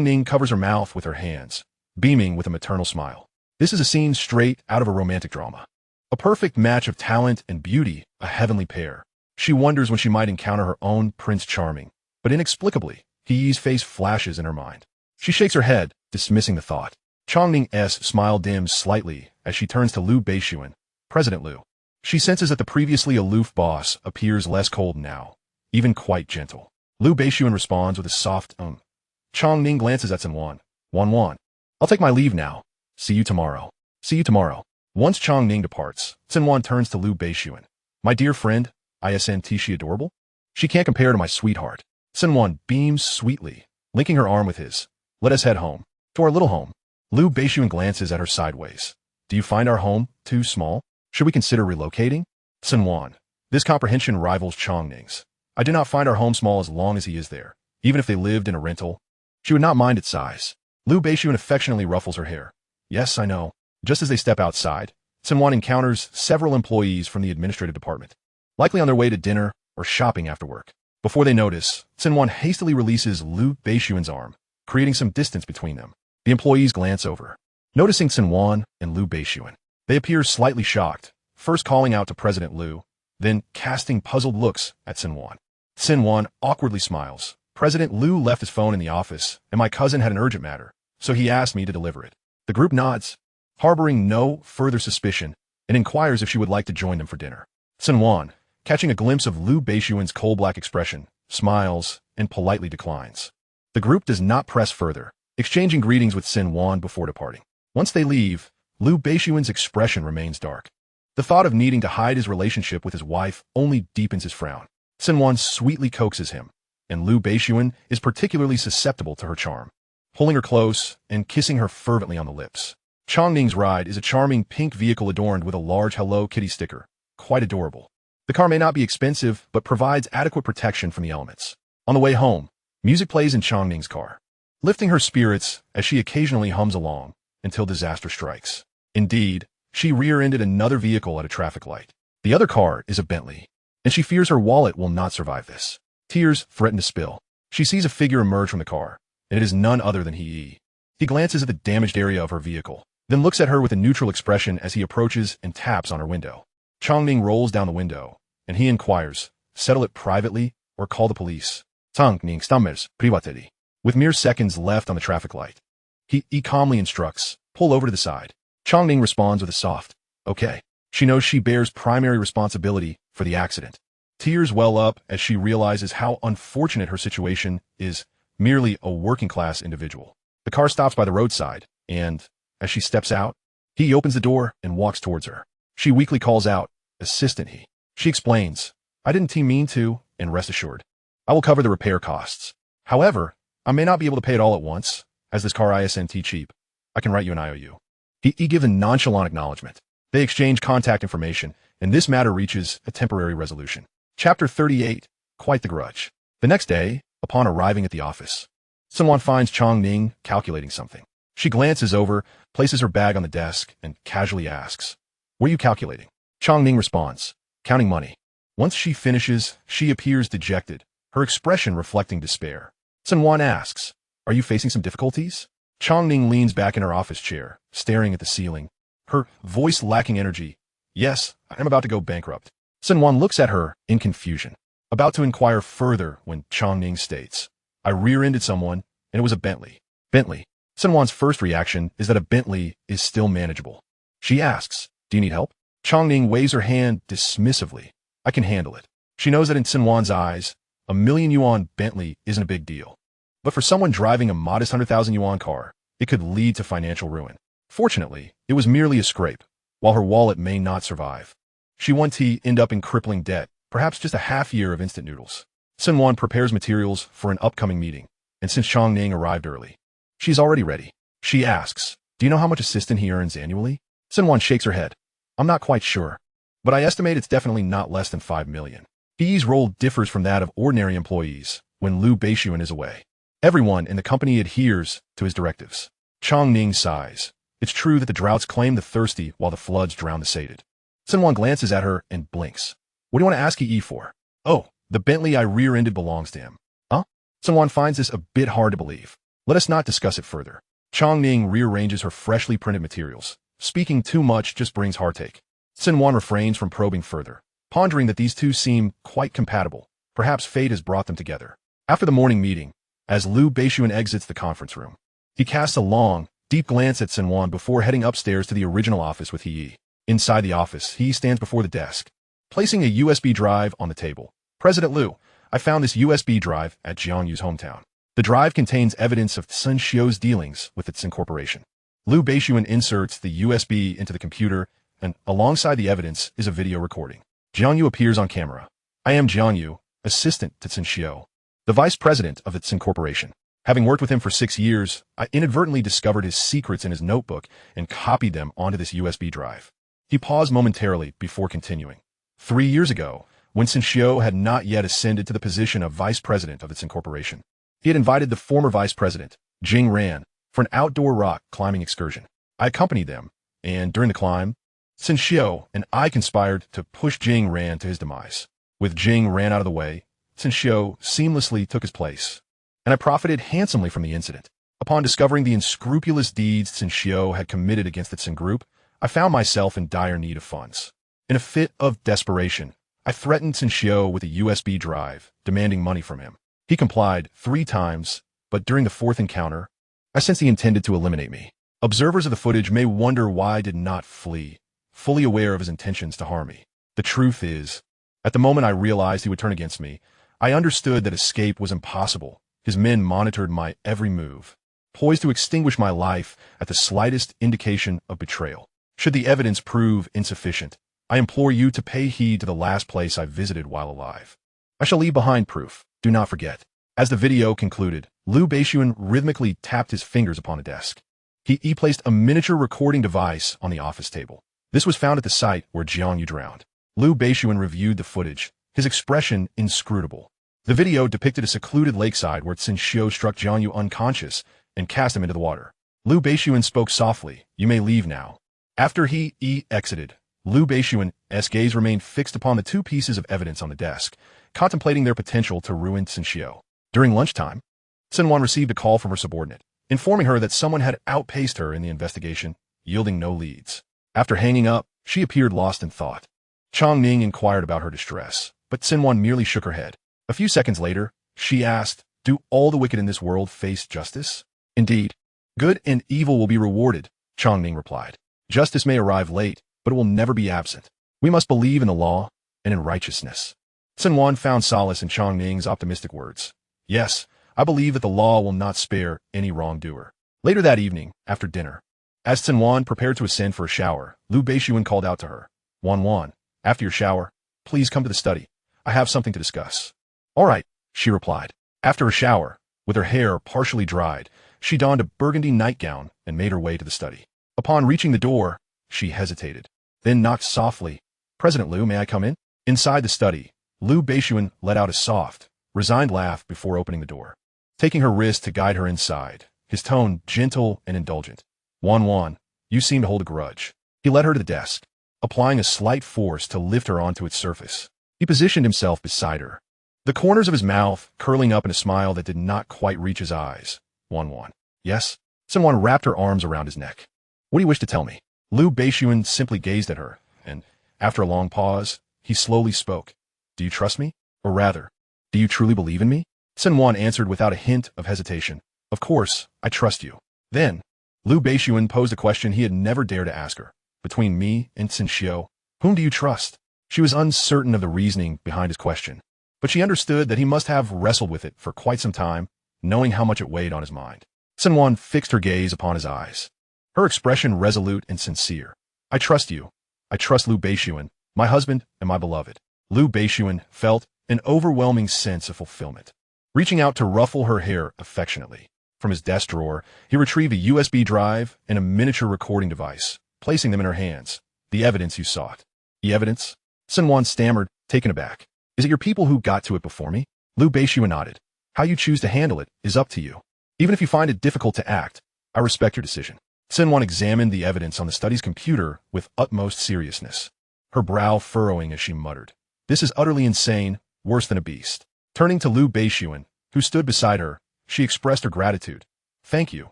Ning covers her mouth with her hands, beaming with a maternal smile. This is a scene straight out of a romantic drama. A perfect match of talent and beauty, a heavenly pair. She wonders when she might encounter her own Prince Charming, but inexplicably, He's face flashes in her mind. She shakes her head, dismissing the thought. Ning's smile dims slightly as she turns to Lu Beixun, President Lu. She senses that the previously aloof boss appears less cold now, even quite gentle. Lu Beixun responds with a soft Ning glances at Cen Wan. Wan, I'll take my leave now. See you tomorrow. See you tomorrow. Once Ning departs, Cen Wan turns to Lu Beixun. My dear friend, isn't she adorable? She can't compare to my sweetheart. Cen Wan beams sweetly, linking her arm with his. Let us head home. To our little home. Lu Beixun glances at her sideways. Do you find our home too small? Should we consider relocating? Cen Wan. This comprehension rivals Ning's. I do not find our home small as long as he is there. Even if they lived in a rental, she would not mind its size. Lu Beixun affectionately ruffles her hair. Yes, I know. Just as they step outside, Cen Wan encounters several employees from the administrative department, likely on their way to dinner or shopping after work. Before they notice, Cen Wan hastily releases Lu Beixun's arm, creating some distance between them. The employees glance over, noticing Cen Wan and Lu Beixun. They appear slightly shocked, first calling out to President Lu, then casting puzzled looks at Cen Wan. Cen Wan awkwardly smiles. President Lu left his phone in the office, and my cousin had an urgent matter, so he asked me to deliver it. The group nods, harboring no further suspicion, and inquires if she would like to join them for dinner. Cen Wan, catching a glimpse of Lu Beixun's coal-black expression, smiles and politely declines. The group does not press further, exchanging greetings with Cen Wan before departing. Once they leave, Lu Beixun's expression remains dark. The thought of needing to hide his relationship with his wife only deepens his frown. Cen Wan sweetly coaxes him, and Lu Beixun is particularly susceptible to her charm, pulling her close and kissing her fervently on the lips. Ning's ride is a charming pink vehicle adorned with a large Hello Kitty sticker, quite adorable. The car may not be expensive, but provides adequate protection from the elements. On the way home, music plays in Ning's car, lifting her spirits as she occasionally hums along until disaster strikes. Indeed, she rear-ended another vehicle at a traffic light. The other car is a Bentley, and she fears her wallet will not survive this. Tears threaten to spill. She sees a figure emerge from the car, and it is none other than He. He glances at the damaged area of her vehicle, then looks at her with a neutral expression as he approaches and taps on her window. Ning rolls down the window, and he inquires, settle it privately or call the police. Ning stammers privately. With mere seconds left on the traffic light, he calmly instructs, pull over to the side. Ning responds with a soft, okay. She knows she bears primary responsibility for the accident. Tears well up as she realizes how unfortunate her situation is, merely a working-class individual. The car stops by the roadside, and, as she steps out, he opens the door and walks towards her. She weakly calls out, Assistant He. She explains, I didn't mean to, and rest assured, I will cover the repair costs. However, I may not be able to pay it all at once, as this car isn't cheap. I can write you an IOU. He gives a nonchalant acknowledgement. They exchange contact information, and this matter reaches a temporary resolution. Chapter 38, Quite the Grudge. The next day, upon arriving at the office, Cen Wan finds Ning calculating something. She glances over, places her bag on the desk, and casually asks, What are you calculating? Ning responds, Counting money. Once she finishes, she appears dejected, her expression reflecting despair. Cen Wan asks, Are you facing some difficulties? Ning leans back in her office chair, staring at the ceiling, her voice lacking energy. Yes, I'm about to go bankrupt. Cen Wan looks at her in confusion, about to inquire further when Ning states, I rear-ended someone, and it was a Bentley. Bentley. Cen Wan's first reaction is that a Bentley is still manageable. She asks, Do you need help? Ning waves her hand dismissively. I can handle it. She knows that in Cen Wan's eyes, a $1,000,000 Bentley isn't a big deal. But for someone driving a modest 100,000 yuan car, it could lead to financial ruin. Fortunately, it was merely a scrape, while her wallet may not survive. She won't end up in crippling debt, perhaps just a half year of instant noodles. Cen Wan prepares materials for an upcoming meeting, and since Ning arrived early, she's already ready. She asks, Do you know how much assistant he earns annually? Cen Wan shakes her head. I'm not quite sure, but I estimate it's definitely not less than 5 million. Tease's role differs from that of ordinary employees when Lu Beixun is away. Everyone in the company adheres to his directives. Chong Ning sighs. It's true that the droughts claim the thirsty while the floods drown the sated. Cen Wan glances at her and blinks. What do you want to ask EE for? Oh, the Bentley I rear-ended belongs to him. Huh? Cen Wan finds this a bit hard to believe. Let us not discuss it further. Chong Ning rearranges her freshly printed materials. Speaking too much just brings heartache. Cen Wan refrains from probing further, pondering that these two seem quite compatible. Perhaps fate has brought them together. After the morning meeting, as Lu Beixun exits the conference room, he casts a long, deep glance at Cen Wan before heading upstairs to the original office with He. Inside the office, he stands before the desk, placing a USB drive on the table. President Lu, I found this USB drive at Jiangyu's hometown. The drive contains evidence of Cen Xiu's dealings with its incorporation. Lu Beixun inserts the USB into the computer, and alongside the evidence is a video recording. Jiangyu appears on camera. I am Jiangyu, assistant to Cen Xiu, the vice president of its incorporation. Having worked with him for 6 years, I inadvertently discovered his secrets in his notebook and copied them onto this USB drive. He paused momentarily before continuing. 3 years ago, when Cen Xiu had not yet ascended to the position of vice president of its incorporation, he had invited the former vice president, Jing Ran, for an outdoor rock climbing excursion. I accompanied them, and during the climb, Cen Xiu and I conspired to push Jing Ran to his demise. With Jing Ran out of the way, Cen Xiu seamlessly took his place, and I profited handsomely from the incident. Upon discovering the unscrupulous deeds Cen Xiu had committed against the Cen Group, I found myself in dire need of funds. In a fit of desperation, I threatened Cen Xiu with a USB drive, demanding money from him. He complied 3 times, but during the 4th encounter, I sensed he intended to eliminate me. Observers of the footage may wonder why I did not flee, fully aware of his intentions to harm me. The truth is, at the moment I realized he would turn against me, I understood that escape was impossible. His men monitored my every move, poised to extinguish my life at the slightest indication of betrayal. Should the evidence prove insufficient, I implore you to pay heed to the last place I visited while alive. I shall leave behind proof. Do not forget. As the video concluded, Lu Beixun rhythmically tapped his fingers upon a desk. He placed a miniature recording device on the office table. This was found at the site where Jiangyu drowned. Lu Beixun reviewed the footage, his expression inscrutable. The video depicted a secluded lakeside where Cen Xiu struck Jiangyu unconscious and cast him into the water. Lu Beixun spoke softly, "You may leave now." After he exited, Lu Beixun's gaze remained fixed upon the 2 pieces of evidence on the desk, contemplating their potential to ruin Cen Xiu. During lunchtime, Cen Wan received a call from her subordinate, informing her that someone had outpaced her in the investigation, yielding no leads. After hanging up, she appeared lost in thought. Chong Ning inquired about her distress, but Cen Wan merely shook her head. A few seconds later, she asked, "Do all the wicked in this world face justice?" "Indeed. Good and evil will be rewarded," Chong Ning replied. "Justice may arrive late, but it will never be absent. We must believe in the law and in righteousness." Cen Wan found solace in Chong Ning's optimistic words. "Yes, I believe that the law will not spare any wrongdoer." Later that evening, after dinner, as Cen Wan prepared to ascend for a shower, Lu Beixun called out to her, Wan, after your shower, please come to the study. I have something to discuss." "All right," she replied. After a shower, with her hair partially dried, she donned a burgundy nightgown and made her way to the study. Upon reaching the door, she hesitated, then knocked softly. "President Lu, may I come in?" Inside the study, Lu Beixun let out a soft, resigned laugh before opening the door, taking her wrist to guide her inside, his tone gentle and indulgent. Wan, you seem to hold a grudge." He led her to the desk, applying a slight force to lift her onto its surface. He positioned himself beside her, the corners of his mouth curling up in a smile that did not quite reach his eyes. Wan. "Yes?" Cen Wan wrapped her arms around his neck. "What do you wish to tell me?" Lu Beixun simply gazed at her, and, after a long pause, he slowly spoke. "Do you trust me? Or rather, do you truly believe in me?" Cen Wan answered without a hint of hesitation. "Of course, I trust you." Then, Lu Beixun posed a question he had never dared to ask her. "Between me and Cen Xiu, whom do you trust?" She was uncertain of the reasoning behind his question, but she understood that he must have wrestled with it for quite some time, knowing how much it weighed on his mind. Cen Wan fixed her gaze upon his eyes, her expression resolute and sincere. "I trust you. I trust Lu Beixun, my husband and my beloved." Lu Beixun felt an overwhelming sense of fulfillment, reaching out to ruffle her hair affectionately. From his desk drawer, he retrieved a USB drive and a miniature recording device, placing them in her hands. The evidence you sought. The evidence? Cen Wan stammered, taken aback. Is it your people who got to it before me? Lu Beixun nodded. How you choose to handle it is up to you. Even if you find it difficult to act, I respect your decision. Cen Wan examined the evidence on the study's computer with utmost seriousness, her brow furrowing as she muttered. This is utterly insane, worse than a beast. Turning to Lu Beixun, who stood beside her, she expressed her gratitude. Thank you,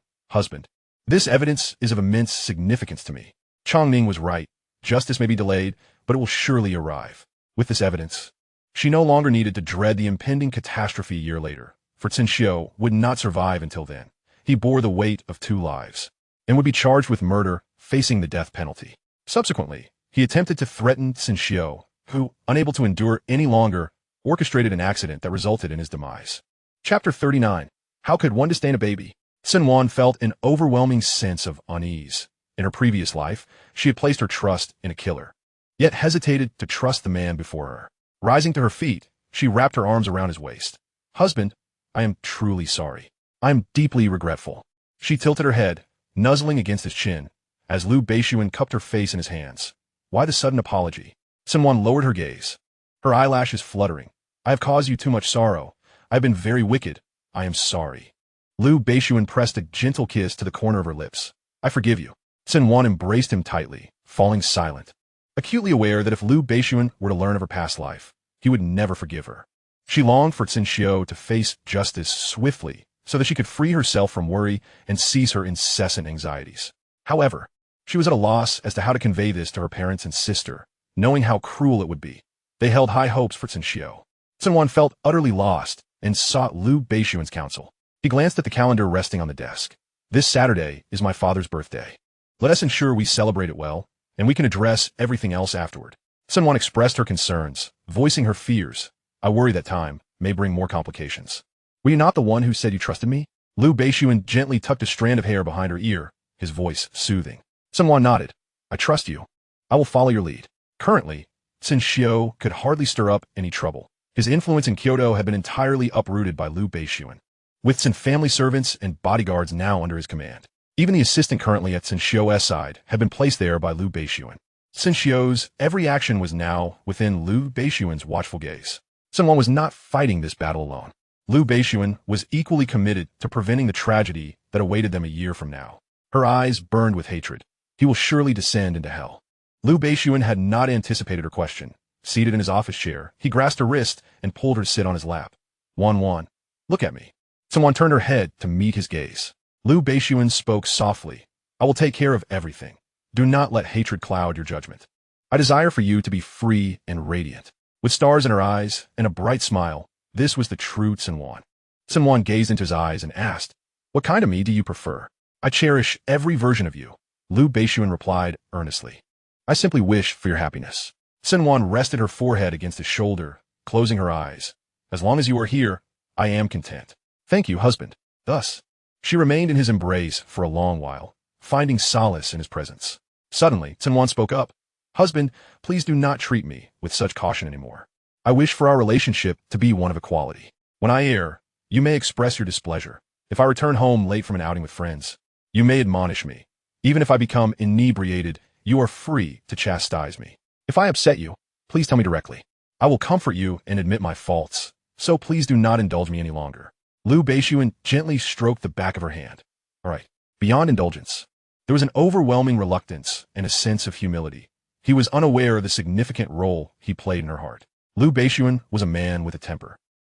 husband. This evidence is of immense significance to me. Chongning was right. Justice may be delayed, but it will surely arrive. With this evidence, she no longer needed to dread the impending catastrophe a year later, for Cen Xiu would not survive until then. He bore the weight of 2 lives, and would be charged with murder, facing the death penalty. Subsequently, he attempted to threaten Cen Xiu, who, unable to endure any longer, orchestrated an accident that resulted in his demise. Chapter 39. How could one disdain a baby? Cen Wan felt an overwhelming sense of unease. In her previous life, she had placed her trust in a killer, yet hesitated to trust the man before her. Rising to her feet, she wrapped her arms around his waist. Husband, I am truly sorry. I am deeply regretful. She tilted her head, nuzzling against his chin, as Lu Beixun cupped her face in his hands. Why the sudden apology? Cen Wan lowered her gaze, her eyelashes fluttering. I have caused you too much sorrow. I have been very wicked. I am sorry. Lu Beixun pressed a gentle kiss to the corner of her lips. I forgive you. Cen Wan embraced him tightly, falling silent, acutely aware that if Lu Beixun were to learn of her past life, he would never forgive her. She longed for Cen Xiu to face justice swiftly, so that she could free herself from worry and cease her incessant anxieties. However, she was at a loss as to how to convey this to her parents and sister, knowing how cruel it would be. They held high hopes for Cen Xiu. Cen Wan felt utterly lost and sought Lu Beixun's counsel. He glanced at the calendar resting on the desk. This Saturday is my father's birthday. Let us ensure we celebrate it well, and we can address everything else afterward. Cen Wan expressed her concerns, voicing her fears. I worry that time may bring more complications. Were you not the one who said you trusted me? Lu Beixun gently tucked a strand of hair behind her ear, his voice soothing. Cen Wan nodded. I trust you. I will follow your lead. Currently, Cen Xiu could hardly stir up any trouble. His influence in Kyoto had been entirely uprooted by Lu Beixun, with Cen family servants and bodyguards now under his command. Even the assistant currently at Cen Xiu's side had been placed there by Lu Beixun. Cen Xiu's every action was now within Lu Beixun's watchful gaze. Cen Wan was not fighting this battle alone. Lu Beixun was equally committed to preventing the tragedy that awaited them a year from now. Her eyes burned with hatred. He will surely descend into hell. Lu Beixun had not anticipated her question. Seated in his office chair, he grasped her wrist and pulled her to sit on his lap. Wan, look at me. Cen Wan turned her head to meet his gaze. Lu Beixun spoke softly. I will take care of everything. Do not let hatred cloud your judgment. I desire for you to be free and radiant. With stars in her eyes and a bright smile, this was the true Cen Wan. Cen Wan gazed into his eyes and asked, What kind of me do you prefer? I cherish every version of you. Lu Beixun replied earnestly. I simply wish for your happiness. Cen Wan rested her forehead against his shoulder, closing her eyes. As long as you are here, I am content. Thank you, husband. Thus, she remained in his embrace for a long while, finding solace in his presence. Suddenly, Cen Wan spoke up. Husband, please do not treat me with such caution anymore. I wish for our relationship to be one of equality. When I err, you may express your displeasure. If I return home late from an outing with friends, you may admonish me. Even if I become inebriated, you are free to chastise me. If I upset you, please tell me directly. I will comfort you and admit my faults, so please do not indulge me any longer. Lu Beixun gently stroked the back of her hand. All right, beyond indulgence, there was an overwhelming reluctance and a sense of humility. He was unaware of the significant role he played in her heart. Lu Beixun was a man with a temper,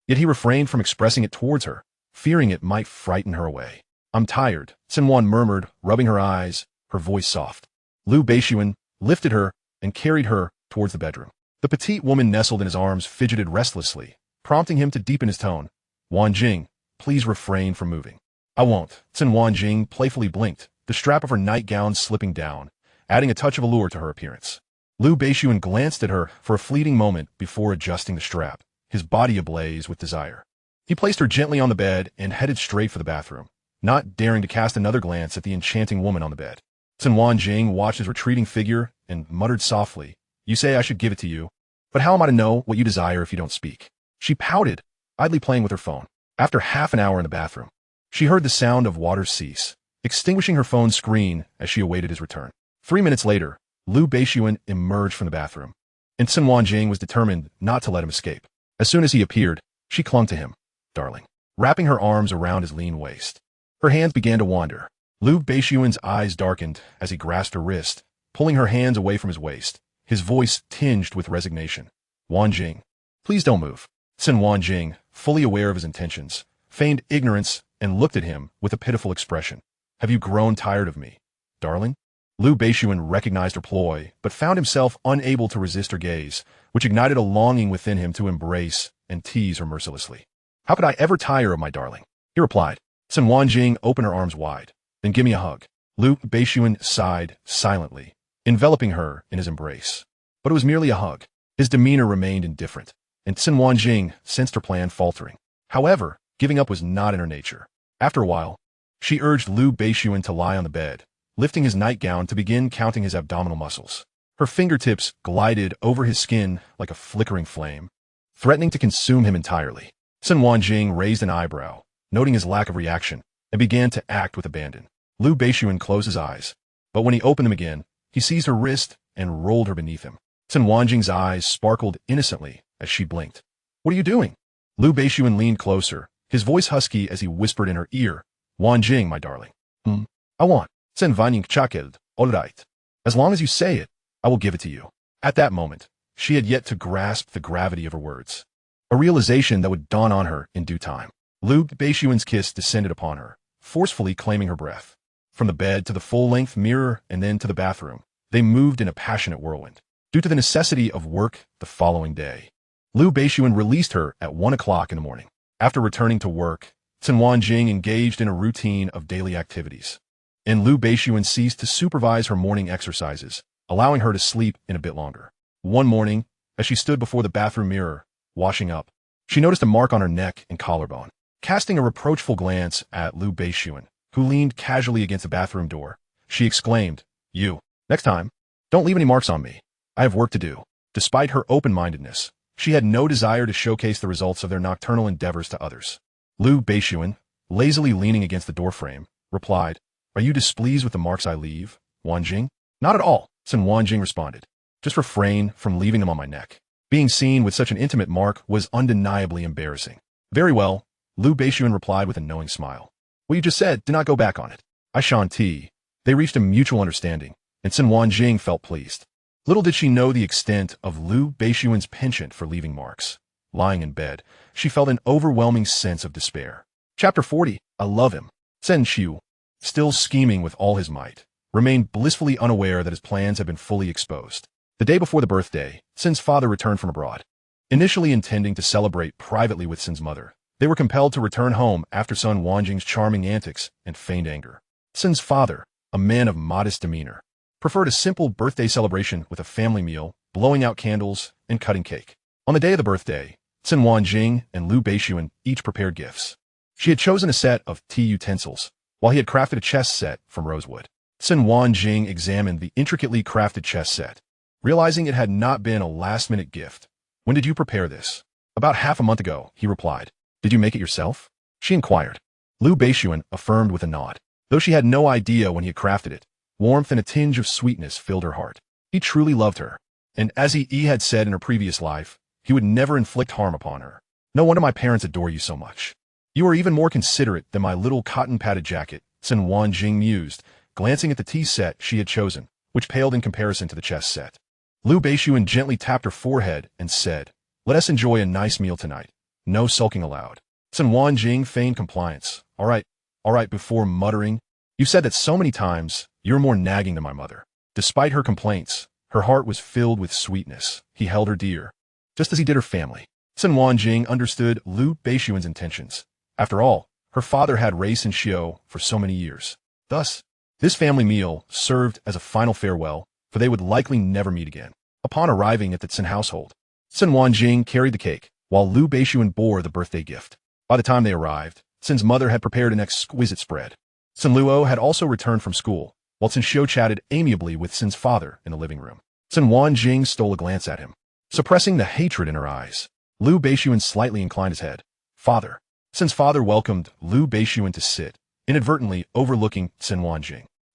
yet he refrained from expressing it towards her, fearing it might frighten her away. I'm tired, Cen Wan murmured, rubbing her eyes, her voice soft. Lu Beixun lifted her and carried her towards the bedroom. The petite woman nestled in his arms fidgeted restlessly, prompting him to deepen his tone. Wan Jing, please refrain from moving. I won't. Cen Wan Jing playfully blinked, the strap of her nightgown slipping down, adding a touch of allure to her appearance. Lu Beixun glanced at her for a fleeting moment before adjusting the strap, his body ablaze with desire. He placed her gently on the bed and headed straight for the bathroom, not daring to cast another glance at the enchanting woman on the bed. Cen Wan Jing watched his retreating figure and muttered softly, You say I should give it to you, but how am I to know what you desire if you don't speak? She pouted, idly playing with her phone. After half an hour in the bathroom, She heard the sound of water cease, extinguishing her phone's screen as she awaited his return. 3 minutes later, Lu Beixun emerged from the bathroom, and Cen Wan was determined not to let him escape. As soon as he appeared, she clung to him, darling, wrapping her arms around his lean waist. Her hands began to wander. Lu Beixuan's eyes darkened as he grasped her wrist, pulling her hands away from his waist, his voice tinged with resignation. Wan Jing, please don't move. Cen Wan, fully aware of his intentions, feigned ignorance and looked at him with a pitiful expression. Have you grown tired of me, darling? Lu Beixuan recognized her ploy, but found himself unable to resist her gaze, which ignited a longing within him to embrace and tease her mercilessly. How could I ever tire of my darling? He replied. Cen Wan opened her arms wide. Then give me a hug. Lu Beixuan sighed silently, enveloping her in his embrace. But it was merely a hug. His demeanor remained indifferent, and Cen Wan sensed her plan faltering. However, giving up was not in her nature. After a while, she urged Lu Beixuan to lie on the bed, lifting his nightgown to begin counting his abdominal muscles. Her fingertips glided over his skin like a flickering flame, threatening to consume him entirely. Cen Wan raised an eyebrow, noting his lack of reaction, and began to act with abandon. Lu Beixuan closed his eyes, but when he opened them again, he seized her wrist and rolled her beneath him. Cen Wan's eyes sparkled innocently as she blinked. What are you doing? Lu Beixuan leaned closer, his voice husky as he whispered in her ear. Wan Jing, my darling. I want. Cen Wan chuckled. All right. As long as you say it, I will give it to you. At that moment, she had yet to grasp the gravity of her words, a realization that would dawn on her in due time. Lu Beixuan's kiss descended upon her, forcefully claiming her breath. From the bed to the full-length mirror and then to the bathroom, they moved in a passionate whirlwind. Due to the necessity of work the following day, Lu Beixuan released her at 1 o'clock in the morning. After returning to work, Cen Wan engaged in a routine of daily activities, and Lu Beixuan ceased to supervise her morning exercises, allowing her to sleep in a bit longer. One morning, as she stood before the bathroom mirror, washing up, she noticed a mark on her neck and collarbone. Casting a reproachful glance at Lu Beixuan, who leaned casually against the bathroom door, she exclaimed, "You, next time, don't leave any marks on me. I have work to do." Despite her open-mindedness, she had no desire to showcase the results of their nocturnal endeavors to others. Lu Beixuan, lazily leaning against the doorframe, replied, "Are you displeased with the marks I leave, Wan Jing?" "Not at all," Cen Wan responded. "Just refrain from leaving them on my neck." Being seen with such an intimate mark was undeniably embarrassing. "Very well," Lu Beixuan replied with a knowing smile. "What you just said, do not go back on it." I shanti. They reached a mutual understanding, and Cen Wan felt pleased. Little did she know the extent of Lu Beixuan's penchant for leaving marks. Lying in bed, she felt an overwhelming sense of despair. Chapter 40, I Love Him. Cen Xiu, still scheming with all his might, remained blissfully unaware that his plans had been fully exposed. The day before the birthday, Cen's father returned from abroad. Initially intending to celebrate privately with Cen's mother, they were compelled to return home after Cen Wan's charming antics and feigned anger. Cen's father, a man of modest demeanor, preferred a simple birthday celebration with a family meal, blowing out candles, and cutting cake. On the day of the birthday, Cen Wan and Lu Beixuan each prepared gifts. She had chosen a set of tea utensils, while he had crafted a chess set from rosewood. Cen Wan examined the intricately crafted chess set, realizing it had not been a last-minute gift. "When did you prepare this?" "About half a month ago," he replied. "Did you make it yourself?" she inquired. Lu Beixuan affirmed with a nod. Though she had no idea when he had crafted it, warmth and a tinge of sweetness filled her heart. He truly loved her, and as he had said in her previous life, he would never inflict harm upon her. "No wonder my parents adore you so much. You are even more considerate than my little cotton-padded jacket," Cen Wan mused, glancing at the tea set she had chosen, which paled in comparison to the chess set. Lu Beixuan gently tapped her forehead and said, "Let us enjoy a nice meal tonight. No sulking allowed." Cen Wan feigned compliance. All right, before muttering, "You said that so many times, you're more nagging than my mother." Despite her complaints, her heart was filled with sweetness. He held her dear, just as he did her family. Cen Wan understood Lu Beixuan's intentions. After all, her father had raised Cen Xiu for so many years. Thus, this family meal served as a final farewell, for they would likely never meet again. Upon arriving at the Cen household, Cen Wan carried the cake, while Lu Beixuan bore the birthday gift. By the time they arrived, Cen's mother had prepared an exquisite spread. Cen Luo had also returned from school, while Cen Xiu chatted amiably with Cen's father in the living room. Cen Wan stole a glance at him. Suppressing the hatred in her eyes, Lu Beixuan slightly inclined his head. "Father, Cen's father welcomed Lu Beixun to sit, inadvertently overlooking Cen Wan.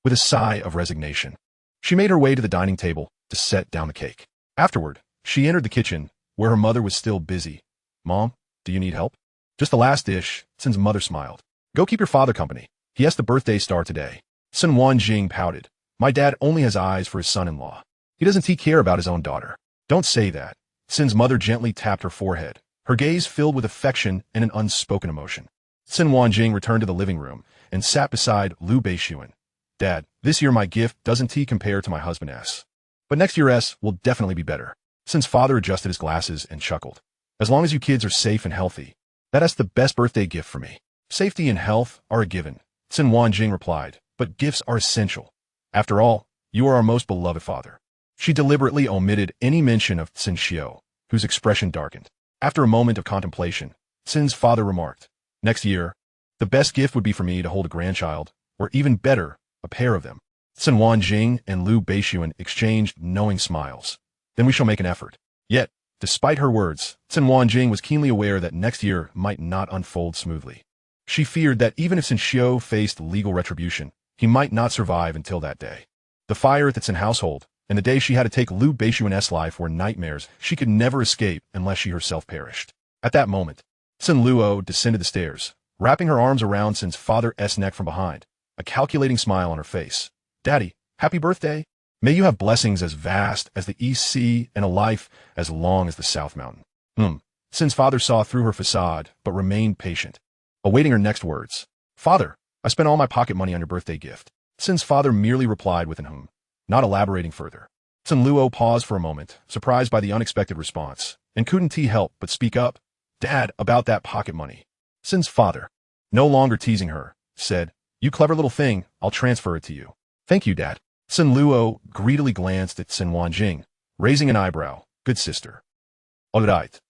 With a sigh of resignation, she made her way to the dining table to set down the cake. Afterward, she entered the kitchen, where her mother was still busy. Mom, do you need help? Just the last dish, Cen's mother smiled. Go keep your father company. He has the birthday star today. Cen Wan pouted. My dad only has eyes for his son-in-law. He doesn't care about his own daughter. Don't say that. Cen's mother gently tapped her forehead, her gaze filled with affection and an unspoken emotion. Cen Wan returned to the living room and sat beside Lu Beixun. Dad, this year my gift doesn't compare to my husband's. But next year's will definitely be better. Cen's father adjusted his glasses and chuckled. As long as you kids are safe and healthy, that's the best birthday gift for me. Safety and health are a given, Cen Wan replied, but gifts are essential. After all, you are our most beloved father. She deliberately omitted any mention of Cen Xiao, whose expression darkened. After a moment of contemplation, Cen's father remarked, next year, the best gift would be for me to hold a grandchild, or even better, a pair of them. Cen Wan and Lu Beixun exchanged knowing smiles. Then we shall make an effort. Yet, despite her words, Cen Wan was keenly aware that next year might not unfold smoothly. She feared that even if Cen Xiao faced legal retribution, he might not survive until that day. The fire at the Cen household, and the day she had to take Lu Beixun's life were nightmares she could never escape unless she herself perished. At that moment, Cen Luo descended the stairs, wrapping her arms around Cen's father's neck from behind, a calculating smile on her face. Daddy, happy birthday. May you have blessings as vast as the East Sea and a life as long as the South Mountain. Cen's father saw through her facade, but remained patient, awaiting her next words. Father, I spent all my pocket money on your birthday gift. Cen's father merely replied with an not elaborating further. Cen Luo paused for a moment, surprised by the unexpected response, and couldn't help but speak up. Dad, about that pocket money. Cen's father, no longer teasing her, said, you clever little thing, I'll transfer it to you. Thank you, Dad. Cen Luo greedily glanced at Cen Wan, raising an eyebrow. Good sister. All right,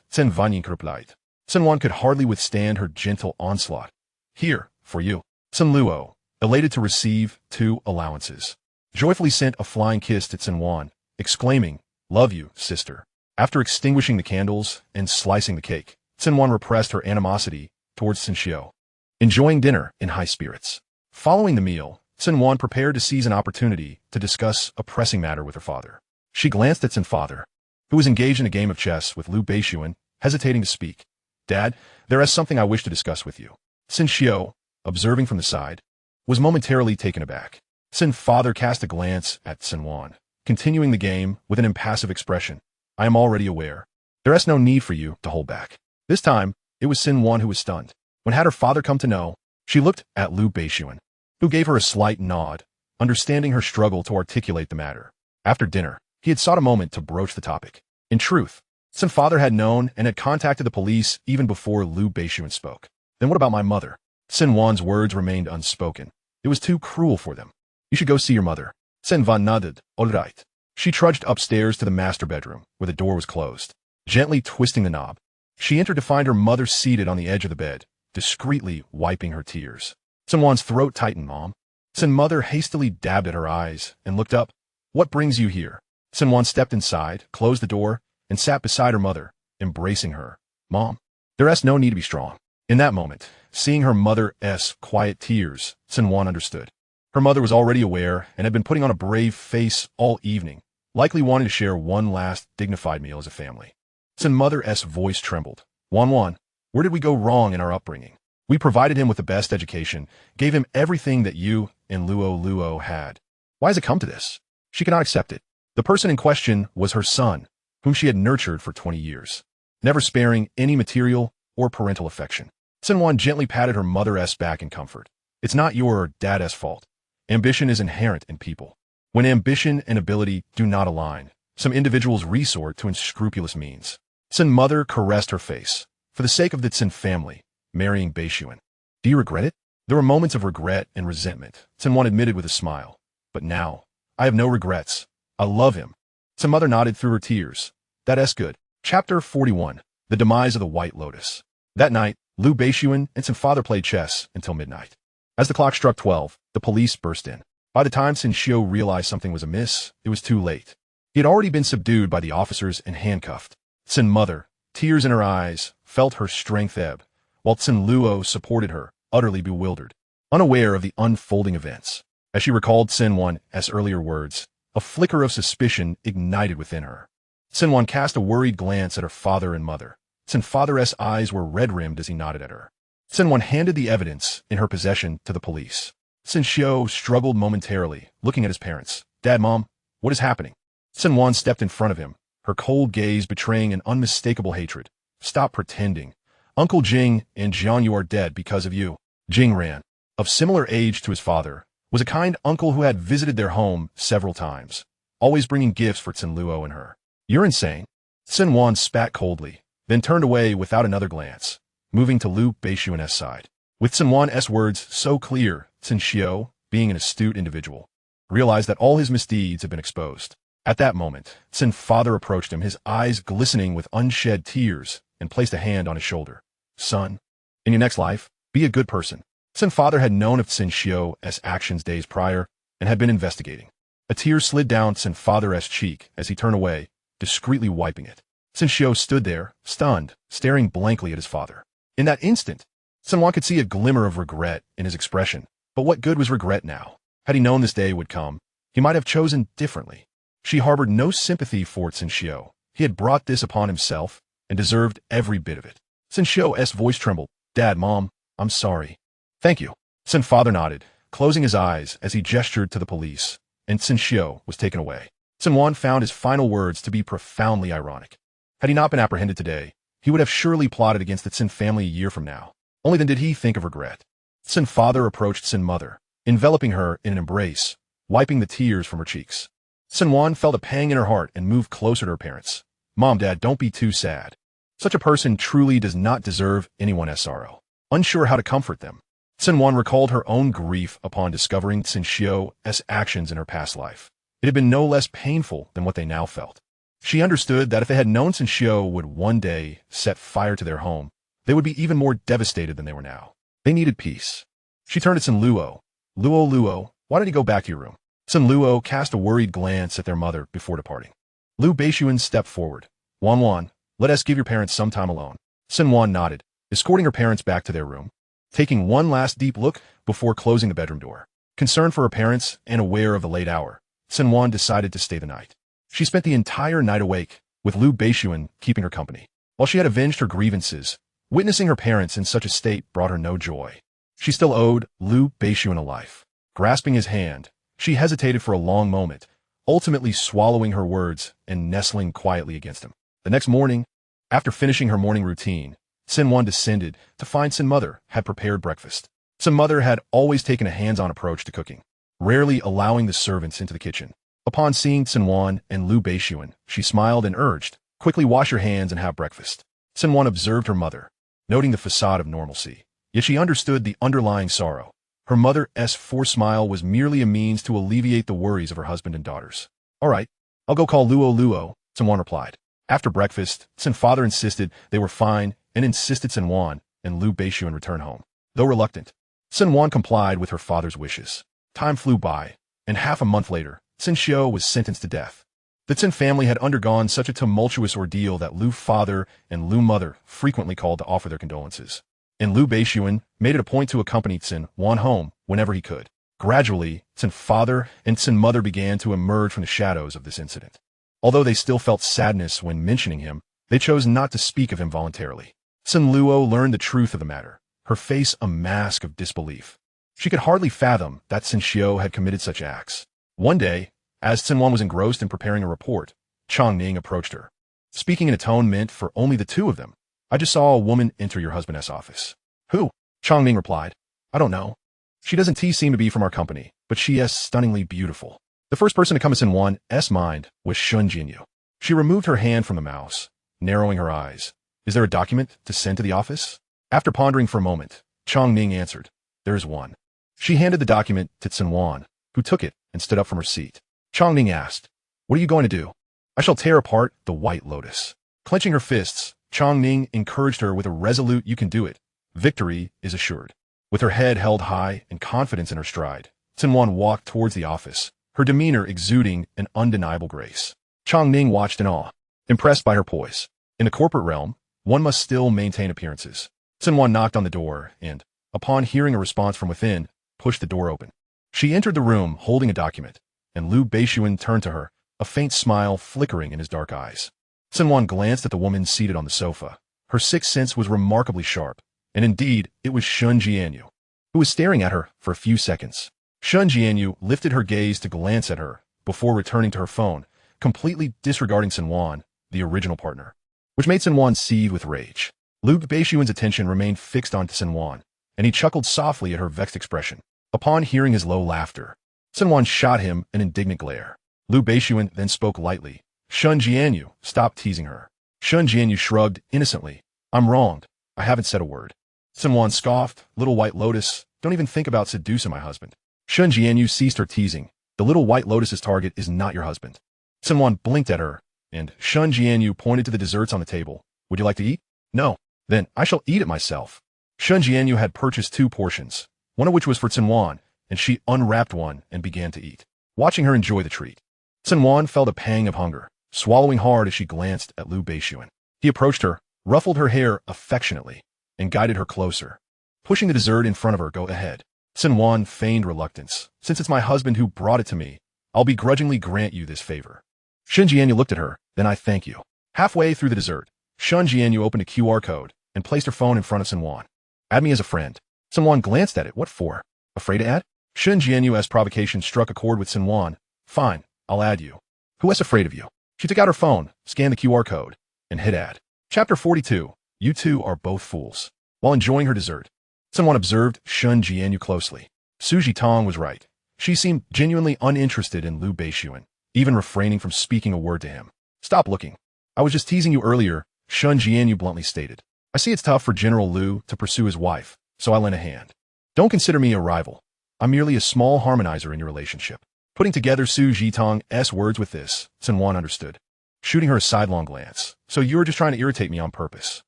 Cen Wan replied. Cen Wan could hardly withstand her gentle onslaught. Here, for you. Cen Luo, elated to receive 2 allowances, joyfully sent a flying kiss to Cen Wan, exclaiming, love you, sister. After extinguishing the candles and slicing the cake, Cen Wan repressed her animosity towards Cen Xiao, enjoying dinner in high spirits. Following the meal, Cen Wan prepared to seize an opportunity to discuss a pressing matter with her father. She glanced at Cen's father, who was engaged in a game of chess with Lu Beixun, hesitating to speak. Dad, there is something I wish to discuss with you. Cen Xiao, observing from the side, was momentarily taken aback. Cen's father cast a glance at Cen Wan, continuing the game with an impassive expression. I am already aware. There is no need for you to hold back. This time, it was Cen Wan who was stunned. When had her father come to know, she looked at Lu Beixun, who gave her a slight nod, understanding her struggle to articulate the matter. After dinner, he had sought a moment to broach the topic. In truth, Cen's father had known and had contacted the police even before Lu Beixun spoke. Then what about my mother? Cen Wan's words remained unspoken. It was too cruel for them. You should go see your mother. Cen Wan nodded. All right. She trudged upstairs to the master bedroom, where the door was closed. Gently twisting the knob, she entered to find her mother seated on the edge of the bed, discreetly wiping her tears. Cen Wan's throat tightened, Mom. Cen mother hastily dabbed at her eyes and looked up. What brings you here? Cen Wan stepped inside, closed the door, and sat beside her mother, embracing her. Mom, there is no need to be strong. In that moment, seeing her mother's quiet tears, Cen Wan understood. Her mother was already aware and had been putting on a brave face all evening, likely wanting to share one last dignified meal as a family. Cen mother's voice trembled. Wan, where did we go wrong in our upbringing? We provided him with the best education, gave him everything that you and Luo had. Why has it come to this? She could not accept it. The person in question was her son, whom she had nurtured for 20 years, never sparing any material or parental affection. Cen Wan gently patted her mother's back in comfort. It's not your or dad's fault. Ambition is inherent in people. When ambition and ability do not align, some individuals resort to unscrupulous means. Cen mother caressed her face. For the sake of the Cen family, marrying Beixun. Do you regret it? There were moments of regret and resentment, Cen Wan admitted with a smile. But now, I have no regrets. I love him. Cen mother nodded through her tears. That's good. Chapter 41. The Demise of the White Lotus. That night, Lu Beixun and Cen father played chess until midnight. As the clock struck 12, the police burst in. By the time Cen Xiao realized something was amiss, it was too late. He had already been subdued by the officers and handcuffed. Cen mother, tears in her eyes, felt her strength ebb, while Cen Luo supported her, utterly bewildered, unaware of the unfolding events. As she recalled Cen Wan's earlier words, a flicker of suspicion ignited within her. Cen Wan cast a worried glance at her father and mother. Cen Father's eyes were red-rimmed as he nodded at her. Cen Wan handed the evidence in her possession to the police. Cen Xiu struggled momentarily, looking at his parents. Dad, Mom, what is happening? Cen Wan stepped in front of him, her cold gaze betraying an unmistakable hatred. Stop pretending. Uncle Jing and Jian Yu are dead because of you. Jing Ran, of similar age to his father, was a kind uncle who had visited their home several times, always bringing gifts for Cen Luo and her. You're insane. Cen Wan spat coldly, then turned away without another glance, moving to Lu Beixun's side. With Cen Wan's words so clear, Cen Xiu, being an astute individual, realized that all his misdeeds had been exposed. At that moment, Cen Father approached him, his eyes glistening with unshed tears, and placed a hand on his shoulder. Son, in your next life, be a good person. Cen Father had known of Cen Xiu's actions days prior and had been investigating. A tear slid down Cen Father's cheek as he turned away, discreetly wiping it. Cen Xiu stood there, stunned, staring blankly at his father. In that instant, Cen Wan could see a glimmer of regret in his expression. But what good was regret now? Had he known this day would come, he might have chosen differently. She harbored no sympathy for Cen Xiu. He had brought this upon himself and deserved every bit of it. Cen Xiu's voice trembled. Dad, Mom, I'm sorry. Thank you. Cen Father nodded, closing his eyes as he gestured to the police, and Cen Xiu was taken away. Cen Wan found his final words to be profoundly ironic. Had he not been apprehended today, he would have surely plotted against the Cen family a year from now. Only then did he think of regret. Cen Father approached Cen Mother, enveloping her in an embrace, wiping the tears from her cheeks. Cen Wan felt a pang in her heart and moved closer to her parents. Mom, Dad, don't be too sad. Such a person truly does not deserve anyone's sorrow. Unsure how to comfort them, Cen Wan recalled her own grief upon discovering Cen Xiu's actions in her past life. It had been no less painful than what they now felt. She understood that if they had known Cen Xiu would one day set fire to their home, they would be even more devastated than they were now. They needed peace. She turned to Cen Luo. Luo, why did you go back to your room? Cen Luo cast a worried glance at their mother before departing. Lu Beixun stepped forward. Wan, let us give your parents some time alone. Cen Wan nodded, escorting her parents back to their room, taking one last deep look before closing the bedroom door. Concerned for her parents and aware of the late hour, Cen Wan decided to stay the night. She spent the entire night awake, with Lu Beixun keeping her company. While she had avenged her grievances, witnessing her parents in such a state brought her no joy. She still owed Lu Beixun a life. Grasping his hand, she hesitated for a long moment, ultimately swallowing her words and nestling quietly against him. The next morning, after finishing her morning routine, Cen Wan descended to find Cen Mother had prepared breakfast. Cen Mother had always taken a hands-on approach to cooking, rarely allowing the servants into the kitchen. Upon seeing Cen Wan and Lu Beixun, she smiled and urged, quickly wash your hands and have breakfast. Cen Wan observed her mother, noting the facade of normalcy, yet she understood the underlying sorrow. Her mother's forced smile was merely a means to alleviate the worries of her husband and daughters. All right, I'll go call Luo, Cen Wan replied. After breakfast, Cen Father insisted they were fine and insisted Cen Wan and Lu Beixun return home. Though reluctant, Cen Wan complied with her father's wishes. Time flew by, and half a month later, Cen Xiu was sentenced to death. The Cen family had undergone such a tumultuous ordeal that Lu Father and Lu Mother frequently called to offer their condolences. And Lu Beixun made it a point to accompany Cen Wan home whenever he could. Gradually, Cen Father and Cen Mother began to emerge from the shadows of this incident. Although they still felt sadness when mentioning him, they chose not to speak of him voluntarily. Cen Luo learned the truth of the matter, her face a mask of disbelief. She could hardly fathom that Cen Xiu had committed such acts. One day, as Cen Wan was engrossed in preparing a report, Chang Ning approached her. Speaking in a tone meant for only the two of them, I just saw a woman enter your husband's office. Who? Chang Ning replied. I don't know. She doesn't seem to be from our company, but she is stunningly beautiful. The first person to come to Cen Wan's mind was Shun Jinyu. She removed her hand from the mouse, narrowing her eyes. Is there a document to send to the office? After pondering for a moment, Chang Ning answered. There is one. She handed the document to Cen Wan, who took it and stood up from her seat. Chang Ning asked, What are you going to do? I shall tear apart the White Lotus. Clenching her fists, Chang Ning encouraged her with a resolute you can do it. Victory is assured. With her head held high and confidence in her stride, Cen Wan walked towards the office, her demeanor exuding an undeniable grace. Chang Ning watched in awe, impressed by her poise. In the corporate realm, one must still maintain appearances. Cen Wan knocked on the door and, upon hearing a response from within, pushed the door open. She entered the room holding a document, and Lu Beixun turned to her, a faint smile flickering in his dark eyes. Cen Wan glanced at the woman seated on the sofa. Her sixth sense was remarkably sharp, and indeed, it was Shun Jianyu, who was staring at her for a few seconds. Shun Jianyu lifted her gaze to glance at her before returning to her phone, completely disregarding Cen Wan, the original partner, which made Cen Wan seethe with rage. Lu Beixuan's attention remained fixed on Cen Wan, and he chuckled softly at her vexed expression. Upon hearing his low laughter, Cen Wan shot him an indignant glare. Lu Beixun then spoke lightly. Shun Jianyu, stop teasing her. Shun Jianyu shrugged innocently. I'm wronged. I haven't said a word. Cen Wan scoffed. Little White Lotus, don't even think about seducing my husband. Shun Jianyu ceased her teasing. The Little White Lotus's target is not your husband. Cen Wan blinked at her, and Shun Jianyu pointed to the desserts on the table. Would you like to eat? No. Then I shall eat it myself. Shun Jianyu had purchased 2 portions, one of which was for Cen Wan, and she unwrapped one and began to eat. Watching her enjoy the treat, Cen Wan felt a pang of hunger, swallowing hard as she glanced at Lu Beixun. He approached her, ruffled her hair affectionately, and guided her closer. Pushing the dessert in front of her, go ahead. Cen Wan feigned reluctance. Since it's my husband who brought it to me, I'll begrudgingly grant you this favor. Shun Jianyu looked at her, then I thank you. Halfway through the dessert, Shun Jianyu opened a QR code and placed her phone in front of Cen Wan. Add me as a friend. Cen Wan glanced at it. What for? Afraid to add? Shun Jianyu as provocation struck a chord with Cen Wan. Fine, I'll add you. Who is afraid of you? She took out her phone, scanned the QR code, and hit add. Chapter 42. You two are both fools. While enjoying her dessert, Cen Wan observed Shun Jianyu closely. Su Jitong was right. She seemed genuinely uninterested in Lu Beixun, even refraining from speaking a word to him. Stop looking. I was just teasing you earlier, Shun Jianyu bluntly stated. I see it's tough for General Lu to pursue his wife, so I lent a hand. Don't consider me a rival. I'm merely a small harmonizer in your relationship. Putting together Su Jitong's words with this, Cen Wan understood, shooting her a sidelong glance. So you were just trying to irritate me on purpose.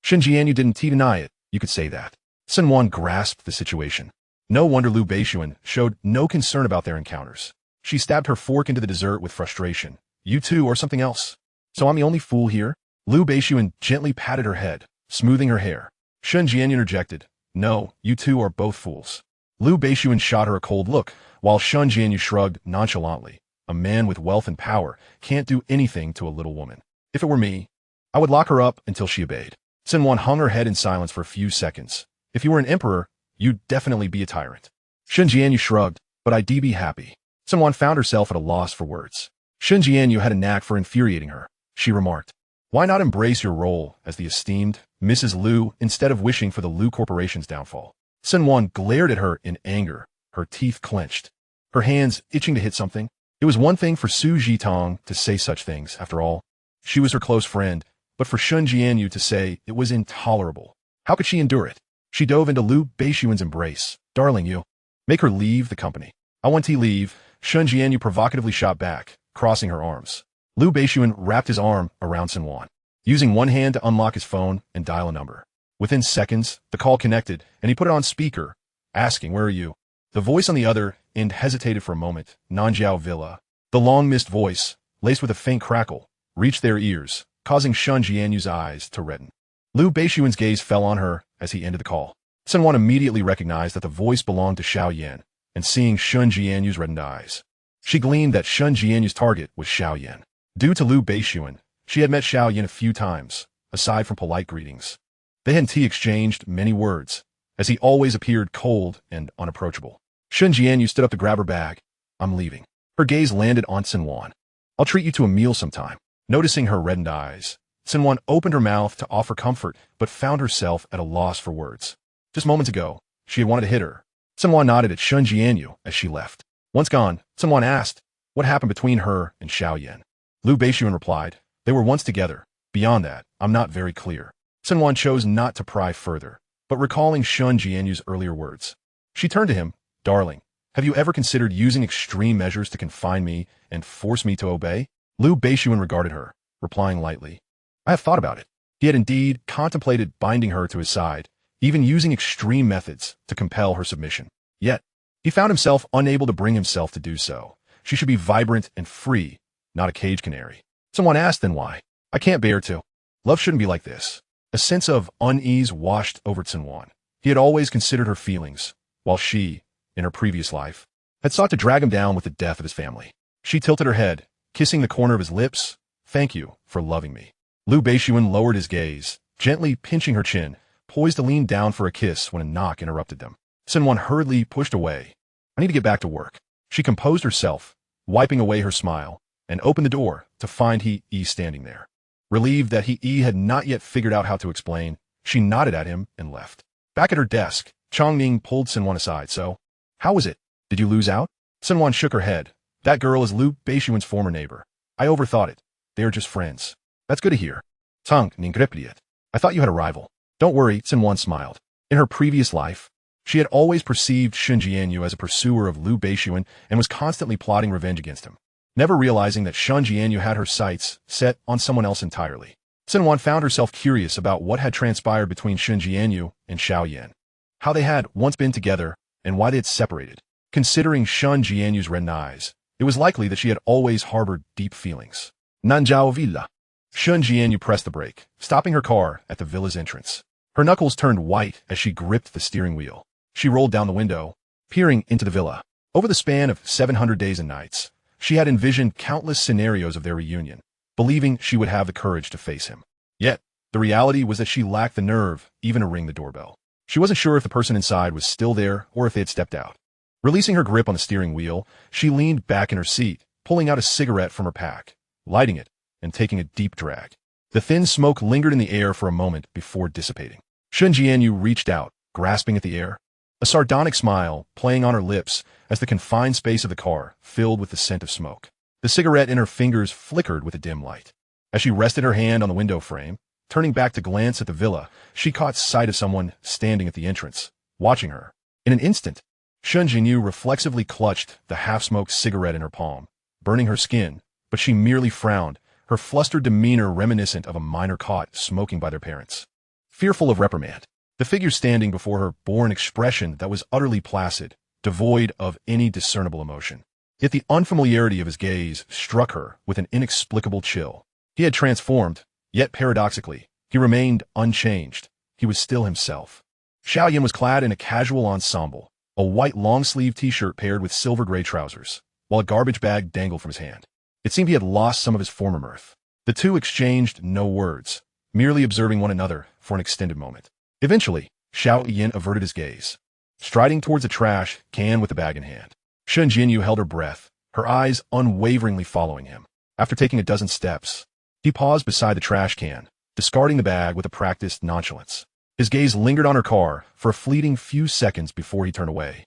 Shun Jianyu didn't deny it, you could say that. Cen Wan grasped the situation. No wonder Lu Beixun showed no concern about their encounters. She stabbed her fork into the dessert with frustration. You two or something else. So I'm the only fool here? Lu Beixun gently patted her head, smoothing her hair. Shun Jianyu interjected. No, you two are both fools. Lu Beixun shot her a cold look, while Shun Jianyu shrugged nonchalantly. A man with wealth and power can't do anything to a little woman. If it were me, I would lock her up until she obeyed. Cen Wan hung her head in silence for a few seconds. If you were an emperor, you'd definitely be a tyrant. Shun Jianyu shrugged, but I'd be happy. Cen Wan found herself at a loss for words. Shun Jianyu had a knack for infuriating her. She remarked, why not embrace your role as the esteemed Mrs. Lu instead of wishing for the Lu Corporation's downfall? Cen Wan glared at her in anger, her teeth clenched, her hands itching to hit something. It was one thing for Su Jitong to say such things, after all. She was her close friend, but for Shun Jianyu to say it was intolerable. How could she endure it? She dove into Lu Beixuan's embrace. Darling, you. Make her leave the company. I want to leave, Shun Jianyu provocatively shot back, crossing her arms. Lu Beixun wrapped his arm around Cen Wan, using one hand to unlock his phone and dial a number. Within seconds, the call connected, and he put it on speaker, asking, where are you? The voice on the other end hesitated for a moment. Nanjiao Villa. The long-missed voice, laced with a faint crackle, reached their ears, causing Shun Jianyu's eyes to redden. Lu Beixuan's gaze fell on her as he ended the call. Cen Wan immediately recognized that the voice belonged to Xiao Yan, and seeing Shun Jianyu's reddened eyes, she gleaned that Shun Jianyu's target was Xiao Yan. Due to Lu Beixun, she had met Xiao Yan a few times, aside from polite greetings. They hadn't exchanged many words, as he always appeared cold and unapproachable. Shun Jianyu stood up to grab her bag. I'm leaving. Her gaze landed on Cen Wan. I'll treat you to a meal sometime. Noticing her reddened eyes, Cen Wan opened her mouth to offer comfort, but found herself at a loss for words. Just moments ago, she had wanted to hit her. Cen Wan nodded at Shun Jianyu as she left. Once gone, Cen Wan asked what happened between her and Xiao Yan. Lu Beixun replied, they were once together. Beyond that, I'm not very clear. Cen Wan chose not to pry further, but recalling Shun Jianyu's earlier words, she turned to him. Darling, have you ever considered using extreme measures to confine me and force me to obey? Lu Beixun regarded her, replying lightly, I have thought about it. He had indeed contemplated binding her to his side, even using extreme methods to compel her submission. Yet, he found himself unable to bring himself to do so. She should be vibrant and free, not a cage canary. Someone asked then why. I can't bear to. Love shouldn't be like this. A sense of unease washed over Cen Wan. He had always considered her feelings, while she, in her previous life, had sought to drag him down with the death of his family. She tilted her head, kissing the corner of his lips. "Thank you for loving me." Lu Beixun lowered his gaze, gently pinching her chin, poised to lean down for a kiss when a knock interrupted them. Cen Wan hurriedly pushed away. "I need to get back to work." She composed herself, wiping away her smile, and opened the door to find He standing there. Relieved that He had not yet figured out how to explain, she nodded at him and left. Back at her desk, Chongming pulled Cen Wan aside. "So, how was it? Did you lose out?" Cen Wan shook her head. "That girl is Lu Beixun's former neighbor. I overthought it. They are just friends." "That's good to hear." "Tang Ningripliet. I thought you had a rival." "Don't worry," Cen Wan smiled. In her previous life, she had always perceived Shen Jianyu as a pursuer of Lu Beixun and was constantly plotting revenge against him, never realizing that Shen Jianyu had her sights set on someone else entirely. Cen Wan found herself curious about what had transpired between Shen Jianyu and Xiao Yan, how they had once been together, and why they had separated. Considering Shen Jianyu's red eyes, it was likely that she had always harbored deep feelings. Nanjiao Villa. Shen Jianyu pressed the brake, stopping her car at the villa's entrance. Her knuckles turned white as she gripped the steering wheel. She rolled down the window, peering into the villa. Over the span of 700 days and nights, she had envisioned countless scenarios of their reunion, believing she would have the courage to face him. Yet, the reality was that she lacked the nerve even to ring the doorbell. She wasn't sure if the person inside was still there or if they had stepped out. Releasing her grip on the steering wheel, she leaned back in her seat, pulling out a cigarette from her pack, lighting it, and taking a deep drag. The thin smoke lingered in the air for a moment before dissipating. Shen Jianyu reached out, grasping at the air, a sardonic smile playing on her lips as the confined space of the car filled with the scent of smoke. The cigarette in her fingers flickered with a dim light. As she rested her hand on the window frame, turning back to glance at the villa, she caught sight of someone standing at the entrance, watching her. In an instant, Shen Jianyu reflexively clutched the half-smoked cigarette in her palm, burning her skin, but she merely frowned, her flustered demeanor reminiscent of a minor caught smoking by their parents. Fearful of reprimand, the figure standing before her bore an expression that was utterly placid, devoid of any discernible emotion. Yet the unfamiliarity of his gaze struck her with an inexplicable chill. He had transformed, yet paradoxically, he remained unchanged. He was still himself. Xiao Yan was clad in a casual ensemble, a white long-sleeved t-shirt paired with silver-gray trousers, while a garbage bag dangled from his hand. It seemed he had lost some of his former mirth. The two exchanged no words, merely observing one another for an extended moment. Eventually, Xiao Yan averted his gaze, striding towards a trash can with the bag in hand. Shen Jianyu held her breath, her eyes unwaveringly following him. After taking a dozen steps, he paused beside the trash can, discarding the bag with a practiced nonchalance. His gaze lingered on her car for a fleeting few seconds before he turned away,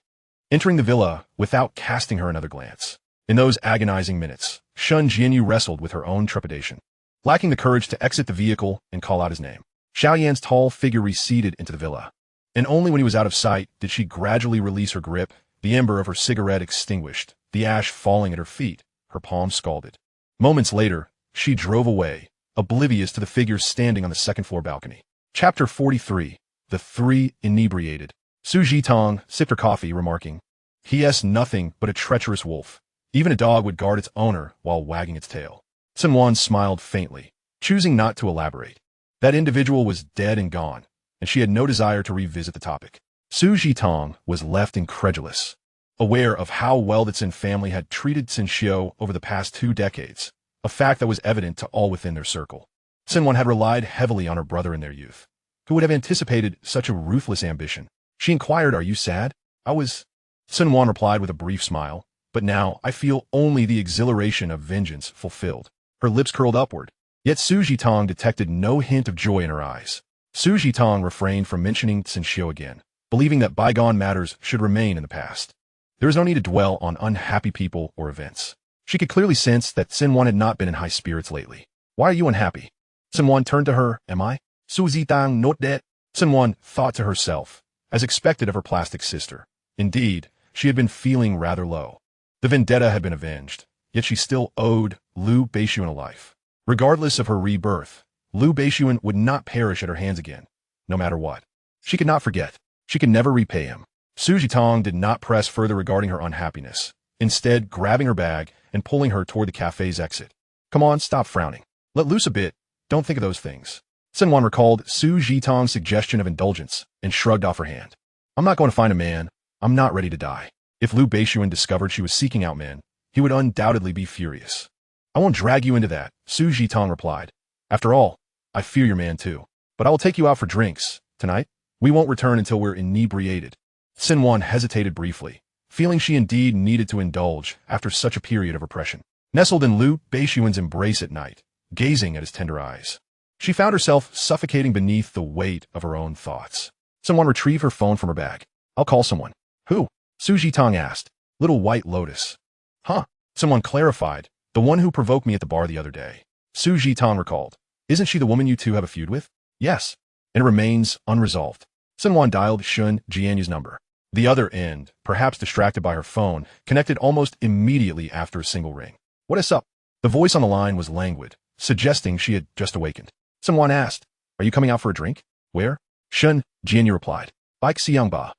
entering the villa without casting her another glance. In those agonizing minutes, Shen Jianyu wrestled with her own trepidation, lacking the courage to exit the vehicle and call out his name. Xiao Yan's tall figure receded into the villa, and only when he was out of sight did she gradually release her grip, the ember of her cigarette extinguished, the ash falling at her feet, her palms scalded. Moments later, she drove away, oblivious to the figure standing on the second-floor balcony. Chapter 43. The Three Inebriated. Su Jitong sipped her coffee, remarking, "He is nothing but a treacherous wolf. Even a dog would guard its owner while wagging its tail." Cen Wan smiled faintly, choosing not to elaborate. That individual was dead and gone, and she had no desire to revisit the topic. Su Jitong was left incredulous, aware of how well the Cen family had treated Cen Xiu over the past 2 decades, a fact that was evident to all within their circle. Cen Wan had relied heavily on her brother in their youth. Who would have anticipated such a ruthless ambition? She inquired, "Are you sad?" "I was." Cen Wan replied with a brief smile, "But now I feel only the exhilaration of vengeance fulfilled." Her lips curled upward, yet Su Jitong detected no hint of joy in her eyes. Su Jitong refrained from mentioning Cen Xiu again, believing that bygone matters should remain in the past. There was no need to dwell on unhappy people or events. She could clearly sense that Cen Wan had not been in high spirits lately. "Why are you unhappy?" Cen Wan turned to her. "Am I?" Su Jitong not that. Cen Wan thought to herself, as expected of her plastic sister. Indeed, she had been feeling rather low. The vendetta had been avenged, yet she still owed Lu Beixun a life. Regardless of her rebirth, Lu Beixun would not perish at her hands again, no matter what. She could not forget. She could never repay him. Su Jitong did not press further regarding her unhappiness, instead grabbing her bag and pulling her toward the cafe's exit. "Come on, stop frowning. Let loose a bit. Don't think of those things." Cen Wan recalled Su Jitong's suggestion of indulgence and shrugged off her hand. I'm not going to find a man. I'm not ready to die. If Lu Beixun discovered she was seeking out men, he would undoubtedly be furious. I won't drag you into that, Su Jitong replied. After all, I fear your man too. But I will take you out for drinks. Tonight, we won't return until we're inebriated. Cen Wan hesitated briefly, feeling she indeed needed to indulge after such a period of repression. Nestled in Lu Beixun's embrace at night, gazing at his tender eyes, she found herself suffocating beneath the weight of her own thoughts. Cen Wan retrieved her phone from her bag. I'll call someone. Who? Su Jitong asked. Little White Lotus. Huh? Cen Wan clarified. The one who provoked me at the bar the other day. Su Jitong recalled. Isn't she the woman you two have a feud with? Yes. And it remains unresolved. Cen Wan dialed Shun Jianyu's number. The other end, perhaps distracted by her phone, connected almost immediately after a single ring. What is up? The voice on the line was languid, suggesting she had just awakened. Cen Wan asked, Are you coming out for a drink? Where? Shun Jianyu replied. Bike Xiangba.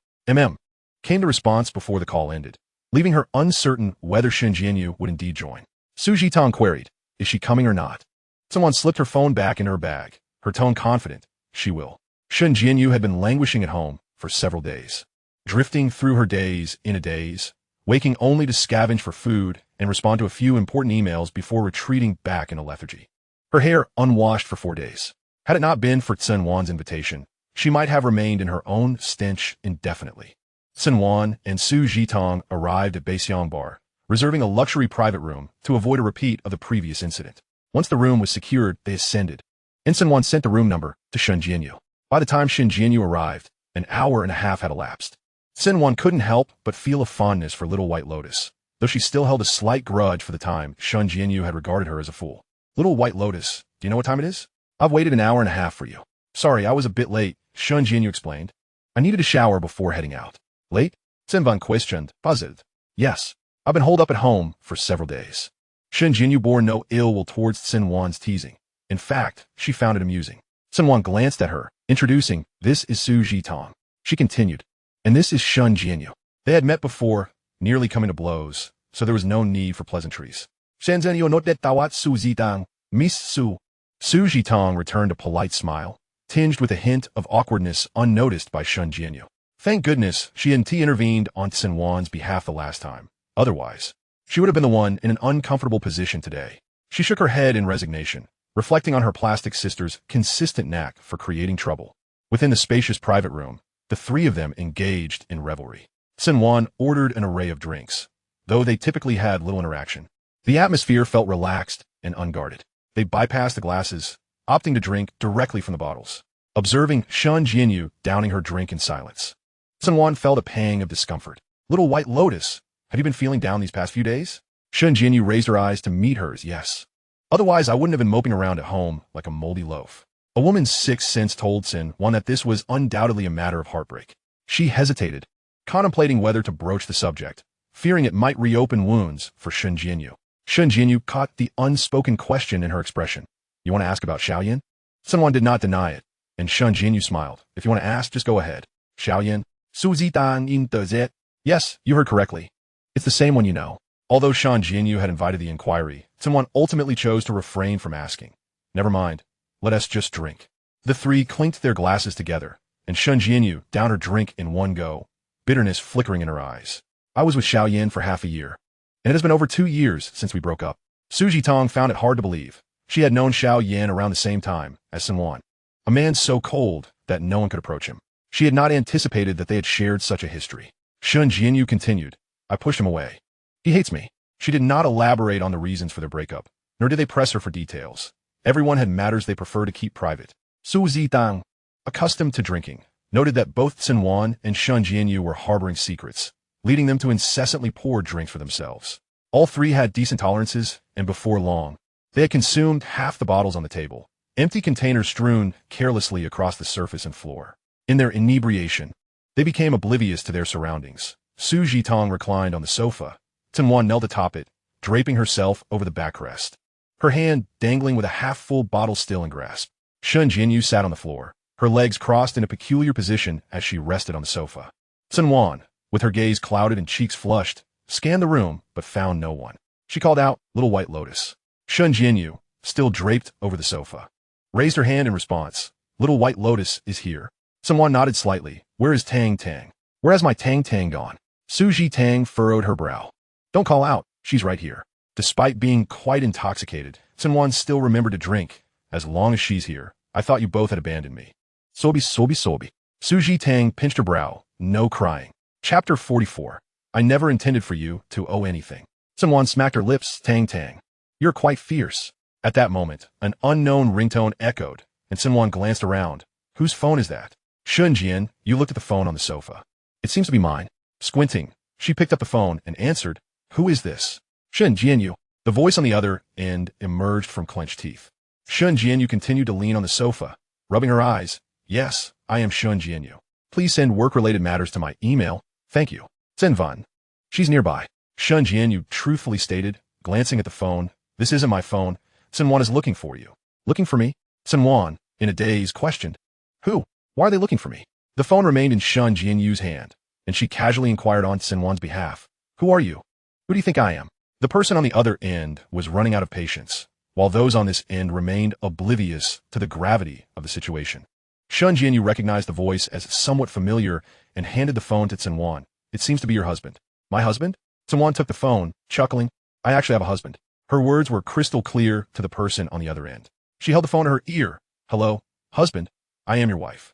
Came the response before the call ended, leaving her uncertain whether Shun Jianyu would indeed join. Su Jitong queried, Is she coming or not? Cen Wan slipped her phone back into her bag, her tone confident. She will. Shun Jianyu had been languishing at home for several days, drifting through her days in a daze, waking only to scavenge for food and respond to a few important emails before retreating back into lethargy. Her hair unwashed for 4 days. Had it not been for Cen Wan's invitation, she might have remained in her own stench indefinitely. Cen Wan and Su Jitong arrived at Beixiang Bar, reserving a luxury private room to avoid a repeat of the previous incident. Once the room was secured, they ascended, and Cen Wan sent the room number to Shun Jianyu. By the time Shun Jianyu arrived, an hour and a half had elapsed. Cen Wan couldn't help but feel a fondness for Little White Lotus, though she still held a slight grudge for the time Shun Jianyu had regarded her as a fool. Little White Lotus, do you know what time it is? I've waited an hour and a half for you. Sorry, I was a bit late, Shun Jianyu explained. I needed a shower before heading out. Late? Cen Wan questioned, puzzled. Yes, I've been holed up at home for several days. Shun Jianyu bore no ill will towards Cen Wan's teasing. In fact, she found it amusing. Cen Wan glanced at her, introducing, This is Su Jitong. She continued, And this is Shun Jianyu. They had met before, nearly coming to blows, so there was no need for pleasantries. Shenzhen no det tawat Su Jitong, Miss Su. Su Jitong returned a polite smile, tinged with a hint of awkwardness unnoticed by Shun Jianyu. Thank goodness she hadn't intervened on Cen Wan's behalf the last time. Otherwise, she would have been the one in an uncomfortable position today. She shook her head in resignation, reflecting on her plastic sister's consistent knack for creating trouble. Within the spacious private room, the three of them engaged in revelry. Cen Wan ordered an array of drinks, though they typically had little interaction. The atmosphere felt relaxed and unguarded. They bypassed the glasses, opting to drink directly from the bottles, observing Shun Jianyu downing her drink in silence. Cen Wan felt a pang of discomfort. Little White Lotus, have you been feeling down these past few days? Shun Jianyu raised her eyes to meet hers, yes. Otherwise, I wouldn't have been moping around at home like a moldy loaf. A woman's sixth sense told Cen Wan that this was undoubtedly a matter of heartbreak. She hesitated, contemplating whether to broach the subject, fearing it might reopen wounds for Shun Jianyu. Shun Jianyu caught the unspoken question in her expression. You want to ask about Xiaoyan? Cen Wan did not deny it, and Shun Jianyu smiled. If you want to ask, just go ahead. Xiaoyan? Su Zitang in does it? Yes, you heard correctly. It's the same one you know. Although Shun Jianyu had invited the inquiry, Cen Wan ultimately chose to refrain from asking. Never mind. Let us just drink. The three clinked their glasses together, and Shun Jianyu downed her drink in one go, bitterness flickering in her eyes. I was with Xiaoyan for half a year, and it has been over 2 years since we broke up. Su Jitong found it hard to believe. She had known Xiaoyan around the same time as Cen Wan, a man so cold that no one could approach him. She had not anticipated that they had shared such a history. Shun Jianyu continued, I pushed him away. He hates me. She did not elaborate on the reasons for their breakup, nor did they press her for details. Everyone had matters they prefer to keep private. Su Zitang, accustomed to drinking, noted that both Cen Wan and Shun Jianyu were harboring secrets, leading them to incessantly pour drinks for themselves. All three had decent tolerances, and before long, they had consumed half the bottles on the table, empty containers strewn carelessly across the surface and floor. In their inebriation, they became oblivious to their surroundings. Su Jitong reclined on the sofa. Cen Wan knelt atop it, draping herself over the backrest, her hand dangling with a half-full bottle still in grasp. Shun Jianyu sat on the floor, her legs crossed in a peculiar position as she rested on the sofa. Cen Wan, with her gaze clouded and cheeks flushed, scanned the room but found no one. She called out, Little White Lotus. Shun Jianyu, still draped over the sofa, raised her hand in response. Little White Lotus is here. Cen Wan nodded slightly. Where is Tang Tang? Where has my Tang Tang gone? Su Tang furrowed her brow. Don't call out. She's right here. Despite being quite intoxicated, Cen Wan still remembered to drink. As long as she's here, I thought you both had abandoned me. Sobi sobi sobi. Su Tang pinched her brow. No crying. Chapter 44. I never intended for you to owe anything. Cen Wan smacked her lips. Tang Tang. You're quite fierce. At that moment, an unknown ringtone echoed, and Cen Wan glanced around. Whose phone is that? Shun Jian, you looked at the phone on the sofa. It seems to be mine. Squinting, she picked up the phone and answered. Who is this? Shun Jianyu. The voice on the other end emerged from clenched teeth. Shun Jianyu continued to lean on the sofa, rubbing her eyes. Yes, I am Shun Jianyu. Please send work-related matters to my email. Thank you. Cen Wan. She's nearby. Shun Jianyu truthfully stated, glancing at the phone. This isn't my phone. Cen Wan is looking for you. Looking for me? Cen Wan, in a daze, questioned. Who? Why are they looking for me? The phone remained in Shun Jianyu's hand, and she casually inquired on Cen Wan's behalf. Who are you? Who do you think I am? The person on the other end was running out of patience, while those on this end remained oblivious to the gravity of the situation. Shun Jianyu recognized the voice as somewhat familiar and handed the phone to Cen Wan. It seems to be your husband. My husband? Cen Wan took the phone, chuckling. I actually have a husband. Her words were crystal clear to the person on the other end. She held the phone to her ear. Hello, husband. I am your wife.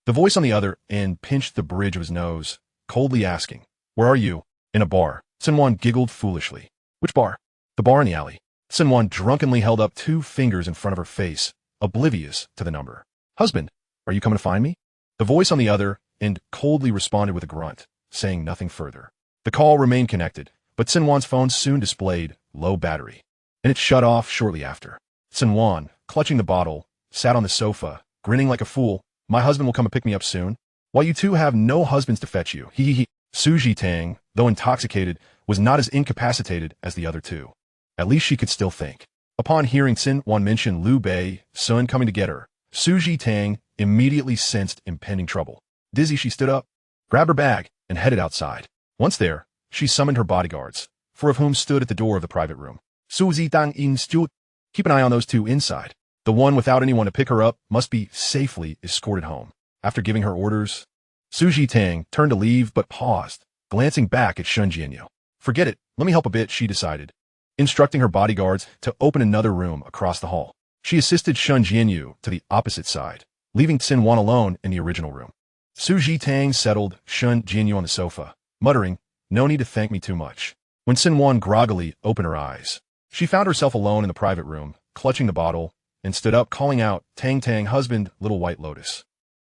The voice on the other end pinched the bridge of his nose, coldly asking, Where are you? In a bar. Cen Wan giggled foolishly. Which bar? The bar in the alley. Cen Wan drunkenly held up 2 fingers in front of her face, oblivious to the number. Husband, are you coming to find me? The voice on the other end coldly responded with a grunt, saying nothing further. The call remained connected, but Cen Wan's phone soon displayed low battery, and it shut off shortly after. Cen Wan, clutching the bottle, sat on the sofa, grinning like a fool. My husband will come and pick me up soon. While you two have no husbands to fetch you. He. Su Tang, though intoxicated, was not as incapacitated as the other two. At least she could still think. Upon hearing Cen Wan mention Lu Beixun coming to get her, Su Tang immediately sensed impending trouble. Dizzy, she stood up, grabbed her bag, and headed outside. Once there, she summoned her bodyguards, 4 of whom stood at the door of the private room. Su Tang Institute. Keep an eye on those 2 inside. The one without anyone to pick her up must be safely escorted home. After giving her orders, Su Tang turned to leave but paused, glancing back at Shun Jianyu. Forget it, let me help a bit, she decided, instructing her bodyguards to open another room across the hall. She assisted Shun Jianyu to the opposite side, leaving Cen Wan alone in the original room. Su Tang settled Shun Jianyu on the sofa, muttering, No need to thank me too much. When Cen Wan groggily opened her eyes, she found herself alone in the private room, clutching the bottle, and stood up, calling out, Tang Tang, husband, Little White Lotus.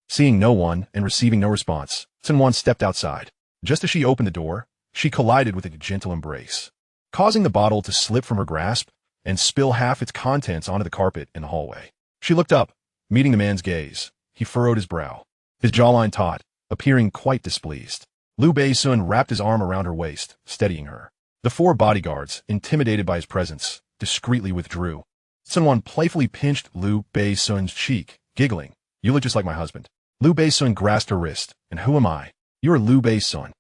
Seeing no one and receiving no response, Cen Wan stepped outside. Just as she opened the door, she collided with a gentle embrace, causing the bottle to slip from her grasp and spill half its contents onto the carpet in the hallway. She looked up, meeting the man's gaze. He furrowed his brow, his jawline taut, appearing quite displeased. Lu Beixun wrapped his arm around her waist, steadying her. The 4 bodyguards, intimidated by his presence, discreetly withdrew. Cen Wan playfully pinched Lu Beixun's cheek, giggling. You look just like my husband. Lu Beixun grasped her wrist. And who am I? You are Lu Beixun.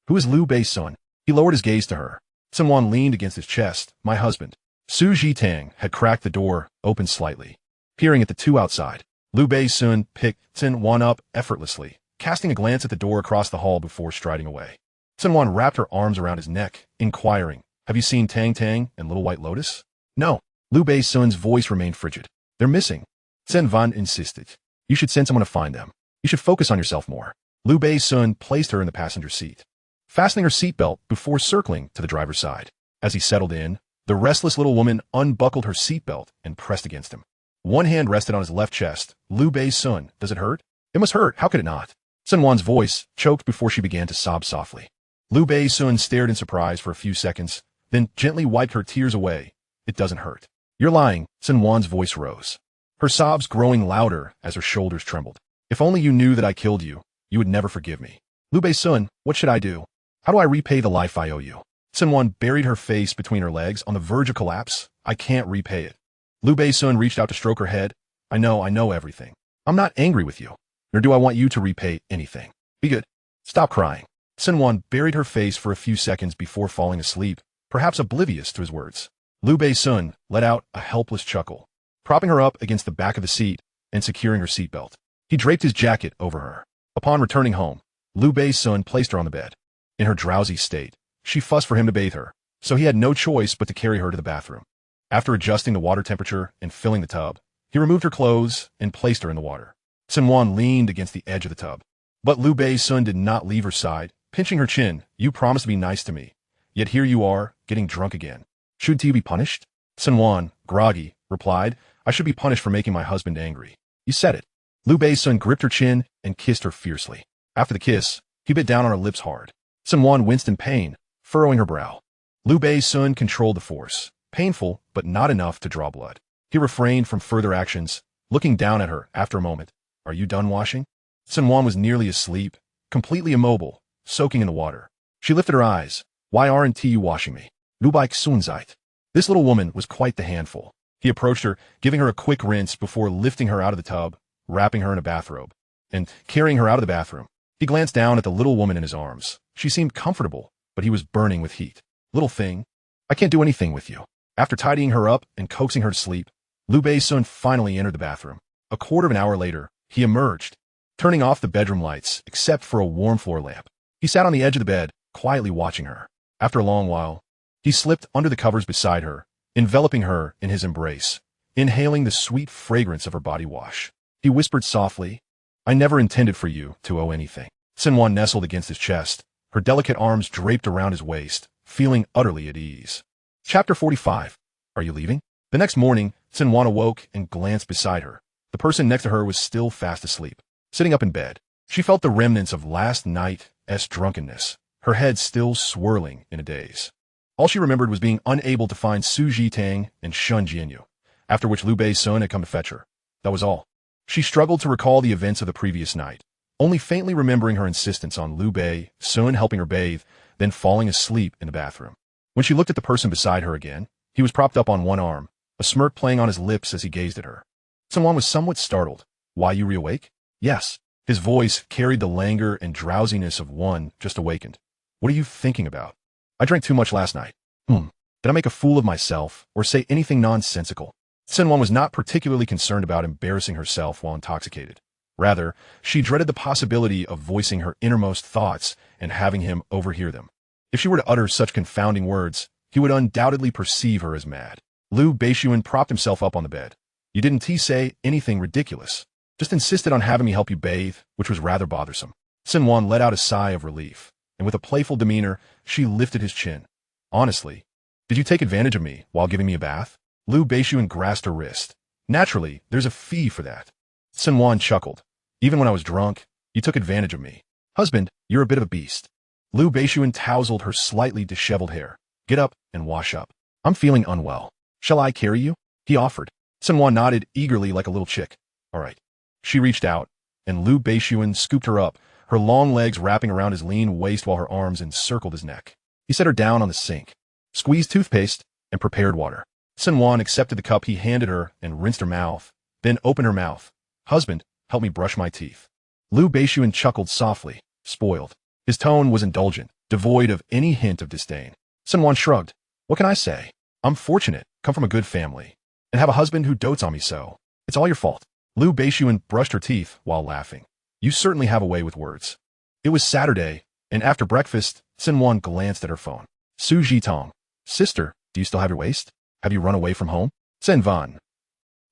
Who is Lu Beixun? He lowered his gaze to her. Cen Wan leaned against his chest. My husband. Su Tang had cracked the door open slightly, peering at the 2 outside. Lu Beixun picked Cen Wan up effortlessly, casting a glance at the door across the hall before striding away. Cen Wan wrapped her arms around his neck, inquiring, Have you seen Tang Tang and Little White Lotus? No. Lu Beixun's voice remained frigid. They're missing. Cen Wan insisted. You should send someone to find them. You should focus on yourself more. Lu Beixun placed her in the passenger seat, fastening her seatbelt before circling to the driver's side. As he settled in, the restless little woman unbuckled her seatbelt and pressed against him. One hand rested on his left chest. Lu Beixun, does it hurt? It must hurt. How could it not? Cen Wan's voice choked before she began to sob softly. Lu Beixun stared in surprise for a few seconds, then gently wiped her tears away. It doesn't hurt. You're lying. Cen Wan's voice rose, her sobs growing louder as her shoulders trembled. If only you knew that I killed you, you would never forgive me. Lu Beixun, what should I do? How do I repay the life I owe you? Cen Wan buried her face between her legs on the verge of collapse. I can't repay it. Lu Beixun reached out to stroke her head. I know everything. I'm not angry with you, nor do I want you to repay anything. Be good. Stop crying. Cen Wan buried her face for a few seconds before falling asleep, perhaps oblivious to his words. Lu Beixun let out a helpless chuckle. propping her up against the back of the seat and securing her seatbelt. He draped his jacket over her. Upon returning home, Lu Beixun placed her on the bed. In her drowsy state, she fussed for him to bathe her, so he had no choice but to carry her to the bathroom. After adjusting the water temperature and filling the tub, he removed her clothes and placed her in the water. Cen Wan leaned against the edge of the tub. But Lu Beixun did not leave her side, pinching her chin. "You promised to be nice to me, yet here you are, getting drunk again. Should you be punished?" Cen Wan, groggy, replied, "I should be punished for making my husband angry." "You said it." Lu Beixun gripped her chin and kissed her fiercely. After the kiss, he bit down on her lips hard. Cen Wan winced in pain, furrowing her brow. Lu Beixun controlled the force, painful but not enough to draw blood. He refrained from further actions, looking down at her after a moment. "Are you done washing?" Cen Wan was nearly asleep, completely immobile, soaking in the water. She lifted her eyes. "Why aren't you washing me?" "Lu Beixun Zeit." This little woman was quite the handful. He approached her, giving her a quick rinse before lifting her out of the tub, wrapping her in a bathrobe, and carrying her out of the bathroom. He glanced down at the little woman in his arms. She seemed comfortable, but he was burning with heat. "Little thing, I can't do anything with you." After tidying her up and coaxing her to sleep, Lu Beixun finally entered the bathroom. A quarter of an hour later, he emerged, turning off the bedroom lights except for a warm floor lamp. He sat on the edge of the bed, quietly watching her. After a long while, he slipped under the covers beside her, enveloping her in his embrace, inhaling the sweet fragrance of her body wash. He whispered softly, "I never intended for you to owe anything." Cen Wan nestled against his chest, her delicate arms draped around his waist, feeling utterly at ease. Chapter 45. Are you leaving? The next morning, Cen Wan awoke and glanced beside her. The person next to her was still fast asleep. Sitting up in bed, she felt the remnants of last night's drunkenness, her head still swirling in a daze. All she remembered was being unable to find Su Jitang and Shun Jianyu, after which Lu Beixun had come to fetch her. That was all. She struggled to recall the events of the previous night, only faintly remembering her insistence on Lu Beixun helping her bathe, then falling asleep in the bathroom. When she looked at the person beside her again, he was propped up on one arm, a smirk playing on his lips as he gazed at her. Cen Wan was somewhat startled. "Why, you reawake?" "Yes." His voice carried the languor and drowsiness of one just awakened. "What are you thinking about?" "I drank too much last night." Did I make a fool of myself or say anything nonsensical?" Cen Wan was not particularly concerned about embarrassing herself while intoxicated. Rather, she dreaded the possibility of voicing her innermost thoughts and having him overhear them. If she were to utter such confounding words, he would undoubtedly perceive her as mad. Lu Beixun propped himself up on the bed. "You didn't say anything ridiculous. Just insisted on having me help you bathe, which was rather bothersome." Cen Wan let out a sigh of relief, and with a playful demeanor, she lifted his chin. "Honestly, did you take advantage of me while giving me a bath?" Lu Beixun grasped her wrist. "Naturally, there's a fee for that." Cen Wan chuckled. "Even when I was drunk, you took advantage of me. Husband, you're a bit of a beast." Lu Beixun tousled her slightly disheveled hair. "Get up and wash up. I'm feeling unwell. Shall I carry you?" he offered. Cen Wan nodded eagerly like a little chick. "All right." She reached out, and Lu Beixun scooped her up, her long legs wrapping around his lean waist while her arms encircled his neck. He set her down on the sink, squeezed toothpaste, and prepared water. Cen Wan accepted the cup he handed her and rinsed her mouth, then opened her mouth. "Husband, help me brush my teeth." Lu Beixun chuckled softly, spoiled. His tone was indulgent, devoid of any hint of disdain. Cen Wan shrugged. "What can I say? I'm fortunate, come from a good family, and have a husband who dotes on me so. It's all your fault." Lu Beixun brushed her teeth while laughing. "You certainly have a way with words." It was Saturday, and after breakfast, Cen Wan glanced at her phone. Su Jitang. "Sister, do you still have your waist? Have you run away from home?" Cen Wan.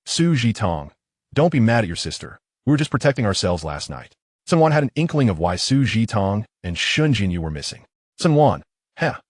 Su Jitang. "Don't be mad at your sister. We were just protecting ourselves last night." Cen Wan had an inkling of why Su Jitang and Shun Jinyu were missing. Cen Wan.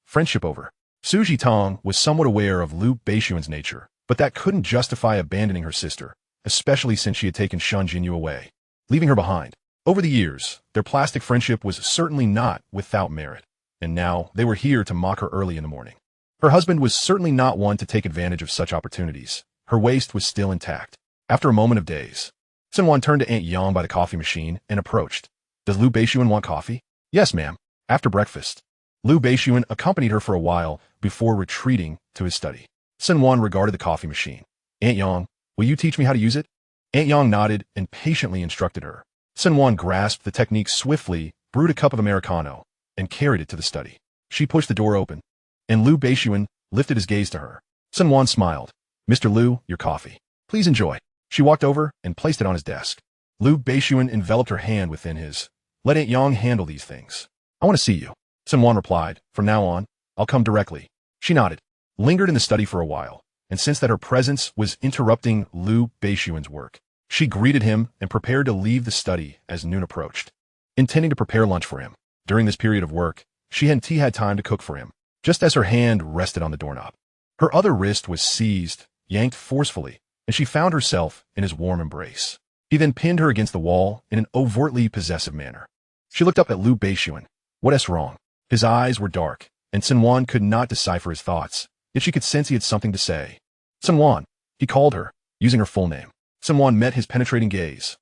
Friendship over. Su Jitang was somewhat aware of Lu Beixun's nature, but that couldn't justify abandoning her sister, especially since she had taken Shun Jinyu away, leaving her behind. Over the years, their plastic friendship was certainly not without merit, and now they were here to mock her early in the morning. Her husband was certainly not one to take advantage of such opportunities. Her waist was still intact. After a moment of daze, Cen Wan turned to Aunt Yang by the coffee machine and approached. "Does Lu Beixun want coffee?" "Yes, ma'am. After breakfast." Lu Beixun accompanied her for a while before retreating to his study. Cen Wan regarded the coffee machine. "Aunt Yang, will you teach me how to use it?" Aunt Yang nodded and patiently instructed her. Cen Wan grasped the technique swiftly, brewed a cup of Americano, and carried it to the study. She pushed the door open, and Lu Beixun lifted his gaze to her. Cen Wan smiled. "Mr. Lu, your coffee." Please enjoy. She walked over and placed it on his desk. Lu Beixun enveloped her hand within his. Let Aunt Yang handle these things. I want to see you. Cen Wan replied, from now on, I'll come directly. She nodded, lingered in the study for a while, and sensed that her presence was interrupting Lu Beixuan's work. She greeted him and prepared to leave the study as noon approached, intending to prepare lunch for him. During this period of work, she and T had time to cook for him, just as her hand rested on the doorknob. Her other wrist was seized, yanked forcefully, and she found herself in his warm embrace. He then pinned her against the wall in an overtly possessive manner. She looked up at Lu Beixun. What's wrong? His eyes were dark, and Cen Wan could not decipher his thoughts, yet she could sense he had something to say. Cen Wan, he called her, using her full name. Cen Wan met his penetrating gaze.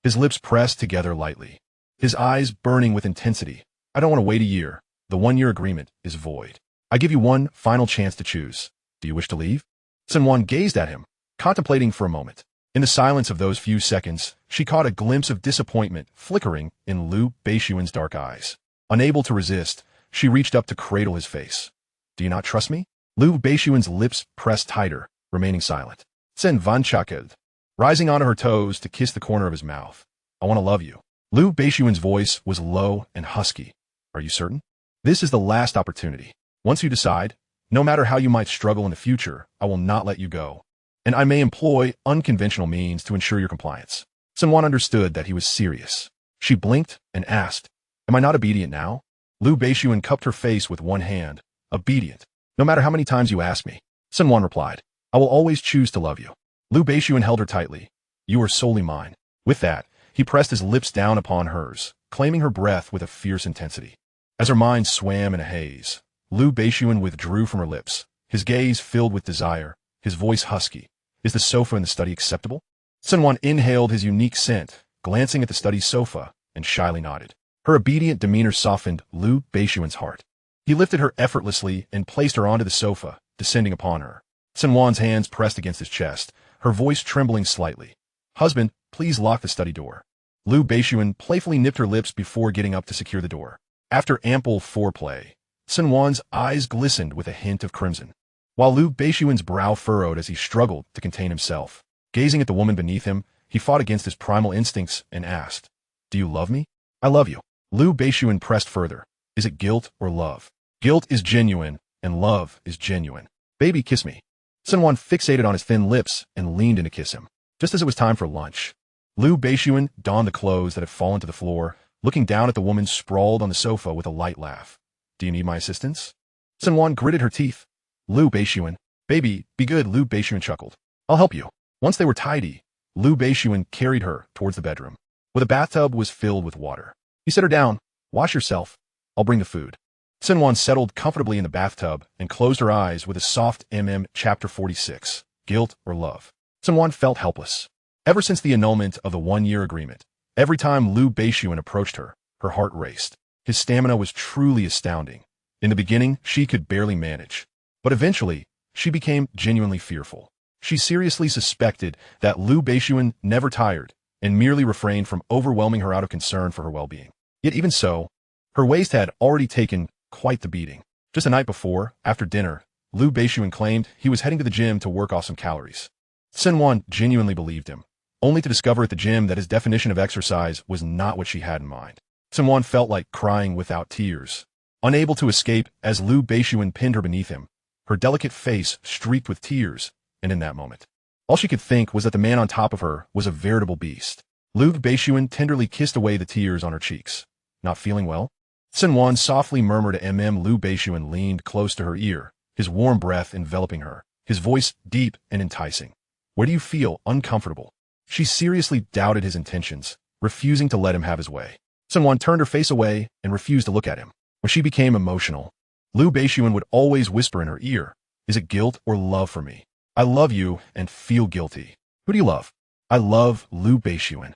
His lips pressed together lightly, his eyes burning with intensity. I don't want to wait a year. The 1-year agreement is void. I give you one final chance to choose. Do you wish to leave? Cen Wan gazed at him, contemplating for a moment. In the silence of those few seconds, she caught a glimpse of disappointment flickering in Lu Beixuan's dark eyes. Unable to resist, she reached up to cradle his face. Do you not trust me? Lu Beixuan's lips pressed tighter, remaining silent. Cen Wan chuckled, rising onto her toes to kiss the corner of his mouth. I want to love you. Lu Beixuan's voice was low and husky. Are you certain? This is the last opportunity. Once you decide, no matter how you might struggle in the future, I will not let you go. And I may employ unconventional means to ensure your compliance. Cen Wan understood that he was serious. She blinked and asked, Am I not obedient now? Lu Beixuan cupped her face with one hand. Obedient. No matter how many times you ask me. Cen Wan replied, I will always choose to love you. Lu Beixuan held her tightly. You are solely mine. With that, he pressed his lips down upon hers, claiming her breath with a fierce intensity. As her mind swam in a haze, Lu Beixuan withdrew from her lips, his gaze filled with desire, his voice husky. Is the sofa in the study acceptable? Cen Wan inhaled his unique scent, glancing at the study sofa, and shyly nodded. Her obedient demeanor softened Lu Beixuan's heart. He lifted her effortlessly and placed her onto the sofa, descending upon her. Cen Wan's hands pressed against his chest, her voice trembling slightly. Husband, please lock the study door. Lu Beixuan playfully nipped her lips before getting up to secure the door. After ample foreplay, Cen Wan's eyes glistened with a hint of crimson, while Lu Beixuan's brow furrowed as he struggled to contain himself. Gazing at the woman beneath him, he fought against his primal instincts and asked, Do you love me? I love you. Lu Beixuan pressed further. Is it guilt or love? Guilt is genuine, and love is genuine. Baby, kiss me. Cen Wan fixated on his thin lips and leaned in to kiss him. Just as it was time for lunch, Lu Beixuan donned the clothes that had fallen to the floor, looking down at the woman sprawled on the sofa with a light laugh. Do you need my assistance? Cen Wan gritted her teeth. Lu Beixuan. Baby, be good, Lu Beixuan chuckled. I'll help you. Once they were tidy, Lu Beixuan carried her towards the bedroom, where the bathtub was filled with water. He set her down. Wash yourself. I'll bring the food. Cen Wan settled comfortably in the bathtub and closed her eyes with a soft Chapter 46, Guilt or Love. Cen Wan felt helpless. Ever since the annulment of the 1-year agreement, every time Lu Beixuan approached her, her heart raced. His stamina was truly astounding. In the beginning, she could barely manage. But eventually, she became genuinely fearful. She seriously suspected that Lu Beixuan never tired and merely refrained from overwhelming her out of concern for her well-being. Yet even so, her waist had already taken quite the beating. Just the night before, after dinner, Lu Beixuan claimed he was heading to the gym to work off some calories. Cen Wan genuinely believed him, only to discover at the gym that his definition of exercise was not what she had in mind. Cen Wan felt like crying without tears. Unable to escape as Lu Beixuan pinned her beneath him, her delicate face streaked with tears, and in that moment, all she could think was that the man on top of her was a veritable beast. Lu Beixuan tenderly kissed away the tears on her cheeks. Not feeling well? Cen Wan softly murmured to Lu Beixuan leaned close to her ear, his warm breath enveloping her, his voice deep and enticing. Where do you feel uncomfortable? She seriously doubted his intentions, refusing to let him have his way. Cen Wan turned her face away and refused to look at him. When she became emotional, Lu Beixuan would always whisper in her ear, Is it guilt or love for me? I love you and feel guilty. Who do you love? I love Lu Beixuan.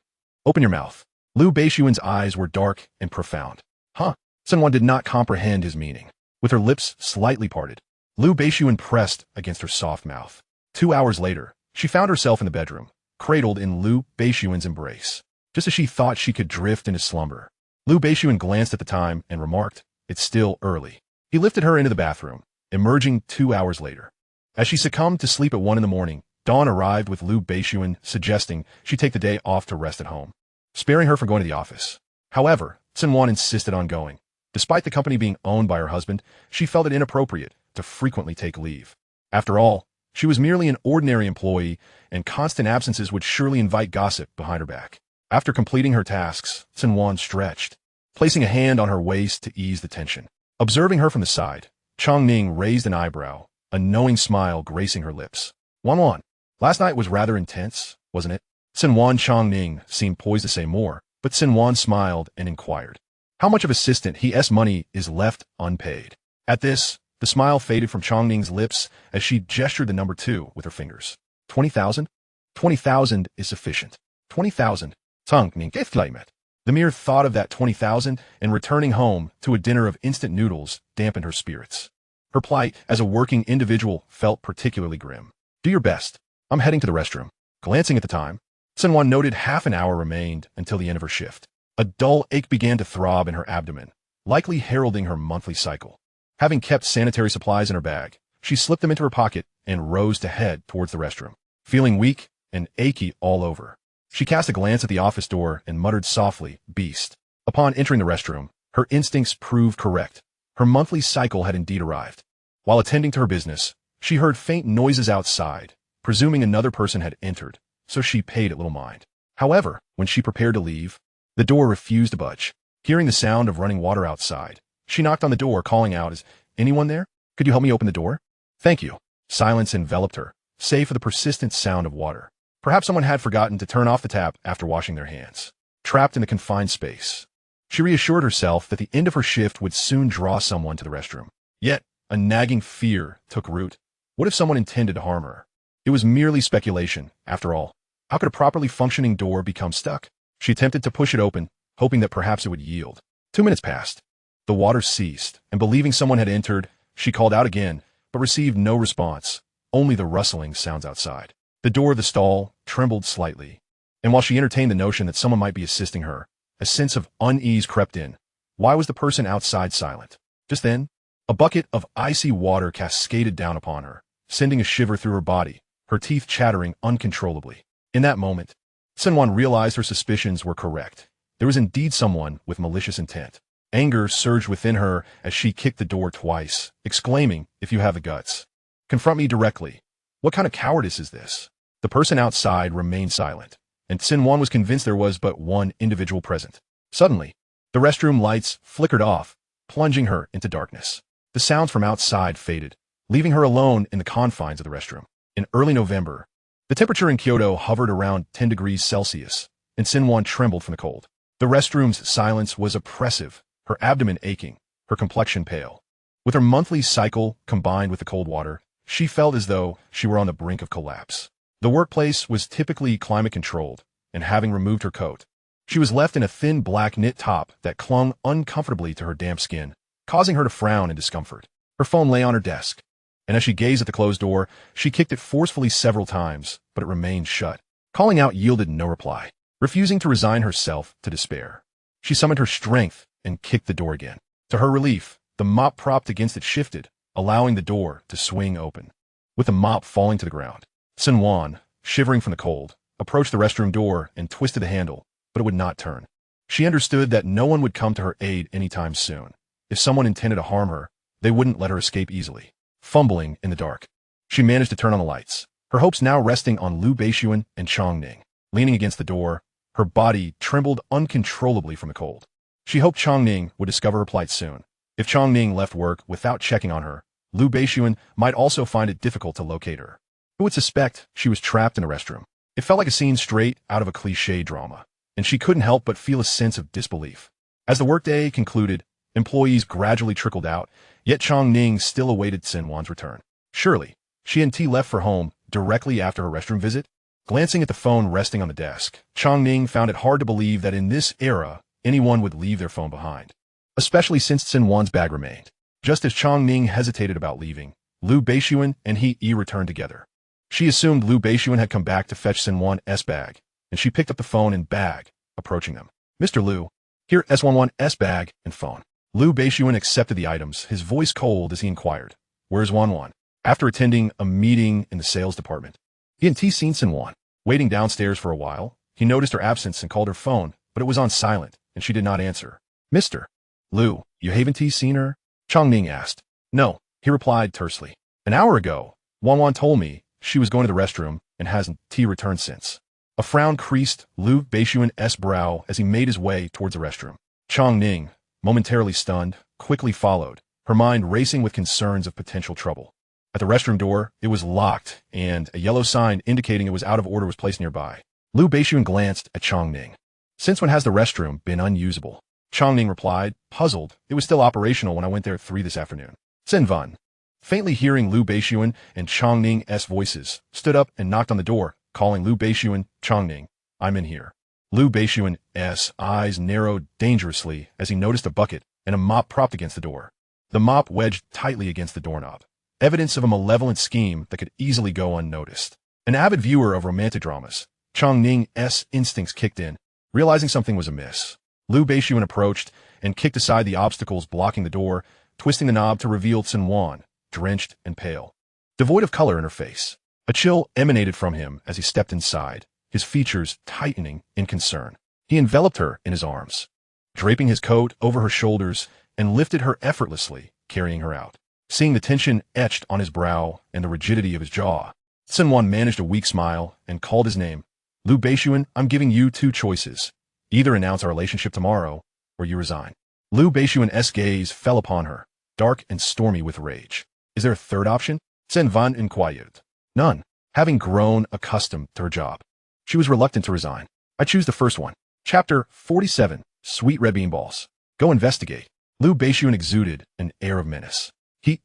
Open your mouth. Lu Beixuan's eyes were dark and profound. Huh? Cen Wan did not comprehend his meaning. With her lips slightly parted, Lu Beixuan pressed against her soft mouth. 2 hours later, she found herself in the bedroom, cradled in Lu Beixuan's embrace. Just as she thought she could drift into slumber, Lu Beixuan glanced at the time and remarked, It's still early. He lifted her into the bathroom, emerging 2 hours later. As she succumbed to sleep at 1 in the morning, Dawn arrived with Lu Beixun suggesting she take the day off to rest at home, sparing her from going to the office. However, Cen Wan insisted on going. Despite the company being owned by her husband, she felt it inappropriate to frequently take leave. After all, she was merely an ordinary employee, and constant absences would surely invite gossip behind her back. After completing her tasks, Cen Wan stretched, placing a hand on her waist to ease the tension. Observing her from the side, Chongning raised an eyebrow, a knowing smile gracing her lips. Wan, last night was rather intense, wasn't it? Cen Wan Chongning seemed poised to say more, but Cen Wan smiled and inquired. How much of assistant he's money is left unpaid? At this, the smile faded from Chongning's lips as she gestured the number 2 with her fingers. 20,000? 20,000 is sufficient. 20,000. Chongning geflamet. The mere thought of that 20,000 and returning home to a dinner of instant noodles dampened her spirits. Her plight as a working individual felt particularly grim. Do your best. I'm heading to the restroom. Glancing at the time, Cen Wan noted half an hour remained until the end of her shift. A dull ache began to throb in her abdomen, likely heralding her monthly cycle. Having kept sanitary supplies in her bag, she slipped them into her pocket and rose to head towards the restroom. Feeling weak and achy all over, she cast a glance at the office door and muttered softly, "Beast." Upon entering the restroom, her instincts proved correct. Her monthly cycle had indeed arrived. While attending to her business, she heard faint noises outside, presuming another person had entered, so she paid it little mind. However, when she prepared to leave, the door refused to budge. Hearing the sound of running water outside, she knocked on the door, calling out, "Is anyone there? Could you help me open the door?" "Thank you." Silence enveloped her, save for the persistent sound of water. Perhaps someone had forgotten to turn off the tap after washing their hands. Trapped in the confined space, she reassured herself that the end of her shift would soon draw someone to the restroom. Yet, a nagging fear took root. What if someone intended to harm her? It was merely speculation, after all. How could a properly functioning door become stuck? She attempted to push it open, hoping that perhaps it would yield. 2 minutes passed. The water ceased, and believing someone had entered, she called out again, but received no response, only the rustling sounds outside. The door of the stall trembled slightly, and while she entertained the notion that someone might be assisting her, a sense of unease crept in. Why was the person outside silent? Just then, a bucket of icy water cascaded down upon her, sending a shiver through her body, her teeth chattering uncontrollably. In that moment, Cen Wan realized her suspicions were correct. There was indeed someone with malicious intent. Anger surged within her as she kicked the door twice, exclaiming, "If you have the guts, confront me directly. What kind of cowardice is this?" The person outside remained silent, and Cen Wan was convinced there was but one individual present. Suddenly, the restroom lights flickered off, plunging her into darkness. The sounds from outside faded, leaving her alone in the confines of the restroom. In early November, the temperature in Kyoto hovered around 10 degrees Celsius, and Cen Wan trembled from the cold. The restroom's silence was oppressive, her abdomen aching, her complexion pale. With her monthly cycle combined with the cold water, she felt as though she were on the brink of collapse. The workplace was typically climate-controlled, and having removed her coat, she was left in a thin black knit top that clung uncomfortably to her damp skin, causing her to frown in discomfort. Her phone lay on her desk, and as she gazed at the closed door, she kicked it forcefully several times, but it remained shut. Calling out yielded no reply. Refusing to resign herself to despair, she summoned her strength and kicked the door again. To her relief, the mop propped against it shifted, allowing the door to swing open. With the mop falling to the ground, Cen Wan, shivering from the cold, approached the restroom door and twisted the handle, but it would not turn. She understood that no one would come to her aid anytime soon. If someone intended to harm her, they wouldn't let her escape easily. Fumbling in the dark, she managed to turn on the lights, her hopes now resting on Lu Beixun and Chongning. Leaning against the door, her body trembled uncontrollably from the cold. She hoped Chongning would discover her plight soon. If Chongning left work without checking on her, Lu Beixun might also find it difficult to locate her. Who would suspect she was trapped in a restroom? It felt like a scene straight out of a cliché drama, and she couldn't help but feel a sense of disbelief. As the workday concluded, employees gradually trickled out, yet Chongning still awaited Cen Wan's return. Surely, she and T left for home directly after her restroom visit? Glancing at the phone resting on the desk, Chongning found it hard to believe that in this era, anyone would leave their phone behind, especially since Cen Wan's bag remained. Just as Chongning hesitated about leaving, Lu Beixun and he returned together. She assumed Lu Beixun had come back to fetch Cen Wan's bag, and she picked up the phone and bag, approaching them. "Mr. Lu, here S11's bag and phone." Lu Beixun accepted the items, his voice cold as he inquired, "Where's Wan?" After attending a meeting in the sales department, He hadn't seen Cen Wan. Waiting downstairs for a while, he noticed her absence and called her phone, but it was on silent, and she did not answer. Mr. Lu, you haven't seen her? Chongning asked. No, he replied tersely. An hour ago, Wan told me she was going to the restroom and hasn't returned since. A frown creased Lu Beixuan's brow as he made his way towards the restroom. Chongning, momentarily stunned, quickly followed, her mind racing with concerns of potential trouble. At the restroom door, it was locked, and a yellow sign indicating it was out of order was placed nearby. Lu Beixuan glanced at Chongning. Since when has the restroom been unusable? Chongning replied, puzzled. It was still operational when I went there at 3 this afternoon. Cen Wan, faintly hearing Lu Beixuan and Chongning's voices, stood up and knocked on the door, calling Lu Beixuan. Chongning, I'm in here. Lu Beixuan's eyes narrowed dangerously as he noticed a bucket and a mop propped against the door. The mop wedged tightly against the doorknob. Evidence of a malevolent scheme that could easily go unnoticed. An avid viewer of romantic dramas, Chongning's instincts kicked in, realizing something was amiss. Lu Beixuan approached and kicked aside the obstacles blocking the door, twisting the knob to reveal Cen Wan, drenched and pale, devoid of color in her face. A chill emanated from him as he stepped inside, his features tightening in concern. He enveloped her in his arms, draping his coat over her shoulders, and lifted her effortlessly, carrying her out. Seeing the tension etched on his brow and the rigidity of his jaw, Cen Wan managed a weak smile and called his name. Lu Beixuan, I'm giving you 2 choices. Either announce our relationship tomorrow, or you resign. Lu Beixuan's gaze fell upon her, dark and stormy with rage. Is there a third option? Cen Wan inquired. None. Having grown accustomed to her job, she was reluctant to resign. I choose the first one. Chapter 47, Sweet Red Bean Balls. Go investigate. Lu Beixuan exuded an air of menace.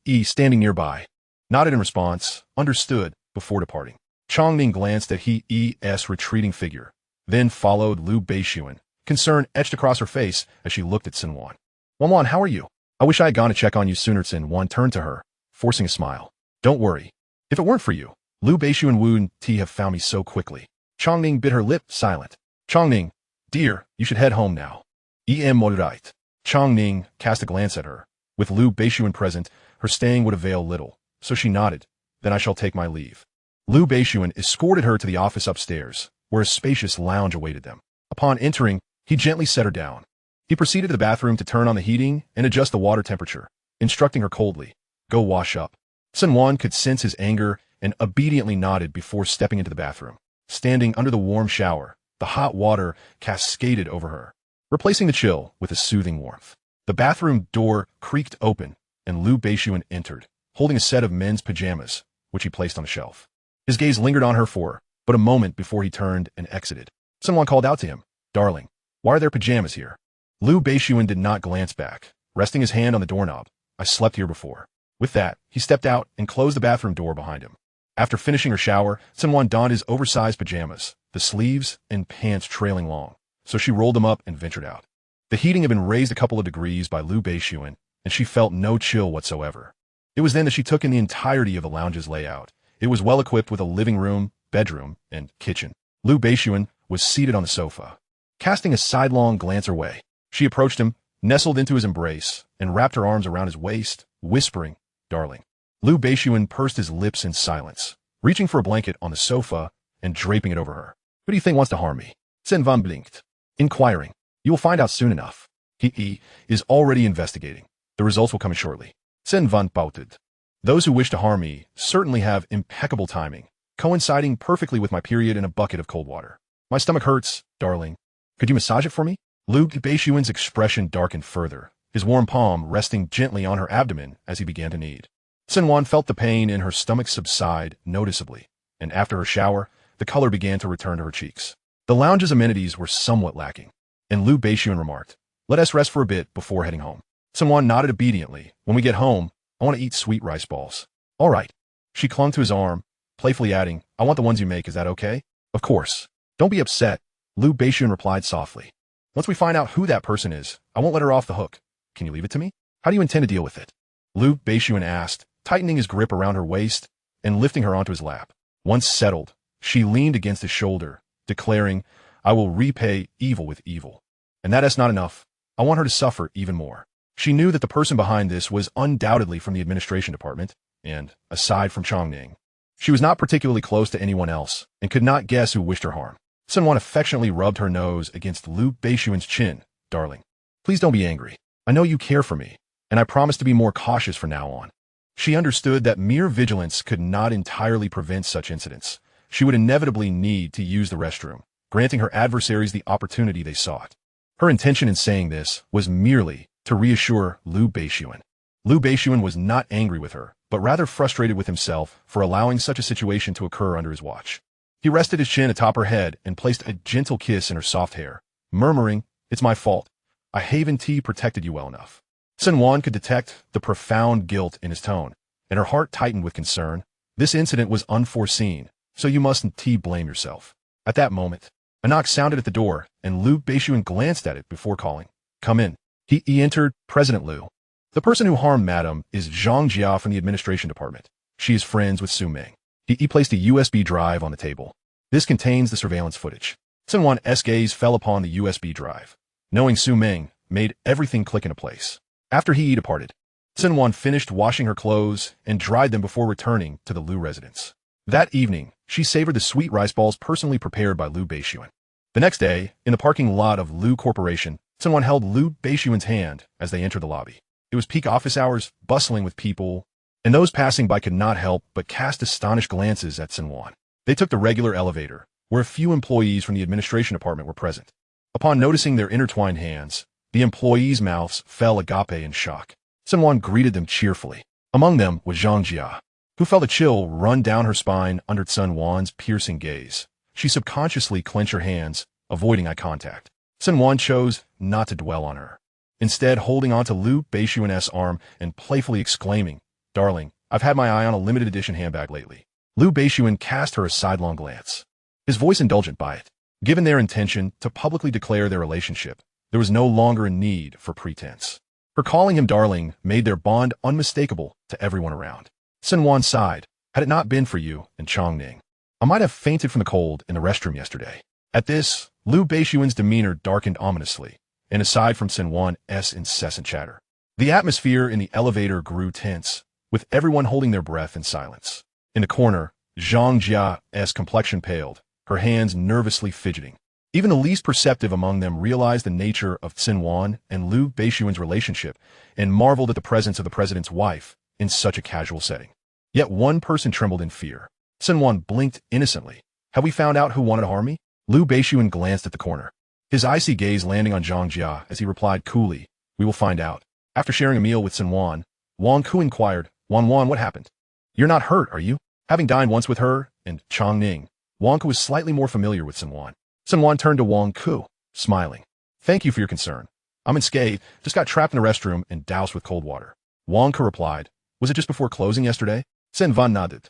He, standing nearby, nodded in response, understood, before departing. Chongning glanced at He's retreating figure, then followed Lu Beixuan. Concern etched across her face as she looked at Cen Wan. Wan, how are you? I wish I had gone to check on you sooner. Cen Wan turned to her, forcing a smile. Don't worry. If it weren't for you, Lu Beixuan wouldn't have found me so quickly. Chongning bit her lip, silent. Chongning, dear, you should head home now. Right. Chongning cast a glance at her. With Lu Beixuan present, her staying would avail little, so she nodded. Then I shall take my leave. Lu Beixuan escorted her to the office upstairs, where a spacious lounge awaited them. Upon entering, he gently set her down. He proceeded to the bathroom to turn on the heating and adjust the water temperature, instructing her coldly, go wash up. Cen Wan could sense his anger and obediently nodded before stepping into the bathroom. Standing under the warm shower, the hot water cascaded over her, replacing the chill with a soothing warmth. The bathroom door creaked open, and Lu Beixuan entered, holding a set of men's pajamas, which he placed on a shelf. His gaze lingered on her for but a moment before he turned and exited. Someone called out to him, Darling, why are there pajamas here? Lu Beixuan did not glance back, resting his hand on the doorknob. I slept here before. With that, he stepped out and closed the bathroom door behind him. After finishing her shower, Cen Wan donned his oversized pajamas, the sleeves and pants trailing long, so she rolled them up and ventured out. The heating had been raised a couple of degrees by Lu Beixuan, and she felt no chill whatsoever. It was then that she took in the entirety of the lounge's layout. It was well equipped with a living room, bedroom, and kitchen. Lu Beixuan was seated on the sofa. Casting a sidelong glance her way, she approached him, nestled into his embrace, and wrapped her arms around his waist, whispering, Darling. Lu Beixuan pursed his lips in silence, reaching for a blanket on the sofa and draping it over her. Who do you think wants to harm me? Cen Wan blinked, inquiring. You will find out soon enough. He is already investigating. The results will come shortly. Cen Wan pouted. Those who wish to harm me certainly have impeccable timing, coinciding perfectly with my period in a bucket of cold water. My stomach hurts, darling. Could you massage it for me? Lu Beixuan's expression darkened further, his warm palm resting gently on her abdomen as he began to knead. Cen Wan felt the pain in her stomach subside noticeably, and after her shower, the color began to return to her cheeks. The lounge's amenities were somewhat lacking, and Lu Beixuan remarked, Let us rest for a bit before heading home. Cen Wan nodded obediently. When we get home, I want to eat sweet rice balls. All right. She clung to his arm, playfully adding, I want the ones you make, is that okay? Of course. Don't be upset, Lu Beixuan replied softly. Once we find out who that person is, I won't let her off the hook. Can you leave it to me? How do you intend to deal with it? Lu Beixuan asked, tightening his grip around her waist and lifting her onto his lap. Once settled, she leaned against his shoulder, declaring, I will repay evil with evil. And that is not enough. I want her to suffer even more. She knew that the person behind this was undoubtedly from the administration department, and, aside from Chongning, She was not particularly close to anyone else and could not guess who wished her harm. Cen Wan affectionately rubbed her nose against Lu Beixun's chin. Darling, please don't be angry. I know you care for me, and I promise to be more cautious from now on. She understood that mere vigilance could not entirely prevent such incidents. She would inevitably need to use the restroom, granting her adversaries the opportunity they sought. Her intention in saying this was merely to reassure Lu Beixun. Lu Beixun was not angry with her, but rather frustrated with himself for allowing such a situation to occur under his watch. He rested his chin atop her head and placed a gentle kiss in her soft hair, murmuring, "It's my fault. I haven't protected you well enough." Cen Wan could detect the profound guilt in his tone, and her heart tightened with concern. This incident was unforeseen, so you mustn't blame yourself. At that moment, a knock sounded at the door, and Lu Beixun glanced at it before calling, "Come in." He entered. "President Lu. The person who harmed Madam is Zhang Jia from the administration department. She is friends with Su Ming." He placed a USB drive on the table. "This contains the surveillance footage." Cen Wan's gaze fell upon the USB drive. Knowing Su Ming made everything click into place. After he departed, Cen Wan finished washing her clothes and dried them before returning to the Lu residence. That evening, she savored the sweet rice balls personally prepared by Lu Beixun. The next day, in the parking lot of Lu Corporation, Cen Wan held Lu Beixun's hand as they entered the lobby. It was peak office hours, bustling with people, and those passing by could not help but cast astonished glances at Cen Wan. They took the regular elevator, where a few employees from the administration department were present. Upon noticing their intertwined hands, the employees' mouths fell agape in shock. Cen Wan greeted them cheerfully. Among them was Zhang Jia, who felt a chill run down her spine under Cen Wan's piercing gaze. She subconsciously clenched her hands, avoiding eye contact. Cen Wan chose not to dwell on her, instead holding onto Lu Beixun's arm and playfully exclaiming, "Darling, I've had my eye on a limited edition handbag lately." Lu Beixun cast her a sidelong glance, his voice indulgent by it. Given their intention to publicly declare their relationship, there was no longer a need for pretense. Her calling him darling made their bond unmistakable to everyone around. Cen Wan sighed. "Had it not been for you and Chongning, I might have fainted from the cold in the restroom yesterday." At this, Lu Beixun's demeanor darkened ominously, and aside from Cen Wan's incessant chatter, the atmosphere in the elevator grew tense, with everyone holding their breath in silence. In the corner, Zhang Jia's complexion paled, her hands nervously fidgeting. Even the least perceptive among them realized the nature of Cen Wan and Lu Beixun's relationship and marveled at the presence of the president's wife in such a casual setting. Yet one person trembled in fear. Cen Wan blinked innocently. "Have we found out who wanted to harm me?" Lu Beixun glanced at the corner, his icy gaze landing on Zhang Jia as he replied coolly, "We will find out." After sharing a meal with Cen Wan, Wang Ku inquired, "Wan, what happened? You're not hurt, are you?" Having dined once with her and Chongning, Wang Ku was slightly more familiar with Cen Wan. Cen Wan turned to Wang Ku, smiling. "Thank you for your concern. I'm unscathed, just got trapped in the restroom and doused with cold water." Wang Ku replied, "Was it just before closing yesterday?" Cen Wan nodded,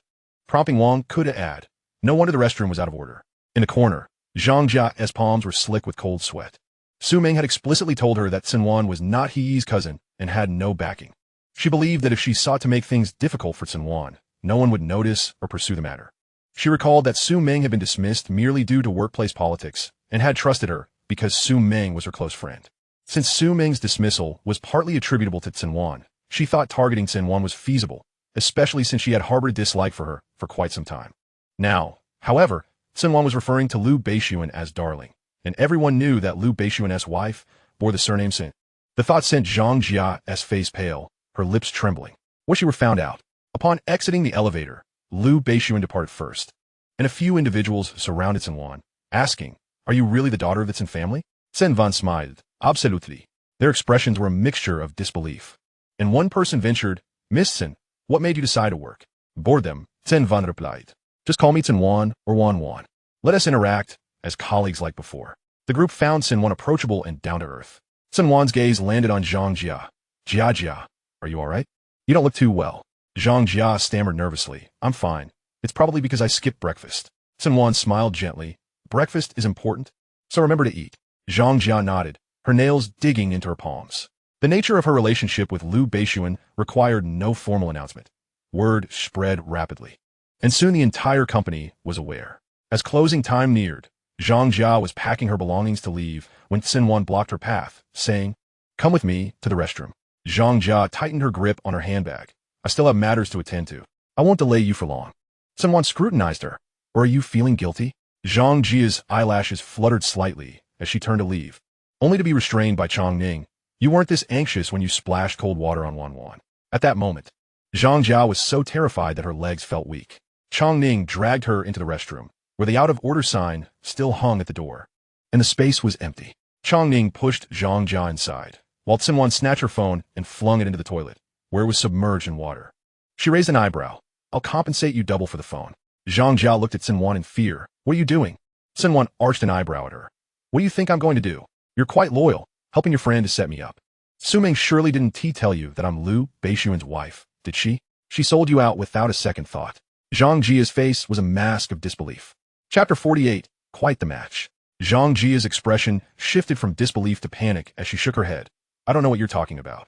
prompting Wang Ku to add, "No wonder the restroom was out of order." In the corner, Zhang Jia's palms were slick with cold sweat. Su Ming had explicitly told her that Cen Wan was not He's cousin and had no backing. She believed that if she sought to make things difficult for Cen Wan, no one would notice or pursue the matter. She recalled that Su Ming had been dismissed merely due to workplace politics and had trusted her because Su Ming was her close friend. Since Su Ming's dismissal was partly attributable to Cen Wan, she thought targeting Cen Wan was feasible, especially since she had harbored a dislike for her for quite some time. Now, however, Cen Wan was referring to Lu Beixun as darling, and everyone knew that Lu Beixun's wife bore the surname Cen. The thought sent Zhang Jia's face pale, her lips trembling. What she were found out. Upon exiting the elevator, Lu Beixun departed first, and a few individuals surrounded Cen Wan, asking, "Are you really the daughter of the Cen family?" Cen Wan smiled. "Absolutely." Their expressions were a mixture of disbelief. And one person ventured, "Miss Cen, what made you decide to work?" Bored them, Cen Wan replied, "Just call me Cen Wan or Wan. Let us interact as colleagues like before." The group found Cen Wan approachable and down-to-earth. Cen Wan's gaze landed on Zhang Jia. Jia, are you all right? You don't look too well." Zhang Jia stammered nervously, "I'm fine. It's probably because I skipped breakfast." Cen Wan smiled gently. "Breakfast is important, so remember to eat." Zhang Jia nodded, her nails digging into her palms. The nature of her relationship with Lu Beixun required no formal announcement. Word spread rapidly, and soon the entire company was aware. As closing time neared, Zhang Jia was packing her belongings to leave when Cen Wan blocked her path, saying, "Come with me to the restroom." Zhang Jia tightened her grip on her handbag. "I still have matters to attend to. I won't delay you for long." Cen Wan scrutinized her. Or are you feeling guilty? Zhang Jia's eyelashes fluttered slightly as she turned to leave, only to be restrained by Chong Ning. You weren't this anxious when you splashed cold water on Wan Wan. At that moment, Zhang Jia was so terrified that her legs felt weak. Chong Ning dragged her into the restroom, where the out-of-order sign still hung at the door, and the space was empty. Chong Ning pushed Zhang Jia inside, while Cen Wan snatched her phone and flung it into the toilet, where it was submerged in water. She raised an eyebrow. I'll compensate you double for the phone. Zhang Jia looked at Cen Wan in fear. What are you doing? Cen Wan arched an eyebrow at her. What do you think I'm going to do? You're quite loyal, helping your friend to set me up. Suming surely didn't tell you that I'm Lu Beixun's wife, did she? She sold you out without a second thought. Zhang Jia's face was a mask of disbelief. Chapter 48, quite the match. Zhang Jia's expression shifted from disbelief to panic as she shook her head. I don't know what you're talking about.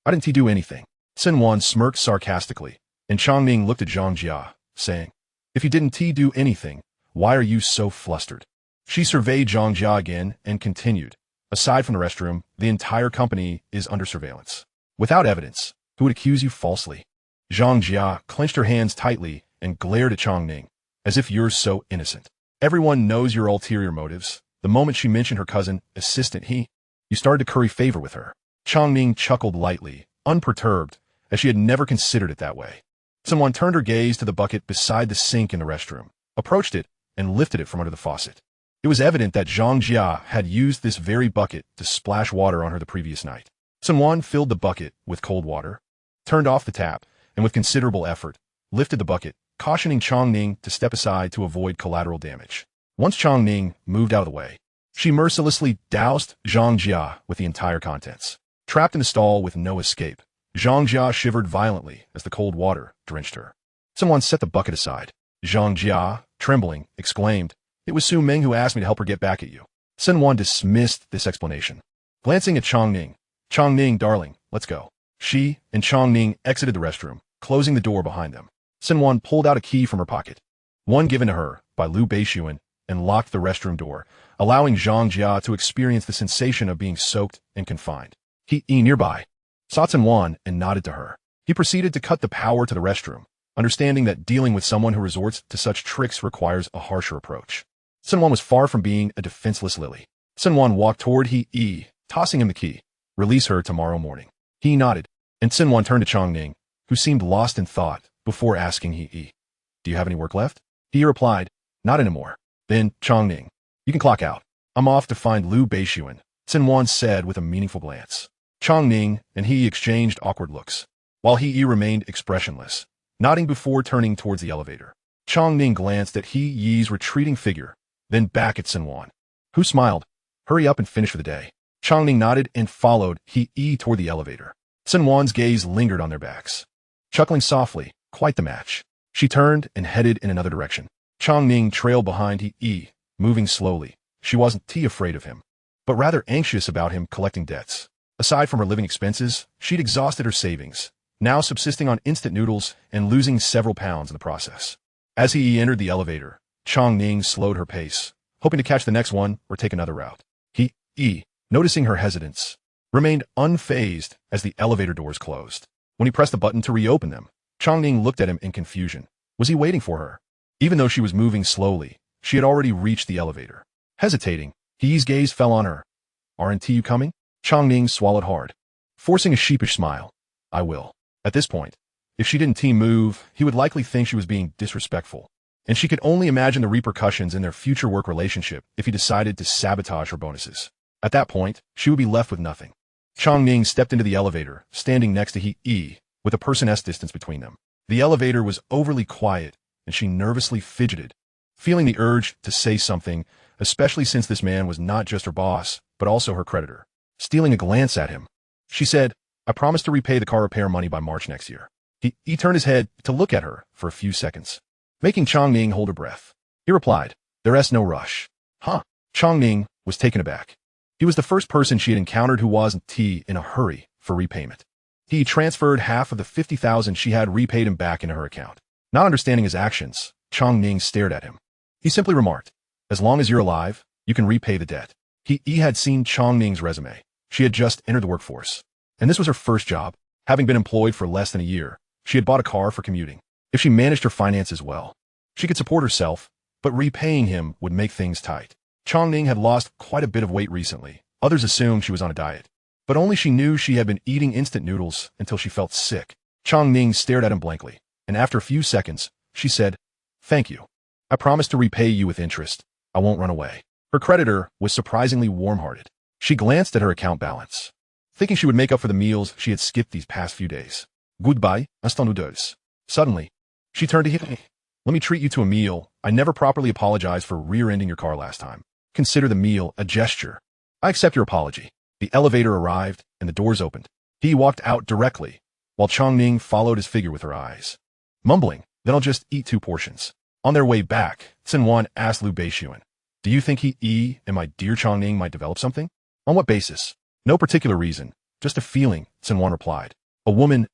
I didn't do anything. Cen Wan smirked sarcastically, and Chong Ning looked at Zhang Jia, saying, If you didn't do anything, why are you so flustered? She surveyed Zhang Jia again and continued. Aside from the restroom, the entire company is under surveillance. Without evidence, who would accuse you falsely? Zhang Jia clenched her hands tightly and glared at Chong Ning, as if you're so innocent. Everyone knows your ulterior motives. The moment she mentioned her cousin, assistant you started to curry favor with her. Chong Ning chuckled lightly, unperturbed, as she had never considered it that way. Someone turned her gaze to the bucket beside the sink in the restroom, approached it, and lifted it from under the faucet. It was evident that Zhang Jia had used this very bucket to splash water on her the previous night. Cen Wan filled the bucket with cold water, turned off the tap, and with considerable effort, lifted the bucket, cautioning Chong Ning to step aside to avoid collateral damage. Once Chong Ning moved out of the way, she mercilessly doused Zhang Jia with the entire contents. Trapped in the stall with no escape, Zhang Jia shivered violently as the cold water drenched her. Someone set the bucket aside. Zhang Jia, trembling, exclaimed, It was Su Ming who asked me to help her get back at you. Cen Wan dismissed this explanation. Glancing at Chong Ning, darling, let's go. She and Chong Ning exited the restroom, closing the door behind them. Cen Wan pulled out a key from her pocket, one given to her by Lu Beixun, and locked the restroom door, allowing Zhang Jia to experience the sensation of being soaked and confined. He nearby saw Cen Wan and nodded to her. He proceeded to cut the power to the restroom, understanding that dealing with someone who resorts to such tricks requires a harsher approach. Cen Wan was far from being a defenseless lily. Cen Wan walked toward tossing him the key. Release her tomorrow morning. He nodded, and Cen Wan turned to Chong Ning, who seemed lost in thought, before asking Do you have any work left? He replied, Not anymore. Then, Chong Ning, you can clock out. I'm off to find Lu Beixun, Cen Wan said with a meaningful glance. Chong Ning and he exchanged awkward looks, while he remained expressionless, nodding before turning towards the elevator. Chong Ning glanced at Yi's retreating figure, then back at Cen Wan, who smiled. Hurry up and finish for the day. Chong Ning nodded and followed toward the elevator. Cen Wan's gaze lingered on their backs. Chuckling softly, quite the match. She turned and headed in another direction. Chong Ning trailed behind moving slowly. She wasn't afraid of him, but rather anxious about him collecting debts. Aside from her living expenses, she'd exhausted her savings, now subsisting on instant noodles and losing several pounds in the process. As he entered the elevator, Chong Ning slowed her pace, hoping to catch the next one or take another route. He, noticing her hesitance, remained unfazed as the elevator doors closed. When he pressed the button to reopen them, Chong Ning looked at him in confusion. Was he waiting for her? Even though she was moving slowly, she had already reached the elevator. Hesitating, He's gaze fell on her. Aren't you coming? Chong Ning swallowed hard, forcing a sheepish smile. I will. At this point, if she didn't move, he would likely think she was being disrespectful, and she could only imagine the repercussions in their future work relationship if he decided to sabotage her bonuses. At that point, she would be left with nothing. Chong Ning stepped into the elevator, standing next to He, with a person's distance between them. The elevator was overly quiet, and she nervously fidgeted, feeling the urge to say something, especially since this man was not just her boss, but also her creditor. Stealing a glance at him, she said, I promise to repay the car repair money by March next year. He turned his head to look at her for a few seconds, making Chong Ning hold her breath. He replied, There's no rush. Huh? Chong Ning was taken aback. He was the first person she had encountered who wasn't in a hurry for repayment. He transferred half of the 50,000 she had repaid him back into her account. Not understanding his actions, Chong Ning stared at him. He simply remarked, As long as you're alive, you can repay the debt. He had seen Chong Ning's resume. She had just entered the workforce, and this was her first job. Having been employed for less than a year, she had bought a car for commuting. If she managed her finances well, She could support herself, but repaying him would make things tight. Chongning had lost quite a bit of weight recently. Others assumed she was on a diet, but only she knew she had been eating instant noodles until she felt sick. Chongning stared at him blankly, and after a few seconds, she said, "Thank you. I promise to repay you with interest. I won't run away." Her creditor was surprisingly warm-hearted. She glanced at her account balance, thinking she would make up for the meals she had skipped these past few days. "Goodbye, instant noodles." Suddenly, she turned to him. "Let me treat you to a meal. I never properly apologized for rear-ending your car last time. Consider the meal a gesture. I accept your apology." The elevator arrived, and the doors opened. He walked out directly, while Chongning followed his figure with her eyes, mumbling, "Then I'll just eat 2 portions." On their way back, Cen Wan asked Lu Beixun, "Do you think he and my dear Chongning might develop something?" "On what basis?" "No particular reason, just a feeling," Cen Wan replied. "A woman's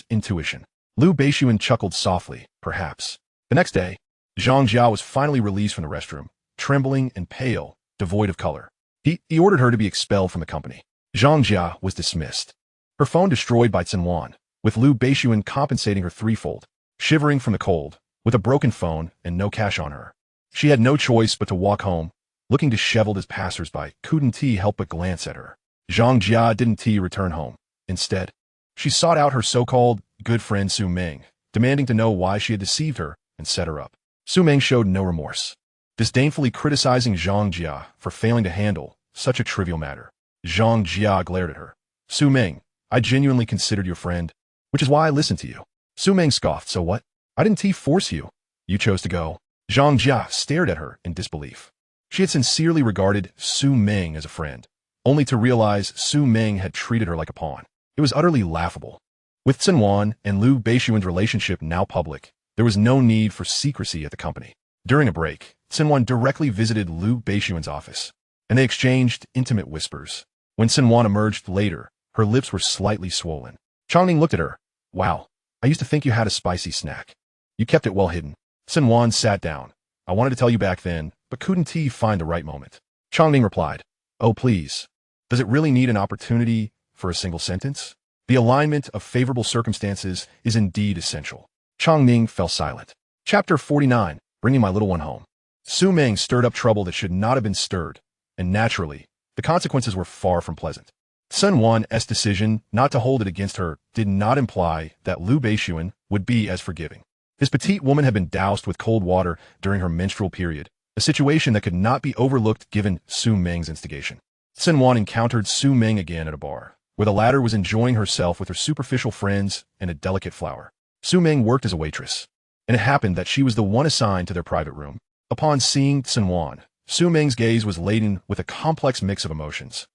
intuition." Lu Beixun chuckled softly, "Perhaps." The next day, Zhang Jia was finally released from the restroom, trembling and pale, devoid of color. He ordered her to be expelled from the company. Zhang Jia was dismissed, her phone destroyed by Cen Wan, with Lu Beixun compensating her threefold. Shivering from the cold, with a broken phone and no cash on her, she had no choice but to walk home, looking disheveled as passers-by couldn't help but glance at her. Zhang Jia didn't return home. Instead, she sought out her so-called good friend Su Meng, demanding to know why she had deceived her and set her up. Su Meng showed no remorse, disdainfully criticizing Zhang Jia for failing to handle such a trivial matter. Zhang Jia glared at her. "Su Meng, I genuinely considered your friend, which is why I listened to you." Su Meng scoffed, "So what? I didn't force you. You chose to go." Zhang Jia stared at her in disbelief. She had sincerely regarded Su Meng as a friend, only to realize Su Meng had treated her like a pawn. It was utterly laughable. With Cen Wan and Lu Beixun's relationship now public, there was no need for secrecy at the company. During a break, Cen Wan directly visited Lu Beixun's office, and they exchanged intimate whispers. When Cen Wan emerged later, her lips were slightly swollen. Chongning looked at her. "Wow, I used to think you had a spicy snack. You kept it well hidden." Cen Wan sat down. "I wanted to tell you back then, but couldn't find the right moment." Chongning replied, "Oh, please. Does it really need an opportunity for a single sentence? The alignment of favorable circumstances is indeed essential." Chongning fell silent. Chapter 49, Bringing My Little One Home. Su Meng stirred up trouble that should not have been stirred, and naturally, the consequences were far from pleasant. Cen Wan's decision not to hold it against her did not imply that Lu Beixun would be as forgiving. His petite woman had been doused with cold water during her menstrual period, a situation that could not be overlooked given Su Meng's instigation. Cen Wan encountered Su Meng again at a bar, where the latter was enjoying herself with her superficial friends and a delicate flower. Su Meng worked as a waitress, and it happened that she was the one assigned to their private room. Upon seeing Cen Wan, Su Meng's gaze was laden with a complex mix of emotions.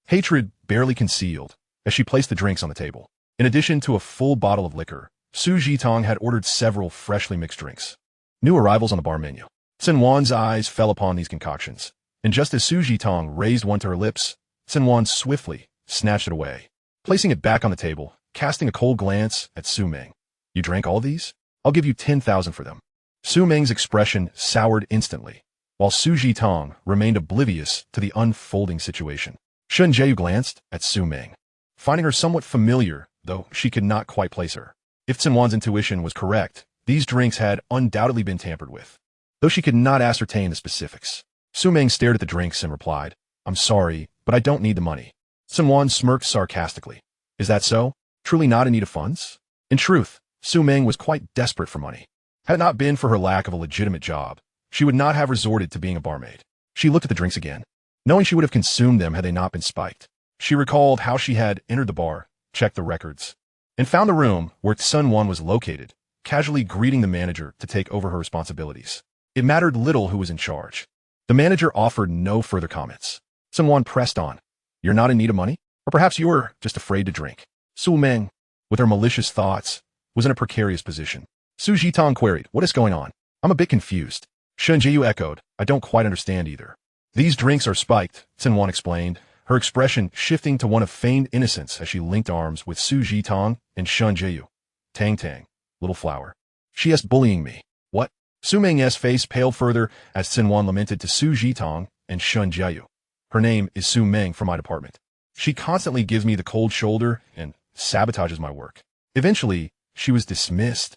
Hatred barely concealed, as she placed the drinks on the table. In addition to a full bottle of liquor, Su Jitong had ordered several freshly mixed drinks. New arrivals on the bar menu. Cen Wan's eyes fell upon these concoctions, and just as Su Jitong raised one to her lips, Cen Wan swiftly snatched it away, placing it back on the table, casting a cold glance at Su Meng. "You drank all these? I'll give you 10,000 for them." Su Meng's expression soured instantly, while Su Jitong remained oblivious to the unfolding situation. Shun Jieyu glanced at Su Meng, finding her somewhat familiar, though she could not quite place her. If Cen Wan's intuition was correct, these drinks had undoubtedly been tampered with, though she could not ascertain the specifics. Su Meng stared at the drinks and replied, "I'm sorry, but I don't need the money." Cen Wan smirked sarcastically. "Is that so? Truly not in need of funds?" In truth, Su Meng was quite desperate for money. Had it not been for her lack of a legitimate job, she would not have resorted to being a barmaid. She looked at the drinks again, knowing she would have consumed them had they not been spiked. She recalled how she had entered the bar, checked the records, and found the room where Cen Wan was located, casually greeting the manager to take over her responsibilities. It mattered little who was in charge. The manager offered no further comments. Cen Wan pressed on. "You're not in need of money? Or perhaps you're just afraid to drink?" Su Meng, with her malicious thoughts, was in a precarious position. Su Jitong queried, "What is going on? I'm a bit confused." Shun Jieyu echoed, "I don't quite understand either." "These drinks are spiked," Cen Wan explained, her expression shifting to one of feigned innocence as she linked arms with Su Jitong and Shun Jieyu. "Tang Tang, little flower. She is bullying me." "What?" Su Meng's face paled further as Cen Wan lamented to Su Jitong and Shun Jieyu. "Her name is Su Meng from my department. She constantly gives me the cold shoulder and sabotages my work." Eventually, she was dismissed,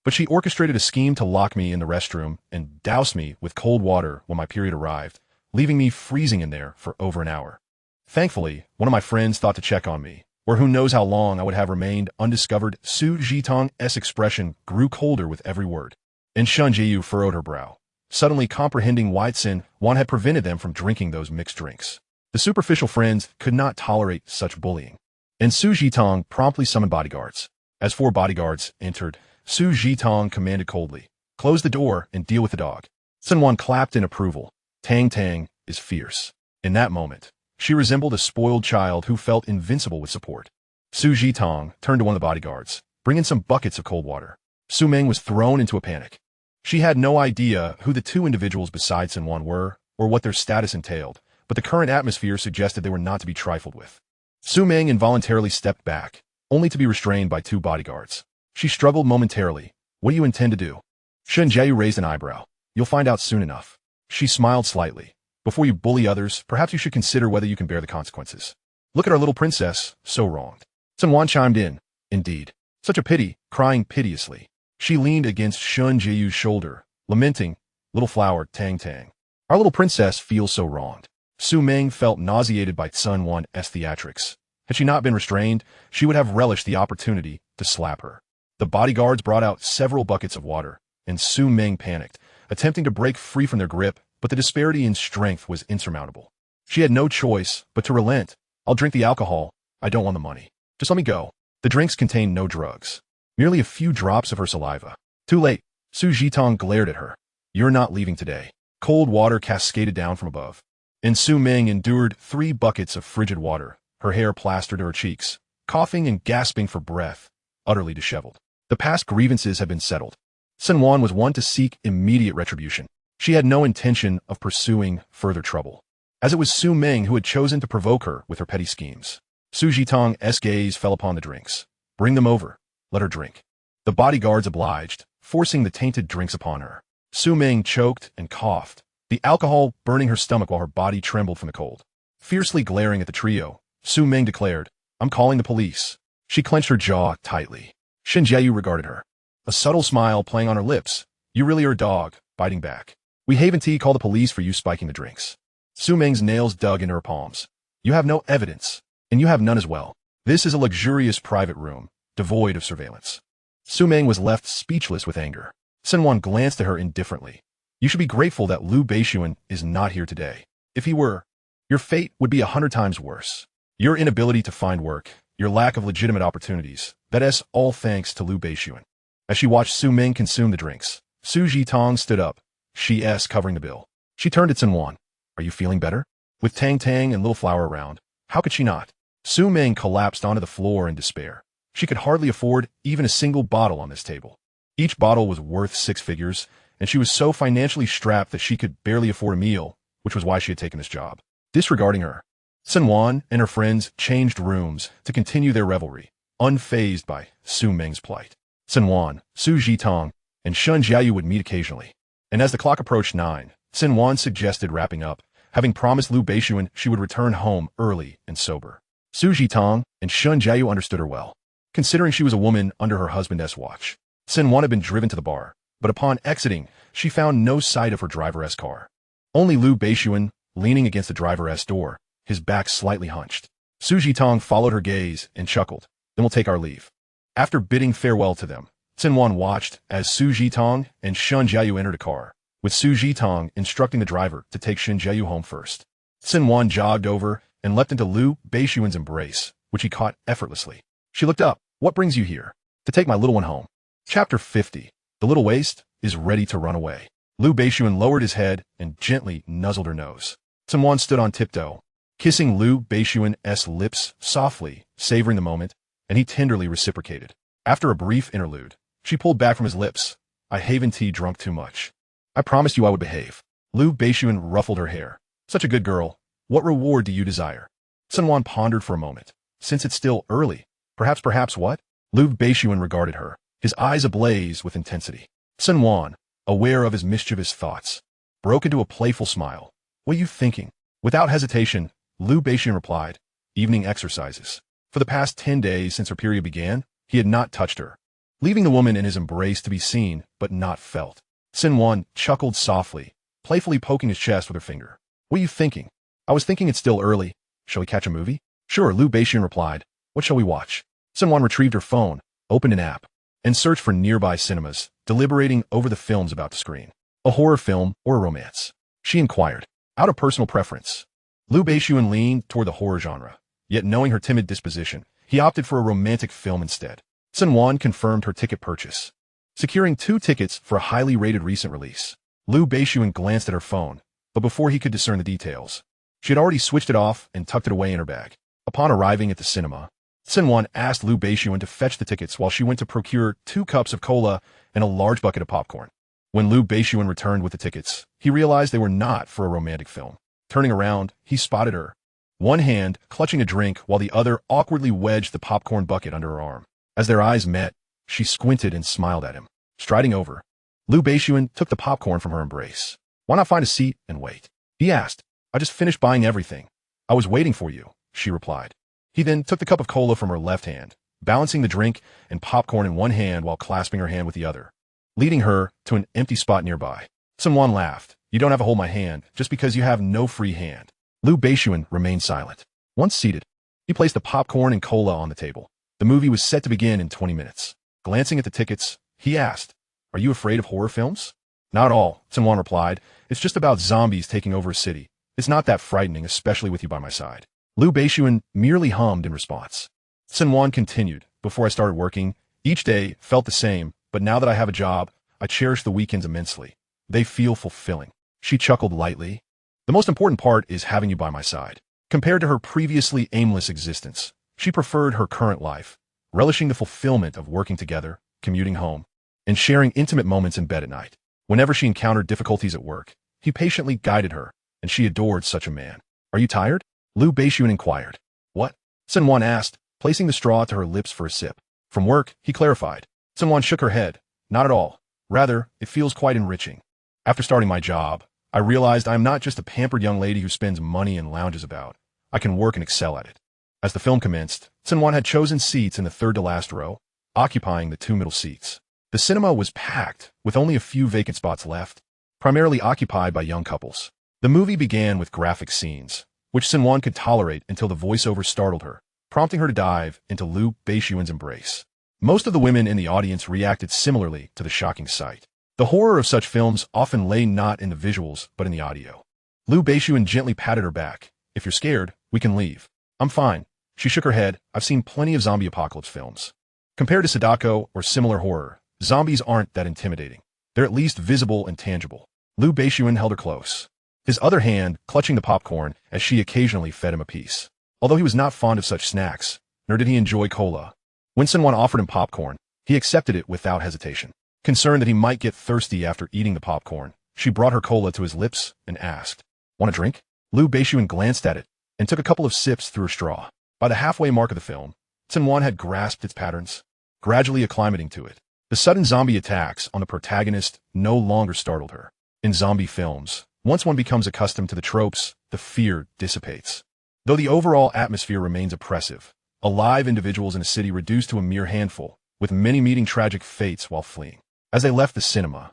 But she orchestrated a scheme to lock me in the restroom and douse me with cold water when my period arrived, leaving me freezing in there for over an hour. Thankfully, one of my friends thought to check on me, or who knows how long I would have remained undiscovered. Su Jitong's expression grew colder with every word, and Shun Jiu furrowed her brow, suddenly comprehending why Cen Wan had prevented them from drinking those mixed drinks. The superficial friends could not tolerate such bullying, and Su Jitong promptly summoned bodyguards. As 4 bodyguards entered, Su Jitong commanded coldly, "Close the door and deal with the dog." Cen Wan clapped in approval. Tang Tang is fierce. In that moment, she resembled a spoiled child who felt invincible with support. Su Jitong turned to one of the bodyguards, "Bring in some buckets of cold water." Su Meng was thrown into a panic. She had no idea who the 2 individuals besides Cen Wan were, or what their status entailed, but the current atmosphere suggested they were not to be trifled with. Su Meng involuntarily stepped back, only to be restrained by 2 bodyguards. She struggled momentarily. "What do you intend to do?" Shun Jiu raised an eyebrow. "You'll find out soon enough." She smiled slightly. "Before you bully others, perhaps you should consider whether you can bear the consequences. Look at our little princess, so wronged." Cen Wan chimed in. "Indeed. Such a pity," crying piteously. She leaned against Shun Jiu's shoulder, lamenting, "Little flower, Tang Tang. Our little princess feels so wronged." Su Meng felt nauseated by Cen Wan's theatrics. Had she not been restrained, she would have relished the opportunity to slap her. The bodyguards brought out several buckets of water, and Su Meng panicked, attempting to break free from their grip, but the disparity in strength was insurmountable. She had no choice but to relent. "I'll drink the alcohol. I don't want the money. Just let me go." The drinks contained no drugs, merely a few drops of her saliva. Too late. Su Jitong glared at her. "You're not leaving today." Cold water cascaded down from above, and Su Meng endured 3 buckets of frigid water, her hair plastered to her cheeks, coughing and gasping for breath, utterly disheveled. The past grievances had been settled. Cen Wan was one to seek immediate retribution. She had no intention of pursuing further trouble, as it was Su Meng who had chosen to provoke her with her petty schemes. Su Jitong's gaze fell upon the drinks. "Bring them over. Let her drink." The bodyguards obliged, forcing the tainted drinks upon her. Su Meng choked and coughed, the alcohol burning her stomach while her body trembled from the cold. Fiercely glaring at the trio, Su Meng declared, "I'm calling the police." She clenched her jaw tightly. Shun Jiu regarded her, a subtle smile playing on her lips. "You really are a dog," biting back. "We haven't call the police for you spiking the drinks." Su Meng's nails dug into her palms. "You have no evidence, and you have none as well. This is a luxurious private room, devoid of surveillance." Su Meng was left speechless with anger. Cen Wan glanced at her indifferently. "You should be grateful that Lu Beixun is not here today. If he were, your fate would be 100 times worse. Your inability to find work, your lack of legitimate opportunities, that is all thanks to Lu Beixun." As she watched Su Meng consume the drinks, Su Jitong stood up, she covering the bill. She turned to Cen Wan. "Are you feeling better?" With Tang Tang and Little Flower around, how could she not? Su Meng collapsed onto the floor in despair. She could hardly afford even a single bottle on this table. Each bottle was worth 6 figures, and she was so financially strapped that she could barely afford a meal, which was why she had taken this job. Disregarding her, Cen Wan and her friends changed rooms to continue their revelry, unfazed by Su Meng's plight. Cen Wan, Su Jitong, and Shun Jiu would meet occasionally, and as the clock approached 9, Cen Wan suggested wrapping up, having promised Lu Beixun she would return home early and sober. Su Jitong and Shun Jiu understood her well, considering she was a woman under her husband's watch. Cen Wan had been driven to the bar, but upon exiting, she found no sight of her driver's car. Only Lu Beixun, leaning against the driver's door, his back slightly hunched. Su Jitong followed her gaze and chuckled. "Then we'll take our leave." After bidding farewell to them, Cen Wan watched as Su Jitong and Shun Jiu entered a car, with Su Jitong instructing the driver to take Shun Jiu home first. Cen Wan jogged over and leapt into Lu Beixun's embrace, which he caught effortlessly. She looked up. "What brings you here?" "To take my little one home." Chapter 50. The little waste is ready to run away. Lu Beixun lowered his head and gently nuzzled her nose. Cen Wan stood on tiptoe, kissing Lu Beixun's lips softly, savoring the moment, and he tenderly reciprocated. After a brief interlude, she pulled back from his lips. "I haven't drunk too much. I promised you I would behave." Lu Beixun ruffled her hair. "Such a good girl. What reward do you desire?" Cen Wan pondered for a moment. "Since it's still early, perhaps what?" Lu Beixun regarded her, his eyes ablaze with intensity. Cen Wan, aware of his mischievous thoughts, broke into a playful smile. "What are you thinking?" Without hesitation, Lu Beixun replied, "Evening exercises." For the past 10 days since her period began, he had not touched her. leaving the woman in his embrace to be seen but not felt. Cen Wan chuckled softly, playfully poking his chest with her finger. What are you thinking? I was thinking it's still early. Shall we catch a movie? Sure, Lu Beixun replied. What shall we watch? Cen Wan retrieved her phone, opened an app, and searched for nearby cinemas, deliberating over the films about to screen. A horror film or a romance? She inquired, out of personal preference. Lu Beixun leaned toward the horror genre, yet knowing her timid disposition, he opted for a romantic film instead. Cen Wan confirmed her ticket purchase, securing 2 tickets for a highly rated recent release. Lu Beixun glanced at her phone, but before he could discern the details, she had already switched it off and tucked it away in her bag. Upon arriving at the cinema, Cen Wan asked Lu Beixun to fetch the tickets while she went to procure 2 cups of cola and a large bucket of popcorn. When Lu Beixun returned with the tickets, he realized they were not for a romantic film. Turning around, he spotted her, one hand clutching a drink while the other awkwardly wedged the popcorn bucket under her arm. As their eyes met, she squinted and smiled at him. Striding over, Lu Beixun took the popcorn from her embrace. Why not find a seat and wait? He asked. I just finished buying everything. I was waiting for you, she replied. He then took the cup of cola from her left hand, balancing the drink and popcorn in one hand while clasping her hand with the other, leading her to an empty spot nearby. Cen Wan laughed. You don't have to hold my hand just because you have no free hand. Lu Beixun remained silent. Once seated, he placed the popcorn and cola on the table. The movie was set to begin in 20 minutes. Glancing at the tickets, he asked, Are you afraid of horror films? Not at all, Cen Wan replied. It's just about zombies taking over a city. It's not that frightening, especially with you by my side. Lu Beixun merely hummed in response. Cen Wan continued. Before I started working, each day felt the same, but now that I have a job, I cherish the weekends immensely. They feel fulfilling. She chuckled lightly. The most important part is having you by my side. Compared to her previously aimless existence, she preferred her current life, relishing the fulfillment of working together, commuting home, and sharing intimate moments in bed at night. Whenever she encountered difficulties at work, he patiently guided her, and she adored such a man. Are you tired? Lu Beixun inquired. What? Cen Wan asked, placing the straw to her lips for a sip. From work, he clarified. Cen Wan shook her head. Not at all. Rather, it feels quite enriching. After starting my job, I realized I am not just a pampered young lady who spends money and lounges about. I can work and excel at it. As the film commenced, Cen Wan had chosen seats in the third-to-last row, occupying the 2 middle seats. The cinema was packed, with only a few vacant spots left, primarily occupied by young couples. The movie began with graphic scenes, which Cen Wan could tolerate until the voiceover startled her, prompting her to dive into Lu Beixun's embrace. Most of the women in the audience reacted similarly to the shocking sight. The horror of such films often lay not in the visuals, but in the audio. Lu Beixun gently patted her back. If you're scared, we can leave. I'm fine. She shook her head. I've seen plenty of zombie apocalypse films. Compared to Sadako or similar horror, zombies aren't that intimidating. They're at least visible and tangible. Lu Beixun held her close, his other hand clutching the popcorn as she occasionally fed him a piece. Although he was not fond of such snacks, nor did he enjoy cola, when Cen Wan offered him popcorn, he accepted it without hesitation. Concerned that he might get thirsty after eating the popcorn, she brought her cola to his lips and asked, Want a drink? Lu Beixun glanced at it and took a couple of sips through a straw. By the halfway mark of the film, Cen Wan had grasped its patterns, gradually acclimating to it. The sudden zombie attacks on the protagonist no longer startled her. In zombie films, once one becomes accustomed to the tropes, the fear dissipates. Though the overall atmosphere remains oppressive, alive individuals in a city reduced to a mere handful, with many meeting tragic fates while fleeing. As they left the cinema,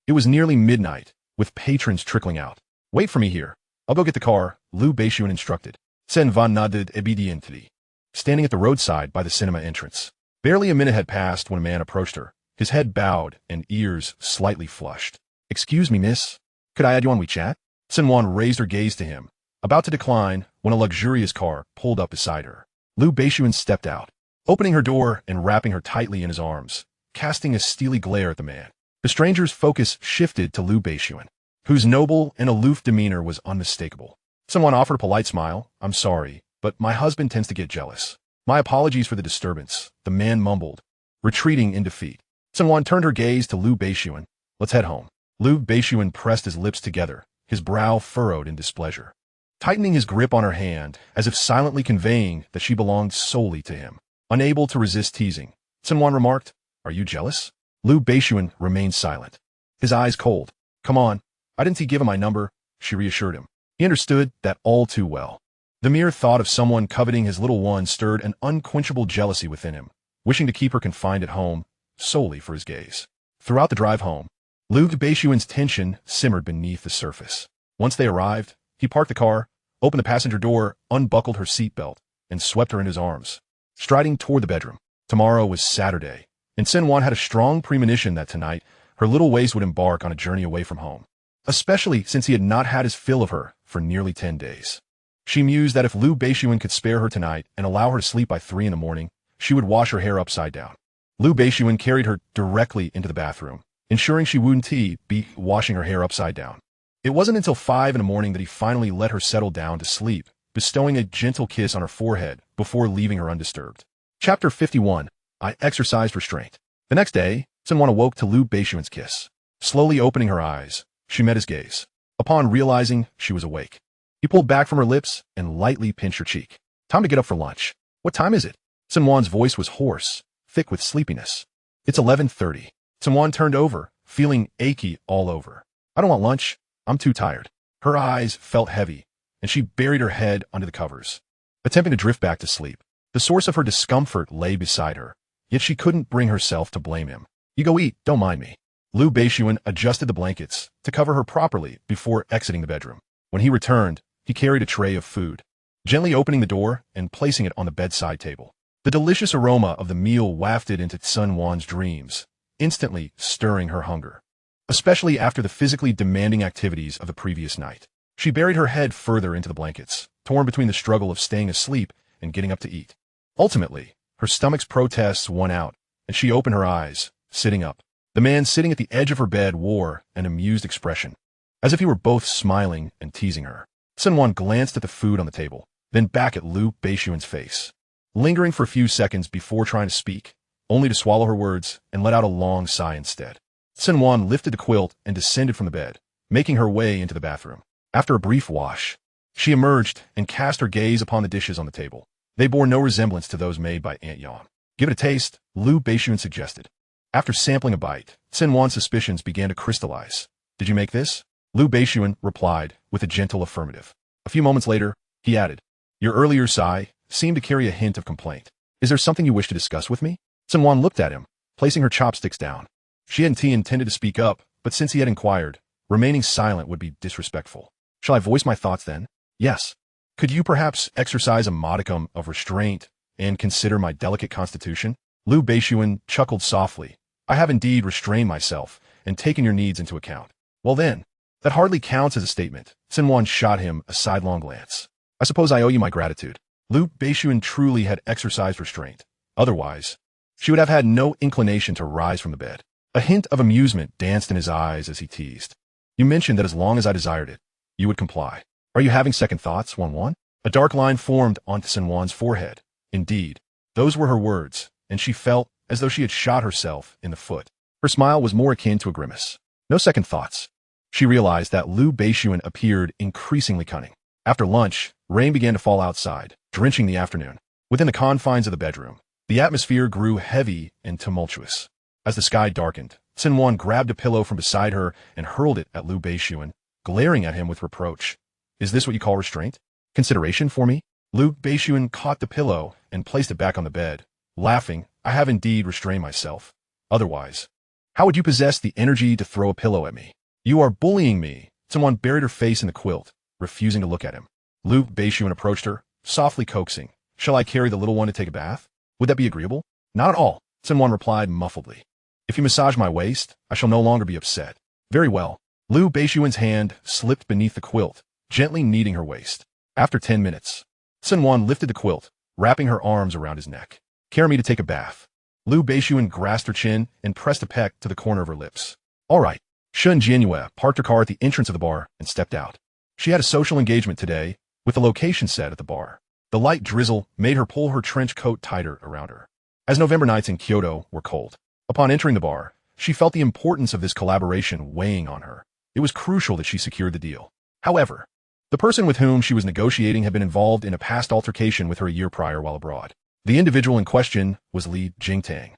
it was nearly midnight, with patrons trickling out. Wait for me here. I'll go get the car, Lu Beixun instructed. Cen Wan nodded obediently, standing at the roadside by the cinema entrance. Barely a minute had passed when a man approached her, his head bowed and ears slightly flushed. Excuse me, miss. Could I add you on WeChat? Cen Wan raised her gaze to him, about to decline when a luxurious car pulled up beside her. Lu Beixun stepped out, opening her door and wrapping her tightly in his arms, casting a steely glare at the man. The stranger's focus shifted to Lu Beixun, whose noble and aloof demeanor was unmistakable. Cen Wan offered a polite smile. I'm sorry, but my husband tends to get jealous. My apologies for the disturbance, the man mumbled, retreating in defeat. Cen Wan turned her gaze to Lu Beixun. Let's head home. Lu Beixun pressed his lips together, his brow furrowed in displeasure, tightening his grip on her hand as if silently conveying that she belonged solely to him. Unable to resist teasing, Cen Wan remarked, Are you jealous? Lu Beixun remained silent, his eyes cold. Come on, I didn't give him my number, she reassured him. He understood that all too well. The mere thought of someone coveting his little one stirred an unquenchable jealousy within him. Wishing to keep her confined at home, solely for his gaze. Throughout the drive home, Lu Beixuan's tension simmered beneath the surface. Once they arrived, he parked the car, opened the passenger door, unbuckled her seatbelt, and swept her in his arms, striding toward the bedroom. Tomorrow was Saturday, and Cen Wan had a strong premonition that tonight her little waist would embark on a journey away from home, especially since he had not had his fill of her for nearly 10 days. She mused that if Lu Beixuan could spare her tonight and allow her to sleep by 3 in the morning, she would wash her hair upside down. Lu Beixuan carried her directly into the bathroom, ensuring she wouldn't be washing her hair upside down. It wasn't until 5 in the morning that he finally let her settle down to sleep, bestowing a gentle kiss on her forehead before leaving her undisturbed. Chapter 51. I exercised restraint. The next day, Cen Wan awoke to Lu Beixuan's kiss. Slowly opening her eyes, she met his gaze. Upon realizing she was awake, he pulled back from her lips and lightly pinched her cheek. Time to get up for lunch. What time is it? Cen Wan's voice was hoarse, thick with sleepiness. It's 11:30. Cen Wan turned over, feeling achy all over. I don't want lunch. I'm too tired. Her eyes felt heavy, and she buried her head under the covers, attempting to drift back to sleep. The source of her discomfort lay beside her, yet she couldn't bring herself to blame him. You go eat, don't mind me. Lu Beixuan adjusted the blankets to cover her properly before exiting the bedroom. When he returned, he carried a tray of food, gently opening the door and placing it on the bedside table. The delicious aroma of the meal wafted into Cen Wan's dreams, instantly stirring her hunger, especially after the physically demanding activities of the previous night. She buried her head further into the blankets, torn between the struggle of staying asleep and getting up to eat. Ultimately, her stomach's protests won out, and she opened her eyes, sitting up. The man sitting at the edge of her bed wore an amused expression, as if he were both smiling and teasing her. Cen Wan glanced at the food on the table, then back at Lu Beixuan's face, lingering for a few seconds before trying to speak, only to swallow her words and let out a long sigh instead. Cen Wan lifted the quilt and descended from the bed, making her way into the bathroom. After a brief wash, she emerged and cast her gaze upon the dishes on the table. They bore no resemblance to those made by Aunt Yan. Give it a taste, Lu Beixuan suggested. After sampling a bite, Cen Wan's suspicions began to crystallize. Did you make this? Lu Beixuan replied with a gentle affirmative. A few moments later, he added, your earlier sigh seemed to carry a hint of complaint. Is there something you wish to discuss with me? Cen Wan looked at him, placing her chopsticks down. She hadn't intended to speak up, but since he had inquired, remaining silent would be disrespectful. Shall I voice my thoughts then? Yes. Could you perhaps exercise a modicum of restraint and consider my delicate constitution? Lu Beixuan chuckled softly. I have indeed restrained myself and taken your needs into account. Well then, that hardly counts as a statement. Cen Wan shot him a sidelong glance. I suppose I owe you my gratitude. Lu Beixuan truly had exercised restraint. Otherwise, she would have had no inclination to rise from the bed. A hint of amusement danced in his eyes as he teased. You mentioned that as long as I desired it, you would comply. Are you having second thoughts, Wan? A dark line formed onto Cen Wan's forehead. Indeed, those were her words, and she felt as though she had shot herself in the foot. Her smile was more akin to a grimace. No second thoughts. She realized that Lu Beixuan appeared increasingly cunning. After lunch, rain began to fall outside, drenching the afternoon. Within the confines of the bedroom, the atmosphere grew heavy and tumultuous. As the sky darkened, Cen Wan grabbed a pillow from beside her and hurled it at Lu Beixuan, glaring at him with reproach. Is this what you call restraint? Consideration for me? Lu Beixuan caught the pillow and placed it back on the bed, laughing. I have indeed restrained myself. Otherwise, how would you possess the energy to throw a pillow at me? You are bullying me. Cen Wan buried her face in the quilt, refusing to look at him. Lu Beixuan approached her, softly coaxing. Shall I carry the little one to take a bath? Would that be agreeable? Not at all, Cen Wan replied muffledly. If you massage my waist, I shall no longer be upset. Very well. Lu Beixuan's hand slipped beneath the quilt, gently kneading her waist. After 10 minutes, Cen Wan lifted the quilt, wrapping her arms around his neck. Carry me to take a bath. Lu Beixuan grasped her chin and pressed a peck to the corner of her lips. All right. Shun Jianhua parked her car at the entrance of the bar and stepped out. She had a social engagement today, with the location set at the bar. The light drizzle made her pull her trench coat tighter around her, as November nights in Kyoto were cold. Upon entering the bar, she felt the importance of this collaboration weighing on her. It was crucial that she secured the deal. However, the person with whom she was negotiating had been involved in a past altercation with her a year prior while abroad. The individual in question was Li Jingtang,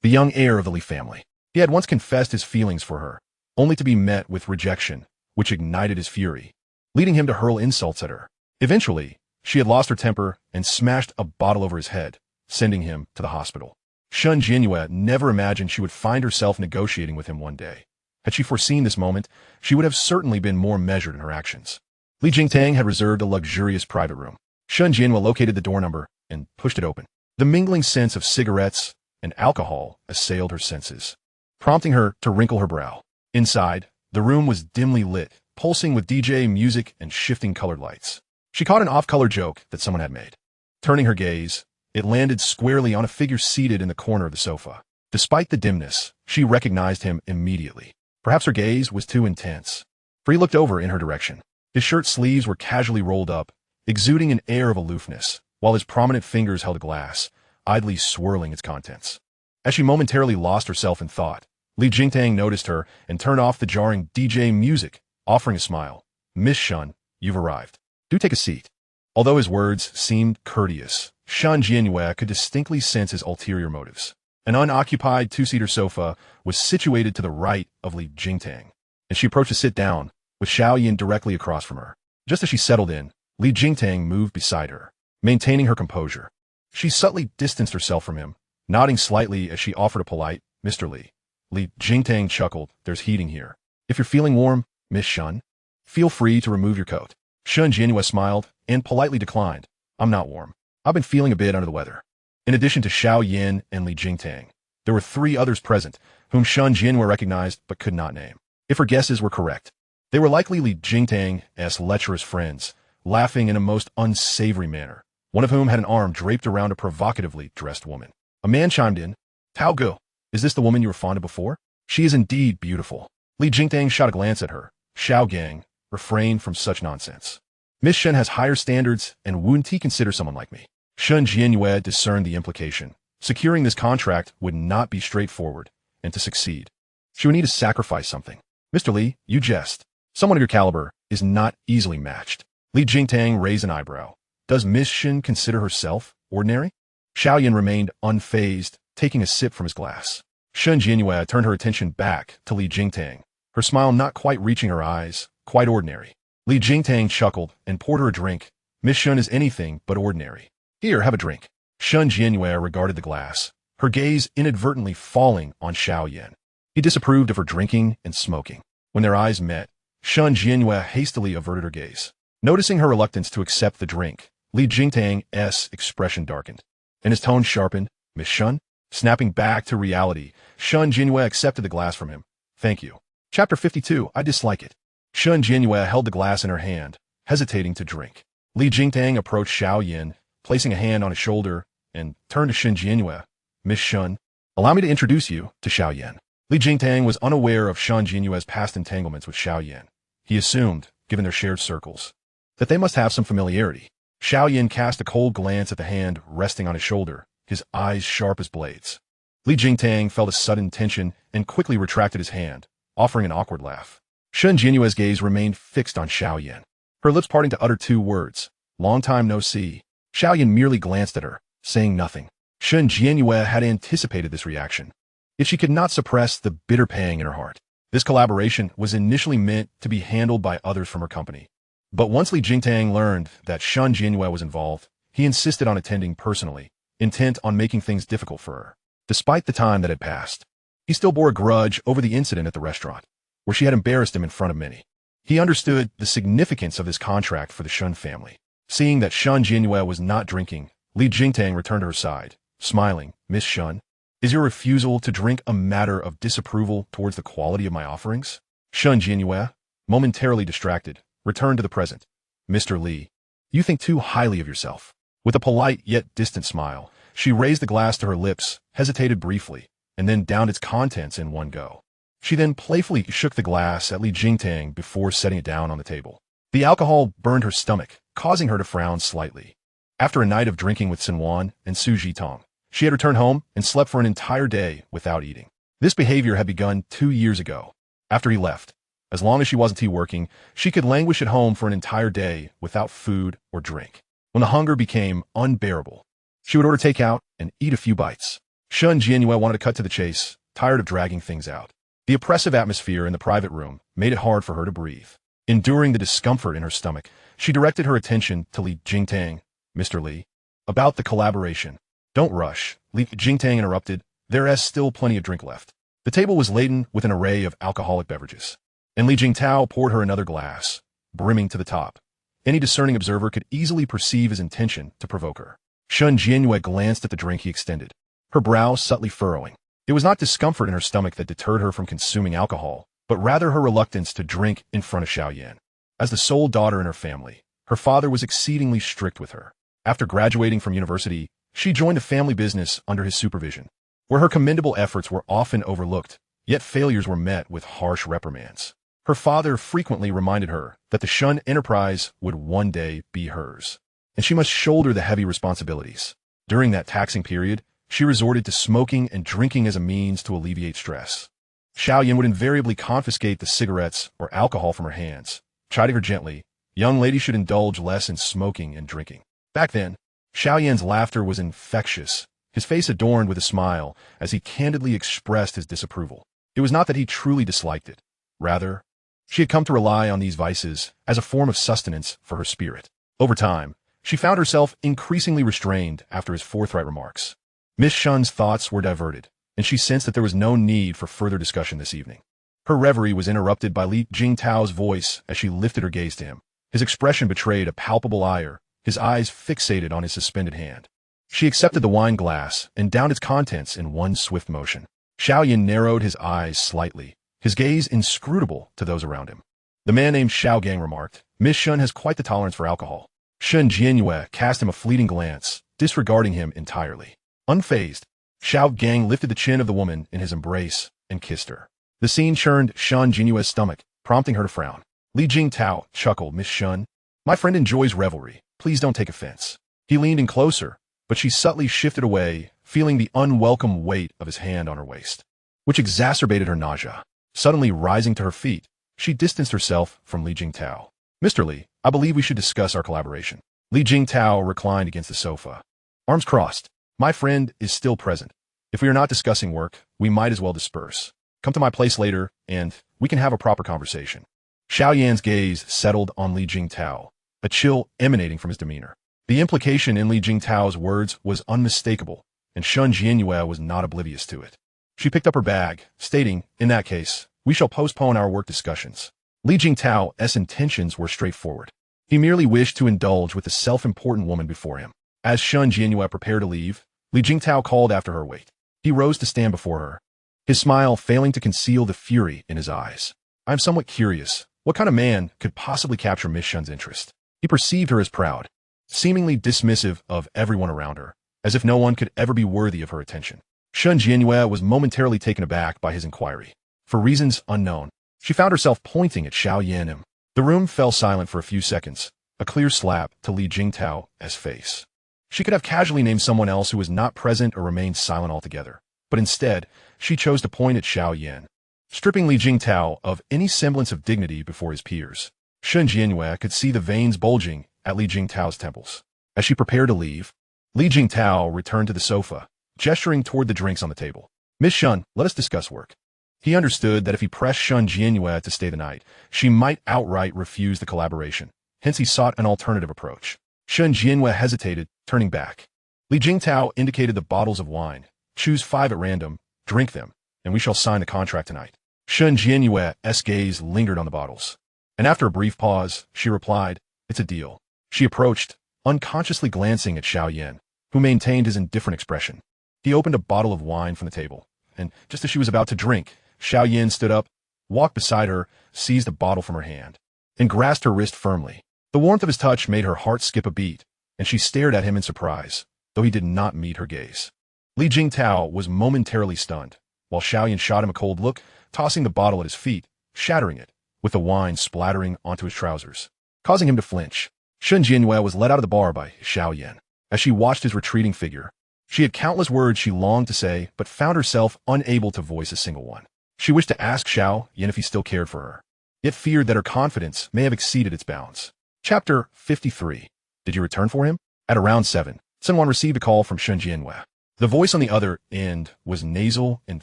the young heir of the Li family. He had once confessed his feelings for her, only to be met with rejection, which ignited his fury, leading him to hurl insults at her. Eventually, she had lost her temper and smashed a bottle over his head, sending him to the hospital. Cen Wan never imagined she would find herself negotiating with him one day. Had she foreseen this moment, she would have certainly been more measured in her actions. Li Jingtang had reserved a luxurious private room. Cen Wan located the door number and pushed it open. The mingling scents of cigarettes and alcohol assailed her senses, prompting her to wrinkle her brow. Inside, the room was dimly lit, pulsing with DJ music and shifting colored lights. She caught an off-color joke that someone had made. Turning her gaze, it landed squarely on a figure seated in the corner of the sofa. Despite the dimness, she recognized him immediately. Perhaps her gaze was too intense, for he looked over in her direction. His shirt sleeves were casually rolled up, exuding an air of aloofness, while his prominent fingers held a glass, idly swirling its contents. As she momentarily lost herself in thought, Li Jingtang noticed her and turned off the jarring DJ music, offering a smile. "Miss Cen, you've arrived. Do take a seat." Although his words seemed courteous, Cen Wan could distinctly sense his ulterior motives. An unoccupied two-seater sofa was situated to the right of Li Jingtang, and she approached to sit down, with Xiaoyan directly across from her. Just as she settled in, Li Jingtang moved beside her, maintaining her composure. She subtly distanced herself from him, nodding slightly as she offered a polite, "Mr. Li." Li Jingtang chuckled, "There's heating here. If you're feeling warm, Miss Cen, feel free to remove your coat." Cen Wan smiled and politely declined. "I'm not warm. I've been feeling a bit under the weather." In addition to Xiaoyan and Li Jingtang, there were 3 others present, whom Cen Wan recognized but could not name. If her guesses were correct, they were likely Li Jingtang's lecherous friends, laughing in a most unsavory manner, one of whom had an arm draped around a provocatively dressed woman. A man chimed in, "Tao Go, is this the woman you were fond of before? She is indeed beautiful." Li Jingtang shot a glance at her. "Xiaogang, refrain from such nonsense. Miss Cen has higher standards, and wouldn't he consider someone like me?" Cen Wan discerned the implication. Securing this contract would not be straightforward, and to succeed, she would need to sacrifice something. "Mr. Li, you jest. Someone of your caliber is not easily matched." Li Jingtang raised an eyebrow. "Does Miss Cen consider herself ordinary?" Xiaoyan remained unfazed, taking a sip from his glass. Cen Wan turned her attention back to Li Jingtang, her smile not quite reaching her eyes. "Quite ordinary." Li Jingtang chuckled and poured her a drink. "Miss Cen is anything but ordinary. Here, have a drink." Cen Wan regarded the glass, her gaze inadvertently falling on Xiaoyan. He disapproved of her drinking and smoking. When their eyes met, Cen Wan hastily averted her gaze. Noticing her reluctance to accept the drink, Li Jingtang's expression darkened, and his tone sharpened. "Miss Cen?" Snapping back to reality, Cen Wan accepted the glass from him. "Thank you." Chapter 52, I dislike it. Cen Wan held the glass in her hand, hesitating to drink. Li Jingtang approached Xiaoyan, placing a hand on his shoulder, and turned to Cen Wan. "Miss Cen, allow me to introduce you to Xiaoyan." Li Jingtang was unaware of Cen Wan's past entanglements with Xiaoyan. He assumed, given their shared circles, that they must have some familiarity. Xiaoyan cast a cold glance at the hand resting on his shoulder, his eyes sharp as blades. Li Jingtang felt a sudden tension and quickly retracted his hand, offering an awkward laugh. Cen Wan's gaze remained fixed on Xiaoyan, her lips parting to utter 2 words, "Long time no see." Xiaoyan merely glanced at her, saying nothing. Cen Wan had anticipated this reaction, yet she could not suppress the bitter pang in her heart. This collaboration was initially meant to be handled by others from her company. But once Li Jingtang learned that Cen Wan was involved, he insisted on attending personally, intent on making things difficult for her. Despite the time that had passed, he still bore a grudge over the incident at the restaurant, where she had embarrassed him in front of many. He understood the significance of this contract for the Cen family. Seeing that Cen Wan was not drinking, Li Jingtang returned to her side, smiling. "Miss Cen, is your refusal to drink a matter of disapproval towards the quality of my offerings?" Cen Wan, momentarily distracted, returned to the present. "Mr. Li, you think too highly of yourself." With a polite yet distant smile, she raised the glass to her lips, hesitated briefly, and then downed its contents in one go. She then playfully shook the glass at Li Jingtang before setting it down on the table. The alcohol burned her stomach, causing her to frown slightly. After a night of drinking with Cen Wan and Su Jitong, she had returned home and slept for an entire day without eating. This behavior had begun 2 years ago, after he left. As long as she wasn't working, she could languish at home for an entire day without food or drink. When the hunger became unbearable, she would order takeout and eat a few bites. Cen Wan wanted to cut to the chase, tired of dragging things out. The oppressive atmosphere in the private room made it hard for her to breathe. Enduring the discomfort in her stomach, she directed her attention to Li Jingtang. "Mr. Li, about the collaboration." "Don't rush." Li Jingtang interrupted. There's still plenty of drink left. The table was laden with an array of alcoholic beverages, and Li Jingtao poured her another glass, brimming to the top. Any discerning observer could easily perceive his intention to provoke her. Shen Jianyue glanced at the drink he extended, her brow subtly furrowing. It was not discomfort in her stomach that deterred her from consuming alcohol, but rather her reluctance to drink in front of Xiaoyan. As the sole daughter in her family, her father was exceedingly strict with her. After graduating from university, she joined a family business under his supervision, where her commendable efforts were often overlooked, yet failures were met with harsh reprimands. Her father frequently reminded her that the Shun enterprise would one day be hers, and she must shoulder the heavy responsibilities. During that taxing period, she resorted to smoking and drinking as a means to alleviate stress. Xiaoyan would invariably confiscate the cigarettes or alcohol from her hands, chiding her gently. Young ladies should indulge less in smoking and drinking. Back then, Xiaoyan's laughter was infectious, his face adorned with a smile as he candidly expressed his disapproval. It was not that he truly disliked it. Rather, she had come to rely on these vices as a form of sustenance for her spirit. Over time, she found herself increasingly restrained after his forthright remarks. Miss Shun's thoughts were diverted, and she sensed that there was no need for further discussion this evening. Her reverie was interrupted by Li Jingtao's voice as she lifted her gaze to him. His expression betrayed a palpable ire, his eyes fixated on his suspended hand. She accepted the wine glass and downed its contents in one swift motion. Xiaoyan narrowed his eyes slightly, his gaze inscrutable to those around him. The man named Xiao Gang remarked, Miss Shun has quite the tolerance for alcohol. Shen Jianyue cast him a fleeting glance, disregarding him entirely. Unfazed, Xiao Gang lifted the chin of the woman in his embrace and kissed her. The scene churned Shen Jianyue's stomach, prompting her to frown. Li Jingtao chuckled, Miss Shun, my friend enjoys revelry. Please don't take offense. He leaned in closer, but she subtly shifted away, feeling the unwelcome weight of his hand on her waist, which exacerbated her nausea. Suddenly rising to her feet, she distanced herself from Li Jingtao. Mr. Li, I believe we should discuss our collaboration. Li Jingtao reclined against the sofa, arms crossed. My friend is still present. If we are not discussing work, we might as well disperse. Come to my place later, and we can have a proper conversation. Xiaoyan's gaze settled on Li Jingtao, a chill emanating from his demeanor. The implication in Li Jingtao's words was unmistakable, and Shen Jianyue was not oblivious to it. She picked up her bag, stating, in that case, we shall postpone our work discussions. Li Jingtao's intentions were straightforward. He merely wished to indulge with the self-important woman before him. As Shen Jianyue prepared to leave, Li Jingtao called after her wait. He rose to stand before her, his smile failing to conceal the fury in his eyes. I am somewhat curious. What kind of man could possibly capture Miss Shun's interest? He perceived her as proud, seemingly dismissive of everyone around her, as if no one could ever be worthy of her attention. Shen Jianyue was momentarily taken aback by his inquiry. For reasons unknown, she found herself pointing at Xiaoyan. The room fell silent for a few seconds, a clear slap to Li Jingtao's face. She could have casually named someone else who was not present or remained silent altogether, but instead, she chose to point at Xiaoyan, stripping Li Jingtao of any semblance of dignity before his peers. Shen Jianyue could see the veins bulging at Li Jingtao's temples. As she prepared to leave, Li Jingtao returned to the sofa, gesturing toward the drinks on the table. Miss Shun, let us discuss work. He understood that if he pressed Shen Jianyue to stay the night, she might outright refuse the collaboration. Hence he sought an alternative approach. Shen Jianyue hesitated, turning back. Li Jingtao indicated the bottles of wine. Choose 5 at random, drink them, and we shall sign the contract tonight. Shen Jianyue's gaze lingered on the bottles, and after a brief pause, she replied, it's a deal. She approached, unconsciously glancing at Xiaoyan, who maintained his indifferent expression. He opened a bottle of wine from the table, and just as she was about to drink, Xiaoyan stood up, walked beside her, seized the bottle from her hand, and grasped her wrist firmly. The warmth of his touch made her heart skip a beat, and she stared at him in surprise, though he did not meet her gaze. Li Jingtao was momentarily stunned, while Xiaoyan shot him a cold look, tossing the bottle at his feet, shattering it, with the wine splattering onto his trousers, causing him to flinch. Shen Jianyue was led out of the bar by Xiaoyan. As she watched his retreating figure, she had countless words she longed to say, but found herself unable to voice a single one. She wished to ask Xiaoyan if he still cared for her, yet feared that her confidence may have exceeded its bounds. Chapter 53. Did you return for him? At around 7, Cen Wan received a call from Shen Jianyue. The voice on the other end was nasal and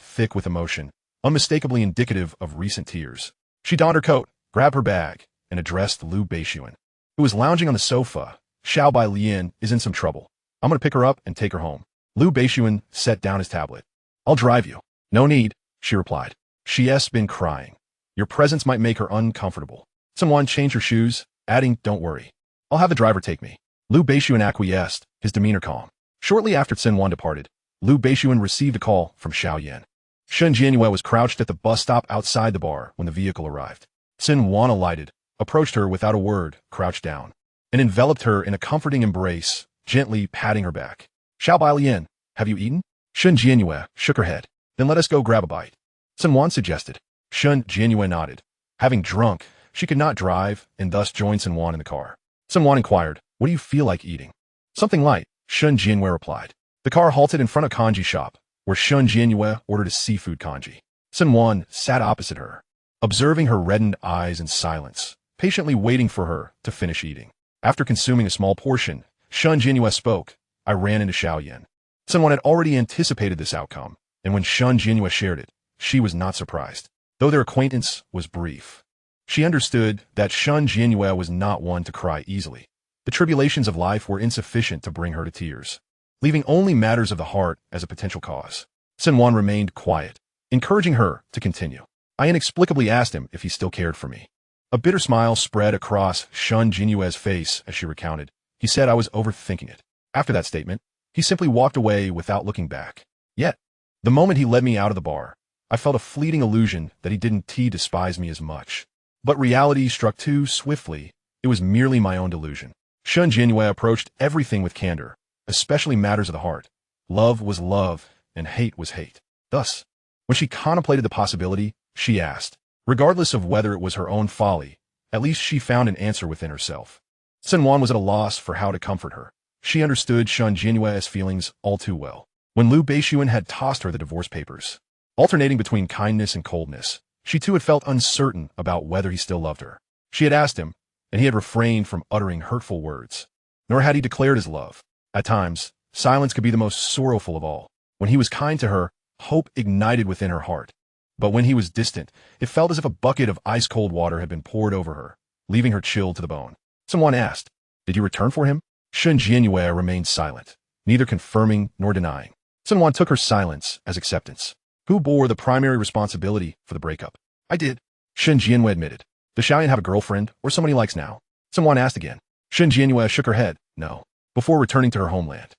thick with emotion, unmistakably indicative of recent tears. She donned her coat, grabbed her bag, and addressed Lu Beixun, who was lounging on the sofa. Xiao Bai Lian is in some trouble. I'm going to pick her up and take her home. Lu Beixun set down his tablet. I'll drive you. No need, she replied. She's been crying. Your presence might make her uncomfortable. Cen Wan changed her shoes, adding, don't worry. I'll have the driver take me. Lu Beixun acquiesced, his demeanor calm. Shortly after Cen Wan departed, Lu Beixun received a call from Xiaoyan. Cen Jianhua was crouched at the bus stop outside the bar when the vehicle arrived. Cen Wan alighted, approached her without a word, crouched down, and enveloped her in a comforting embrace, gently patting her back. Xiao Bailian, have you eaten? Cen Jianhua shook her head. Then let us go grab a bite. Cen Wan suggested. Cen Jianhua nodded. Having drunk, she could not drive, and thus joined Cen Wan in the car. Cen Wan inquired, what do you feel like eating? Something light, Cen Jianhua replied. The car halted in front of kanji shop, where Cen Jianhua ordered a seafood kanji. Cen Wan sat opposite her, observing her reddened eyes in silence, patiently waiting for her to finish eating. After consuming a small portion, Cen Jianhua spoke. I ran into Xiaoyan. Cen Wan had already anticipated this outcome, and when Cen Jianhua shared it, she was not surprised, though their acquaintance was brief. She understood that Cen Jianhua was not one to cry easily. The tribulations of life were insufficient to bring her to tears, leaving only matters of the heart as a potential cause. Cen Wan remained quiet, encouraging her to continue. I inexplicably asked him if he still cared for me. A bitter smile spread across Cen Jianhua's face as she recounted. He said I was overthinking it. After that statement, he simply walked away without looking back. Yet, the moment he led me out of the bar, I felt a fleeting illusion that he didn't despise me as much. But reality struck too swiftly. It was merely my own delusion. Cen Jianhua approached everything with candor, especially matters of the heart. Love was love, and hate was hate. Thus, when she contemplated the possibility, she asked, regardless of whether it was her own folly, at least she found an answer within herself. Cen Wan was at a loss for how to comfort her. She understood Cen Jianhua's feelings all too well. When Lu Beixun had tossed her the divorce papers, alternating between kindness and coldness, she too had felt uncertain about whether he still loved her. She had asked him, and he had refrained from uttering hurtful words. Nor had he declared his love. At times, silence could be the most sorrowful of all. When he was kind to her, hope ignited within her heart. But when he was distant, it felt as if a bucket of ice-cold water had been poured over her, leaving her chilled to the bone. Cen Wan asked, did you return for him? Cen Jianhua remained silent, neither confirming nor denying. Cen Wan took her silence as acceptance. Who bore the primary responsibility for the breakup? I did, Cen Jianhua admitted. Does Xiaoyan have a girlfriend or someone he likes now? Cen Wan asked again. Cen Jianhua shook her head, no, before returning to her homeland.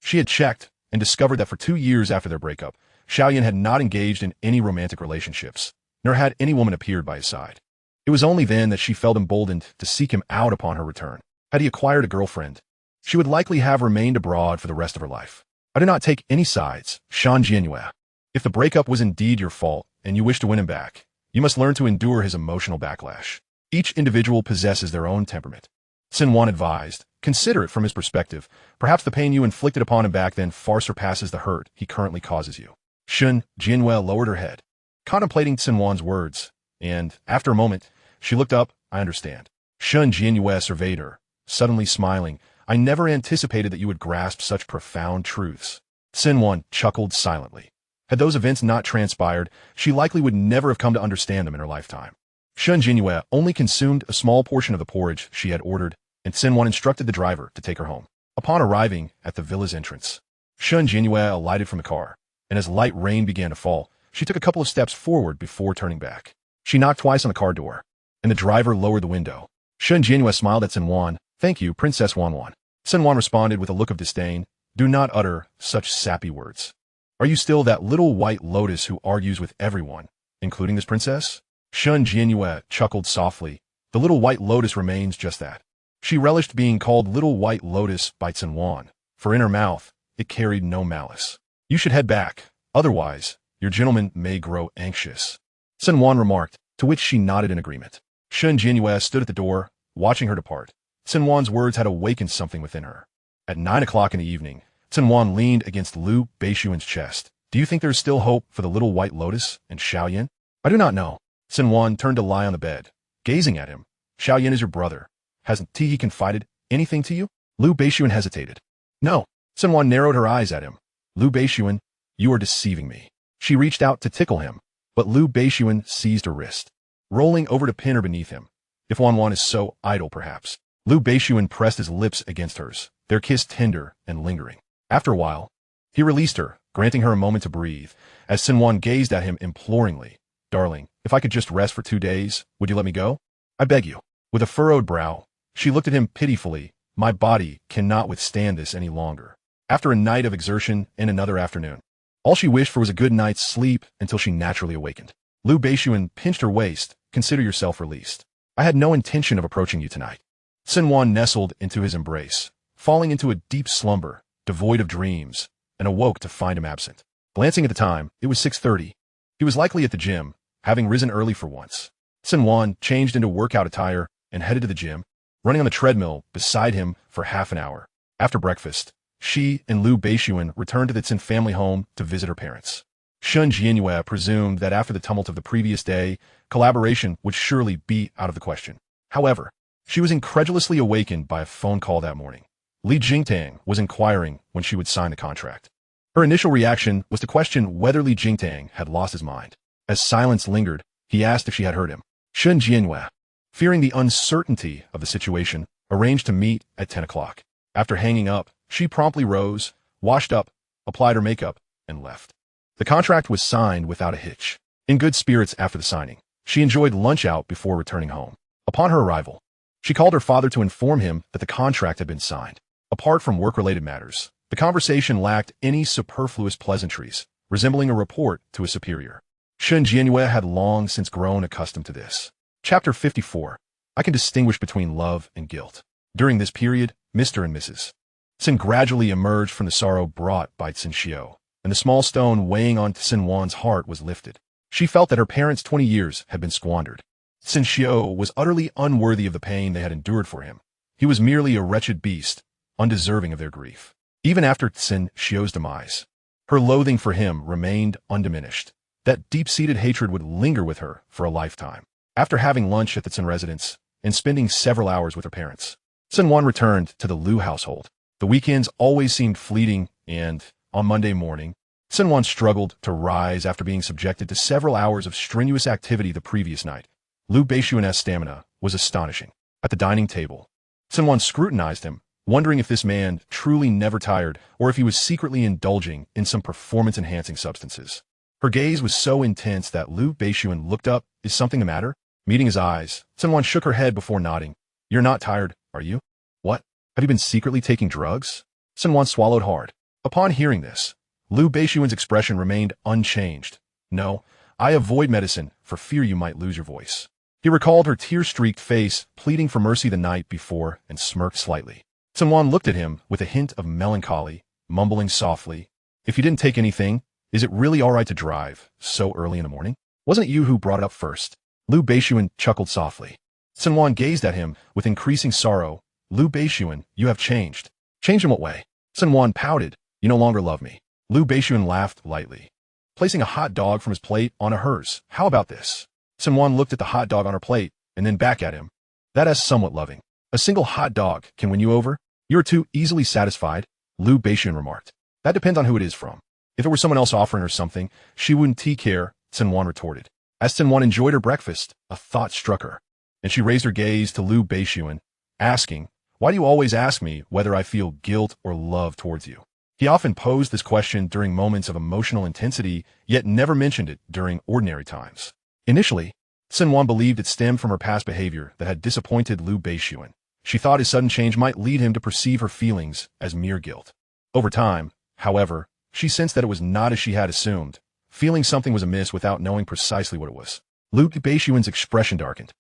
She had checked and discovered that for 2 years after their breakup, Xiaoyan had not engaged in any romantic relationships, nor had any woman appeared by his side. It was only then that she felt emboldened to seek him out upon her return. Had he acquired a girlfriend, she would likely have remained abroad for the rest of her life. I do not take any sides, Cen Jianhua. If the breakup was indeed your fault and you wish to win him back, you must learn to endure his emotional backlash. Each individual possesses their own temperament. Cen Wan advised, consider it from his perspective. Perhaps the pain you inflicted upon him back then far surpasses the hurt he currently causes you. Cen Jianhua lowered her head, contemplating Cen Wan's words, and, after a moment, she looked up. I understand. Cen Jianhua surveyed her, suddenly smiling. I never anticipated that you would grasp such profound truths. Cen Wan chuckled silently. Had those events not transpired, she likely would never have come to understand them in her lifetime. Cen Jianhua only consumed a small portion of the porridge she had ordered, and Cen Wan instructed the driver to take her home. Upon arriving at the villa's entrance, Cen Jianhua alighted from the car, and as light rain began to fall, she took a couple of steps forward before turning back. She knocked twice on the car door, and the driver lowered the window. Cen Jianhua smiled at Cen Wan. Thank you, Princess Wan Wan. Cen Wan responded with a look of disdain. Do not utter such sappy words. Are you still that little white lotus who argues with everyone, including this princess? Cen Jianhua chuckled softly. The little white lotus remains just that. She relished being called Little White Lotus by Cen Wan, for in her mouth, it carried no malice. You should head back, otherwise, your gentleman may grow anxious. Cen Wan remarked, to which she nodded in agreement. Cen Jianhua stood at the door, watching her depart. Cen Wan's words had awakened something within her. At 9 o'clock in the evening, Cen Wan leaned against Lu Beixun's chest. Do you think there is still hope for the Little White Lotus and Xiaoyan? I do not know. Cen Wan turned to lie on the bed, gazing at him. Xiaoyan is your brother. Hasn't he confided anything to you? Lu Beixun hesitated. No. Cen Wan narrowed her eyes at him. Lu Beixun, you are deceiving me. She reached out to tickle him, but Lu Beixun seized her wrist, rolling over to pin her beneath him. If Wan Wan is so idle, perhaps. Lu Beixun pressed his lips against hers, their kiss tender and lingering. After a while, He released her, granting her a moment to breathe, as Cen Wan gazed at him imploringly. Darling, if I could just rest for 2 days, would you let me go? I beg you. With a furrowed brow, she looked at him pitifully. My body cannot withstand this any longer. After a night of exertion and another afternoon, all she wished for was a good night's sleep until she naturally awakened. Lu Beixun pinched her waist. Consider yourself released. I had no intention of approaching you tonight. Cen Wan nestled into his embrace, falling into a deep slumber, devoid of dreams, and awoke to find him absent. Glancing at the time, it was 6:30. He was likely at the gym, having risen early for once. Cen Wan changed into workout attire and headed to the gym, running on the treadmill beside him for half an hour. After breakfast, she and Lu Beixun returned to the Cen family home to visit her parents. Shun Jianyue presumed that after the tumult of the previous day, collaboration would surely be out of the question. However, she was incredulously awakened by a phone call that morning. Li Jingtang was inquiring when she would sign the contract. Her initial reaction was to question whether Li Jingtang had lost his mind. As silence lingered, he asked if she had heard him. Shun Jianyue, fearing the uncertainty of the situation, arranged to meet at 10 o'clock. After hanging up, she promptly rose, washed up, applied her makeup, and left. The contract was signed without a hitch. In good spirits after the signing, she enjoyed lunch out before returning home. Upon her arrival, she called her father to inform him that the contract had been signed. Apart from work-related matters, the conversation lacked any superfluous pleasantries, resembling a report to a superior. Shun Jianyue had long since grown accustomed to this. Chapter 54. I can distinguish between love and guilt. During this period, Mr. and Mrs. Cen gradually emerged from the sorrow brought by Cen Xiu, and the small stone weighing on Cen Wan's heart was lifted. She felt that her parents' 20 years had been squandered. Cen Xiu was utterly unworthy of the pain they had endured for him. He was merely a wretched beast, undeserving of their grief. Even after Cen Xiu's demise, her loathing for him remained undiminished. That deep-seated hatred would linger with her for a lifetime. After having lunch at the Cen residence and spending several hours with her parents, Cen Wan returned to the Lu household. The weekends always seemed fleeting, and on Monday morning, Cen Wan struggled to rise after being subjected to several hours of strenuous activity the previous night. Lu Beixun's stamina was astonishing. At the dining table, Cen Wan scrutinized him, wondering if this man truly never tired or if he was secretly indulging in some performance-enhancing substances. Her gaze was so intense that Lu Beixun looked up. Is something the matter? Meeting his eyes, Cen Wan shook her head before nodding. You're not tired, are you? What? Have you been secretly taking drugs? Cen Wan swallowed hard. Upon hearing this, Lu Beixun's expression remained unchanged. No, I avoid medicine for fear you might lose your voice. He recalled her tear-streaked face, pleading for mercy the night before, and smirked slightly. Cen Wan looked at him with a hint of melancholy, mumbling softly. If you didn't take anything, is it really all right to drive so early in the morning? Wasn't it you who brought it up first? Lu Beixun chuckled softly. Cen Wan gazed at him with increasing sorrow. Lu Beixun, you have changed. Changed in what way? Cen Wan pouted. You no longer love me. Lu Beixun laughed lightly, placing a hot dog from his plate onto hers. How about this? Cen Wan looked at the hot dog on her plate and then back at him. That is somewhat loving. A single hot dog can win you over? You are too easily satisfied, Lu Beixun remarked. That depends on who it is from. If it were someone else offering her something, she wouldn't care, Cen Wan retorted. As Cen Wan enjoyed her breakfast, a thought struck her, and she raised her gaze to Lu Beixun, asking, why do you always ask me whether I feel guilt or love towards you? He often posed this question during moments of emotional intensity, yet never mentioned it during ordinary times. Initially, Cen Wan believed it stemmed from her past behavior that had disappointed Lu Beixun. She thought his sudden change might lead him to perceive her feelings as mere guilt. Over time, however, she sensed that it was not as she had assumed, feeling something was amiss without knowing precisely what it was. Lu Beixun's expression darkened.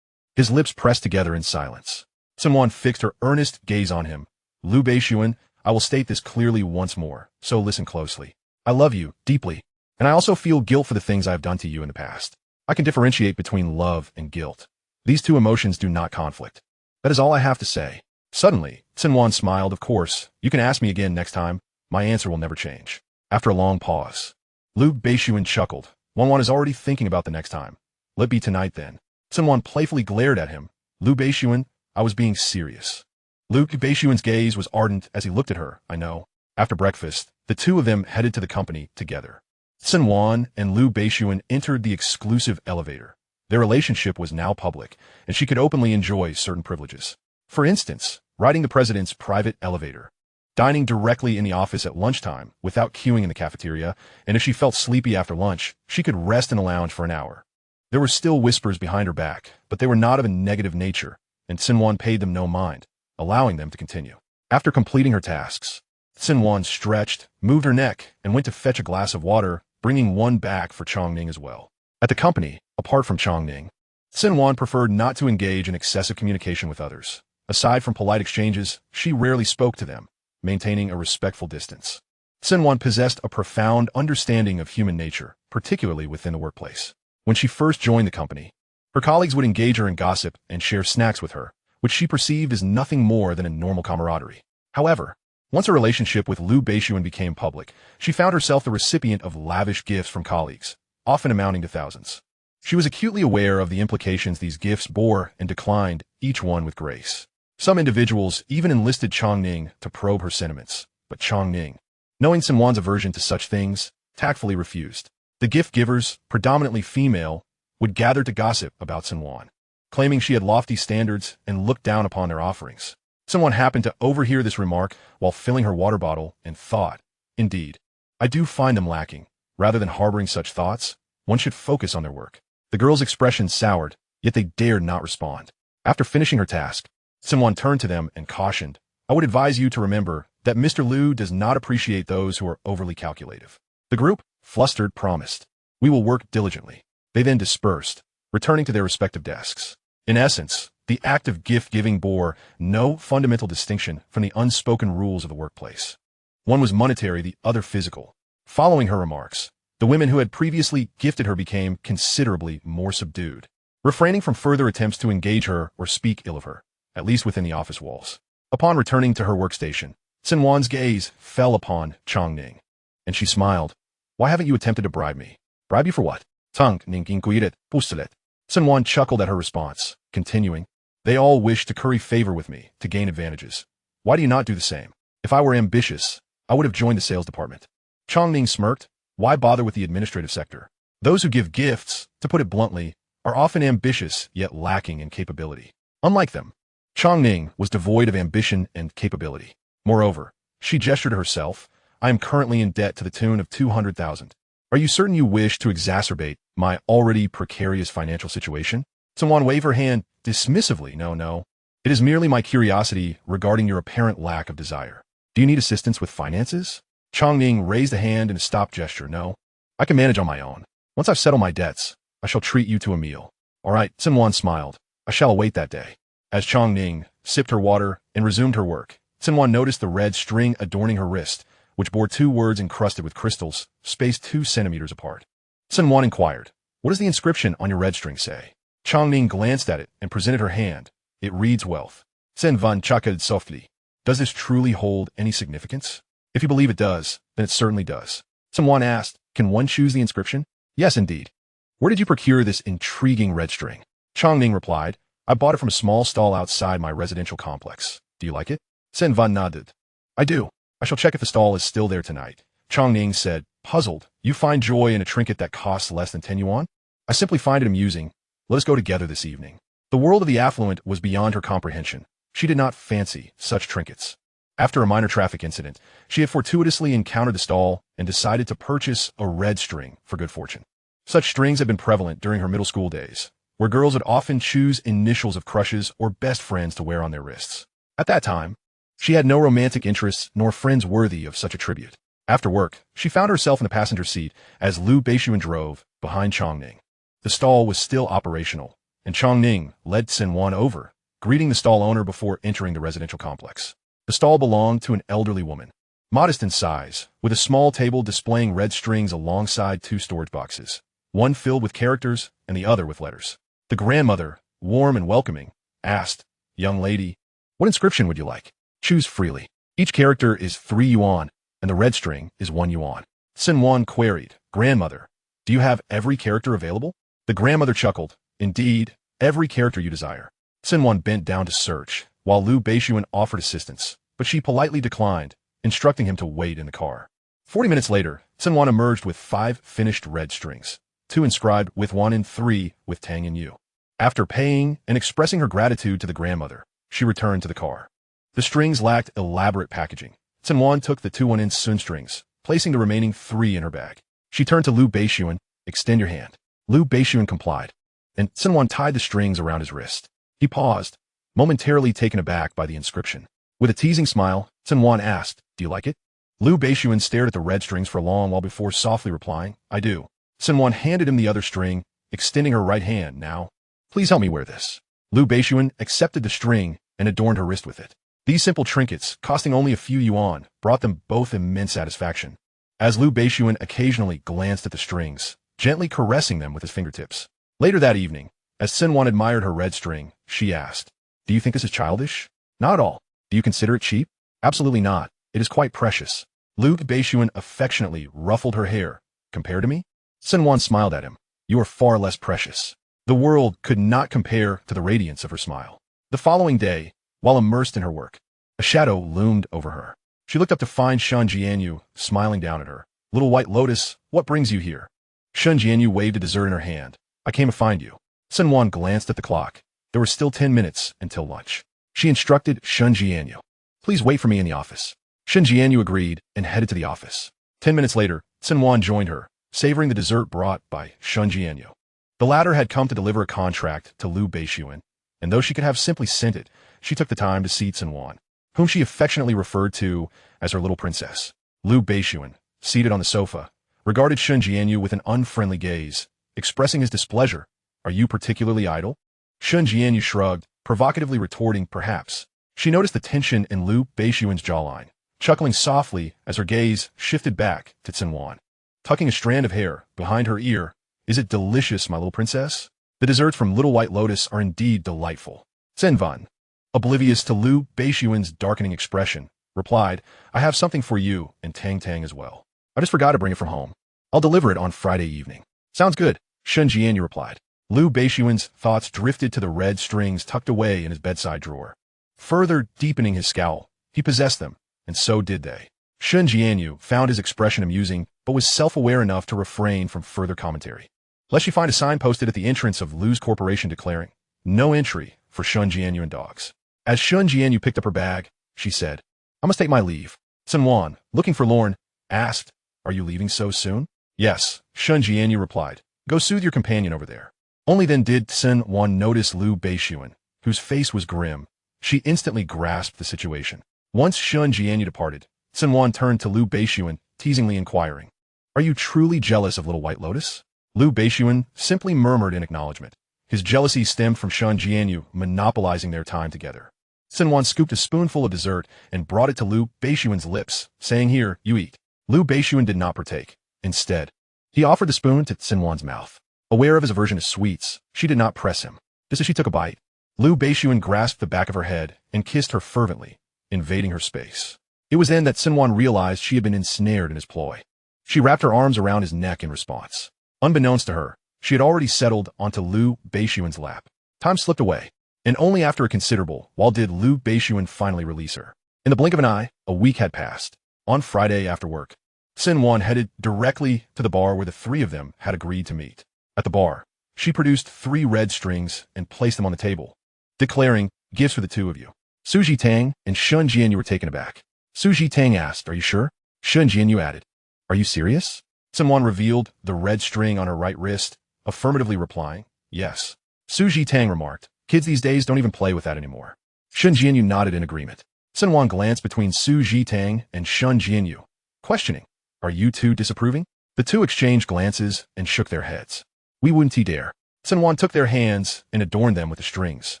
His lips pressed together in silence. Cen Wan fixed her earnest gaze on him. Lu Beixun, I will state this clearly once more, so listen closely. I love you deeply, and I also feel guilt for the things I have done to you in the past. I can differentiate between love and guilt. These two emotions do not conflict. That is all I have to say. Suddenly, Cen Wan smiled. Of course, you can ask me again next time. My answer will never change. After a long pause, Lu Beixun chuckled. Wan is already thinking about the next time. Let be tonight then. Cen Wan playfully glared at him. Lu Beixun, I was being serious. Lu Beixun's gaze was ardent as he looked at her. I know. After breakfast, the two of them headed to the company together. Cen Wan and Lu Beixun entered the exclusive elevator. Their relationship was now public, and she could openly enjoy certain privileges. For instance, riding the president's private elevator. dining directly in the office at lunchtime without queuing in the cafeteria, and if she felt sleepy after lunch, she could rest in the lounge for an hour. There were still whispers behind her back, but they were not of a negative nature, and Cen Wan paid them no mind, allowing them to continue. After completing her tasks, Cen Wan stretched, moved her neck, and went to fetch a glass of water, bringing one back for Chongning as well. At the company, apart from Chongning, Cen Wan preferred not to engage in excessive communication with others. Aside from polite exchanges, she rarely spoke to them, maintaining a respectful distance. Cen Wan possessed a profound understanding of human nature, particularly within the workplace. When she first joined the company, her colleagues would engage her in gossip and share snacks with her, which she perceived as nothing more than a normal camaraderie. However, once her relationship with Lu Beixun became public, she found herself the recipient of lavish gifts from colleagues, often amounting to thousands. She was acutely aware of the implications these gifts bore and declined each one with grace. Some individuals even enlisted Chongning to probe her sentiments, but Chongning, knowing Cen Wan's aversion to such things, tactfully refused. The gift givers, predominantly female, would gather to gossip about Cen Wan, claiming she had lofty standards and looked down upon their offerings. Cen Wan happened to overhear this remark while filling her water bottle and thought, "Indeed, I do find them lacking. Rather than harboring such thoughts, one should focus on their work." The girl's expression soured, yet they dared not respond. After finishing her task, Cen Wan turned to them and cautioned, "I would advise you to remember that Mr. Lu does not appreciate those who are overly calculative." The group, flustered, promised, "We will work diligently." They then dispersed, returning to their respective desks. In essence, the act of gift-giving bore no fundamental distinction from the unspoken rules of the workplace. One was monetary, the other physical. Following her remarks, the women who had previously gifted her became considerably more subdued, refraining from further attempts to engage her or speak ill of her, at least within the office walls. Upon returning to her workstation, Cen Wan's gaze fell upon Chongning, and she smiled. "Why haven't you attempted to bribe me?" "Bribe you for what?" "Tung ning inquiret pustulet." Cen Wan chuckled at her response, continuing, "They all wish to curry favor with me, to gain advantages. Why do you not do the same? If I were ambitious, I would have joined the sales department." Chongning smirked. "Why bother with the administrative sector? Those who give gifts, to put it bluntly, are often ambitious yet lacking in capability. Unlike them, Chongning was devoid of ambition and capability. Moreover, she gestured to herself, "I am currently in debt to the tune of 200,000. Are you certain you wish to exacerbate my already precarious financial situation?" Cen Wan waved her hand dismissively. No. It is merely my curiosity regarding your apparent lack of desire. Do you need assistance with finances?" Chongning raised a hand in a stop gesture. "No, I can manage on my own. Once I've settled my debts, I shall treat you to a meal." "All right," Cen Wan smiled. "I shall await that day." As Chongning sipped her water and resumed her work, Cen Wan noticed the red string adorning her wrist, which bore 2 words encrusted with crystals, spaced 2 centimeters apart. Cen Wan inquired, "What does the inscription on your red string say?" Chongning glanced at it and presented her hand. "It reads wealth." Cen Wan chuckled softly. "Does this truly hold any significance?" "If you believe it does, then it certainly does." Cen Wan asked, "Can one choose the inscription?" "Yes, indeed." "Where did you procure this intriguing red string?" Chongning replied, "I bought it from a small stall outside my residential complex. Do you like it?" Cen Wan nodded. "I do. I shall check if the stall is still there tonight." Chongning said, puzzled, "You find joy in a trinket that costs less than 10 yuan? "I simply find it amusing. Let us go together this evening." The world of the affluent was beyond her comprehension. She did not fancy such trinkets. After a minor traffic incident, she had fortuitously encountered the stall and decided to purchase a red string for good fortune. Such strings had been prevalent during her middle school days, where girls would often choose initials of crushes or best friends to wear on their wrists. At that time, she had no romantic interests nor friends worthy of such a tribute. After work, she found herself in the passenger seat as Lu Beixun drove behind Chongning. The stall was still operational, and Chongning led Cen Wan over, greeting the stall owner before entering the residential complex. The stall belonged to an elderly woman, modest in size, with a small table displaying red strings alongside 2 storage boxes, one filled with characters and the other with letters. The grandmother, warm and welcoming, asked, "Young lady, what inscription would you like? Choose freely. Each character is 3 yuan, and the red string is 1 yuan." Cen Wan queried, "Grandmother, do you have every character available?" The grandmother chuckled, "Indeed, every character you desire." Cen Wan bent down to search, while Lu Beixun offered assistance, but she politely declined, instructing him to wait in the car. 40 minutes later, Cen Wan emerged with 5 finished red strings, 2 inscribed with 1 and 3 with Tang and Yu. After paying and expressing her gratitude to the grandmother, she returned to the car. The strings lacked elaborate packaging. Cen Wan took the 2 1-inch Sun strings, placing the remaining 3 in her bag. She turned to Lu Beixun. Extend your hand. Lu Beixun complied, and Cen Wan tied the strings around his wrist. He paused, momentarily taken aback by the inscription. With a teasing smile, Cen Wan asked, "Do you like it?" Lu Beixun stared at the red strings for a long while before softly replying, "I do." Cen Wan handed him the other string, extending her right hand. "Now, please help me wear this." Lu Beixun accepted the string and adorned her wrist with it. These simple trinkets, costing only a few yuan, brought them both immense satisfaction. As Lu Beixun occasionally glanced at the strings, gently caressing them with his fingertips. Later that evening, as Cen Wan admired her red string, she asked, "Do you think this is childish?" "Not at all. Do you consider it cheap?" "Absolutely not. It is quite precious." Lu Beixun affectionately ruffled her hair. "Compared to me?" Cen Wan smiled at him. "You are far less precious." The world could not compare to the radiance of her smile. The following day, while immersed in her work, a shadow loomed over her. She looked up to find Shen Jianyu smiling down at her. "Little White Lotus, what brings you here?" Shen Jianyu waved a dessert in her hand. "I came to find you." Cen Wan glanced at the clock. There were still 10 minutes until lunch. She instructed Shen Jianyu, "Please wait for me in the office." Shen Jianyu agreed and headed to the office. 10 minutes later, Cen Wan joined her, savoring the dessert brought by Shen Jianyu. The latter had come to deliver a contract to Lu Beixun, and though she could have simply sent it, she took the time to see Cen Wan, whom she affectionately referred to as her little princess. Lu Beixun, seated on the sofa, regarded Shen Jianyu with an unfriendly gaze, expressing his displeasure. "Are you particularly idle?" Shen Jianyu shrugged, provocatively retorting, "Perhaps." She noticed the tension in Lu Beixun's jawline, chuckling softly as her gaze shifted back to Cen Wan. Tucking a strand of hair behind her ear, "Is it delicious, my little princess?" "The desserts from Little White Lotus are indeed delightful." Cen Wan, oblivious to Lu Beixun's darkening expression, replied, "I have something for you and Tang Tang as well. I just forgot to bring it from home. I'll deliver it on Friday evening." "Sounds good," Shen Jianyu replied. Lu Beixun's thoughts drifted to the red strings tucked away in his bedside drawer. Further deepening his scowl, he possessed them, and so did they. Shen Jianyu found his expression amusing, but was self-aware enough to refrain from further commentary. Lest she find a sign posted at the entrance of Lu's corporation declaring, "No entry for Shen Jianyu and dogs." As Shen Jianyu picked up her bag, she said, "I must take my leave." Cen Wan, looking forlorn, asked, "Are you leaving so soon?" "Yes," Shen Jianyu replied. "Go soothe your companion over there." Only then did Cen Wan notice Lu Beixun, whose face was grim. She instantly grasped the situation. Once Shen Jianyu departed, Cen Wan turned to Lu Beixun, teasingly inquiring, "Are you truly jealous of Little White Lotus?" Lu Beixun simply murmured in acknowledgement. His jealousy stemmed from Shen Jianyu monopolizing their time together. Cen Wan scooped a spoonful of dessert and brought it to Lu Beixun's lips, saying, "Here, you eat." Lu Beixun did not partake. Instead, he offered the spoon to Cen Wan's mouth. Aware of his aversion to sweets, she did not press him. Just as she took a bite, Lu Beixun grasped the back of her head and kissed her fervently, invading her space. It was then that Cen Wan realized she had been ensnared in his ploy. She wrapped her arms around his neck in response. Unbeknownst to her, she had already settled onto Lu Beixun's lap. Time slipped away, and only after a considerable while did Lu Beixun finally release her. In the blink of an eye, a week had passed. On Friday after work, Cen Wan headed directly to the bar where the three of them had agreed to meet. At the bar, she produced 3 red strings and placed them on the table, declaring, "Gifts for the 2 of you." Suji Tang and Shen Jianyu were taken aback. Suji Tang asked, "Are you sure?" Shen Jianyu added, "Are you serious?" Cen Wan revealed the red string on her right wrist, affirmatively replying, "Yes." Suji Tang remarked, "Kids these days don't even play with that anymore." Shen Jianyu nodded in agreement. Cen Wan glanced between Suji Tang and Shen Jianyu, questioning, "Are you two disapproving?" The two exchanged glances and shook their heads. "We wouldn't dare." Cen Wan took their hands and adorned them with the strings,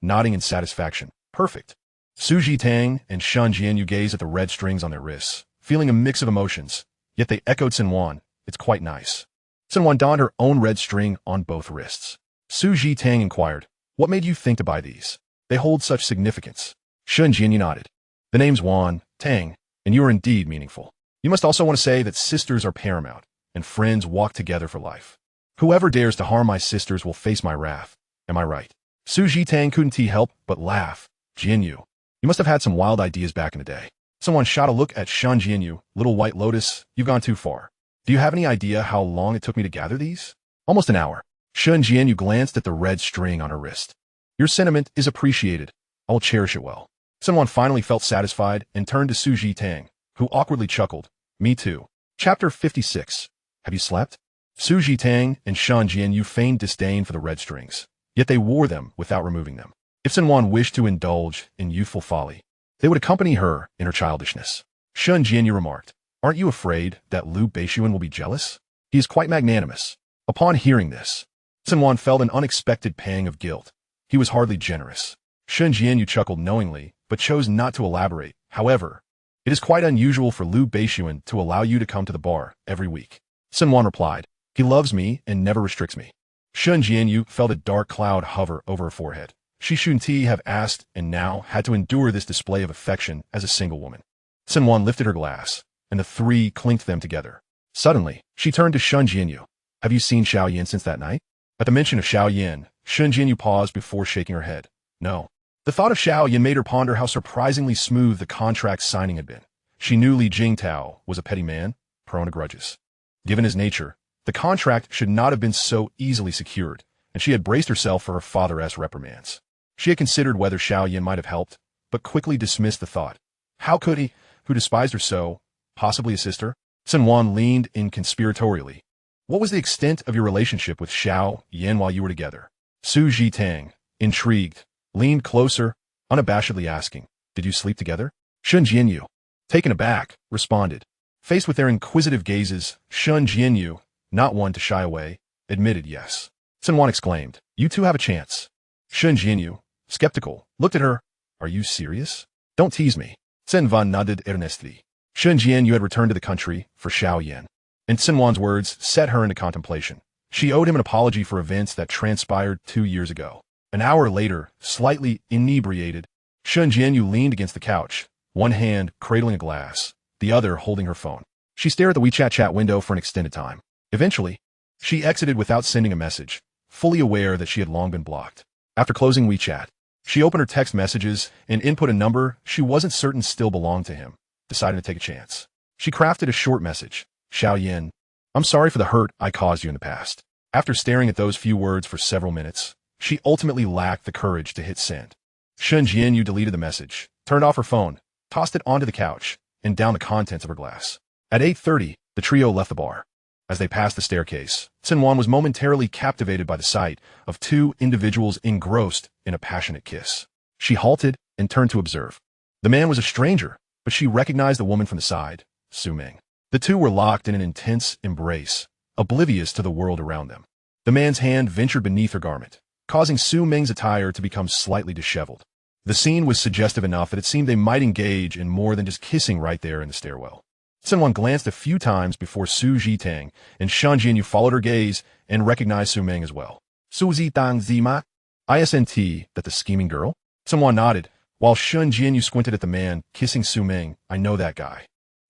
nodding in satisfaction. "Perfect." Suji Tang and Shen Jianyu gazed at the red strings on their wrists, feeling a mix of emotions, yet they echoed Cen Wan, "It's quite nice." Cen Wan donned her own red string on both wrists. Suji Tang inquired, "What made you think to buy these? They hold such significance." Shen Jianyu nodded. "The name's Wan, Tang, and you are indeed meaningful. You must also want to say that sisters are paramount, and friends walk together for life. Whoever dares to harm my sisters will face my wrath. Am I right?" Suji Tang couldn't help but laugh. "Jianyu, you must have had some wild ideas back in the day." Someone shot a look at Shen Jianyu. "Little White Lotus, you've gone too far. Do you have any idea how long it took me to gather these?" "Almost an hour." Shen Jianyu glanced at the red string on her wrist. "Your sentiment is appreciated. I will cherish it well." Cen Wan finally felt satisfied and turned to Suji Tang, who awkwardly chuckled. Me too. Chapter 56. Have you slept? Su Jitang and Shan Jianyu feigned disdain for the red strings, yet they wore them without removing them. If Cen Wan wished to indulge in youthful folly, they would accompany her in her childishness. Shan Jianyu remarked, "Aren't you afraid that Lu Beixun will be jealous? He is quite magnanimous." Upon hearing this, Cen Wan felt an unexpected pang of guilt. He was hardly generous. Shan Jianyu chuckled knowingly, but chose not to elaborate. However, it is quite unusual for Lu Beixun to allow you to come to the bar every week. Cen Wan replied, "He loves me and never restricts me." Shan Jianyu felt a dark cloud hover over her forehead. She shouldn't have asked and now had to endure this display of affection as a single woman. Cen Wan lifted her glass, and the three clinked them together. Suddenly, she turned to Shan Jianyu. "Have you seen Xiao Yin since that night?" At the mention of Xiao Yin, Shan Jianyu paused before shaking her head. No. The thought of Xiao Yin made her ponder how surprisingly smooth the contract signing had been. She knew Li Jingtao was a petty man, prone to grudges. Given his nature, the contract should not have been so easily secured, and she had braced herself for her father-esque reprimands. She had considered whether Xiao Yin might have helped, but quickly dismissed the thought. How could he, who despised her so, possibly assist her? Cen Wan leaned in conspiratorially. "What was the extent of your relationship with Xiao Yin while you were together?" Su Jitang, intrigued, leaned closer, unabashedly asking, "Did you sleep together?" Shan Jianyu, taken aback, responded. Faced with their inquisitive gazes, Shan Jianyu, not one to shy away, admitted yes. Cen Wan exclaimed, "You two have a chance." Shan Jianyu, skeptical, looked at her. "Are you serious? Don't tease me." Cen Wan nodded earnestly. Shan Jianyu had returned to the country for Xiao Yin, and Cen Wan's words set her into contemplation. She owed him an apology for events that transpired 2 years ago. An hour later, slightly inebriated, Shan Jianyu leaned against the couch, one hand cradling a glass, the other holding her phone. She stared at the WeChat chat window for an extended time. Eventually, she exited without sending a message, fully aware that she had long been blocked. After closing WeChat, she opened her text messages and input a number she wasn't certain still belonged to him, deciding to take a chance. She crafted a short message. "Xiao Yin, I'm sorry for the hurt I caused you in the past." After staring at those few words for several minutes, she ultimately lacked the courage to hit send. Shan Jianyu deleted the message, turned off her phone, tossed it onto the couch, and downed the contents of her glass. At 8:30, the trio left the bar. As they passed the staircase, Cen Wan was momentarily captivated by the sight of two individuals engrossed in a passionate kiss. She halted and turned to observe. The man was a stranger, but she recognized the woman from the side, Su Ming. The two were locked in an intense embrace, oblivious to the world around them. The man's hand ventured beneath her garment, causing Su Ming's attire to become slightly disheveled. The scene was suggestive enough that it seemed they might engage in more than just kissing right there in the stairwell. Cen Wan glanced a few times before Su Jitang and Shan Jianyu followed her gaze and recognized Su Ming as well. "Su Zitang Zima?" "ISNT, that the scheming girl?" Cen Wan nodded, while Shan Jianyu squinted at the man kissing Su Ming. "I know that guy."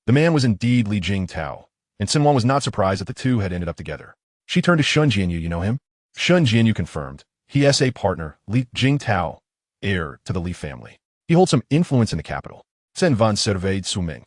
The man was indeed Li Jingtao, and Cen Wan was not surprised that the two had ended up together. She turned to Shan Jianyu. "You know him?" Shan Jianyu confirmed. "He is a partner, Li Jingtao, heir to the Li family. He holds some influence in the capital." Cen Wan surveyed Su Ming.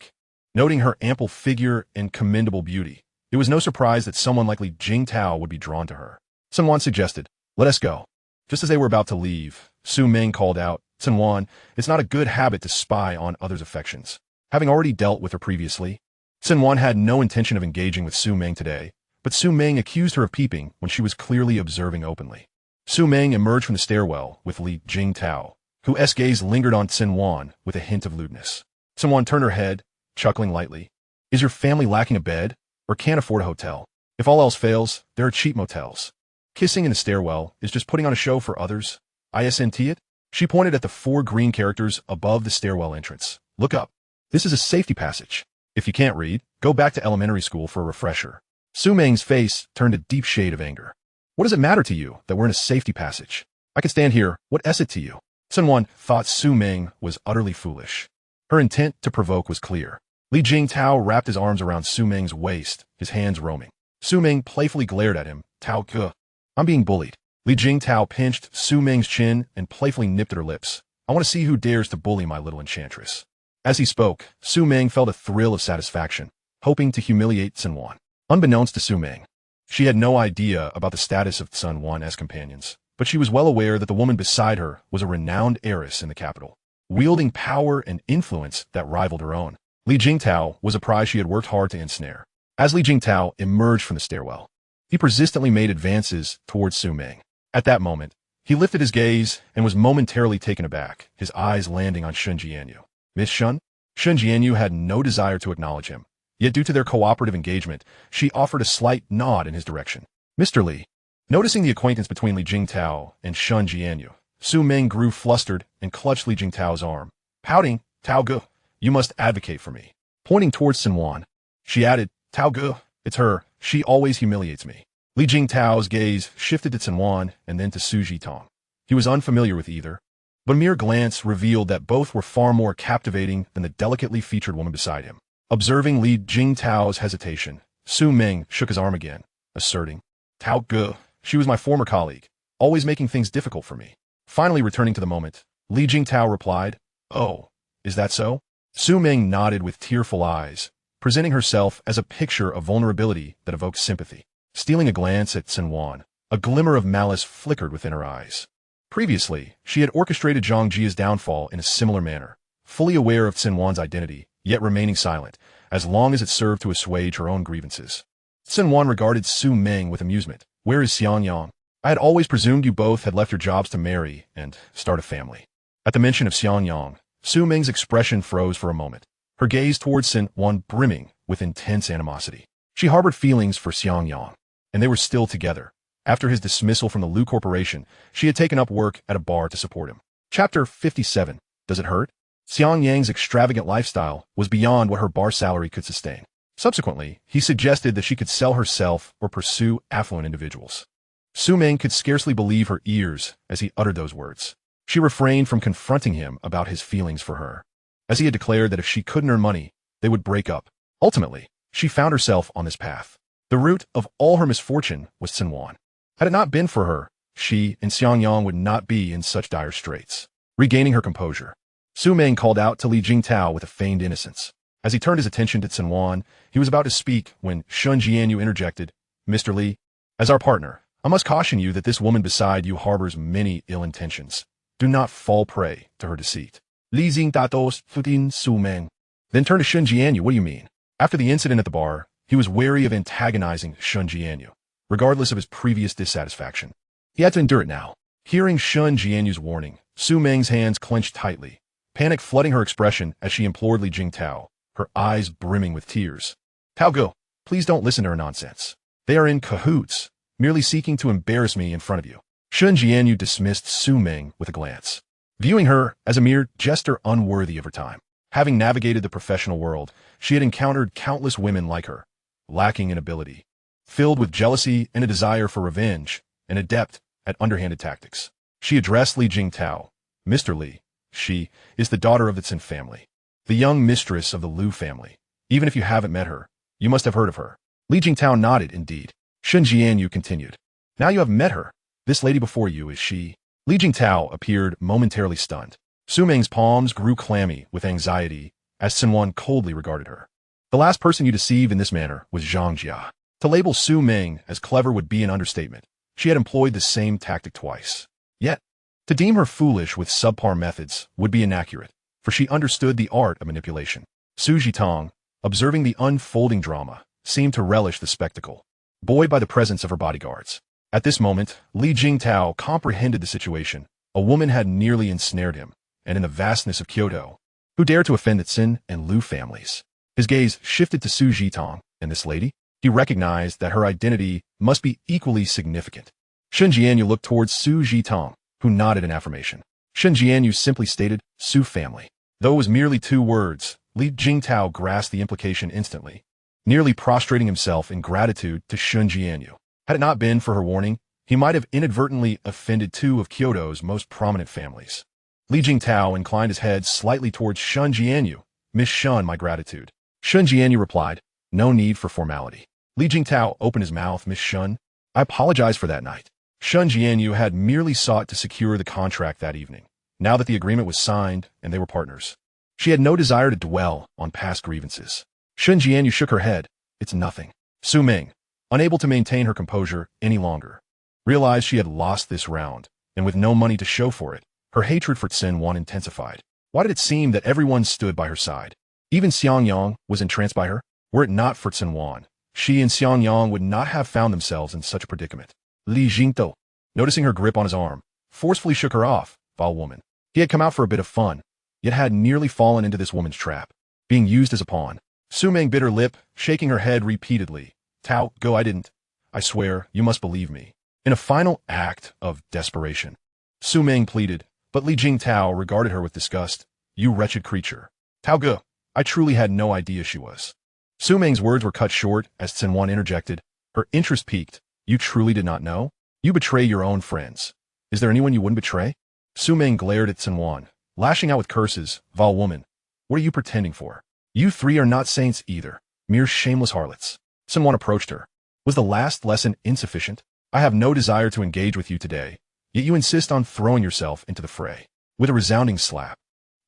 Noting her ample figure and commendable beauty, it was no surprise that someone like Li Jingtao would be drawn to her. Cen Wan suggested, "Let us go." Just as they were about to leave, Su Ming called out, "Cen Wan, it's not a good habit to spy on others' affections." Having already dealt with her previously, Cen Wan had no intention of engaging with Su Ming today, but Su Ming accused her of peeping when she was clearly observing openly. Su Ming emerged from the stairwell with Li Jingtao, whose gaze lingered on Cen Wan with a hint of lewdness. Cen Wan turned her head, chuckling lightly. "Is your family lacking a bed, or can't afford a hotel? If all else fails, there are cheap motels. Kissing in the stairwell is just putting on a show for others. ISNT it?" She pointed at the 4 green characters above the stairwell entrance. "Look up. This is a safety passage. If you can't read, go back to elementary school for a refresher." Su Ming's face turned a deep shade of anger. "What does it matter to you that we're in a safety passage? I can stand here. What is it to you?" Cen Wan thought Su Ming was utterly foolish. Her intent to provoke was clear. Li Jingtao wrapped his arms around Su Ming's waist, his hands roaming. Su Ming playfully glared at him. "Tao Ge, I'm being bullied." Li Jingtao pinched Su Ming's chin and playfully nipped at her lips. "I want to see who dares to bully my little enchantress." As he spoke, Su Ming felt a thrill of satisfaction, hoping to humiliate Cen Wan. Unbeknownst to Su Ming, she had no idea about the status of Cen Wan as companions, but she was well aware that the woman beside her was a renowned heiress in the capital, wielding power and influence that rivaled her own. Li Jingtao was a prize she had worked hard to ensnare. As Li Jingtao emerged from the stairwell, he persistently made advances towards Su Ming. At that moment, he lifted his gaze and was momentarily taken aback, his eyes landing on Shun Jianyu. Miss Shun? Shun Jianyu had no desire to acknowledge him, yet due to their cooperative engagement, she offered a slight nod in his direction. Mr. Li. Noticing the acquaintance between Li Jingtao and Shun Jianyu, Su Ming grew flustered and clutched Li Jingtao's arm. Pouting, Tao Ge, you must advocate for me. Pointing towards Cen Wan, she added, Tao Ge, it's her, she always humiliates me. Li Jingtao's gaze shifted to Cen Wan and then to Su Jitong. He was unfamiliar with either, but a mere glance revealed that both were far more captivating than the delicately featured woman beside him. Observing Li Jingtao's hesitation, Su Ming shook his arm again, asserting, Tao Ge, she was my former colleague, always making things difficult for me. Finally returning to the moment, Li Jingtao replied, Oh, is that so? Su Ming nodded with tearful eyes, presenting herself as a picture of vulnerability that evoked sympathy. Stealing a glance at Cen Wan, a glimmer of malice flickered within her eyes. Previously, she had orchestrated Zhang Jia's downfall in a similar manner, fully aware of Cen Wan's identity, yet remaining silent, as long as it served to assuage her own grievances. Cen Wan regarded Su Ming with amusement. Where is Xiangyang? I had always presumed you both had left your jobs to marry and start a family. At the mention of Xiangyang, Su Ming's expression froze for a moment, her gaze towards Cen Wan brimming with intense animosity. She harbored feelings for Xiangyang, and they were still together. After his dismissal from the Lu Corporation, she had taken up work at a bar to support him. Chapter 57. Does it hurt? Xiangyang's extravagant lifestyle was beyond what her bar salary could sustain. Subsequently, he suggested that she could sell herself or pursue affluent individuals. Su Ming could scarcely believe her ears as he uttered those words. She refrained from confronting him about his feelings for her, as he had declared that if she couldn't earn money, they would break up. Ultimately, she found herself on this path. The root of all her misfortune was Cen Wan. Had it not been for her, she and Xiangyang would not be in such dire straits. Regaining her composure, Su Ming called out to Li Jingtao with a feigned innocence. As he turned his attention to Cen Wan, he was about to speak when Shun Jianyu interjected, Mr. Li, as our partner, I must caution you that this woman beside you harbors many ill intentions. Do not fall prey to her deceit. Li Jingtao's Futin Su Ming. Then turned to Shun Jianyu, what do you mean? After the incident at the bar, he was wary of antagonizing Shun Jianyu, regardless of his previous dissatisfaction. He had to endure it now. Hearing Shun Jianyu's warning, Su Ming's hands clenched tightly, panic flooding her expression as she implored Li Jingtao, her eyes brimming with tears. Tao Ge, please don't listen to her nonsense. They are in cahoots, merely seeking to embarrass me in front of you. Shun Jianyu dismissed Su Ming with a glance, viewing her as a mere jester unworthy of her time. Having navigated the professional world, she had encountered countless women like her, lacking in ability, filled with jealousy and a desire for revenge, and adept at underhanded tactics. She addressed Li Jingtao, Mr. Li, she is the daughter of the Cen family, the young mistress of the Lu family. Even if you haven't met her, you must have heard of her. Li Jingtao nodded, indeed. Shun Jianyu continued. Now you have met her. This lady before you, is she? Li Jingtao appeared momentarily stunned. Su Ming's palms grew clammy with anxiety as Cen Wan coldly regarded her. The last person you deceived in this manner was Zhang Jia. To label Su Ming as clever would be an understatement. She had employed the same tactic twice. Yet, to deem her foolish with subpar methods would be inaccurate, for she understood the art of manipulation. Su Jitong, observing the unfolding drama, seemed to relish the spectacle, buoyed by the presence of her bodyguards. At this moment, Li Jingtao comprehended the situation. A woman had nearly ensnared him, and in the vastness of Kyoto, who dared to offend the Cen and Lu families? His gaze shifted to Su Jitong, and this lady? He recognized that her identity must be equally significant. Shun Jianyu looked towards Su Jitong, who nodded in affirmation. Shun Jianyu simply stated, Su family. Though it was merely 2 words, Li Jingtao grasped the implication instantly, nearly prostrating himself in gratitude to Shun Jianyu. Had it not been for her warning, he might have inadvertently offended 2 of Kyoto's most prominent families. Li Jingtao inclined his head slightly towards Shun Jianyu. Miss Shun, my gratitude. Shun Jianyu replied, no need for formality. Li Jingtao opened his mouth. Miss Shun, I apologize for that night. Shun Jianyu had merely sought to secure the contract that evening, now that the agreement was signed and they were partners. She had no desire to dwell on past grievances. Shun Jianyu shook her head. It's nothing. Su Ming, unable to maintain her composure any longer, realized she had lost this round, and with no money to show for it, her hatred for Cen Wan intensified. Why did it seem that everyone stood by her side? Even Xiang Yang was entranced by her. Were it not for Cen Wan, she and Xiang Yang would not have found themselves in such a predicament. Li Jingtou, noticing her grip on his arm, forcefully shook her off, vile woman. He had come out for a bit of fun, yet had nearly fallen into this woman's trap, being used as a pawn. Su Meng bit her lip, shaking her head repeatedly. Tao, go, I didn't. I swear, you must believe me. In a final act of desperation, Su Meng pleaded, but Li Jingtao regarded her with disgust. You wretched creature. Tao Ge, I truly had no idea she was. Su Meng's words were cut short as Cen Wan interjected. Her interest piqued. You truly did not know? You betray your own friends. Is there anyone you wouldn't betray? Su Meng glared at Cen Wan, lashing out with curses. Vile woman, what are you pretending for? You three are not saints either, mere shameless harlots. Cen Wan approached her. Was the last lesson insufficient? I have no desire to engage with you today, yet you insist on throwing yourself into the fray. With a resounding slap,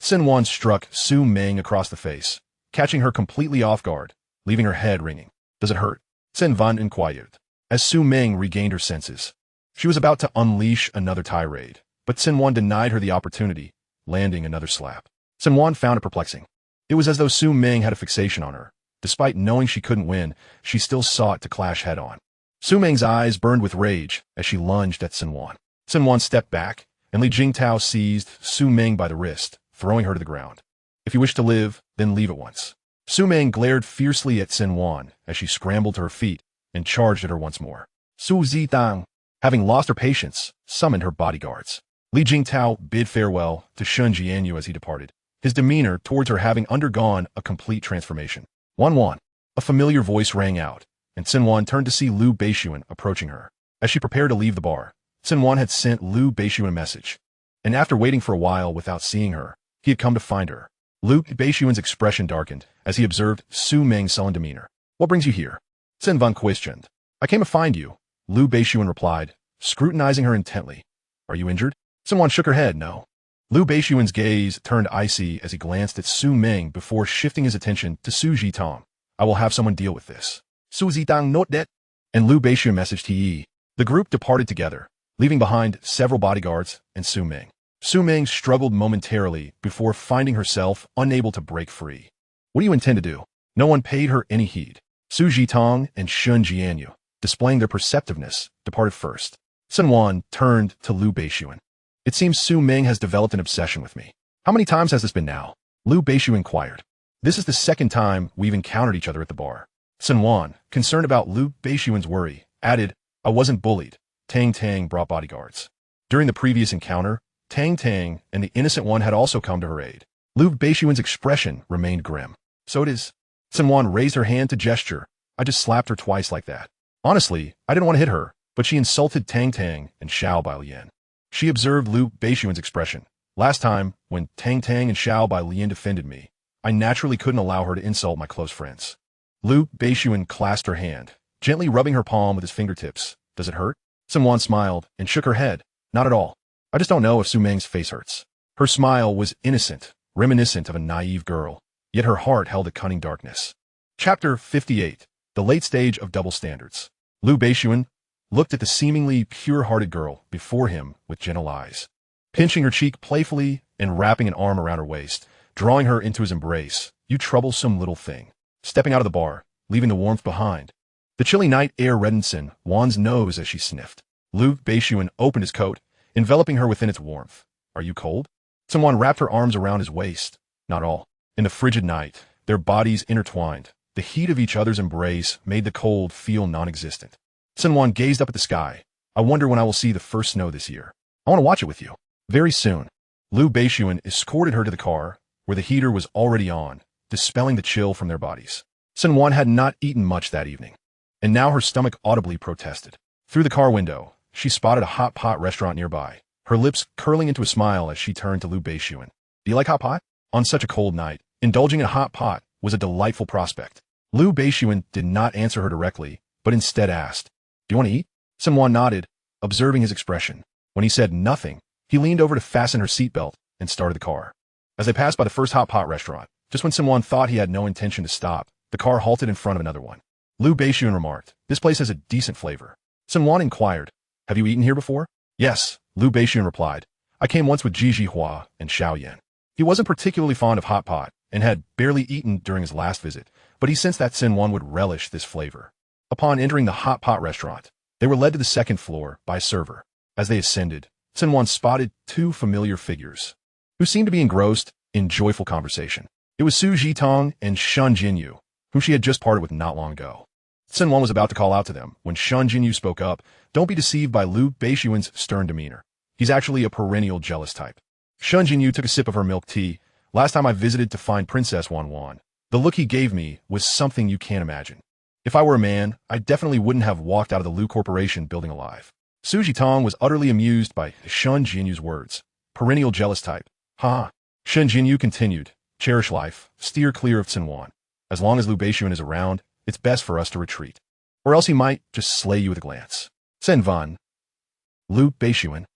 Cen Wan struck Su Meng across the face, catching her completely off guard, leaving her head ringing. Does it hurt? Cen Wan inquired, as Su Meng regained her senses. She was about to unleash another tirade, but Cen Wan denied her the opportunity, landing another slap. Cen Wan found it perplexing. It was as though Su Meng had a fixation on her. Despite knowing she couldn't win, she still sought to clash head-on. Su Meng's eyes burned with rage as she lunged at Cen Wan. Cen Wan stepped back, and Li Jingtao seized Su Meng by the wrist, throwing her to the ground. If you wish to live, then leave at once. Su Meng glared fiercely at Cen Wan as she scrambled to her feet and charged at her once more. Su Zitang, having lost her patience, summoned her bodyguards. Li Jingtao bid farewell to Shun Jianyu as he departed, his demeanor towards her having undergone a complete transformation. Wan, a familiar voice rang out, and Cen Wan turned to see Lu Beixun approaching her. As she prepared to leave the bar, Cen Wan had sent Lu Beixun a message, and after waiting for a while without seeing her, he had come to find her. Lu Beixun's expression darkened as he observed Su Meng's sullen demeanor. What brings you here? Cen Wan questioned. I came to find you, Lu Beixun replied, scrutinizing her intently. Are you injured? Cen Wan shook her head, no. Lu Beixun's gaze turned icy as he glanced at Su Meng before shifting his attention to Su Zitang. I will have someone deal with this. Su Zitang note that. And Lu Beixun messaged He. The group departed together, leaving behind several bodyguards and Su Meng. Su Meng struggled momentarily before finding herself unable to break free. What do you intend to do? No one paid her any heed. Su Zitang and Shun Jianyu, displaying their perceptiveness, departed first. Cen Wan turned to Lu Beixun. It seems Su Meng has developed an obsession with me. How many times has this been now? Lu Beixun inquired. This is the second time we've encountered each other at the bar. Cen Wan, concerned about Lu Beixun's worry, added, I wasn't bullied. Tang Tang brought bodyguards. During the previous encounter, Tang Tang and the innocent one had also come to her aid. Lu Beixun's expression remained grim. So it is. Cen Wan raised her hand to gesture. I just slapped her twice like that. Honestly, I didn't want to hit her, but she insulted Tang Tang and Xiao Bailian. She observed Lu Beixun's expression. Last time, when Tang Tang and Xiao Bailian defended me, I naturally couldn't allow her to insult my close friends. Lu Beixun clasped her hand, gently rubbing her palm with his fingertips. Does it hurt? Cen Wan smiled and shook her head. Not at all. I just don't know if Su Meng's face hurts. Her smile was innocent, reminiscent of a naive girl, yet her heart held a cunning darkness. Chapter 58. The Late Stage of Double Standards. Lu Beixun looked at the seemingly pure-hearted girl before him with gentle eyes, pinching her cheek playfully and wrapping an arm around her waist, drawing her into his embrace. You troublesome little thing. Stepping out of the bar, leaving the warmth behind. The chilly night air reddened Cen Wan's nose as she sniffed. Lu Beixun opened his coat, enveloping her within its warmth. Are you cold? Cen Wan wrapped her arms around his waist. Not all. In the frigid night, their bodies intertwined. The heat of each other's embrace made the cold feel non-existent. Cen Wan gazed up at the sky. I wonder when I will see the first snow this year. I want to watch it with you. Very soon. Lu Beixun escorted her to the car, where the heater was already on, dispelling the chill from their bodies. Cen Wan had not eaten much that evening, and now her stomach audibly protested. Through the car window, she spotted a hot pot restaurant nearby, her lips curling into a smile as she turned to Lu Beixun. Do you like hot pot? On such a cold night, indulging in a hot pot was a delightful prospect. Lu Beixun did not answer her directly, but instead asked, Do you want to eat? Cen Wan nodded, observing his expression. When he said nothing, he leaned over to fasten her seatbelt and started the car. As they passed by the first hot pot restaurant, just when Cen Wan thought he had no intention to stop, the car halted in front of another one. Lu Beixun remarked, This place has a decent flavor. Cen Wan inquired, Have you eaten here before? Yes, Lu Beixun replied. I came once with Ji Hua and Xiao Yan. He wasn't particularly fond of hot pot, and had barely eaten during his last visit, but he sensed that Cen Wan would relish this flavor. Upon entering the hot pot restaurant, they were led to the second floor by a server. As they ascended, Cen Wan spotted two familiar figures, who seemed to be engrossed in joyful conversation. It was Su Jitong and Shun Jinyu, whom she had just parted with not long ago. Cen Wan was about to call out to them when Shun Jinyu spoke up. Don't be deceived by Lu Beixuan's stern demeanor. He's actually a perennial jealous type. Shun Jinyu took a sip of her milk tea. Last time I visited to find Princess Wan, the look he gave me was something you can't imagine. If I were a man, I definitely wouldn't have walked out of the Lu Corporation building alive. Su Jitong was utterly amused by Shun Jinyu's words. Perennial jealous type. Ha! Shun Jinyu continued. Cherish life. Steer clear of Cen Wan. As long as Lu Beixun is around, it's best for us to retreat. Or else he might just slay you with a glance. Cen Wan. Lu Beixun.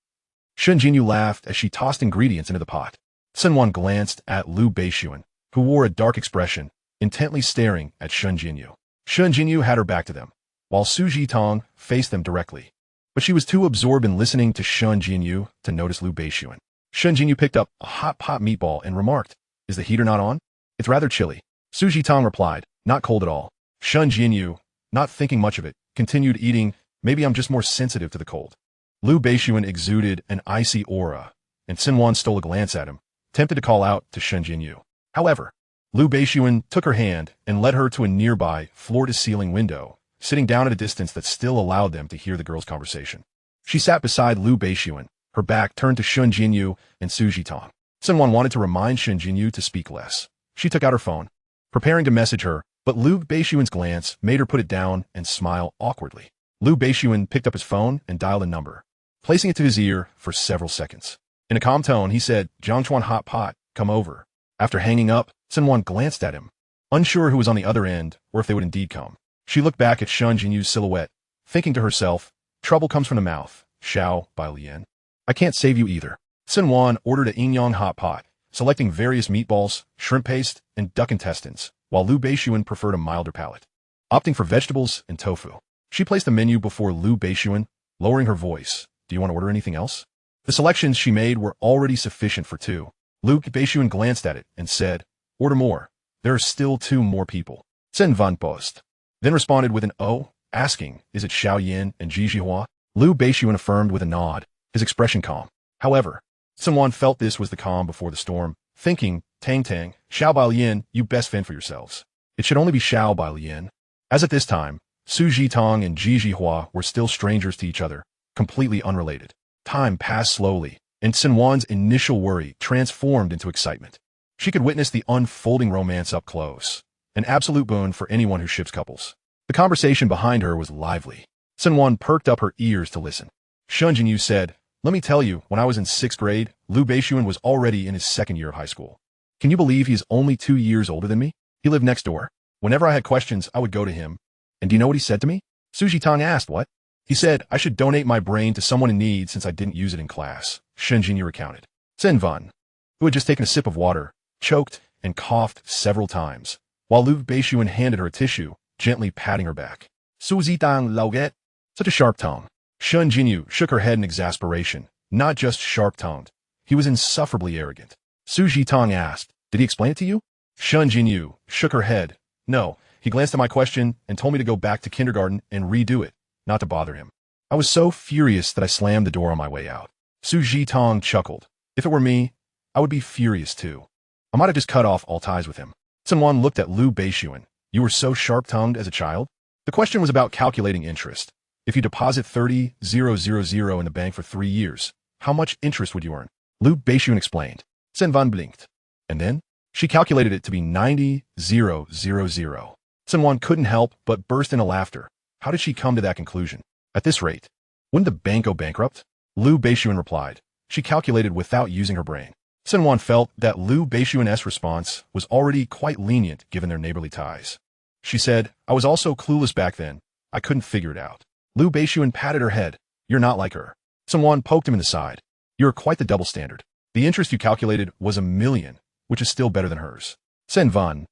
Shun Jinyu laughed as she tossed ingredients into the pot. Cen Wan glanced at Lu Beixun, who wore a dark expression, intently staring at Shun Jinyu. Shun Jinyu had her back to them, while Su Jitong faced them directly. But she was too absorbed in listening to Shun Jinyu to notice Lu Beixun. Shun Jinyu picked up a hot pot meatball and remarked, "Is the heater not on? It's rather chilly." Su Jitong replied, "Not cold at all." Shun Jinyu, not thinking much of it, continued eating. "Maybe I'm just more sensitive to the cold." Lu Beixun exuded an icy aura, and Cen Wan stole a glance at him, tempted to call out to Shun Jinyu. However, Lu Beixun took her hand and led her to a nearby floor-to-ceiling window, sitting down at a distance that still allowed them to hear the girls' conversation. She sat beside Lu Beixun, her back turned to Shun Jinyu and Su Jitong. Cen Wan wanted to remind Shun Jinyu to speak less. She took out her phone, preparing to message her, but Lu Beixuan's glance made her put it down and smile awkwardly. Lu Beixun picked up his phone and dialed a number, placing it to his ear for several seconds. In a calm tone, he said, "Jiangchuan hot pot, come over." After hanging up, Cen Wan glanced at him, unsure who was on the other end or if they would indeed come. She looked back at Shun Jinyu's silhouette, thinking to herself, "Trouble comes from the mouth, Xiao Bai Lian. I can't save you either." Cen Wan ordered a Yingyang hot pot, selecting various meatballs, shrimp paste, and duck intestines, while Lu Beixun preferred a milder palate, opting for vegetables and tofu. She placed the menu before Lu Beixun, lowering her voice. "Do you want to order anything else?" The selections she made were already sufficient for two. Lu Beixun glanced at it and said, "Order more. There are still two more people." Cen Wan paused, then responded with an "oh," asking, "Is it Xiao Yin and Ji Jihua?" Lu Beixun affirmed with a nod, his expression calm. However, Cen Wan felt this was the calm before the storm, thinking, "Tang Tang, Xiao Bai Lian, you best fend for yourselves. It should only be Xiao Bai Lian." As at this time, Su Jitong and Ji Jihua were still strangers to each other, completely unrelated. Time passed slowly, and Cen Wan's initial worry transformed into excitement. She could witness the unfolding romance up close, an absolute boon for anyone who ships couples. The conversation behind her was lively. Cen Wan perked up her ears to listen. Shun Jinyu said, "Let me tell you, when I was in 6th grade, Lu Beixun was already in his 2nd year of high school. Can you believe he's only 2 years older than me? He lived next door. Whenever I had questions, I would go to him. And do you know what he said to me?" Su Jitong asked, "What?" "He said I should donate my brain to someone in need since I didn't use it in class," Shun Jinyu recounted. Cen Wan, who had just taken a sip of water, choked and coughed several times, while Lu Beixun handed her a tissue, gently patting her back. "Su Zitang Lauget." Such a sharp tongue. Shun Jinyu shook her head in exasperation. Not just sharp-tongued. He was insufferably arrogant. Su Jitong asked, "Did he explain it to you?" Shun Jinyu shook her head. "No, he glanced at my question and told me to go back to kindergarten and redo it, not to bother him." I was so furious that I slammed the door on my way out. Su Jitong chuckled. "If it were me, I would be furious too. I might have just cut off all ties with him." Cen Wan looked at Lu Beixun. "You were so sharp-tongued as a child?" The question was about calculating interest. If you deposit 30,000 in the bank for 3 years, how much interest would you earn? Lu Beixun explained. Cen Wan blinked. And then? She calculated it to be 90,000. Cen Wan couldn't help but burst into laughter. How did she come to that conclusion? At this rate, wouldn't the bank go bankrupt? Lu Beixun replied. She calculated without using her brain. Cen Wan felt that Lu Beixun's response was already quite lenient given their neighborly ties. She said, "I was also clueless back then. I couldn't figure it out." Lu Beixun patted her head. "You're not like her." Cen Wan poked him in the side. "You're quite the double standard. The interest you calculated was 1,000,000, which is still better than hers." Cen Wan.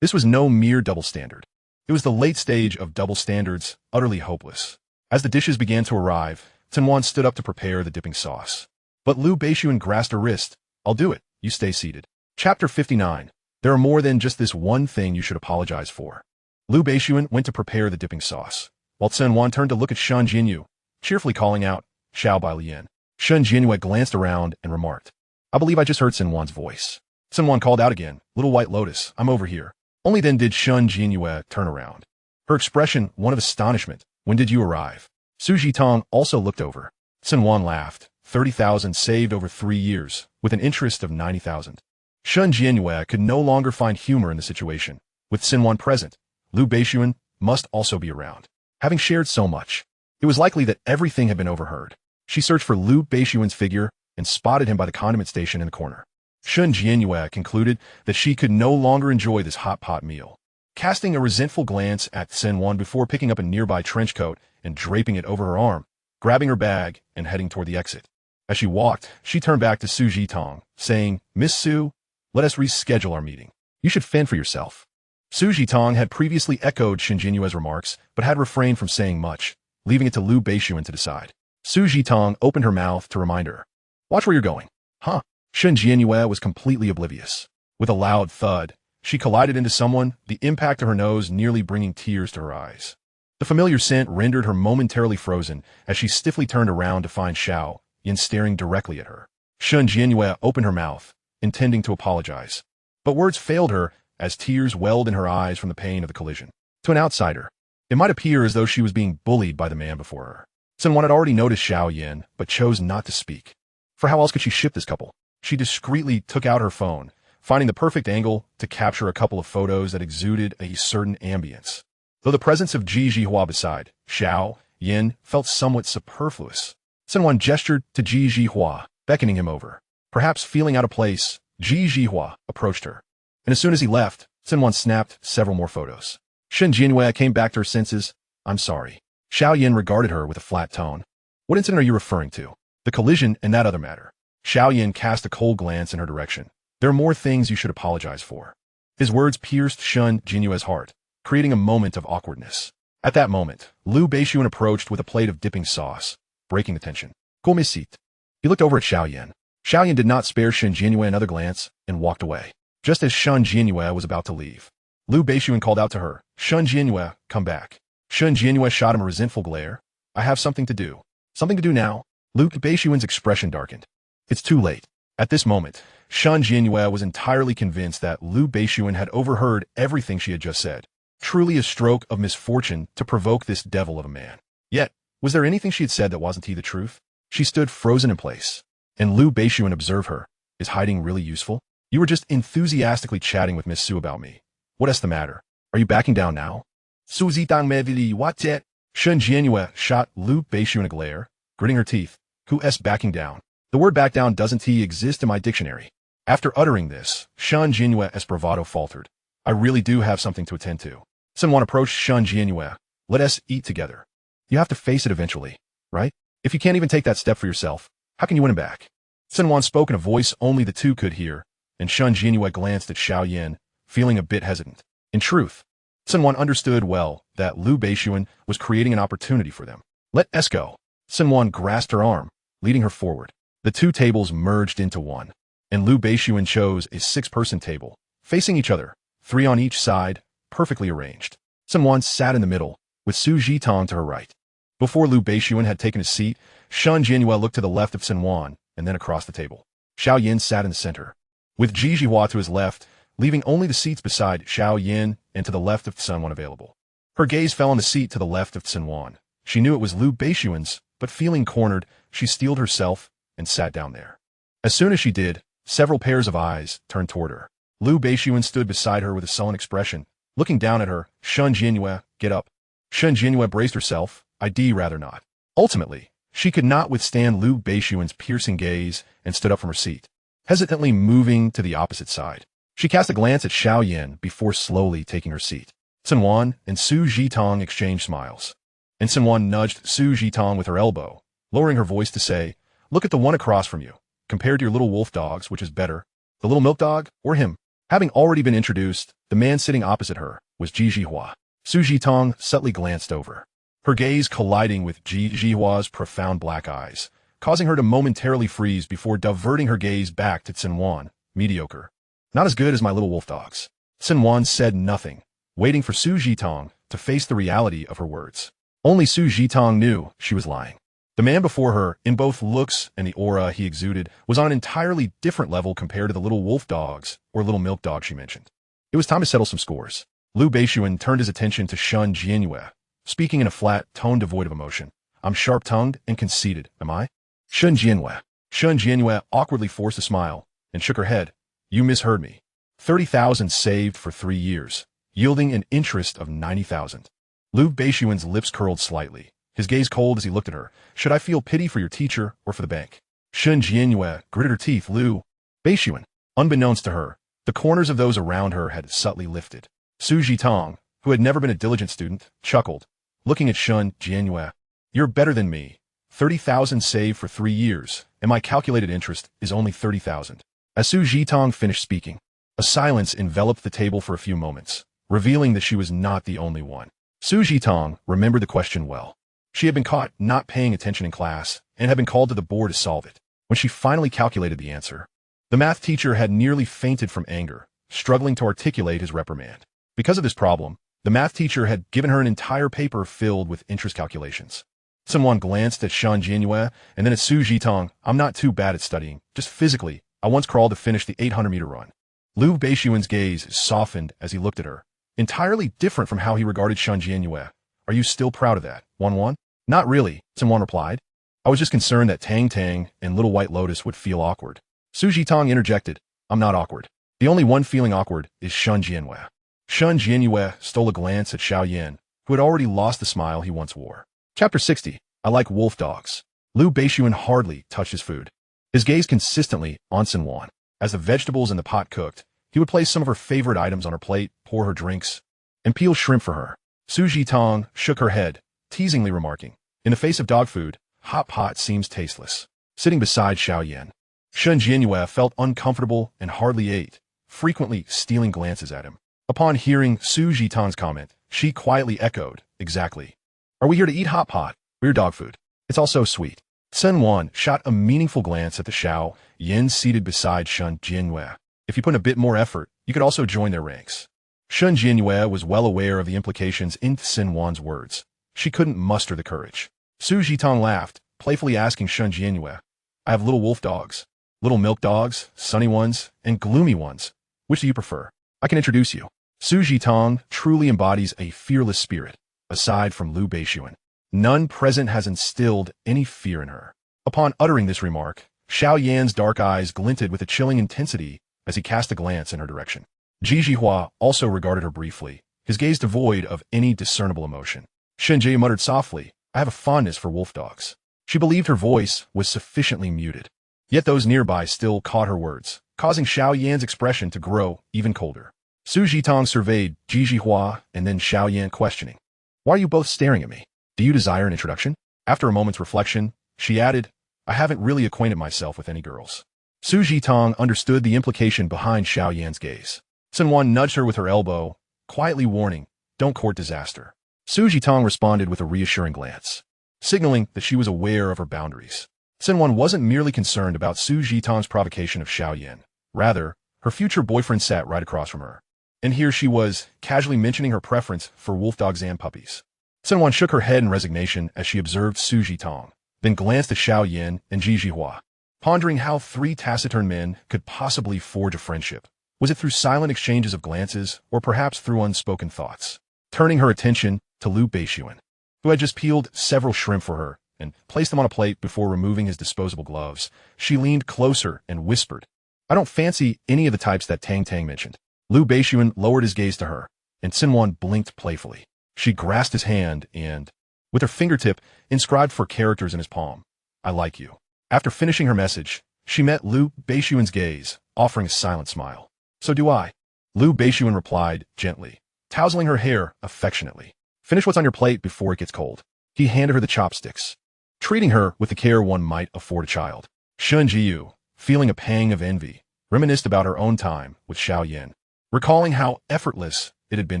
This was no mere double standard. It was the late stage of double standards, utterly hopeless. As the dishes began to arrive, Cen Wan stood up to prepare the dipping sauce. But Lu Beixun grasped her wrist. "I'll do it. You stay seated." Chapter 59. There are more than just this one thing you should apologize for. Lu Beixun went to prepare the dipping sauce, while Cen Wan turned to look at Shen Jinyu, cheerfully calling out, "Xiao Bai Lian." Shen Jinyu glanced around and remarked, "I believe I just heard Cen Wan's voice." Cen Wan called out again, "Little White Lotus, I'm over here." Only then did Shen Jinyu turn around, her expression one of astonishment. "When did you arrive?" Su Jitong also looked over. Cen Wan laughed, 30,000 saved over 3 years, with an interest of 90,000. Shen Jinyu could no longer find humor in the situation. With Cen Wan present, Lu Beixun must also be around. Having shared so much, it was likely that everything had been overheard. She searched for Lu Beixun's figure and spotted him by the condiment station in the corner. Shen Jinyu concluded that she could no longer enjoy this hot pot meal. Casting a resentful glance at Cen Wan before picking up a nearby trench coat and draping it over her arm, grabbing her bag and heading toward the exit. As she walked, she turned back to Su Jitong, saying, "Miss Su, let us reschedule our meeting. You should fend for yourself." Su Jitong had previously echoed Shen Jinyue's remarks, but had refrained from saying much, leaving it to Lu Beixun to decide. Su Jitong opened her mouth to remind her, "Watch where you're going." Huh? Shen Jinyue was completely oblivious. With a loud thud, she collided into someone, the impact of her nose nearly bringing tears to her eyes. The familiar scent rendered her momentarily frozen as she stiffly turned around to find Xiao Yin staring directly at her. Shen Jinyue opened her mouth, intending to apologize, but words failed her as tears welled in her eyes from the pain of the collision. To an outsider, it might appear as though she was being bullied by the man before her. Cen Wan had already noticed Xiao Yin, but chose not to speak. For how else could she ship this couple? She discreetly took out her phone, finding the perfect angle to capture a couple of photos that exuded a certain ambience. Though the presence of Ji Jihua beside Xiao Yin felt somewhat superfluous, Cen Wan gestured to Ji Jihua, beckoning him over. Perhaps feeling out of place, Ji Jihua approached her, and as soon as he left, Cen Wan snapped several more photos. Shen Jinyu came back to her senses. "I'm sorry." Xiao Yin regarded her with a flat tone. "What incident are you referring to?" "The collision and that other matter." Xiao Yin cast a cold glance in her direction. "There are more things you should apologize for." His words pierced Shen Jinyue's heart, creating a moment of awkwardness. At that moment, Lu Beixun approached with a plate of dipping sauce, breaking the tension. "Come sit." He looked over at Xiao Yin. Xiao Yin did not spare Shen Jinyu another glance and walked away. Just as Shen Jinyu was about to leave, Lu Beixun called out to her, "Shen Jinyu, come back." Shen Jinyu shot him a resentful glare. "I have something to do." "Something to do now?" Lu Beixun's expression darkened. "It's too late." At this moment, Shen Jinyu was entirely convinced that Lu Beixun had overheard everything she had just said. Truly a stroke of misfortune to provoke this devil of a man. Yet, was there anything she had said that wasn't the truth? She stood frozen in place, and Lu Beixun observed her. "Is hiding really useful? You were just enthusiastically chatting with Miss Su about me. What's the matter? Are you backing down now?" "Su Zitang Mevili, what's it?" Shen Jinyu shot Lu Beixun a glare, gritting her teeth. "Who's backing down? The word back down doesn't exist in my dictionary." After uttering this, Shen Jinyue's bravado faltered. "I really do have something to attend to." Cen Wan approached Shen Jinyu. "Let us eat together. You have to face it eventually, right? If you can't even take that step for yourself, how can you win him back?" Cen Wan spoke in a voice only the two could hear, and Shen Jinyu glanced at Xiao Yin, feeling a bit hesitant. In truth, Cen Wan understood well that Lu Beixun was creating an opportunity for them. "Let us go." Cen Wan grasped her arm, leading her forward. The two tables merged into one, and Lu Beixun chose a 6-person table, facing each other, 3 on each side, perfectly arranged. Cen Wan sat in the middle, with Su Jitong to her right. Before Lu Beixun had taken his seat, Shen Jinyu looked to the left of Cen Wan, and then across the table. Xiao Yin sat in the center, with Ji Jihua to his left, leaving only the seats beside Xiao Yin and to the left of Cen Wan available. Her gaze fell on the seat to the left of Cen Wan. She knew it was Lu Beixun's, but feeling cornered, she steeled herself and sat down there. As soon as she did, several pairs of eyes turned toward her. Lu Beixun stood beside her with a sullen expression, looking down at her. "Shen Jinyu, get up." Shen Jinyu braced herself. "I'd rather not." Ultimately, she could not withstand Lu Beixun's piercing gaze and stood up from her seat, hesitantly moving to the opposite side. She cast a glance at Xiao Yin before slowly taking her seat. Cen Wan and Su Jitong exchanged smiles, and Cen Wan nudged Su Jitong with her elbow, lowering her voice to say, "Look at the one across from you. Compared to your little wolf dogs, which is better, the little milk dog or him?" Having already been introduced, the man sitting opposite her was Ji Jihua. Su Jitong subtly glanced over, her gaze colliding with Ji Jihua's profound black eyes, causing her to momentarily freeze before diverting her gaze back to Cen Wan. "Mediocre." Not as good as my little wolf dogs. Cen Wan said nothing, waiting for Su Jitong to face the reality of her words. Only Su Jitong knew she was lying. The man before her, in both looks and the aura he exuded, was on an entirely different level compared to the little wolf dogs or little milk dog she mentioned. It was time to settle some scores. Lu Beixun turned his attention to Shun Jianyue, speaking in a flat tone devoid of emotion. I'm sharp-tongued and conceited, am I? Shun Jianyue awkwardly forced a smile and shook her head. You misheard me. 30,000 saved for 3 years, yielding an interest of 90,000. Lu Beixuan's lips curled slightly, his gaze cold as he looked at her. Should I feel pity for your teacher or for the bank? Shun Jianyue gritted her teeth. Lu Beixuan. Unbeknownst to her, the corners of those around her had subtly lifted. Su Jitong, who had never been a diligent student, chuckled, looking at Shun Jianyue. You're better than me. 30,000 saved for 3 years, and my calculated interest is only 30,000. As Su Jitong finished speaking, a silence enveloped the table for a few moments, revealing that she was not the only one. Su Jitong remembered the question well. She had been caught not paying attention in class and had been called to the board to solve it. When she finally calculated the answer, the math teacher had nearly fainted from anger, struggling to articulate his reprimand. Because of this problem, the math teacher had given her an entire paper filled with interest calculations. Someone glanced at Shun Jianyue and then at Su Jitong. I'm not too bad at studying, just physically. I once crawled to finish the 800-meter run. Lu Beixuan's gaze softened as he looked at her, entirely different from how he regarded Shun Jianyue. Are you still proud of that? 1-1? Not really, Cen Wan replied. I was just concerned that Tang Tang and Little White Lotus would feel awkward. Su Jitong interjected. I'm not awkward. The only one feeling awkward is Shun Jianyue. Shun Jianyue stole a glance at Xiao Yan, who had already lost the smile he once wore. Chapter 60. I like wolf dogs. Lu Beixuan hardly touched his food, his gaze consistently on Cen Wan. As the vegetables in the pot cooked, he would place some of her favorite items on her plate, pour her drinks, and peel shrimp for her. Su Jitong shook her head, teasingly remarking, in the face of dog food, hot pot seems tasteless. Sitting beside Xiao Yan, Shun Jianyue felt uncomfortable and hardly ate, frequently stealing glances at him. Upon hearing Su Jitong's comment, she quietly echoed, exactly. Are we here to eat hot pot, or your dog food? It's all so sweet. Cen Wan shot a meaningful glance at the Xiao Yan seated beside Shun Jianyue. If you put in a bit more effort, you could also join their ranks. Shun Jianyue was well aware of the implications in Cen Wan's words. She couldn't muster the courage. Su Jitong laughed, playfully asking Shun Jianyue, I have little wolf dogs, little milk dogs, sunny ones, and gloomy ones. Which do you prefer? I can introduce you. Su Jitong truly embodies a fearless spirit. Aside from Lu Beixuan, none present has instilled any fear in her. Upon uttering this remark, Xiao Yan's dark eyes glinted with a chilling intensity as he cast a glance in her direction. Jihua also regarded her briefly, his gaze devoid of any discernible emotion. Shenjie muttered softly, I have a fondness for wolf dogs. She believed her voice was sufficiently muted. Yet those nearby still caught her words, causing Xiao Yan's expression to grow even colder. Su Jitong surveyed Jihua and then Xiao Yan, questioning, Why are you both staring at me? Do you desire an introduction? After a moment's reflection, she added, I haven't really acquainted myself with any girls. Su Jitong understood the implication behind Xiao Yan's gaze. Cen Wan nudged her with her elbow, quietly warning, don't court disaster. Su Jitong responded with a reassuring glance, signaling that she was aware of her boundaries. Cen Wan wasn't merely concerned about Su Jitong's provocation of Xiao Yan. Rather, her future boyfriend sat right across from her. And here she was, casually mentioning her preference for wolf dogs and puppies. Cen Wan shook her head in resignation as she observed Su Jitong, then glanced at Xiao Yan and Jihua, pondering how 3 taciturn men could possibly forge a friendship. Was it through silent exchanges of glances, or perhaps through unspoken thoughts? Turning her attention to Lu Beixuan, who had just peeled several shrimp for her and placed them on a plate before removing his disposable gloves, she leaned closer and whispered, I don't fancy any of the types that Tang Tang mentioned. Lu Beixuan lowered his gaze to her, and Cen Wan blinked playfully. She grasped his hand and, with her fingertip, inscribed 4 characters in his palm, I like you. After finishing her message, she met Lu Beixuan's gaze, offering a silent smile. So do I. Lu Beixuan replied gently, tousling her hair affectionately. Finish what's on your plate before it gets cold. He handed her the chopsticks, treating her with the care one might afford a child. Shun Jiyu, feeling a pang of envy, reminisced about her own time with Xiao Yan, recalling how effortless it had been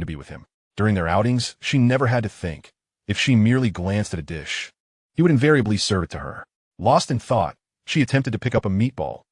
to be with him. During their outings, she never had to think. If she merely glanced at a dish, he would invariably serve it to her. Lost in thought, she attempted to pick up a meatball,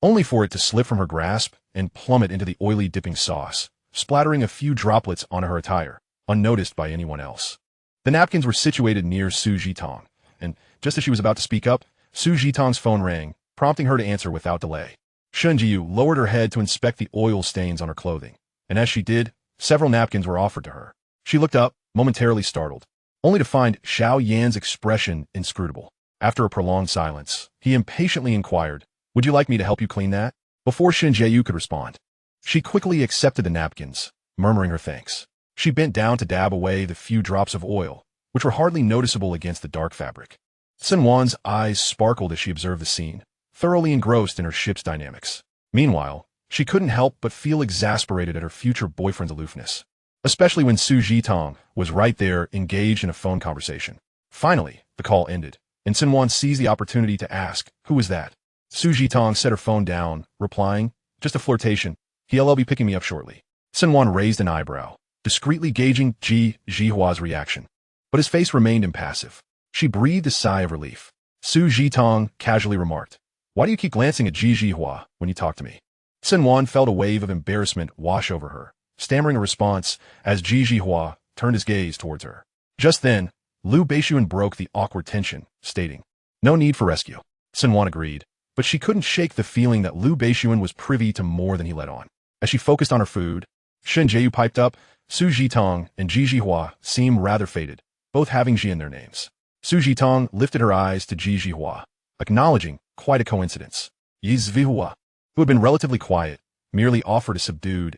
only for it to slip from her grasp and plummet into the oily dipping sauce, splattering a few droplets onto her attire, unnoticed by anyone else. The napkins were situated near Su Jitong, and just as she was about to speak up, Su Jitong's phone rang, prompting her to answer without delay. Shen Jiyu lowered her head to inspect the oil stains on her clothing, and as she did, several napkins were offered to her. She looked up, momentarily startled, only to find Xiao Yan's expression inscrutable. After a prolonged silence, he impatiently inquired, "Would you like me to help you clean that?" Before Shen Jiyu could respond, she quickly accepted the napkins, murmuring her thanks. She bent down to dab away the few drops of oil, which were hardly noticeable against the dark fabric. Cen Wan's eyes sparkled as she observed the scene, thoroughly engrossed in her ship's dynamics. Meanwhile, she couldn't help but feel exasperated at her future boyfriend's aloofness, especially when Su Jitong was right there engaged in a phone conversation. Finally, the call ended, and Cen Wan seized the opportunity to ask, "Who was that?" Su Jitong set her phone down, replying, "Just a flirtation. He'll be picking me up shortly." Cen Wan raised an eyebrow, discreetly gauging Ji Jihua's reaction, but his face remained impassive. She breathed a sigh of relief. Su Jitong casually remarked, "Why do you keep glancing at Ji Jihua when you talk to me?" Cen Wan felt a wave of embarrassment wash over her, stammering a response as Ji Jihua turned his gaze towards her. Just then, Lu Beixun broke the awkward tension, stating, "No need for rescue." Cen Wan agreed, but she couldn't shake the feeling that Lu Beixun was privy to more than he let on. As she focused on her food, Shen Jiyu piped up, "Su Jitong and Ji Jihua seem rather faded, both having Ji in their names." Su Jitong lifted her eyes to Ji Jihua, acknowledging quite a coincidence. Yi Zvihua, who had been relatively quiet, merely offered a subdued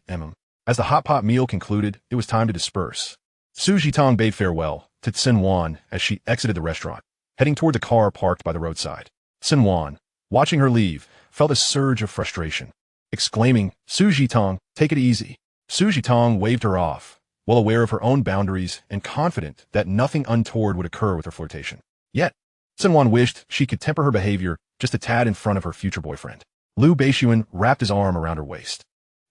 As the hot pot meal concluded, it was time to disperse. Su Jitong bade farewell to Cen Wan as she exited the restaurant, heading toward the car parked by the roadside. Cen Wan, watching her leave, felt a surge of frustration, exclaiming, "Su Jitong, take it easy." Su Jitong waved her off, well aware of her own boundaries and confident that nothing untoward would occur with her flirtation. Yet, Cen Wan wished she could temper her behavior just a tad in front of her future boyfriend. Lu Beixun wrapped his arm around her waist,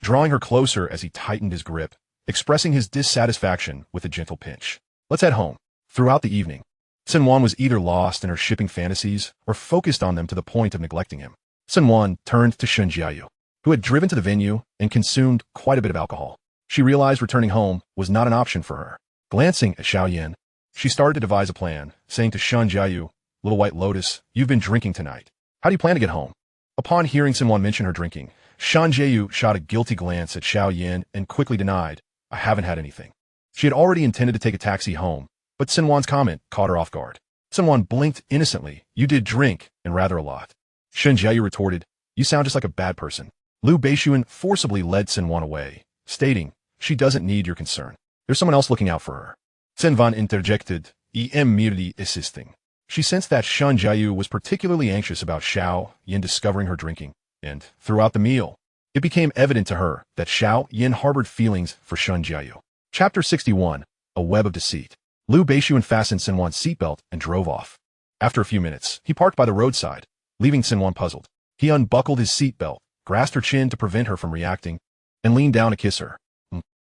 drawing her closer as he tightened his grip, expressing his dissatisfaction with a gentle pinch. "Let's head home." Throughout the evening, Cen Wan was either lost in her shipping fantasies or focused on them to the point of neglecting him. Cen Wan turned to Shen Jiayu, who had driven to the venue and consumed quite a bit of alcohol. She realized returning home was not an option for her. Glancing at Xiao Yan, she started to devise a plan, saying to Shen Jiayu, "Little White Lotus, you've been drinking tonight. How do you plan to get home?" Upon hearing Cen Wan mention her drinking, Shen Jiayu shot a guilty glance at Xiao Yan and quickly denied, "I haven't had anything." She had already intended to take a taxi home, but Cen Wan's comment caught her off guard. Cen Wan blinked innocently. "You did drink, and rather a lot." Shen Jiayu retorted, "You sound just like a bad person." Lu Beixun forcibly led Cen Wan away, stating, "She doesn't need your concern. There's someone else looking out for her." Cen Wan interjected, merely assisting. She sensed that Shen Jiayu was particularly anxious about Xiao Yan discovering her drinking, and throughout the meal, it became evident to her that Xiao Yan harbored feelings for Shen Jiayu. Chapter 61, A Web of Deceit. Lu Beixun fastened Cen Wan's seatbelt and drove off. After a few minutes, he parked by the roadside, leaving Cen Wan puzzled. He unbuckled his seatbelt, grasped her chin to prevent her from reacting, and leaned down to kiss her.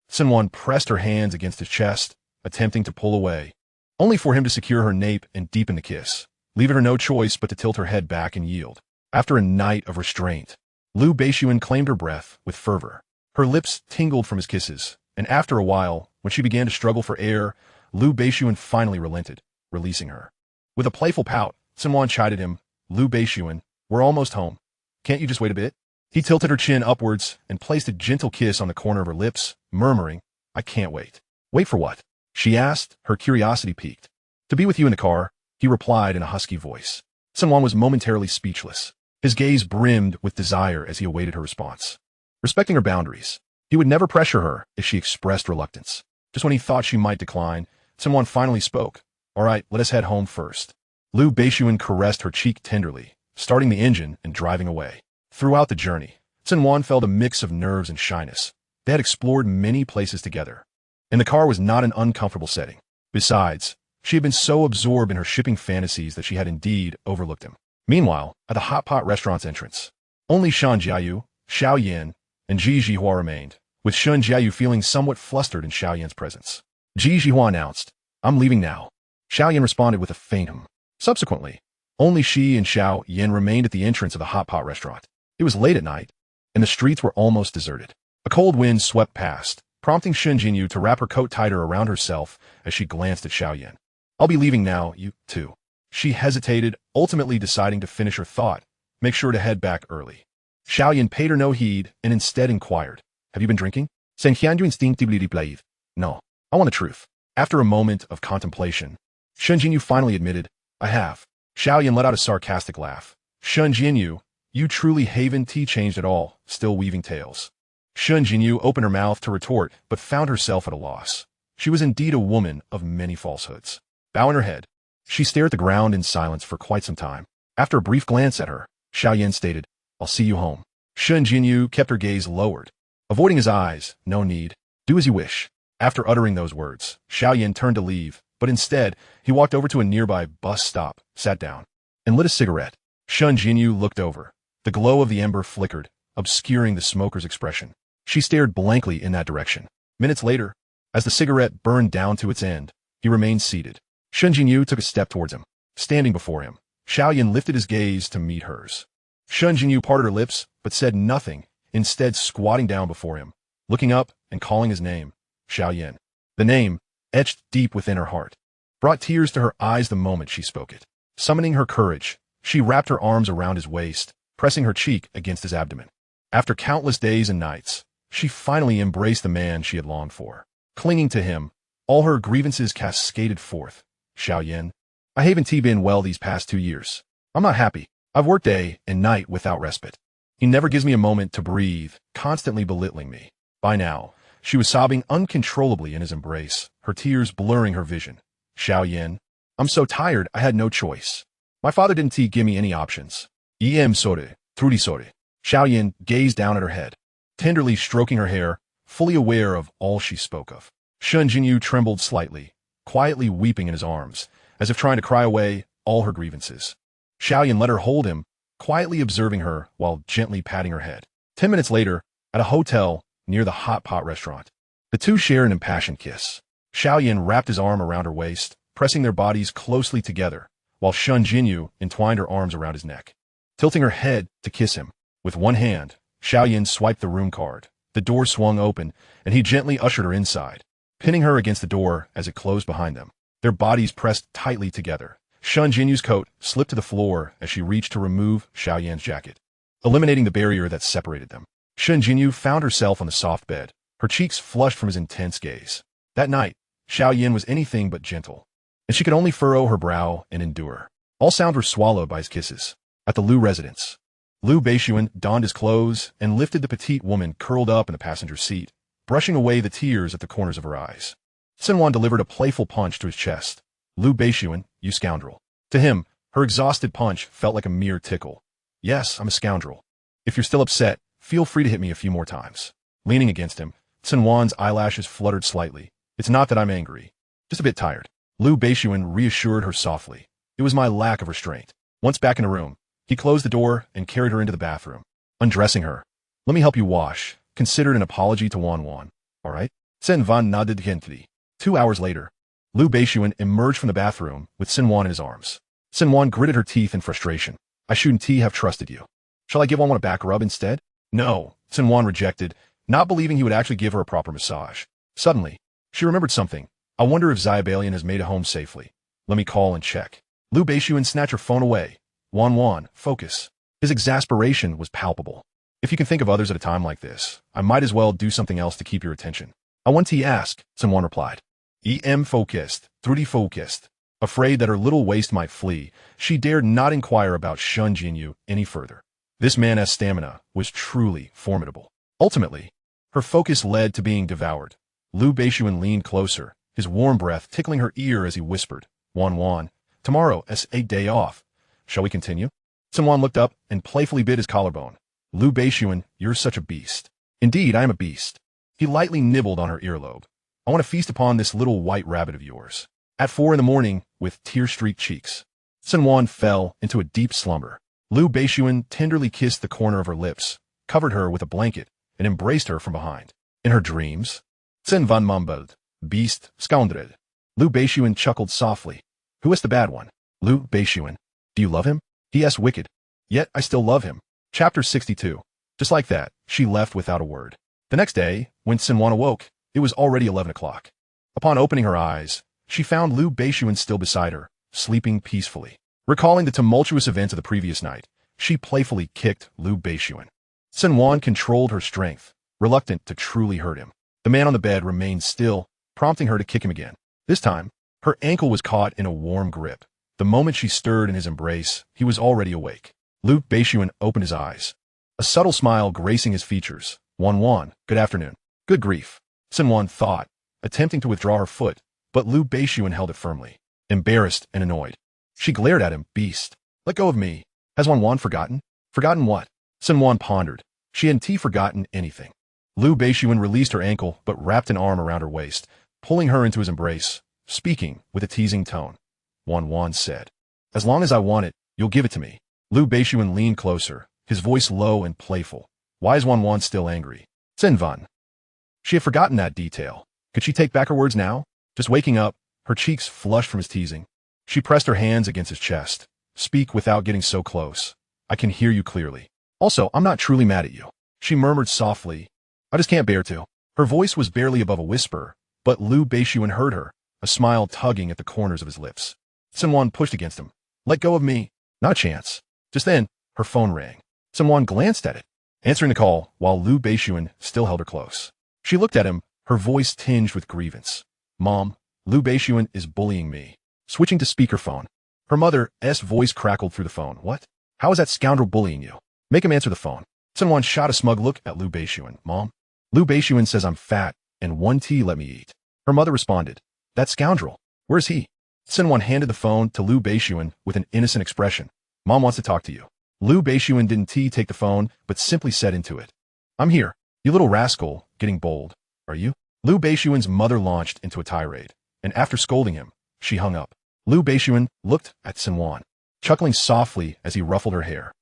Cen Wan pressed her hands against his chest, attempting to pull away, only for him to secure her nape and deepen the kiss, leaving her no choice but to tilt her head back and yield. After a night of restraint, Lu Beixun claimed her breath with fervor. Her lips tingled from his kisses, and after a while, when she began to struggle for air, Lu Beixun finally relented, releasing her. With a playful pout, Cen Wan chided him, "Lu Beixun, we're almost home. Can't you just wait a bit?" He tilted her chin upwards and placed a gentle kiss on the corner of her lips, murmuring, "I can't wait." "Wait for what?" she asked, her curiosity piqued. "To be with you in the car," he replied in a husky voice. Cen Wan was momentarily speechless. His gaze brimmed with desire as he awaited her response. Respecting her boundaries, he would never pressure her if she expressed reluctance. Just when he thought she might decline, Cen Wan finally spoke. "All right, let us head home first." Lu Beixun caressed her cheek tenderly, starting the engine and driving away. Throughout the journey, Cen Wan felt a mix of nerves and shyness. They had explored many places together, and the car was not an uncomfortable setting. Besides, she had been so absorbed in her shipping fantasies that she had indeed overlooked him. Meanwhile, at the hot pot restaurant's entrance, only Shen Jiayu, Xiao Yan, and Ji Jihua remained, with Shen Jiayu feeling somewhat flustered in Xiao Yan's presence. Ji Jihua announced, "I'm leaving now." Xiao Yan responded with a faint hum. Subsequently, only she and Xiao Yan remained at the entrance of the hot pot restaurant. It was late at night, and the streets were almost deserted. A cold wind swept past, prompting Shen Jinyu to wrap her coat tighter around herself as she glanced at Xiaoyan. I'll be leaving now, you too. She hesitated, ultimately deciding to finish her thought, make sure to head back early. Xiaoyan paid her no heed and instead inquired, have you been drinking? Sen Qianju instinctively replied, no, I want the truth. After a moment of contemplation, Shen Jinyu finally admitted, I have. Xiaoyan let out a sarcastic laugh. Shen Jinyu, you truly haven't changed at all, still weaving tales. Shen Jinyu opened her mouth to retort, but found herself at a loss. She was indeed a woman of many falsehoods. Bowing her head, she stared at the ground in silence for quite some time. After a brief glance at her, Xiaoyan stated, I'll see you home. Shen Jinyu kept her gaze lowered. Avoiding his eyes, no need. Do as you wish. After uttering those words, Xiaoyan turned to leave, but instead, he walked over to a nearby bus stop, sat down, and lit a cigarette. Shen Jinyu looked over. The glow of the ember flickered, obscuring the smoker's expression. She stared blankly in that direction. Minutes later, as the cigarette burned down to its end, he remained seated. Shen Jinyu took a step towards him. Standing before him, Xiaoyan lifted his gaze to meet hers. Shen Jinyu parted her lips, but said nothing, instead squatting down before him, looking up and calling his name, Xiaoyan. The name, etched deep within her heart, brought tears to her eyes the moment she spoke it. Summoning her courage, she wrapped her arms around his waist, pressing her cheek against his abdomen. After countless days and nights, she finally embraced the man she had longed for. Clinging to him, all her grievances cascaded forth. Xiaoyan, I haven't been well these past 2 years. I'm not happy. I've worked day and night without respite. He never gives me a moment to breathe, constantly belittling me. By now, she was sobbing uncontrollably in his embrace, her tears blurring her vision. Xiaoyan, I'm so tired I had no choice. My father didn't give me any options. Sorry, truly sorry. Xiaoyan gazed down at her head, tenderly stroking her hair, fully aware of all she spoke of. Shen Jinyu trembled slightly, quietly weeping in his arms, as if trying to cry away all her grievances. Xiaoyan let her hold him, quietly observing her while gently patting her head. 10 minutes later, at a hotel near the hot pot restaurant, the two shared an impassioned kiss. Xiaoyan wrapped his arm around her waist, pressing their bodies closely together, while Shen Jinyu entwined her arms around his neck. Tilting her head to kiss him, with one hand, Xiaoyan swiped the room card. The door swung open, and he gently ushered her inside, pinning her against the door as it closed behind them. Their bodies pressed tightly together. Shen Jinyu's coat slipped to the floor as she reached to remove Xiaoyan's jacket, eliminating the barrier that separated them. Shen Jinyu found herself on the soft bed, her cheeks flushed from his intense gaze. That night, Xiaoyan was anything but gentle, and she could only furrow her brow and endure. All sounds were swallowed by his kisses. At the Lu residence, Lu Beixun donned his clothes and lifted the petite woman curled up in the passenger seat, brushing away the tears at the corners of her eyes. Cen Wan delivered a playful punch to his chest. Lu Beixun, you scoundrel. To him, her exhausted punch felt like a mere tickle. Yes, I'm a scoundrel. If you're still upset, feel free to hit me a few more times. Leaning against him, Cen Wan's eyelashes fluttered slightly. It's not that I'm angry. Just a bit tired. Lu Beixun reassured her softly. It was my lack of restraint. Once back in the room, he closed the door and carried her into the bathroom. Undressing her. Let me help you wash, considered an apology to Wan. All right? Cen Wan nodded gently. 2 hours later, Lu Beixun emerged from the bathroom with Cen Wan in his arms. Cen Wan gritted her teeth in frustration. I shouldn't have trusted you. Shall I give Wan a back rub instead? No, Cen Wan rejected, not believing he would actually give her a proper massage. Suddenly, she remembered something. I wonder if Zyabalian has made it home safely. Let me call and check. Lu Beixun snatched her phone away. Wan, focus. His exasperation was palpable. If you can think of others at a time like this, I might as well do something else to keep your attention. I want to ask, Cen Wan replied. Focused, truly focused. Afraid that her little waist might flee, she dared not inquire about Shen Jinyu any further. This man's stamina was truly formidable. Ultimately, her focus led to being devoured. Lu Beixun leaned closer, his warm breath tickling her ear as he whispered, Wan, tomorrow is a day off. Shall we continue? Cen Wan looked up and playfully bit his collarbone. Lu Beixun, you're such a beast. Indeed, I am a beast. He lightly nibbled on her earlobe. I want to feast upon this little white rabbit of yours. At 4 a.m, with tear-streaked cheeks, Cen Wan fell into a deep slumber. Lu Beixun tenderly kissed the corner of her lips, covered her with a blanket, and embraced her from behind. In her dreams, Cen Wan mumbled, beast, scoundrel. Lu Beixun chuckled softly. Who is the bad one? Lu Beixun. Do you love him? He asked wicked. Yet I still love him. Chapter 62. Just like that, she left without a word. The next day, when Cen Wan awoke, it was already 11 o'clock. Upon opening her eyes, she found Lu Beixun still beside her, sleeping peacefully. Recalling the tumultuous events of the previous night, she playfully kicked Lu Beixun. Cen Wan controlled her strength, reluctant to truly hurt him. The man on the bed remained still, prompting her to kick him again. This time, her ankle was caught in a warm grip. The moment she stirred in his embrace, he was already awake. Lu Beixun opened his eyes, a subtle smile gracing his features. Wan, good afternoon. Good grief, Cen Wan thought, attempting to withdraw her foot, but Lu Beixun held it firmly. Embarrassed and annoyed, she glared at him. Beast, let go of me. Has Wan forgotten? Forgotten what? Cen Wan pondered. She hadn't forgotten anything. Lu Beixun released her ankle but wrapped an arm around her waist, pulling her into his embrace, speaking with a teasing tone. Wan said, as long as I want it, you'll give it to me. Lu Beixun leaned closer, his voice low and playful. Why is Wan still angry? Cen Wan. She had forgotten that detail. Could she take back her words now? Just waking up, her cheeks flushed from his teasing. She pressed her hands against his chest. Speak without getting so close. I can hear you clearly. Also, I'm not truly mad at you. She murmured softly. I just can't bear to. Her voice was barely above a whisper, but Lu Beixun heard her, a smile tugging at the corners of his lips. Cen Wan pushed against him. Let go of me. Not a chance. Just then, her phone rang. Cen Wan glanced at it, answering the call while Lu Beixun still held her close. She looked at him, her voice tinged with grievance. Mom, Lu Beixun is bullying me. Switching to speakerphone. Her mother's voice crackled through the phone. What? How is that scoundrel bullying you? Make him answer the phone. Cen Wan shot a smug look at Lu Beixun. Mom, Lu Beixun says I'm fat and one tea let me eat. Her mother responded. That scoundrel. Where's he? Cen Wan handed the phone to Lu Beixun with an innocent expression. Mom wants to talk to you. Lu Beixun didn't take the phone, but simply said into it. I'm here. You little rascal, getting bold. Are you? Lu Beixun's mother launched into a tirade, and after scolding him, she hung up. Lu Beixun looked at Cen Wan, chuckling softly as he ruffled her hair.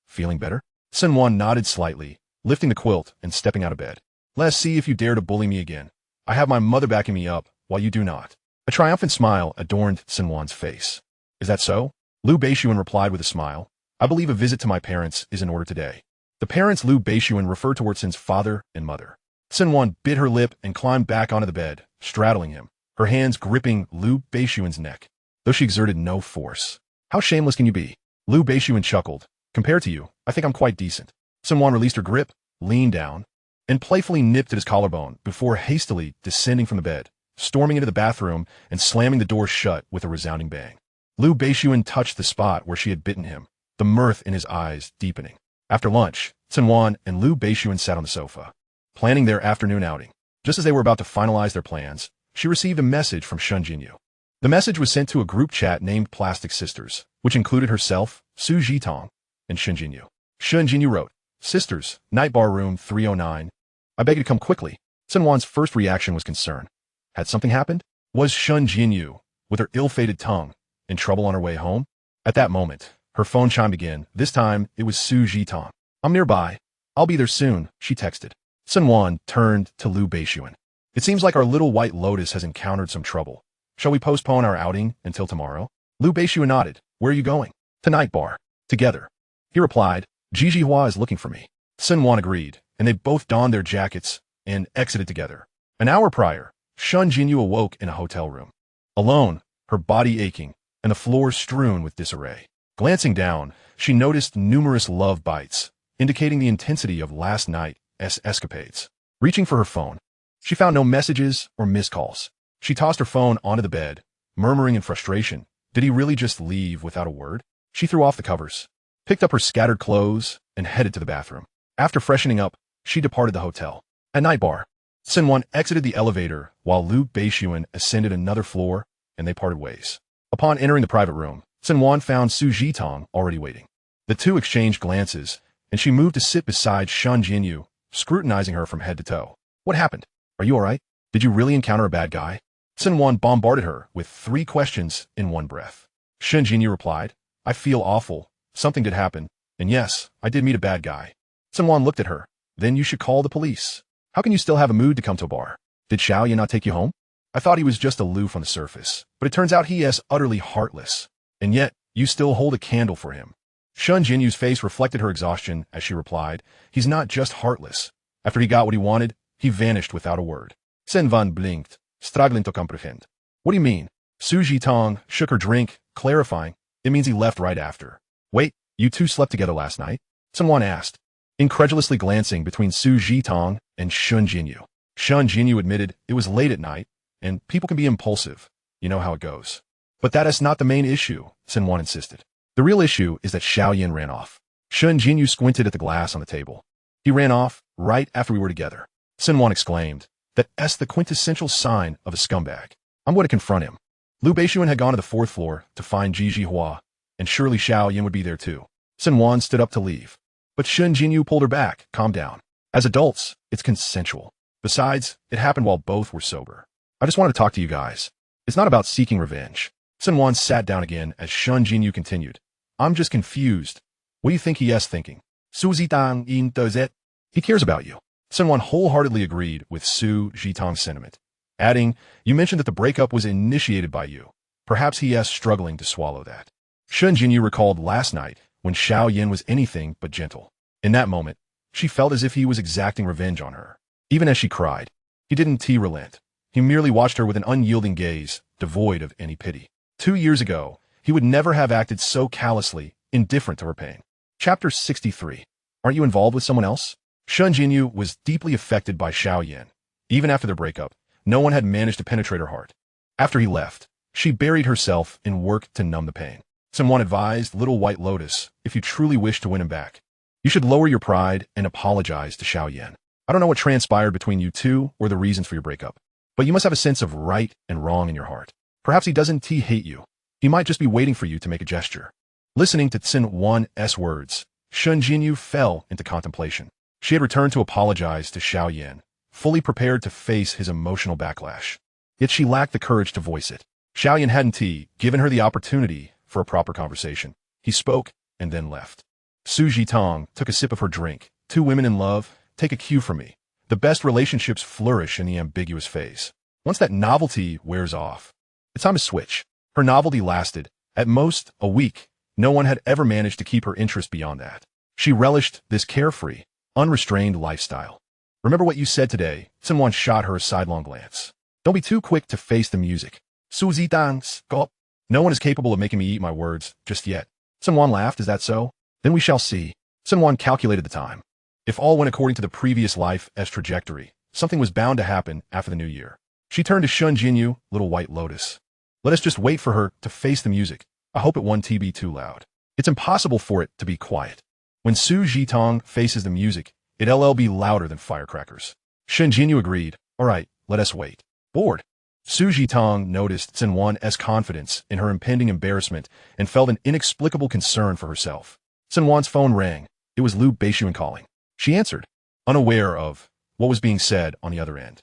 Feeling better? Cen Wan nodded slightly, lifting the quilt and stepping out of bed. Let's see if you dare to bully me again. I have my mother backing me up, while you do not. A triumphant smile adorned Cen Wan's face. Is that so? Lu Beixun replied with a smile. I believe a visit to my parents is in order today. The parents Lu Beixun referred towards Cen's father and mother. Cen Wan bit her lip and climbed back onto the bed, straddling him, her hands gripping Lu Beixun's neck, though she exerted no force. How shameless can you be? Lu Beixun chuckled. Compared to you, I think I'm quite decent. Cen Wan released her grip, leaned down, and playfully nipped at his collarbone before hastily descending from the bed, storming into the bathroom and slamming the door shut with a resounding bang. Lu Beixun touched the spot where she had bitten him, the mirth in his eyes deepening. After lunch, Cen Wan and Lu Beixun sat on the sofa, planning their afternoon outing. Just as they were about to finalize their plans, she received a message from Shen Jinyu. The message was sent to a group chat named Plastic Sisters, which included herself, Su Jitong, and Shen Jinyu. Shen Jinyu wrote, Sisters, night bar room 309. I beg you to come quickly. Cen Wan's first reaction was concern. Had something happened? Was Shen Jinyu, with her ill-fated tongue, in trouble on her way home? At that moment, her phone chimed again. This time, it was Su Jitong. I'm nearby. I'll be there soon, she texted. Cen Wan turned to Lu Beixun. It seems like our little white lotus has encountered some trouble. Shall we postpone our outing until tomorrow? Lu Beixun nodded. Where are you going? To night bar. Together. He replied, Gigi Hua is looking for me. Cen Wan agreed, and they both donned their jackets and exited together. An hour prior, Shen Jinyu awoke in a hotel room. Alone, her body aching, and the floor strewn with disarray. Glancing down, she noticed numerous love bites, indicating the intensity of last night's escapades. Reaching for her phone, she found no messages or missed calls. She tossed her phone onto the bed, murmuring in frustration, did he really just leave without a word? She threw off the covers, picked up her scattered clothes, and headed to the bathroom. After freshening up, she departed the hotel. At night bar, Cen Wan exited the elevator while Lu Beixun ascended another floor, and they parted ways. Upon entering the private room, Cen Wan found Su Jitong already waiting. The two exchanged glances, and she moved to sit beside Shen Jinyu, scrutinizing her from head to toe. What happened? Are you all right? Did you really encounter a bad guy? Cen Wan bombarded her with 3 questions in one breath. Shen Jinyu replied, I feel awful. Something did happen, and yes, I did meet a bad guy. Cen Wan looked at her. Then you should call the police. How can you still have a mood to come to a bar? Did Xiaoyan not take you home? I thought he was just aloof on the surface, but it turns out he is utterly heartless. And yet, you still hold a candle for him. Shun Jinyu's face reflected her exhaustion as she replied, "He's not just heartless. After he got what he wanted, he vanished without a word." Cen Wan blinked, struggling to comprehend. "What do you mean?" Su Jitong shook her drink, clarifying, "It means he left right after." "Wait, you two slept together last night?" Cen Wan asked, incredulously glancing between Su Jitong and Shun Jinyu. Shun Jinyu admitted it was late at night, and people can be impulsive. You know how it goes. "But that is not the main issue," Cen Wan insisted. "The real issue is that Xiao Yin ran off." Shun Jinyu squinted at the glass on the table. "He ran off right after we were together," Cen Wan exclaimed. "That's the quintessential sign of a scumbag. I'm going to confront him." Lu Beixun had gone to the 4th floor to find Ji Jihua, and surely Xiao Yin would be there too. Cen Wan stood up to leave. But Shun Jinyu pulled her back. "Calm down. As adults, it's consensual. Besides, it happened while both were sober. I just wanted to talk to you guys. It's not about seeking revenge." Cen Wan sat down again as Shun Jinyu continued. "I'm just confused. What do you think he is thinking?" "Su Zitang in does it. He cares about you." Cen Wan wholeheartedly agreed with Su Jitong's sentiment, adding, "You mentioned that the breakup was initiated by you. Perhaps he is struggling to swallow that." Shun Jinyu recalled last night when Xiao Yin was anything but gentle. In that moment, she felt as if he was exacting revenge on her. Even as she cried, he didn't relent. He merely watched her with an unyielding gaze, devoid of any pity. 2 years ago, he would never have acted so callously, indifferent to her pain. Chapter 63. Aren't you involved with someone else? Shun Jinyu was deeply affected by Xiao Yin. Even after their breakup, no one had managed to penetrate her heart. After he left, she buried herself in work to numb the pain. Cen Wan advised Little White Lotus, if you truly wish to win him back, you should lower your pride and apologize to Xiao Yin. I don't know what transpired between you two or the reasons for your breakup, but you must have a sense of right and wrong in your heart. Perhaps he doesn't hate you. He might just be waiting for you to make a gesture. Listening to Cen Wan's words, Shun Jinyu fell into contemplation. She had returned to apologize to Xiao Yin, fully prepared to face his emotional backlash. Yet she lacked the courage to voice it. Xiao Yin hadn't given her the opportunity for a proper conversation. He spoke and then left. Su Jitong took a sip of her drink. "Two women in love, take a cue from me. The best relationships flourish in the ambiguous phase. Once that novelty wears off, it's time to switch." Her novelty lasted, at most, a week. No one had ever managed to keep her interest beyond that. She relished this carefree, unrestrained lifestyle. "Remember what you said today?" Cen Wan shot her a sidelong glance. "Don't be too quick to face the music." Su Zitang's gulp. "No one is capable of making me eat my words just yet." Cen Wan laughed. "Is that so? Then we shall see." Cen Wan calculated the time. If all went according to the previous life's trajectory, something was bound to happen after the new year. She turned to Shun Jinyu, Little White Lotus. "Let us just wait for her to face the music. I hope it won't be too loud. It's impossible for it to be quiet. When Su Jitong faces the music, it'll be louder than firecrackers." Shun Jinyu agreed. "All right, let us wait." Bored. Su Jitong noticed Cen Wan's confidence in her impending embarrassment and felt an inexplicable concern for herself. Cen Wan's phone rang. It was Lu Beixun calling. She answered, unaware of what was being said on the other end.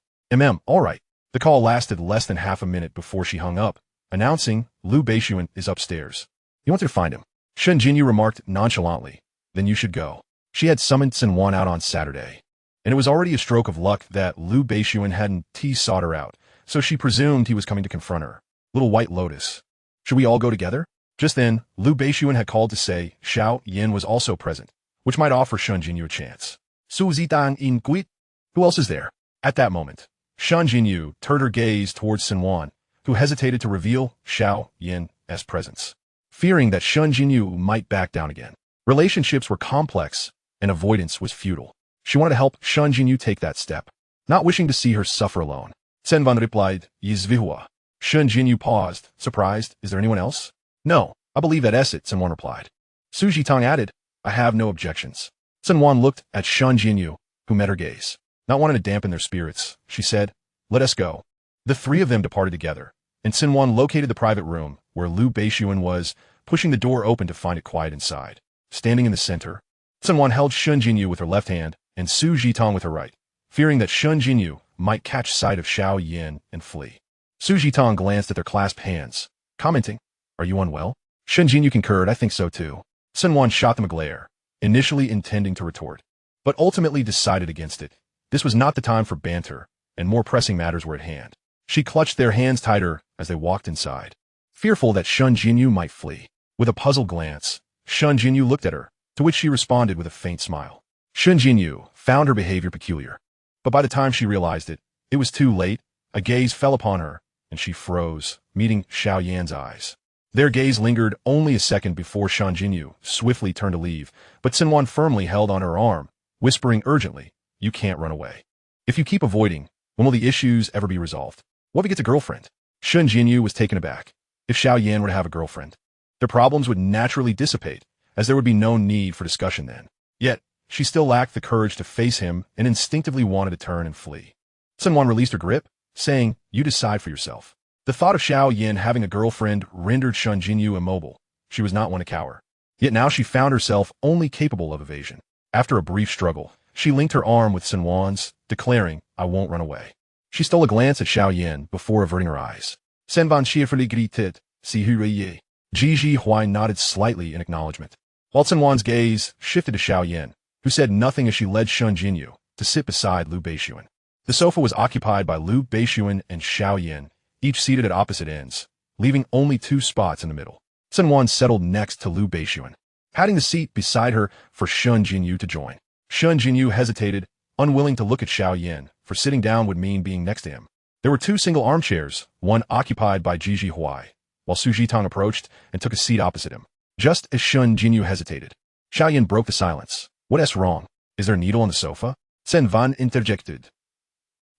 All right." The call lasted less than half a minute before she hung up, announcing, "Lu Beixun is upstairs. You want to find him." Shun Jinyu remarked nonchalantly, "Then you should go." She had summoned Cen Wan out on Saturday, and it was already a stroke of luck that Lu Beixun hadn't sought her out, so she presumed he was coming to confront her. Little White Lotus. "Should we all go together?" Just then, Lu Beixun had called to say Xiao Yin was also present, which might offer Shun Jinyu a chance. "Su Zitang in Guit? Who else is there?" At that moment, Shun Jinyu turned her gaze towards Cen Wan, who hesitated to reveal Xiao Yin's presence, fearing that Shun Jinyu might back down again. Relationships were complex, and avoidance was futile. She wanted to help Shun Jinyu take that step, not wishing to see her suffer alone. Cen Wan replied, "Yizvihua." Shun Jinyu paused, surprised. "Is there anyone else?" "No, I believe that is it," Cen Wan replied. Su Jitong added, "I have no objections." Cen Wan looked at Shun Jinyu, who met her gaze. Not wanting to dampen their spirits, she said, "Let us go." The three of them departed together, and Cen Wan located the private room where Lu Beixun was, pushing the door open to find it quiet inside. Standing in the center, Cen Wan held Shun Jinyu with her left hand and Su Jitong with her right, fearing that Shun Jinyu might catch sight of Xiao Yin and flee. Su Jitong glanced at their clasped hands, commenting, "Are you unwell?" Shun Jinyu concurred, "I think so too." Cen Wan shot them a glare, initially intending to retort, but ultimately decided against it. This was not the time for banter, and more pressing matters were at hand. She clutched their hands tighter as they walked inside, fearful that Shun Jinyu might flee. With a puzzled glance, Shun Jinyu looked at her, to which she responded with a faint smile. Shun Jinyu found her behavior peculiar. But by the time she realized it, it was too late. A gaze fell upon her, and she froze, meeting Xiao Yan's eyes. Their gaze lingered only a second before Shun Jinyu swiftly turned to leave, but Cen Wan firmly held on her arm, whispering urgently, "You can't run away. If you keep avoiding, when will the issues ever be resolved? What if he gets a girlfriend?" Shun Jinyu was taken aback. If Xiao Yan were to have a girlfriend, their problems would naturally dissipate, as there would be no need for discussion then. Yet, she still lacked the courage to face him and instinctively wanted to turn and flee. Cen Wan released her grip, saying, "You decide for yourself." The thought of Xiao Yan having a girlfriend rendered Shun Jinyu immobile. She was not one to cower. Yet now she found herself only capable of evasion. After a brief struggle, she linked her arm with Cen Wan's, declaring, "I won't run away." She stole a glance at Xiao Yan before averting her eyes. Cen Wan cheerfully greeted, "Si hu ye." Ji Huai nodded slightly in acknowledgement, while Cen Wan's gaze shifted to Xiao Yan, who said nothing as she led Shun Jinyu to sit beside Lu Beixun. The sofa was occupied by Lu Beixun and Xiao Yan, each seated at opposite ends, leaving only 2 spots in the middle. Cen Wan settled next to Lu Beixun, patting the seat beside her for Shun Jinyu to join. Shun Jinyu hesitated, unwilling to look at Xiao Yan, for sitting down would mean being next to him. There were 2 single armchairs, one occupied by Ji Huai, while Su Jitong approached and took a seat opposite him. Just as Shun Jinyu hesitated, Xiao Yan broke the silence. "What's wrong? Is there a needle on the sofa?" Cen Wan interjected.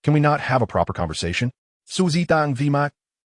"Can we not have a proper conversation?" Su Zitang Vimak.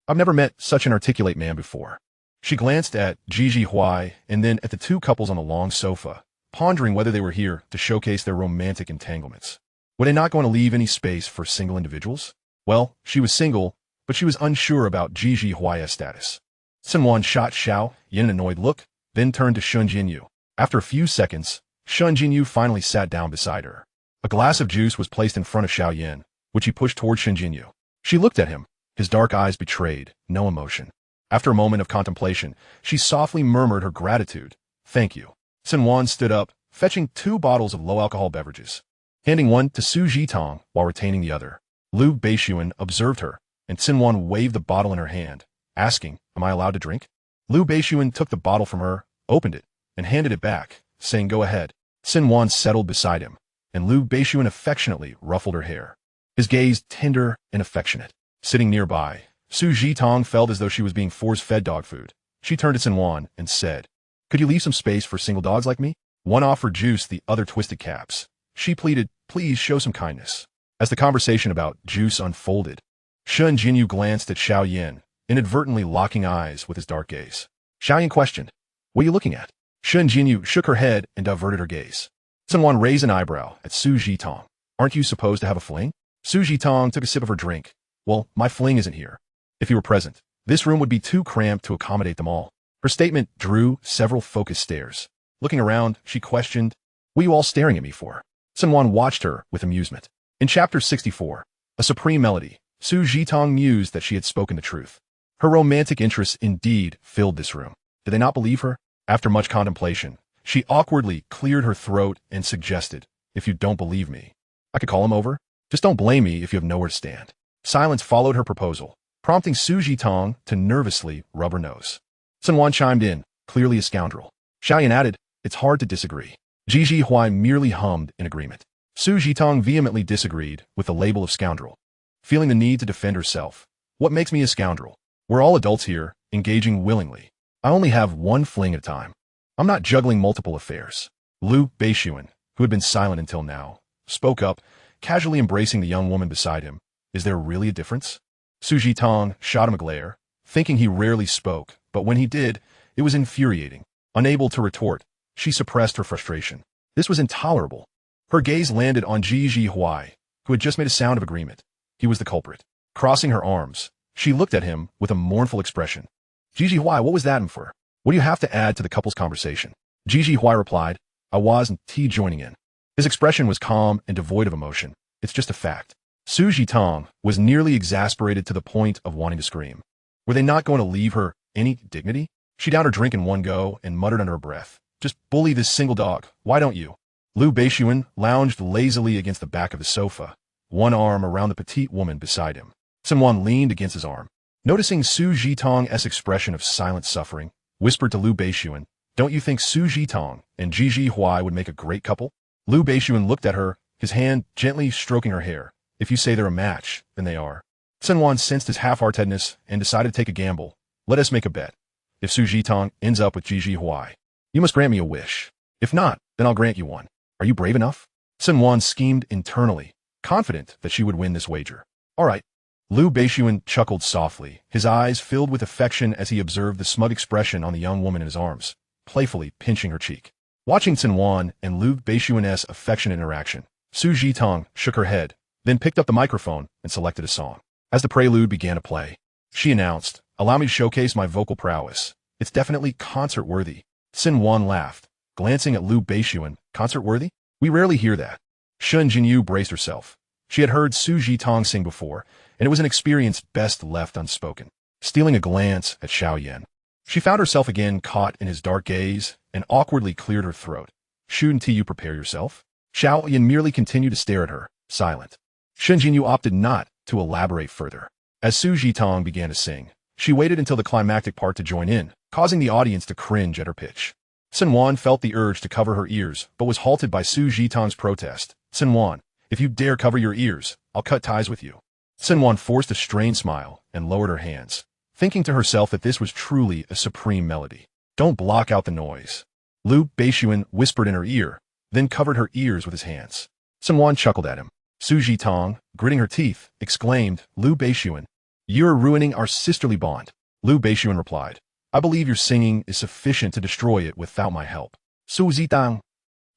I've never met such an articulate man before. She glanced at Ji Huai and then at the 2 couples on the long sofa, pondering whether they were here to showcase their romantic entanglements. Were they not going to leave any space for single individuals? Well, she was single, but she was unsure about Ji Huai's status. Cen Wan shot Xiao Yan an annoyed look, then turned to Shun Jinyu. After a few seconds, Shun Jinyu finally sat down beside her. A glass of juice was placed in front of Xiao Yan, which he pushed toward Shun Jinyu. She looked at him. His dark eyes betrayed no emotion. After a moment of contemplation, she softly murmured her gratitude. "Thank you." Cen Wan stood up, fetching 2 bottles of low-alcohol beverages, handing one to Su Jitong while retaining the other. Lu Beixun observed her, and Cen Wan waved the bottle in her hand, asking, "Am I allowed to drink?" Lu Beixun took the bottle from her, opened it, and handed it back, saying, "Go ahead." Cen Wan settled beside him, and Lu Beixun affectionately ruffled her hair, his gaze tender and affectionate. Sitting nearby, Su Jitong felt as though she was being force-fed dog food. She turned to Cen Wan and said, "Could you leave some space for single dogs like me?" One offered juice, the other twisted caps. She pleaded, "Please show some kindness." As the conversation about juice unfolded, Shun Jinyu glanced at Xiao Yan, inadvertently locking eyes with his dark gaze. Xiao Yan questioned, "What are you looking at?" Shun Jinyu shook her head and diverted her gaze. Cen Wan raised an eyebrow at Su Jitong. "Aren't you supposed to have a fling?" Su Jitong took a sip of her drink. "Well, my fling isn't here. If he were present, this room would be too cramped to accommodate them all." Her statement drew several focused stares. Looking around, she questioned, "What are you all staring at me for?" Cen Wan watched her with amusement. In Chapter 64, A Supreme Melody, Su Jitong mused that she had spoken the truth. Her romantic interests indeed filled this room. Did they not believe her? After much contemplation, she awkwardly cleared her throat and suggested, "If you don't believe me, I could call him over. Just don't blame me if you have nowhere to stand." Silence followed her proposal, prompting Su Jitong to nervously rub her nose. Cen Wan chimed in, clearly a scoundrel. Xiao Yan added, "It's hard to disagree." Ji Huai merely hummed in agreement. Su Jitong vehemently disagreed with the label of scoundrel, feeling the need to defend herself. "What makes me a scoundrel? We're all adults here, engaging willingly. I only have one fling at a time. I'm not juggling multiple affairs." Lu Beixun, who had been silent until now, spoke up, casually embracing the young woman beside him. "Is there really a difference?" Su Jitong shot him a glare, thinking he rarely spoke, but when he did, it was infuriating. Unable to retort, she suppressed her frustration. This was intolerable. Her gaze landed on Ji Huai, who had just made a sound of agreement. He was the culprit. Crossing her arms, she looked at him with a mournful expression. "Ji Huai, what was that for? What do you have to add to the couple's conversation?" Ji Huai replied, "I wasn't joining in." His expression was calm and devoid of emotion. "It's just a fact." Su Jitong was nearly exasperated to the point of wanting to scream. Were they not going to leave her any dignity? She downed her drink in one go and muttered under her breath, "Just bully this single dog, why don't you?" Lu Beixun lounged lazily against the back of the sofa, one arm around the petite woman beside him. Cen Wan leaned against his arm. Noticing Su Jitong's expression of silent suffering, whispered to Lu Beixun, Don't you think Su Jitong and Ji Huai would make a great couple? Lu Beixun looked at her, his hand gently stroking her hair. If you say they're a match, then they are. Cen Wan sensed his half-heartedness and decided to take a gamble. Let us make a bet. If Su Jitong ends up with Ji Huai, you must grant me a wish. If not, then I'll grant you one. Are you brave enough? Cen Wan schemed internally, confident that she would win this wager. All right. Lu Beixun chuckled softly, his eyes filled with affection as he observed the smug expression on the young woman in his arms, playfully pinching her cheek. Watching Cen Wan and Lu Beixun's affectionate interaction, Su Jitong shook her head, then picked up the microphone and selected a song. As the prelude began to play, she announced, "Allow me to showcase my vocal prowess. It's definitely concert-worthy." Cen Wan laughed, glancing at Lu Beixun. Concert-worthy? We rarely hear that. Shun Jinyu braced herself. She had heard Su Jitong sing before, and it was an experience best left unspoken. Stealing a glance at Xiaoyan, she found herself again caught in his dark gaze and awkwardly cleared her throat. Shouldn't you prepare yourself? Xiaoyan merely continued to stare at her, silent. Shun Jinyu opted not to elaborate further. As Su Jitong began to sing, she waited until the climactic part to join in, causing the audience to cringe at her pitch. Cen Wan felt the urge to cover her ears, but was halted by Su Jitong's protest. "Cen Wan, if you dare cover your ears, I'll cut ties with you." Cen Wan forced a strained smile and lowered her hands, thinking to herself that this was truly a supreme melody. "Don't block out the noise." Lu Beixun whispered in her ear, then covered her ears with his hands. Cen Wan chuckled at him. Su Jitong, gritting her teeth, exclaimed, "Lu Beixun, you're ruining our sisterly bond." Lu Beixun replied, "I believe your singing is sufficient to destroy it without my help." Su Jitong.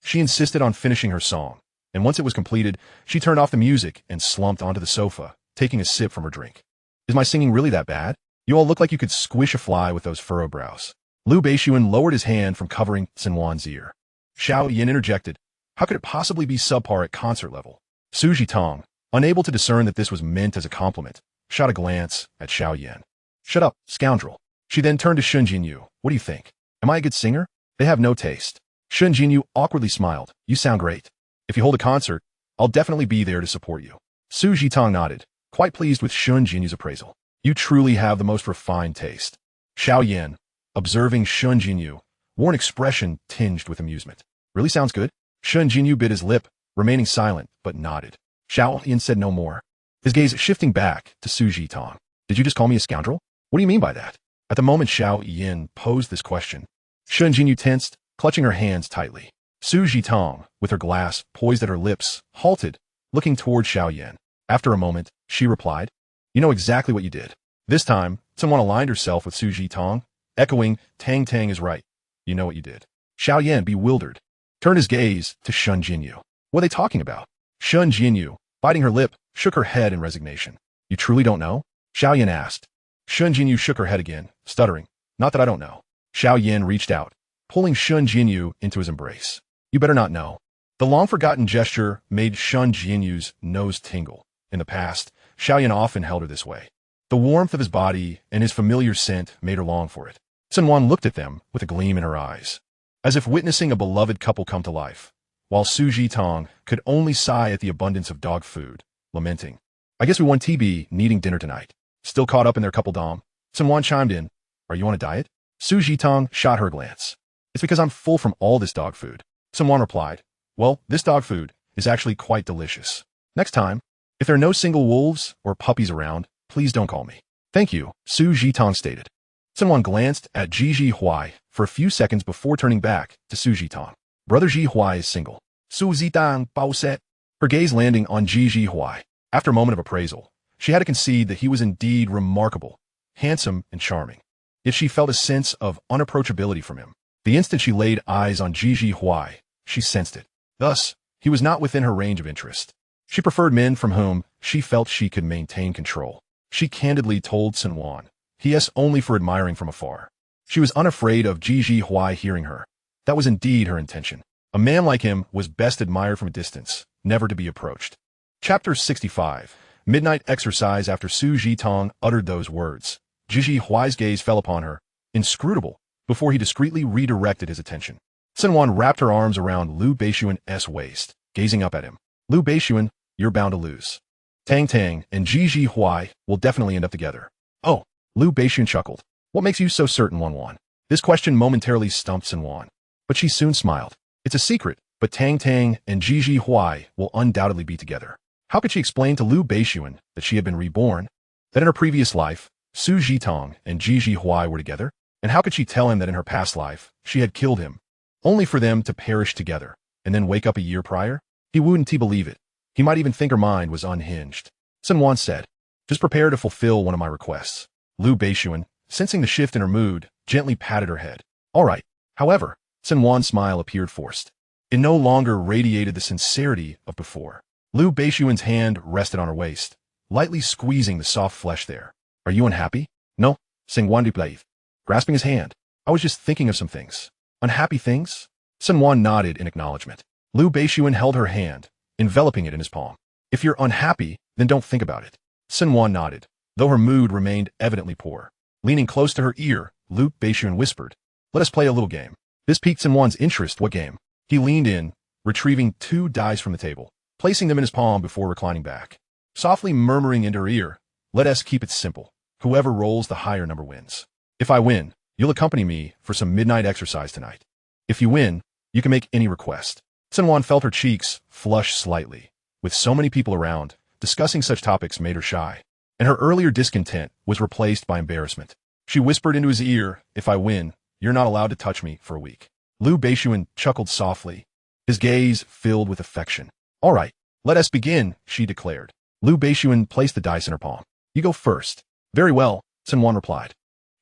She insisted on finishing her song, and once it was completed, she turned off the music and slumped onto the sofa, taking a sip from her drink. "Is my singing really that bad? You all look like you could squish a fly with those furrowed brows." Lu Beixun lowered his hand from covering Cen Wan's ear. Xiaoyan interjected, "How could it possibly be subpar at concert level?" Su Jitong, unable to discern that this was meant as a compliment, shot a glance at Xiaoyan. "Shut up, scoundrel." She then turned to Shun Jinyu. "What do you think? Am I a good singer?" "They have no taste." Shun Jinyu awkwardly smiled. "You sound great. If you hold a concert, I'll definitely be there to support you." Su Jitong nodded, quite pleased with Shun Jinyu's appraisal. "You truly have the most refined taste." Xiaoyan, observing Shun Jinyu, wore an expression tinged with amusement. "Really sounds good?" Shun Jinyu bit his lip, remaining silent, but nodded. Xiaoyan said no more, his gaze shifting back to Su Jitong. "Did you just call me a scoundrel? What do you mean by that?" At the moment Xiaoyan posed this question, Shun Jinyu tensed, clutching her hands tightly. Su Jitong, with her glass poised at her lips, halted, looking toward Xiaoyan. After a moment, she replied, "You know exactly what you did." This time, Cen Wan aligned herself with Su Jitong, echoing, "Tang Tang is right. You know what you did." Xiaoyan, bewildered, turned his gaze to Shun Jinyu. "What are they talking about?" Shun Jinyu, biting her lip, shook her head in resignation. "You truly don't know?" Xiaoyan asked. Shun Jinyu shook her head again, stuttering, "Not that I don't know." Xiaoyan reached out, pulling Shun Jinyu into his embrace. "You better not know." The long-forgotten gesture made Shun Jinyu's nose tingle. In the past, Xiaoyan often held her this way. The warmth of his body and his familiar scent made her long for it. Cen Wan looked at them with a gleam in her eyes, as if witnessing a beloved couple come to life, while Su Jitong could only sigh at the abundance of dog food, lamenting, "I guess we won TB needing dinner tonight." Still caught up in their couple dom, Cen Wan chimed in, "Are you on a diet?" Su Jitong shot her a glance. "It's because I'm full from all this dog food." Cen Wan replied, "Well, this dog food is actually quite delicious. Next time, if there are no single wolves or puppies around, please don't call me." "Thank you," Su Jitong stated. Cen Wan glanced at Ji Huai for a few seconds before turning back to Su Jitong. "Brother Ji Huai is single." Su Jitong bao set, her gaze landing on Ji Huai. After a moment of appraisal, she had to concede that he was indeed remarkable, handsome, and charming. Yet she felt a sense of unapproachability from him. The instant she laid eyes on Ji Huai, she sensed it. Thus, he was not within her range of interest. She preferred men from whom she felt she could maintain control. She candidly told Cen Wan, "Yes, only for admiring from afar." She was unafraid of Ji Huai hearing her. That was indeed her intention. A man like him was best admired from a distance, never to be approached. Chapter 65. Midnight exercise. After Su Jitong uttered those words, Ji Huai's gaze fell upon her, inscrutable, before he discreetly redirected his attention. Cen Wan wrapped her arms around Lu Beixun's waist, gazing up at him. "Lu Beixun, you're bound to lose. Tang Tang and Ji Huai will definitely end up together." "Oh," Lu Beixun chuckled. "What makes you so certain, Wan Wan?" This question momentarily stumped Cen Wan, but she soon smiled. It's a secret, but Tang Tang and Jiji Huai will undoubtedly be together. How could she explain to Lu Beixun that she had been reborn, that in her previous life, Su Jitong and Jiji Huai were together? And how could she tell him that in her past life, she had killed him, only for them to perish together, and then wake up a year prior? He wouldn't believe it. He might even think her mind was unhinged. Cen Wan said, just prepare to fulfill one of my requests. Lu Beixun, sensing the shift in her mood, gently patted her head. All right. However, Cen Wan's smile appeared forced. It no longer radiated the sincerity of before. Lu Beixuan's hand rested on her waist, lightly squeezing the soft flesh there. Are you unhappy? No, Cen Wan replied, grasping his hand. I was just thinking of some things. Unhappy things? Cen Wan nodded in acknowledgement. Lu Beixun held her hand, enveloping it in his palm. If you're unhappy, then don't think about it. Cen Wan nodded, though her mood remained evidently poor. Leaning close to her ear, Lu Beixun whispered, let us play a little game. This piqued Cen Wan's interest. What game? He leaned in, retrieving 2 dice from the table, placing them in his palm before reclining back. Softly murmuring into her ear, let us keep it simple. Whoever rolls the higher number wins. If I win, you'll accompany me for some midnight exercise tonight. If you win, you can make any request. Cen Wan felt her cheeks flush slightly. With so many people around, discussing such topics made her shy, and her earlier discontent was replaced by embarrassment. She whispered into his ear, if I win, you're not allowed to touch me for a week. Lu Beixun chuckled softly, his gaze filled with affection. All right, let us begin, she declared. Lu Beixun placed the dice in her palm. You go first. Very well, Cen Wan replied.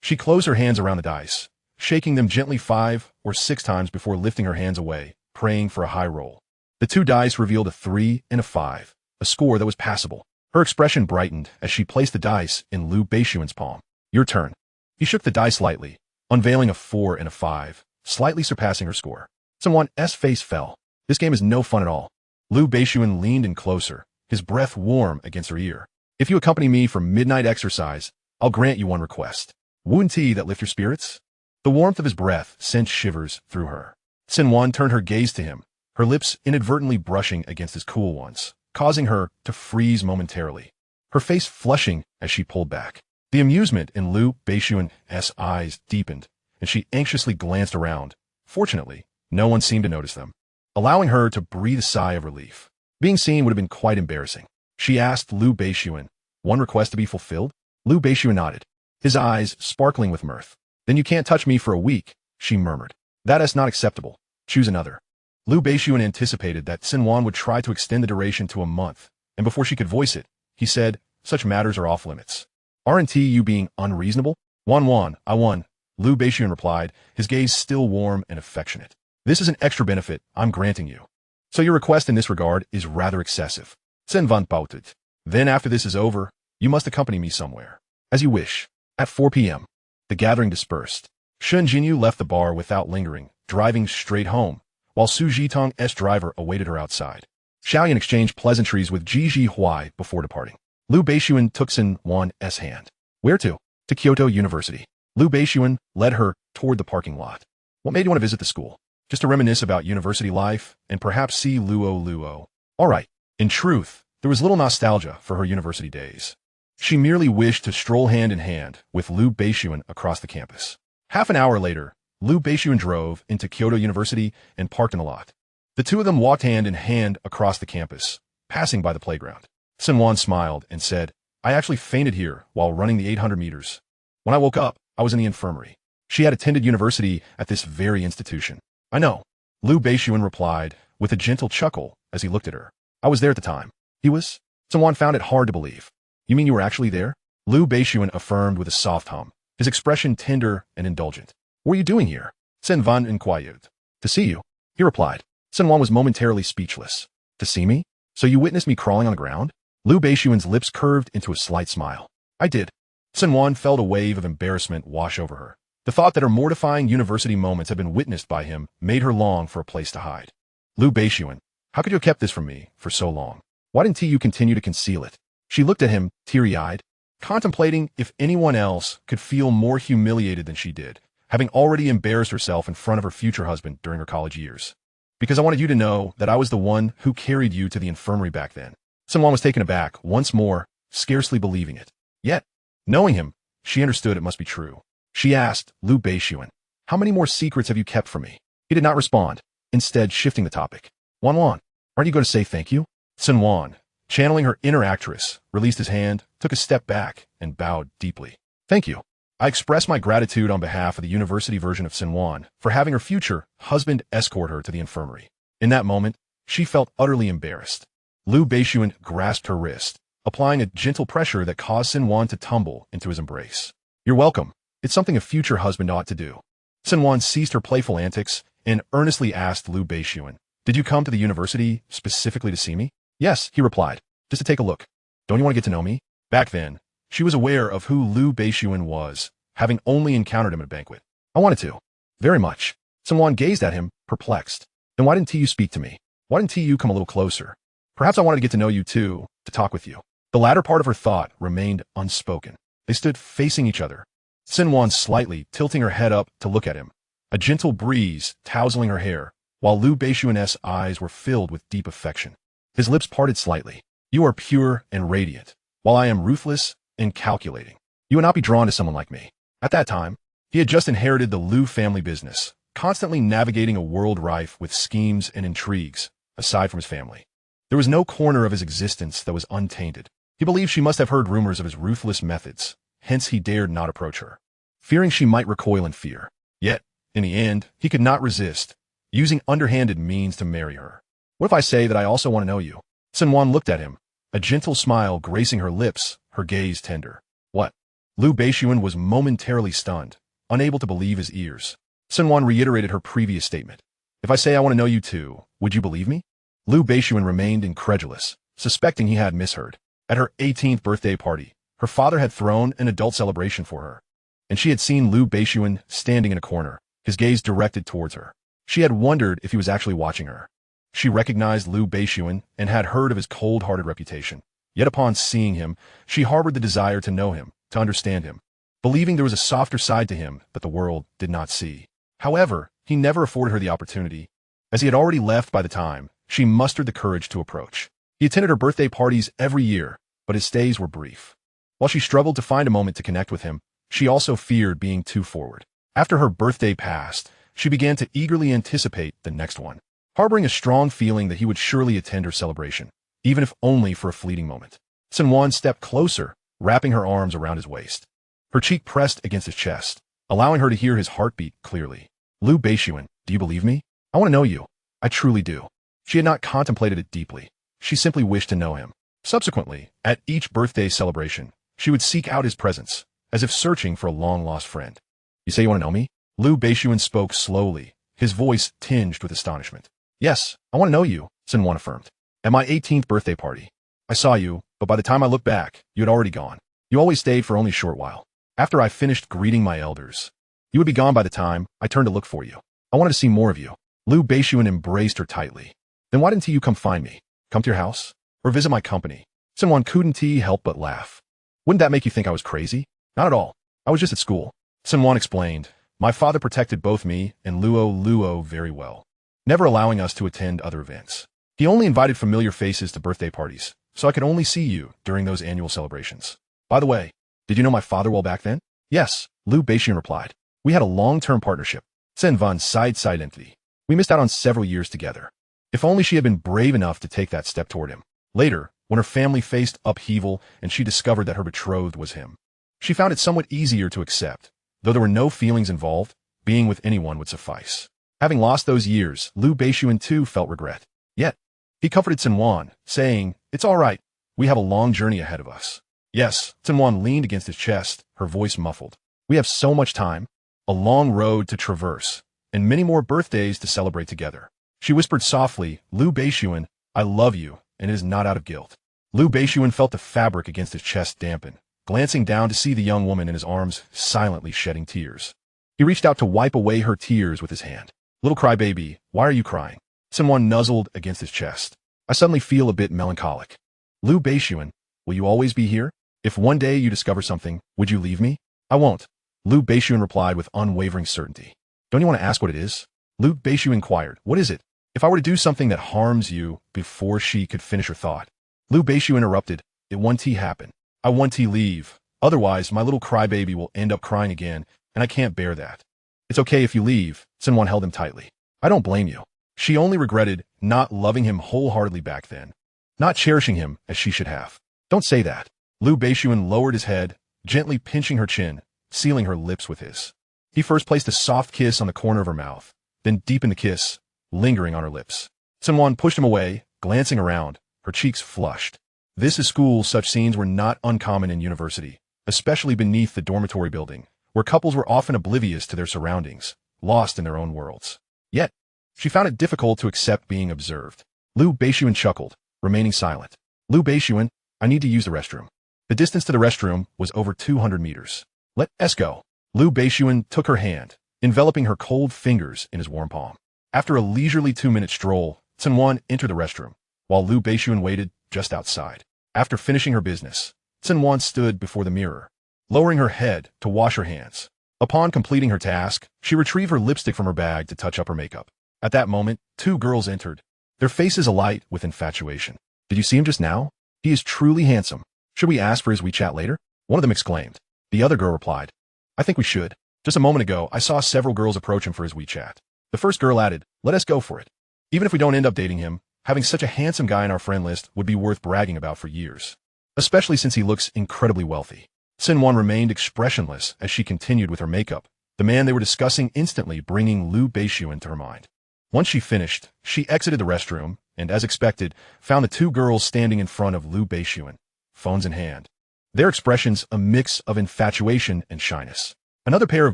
She closed her hands around the dice, shaking them gently 5 or 6 times before lifting her hands away, praying for a high roll. The 2 dice revealed a 3 and a 5, a score that was passable. Her expression brightened as she placed the dice in Lu Beixuan's palm. Your turn. He shook the dice lightly, unveiling a 4 and a 5, slightly surpassing her score. Cen Wan's face fell. This game is no fun at all. Lu Beixun leaned in closer, his breath warm against her ear. If you accompany me for midnight exercise, I'll grant you one request. Wouldn't that lift your spirits? The warmth of his breath sent shivers through her. Cen Wan turned her gaze to him, her lips inadvertently brushing against his cool ones, causing her to freeze momentarily, her face flushing as she pulled back. The amusement in Lu Beixuan's eyes deepened, and she anxiously glanced around. Fortunately, no one seemed to notice them, allowing her to breathe a sigh of relief. Being seen would have been quite embarrassing. She asked Lu Beixun, one request to be fulfilled? Lu Beixun nodded, his eyes sparkling with mirth. Then you can't touch me for a week, she murmured. That is not acceptable. Choose another. Lu Beixun anticipated that Cen Wan would try to extend the duration to a month, and before she could voice it, he said, such matters are off limits. Aren't you being unreasonable? Wan, I won, Lu Beixun replied, his gaze still warm and affectionate. This is an extra benefit I'm granting you. So your request in this regard is rather excessive. Cen Wan pouted. Then after this is over, you must accompany me somewhere. As you wish. At 4 p.m. The gathering dispersed. Shun Jinyu left the bar without lingering, driving straight home, while Su Jitong's driver awaited her outside. Xiaoyan exchanged pleasantries with Jiji Huai before departing. Lu Beixuan took Cen Wan's hand. Where to? To Kyoto University. Lu Beixuan led her toward the parking lot. What made you want to visit the school? Just to reminisce about university life, and perhaps see Luo. All right. In truth, there was little nostalgia for her university days. She merely wished to stroll hand in hand with Lu Beixuan across the campus. Half an hour later, Lu Beixuan drove into Kyoto University and parked in the lot. The two of them walked hand in hand across the campus, passing by the playground. Cen Wan smiled and said, I actually fainted here while running the 800 meters. When I woke up, I was in the infirmary. She had attended university at this very institution. I know, Lu Beixuan replied with a gentle chuckle as he looked at her. I was there at the time. He was? Cen Wan found it hard to believe. You mean you were actually there? Lu Beixuan affirmed with a soft hum, his expression tender and indulgent. What are you doing here? Cen Wan inquired. To see you, he replied. Cen Wan was momentarily speechless. To see me? So you witnessed me crawling on the ground? Lu Beixuan's lips curved into a slight smile. I did. Cen Wan felt a wave of embarrassment wash over her. The thought that her mortifying university moments had been witnessed by him made her long for a place to hide. Lu Beixuan, how could you have kept this from me for so long? Why didn't you continue to conceal it? She looked at him, teary-eyed, contemplating if anyone else could feel more humiliated than she did, having already embarrassed herself in front of her future husband during her college years. Because I wanted you to know that I was the one who carried you to the infirmary back then. Cen Wan was taken aback once more, scarcely believing it. Yet, knowing him, she understood it must be true. She asked Lu Beixuan, How many more secrets have you kept from me? He did not respond, instead shifting the topic. Wan, aren't you going to say thank you? Cen Wan, channeling her inner actress, released his hand, took a step back, and bowed deeply. Thank you. I express my gratitude on behalf of the university version of Cen Wan for having her future husband escort her to the infirmary. In that moment, she felt utterly embarrassed. Lu Beixun grasped her wrist, applying a gentle pressure that caused Cen Wan to tumble into his embrace. You're welcome. It's something a future husband ought to do. Cen Wan ceased her playful antics and earnestly asked Lu Beixun, Did you come to the university specifically to see me? Yes, he replied, just to take a look. Don't you want to get to know me? Back then, she was aware of who Lu Beixun was, having only encountered him at a banquet. I wanted to. Very much. Cen Wan gazed at him, perplexed. Then why didn't you speak to me? Why didn't you come a little closer? Perhaps I wanted to get to know you too, to talk with you. The latter part of her thought remained unspoken. They stood facing each other. Cen Wan slightly tilting her head up to look at him, a gentle breeze tousling her hair, while Lu Beixun's eyes were filled with deep affection. His lips parted slightly. You are pure and radiant, while I am ruthless and calculating. You would not be drawn to someone like me. At that time, he had just inherited the Lu family business, constantly navigating a world rife with schemes and intrigues, aside from his family. There was no corner of his existence that was untainted. He believed she must have heard rumors of his ruthless methods, hence he dared not approach her, fearing she might recoil in fear. Yet, in the end, he could not resist, using underhanded means to marry her. What if I say that I also want to know you? Cen Wan looked at him, a gentle smile gracing her lips, her gaze tender. What? Lu Beixun was momentarily stunned, unable to believe his ears. Cen Wan reiterated her previous statement. If I say I want to know you too, would you believe me? Lu Beixun remained incredulous, suspecting he had misheard. At her 18th birthday party, her father had thrown an adult celebration for her, and she had seen Lu Beixun standing in a corner, his gaze directed towards her. She had wondered if he was actually watching her. She recognized Lu Beixun and had heard of his cold-hearted reputation. Yet upon seeing him, she harbored the desire to know him, to understand him, believing there was a softer side to him that the world did not see. However, he never afforded her the opportunity. As he had already left by the time, she mustered the courage to approach. He attended her birthday parties every year, but his stays were brief. While she struggled to find a moment to connect with him, she also feared being too forward. After her birthday passed, she began to eagerly anticipate the next one, harboring a strong feeling that he would surely attend her celebration, even if only for a fleeting moment. Cen Wan stepped closer, wrapping her arms around his waist. Her cheek pressed against his chest, allowing her to hear his heartbeat clearly. Lu Beixun, do you believe me? I want to know you. I truly do. She had not contemplated it deeply. She simply wished to know him. Subsequently, at each birthday celebration, she would seek out his presence, as if searching for a long-lost friend. You say you want to know me? Lu Beixun spoke slowly, his voice tinged with astonishment. Yes, I want to know you, Cen Wan affirmed. At my 18th birthday party, I saw you, but by the time I looked back, you had already gone. You always stayed for only a short while. After I finished greeting my elders, you would be gone by the time I turned to look for you. I wanted to see more of you. Lu Beixun embraced her tightly. Then why didn't you come find me? Come to your house? Or visit my company? Cen Wan couldn't help but laugh. Wouldn't that make you think I was crazy? Not at all. I was just at school. Cen Wan explained. My father protected both me and Luo very well, never allowing us to attend other events. He only invited familiar faces to birthday parties, so I could only see you during those annual celebrations. By the way, did you know my father well back then? Yes, Lu Beixun replied. We had a long-term partnership. Cen Wan sighed silently. We missed out on several years together. If only she had been brave enough to take that step toward him. Later, when her family faced upheaval and she discovered that her betrothed was him, she found it somewhat easier to accept. Though there were no feelings involved, being with anyone would suffice. Having lost those years, Lu Beixun too felt regret. Yet, he comforted Cen Wan, saying, It's all right. We have a long journey ahead of us. Yes, Cen Wan leaned against his chest, her voice muffled. We have so much time, a long road to traverse, and many more birthdays to celebrate together. She whispered softly, Lu Beixun, I love you, and it is not out of guilt. Lu Beixun felt the fabric against his chest dampen, glancing down to see the young woman in his arms silently shedding tears. He reached out to wipe away her tears with his hand. Little crybaby, why are you crying? Cen Wan nuzzled against his chest. I suddenly feel a bit melancholic. Lu Beixun, will you always be here? If one day you discover something, would you leave me? I won't. Lu Beixun replied with unwavering certainty. Don't you want to ask what it is? Lu Beixun inquired. What is it? If I were to do something that harms you, before she could finish her thought, Lu Beixun interrupted. It won't happen. I want to leave. Otherwise, my little crybaby will end up crying again, and I can't bear that. It's okay if you leave, Cen Wan held him tightly. I don't blame you. She only regretted not loving him wholeheartedly back then, not cherishing him as she should have. Don't say that. Lu Beixun lowered his head, gently pinching her chin, sealing her lips with his. He first placed a soft kiss on the corner of her mouth, then deepened the kiss, lingering on her lips. Cen Wan pushed him away, glancing around, her cheeks flushed. This is school. Such scenes were not uncommon in university, especially beneath the dormitory building, where couples were often oblivious to their surroundings, lost in their own worlds. Yet, she found it difficult to accept being observed. Lu Beixun chuckled, remaining silent. Lu Beixun, I need to use the restroom. The distance to the restroom was over 200 meters. Let's go. Lu Beixun took her hand, enveloping her cold fingers in his warm palm. After a leisurely 2-minute stroll, Cen Wan entered the restroom, while Lu Beixun waited just outside. After finishing her business, Cen Wan stood before the mirror, lowering her head to wash her hands. Upon completing her task, she retrieved her lipstick from her bag to touch up her makeup. At that moment, 2 girls entered, their faces alight with infatuation. Did you see him just now? He is truly handsome. Should we ask for his WeChat later? One of them exclaimed. The other girl replied, I think we should. Just a moment ago, I saw several girls approach him for his WeChat. The first girl added, let us go for it. Even if we don't end up dating him, having such a handsome guy on our friend list would be worth bragging about for years. Especially since he looks incredibly wealthy. Cen Wan remained expressionless as she continued with her makeup, the man they were discussing instantly bringing Lu Beixun to her mind. Once she finished, she exited the restroom, and as expected, found the 2 girls standing in front of Lu Beixun, phones in hand. Their expressions a mix of infatuation and shyness. Another pair of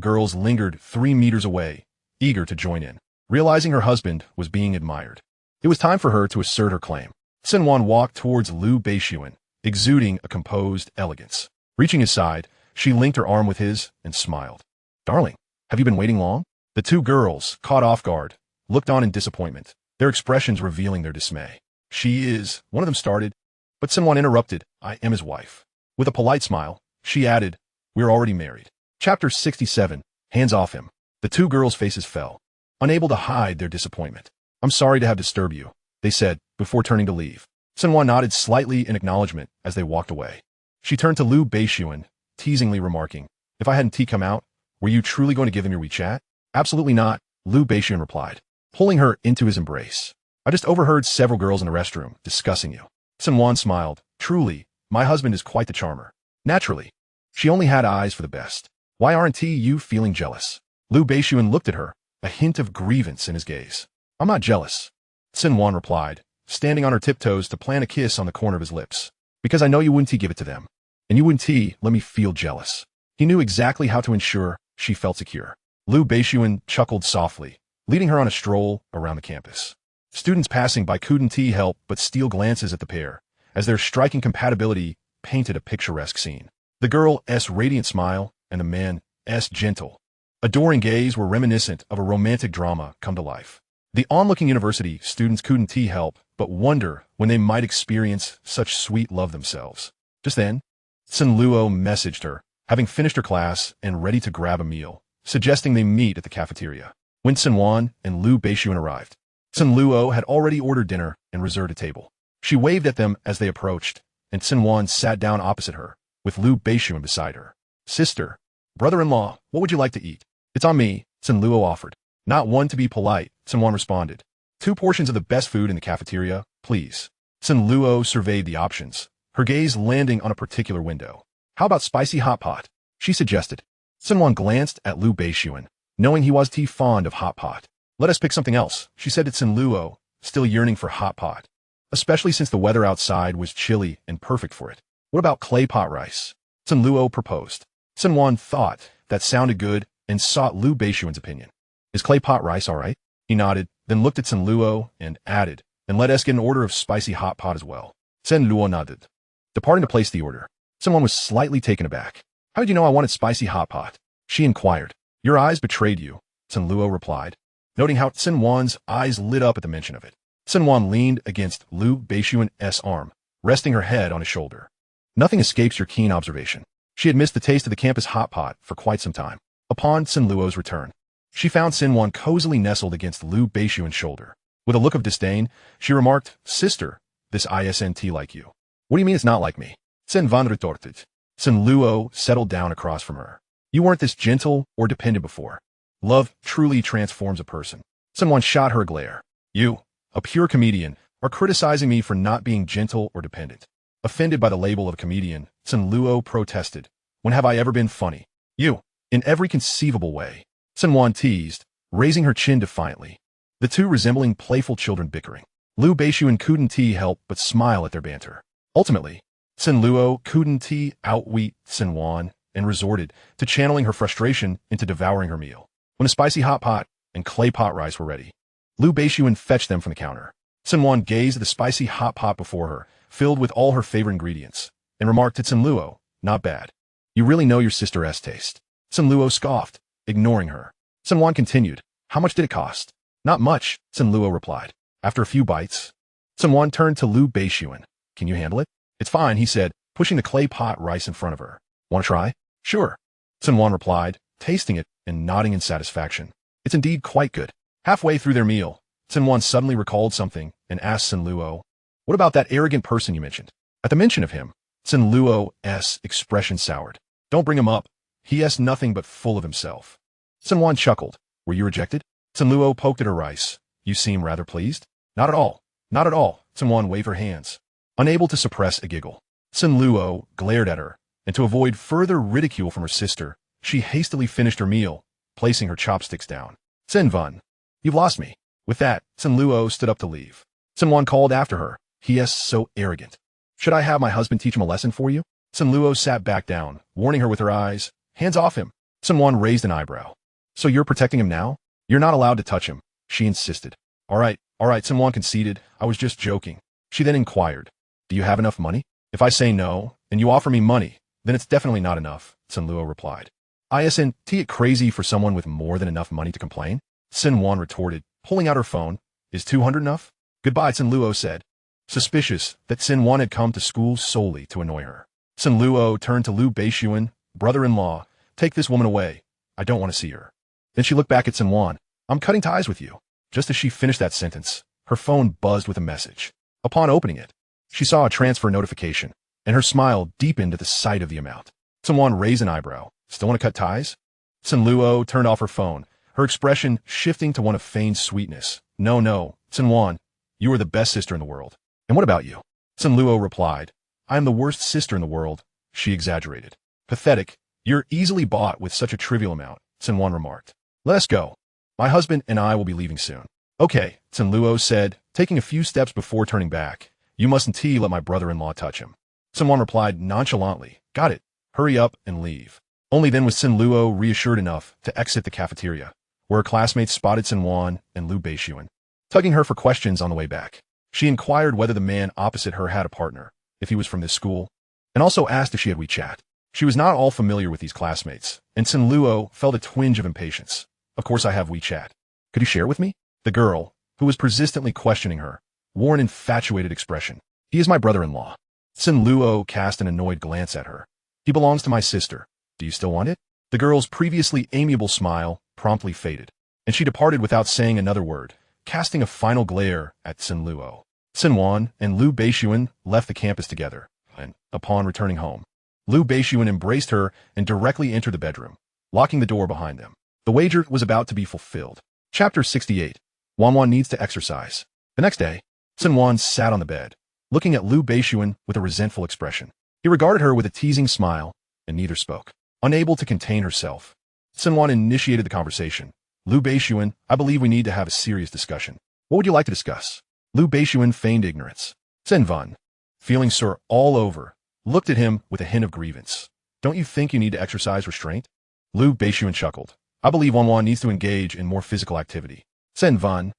girls lingered 3 meters away, eager to join in. Realizing her husband was being admired, it was time for her to assert her claim. Cen Wan walked towards Lu Beixun, exuding a composed elegance. Reaching his side, she linked her arm with his and smiled. Darling, have you been waiting long? The 2 girls, caught off guard, looked on in disappointment, their expressions revealing their dismay. She is, one of them started, but Cen Wan interrupted, I am his wife. With a polite smile, she added, we're already married. Chapter 67, Hands Off Him. The 2 girls' faces fell, unable to hide their disappointment. I'm sorry to have disturbed you, they said, before turning to leave. Cen Wan nodded slightly in acknowledgement as they walked away. She turned to Lu Beixun, teasingly remarking, if I hadn't come out, were you truly going to give him your WeChat? Absolutely not, Lu Beixun replied, pulling her into his embrace. I just overheard several girls in the restroom discussing you. Cen Wan smiled, truly, my husband is quite the charmer. Naturally, she only had eyes for the best. Why aren't you feeling jealous? Lu Beixun looked at her, a hint of grievance in his gaze. I'm not jealous, Cen Wan replied, standing on her tiptoes to plant a kiss on the corner of his lips. Because I know you wouldn't give it to them. And you wouldn't let me feel jealous. He knew exactly how to ensure she felt secure. Lu Beixun chuckled softly, leading her on a stroll around the campus. Students passing by couldn't help but steal glances at the pair, as their striking compatibility painted a picturesque scene. The girl's radiant smile and the man's gentle, adoring gaze were reminiscent of a romantic drama come to life. The onlooking university students couldn't help but wonder when they might experience such sweet love themselves. Just then, Cen Luo messaged her, having finished her class and ready to grab a meal, suggesting they meet at the cafeteria. When Cen Wan and Lu Beixun arrived, Cen Luo had already ordered dinner and reserved a table. She waved at them as they approached, and Cen Wan sat down opposite her, with Lu Beixun beside her. Sister, brother-in-law, what would you like to eat? It's on me, Cen Luo offered. Not one to be polite, Cen Wan responded. 2 portions of the best food in the cafeteria, please. Cen Luo surveyed the options, her gaze landing on a particular window. How about spicy hot pot? She suggested. Cen Wan glanced at Lu Beixun, knowing he was fond of hot pot. Let us pick something else, she said to Cen Luo, still yearning for hot pot, especially since the weather outside was chilly and perfect for it. What about clay pot rice? Cen Luo proposed. Cen Wan thought that sounded good and sought Lu Beixun's opinion. Is clay pot rice all right? He nodded, then looked at Cen Luo and added, and let us get an order of spicy hot pot as well. Cen Luo nodded, departing to place the order. Cen Wan was slightly taken aback. How did you know I wanted spicy hot pot? She inquired. Your eyes betrayed you, Cen Luo replied, noting how Cen Wan's eyes lit up at the mention of it. Cen Wan leaned against Lu Beixun's arm, resting her head on his shoulder. Nothing escapes your keen observation. She had missed the taste of the campus hot pot for quite some time. Upon Cen Luo's return, she found Cen Wan cozily nestled against Lu Beixun's shoulder. With a look of disdain, she remarked, Sister, this isn't like you. What do you mean it's not like me? Cen Wan retorted. Cen Luo settled down across from her. You weren't this gentle or dependent before. Love truly transforms a person. Cen Wan shot her a glare. You, a pure comedian, are criticizing me for not being gentle or dependent. Offended by the label of comedian, Cen Luo protested. When have I ever been funny? You, in every conceivable way. Cen Wan teased, raising her chin defiantly. The two resembling playful children bickering. Lu Beixun couldn't help but smile at their banter. Ultimately, Cen Luo couldn't outwit Cen Wan and resorted to channeling her frustration into devouring her meal. When a spicy hot pot and clay pot rice were ready, Lu Beixun fetched them from the counter. Cen Wan gazed at the spicy hot pot before her, filled with all her favorite ingredients, and remarked to Cen Luo, "Not bad. You really know your sister's taste." Cen Luo scoffed, ignoring her. Cen Wan continued, "How much did it cost?" "Not much," Cen Luo replied. After a few bites, Cen Wan turned to Lu Beixun. "Can you handle it?" "It's fine," he said, pushing the clay pot rice in front of her. "Want to try?" "Sure," Cen Wan replied, tasting it and nodding in satisfaction. "It's indeed quite good." Halfway through their meal, Cen Wan suddenly recalled something and asked Cen Luo, "What about that arrogant person you mentioned?" At the mention of him, Cen Luo's expression soured. "Don't bring him up. He is nothing but full of himself." Cen Wan chuckled. "Were you rejected?" Cen Luo poked at her rice. "You seem rather pleased." "Not at all. Not at all." Cen Wan waved her hands, unable to suppress a giggle. Cen Luo glared at her, and to avoid further ridicule from her sister, she hastily finished her meal, placing her chopsticks down. "Cen Wan, you've lost me." With that, Cen Luo stood up to leave. Cen Wan called after her. "He is so arrogant. Should I have my husband teach him a lesson for you?" Cen Luo sat back down, warning her with her eyes. "Hands off him." Cen Wan raised an eyebrow. "So you're protecting him now?" "You're not allowed to touch him," she insisted. All right, Cen Wan conceded. "I was just joking." She then inquired, "Do you have enough money?" "If I say no, and you offer me money, then it's definitely not enough," Cen Luo replied. "Isn't it crazy for someone with more than enough money to complain?" Cen Wan retorted, pulling out her phone. "Is 200 enough?" "Goodbye," Cen Luo said, suspicious that Cen Wan had come to school solely to annoy her. Cen Luo turned to Lu Beixun, "Brother-in-law, take this woman away. I don't want to see her." Then she looked back at Cen Wan. "I'm cutting ties with you." Just as she finished that sentence, her phone buzzed with a message. Upon opening it, she saw a transfer notification, and her smile deepened at the sight of the amount. Cen Wan raised an eyebrow. "Still want to cut ties?" Cen Luo turned off her phone, her expression shifting to one of feigned sweetness. No, Cen Wan, you are the best sister in the world." "And what about you?" Cen Luo replied. "I am the worst sister in the world," she exaggerated. "Pathetic. You're easily bought with such a trivial amount," Cen Wan remarked. "Let us go. My husband and I will be leaving soon." "Okay," Cen Luo said, taking a few steps before turning back. "You mustn't let my brother-in-law touch him." Cen Wan replied nonchalantly, "Got it. Hurry up and leave." Only then was Cen Luo reassured enough to exit the cafeteria, where her classmates spotted Cen Wan and Lu Beixun, tugging her for questions on the way back. She inquired whether the man opposite her had a partner, if he was from this school, and also asked if she had WeChat. She was not all familiar with these classmates, and Cen Luo felt a twinge of impatience. "Of course I have WeChat. Could you share with me?" The girl, who was persistently questioning her, wore an infatuated expression. "He is my brother-in-law." Cen Luo cast an annoyed glance at her. "He belongs to my sister. Do you still want it?" The girl's previously amiable smile promptly faded, and she departed without saying another word, casting a final glare at Cen Luo. Cen Wan and Lu Beixun left the campus together, and, upon returning home, Lu Beixun embraced her and directly entered the bedroom, locking the door behind them. The wager was about to be fulfilled. Chapter 68. Wan needs to exercise. The next day, Cen Wan sat on the bed, looking at Lu Beixun with a resentful expression. He regarded her with a teasing smile, and neither spoke. Unable to contain herself, Cen Wan initiated the conversation. "Lu Beixun, I believe we need to have a serious discussion. What would you like to discuss?" Lu Beixun feigned ignorance. Cen Wan, feeling sore all over, looked at him with a hint of grievance. "Don't you think you need to exercise restraint?" Lu Beixun chuckled. "I believe Wan needs to engage in more physical activity." "Cen Wan,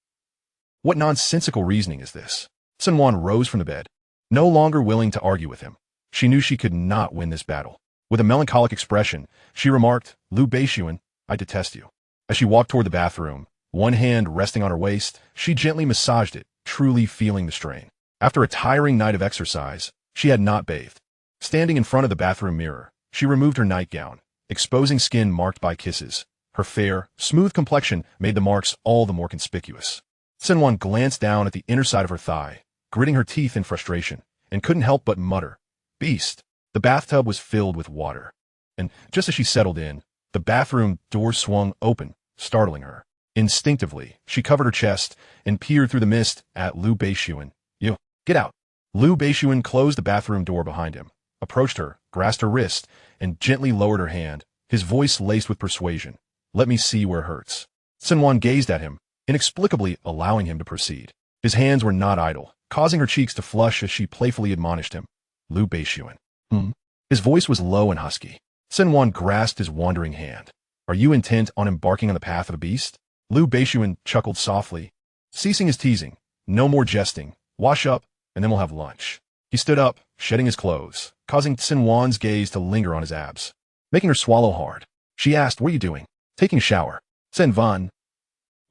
what nonsensical reasoning is this?" Cen Wan rose from the bed, no longer willing to argue with him. She knew she could not win this battle. With a melancholic expression, she remarked, "Lu Beixun, I detest you." As she walked toward the bathroom, one hand resting on her waist, she gently massaged it, truly feeling the strain. After a tiring night of exercise, she had not bathed. Standing in front of the bathroom mirror, she removed her nightgown, exposing skin marked by kisses. Her fair, smooth complexion made the marks all the more conspicuous. Cen Wan glanced down at the inner side of her thigh, gritting her teeth in frustration, and couldn't help but mutter, "Beast." The bathtub was filled with water, and just as she settled in, the bathroom door swung open, startling her. Instinctively, she covered her chest and peered through the mist at Lu Beixun. You, get out. Lu Beixun closed the bathroom door behind him, approached her, grasped her wrist, and gently lowered her hand, his voice laced with persuasion. Let me see where it hurts. Cen Wan gazed at him, inexplicably allowing him to proceed. His hands were not idle, causing her cheeks to flush as she playfully admonished him. Lu Beixun. His voice was low and husky. Cen Wan grasped his wandering hand. Are you intent on embarking on the path of the beast? Lu Beixun chuckled softly, ceasing his teasing. No more jesting. Wash up, and then we'll have lunch. He stood up, shedding his clothes, causing Cen Wan's gaze to linger on his abs, making her swallow hard. She asked, what are you doing? Taking a shower. Cen Wan.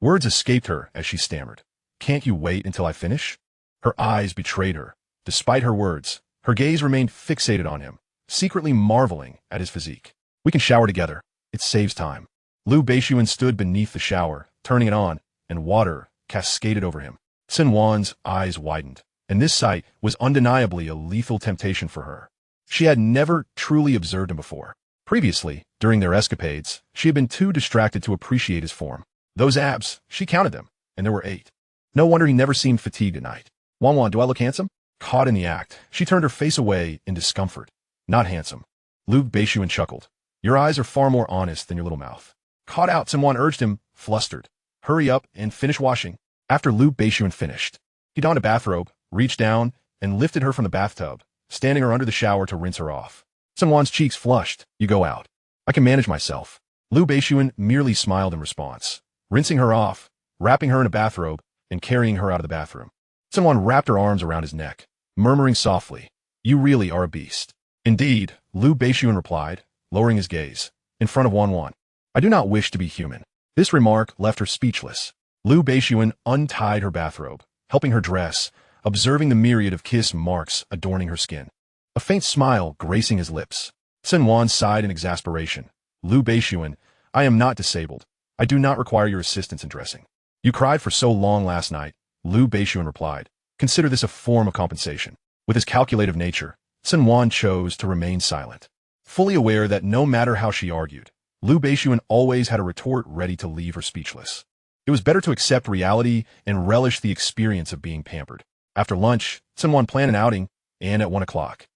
Words escaped her as she stammered. Can't you wait until I finish? Her eyes betrayed her. Despite her words, her gaze remained fixated on him, secretly marveling at his physique. We can shower together. It saves time. Lu Beixun stood beneath the shower, turning it on, and water cascaded over him. Cen Wan's eyes widened, and this sight was undeniably a lethal temptation for her. She had never truly observed him before. Previously, during their escapades, she had been too distracted to appreciate his form. Those abs, she counted them, and there were 8. No wonder he never seemed fatigued at night. Wan, do I look handsome? Caught in the act, she turned her face away in discomfort. Not handsome. Lu Beixun chuckled. Your eyes are far more honest than your little mouth. Caught out, Cen Wan urged him, flustered. Hurry up and finish washing. After Lu Beixun finished, he donned a bathrobe, reached down, and lifted her from the bathtub, standing her under the shower to rinse her off. Cen Wan's cheeks flushed. You go out. I can manage myself. Lu Beixun merely smiled in response, rinsing her off, wrapping her in a bathrobe, and carrying her out of the bathroom. Cen Wan wrapped her arms around his neck, murmuring softly, You really are a beast. Indeed, Lu Beixun replied, lowering his gaze, in front of Wan. I do not wish to be human. This remark left her speechless. Lu Beixun untied her bathrobe, helping her dress, observing the myriad of kiss marks adorning her skin. A faint smile gracing his lips. Cen Wan sighed in exasperation. Lu Beixun, I am not disabled. I do not require your assistance in dressing. You cried for so long last night, Lu Beixun replied. Consider this a form of compensation. With his calculative nature, Cen Wan chose to remain silent. Fully aware that no matter how she argued, Lu Beixun always had a retort ready to leave her speechless. It was better to accept reality and relish the experience of being pampered. After lunch, Cen Wan planned an outing, and at 1 o'clock,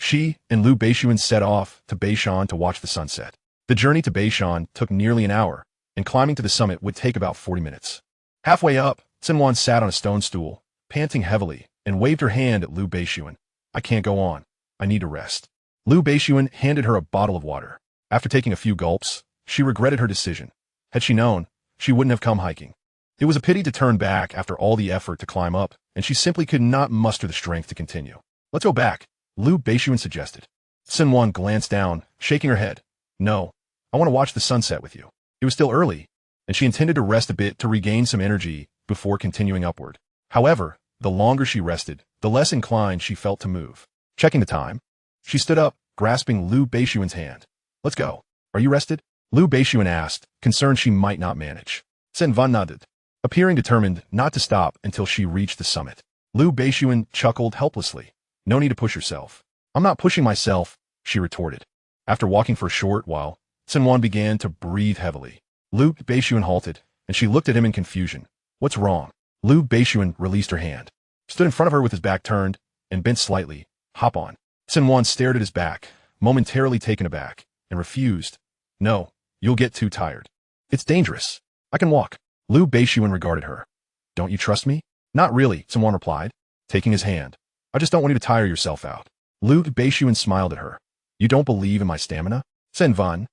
she and Lu Beixun set off to Beixun to watch the sunset. The journey to Beixun took nearly an hour, and climbing to the summit would take about 40 minutes. Halfway up, Cen Wan sat on a stone stool, panting heavily, and waved her hand at Lu Beixun. I can't go on. I need to rest. Lu Beixun handed her a bottle of water. After taking a few gulps, she regretted her decision. Had she known, she wouldn't have come hiking. It was a pity to turn back after all the effort to climb up, and she simply could not muster the strength to continue. Let's go back, Lu Beixun suggested. Cen Wan glanced down, shaking her head. No, I want to watch the sunset with you. It was still early, and she intended to rest a bit to regain some energy before continuing upward. However, the longer she rested, the less inclined she felt to move. Checking the time, she stood up, grasping Lu Beixun's hand. Let's go. Are you rested? Lu Beixun asked, concerned she might not manage. Cen Wan nodded, appearing determined not to stop until she reached the summit. Lu Beixun chuckled helplessly. No need to push yourself. I'm not pushing myself, she retorted. After walking for a short while, Cen Wan began to breathe heavily. Lu Beixun halted, and she looked at him in confusion. What's wrong? Lu Beixun released her hand, stood in front of her with his back turned, and bent slightly. Hop on. Cen Wan stared at his back, momentarily taken aback, and refused. No, you'll get too tired. It's dangerous. I can walk. Lu Beixun regarded her. Don't you trust me? Not really, Cen Wan replied, taking his hand. I just don't want you to tire yourself out. Lu Beixun smiled at her. You don't believe in my stamina? Cen Wan.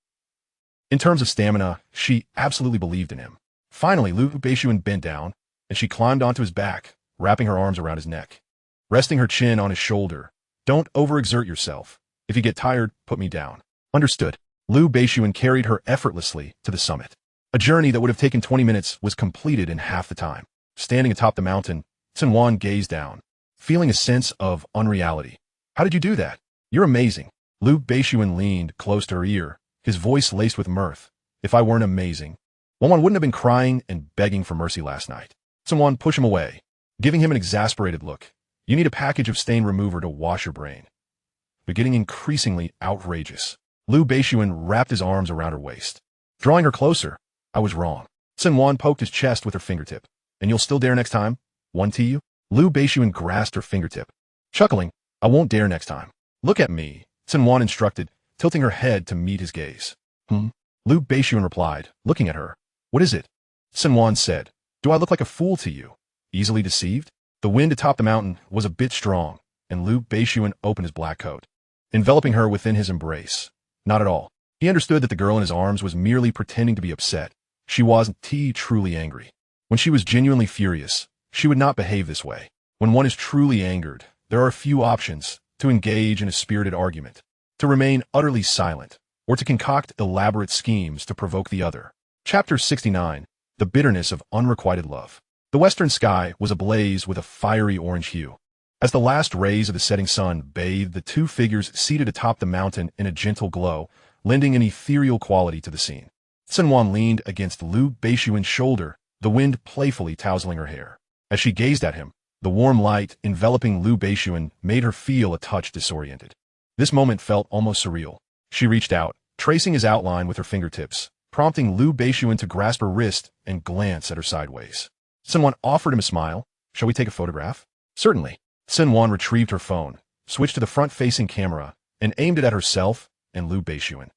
In terms of stamina, she absolutely believed in him. Finally, Lu Beixun bent down, and she climbed onto his back, wrapping her arms around his neck. Resting her chin on his shoulder. Don't overexert yourself. If you get tired, put me down. Understood. Lu Beixun carried her effortlessly to the summit. A journey that would have taken 20 minutes was completed in half the time. Standing atop the mountain, Cen Wan gazed down, feeling a sense of unreality. How did you do that? You're amazing. Lu Beixun leaned close to her ear, his voice laced with mirth. If I weren't amazing, Wan wouldn't have been crying and begging for mercy last night. Cen Wan pushed him away, giving him an exasperated look. You need a package of stain remover to wash your brain. But getting increasingly outrageous. Lu Beixun wrapped his arms around her waist, drawing her closer. I was wrong. Cen Wan poked his chest with her fingertip. And you'll still dare next time? One to you? Lu Beixun grasped her fingertip. Chuckling, I won't dare next time. Look at me, Cen Wan instructed, tilting her head to meet his gaze. Lu Beixun replied, looking at her. What is it? Cen Wan said, do I look like a fool to you? Easily deceived? The wind atop the mountain was a bit strong, and Lu Beixun opened his black coat, enveloping her within his embrace. Not at all. He understood that the girl in his arms was merely pretending to be upset. She wasn't truly angry. When she was genuinely furious, she would not behave this way. When one is truly angered, there are a few options: to engage in a spirited argument, to remain utterly silent, or to concoct elaborate schemes to provoke the other. Chapter 69. The Bitterness of Unrequited Love. The western sky was ablaze with a fiery orange hue. As the last rays of the setting sun bathed the two figures seated atop the mountain in a gentle glow, lending an ethereal quality to the scene. Cen Wan leaned against Lu Beixuan's shoulder, the wind playfully tousling her hair. As she gazed at him, the warm light enveloping Lu Beixuan made her feel a touch disoriented. This moment felt almost surreal. She reached out, tracing his outline with her fingertips, prompting Lu Beixuan to grasp her wrist and glance at her sideways. Cen Wan offered him a smile. Shall we take a photograph? Certainly. Cen Wan retrieved her phone, switched to the front-facing camera, and aimed it at herself and Lu Beixuan.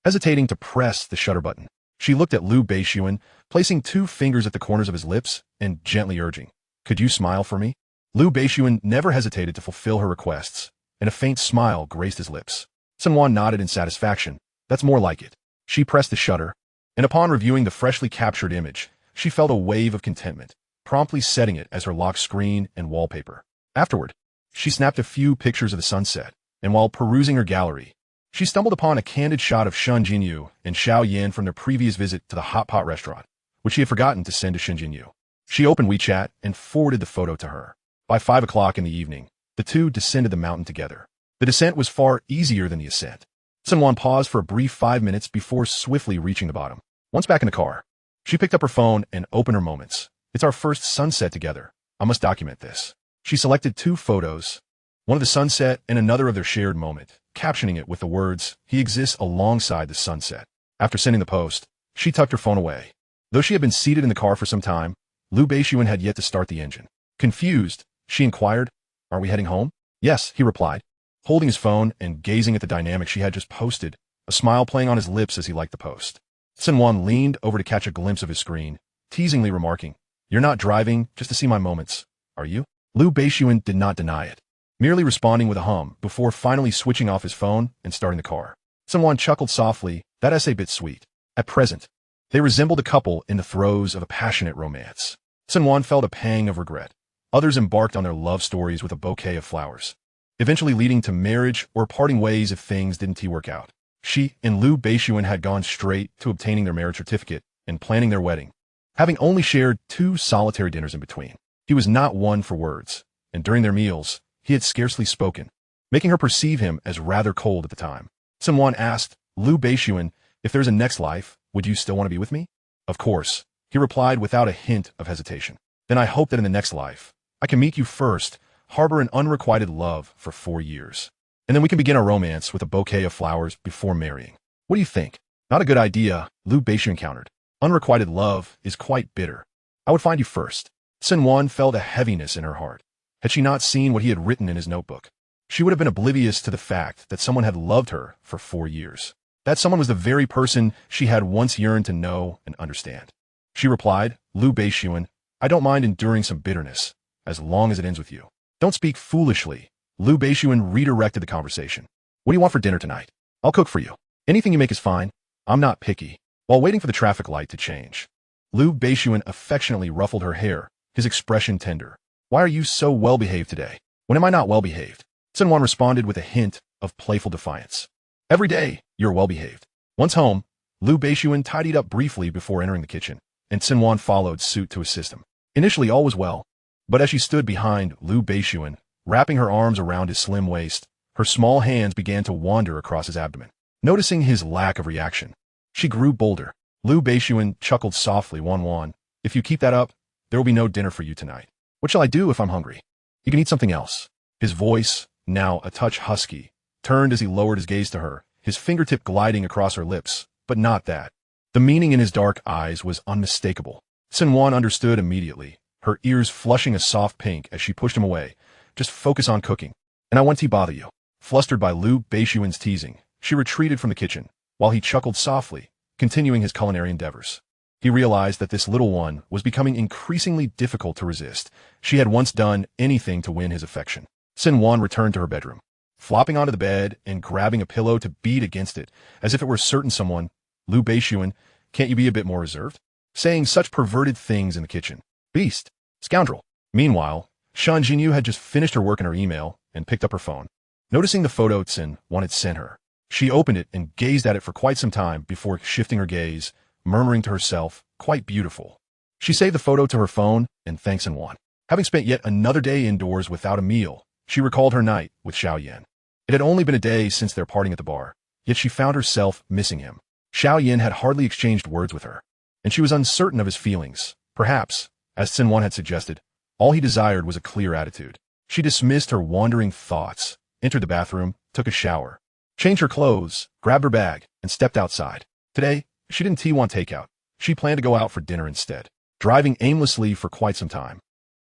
Hesitating to press the shutter button, she looked at Lu Beixuan, placing two fingers at the corners of his lips and gently urging, could you smile for me? Lu Beixuan never hesitated to fulfill her requests, and a faint smile graced his lips. Cen Wan nodded in satisfaction. That's more like it. She pressed the shutter, and upon reviewing the freshly captured image, she felt a wave of contentment, promptly setting it as her lock screen and wallpaper. Afterward, she snapped a few pictures of the sunset, and while perusing her gallery, she stumbled upon a candid shot of Shen Jinyu and Xiao Yan from their previous visit to the hot pot restaurant, which she had forgotten to send to Shen Jinyu. She opened WeChat and forwarded the photo to her. By 5 o'clock in the evening, the two descended the mountain together. The descent was far easier than the ascent. Cen Wan paused for a brief 5 minutes before swiftly reaching the bottom. Once back in the car, she picked up her phone and opened her moments. It's our first sunset together. I must document this. She selected 2 photos, one of the sunset and another of their shared moment, captioning it with the words, he exists alongside the sunset. After sending the post, she tucked her phone away. Though she had been seated in the car for some time, Lu Beixuan had yet to start the engine. Confused, she inquired, are we heading home? Yes, he replied, holding his phone and gazing at the dynamic she had just posted, a smile playing on his lips as he liked the post. Cen Wan leaned over to catch a glimpse of his screen, teasingly remarking, you're not driving just to see my moments, are you? Lu Beixuan did not deny it, merely responding with a hum before finally switching off his phone and starting the car. Cen Wan chuckled softly, that essay bit sweet. At present, they resembled a couple in the throes of a passionate romance. Cen Wan felt a pang of regret. Others embarked on their love stories with a bouquet of flowers, eventually leading to marriage or parting ways if things didn't work out. She and Lu Beixuan had gone straight to obtaining their marriage certificate and planning their wedding, having only shared 2 solitary dinners in between. He was not one for words, and during their meals, he had scarcely spoken, making her perceive him as rather cold at the time. Cen Wan asked Lu Beixuan, if there's a next life, would you still want to be with me? Of course, he replied without a hint of hesitation. Then I hope that in the next life, I can meet you first, harbor an unrequited love for 4 years, and then we can begin our romance with a bouquet of flowers before marrying. What do you think? Not a good idea, Lu Beixuan countered. Unrequited love is quite bitter. I would find you first. Cen Wan felt a heaviness in her heart. Had she not seen what he had written in his notebook, she would have been oblivious to the fact that someone had loved her for 4 years. That someone was the very person she had once yearned to know and understand. She replied, Lu Beixuan, I don't mind enduring some bitterness, as long as it ends with you. Don't speak foolishly. Lu Beixuan redirected the conversation. What do you want for dinner tonight? I'll cook for you. Anything you make is fine. I'm not picky. While waiting for the traffic light to change, Lu Beixuan affectionately ruffled her hair, his expression tender. Why are you so well-behaved today? When am I not well-behaved? Cen Wan responded with a hint of playful defiance. Every day, you're well-behaved. Once home, Lu Beixuan tidied up briefly before entering the kitchen, and Cen Wan followed suit to assist him. Initially, all was well, but as she stood behind Lu Beixuan, wrapping her arms around his slim waist, her small hands began to wander across his abdomen. Noticing his lack of reaction, she grew bolder. Lu Beixuan chuckled softly, Wan, if you keep that up, there will be no dinner for you tonight. What shall I do if I'm hungry? You can eat something else. His voice, now a touch husky, turned as he lowered his gaze to her, his fingertip gliding across her lips, but not that. The meaning in his dark eyes was unmistakable. Cen Wan understood immediately, her ears flushing a soft pink as she pushed him away. Just focus on cooking. And I won't bother you. Flustered by Lu Beixun's teasing, she retreated from the kitchen, while he chuckled softly, continuing his culinary endeavors. He realized that this little one was becoming increasingly difficult to resist. She had once done anything to win his affection. Cen Wan returned to her bedroom, flopping onto the bed and grabbing a pillow to beat against it, as if it were certain someone. Lu Beixun, can't you be a bit more reserved? Saying such perverted things in the kitchen. Beast. Scoundrel. Meanwhile, Shan Jinyu had just finished her work in her email and picked up her phone. Noticing the photo Cen Wan had sent her, she opened it and gazed at it for quite some time before shifting her gaze, murmuring to herself, quite beautiful. She saved the photo to her phone and thanked Cen Wan. Having spent yet another day indoors without a meal, she recalled her night with Xiao Yan. It had only been a day since their parting at the bar, yet she found herself missing him. Xiao Yan had hardly exchanged words with her, and she was uncertain of his feelings. Perhaps, as Cen Wan had suggested, all he desired was a clear attitude. She dismissed her wandering thoughts, entered the bathroom, took a shower, changed her clothes, grabbed her bag, and stepped outside. Today, she didn't want takeout. She planned to go out for dinner instead. Driving aimlessly for quite some time,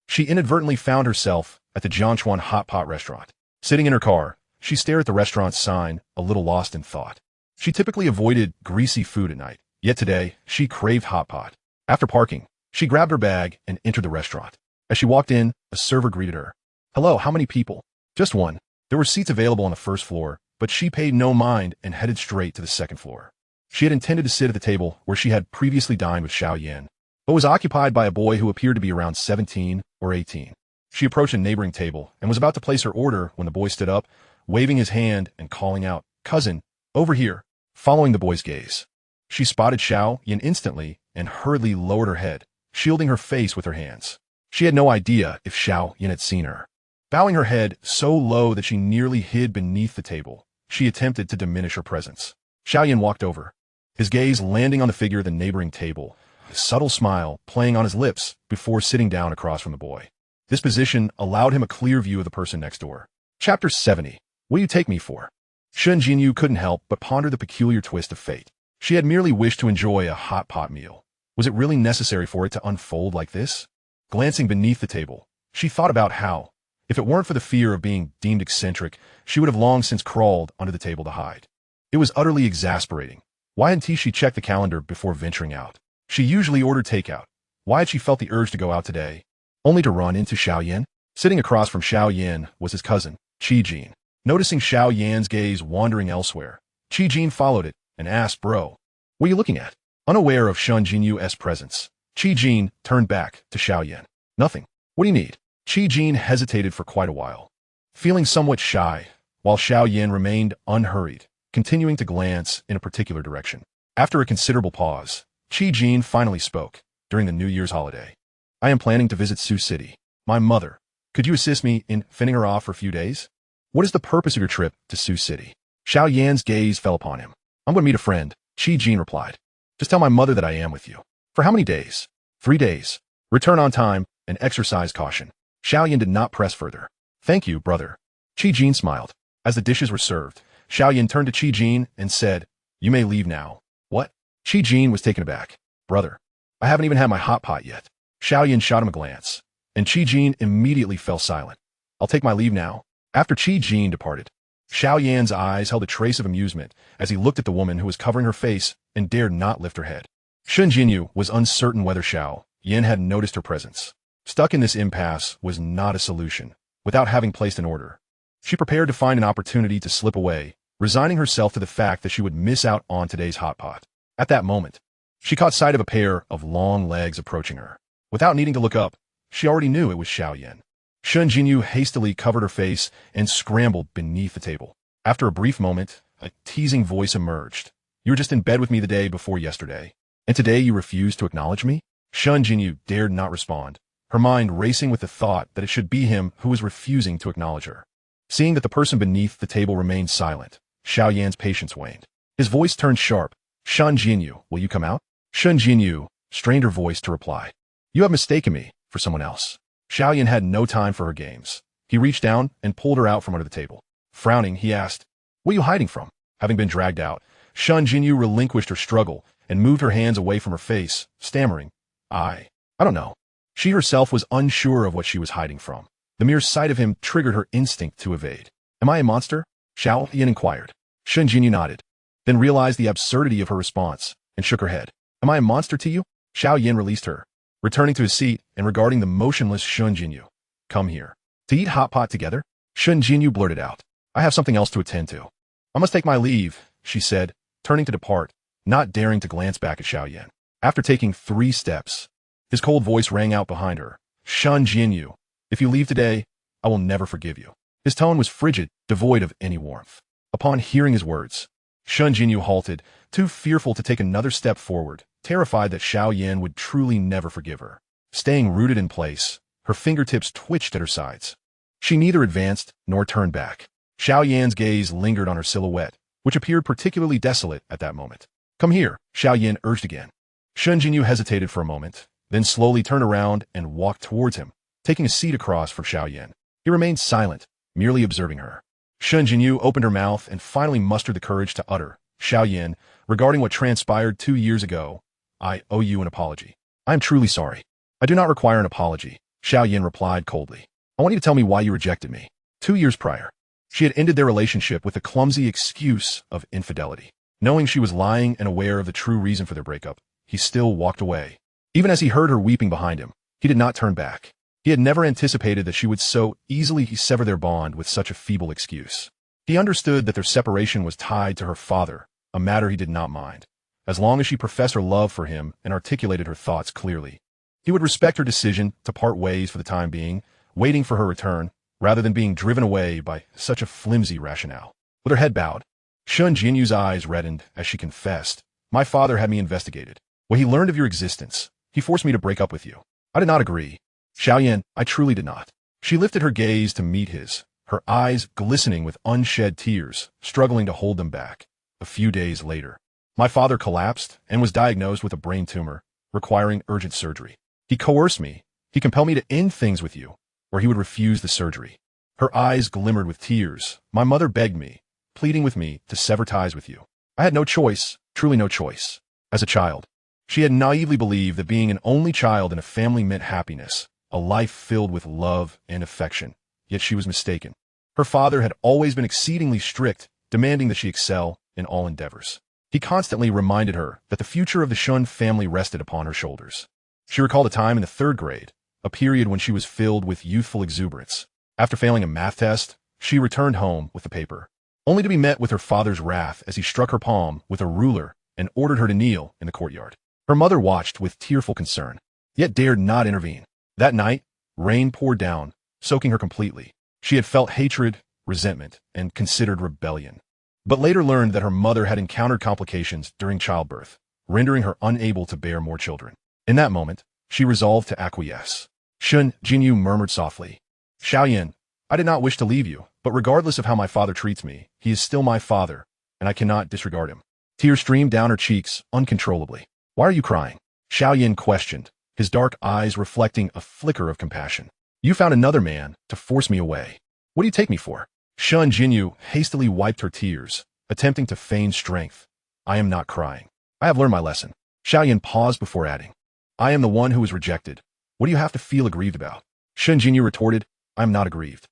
she inadvertently found herself at the Jiangchuan hot pot restaurant. Sitting in her car, she stared at the restaurant's sign, a little lost in thought. She typically avoided greasy food at night, yet today, she craved hot pot. After parking, she grabbed her bag and entered the restaurant. As she walked in, a server greeted her. Hello, how many people? Just one. There were seats available on the first floor, but she paid no mind and headed straight to the second floor. She had intended to sit at the table where she had previously dined with Xiao Yan, but was occupied by a boy who appeared to be around 17 or 18. She approached a neighboring table and was about to place her order when the boy stood up, waving his hand and calling out, "Cousin, over here." Following the boy's gaze, she spotted Xiao Yan instantly and hurriedly lowered her head, shielding her face with her hands. She had no idea if Xiao Yan had seen her. Bowing her head so low that she nearly hid beneath the table, she attempted to diminish her presence. Xiao Yan walked over, his gaze landing on the figure at the neighboring table, a subtle smile playing on his lips before sitting down across from the boy. This position allowed him a clear view of the person next door. Chapter 70. What do you take me for? Shen Jinyu couldn't help but ponder the peculiar twist of fate. She had merely wished to enjoy a hot pot meal. Was it really necessary for it to unfold like this? Glancing beneath the table, she thought about how, if it weren't for the fear of being deemed eccentric, she would have long since crawled under the table to hide. It was utterly exasperating. Why hadn't she checked the calendar before venturing out? She usually ordered takeout. Why had she felt the urge to go out today, only to run into Xiao Yan? Sitting across from Xiao Yan was his cousin, Qi Jin. Noticing Xiao Yan's gaze wandering elsewhere, Qi Jin followed it and asked, "Bro, what are you looking at?" Unaware of Shen Jinyu's presence, Qi Jin turned back to Xiao Yan. "Nothing. What do you need?" Qi Jin hesitated for quite a while, feeling somewhat shy, while Xiao Yan remained unhurried, continuing to glance in a particular direction. After a considerable pause, Qi Jin finally spoke. During the New Year's holiday, I am planning to visit Sioux City. My mother. Could you assist me in fending her off for a few days? What is the purpose of your trip to Sioux City? Xiao Yan's gaze fell upon him. I'm going to meet a friend, Qi Jin replied. Just tell my mother that I am with you. For how many days? 3 days. Return on time and exercise caution. Xiao Yan did not press further. Thank you, brother. Qi Jin smiled. As the dishes were served, Xiao Yan turned to Qi Jin and said, You may leave now. What? Qi Jin was taken aback. Brother, I haven't even had my hot pot yet. Xiao Yan shot him a glance, and Qi Jin immediately fell silent. I'll take my leave now. After Qi Jin departed, Xiao Yan's eyes held a trace of amusement as he looked at the woman who was covering her face and dared not lift her head. Shen Jinyu was uncertain whether Xiao Yan had noticed her presence. Stuck in this impasse was not a solution. Without having placed an order, she prepared to find an opportunity to slip away, resigning herself to the fact that she would miss out on today's hot pot. At that moment, she caught sight of a pair of long legs approaching her. Without needing to look up, she already knew it was Xiao Yan. Shen Jinyu hastily covered her face and scrambled beneath the table. After a brief moment, a teasing voice emerged. You were just in bed with me the day before yesterday, and today you refuse to acknowledge me? Shen Jinyu dared not respond, her mind racing with the thought that it should be him who was refusing to acknowledge her. Seeing that the person beneath the table remained silent, Xiao Yan's patience waned. His voice turned sharp. Shen Jinyu, will you come out? Shen Jinyu strained her voice to reply. You have mistaken me for someone else. Xiao Yan had no time for her games. He reached down and pulled her out from under the table. Frowning, he asked, What are you hiding from? Having been dragged out, Shen Jinyu relinquished her struggle and moved her hands away from her face, stammering, I don't know. She herself was unsure of what she was hiding from. The mere sight of him triggered her instinct to evade. Am I a monster? Xiao Yan inquired. Shun Jinyu nodded, then realized the absurdity of her response, and shook her head. Am I a monster to you? Xiao Yan released her, returning to his seat and regarding the motionless Shun Jinyu. Come here. To eat hot pot together? Shun Jinyu blurted out. I have something else to attend to. I must take my leave, she said, turning to depart, not daring to glance back at Xiao Yan. After taking 3 steps, his cold voice rang out behind her. Shun Jinyu, if you leave today, I will never forgive you. His tone was frigid, devoid of any warmth. Upon hearing his words, Shun Jinyu halted, too fearful to take another step forward, terrified that Xiao Yan would truly never forgive her. Staying rooted in place, her fingertips twitched at her sides. She neither advanced nor turned back. Xiao Yan's gaze lingered on her silhouette, which appeared particularly desolate at that moment. Come here, Xiao Yan urged again. Shun Jinyu hesitated for a moment, then slowly turned around and walked towards him, taking a seat across from Xiao Yan. He remained silent, merely observing her. Shun Jinyu opened her mouth and finally mustered the courage to utter, Xiao Yan, regarding what transpired 2 years ago, I owe you an apology. I am truly sorry. I do not require an apology, Xiao Yan replied coldly. I want you to tell me why you rejected me. 2 years prior, she had ended their relationship with the clumsy excuse of infidelity. Knowing she was lying and aware of the true reason for their breakup, he still walked away. Even as he heard her weeping behind him, he did not turn back. He had never anticipated that she would so easily sever their bond with such a feeble excuse. He understood that their separation was tied to her father, a matter he did not mind. As long as she professed her love for him and articulated her thoughts clearly, he would respect her decision to part ways for the time being, waiting for her return, rather than being driven away by such a flimsy rationale. With her head bowed, Shun Jinyu's eyes reddened as she confessed, My father had me investigated. When he learned of your existence, he forced me to break up with you. I did not agree. Xiao Yan, I truly did not. She lifted her gaze to meet his, her eyes glistening with unshed tears, struggling to hold them back. A few days later, my father collapsed and was diagnosed with a brain tumor, requiring urgent surgery. He coerced me. He compelled me to end things with you, or he would refuse the surgery. Her eyes glimmered with tears. My mother begged me, pleading with me to sever ties with you. I had no choice, truly no choice. As a child, she had naively believed that being an only child in a family meant happiness, a life filled with love and affection. Yet she was mistaken. Her father had always been exceedingly strict, demanding that she excel in all endeavors. He constantly reminded her that the future of the Shun family rested upon her shoulders. She recalled a time in the 3rd grade, a period when she was filled with youthful exuberance. After failing a math test, she returned home with the paper, only to be met with her father's wrath as he struck her palm with a ruler and ordered her to kneel in the courtyard. Her mother watched with tearful concern, yet dared not intervene. That night, rain poured down, soaking her completely. She had felt hatred, resentment, and considered rebellion, but later learned that her mother had encountered complications during childbirth, rendering her unable to bear more children. In that moment, she resolved to acquiesce. Shun Jinyu murmured softly, Xiao Yan, I did not wish to leave you, but regardless of how my father treats me, he is still my father, and I cannot disregard him. Tears streamed down her cheeks uncontrollably. Why are you crying? Xiao Yan questioned, his dark eyes reflecting a flicker of compassion. You found another man to force me away. What do you take me for? Shun Jinyu hastily wiped her tears, attempting to feign strength. I am not crying. I have learned my lesson. Xiao Yan paused before adding, I am the one who was rejected. What do you have to feel aggrieved about? Shun Jinyu retorted, I am not aggrieved.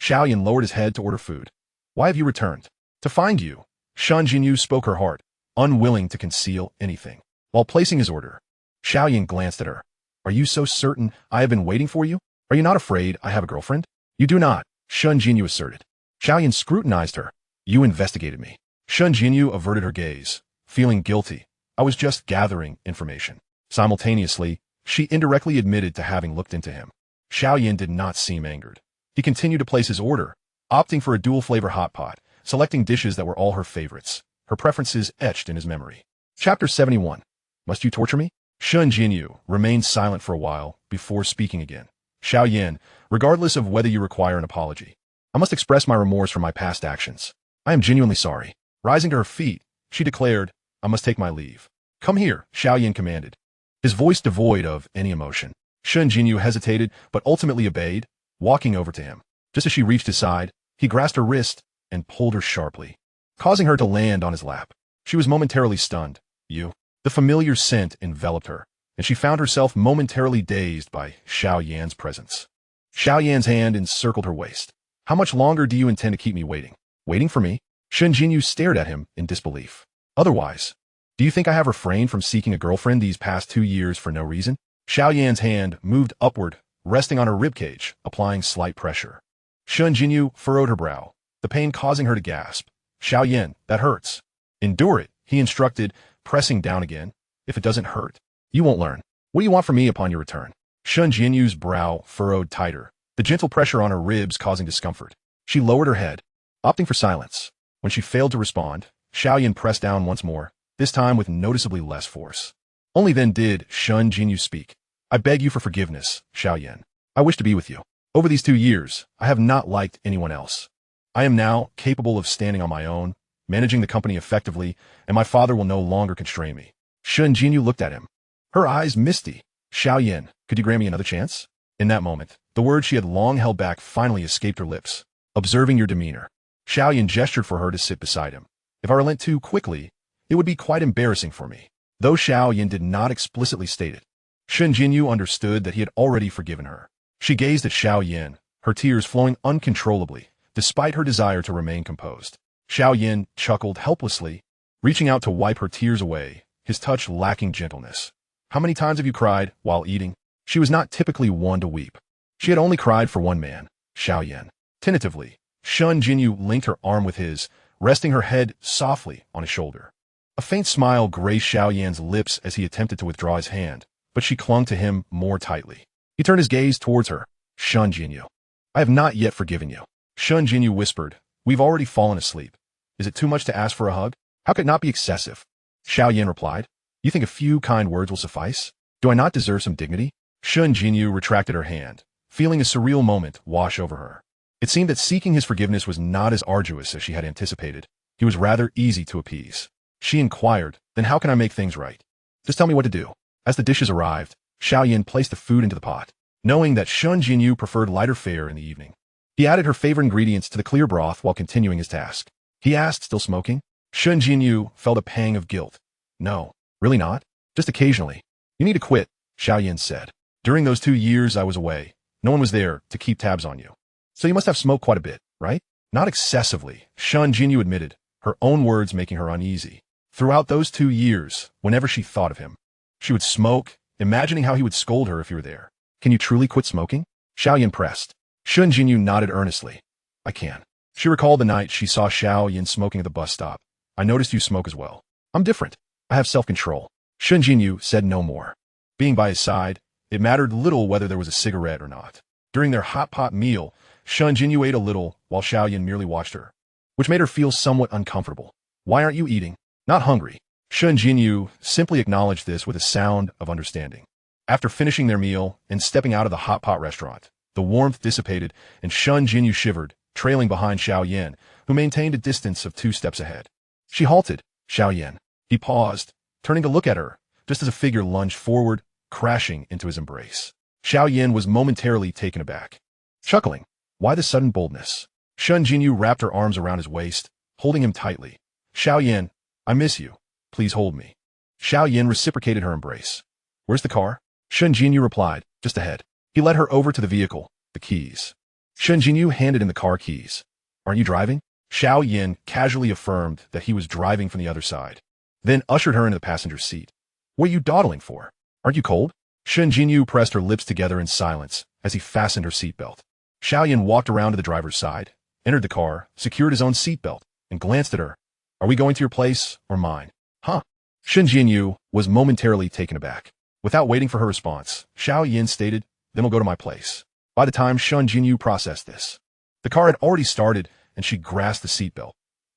Xiao Yan lowered his head to order food. Why have you returned? To find you. Shun Jinyu spoke her heart, unwilling to conceal anything. While placing his order, Xiao Yan glanced at her. Are you so certain I have been waiting for you? Are you not afraid I have a girlfriend? You do not, Shun Jinyu asserted. Xiao Yan scrutinized her. You investigated me. Shun Jinyu averted her gaze, feeling guilty. I was just gathering information. Simultaneously, she indirectly admitted to having looked into him. Xiao Yan did not seem angered. He continued to place his order, opting for a dual-flavor hot pot, selecting dishes that were all her favorites, her preferences etched in his memory. Chapter 71. Must you torture me? Shun Jinyu remained silent for a while before speaking again. Xiao Yan, regardless of whether you require an apology, I must express my remorse for my past actions. I am genuinely sorry. Rising to her feet, she declared, I must take my leave. Come here, Xiao Yan commanded, his voice devoid of any emotion. Shun Jinyu hesitated, but ultimately obeyed, walking over to him. Just as she reached his side, he grasped her wrist and pulled her sharply, causing her to land on his lap. She was momentarily stunned. You? The familiar scent enveloped her, and she found herself momentarily dazed by Xiao Yan's presence. Xiao Yan's hand encircled her waist. How much longer do you intend to keep me waiting? Waiting for me? Shen Jinyu stared at him in disbelief. Otherwise, do you think I have refrained from seeking a girlfriend these past 2 years for no reason? Xiao Yan's hand moved upward, resting on her ribcage, applying slight pressure. Shen Jinyu furrowed her brow, the pain causing her to gasp. Xiao Yan, that hurts. Endure it, he instructed, pressing down again. If it doesn't hurt, you won't learn. What do you want from me upon your return? Shen Jinyu's brow furrowed tighter, the gentle pressure on her ribs causing discomfort. She lowered her head, opting for silence. When she failed to respond, Xiao Yan pressed down once more, this time with noticeably less force. Only then did Shen Jinyu speak. I beg you for forgiveness, Xiao Yan. I wish to be with you. Over these 2 years, I have not liked anyone else. I am now capable of standing on my own, managing the company effectively, and my father will no longer constrain me. Shen Jinyu looked at him, her eyes misty. Xiao Yan, could you grant me another chance? In that moment, the words she had long held back finally escaped her lips. Observing your demeanor. Xiao Yan gestured for her to sit beside him. If I relent too quickly, it would be quite embarrassing for me. Though Xiao Yan did not explicitly state it, Shen Jinyu understood that he had already forgiven her. She gazed at Xiao Yan, her tears flowing uncontrollably, despite her desire to remain composed. Xiao Yan chuckled helplessly, reaching out to wipe her tears away, his touch lacking gentleness. How many times have you cried while eating? She was not typically one to weep. She had only cried for one man, Xiao Yan. Tentatively, Shen Jinyu linked her arm with his, resting her head softly on his shoulder. A faint smile graced Xiao Yan's lips as he attempted to withdraw his hand, but she clung to him more tightly. He turned his gaze towards her. Shen Jinyu. I have not yet forgiven you. Shen Jinyu whispered, we've already fallen asleep. Is it too much to ask for a hug? How could it not be excessive? Xiao Yan replied, you think a few kind words will suffice? Do I not deserve some dignity? Shen Jinyu retracted her hand, feeling a surreal moment wash over her. It seemed that seeking his forgiveness was not as arduous as she had anticipated. He was rather easy to appease. She inquired, then how can I make things right? Just tell me what to do. As the dishes arrived, Xiao Yan placed the food into the pot, knowing that Shen Jinyu preferred lighter fare in the evening. He added her favorite ingredients to the clear broth while continuing his task. He asked, still smoking? Shen Jinyu felt a pang of guilt. No, really not. Just occasionally. You need to quit, Xiao Yan said. During those 2 years I was away, no one was there to keep tabs on you. So you must have smoked quite a bit, right? Not excessively, Shen Jinyu admitted, her own words making her uneasy. Throughout those 2 years, whenever she thought of him, she would smoke, imagining how he would scold her if you were there. Can you truly quit smoking? Xiao Yan pressed. Shen Jinyu nodded earnestly. I can. She recalled the night she saw Xiao Yan smoking at the bus stop. I noticed you smoke as well. I'm different. I have self-control. Shen Jinyu said no more. Being by his side, it mattered little whether there was a cigarette or not. During their hot pot meal, Shen Jinyu ate a little while Xiao Yan merely watched her, which made her feel somewhat uncomfortable. Why aren't you eating? Not hungry. Shen Jinyu simply acknowledged this with a sound of understanding. After finishing their meal and stepping out of the hot pot restaurant, the warmth dissipated and Shen Jinyu shivered, trailing behind Xiao Yan, who maintained a distance of 2 steps ahead. She halted. Xiao Yan. He paused, turning to look at her, just as a figure lunged forward, crashing into his embrace. Xiao Yan was momentarily taken aback. Chuckling. Why the sudden boldness? Shen Jinyu wrapped her arms around his waist, holding him tightly. Xiao Yan, I miss you. Please hold me. Xiao Yan reciprocated her embrace. Where's the car? Shen Jinyu replied, just ahead. He led her over to the vehicle, the keys. Shen Jinyu handed him the car keys. Aren't you driving? Xiao Yan casually affirmed that he was driving from the other side, then ushered her into the passenger seat. What are you dawdling for? Aren't you cold? Shen Jinyu pressed her lips together in silence as he fastened her seatbelt. Xiao Yan walked around to the driver's side, entered the car, secured his own seatbelt, and glanced at her. Are we going to your place or mine? Huh? Shen Jinyu was momentarily taken aback. Without waiting for her response, Xiao Yan stated, then we'll go to my place. By the time Shen Jinyu processed this, the car had already started and she grasped the seatbelt.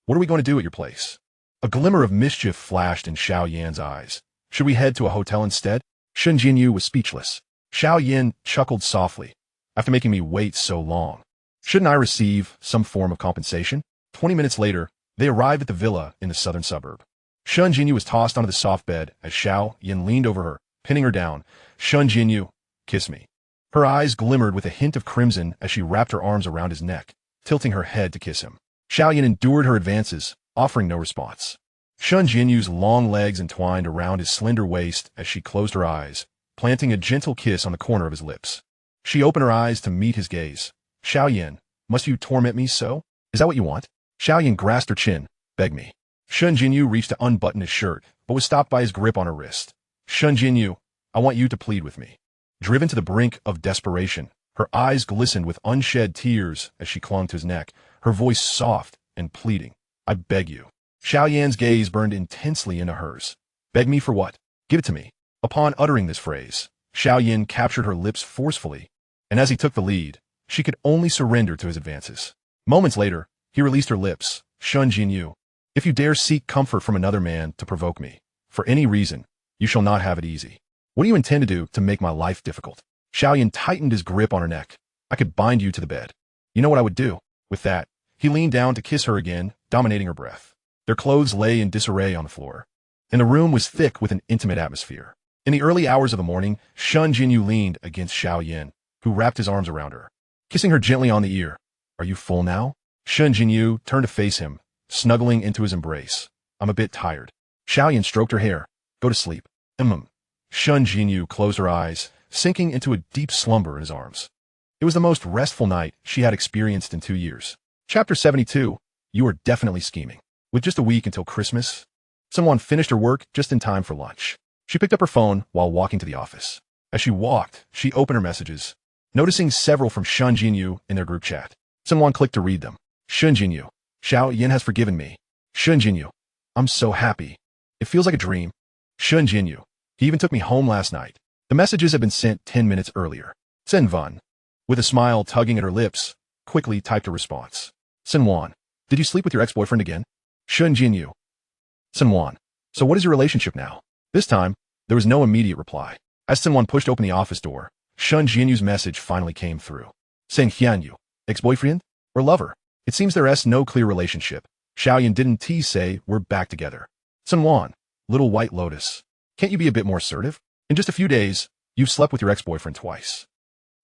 What are we going to do at your place? A glimmer of mischief flashed in Xiao Yan's eyes. Should we head to a hotel instead? Shen Jinyu was speechless. Xiao Yan chuckled softly. After making me wait so long, shouldn't I receive some form of compensation? 20 minutes later, they arrived at the villa in the southern suburb. Shen Jinyu was tossed onto the soft bed as Xiao Yan leaned over her, pinning her down. Shen Jinyu, kiss me. Her eyes glimmered with a hint of crimson as she wrapped her arms around his neck, tilting her head to kiss him. Xiao Yan endured her advances, offering no response. Shun Jinyu's long legs entwined around his slender waist as she closed her eyes, planting a gentle kiss on the corner of his lips. She opened her eyes to meet his gaze. Xiaoyan, must you torment me so? Is that what you want? Xiaoyan grasped her chin. Beg me. Shun Jinyu reached to unbutton his shirt, but was stopped by his grip on her wrist. Shun Jinyu, I want you to plead with me. Driven to the brink of desperation, her eyes glistened with unshed tears as she clung to his neck, her voice soft and pleading. I beg you. Xiaoyan's gaze burned intensely into hers. Beg me for what? Give it to me. Upon uttering this phrase, Xiaoyan captured her lips forcefully, and as he took the lead, she could only surrender to his advances. Moments later, he released her lips. Shun Jinyu, if you dare seek comfort from another man to provoke me, for any reason, you shall not have it easy. What do you intend to do to make my life difficult? Xiaoyan tightened his grip on her neck. I could bind you to the bed. You know what I would do? With that, he leaned down to kiss her again, dominating her breath. Their clothes lay in disarray on the floor, and the room was thick with an intimate atmosphere. In the early hours of the morning, Shun Jinyu leaned against Xiaoyan, who wrapped his arms around her, kissing her gently on the ear. Are you full now? Shun Jinyu turned to face him, snuggling into his embrace. I'm a bit tired. Xiaoyan stroked her hair. Go to sleep. Shun Jinyu closed her eyes, sinking into a deep slumber in his arms. It was the most restful night she had experienced in 2 years. Chapter 72. You are definitely scheming. With just a week until Christmas, Cen Wan finished her work just in time for lunch. She picked up her phone while walking to the office. As she walked, she opened her messages, noticing several from Shun Jinyu in their group chat. Cen Wan clicked to read them. Shun Jinyu. Xiaoyan has forgiven me. Shun Jinyu. I'm so happy. It feels like a dream. Shun Jinyu. He even took me home last night. The messages had been sent 10 minutes earlier. Cen Wan, with a smile tugging at her lips, quickly typed a response. Cen Wan, did you sleep with your ex-boyfriend again? Shun Jinyu. Cen Wan, so what is your relationship now? This time, there was no immediate reply. As Cen Wan pushed open the office door, Shun Jinyu's message finally came through. Saying Hyunyu, ex-boyfriend or lover? It seems there is no clear relationship. Xiaoyan didn't Tease say we're back together. Cen Wan, little white lotus. Can't you be a bit more assertive? In just a few days, you've slept with your ex-boyfriend twice.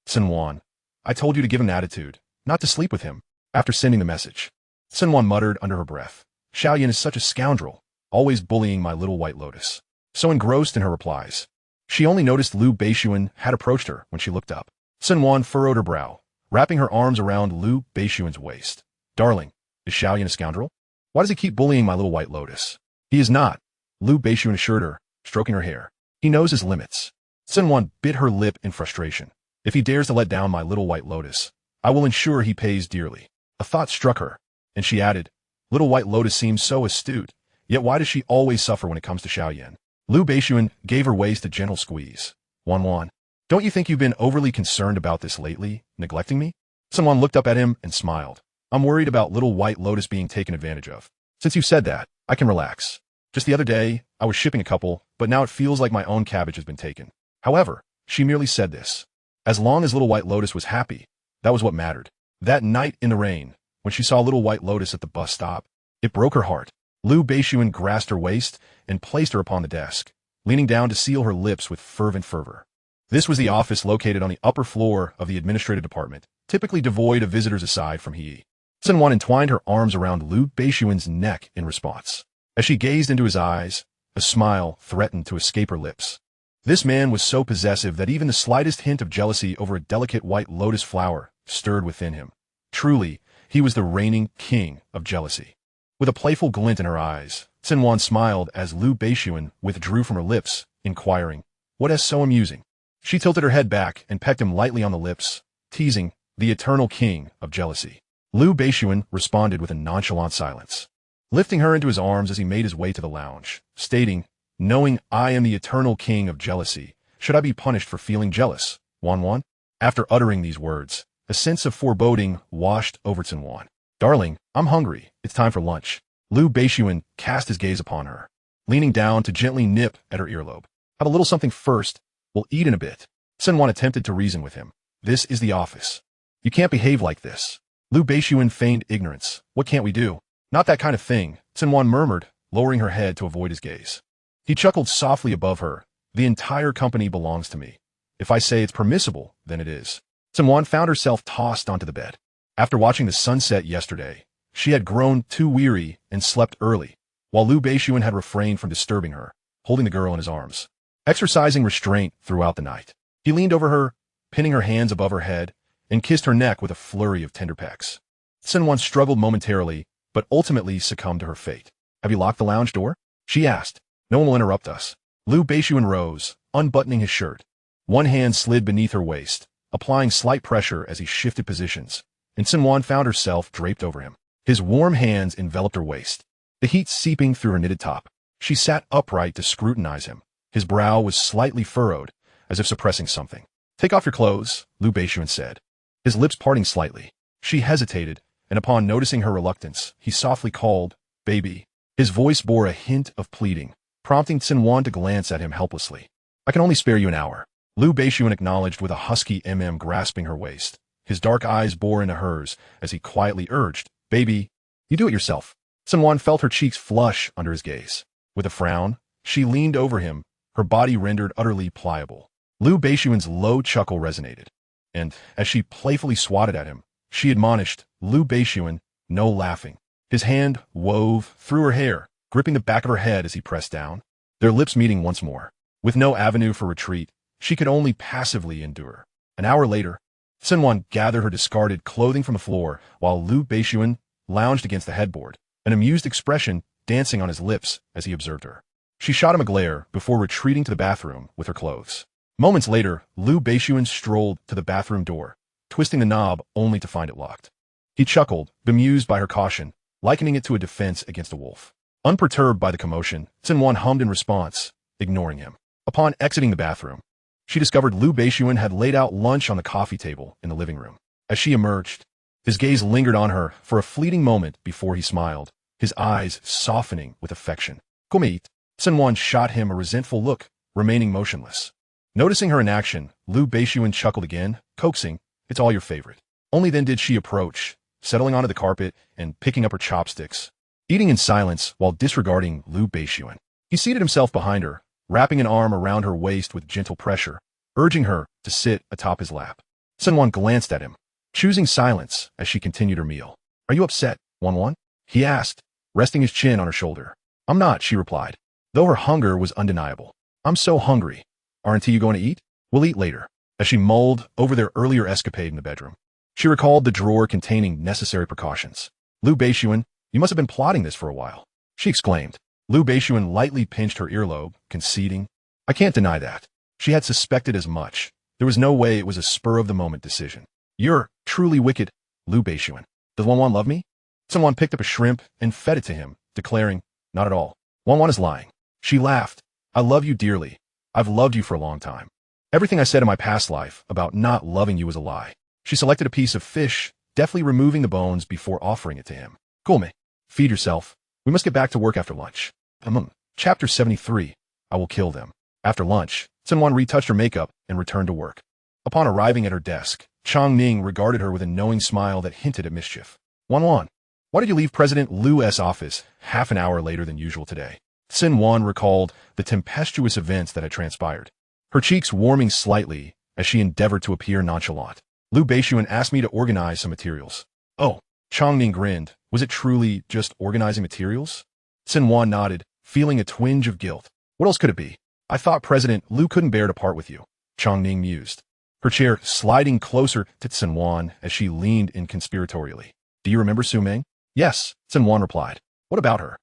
Cen Wan, I told you to give him an attitude, not to sleep with him. After sending the message, Cen Wan muttered under her breath. Xiaoyan is such a scoundrel, always bullying my little white lotus. So engrossed in her replies, she only noticed Lu Beixun had approached her when she looked up. Cen Wan furrowed her brow, wrapping her arms around Lu Beixun's waist. Darling, is Xiaoyan a scoundrel? Why does he keep bullying my little white lotus? He is not, Lu Beixun assured her, stroking her hair. He knows his limits. Cen Wan bit her lip in frustration. If he dares to let down my little white lotus, I will ensure he pays dearly. A thought struck her, and she added, Little white lotus seems so astute, yet why does she always suffer when it comes to Xiaoyan? Lu Beixun gave her waist a gentle squeeze. Wan, don't you think you've been overly concerned about this lately, neglecting me? Cen Wan looked up at him and smiled. I'm worried about little white lotus being taken advantage of. Since you said that, I can relax. Just the other day, I was shipping a couple, but now it feels like my own cabbage has been taken. However, she merely said this. As long as little white lotus was happy, that was what mattered. That night in the rain, when she saw little white lotus at the bus stop, it broke her heart. Lu Beixun grasped her waist and placed her upon the desk, leaning down to seal her lips with fervent fervor. This was the office located on the upper floor of the administrative department, typically devoid of visitors aside from he. Cen Wan entwined her arms around Lu Beixun's neck in response. As she gazed into his eyes, a smile threatened to escape her lips. This man was so possessive that even the slightest hint of jealousy over a delicate white lotus flower stirred within him. Truly, he was the reigning king of jealousy. With a playful glint in her eyes, Cen Wan smiled as Lu Beixun withdrew from her lips, inquiring, What is so amusing? She tilted her head back and pecked him lightly on the lips, teasing, the eternal king of jealousy. Lu Beixun responded with a nonchalant silence, lifting her into his arms as he made his way to the lounge, stating, Knowing I am the eternal king of jealousy, should I be punished for feeling jealous, Wan? After uttering these words, a sense of foreboding washed over Cen Wan. Darling, I'm hungry. It's time for lunch. Lu Beixun cast his gaze upon her, leaning down to gently nip at her earlobe. Have a little something first. We'll eat in a bit. Cen Wan attempted to reason with him. This is the office. You can't behave like this. Lu Beixun feigned ignorance. What can't we do? Not that kind of thing, Cen Wan murmured, lowering her head to avoid his gaze. He chuckled softly above her. The entire company belongs to me. If I say it's permissible, then it is. Cen Wan found herself tossed onto the bed. After watching the sunset yesterday, she had grown too weary and slept early, while Lu Beixun had refrained from disturbing her, holding the girl in his arms, exercising restraint throughout the night. He leaned over her, pinning her hands above her head, and kissed her neck with a flurry of tender pecks. Cen Wan struggled momentarily, but ultimately succumbed to her fate. "Have you locked the lounge door?" she asked. "No one will interrupt us." Lu Beixun rose, unbuttoning his shirt. One hand slid beneath her waist, applying slight pressure as he shifted positions, and Cen Wan found herself draped over him. His warm hands enveloped her waist, the heat seeping through her knitted top. She sat upright to scrutinize him. His brow was slightly furrowed, as if suppressing something. "Take off your clothes," Lu Beixun said, his lips parting slightly. She hesitated, and upon noticing her reluctance, he softly called, "Baby." His voice bore a hint of pleading, prompting Cen Wan to glance at him helplessly. "I can only spare you an hour," Lu Beixun acknowledged with a husky grasping her waist. His dark eyes bore into hers as he quietly urged, "Baby, you do it yourself." Cen Wan felt her cheeks flush under his gaze. With a frown, she leaned over him, her body rendered utterly pliable. Lu Beixun's low chuckle resonated, and, as she playfully swatted at him, she admonished, "Lu Beixun, no laughing." His hand wove through her hair, gripping the back of her head as he pressed down, their lips meeting once more. With no avenue for retreat, she could only passively endure. An hour later, Cen Wan gathered her discarded clothing from the floor, while Lu Beixun lounged against the headboard, an amused expression dancing on his lips as he observed her. She shot him a glare before retreating to the bathroom with her clothes. Moments later, Lu Beixun strolled to the bathroom door, twisting the knob only to find it locked. He chuckled, bemused by her caution, likening it to a defense against a wolf. Unperturbed by the commotion, Cen Wan hummed in response, ignoring him. Upon exiting the bathroom, she discovered Lu Beixun had laid out lunch on the coffee table in the living room. As she emerged, his gaze lingered on her for a fleeting moment before he smiled, his eyes softening with affection. "Come eat." Cen Wan shot him a resentful look, remaining motionless. Noticing her inaction, Lu Beixun chuckled again, coaxing, "It's all your favorite." Only then did she approach, settling onto the carpet and picking up her chopsticks, eating in silence while disregarding Lu Beixun. He seated himself behind her, wrapping an arm around her waist with gentle pressure, urging her to sit atop his lap. Cen Wan glanced at him, choosing silence as she continued her meal. "Are you upset, Wan?" he asked, resting his chin on her shoulder. "I'm not," she replied, though her hunger was undeniable. "I'm so hungry. Aren't you going to eat?" "We'll eat later." As she mulled over their earlier escapade in the bedroom, she recalled the drawer containing necessary precautions. "Lu Beixun, you must have been plotting this for a while," she exclaimed. Lu Beixun lightly pinched her earlobe, conceding, "I can't deny that." She had suspected as much. There was no way it was a spur-of-the-moment decision. "You're truly wicked, Lu Beixun. Does Wan love me?" Cen Wan picked up a shrimp and fed it to him, declaring, "Not at all. Wan is lying." She laughed. "I love you dearly. I've loved you for a long time. Everything I said in my past life about not loving you was a lie." She selected a piece of fish, deftly removing the bones before offering it to him. "Come, feed yourself. We must get back to work after lunch." Chapter 73. I will kill them. After lunch, Cen Wan retouched her makeup and returned to work. Upon arriving at her desk, Chang Ning regarded her with a knowing smile that hinted at mischief. Wan, why did you leave President Lu's office half an hour later than usual today?" Cen Wan recalled the tempestuous events that had transpired, her cheeks warming slightly as she endeavored to appear nonchalant. "Lu Beixun asked me to organize some materials." "Oh," Chang Ning grinned. "Was it truly just organizing materials?" Cen Wan nodded, feeling a twinge of guilt. "What else could it be? I thought President Lu couldn't bear to part with you," Chang Ning mused, her chair sliding closer to Cen Wan as she leaned in conspiratorially. "Do you remember Su Meng?" "Yes," Cen Wan replied. "What about her?"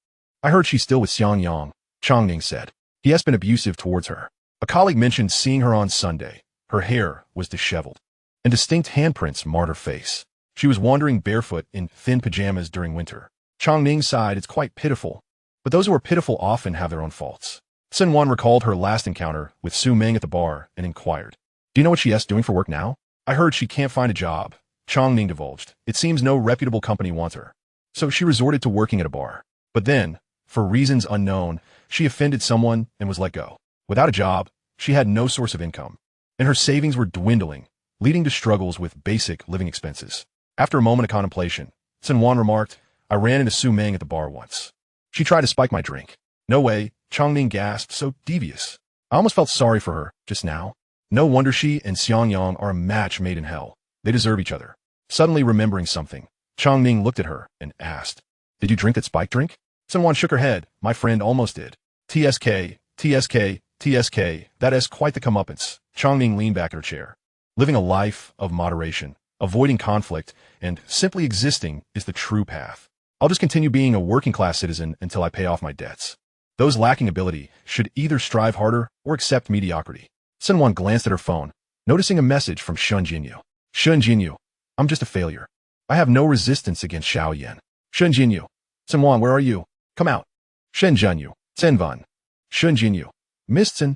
"I heard she's still with Xiang Yang," Chang Ning said. "He has been abusive towards her. A colleague mentioned seeing her on Sunday. Her hair was disheveled, and distinct handprints marred her face. She was wandering barefoot in thin pajamas during winter." Chang Ning sighed. "It's quite pitiful. But those who are pitiful often have their own faults." Cen Wan recalled her last encounter with Su Meng at the bar and inquired, "Do you know what she is doing for work now?" "I heard she can't find a job," Chang Ning divulged. "It seems no reputable company wants her. So she resorted to working at a bar. But then, for reasons unknown, she offended someone and was let go. Without a job, she had no source of income, and her savings were dwindling, leading to struggles with basic living expenses." After a moment of contemplation, Cen Wan remarked, "I ran into Su Meng at the bar once. She tried to spike my drink." "No way," Chang Ning gasped, "so devious. I almost felt sorry for her just now. No wonder she and Xiang Yang are a match made in hell. They deserve each other." Suddenly remembering something, Chang Ning looked at her and asked, "Did you drink that spiked drink?" Cen Wan shook her head. My friend almost did. TSK, TSK, TSK, that is quite the comeuppance. Chongming leaned back in her chair. Living a life of moderation, avoiding conflict, and simply existing is the true path. I'll just continue being a working-class citizen until I pay off my debts. Those lacking ability should either strive harder or accept mediocrity. Cen Wan glanced at her phone, noticing a message from Shun Jinyu. Shun Jinyu, I'm just a failure. I have no resistance against Xiao Yan. Shun Jinyu. Cen Wan, where are you? Come out. Shen Jinyu. Cen Wan. Shun Jinyu. Miss Cen.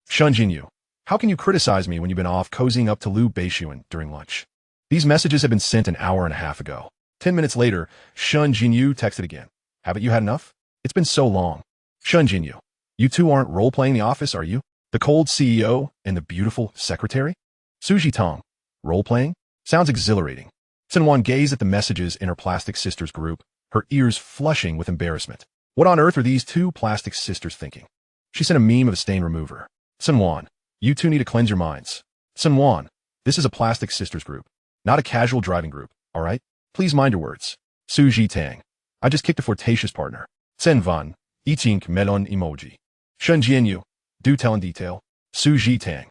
Shun Jinyu. How can you criticize me when you've been off cozying up to Lu Beixun during lunch? These messages have been sent an hour and a half ago. 10 minutes later, Shun Jinyu texted again. Haven't you had enough? It's been so long. Shun Jinyu. You two aren't role-playing the office, are you? The cold CEO and the beautiful secretary? Suji Tong. Role-playing? Sounds exhilarating. Cen Wan gazed at the messages in her plastic sisters group, her ears flushing with embarrassment. What on earth are these two plastic sisters thinking? She sent a meme of a stain remover. Cen Wan, you two need to cleanse your minds. Cen Wan, this is a plastic sisters group, not a casual driving group, all right? Please mind your words. Suji Tang. I just kicked a flirtatious partner. Cen Wan, Ichink melon emoji. Shun Jianyu, do tell in detail. Suji Tang.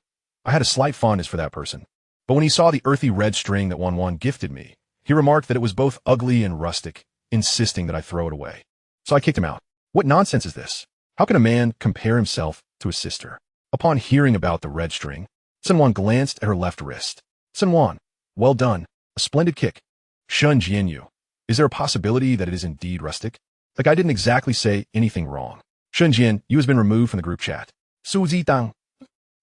I had a slight fondness for that person. But when he saw the earthy red string that Wan gifted me, he remarked that it was both ugly and rustic, insisting that I throw it away. So I kicked him out. What nonsense is this? How can a man compare himself to a sister? Upon hearing about the red string, Cen Wan glanced at her left wrist. Cen Wan, well done. A splendid kick. Shun Jianyu. Is there a possibility that it is indeed rustic? Like I didn't exactly say anything wrong. Shun Jian, you has been removed from the group chat. Su Zitang.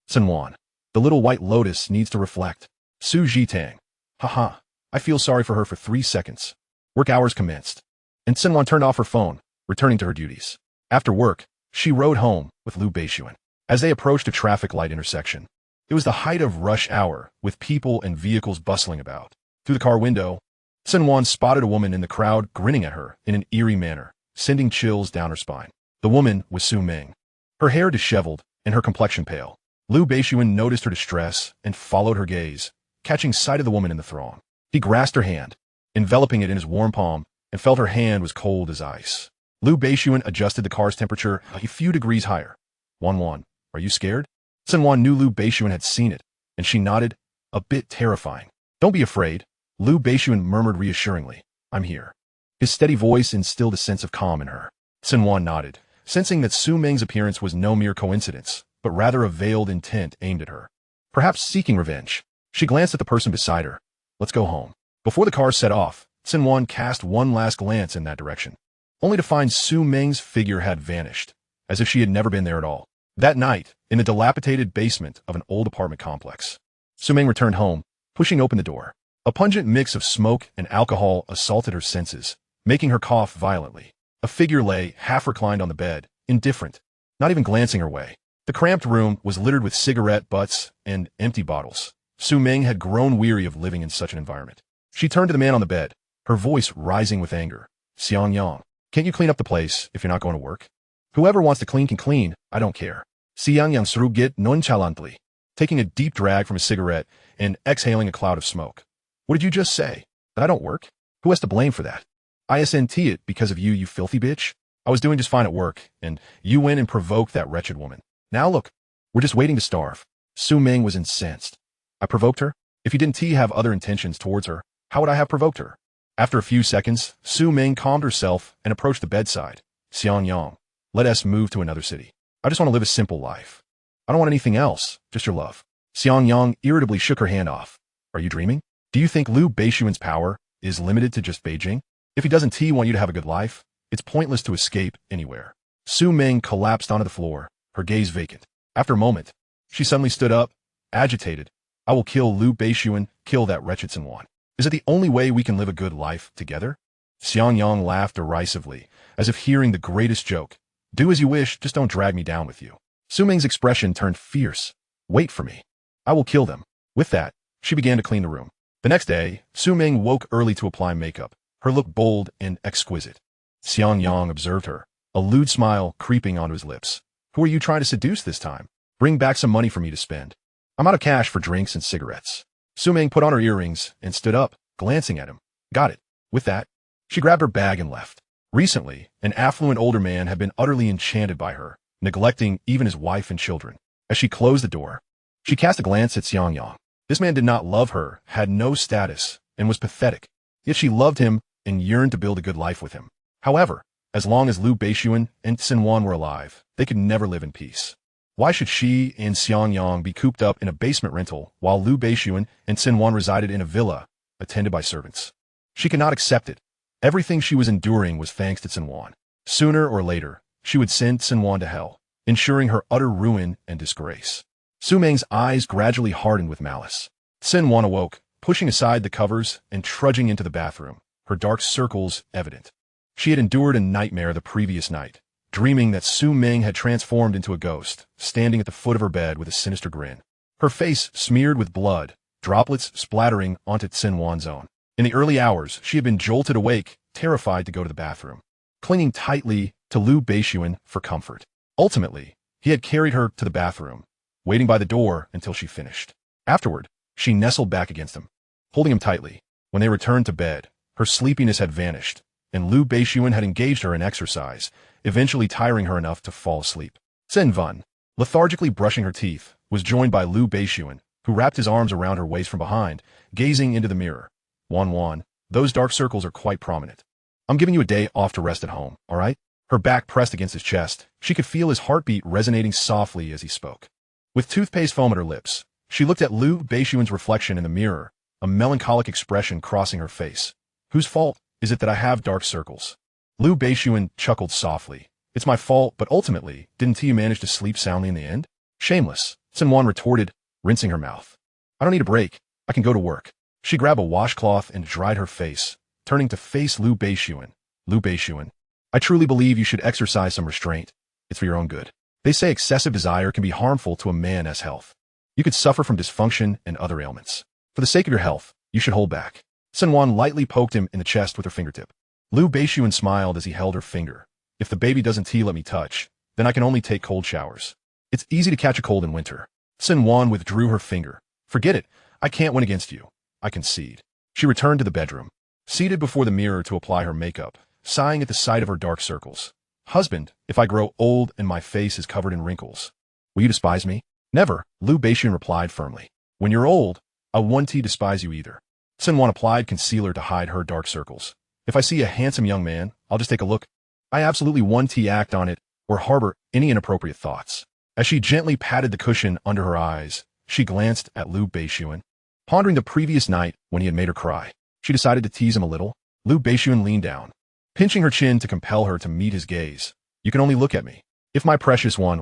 Cen Wan. The little white lotus needs to reflect. Su Jitang. Haha. I feel sorry for her for 3 seconds. Work hours commenced. And Cen Wan turned off her phone, returning to her duties. After work, she rode home with Lu Beixun. As they approached a traffic light intersection, it was the height of rush hour, with people and vehicles bustling about. Through the car window, Cen Wan spotted a woman in the crowd grinning at her in an eerie manner, sending chills down her spine. The woman was Su Ming. Her hair disheveled and her complexion pale. Lu Beixun noticed her distress and followed her gaze, catching sight of the woman in the throng. He grasped her hand, enveloping it in his warm palm, and felt her hand was cold as ice. Lu Beixun adjusted the car's temperature a few degrees higher. Wan, are you scared? Cen Wan knew Lu Beixun had seen it, and she nodded, a bit terrifying. Don't be afraid, Lu Beixun murmured reassuringly. I'm here. His steady voice instilled a sense of calm in her. Cen Wan nodded, sensing that Su Ming's appearance was no mere coincidence, but rather a veiled intent aimed at her. Perhaps seeking revenge. She glanced at the person beside her. Let's go home. Before the car set off, Cen Wan cast one last glance in that direction, only to find Su Ming's figure had vanished, as if she had never been there at all. That night, in the dilapidated basement of an old apartment complex, Su Ming returned home, pushing open the door. A pungent mix of smoke and alcohol assaulted her senses, making her cough violently. A figure lay, half reclined on the bed, indifferent, not even glancing her way. The cramped room was littered with cigarette butts and empty bottles. Su Ming had grown weary of living in such an environment. She turned to the man on the bed, her voice rising with anger. Xiang Yang, can't you clean up the place if you're not going to work? Whoever wants to clean can clean, I don't care. Xiang Yang srugit nonchalantly, taking a deep drag from a cigarette and exhaling a cloud of smoke. What did you just say? That I don't work? Who has to blame for that? ISNT it because of you, you filthy bitch. I was doing just fine at work, and you went and provoked that wretched woman. Now look, we're just waiting to starve. Su Ming was incensed. I provoked her? If you didn't have other intentions towards her, how would I have provoked her? After a few seconds, Su Ming calmed herself and approached the bedside. Xiang Yang, let us move to another city. I just want to live a simple life. I don't want anything else, just your love. Xiang Yang irritably shook her hand off. Are you dreaming? Do you think Lu Beixun's power is limited to just Beijing? If he doesn't want you to have a good life, it's pointless to escape anywhere. Su Ming collapsed onto the floor, her gaze vacant. After a moment, she suddenly stood up, agitated. I will kill Lu Beixun, kill that wretched Cen Wan. Is it the only way we can live a good life together? Xiang Yang laughed derisively, as if hearing the greatest joke. Do as you wish, just don't drag me down with you. Su Ming's expression turned fierce. Wait for me. I will kill them. With that, she began to clean the room. The next day, Su Ming woke early to apply makeup, her look bold and exquisite. Xiang Yang observed her, a lewd smile creeping onto his lips. Who are you trying to seduce this time? Bring back some money for me to spend. I'm out of cash for drinks and cigarettes. Su Ming put on her earrings and stood up, glancing at him. Got it. With that, she grabbed her bag and left. Recently, an affluent older man had been utterly enchanted by her, neglecting even his wife and children. As she closed the door, she cast a glance at Xiang Yang. This man did not love her, had no status, and was pathetic. Yet she loved him and yearned to build a good life with him. However, as long as Lu Beixun and Cen Wan were alive, they could never live in peace. Why should she and Xiang Yang be cooped up in a basement rental while Lu Beixun and Cen Wan resided in a villa, attended by servants? She could not accept it. Everything she was enduring was thanks to Cen Wan. Sooner or later, she would send Cen Wan to hell, ensuring her utter ruin and disgrace. Su Meng's eyes gradually hardened with malice. Cen Wan awoke, pushing aside the covers and trudging into the bathroom, her dark circles evident. She had endured a nightmare the previous night, dreaming that Su Meng had transformed into a ghost, standing at the foot of her bed with a sinister grin. Her face smeared with blood, droplets splattering onto Cen Wan's own. In the early hours, she had been jolted awake, terrified to go to the bathroom, clinging tightly to Lu Beixun for comfort. Ultimately, he had carried her to the bathroom, waiting by the door until she finished. Afterward, she nestled back against him, holding him tightly. When they returned to bed, her sleepiness had vanished, and Lu Beixun had engaged her in exercise, eventually tiring her enough to fall asleep. Cen Wan, lethargically brushing her teeth, was joined by Lu Beixun, who wrapped his arms around her waist from behind, gazing into the mirror. Wan, those dark circles are quite prominent. I'm giving you a day off to rest at home, all right? Her back pressed against his chest. She could feel his heartbeat resonating softly as he spoke. With toothpaste foam at her lips, she looked at Lu Beixun's reflection in the mirror, a melancholic expression crossing her face. Whose fault is it that I have dark circles? Lu Beixun chuckled softly. It's my fault, but ultimately, didn't you manage to sleep soundly in the end? Shameless, Cen Wan retorted, rinsing her mouth. I don't need a break. I can go to work. She grabbed a washcloth and dried her face, turning to face Lu Beixun. Lu Beixun, I truly believe you should exercise some restraint. It's for your own good. They say excessive desire can be harmful to a man's health. You could suffer from dysfunction and other ailments. For the sake of your health, you should hold back. Cen Wan lightly poked him in the chest with her fingertip. Lu Beixun smiled as he held her finger. If the baby doesn't let me touch, then I can only take cold showers. It's easy to catch a cold in winter. Cen Wan withdrew her finger. Forget it. I can't win against you. I concede. She returned to the bedroom, seated before the mirror to apply her makeup, sighing at the sight of her dark circles. Husband, if I grow old and my face is covered in wrinkles, will you despise me? Never, Lu Beixun replied firmly. When you're old, I won't despise you either. Cen Wan applied concealer to hide her dark circles. If I see a handsome young man, I'll just take a look. I absolutely won't act on it or harbor any inappropriate thoughts. As she gently patted the cushion under her eyes, she glanced at Lu Beixun. Pondering the previous night when he had made her cry, she decided to tease him a little. Lu Beixun leaned down, pinching her chin to compel her to meet his gaze. You can only look at me. If my precious one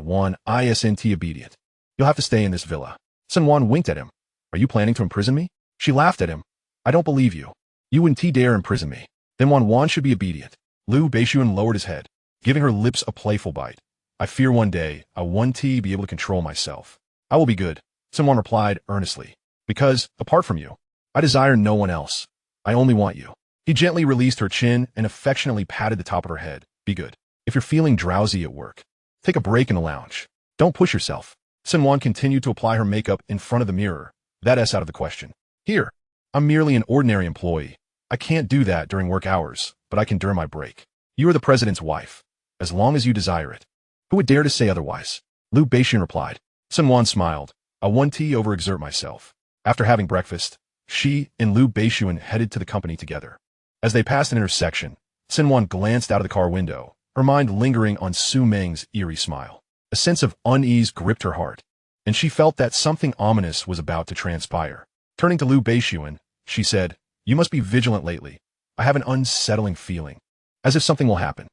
isn't obedient, you'll have to stay in this villa. Cen Wan winked at him. Are you planning to imprison me? She laughed at him. I don't believe you. You wouldn't dare imprison me. Then Wan should be obedient. Lu Beixun lowered his head, giving her lips a playful bite. I fear one day I won't be able to control myself. I will be good, Cen Wan replied earnestly. Because, apart from you, I desire no one else. I only want you. He gently released her chin and affectionately patted the top of her head. Be good. If you're feeling drowsy at work, take a break in the lounge. Don't push yourself. Cen Wan continued to apply her makeup in front of the mirror. That's out of the question. Here, I'm merely an ordinary employee. I can't do that during work hours, but I can during my break. You are the president's wife, as long as you desire it. Who would dare to say otherwise? Lu Beixun replied. Cen Wan smiled. I won't overexert myself. After having breakfast, she and Lu Beixun headed to the company together. As they passed an intersection, Cen Wan glanced out of the car window, her mind lingering on Su Meng's eerie smile. A sense of unease gripped her heart, and she felt that something ominous was about to transpire. Turning to Lu Beixun, she said, You must be vigilant lately. I have an unsettling feeling, as if something will happen.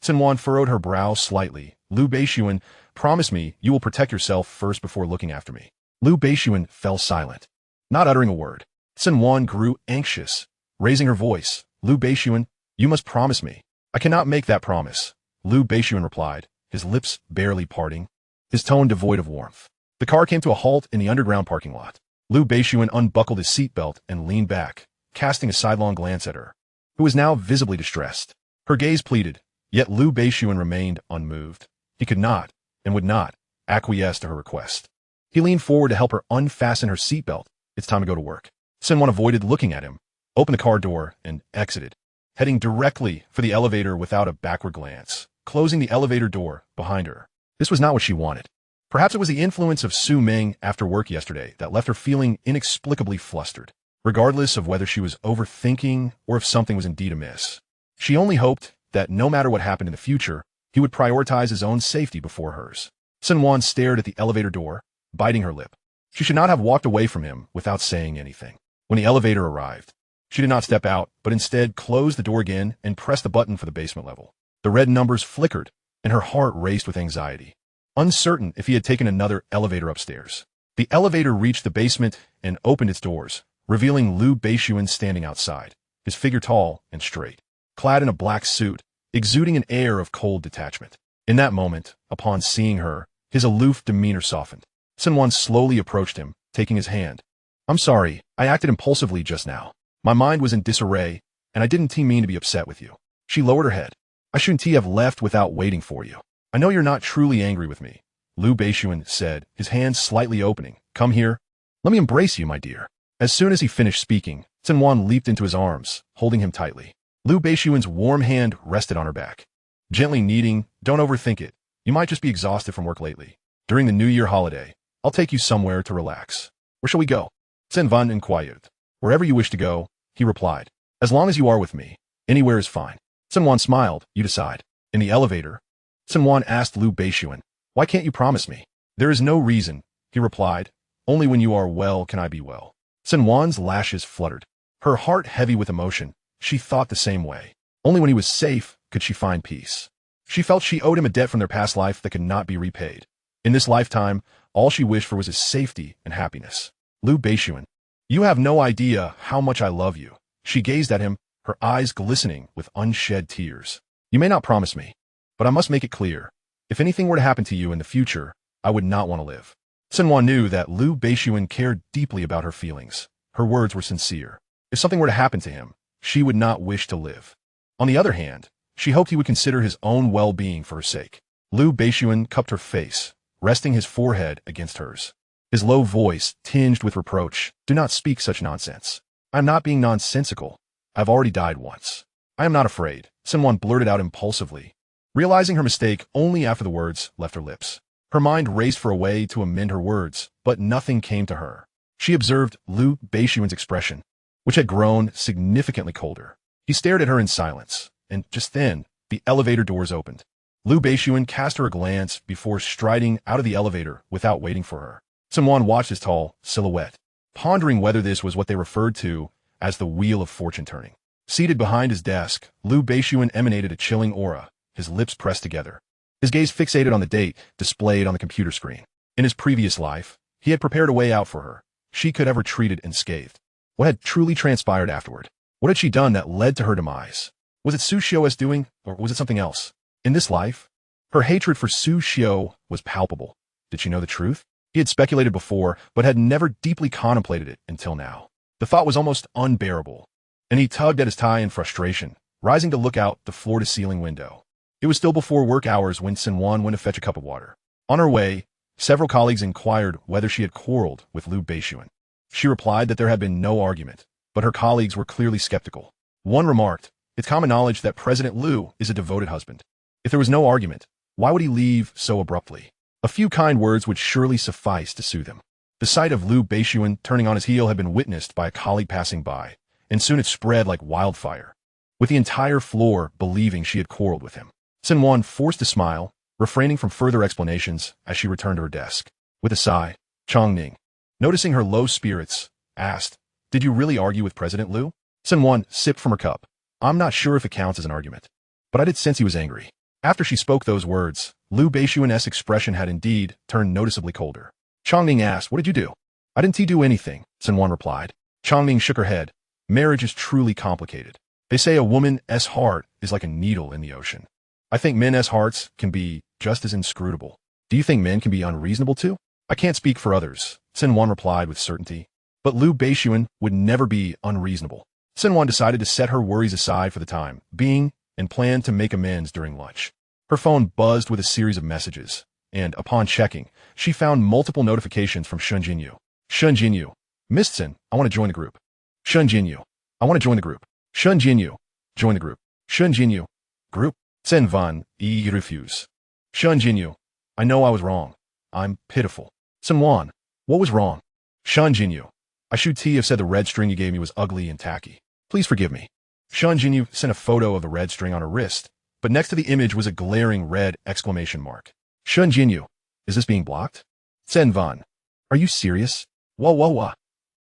Cen Wan furrowed her brow slightly. Lu Beixun, promise me you will protect yourself first before looking after me. Lu Beixun fell silent, not uttering a word. Cen Wan grew anxious, raising her voice. Lu Beixun, you must promise me. I cannot make that promise, Lu Beixun replied, his lips barely parting, his tone devoid of warmth. The car came to a halt in the underground parking lot. Lu Beixun unbuckled his seatbelt and leaned back, casting a sidelong glance at her, who was now visibly distressed. Her gaze pleaded, yet Lu Beixun remained unmoved. He could not, and would not, acquiesce to her request. He leaned forward to help her unfasten her seatbelt. It's time to go to work. Cen Wan avoided looking at him, opened the car door, and exited, heading directly for the elevator without a backward glance, closing the elevator door behind her. This was not what she wanted. Perhaps it was the influence of Su Ming after work yesterday that left her feeling inexplicably flustered, regardless of whether she was overthinking or if something was indeed amiss. She only hoped that no matter what happened in the future, he would prioritize his own safety before hers. Cen Wan stared at the elevator door, biting her lip. She should not have walked away from him without saying anything. When the elevator arrived, she did not step out, but instead closed the door again and pressed the button for the basement level. The red numbers flickered, and her heart raced with anxiety, uncertain if he had taken another elevator upstairs. The elevator reached the basement and opened its doors, revealing Lu Beixun standing outside, his figure tall and straight, clad in a black suit, exuding an air of cold detachment. In that moment, upon seeing her, his aloof demeanor softened. Cen Wan slowly approached him, taking his hand. "I'm sorry, I acted impulsively just now. My mind was in disarray, and I didn't mean to be upset with you." She lowered her head. "I shouldn't have left without waiting for you. I know you're not truly angry with me," Lu Beixun said, his hands slightly opening. "Come here. Let me embrace you, my dear." As soon as he finished speaking, Cen Wan leaped into his arms, holding him tightly. Lu Beixun's warm hand rested on her back, gently kneading. "Don't overthink it. You might just be exhausted from work lately. During the New Year holiday, I'll take you somewhere to relax." "Where shall we go?" Cen Wan inquired. "Wherever you wish to go," he replied. "As long as you are with me, anywhere is fine." Cen Wan smiled. "You decide." In the elevator, Cen Wan asked Lu Beixun, "Why can't you promise me?" "There is no reason," he replied. "Only when you are well can I be well." Cen Wan's lashes fluttered, her heart heavy with emotion. She thought the same way. Only when he was safe could she find peace. She felt she owed him a debt from their past life that could not be repaid. In this lifetime, all she wished for was his safety and happiness. "Lu Beixun, you have no idea how much I love you." She gazed at him, her eyes glistening with unshed tears. "You may not promise me, but I must make it clear. If anything were to happen to you in the future, I would not want to live." Cen Wan knew that Lu Beixun cared deeply about her feelings. Her words were sincere. If something were to happen to him, she would not wish to live. On the other hand, she hoped he would consider his own well-being for her sake. Lu Beixun cupped her face, resting his forehead against hers. His low voice tinged with reproach. "Do not speak such nonsense. I am not being nonsensical. I've already died once. I am not afraid," Cen Wan blurted out impulsively, realizing her mistake only after the words left her lips. Her mind raced for a way to amend her words, but nothing came to her. She observed Lu Beixun's expression, which had grown significantly colder. He stared at her in silence, and just then, the elevator doors opened. Lu Beixun cast her a glance before striding out of the elevator without waiting for her. Cen Wan watched his tall silhouette, pondering whether this was what they referred to as the wheel of fortune turning. Seated behind his desk, Lu Beixun emanated a chilling aura, his lips pressed together, his gaze fixated on the date displayed on the computer screen. In his previous life, he had prepared a way out for her. She could have retreated unscathed. What had truly transpired afterward? What had she done that led to her demise? Was it Su Xiao's doing, or was it something else? In this life, her hatred for Su Xiao was palpable. Did she know the truth? He had speculated before, but had never deeply contemplated it until now. The thought was almost unbearable, and he tugged at his tie in frustration, rising to look out the floor-to-ceiling window. It was still before work hours when Cen Wan went to fetch a cup of water. On her way, several colleagues inquired whether she had quarreled with Lu Beixun. She replied that there had been no argument, but her colleagues were clearly skeptical. One remarked, "It's common knowledge that President Lu is a devoted husband. If there was no argument, why would he leave so abruptly?" A few kind words would surely suffice to soothe him. The sight of Lu Beixun turning on his heel had been witnessed by a colleague passing by, and soon it spread like wildfire, with the entire floor believing she had quarreled with him. Cen Wan forced a smile, refraining from further explanations as she returned to her desk. With a sigh, Chong Ning, noticing her low spirits, asked, "Did you really argue with President Lu?" Cen Wan sipped from her cup. "I'm not sure if it counts as an argument, but I did sense he was angry." After she spoke those words, Lu Beixun's expression had indeed turned noticeably colder. Chong Ning asked, "What did you do?" "I didn't do anything," Cen Wan replied. Chong Ning shook her head. "Marriage is truly complicated. They say a woman's heart is like a needle in the ocean. I think men's hearts can be just as inscrutable." "Do you think men can be unreasonable too?" "I can't speak for others," Cen Wan replied with certainty. But Lu Beixun would never be unreasonable. Cen Wan decided to set her worries aside for the time being and planned to make amends during lunch. Her phone buzzed with a series of messages, and upon checking, she found multiple notifications from Shun Jinyu. "Shun Jinyu, Miss Cen, I want to join the group." "Shun Jinyu, I want to join the group." "Shun Jinyu, Join the group. Shun Jinyu. Group. Cen Wan, refuse. Shun Jinyu. I know I was wrong. I'm pitiful. Cen Wan. What was wrong? Shun Jinyu. I should have said the red string you gave me was ugly and tacky. Please forgive me. Shun Jinyu sent a photo of the red string on her wrist, but next to the image was a glaring red exclamation mark. Shun Jinyu. Is this being blocked? Cen Wan. Are you serious? Whoa.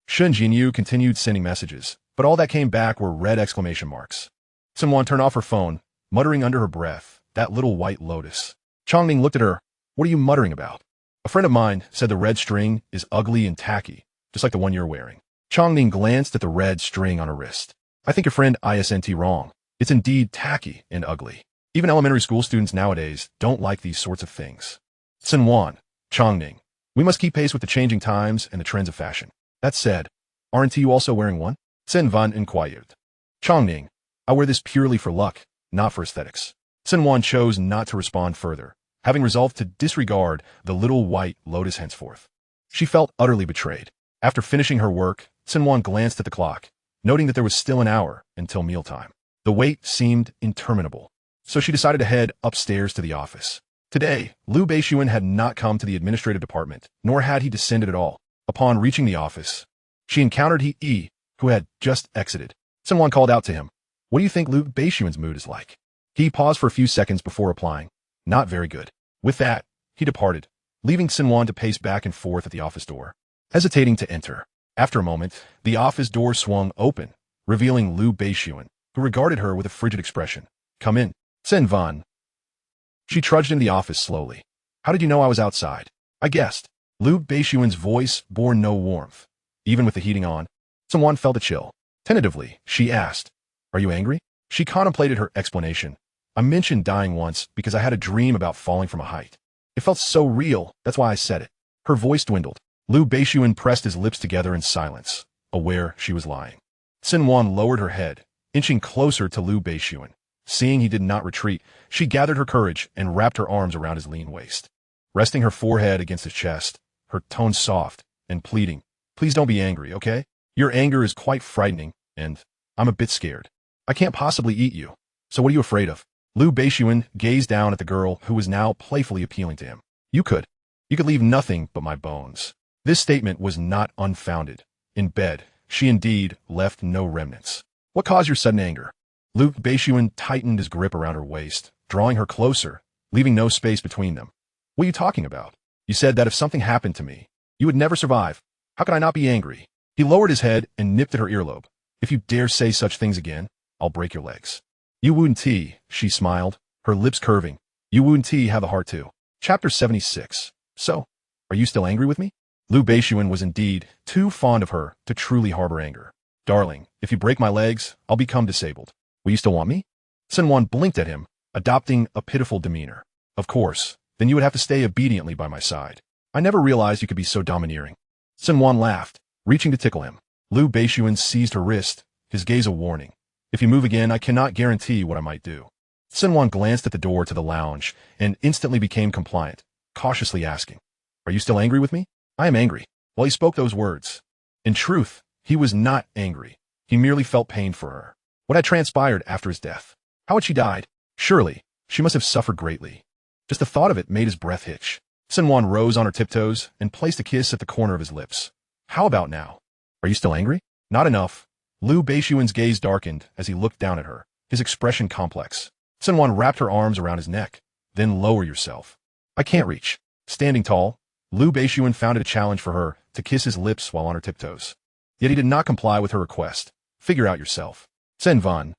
Shun Jinyu continued sending messages, but all that came back were red exclamation marks. Cen Wan turned off her phone, muttering under her breath, that little white lotus. Chongning looked at her. What are you muttering about? A friend of mine said the red string is ugly and tacky, just like the one you're wearing. Chongning glanced at the red string on her wrist. I think your friend isn't wrong. It's indeed tacky and ugly. Even elementary school students nowadays don't like these sorts of things. Cen Wan. Chongning. We must keep pace with the changing times and the trends of fashion. That said, aren't you also wearing one? Cen Wan inquired. Chongning. I wear this purely for luck, not for aesthetics. Cen Wan chose not to respond further, having resolved to disregard the little white lotus henceforth. She felt utterly betrayed. After finishing her work, Cen Wan glanced at the clock, noting that there was still an hour until mealtime. The wait seemed interminable, so she decided to head upstairs to the office. Today, Lu Beixun had not come to the administrative department, nor had he descended at all. Upon reaching the office, she encountered He, who had just exited. Cen Wan called out to him. What do you think Lu Beixun's mood is like? He paused for a few seconds before replying. Not very good. With that, he departed, leaving Cen Wan to pace back and forth at the office door, hesitating to enter. After a moment, the office door swung open, revealing Lu Beixun, who regarded her with a frigid expression. Come in. Cen Wan. She trudged into the office slowly. How did you know I was outside? I guessed. Lu Beixun's voice bore no warmth. Even with the heating on, Cen Wan felt a chill. Tentatively, she asked, Are you angry? She contemplated her explanation. I mentioned dying once because I had a dream about falling from a height. It felt so real, that's why I said it. Her voice dwindled. Lu Beixun pressed his lips together in silence, aware she was lying. Cen Wan lowered her head, inching closer to Lu Beixun. Seeing he did not retreat, she gathered her courage and wrapped her arms around his lean waist. Resting her forehead against his chest, her tone soft and pleading, Please don't be angry, okay? Your anger is quite frightening, and I'm a bit scared. I can't possibly eat you. So what are you afraid of? Lu Beixun gazed down at the girl who was now playfully appealing to him. You could leave nothing but my bones. This statement was not unfounded. In bed, she indeed left no remnants. What caused your sudden anger? Lu Beixun tightened his grip around her waist, drawing her closer, leaving no space between them. What are you talking about? You said that if something happened to me, you would never survive. How can I not be angry? He lowered his head and nipped at her earlobe. If you dare say such things again, I'll break your legs. You wouldn't, she smiled, her lips curving. You wouldn't have a heart too. Chapter 76. So, are you still angry with me? Lu Beixun was indeed too fond of her to truly harbor anger. Darling, if you break my legs, I'll become disabled. Will you still want me? Cen Wan blinked at him, adopting a pitiful demeanor. Of course, then you would have to stay obediently by my side. I never realized you could be so domineering. Cen Wan laughed, reaching to tickle him. Lu Beixun seized her wrist, his gaze a warning. If you move again, I cannot guarantee what I might do. Cen Wan glanced at the door to the lounge and instantly became compliant, cautiously asking, Are you still angry with me? I am angry. While he spoke those words, in truth, he was not angry. He merely felt pain for her. What had transpired after his death? How had she died? Surely, she must have suffered greatly. Just the thought of it made his breath hitch. Cen Wan rose on her tiptoes and placed a kiss at the corner of his lips. How about now? Are you still angry? Not enough. Lu Beixun's gaze darkened as he looked down at her, his expression complex. Cen Wan wrapped her arms around his neck. Then lower yourself. I can't reach. Standing tall, Lu Beixun found it a challenge for her to kiss his lips while on her tiptoes. Yet he did not comply with her request. Figure out yourself. Cen Wan.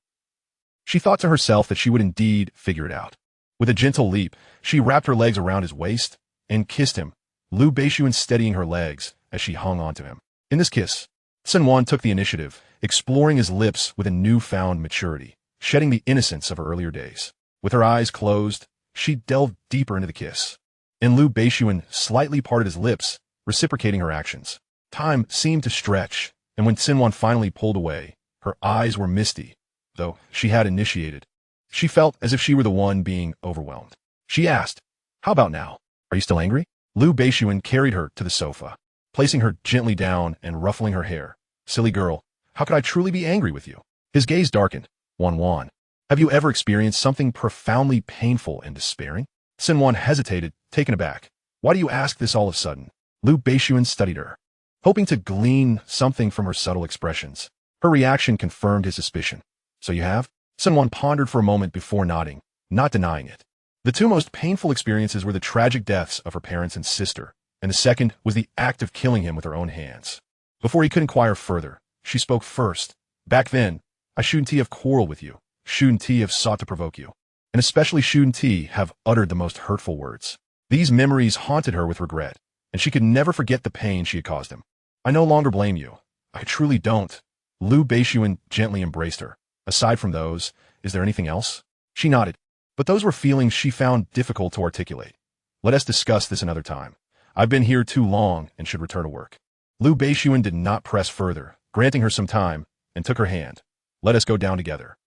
She thought to herself that she would indeed figure it out. With a gentle leap, she wrapped her legs around his waist and kissed him, Lu Beixun steadying her legs as she hung onto him. In this kiss, Cen Wan took the initiative, exploring his lips with a newfound maturity, shedding the innocence of her earlier days. With her eyes closed, she delved deeper into the kiss, and Lu Beixun slightly parted his lips, reciprocating her actions. Time seemed to stretch, and when Cen Wan finally pulled away, her eyes were misty, though she had initiated. She felt as if she were the one being overwhelmed. She asked, How about now? Are you still angry? Lu Beixun carried her to the sofa, placing her gently down and ruffling her hair. Silly girl, how could I truly be angry with you? His gaze darkened. Wan. Have you ever experienced something profoundly painful and despairing? Cen Wan hesitated, taken aback. Why do you ask this all of a sudden? Lu Beixun studied her, hoping to glean something from her subtle expressions. Her reaction confirmed his suspicion. So you have? Cen Wan pondered for a moment before nodding, not denying it. The two most painful experiences were the tragic deaths of her parents and sister, and the second was the act of killing him with her own hands. Before he could inquire further, she spoke first. Back then, I shouldn't have quarreled with you, shouldn't have sought to provoke you, and especially shouldn't have uttered the most hurtful words. These memories haunted her with regret, and she could never forget the pain she had caused him. I no longer blame you. I truly don't. Lu Beixun gently embraced her. Aside from those, is there anything else? She nodded, but those were feelings she found difficult to articulate. Let us discuss this another time. I've been here too long and should return to work. Lu Beixun did not press further, granting her some time, and took her hand. Let us go down together.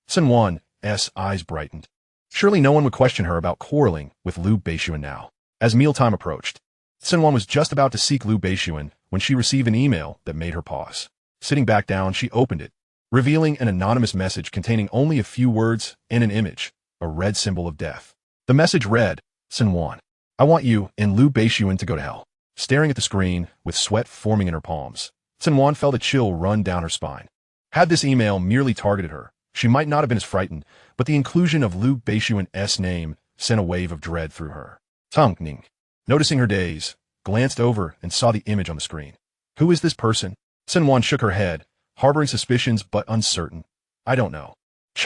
Cen Wan's eyes brightened. Surely no one would question her about quarreling with Lu Beixun now. As mealtime approached, Cen Wan was just about to seek Lu Beixun when she received an email that made her pause. Sitting back down, she opened it, revealing an anonymous message containing only a few words and an image, a red symbol of death. The message read, Cen Wan, I want you and Lu Beixun to go to hell. Staring at the screen, with sweat forming in her palms, Cen Wan felt a chill run down her spine. Had this email merely targeted her, she might not have been as frightened, but the inclusion of Lu Beixun's name sent a wave of dread through her. Ning, noticing her daze, glanced over and saw the image on the screen. Who is this person? Cen Wan shook her head, harboring suspicions but uncertain. I don't know.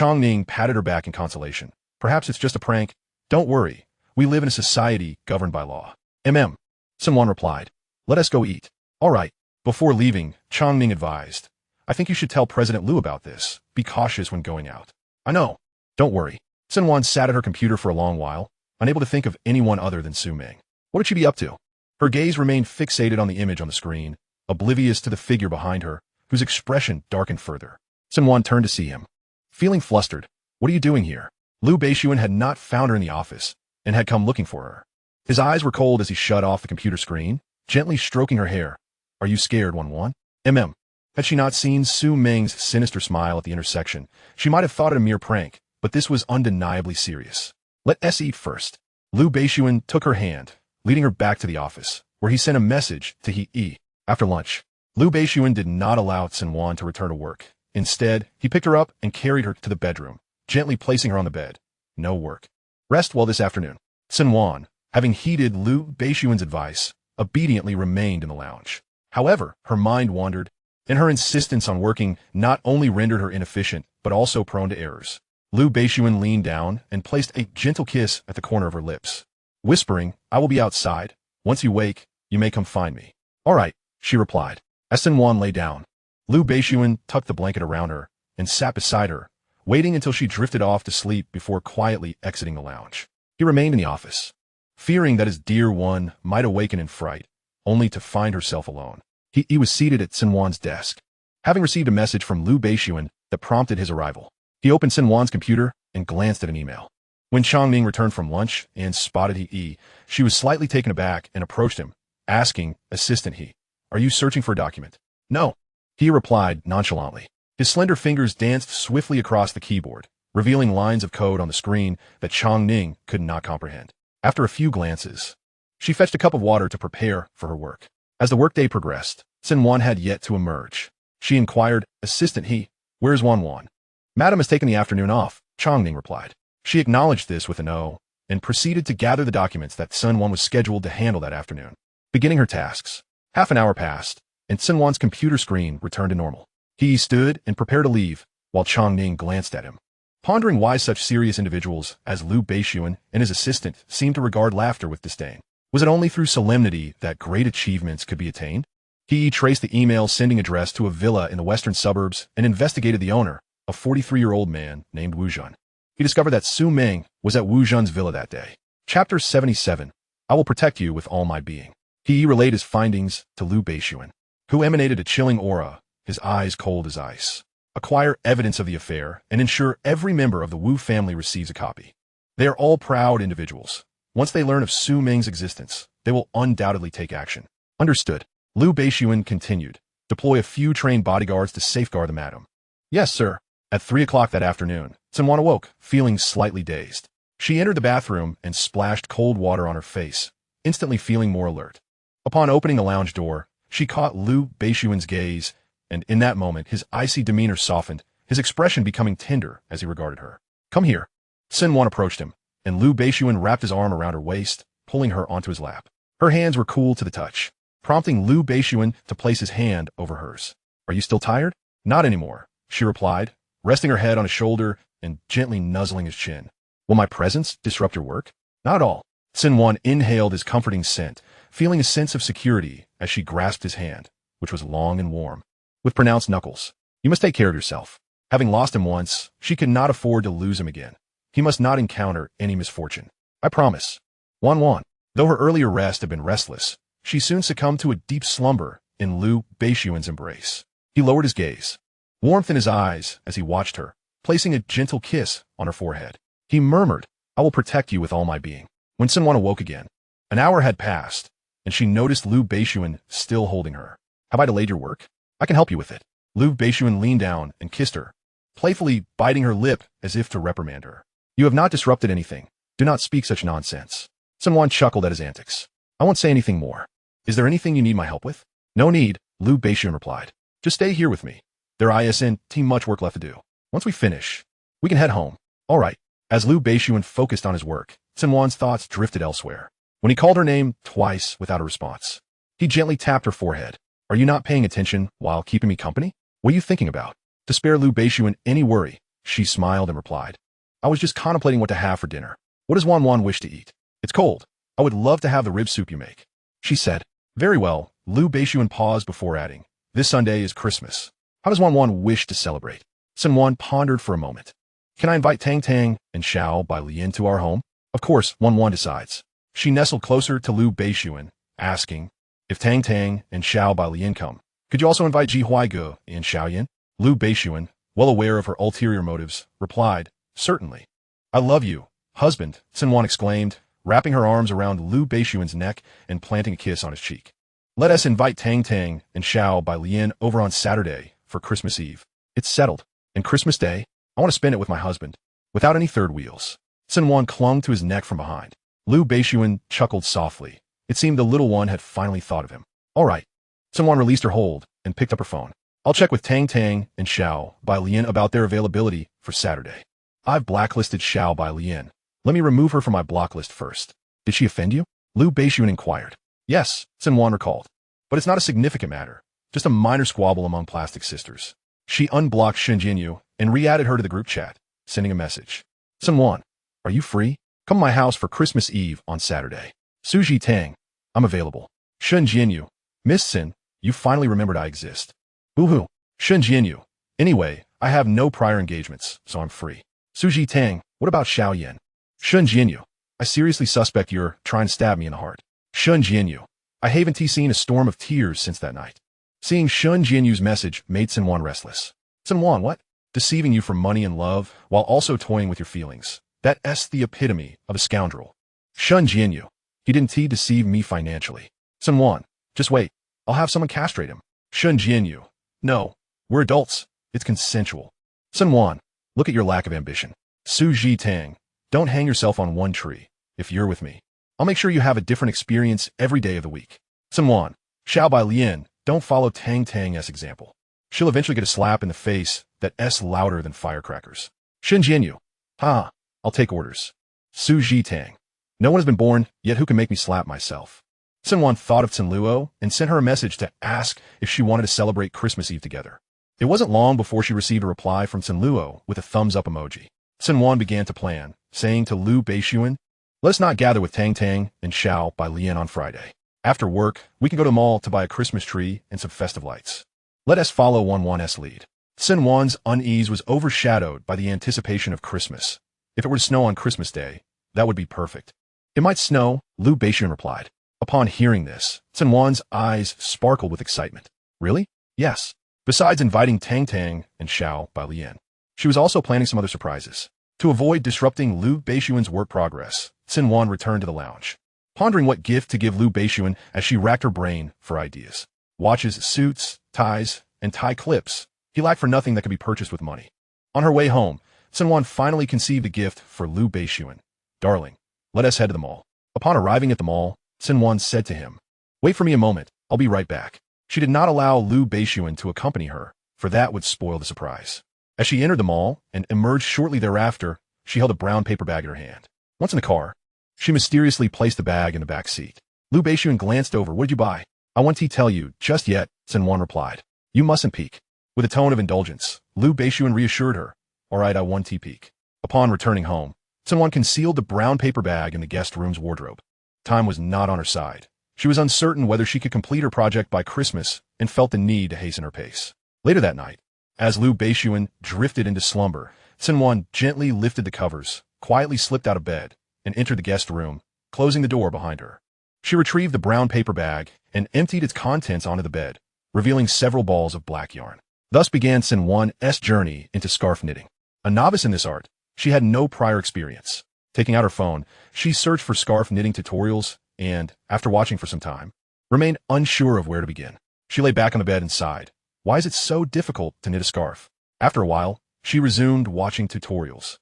Ning patted her back in consolation. Perhaps it's just a prank. Don't worry. We live in a society governed by law. Cen Wan replied. Let us go eat. All right. Before leaving, Ning advised. I think you should tell President Lu about this. Be cautious when going out. I know. Don't worry. Cen Wan sat at her computer for a long while, unable to think of anyone other than Su Ming. What would she be up to? Her gaze remained fixated on the image on the screen, oblivious to the figure behind her, whose expression darkened further. Cen Wan turned to see him. Feeling flustered, what are you doing here? Lu Beixun had not found her in the office, and had come looking for her. His eyes were cold as he shut off the computer screen, gently stroking her hair. Are you scared, Wan? Had she not seen Su Ming's sinister smile at the intersection, she might have thought it a mere prank, but this was undeniably serious. Let us eat first. Lu Beixun took her hand, leading her back to the office, where he sent a message to He. After lunch, Lu Beixun did not allow Cen Wan to return to work. Instead, he picked her up and carried her to the bedroom, gently placing her on the bed. No work. Rest well this afternoon. Cen Wan, having heeded Lu Beixun's advice, obediently remained in the lounge. However, her mind wandered, and her insistence on working not only rendered her inefficient, but also prone to errors. Lu Beixun leaned down and placed a gentle kiss at the corner of her lips. Whispering, I will be outside. Once you wake, you may come find me. All right, she replied. As Cen Wan lay down, Lu Beixun tucked the blanket around her and sat beside her, waiting until she drifted off to sleep before quietly exiting the lounge. He remained in the office, fearing that his dear one might awaken in fright, only to find herself alone. He was seated at Cen Wan's desk, having received a message from Lu Beixun that prompted his arrival. He opened Cen Wan's computer and glanced at an email. When Ning returned from lunch and spotted He, she was slightly taken aback and approached him, asking, Assistant He, are you searching for a document? No. He replied nonchalantly. His slender fingers danced swiftly across the keyboard, revealing lines of code on the screen that Ning could not comprehend. After a few glances, she fetched a cup of water to prepare for her work. As the workday progressed, Cen Wan had yet to emerge. She inquired, Assistant He, where's Wan? Madam has taken the afternoon off, Ning replied. She acknowledged this with a no, and proceeded to gather the documents that Cen Wan was scheduled to handle that afternoon. Beginning her tasks, half an hour passed, and Cen Wan's computer screen returned to normal. He stood and prepared to leave, while Ning glanced at him, pondering why such serious individuals as Lu Beixun and his assistant seemed to regard laughter with disdain. Was it only through solemnity that great achievements could be attained? He traced the email sending address to a villa in the western suburbs and investigated the owner, a 43-year-old man named Wu Zhun. He discovered that Su Ming was at Wu Zhun's villa that day. Chapter 77. I will protect you with all my being. He relayed his findings to Lu Beixun, who emanated a chilling aura, his eyes cold as ice. Acquire evidence of the affair and ensure every member of the Wu family receives a copy. They are all proud individuals. Once they learn of Su Ming's existence, they will undoubtedly take action. Understood. Lu Beixun continued. Deploy a few trained bodyguards to safeguard the madam. Yes, sir. At 3 o'clock that afternoon, Cen Wan awoke, feeling slightly dazed. She entered the bathroom and splashed cold water on her face, instantly feeling more alert. Upon opening the lounge door, she caught Lu Beixuan's gaze, and in that moment his icy demeanor softened, his expression becoming tender as he regarded her. "Come here." Cen Wan approached him, and Lu Beixuan wrapped his arm around her waist, pulling her onto his lap. Her hands were cool to the touch, prompting Lu Beixuan to place his hand over hers. "Are you still tired?" "Not anymore," she replied, resting her head on his shoulder and gently nuzzling his chin. "Will my presence disrupt your work?" "Not at all." Cen Wan inhaled his comforting scent, feeling a sense of security as she grasped his hand, which was long and warm. With pronounced knuckles, "You must take care of yourself." Having lost him once, she could not afford to lose him again. He must not encounter any misfortune. "I promise." Wan. Though her earlier rest had been restless, she soon succumbed to a deep slumber in Lu Beixuan's embrace. He lowered his gaze, warmth in his eyes as he watched her, placing a gentle kiss on her forehead. He murmured, "I will protect you with all my being." When Cen Wan awoke again, an hour had passed, and she noticed Lu Beixuan still holding her. "Have I delayed your work? I can help you with it." Lu Beixuan leaned down and kissed her, playfully biting her lip as if to reprimand her. "You have not disrupted anything. Do not speak such nonsense." Cen Wan chuckled at his antics. "I won't say anything more. Is there anything you need my help with?" "No need," Lu Beixuan replied. "Just stay here with me. There isn't much work left to do. Once we finish, we can head home." "All right." As Lu Beixuan focused on his work, Cen Wan's thoughts drifted elsewhere. When he called her name twice without a response, he gently tapped her forehead. "Are you not paying attention while keeping me company? What are you thinking about?" To spare Lu Beixuan any worry, she smiled and replied, "I was just contemplating what to have for dinner. What does Wan wish to eat?" "It's cold. I would love to have the rib soup you make," she said. "Very well." Lu Beixuan paused before adding, "This Sunday is Christmas. How does Wan wish to celebrate?" Cen Wan pondered for a moment. "Can I invite Tang Tang and Xiao Bai Lian to our home?" "Of course," Wan decides. She nestled closer to Lu Beixuan, asking, "If Tang Tang and Xiao Bai Lian come, could you also invite Ji Huaige and Xiao Yin?" Lu Beixuan, well aware of her ulterior motives, replied, "Certainly." "I love you, husband," Cen Wan exclaimed, wrapping her arms around Lu Beixuan's neck and planting a kiss on his cheek. "Let us invite Tang Tang and Xiao Bai Lian over on Saturday for Christmas Eve. It's settled. And Christmas Day, I want to spend it with my husband, without any third wheels." Cen Wan clung to his neck from behind. Lu Beixuan chuckled softly. It seemed the little one had finally thought of him. "All right." Cen Wan released her hold and picked up her phone. "I'll check with Tang Tang and Xiao Bai Lian about their availability for Saturday. I've blacklisted Xiao Bai Lian. Let me remove her from my block list first." "Did she offend you?" Lu Beixuan inquired. "Yes," Cen Wan recalled. "But it's not a significant matter. Just a minor squabble among plastic sisters." She unblocked Shen Jinyu and re-added her to the group chat, sending a message. "Cen Wan, are you free? Come to my house for Christmas Eve on Saturday." "Suji Tang, I'm available." Shen Jinyu, "Miss Cen, you finally remembered I exist." "Woohoo." Shen Jinyu, "Anyway, I have no prior engagements, so I'm free." Suji Tang, "What about Xiao Yan?" Shen Jinyu, "I seriously suspect you're trying to stab me in the heart." Shen Jinyu, "I haven't seen a storm of tears since that night." Seeing Shen Jinyu's message made Cen Wan restless. "Cen Wan, what? Deceiving you for money and love, while also toying with your feelings. That's the epitome of a scoundrel." Shen Jinyu, "He didn't deceive me financially." Cen Wan, "Just wait. I'll have someone castrate him." Shen Jinyu, "No. We're adults. It's consensual." Cen Wan, "Look at your lack of ambition." Suji Tang, "Don't hang yourself on one tree. If you're with me, I'll make sure you have a different experience every day of the week." Cen Wan, "Xiao Bai Lian, don't follow Tang Tang's example. She'll eventually get a slap in the face that's louder than firecrackers." Shen Jinyu, "Ha, I'll take orders." Suji Tang, "No one has been born, yet who can make me slap myself?" Cen Wan thought of Cen Luo and sent her a message to ask if she wanted to celebrate Christmas Eve together. It wasn't long before she received a reply from Cen Luo with a thumbs-up emoji. Cen Wan began to plan, saying to Lu Beixuan, "Let's not gather with Tang Tang and Xiao Bai Lian on Friday. After work, we can go to the mall to buy a Christmas tree and some festive lights. Let us follow Wan's lead." Cen Wan's unease was overshadowed by the anticipation of Christmas. If it were to snow on Christmas Day, that would be perfect. "It might snow," Lu Beixuan replied. Upon hearing this, Cen Wan's eyes sparkled with excitement. "Really?" "Yes." Besides inviting Tang Tang and Xiao Bai Lian, she was also planning some other surprises. To avoid disrupting Lu Beixuan's work progress, Cen Wan returned to the lounge, pondering what gift to give Lu Beixuan as she racked her brain for ideas. Watches, suits, ties, and tie clips. He lacked for nothing that could be purchased with money. On her way home, Cen Wan finally conceived a gift for Lu Beixun. Darling, let us head to the mall. Upon arriving at the mall, Cen Wan said to him, wait for me a moment, I'll be right back. She did not allow Lu Beixun to accompany her, for that would spoil the surprise. As she entered the mall and emerged shortly thereafter, she held a brown paper bag in her hand. Once in the car, she mysteriously placed the bag in the back seat. Lu Beixun glanced over. What did you buy? I won't tell you just yet, Cen Wan replied. You mustn't peek. With a tone of indulgence, Lu Beixun reassured her. All right, I won't peek. Upon returning home, Cen Wan concealed the brown paper bag in the guest room's wardrobe. Time was not on her side. She was uncertain whether she could complete her project by Christmas and felt the need to hasten her pace. Later that night, as Lu Beixun drifted into slumber, Cen Wan gently lifted the covers, quietly slipped out of bed, and entered the guest room, closing the door behind her. She retrieved the brown paper bag and emptied its contents onto the bed, revealing several balls of black yarn. Thus began Cen Wan's journey into scarf knitting. A novice in this art, she had no prior experience. Taking out her phone, she searched for scarf knitting tutorials and, after watching for some time, remained unsure of where to begin. She lay back on the bed and sighed. Why is it so difficult to knit a scarf? After a while, she resumed watching tutorials,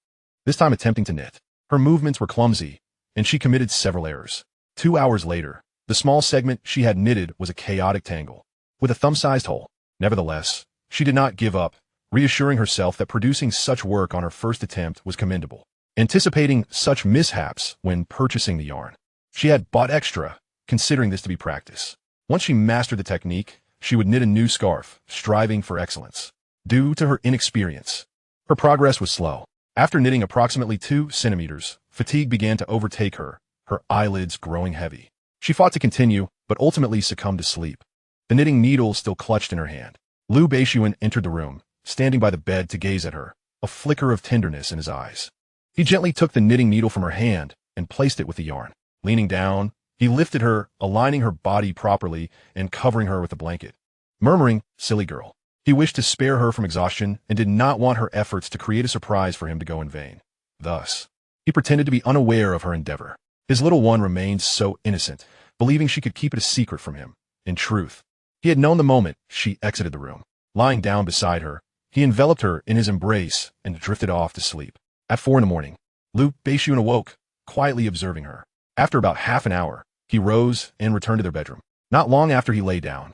this time attempting to knit. Her movements were clumsy, and she committed several errors. 2 hours later, the small segment she had knitted was a chaotic tangle, with a thumb-sized hole. Nevertheless, she did not give up, reassuring herself that producing such work on her first attempt was commendable. Anticipating such mishaps when purchasing the yarn, she had bought extra, considering this to be practice. Once she mastered the technique, she would knit a new scarf, striving for excellence. Due to her inexperience, her progress was slow. After knitting approximately 2 centimeters, fatigue began to overtake her, her eyelids growing heavy. She fought to continue, but ultimately succumbed to sleep, the knitting needle still clutched in her hand. Lu Beixun entered the room, standing by the bed to gaze at her, a flicker of tenderness in his eyes. He gently took the knitting needle from her hand and placed it with the yarn. Leaning down, he lifted her, aligning her body properly and covering her with a blanket. Murmuring, silly girl. He wished to spare her from exhaustion and did not want her efforts to create a surprise for him to go in vain. Thus, he pretended to be unaware of her endeavor. His little one remained so innocent, believing she could keep it a secret from him. In truth, he had known the moment she exited the room. Lying down beside her, he enveloped her in his embrace and drifted off to sleep. At 4 a.m, Lu Beixun awoke, quietly observing her. After about half an hour, he rose and returned to their bedroom. Not long after he lay down,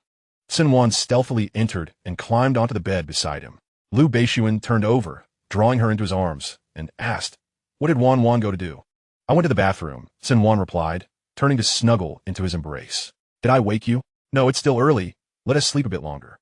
Cen Wan stealthily entered and climbed onto the bed beside him. Lu Beixun turned over, drawing her into his arms, and asked, "What did Wan go to do?" "I went to the bathroom," Cen Wan replied, turning to snuggle into his embrace. "Did I wake you?" "No, it's still early. Let us sleep a bit longer."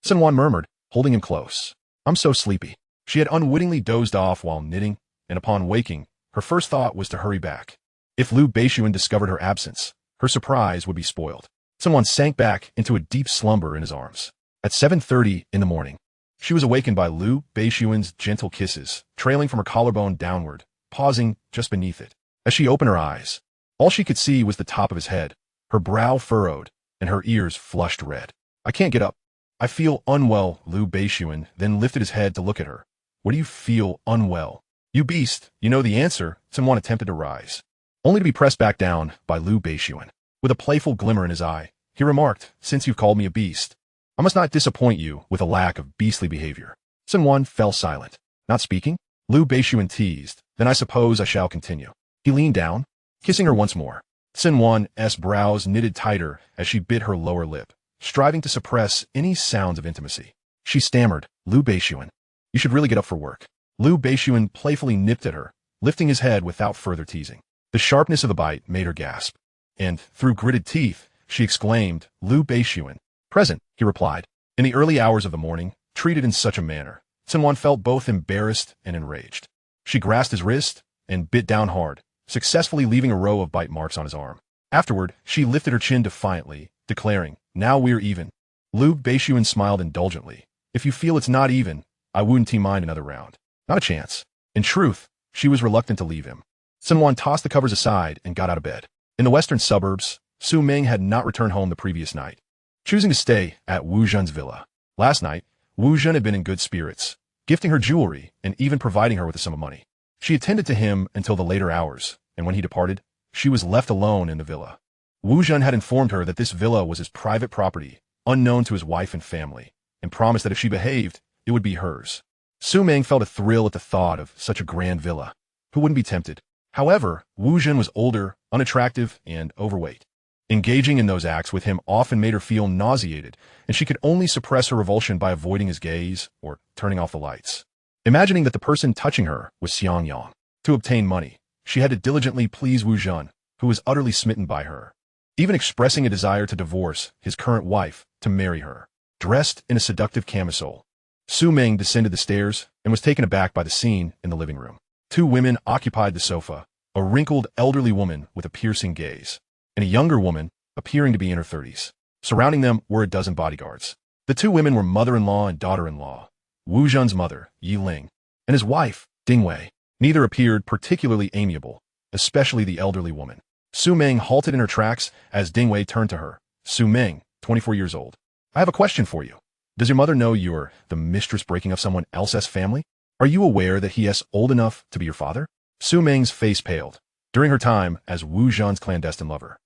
Cen Wan murmured, holding him close. "I'm so sleepy." She had unwittingly dozed off while knitting, and upon waking, her first thought was to hurry back. If Lu Beixun discovered her absence, her surprise would be spoiled. Cen Wan sank back into a deep slumber in his arms. At 7:30 a.m, she was awakened by Lu Beixun's gentle kisses, trailing from her collarbone downward, pausing just beneath it. As she opened her eyes, all she could see was the top of his head, her brow furrowed, and her ears flushed red. "I can't get up. I feel unwell," Lu Beixun then lifted his head to look at her. "What do you feel unwell?" "You beast, you know the answer." Cen Wan attempted to rise, only to be pressed back down by Lu Beixun. With a playful glimmer in his eye, he remarked, "Since you've called me a beast, I must not disappoint you with a lack of beastly behavior." Cen Wan fell silent. "Not speaking?" Lu Beixun teased. "Then I suppose I shall continue." He leaned down, kissing her once more. Cen Wan's brows knitted tighter as she bit her lower lip, striving to suppress any sounds of intimacy. She stammered, "Lu Beixun, you should really get up for work." Lu Beixun playfully nipped at her, lifting his head without further teasing. The sharpness of the bite made her gasp, and, through gritted teeth, she exclaimed, "Lu Beixun." "Present," he replied. In the early hours of the morning, treated in such a manner, Cen Wan felt both embarrassed and enraged. She grasped his wrist and bit down hard, successfully leaving a row of bite marks on his arm. Afterward, she lifted her chin defiantly, declaring, "Now we're even." Lu Beixun smiled indulgently. "If you feel it's not even, I wouldn't mind another round." Not a chance. In truth, she was reluctant to leave him. Cen Wan tossed the covers aside and got out of bed. In the western suburbs, Su Ming had not returned home the previous night, choosing to stay at Wu Zhen's villa. Last night, Wu Zhen had been in good spirits, gifting her jewelry and even providing her with a sum of money. She attended to him until the later hours, and when he departed, she was left alone in the villa. Wu Zhen had informed her that this villa was his private property, unknown to his wife and family, and promised that if she behaved, it would be hers. Su Meng felt a thrill at the thought of such a grand villa. Who wouldn't be tempted? However, Wu Zhen was older, unattractive, and overweight. Engaging in those acts with him often made her feel nauseated, and she could only suppress her revulsion by avoiding his gaze or turning off the lights. Imagining that the person touching her was Xiang Yang. To obtain money, she had to diligently please Wu Zhen, who was utterly smitten by her, even expressing a desire to divorce his current wife to marry her. Dressed in a seductive camisole, Su Meng descended the stairs and was taken aback by the scene in the living room. Two women occupied the sofa, a wrinkled elderly woman with a piercing gaze, and a younger woman appearing to be in her 30s. Surrounding them were a dozen bodyguards. The two women were mother-in-law and daughter-in-law, Wu Zhen's mother, Yi Ling, and his wife, Ding Wei. Neither appeared particularly amiable, especially the elderly woman. Su Meng halted in her tracks as Ding Wei turned to her. Su Meng, 24 years old. I have a question for you. Does your mother know you're the mistress breaking up someone else's family? Are you aware that he is old enough to be your father? Su Meng's face paled. During her time as Wu Zhen's clandestine lover,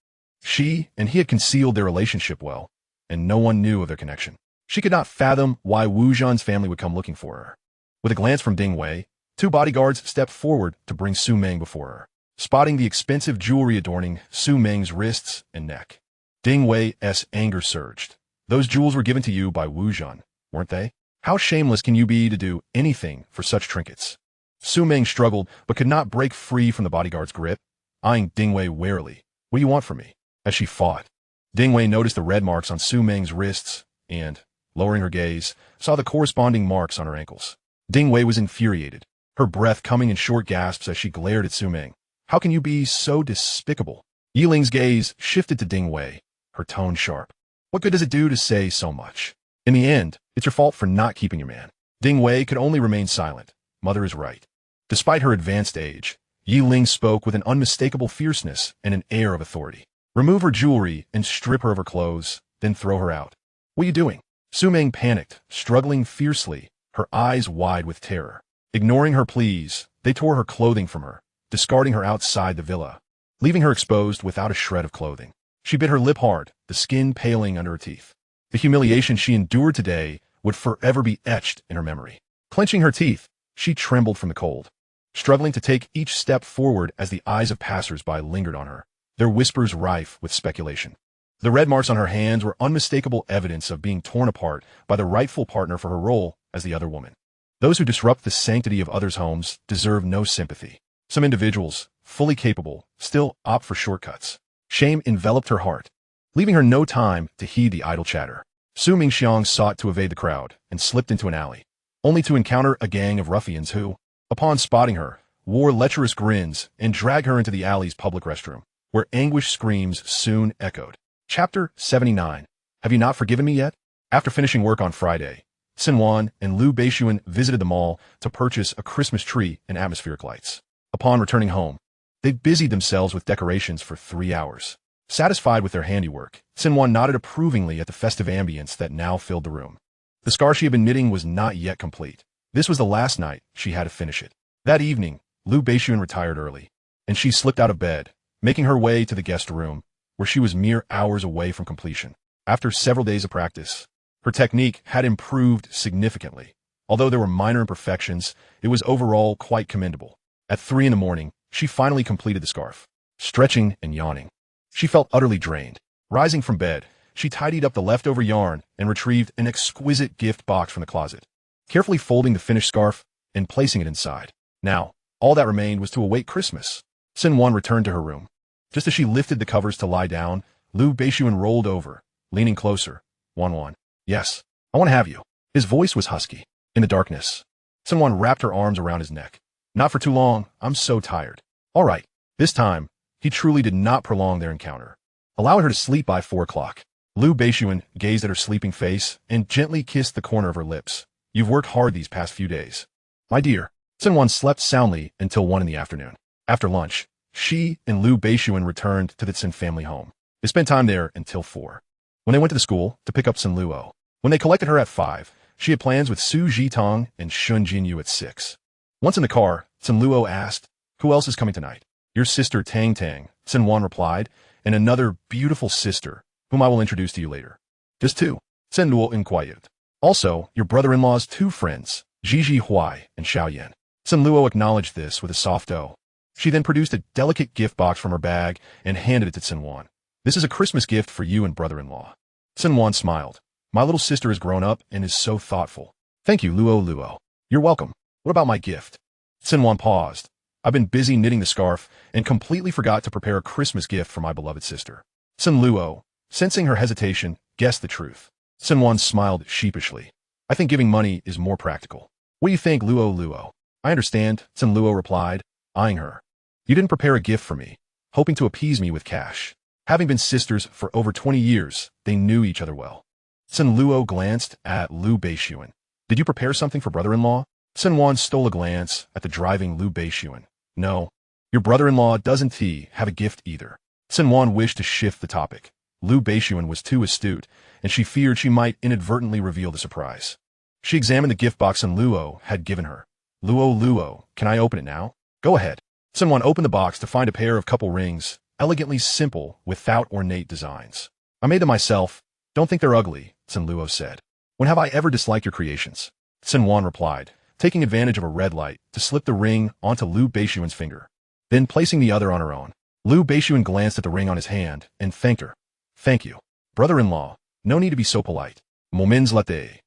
she and he had concealed their relationship well, and no one knew of their connection. She could not fathom why Wu Zhen's family would come looking for her. With a glance from Ding Wei, two bodyguards stepped forward to bring Su Meng before her, spotting the expensive jewelry adorning Su Meng's wrists and neck. Ding Wei's anger surged. Those jewels were given to you by Wu Zhen, weren't they? How shameless can you be to do anything for such trinkets? Su Meng struggled, but could not break free from the bodyguard's grip, eyeing Ding Wei warily. What do you want from me? As she fought, Ding Wei noticed the red marks on Su Meng's wrists and, lowering her gaze, saw the corresponding marks on her ankles. Ding Wei was infuriated, her breath coming in short gasps as she glared at Su Meng. How can you be so despicable? Yi Ling's gaze shifted to Ding Wei, her tone sharp. What good does it do to say so much? In the end, it's your fault for not keeping your man. Ding Wei could only remain silent. Mother is right. Despite her advanced age, Yi Ling spoke with an unmistakable fierceness and an air of authority. Remove her jewelry and strip her of her clothes, then throw her out. What are you doing? Su Meng panicked, struggling fiercely, her eyes wide with terror. Ignoring her pleas, they tore her clothing from her, discarding her outside the villa, leaving her exposed without a shred of clothing. She bit her lip hard, the skin paling under her teeth. The humiliation she endured today would forever be etched in her memory. Clenching her teeth, she trembled from the cold, struggling to take each step forward as the eyes of passers-by lingered on her, their whispers rife with speculation. The red marks on her hands were unmistakable evidence of being torn apart by the rightful partner for her role as the other woman. Those who disrupt the sanctity of others' homes deserve no sympathy. Some individuals, fully capable, still opt for shortcuts. Shame enveloped her heart, leaving her no time to heed the idle chatter. Su Mingxiang sought to evade the crowd and slipped into an alley, only to encounter a gang of ruffians who, upon spotting her, wore lecherous grins and dragged her into the alley's public restroom, where anguished screams soon echoed. Chapter 79. Have you not forgiven me yet? After finishing work on Friday, Cen Wan and Lu Beixun visited the mall to purchase a Christmas tree and atmospheric lights. Upon returning home, they busied themselves with decorations for 3 hours. Satisfied with their handiwork, Cen Wan nodded approvingly at the festive ambience that now filled the room. The scarf she had been knitting was not yet complete. This was the last night she had to finish it. That evening, Lu Beixun retired early, and she slipped out of bed, making her way to the guest room, where she was mere hours away from completion. After several days of practice, her technique had improved significantly. Although there were minor imperfections, it was overall quite commendable. At 3 in the morning, she finally completed the scarf. Stretching and yawning, she felt utterly drained. Rising from bed, she tidied up the leftover yarn and retrieved an exquisite gift box from the closet, carefully folding the finished scarf and placing it inside. Now, all that remained was to await Christmas. Cen Wan returned to her room. Just as she lifted the covers to lie down, Lu Beixun rolled over, leaning closer. Wan. Yes, I want to have you. His voice was husky. In the darkness, Cen Wan wrapped her arms around his neck. Not for too long, I'm so tired. All right. This time, he truly did not prolong their encounter, allowing her to sleep by 4 o'clock. Lu Beixun gazed at her sleeping face and gently kissed the corner of her lips. You've worked hard these past few days. My dear. Cen Wan slept soundly until 1 in the afternoon. After lunch, she and Lu Beixun returned to the Cen family home. They spent time there until 4, when they went to the school to pick up Cen Luo. When they collected her at 5, she had plans with Su Jitong and Shun Jinyu at 6. Once in the car, Cen Luo asked, who else is coming tonight? Your sister Tang Tang, Cen Wan replied, and another beautiful sister, whom I will introduce to you later. Just 2, Cen Luo inquired. Also, your brother-in-law's 2 friends, Jiji Huai and Xiao Yan. Cen Luo acknowledged this with a soft "oh." She then produced a delicate gift box from her bag and handed it to Cen Wan. "This is a Christmas gift for you and brother-in-law." Cen Wan smiled. "My little sister has grown up and is so thoughtful." "Thank you, Luo. You're welcome. What about my gift?" Cen Wan paused. "I've been busy knitting the scarf and completely forgot to prepare a Christmas gift for my beloved sister." Cen Luo, sensing her hesitation, guessed the truth. Cen Wan smiled sheepishly. "I think giving money is more practical. What do you think, Luo? "I understand," Cen Luo replied, eyeing her. "You didn't prepare a gift for me, hoping to appease me with cash." Having been sisters for over 20 years, they knew each other well. Cen Luo glanced at Lu Beixun. "Did you prepare something for brother-in-law?" Cen Wan stole a glance at the driving Lu Beixun. "No. Your brother-in-law doesn't have a gift either." Cen Wan wished to shift the topic. Lu Beixun was too astute, and she feared she might inadvertently reveal the surprise. She examined the gift box Cen Luo had given her. Luo, can I open it now?" "Go ahead." Cen Wan opened the box to find a pair of couple rings, elegantly simple, without ornate designs. "I made them myself. Don't think they're ugly," Cen Luo said. "When have I ever disliked your creations?" Cen Wan replied, taking advantage of a red light to slip the ring onto Lu Beixun's finger, then placing the other on her own. Lu Beixun glanced at the ring on his hand and thanked her. "Thank you. Brother-in-law, no need to be so polite." Moments later,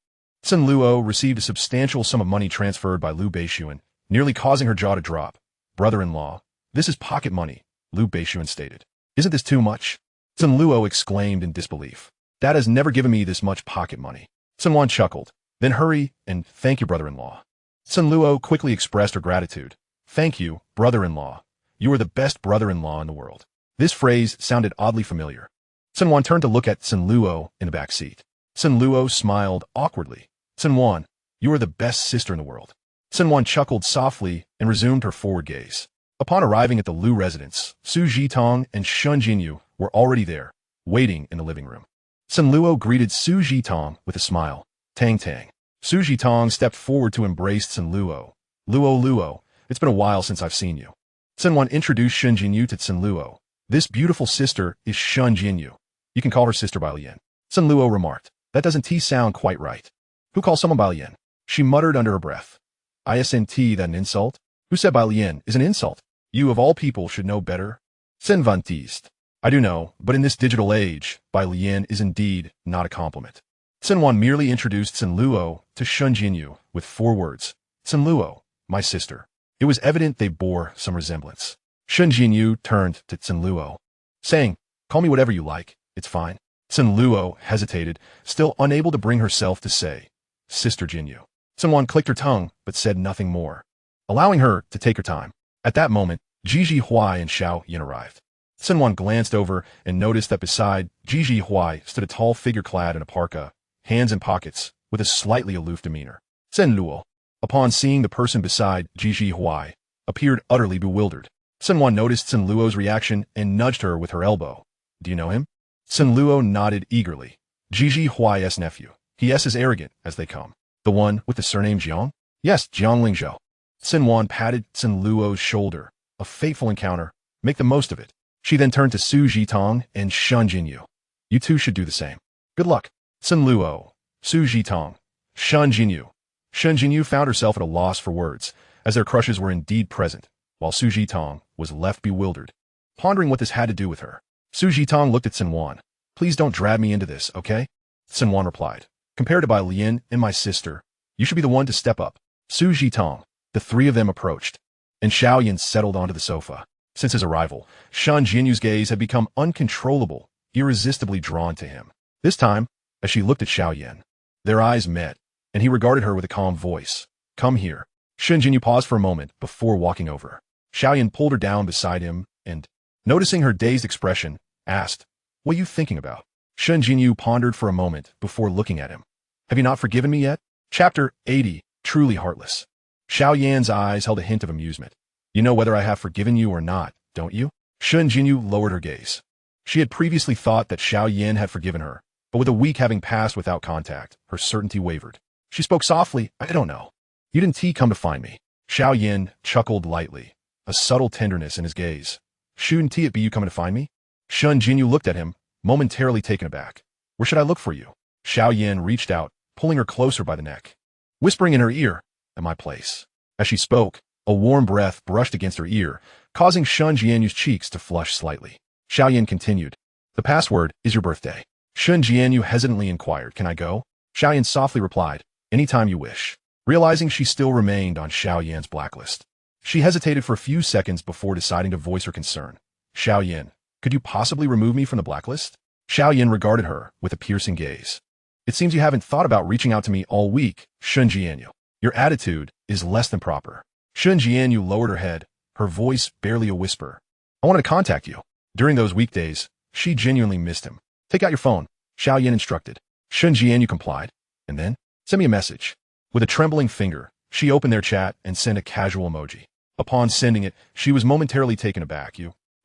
Cen Luo received a substantial sum of money transferred by Lu Beixun, nearly causing her jaw to drop. "Brother-in-law, this is pocket money," Lu Beixun stated. "Isn't this too much?" Cen Luo exclaimed in disbelief. "Dad has never given me this much pocket money." Cen Wan chuckled, then hurry and "Thank you, brother-in-law." Cen Luo quickly expressed her gratitude. "Thank you, brother-in-law. You are the best brother-in-law in the world." This phrase sounded oddly familiar. Cen Wan turned to look at Cen Luo in the back seat. Cen Luo smiled awkwardly. "Cen Wan, you are the best sister in the world." Cen Wan chuckled softly and resumed her forward gaze. Upon arriving at the Lu residence, Su Jitong and Shun Jinyu were already there, waiting in the living room. Cen Luo greeted Su Jitong with a smile. "Tang Tang." Su Jitong stepped forward to embrace Cen Luo. Luo, it's been a while since I've seen you." Cen Wan introduced Shun Jinyu to Cen Luo. "This beautiful sister is Shun Jinyu. You can call her sister by Lian." Cen Luo remarked. "That doesn't sound quite right." "Who calls someone by Lian?" She muttered under her breath. "Isn't that an insult?" "Who said by Lian is an insult? You of all people should know better." Cen Wan teased. "I do know, but in this digital age, by Lian is indeed not a compliment." Cen Wan merely introduced Cen Luo to Shun Jinyu with 4 words. "Cen Luo, my sister." It was evident they bore some resemblance. Shun Jinyu turned to Cen Luo, saying, "Call me whatever you like, it's fine." Cen Luo hesitated, still unable to bring herself to say, "Sister Jinyu." Cen Wan clicked her tongue, but said nothing more, allowing her to take her time. At that moment, Jiji Huai and Xiao Yan arrived. Cen Wan glanced over and noticed that beside Jiji Huai stood a tall figure clad in a parka, hands in pockets, with a slightly aloof demeanor. Cen Luo, upon seeing the person beside Jiji Huai, appeared utterly bewildered. Cen Wan noticed Cen Luo's reaction and nudged her with her elbow. "Do you know him?" Cen Luo nodded eagerly. "Jiji Huai's nephew. He is as arrogant as they come." "The one with the surname Jiang?" "Yes, Jiang Lingzhou." Cen Wan patted Cen Luo's shoulder. "A fateful encounter. Make the most of it." She then turned to Su Jitong and Shun Jinyu. "You two should do the same. Good luck." Cen Luo, Su Jitong, Shun Jinyu. Shun Jinyu found herself at a loss for words, as their crushes were indeed present, while Su Jitong was left bewildered, pondering what this had to do with her. Su Jitong looked at Cen Wan. "Please don't drag me into this, okay?" Cen Wan replied. "Compared to Bai Lian and my sister, you should be the one to step up." Su Jitong. The 3 of them approached, and Xiao Yan settled onto the sofa. Since his arrival, Shun Jinyu's gaze had become uncontrollable, irresistibly drawn to him. This time, as she looked at Xiao Yan, their eyes met, and he regarded her with a calm voice. "Come here." Shun Jinyu paused for a moment before walking over. Xiao Yan pulled her down beside him and, noticing her dazed expression, asked, "What are you thinking about?" Shun Jinyu pondered for a moment before looking at him. "Have you not forgiven me yet?" Chapter 80, Truly Heartless. Xiao Yan's eyes held a hint of amusement. "You know whether I have forgiven you or not, don't you?" Shun Jinyu lowered her gaze. She had previously thought that Xiao Yan had forgiven her, but with a week having passed without contact, her certainty wavered. She spoke softly. "I don't know. You didn't come to find me." Xiao Yan chuckled lightly, a subtle tenderness in his gaze. "Shouldn't it be you coming to find me?" Shun Jinyu looked at him, momentarily taken aback. "Where should I look for you?" Xiao Yan reached out, pulling her closer by the neck. Whispering in her ear, at my place. As she spoke, a warm breath brushed against her ear, causing Shun Jianyu's cheeks to flush slightly. Xiaoyan continued. The password is your birthday. Shun Jianyu hesitantly inquired, can I go? Xiaoyan softly replied, anytime you wish. Realizing she still remained on Xiaoyan's blacklist, she hesitated for a few seconds before deciding to voice her concern. Xiaoyan, could you possibly remove me from the blacklist? Xiaoyan regarded her with a piercing gaze. It seems you haven't thought about reaching out to me all week, Shun Jianyu. Your attitude is less than proper. Shun Jianyu lowered her head, her voice barely a whisper. I wanted to contact you. During those weekdays, she genuinely missed him. Take out your phone, Xiaoyan instructed. Shun Jianyu complied, and then, send me a message. With a trembling finger, she opened their chat and sent a casual emoji. Upon sending it, she was momentarily taken aback.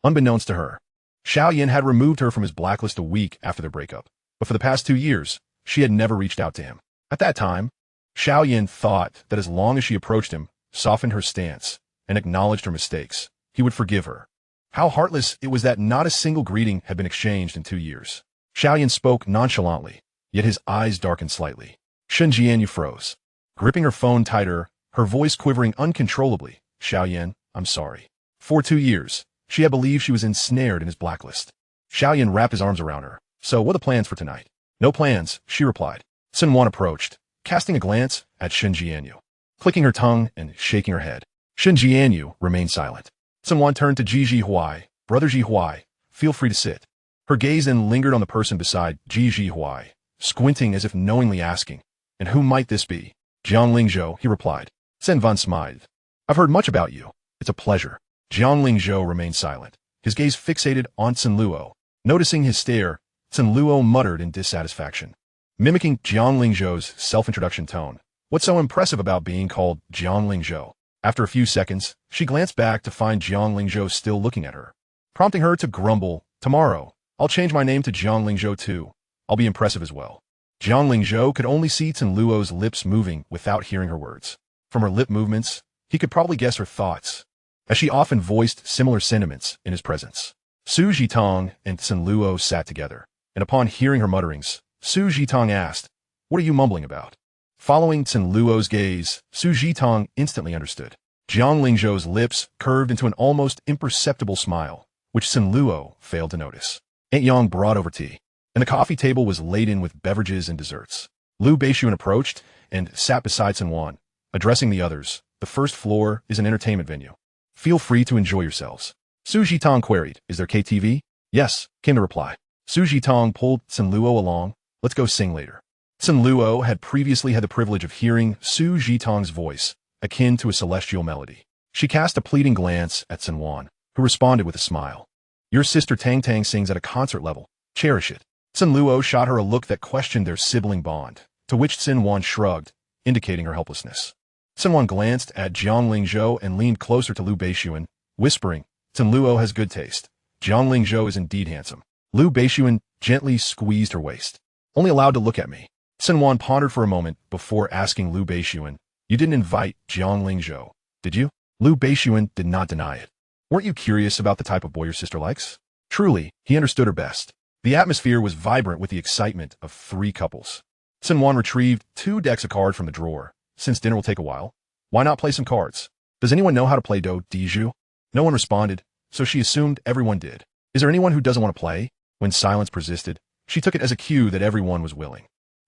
Unbeknownst to her, Xiaoyan had removed her from his blacklist a week after their breakup, but for the past 2 years, she had never reached out to him. At that time, Xiaoyan thought that as long as she approached him, softened her stance, and acknowledged her mistakes, he would forgive her. How heartless it was that not a single greeting had been exchanged in 2 years. Xiaoyan spoke nonchalantly, yet his eyes darkened slightly. Shun Jianyu froze, gripping her phone tighter, her voice quivering uncontrollably. Xiaoyan, I'm sorry. For 2 years, she had believed she was ensnared in his blacklist. Xiaoyan wrapped his arms around her. So what are the plans for tonight? No plans, she replied. Cen Wan approached, casting a glance at Shun Jianyu, clicking her tongue and shaking her head. Shun Jianyu remained silent. Cen Wan turned to Ji Huai. Brother Ji Huai, feel free to sit. Her gaze then lingered on the person beside Ji Huai, squinting as if knowingly asking, and who might this be? Jiang Lingzhou, he replied. Cen Wan smiled. I've heard much about you. It's a pleasure. Jiang Lingzhou remained silent, his gaze fixated on Cen Luo. Noticing his stare, Cen Luo muttered in dissatisfaction, mimicking Jiang Lingzhou's self-introduction tone. What's so impressive about being called Jiang Lingzhou? After a few seconds, she glanced back to find Jiang Lingzhou still looking at her, prompting her to grumble, tomorrow, I'll change my name to Jiang Lingzhou too. I'll be impressive as well. Jiang Lingzhou could only see Cen Luo's lips moving without hearing her words. From her lip movements, he could probably guess her thoughts, as she often voiced similar sentiments in his presence. Su Jitong and Cen Luo sat together, and upon hearing her mutterings, Su Jitong asked, what are you mumbling about? Following Cen Luo's gaze, Su Jitong instantly understood. Jiang Lingzhou's lips curved into an almost imperceptible smile, which Cen Luo failed to notice. Aunt Yang brought over tea, and the coffee table was laden with beverages and desserts. Lu Beixun approached and sat beside Cen Wan, addressing the others. The first floor is an entertainment venue. Feel free to enjoy yourselves. Su Jitong queried, is there KTV? Yes, came the reply. Su Jitong pulled Cen Luo along. Let's go sing later. Cen Luo had previously had the privilege of hearing Su Jitong's voice, akin to a celestial melody. She cast a pleading glance at Cen Wan, who responded with a smile. Your sister Tang Tang sings at a concert level. Cherish it. Cen Luo shot her a look that questioned their sibling bond, to which Cen Wan shrugged, indicating her helplessness. Cen Wan glanced at Jiang Lingzhou and leaned closer to Lu Beixun, whispering, Cen Luo has good taste. Jiang Lingzhou is indeed handsome. Lu Beixun gently squeezed her waist. Only allowed to look at me. Cen Wan pondered for a moment before asking Lu Beixun, you didn't invite Jiang Lingzhou, did you? Lu Beixun did not deny it. Weren't you curious about the type of boy your sister likes? Truly, he understood her best. The atmosphere was vibrant with the excitement of 3 couples. Cen Wan retrieved 2 decks of cards from the drawer. Since dinner will take a while, why not play some cards? Does anyone know how to play do Diju? No one responded, so she assumed everyone did. Is there anyone who doesn't want to play? When silence persisted, she took it as a cue that everyone was willing.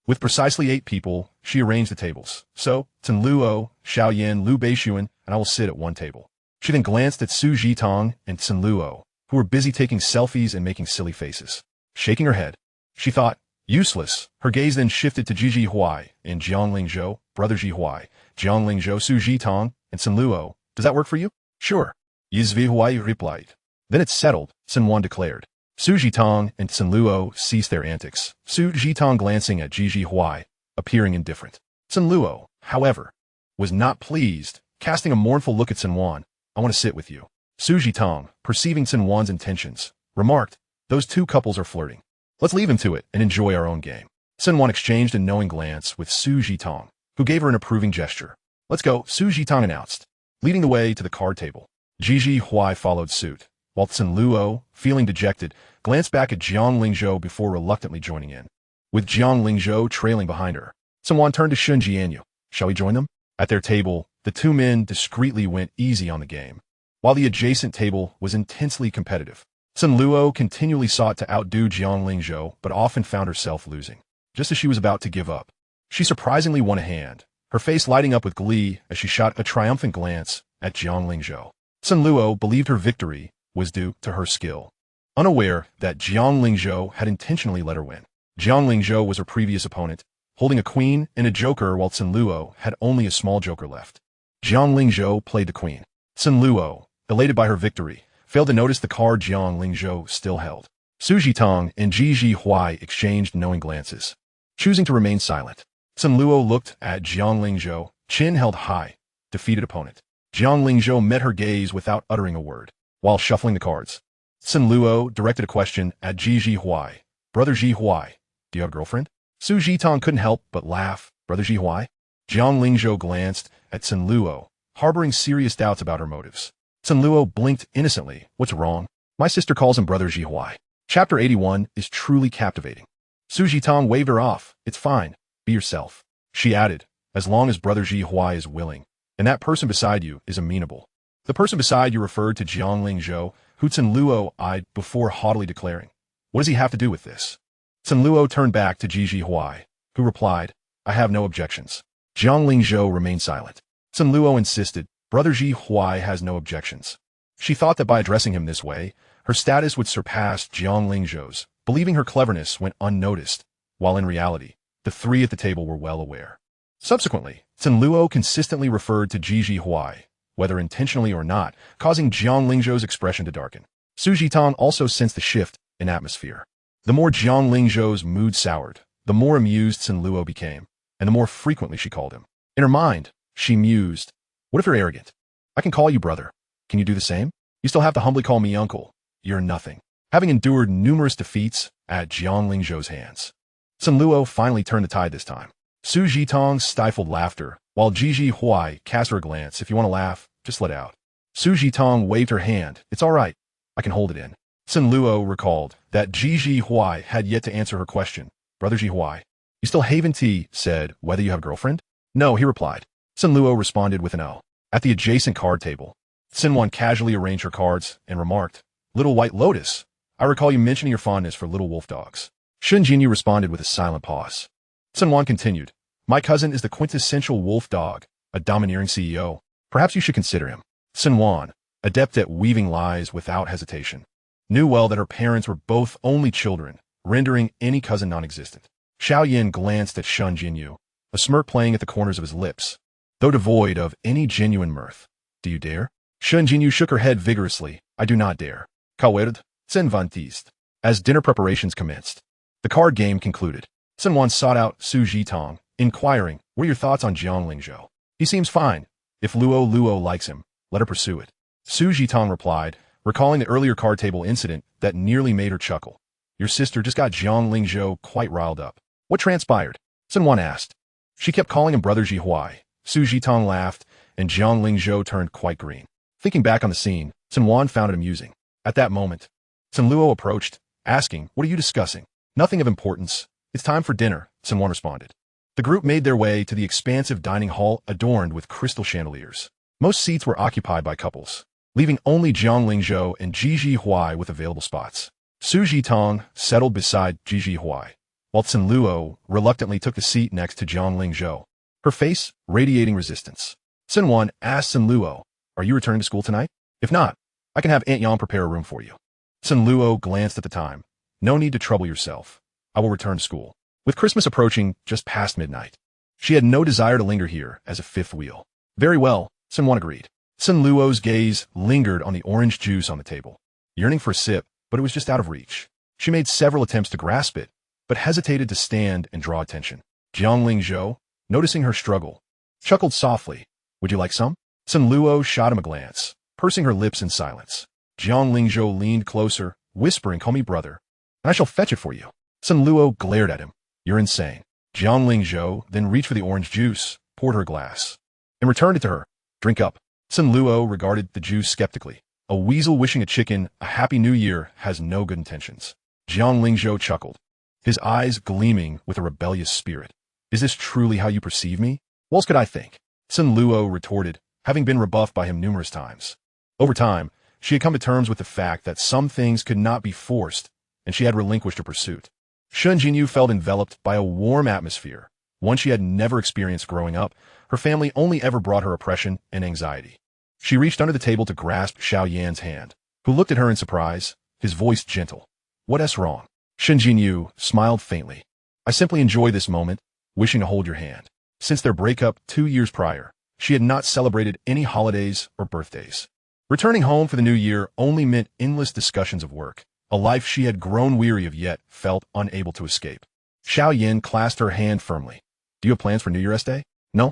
With precisely 8 people, she arranged the tables. So, Cen Luo, Xiaoyan, Lu Beixun, and I will sit at one table. She then glanced at Su Jitong and Cen Luo, who were busy taking selfies and making silly faces. Shaking her head, she thought, useless. Her gaze then shifted to Ji Huai and Jiang Lingzhou, brother Ji Huai, Jiang Lingzhou, Su Jitong, and Cen Luo. Does that work for you? Sure. Yizvi Huai replied. Then it's settled, Cen Wan declared. Su Jitong and Cen Luo ceased their antics, Su Jitong glancing at Ji Huai, appearing indifferent. Cen Luo, however, was not pleased, casting a mournful look at Cen Wan. I want to sit with you. Su Jitong, perceiving Cen Wan's intentions, remarked, those 2 couples are flirting. Let's leave them to it and enjoy our own game. Cen Wan exchanged a knowing glance with Su Jitong, who gave her an approving gesture. Let's go, Su Jitong announced, leading the way to the card table. Ji Huai followed suit, while Cen Luo, feeling dejected, glanced back at Jiang Lingzhou before reluctantly joining in. With Jiang Lingzhou trailing behind her, Cen Wan turned to Shun Jianyu. Shall we join them? At their table, the two men discreetly went easy on the game, while the adjacent table was intensely competitive. Sun Luo continually sought to outdo Jiang Lingzhou, but often found herself losing. Just as she was about to give up, she surprisingly won a hand, her face lighting up with glee as she shot a triumphant glance at Jiang Lingzhou. Sun Luo believed her victory was due to her skill, unaware that Jiang Lingzhou had intentionally let her win. Jiang Lingzhou was her previous opponent, holding a queen and a joker, while Sun Luo had only a small joker left. Jiang Lingzhou played the queen. Sun Luo, elated by her victory, failed to notice the card Jiang Lingzhou still held. Su Jitong and Ji Huai exchanged knowing glances, choosing to remain silent. Sun Luo looked at Jiang Lingzhou, chin held high, defeated opponent. Jiang Lingzhou met her gaze without uttering a word. While shuffling the cards, Sun Luo directed a question at Ji Huai. Brother Ji Huai, do you have a girlfriend? Su Jitong couldn't help but laugh. Brother Ji Huai? Jiang Lingzhou glanced at Sun Luo, harboring serious doubts about her motives. Sun Luo blinked innocently. What's wrong? My sister calls him Brother Ji Huai. Chapter 81 is truly captivating. Su Jitong waved her off. It's fine. Be yourself. She added, as long as Brother Ji Huai is willing, and that person beside you is amenable. The person beside you referred to Jiang Lingzhou, who Sun Luo eyed before haughtily declaring, what does he have to do with this? Sun Luo turned back to Ji Huai, who replied, I have no objections. Jiang Lingzhou remained silent. Sun Luo insisted, Brother Ji Huai has no objections. She thought that by addressing him this way, her status would surpass Jiang Lingzhou's, believing her cleverness went unnoticed, while in reality, the three at the table were well aware. Subsequently, Sun Luo consistently referred to Ji Huai, whether intentionally or not, causing Jiang Lingzhou's expression to darken. Su Jitong also sensed the shift in atmosphere. The more Jiang Lingzhou's mood soured, the more amused Sun Luo became, and the more frequently she called him. In her mind, she mused, what if you're arrogant? I can call you brother. Can you do the same? You still have to humbly call me uncle. You're nothing. Having endured numerous defeats at Jiang Lingzhou's hands, Sun Luo finally turned the tide this time. Su Jitong stifled laughter, while Ji Huai cast her a glance. If you want to laugh, just let out. Su Jitong waved her hand. It's all right. I can hold it in. Sun Luo recalled that Ji Huai had yet to answer her question. Brother Ji Huai, you still Haven T said whether you have a girlfriend? No, he replied. Sun Luo responded with an O. At the adjacent card table, Cen Wan casually arranged her cards and remarked, Little White Lotus, I recall you mentioning your fondness for little wolf dogs. Shun Jinyu responded with a silent pause. Cen Wan continued, my cousin is the quintessential wolf dog, a domineering CEO. Perhaps you should consider him. Cen Wan, adept at weaving lies without hesitation, knew well that her parents were both only children, rendering any cousin non-existent. Xiao Yin glanced at Shun Jinyu, a smirk playing at the corners of his lips, though devoid of any genuine mirth. Do you dare? Shun Jinyu shook her head vigorously. I do not dare. Coward, Cen Wan teased. As dinner preparations commenced, the card game concluded. Cen Wan sought out Su Jitong, inquiring, what are your thoughts on Jiang Lingzhou? He seems fine. If Luo likes him, let her pursue it. Su Jitong replied, recalling the earlier card table incident that nearly made her chuckle. Your sister just got Jiang Lingzhou quite riled up. What transpired? Cen Wan asked. She kept calling him Brother Ji Huai. Su Jitong laughed, and Jiang Lingzhou turned quite green. Thinking back on the scene, Cen Wan found it amusing. At that moment, Sun Luo approached, asking, what are you discussing? Nothing of importance. It's time for dinner, Cen Wan responded. The group made their way to the expansive dining hall adorned with crystal chandeliers. Most seats were occupied by couples, leaving only Jiang Lingzhou and Ji Huai with available spots. Su Jitong settled beside Ji Huai, while Sun Luo reluctantly took the seat next to Jiang Lingzhou, her face radiating resistance. Cen Wan asked Sun Luo, are you returning to school tonight? If not, I can have Aunt Yang prepare a room for you. Sun Luo glanced at the time. No need to trouble yourself. I will return to school. With Christmas approaching just past midnight, she had no desire to linger here as a fifth wheel. Very well, Cen Wan agreed. Sun Luo's gaze lingered on the orange juice on the table, yearning for a sip, but it was just out of reach. She made several attempts to grasp it, but hesitated to stand and draw attention. Jiang Lingzhou, noticing her struggle, chuckled softly. Would you like some? Sun Luo shot him a glance, pursing her lips in silence. Jiang Lingzhou leaned closer, whispering, call me brother, and I shall fetch it for you. Sun Luo glared at him. You're insane. Jiang Lingzhou then reached for the orange juice, poured her a glass, and returned it to her. Drink up. Sun Luo regarded the juice skeptically. A weasel wishing a chicken a happy new year has no good intentions. Jiang Lingzhou chuckled, his eyes gleaming with a rebellious spirit. Is this truly how you perceive me? What else could I think? Cen Luo retorted, having been rebuffed by him numerous times. Over time, she had come to terms with the fact that some things could not be forced, and she had relinquished her pursuit. Shen Jinyu felt enveloped by a warm atmosphere, one she had never experienced growing up. Her family only ever brought her oppression and anxiety. She reached under the table to grasp Xiao Yan's hand, who looked at her in surprise, his voice gentle. What's wrong? Shen Jinyu smiled faintly. I simply enjoy this moment, wishing to hold your hand. Since their breakup 2 years prior, she had not celebrated any holidays or birthdays. Returning home for the new year only meant endless discussions of work, a life she had grown weary of yet felt unable to escape. Xiao Yan clasped her hand firmly. Do you have plans for New Year's Day? No.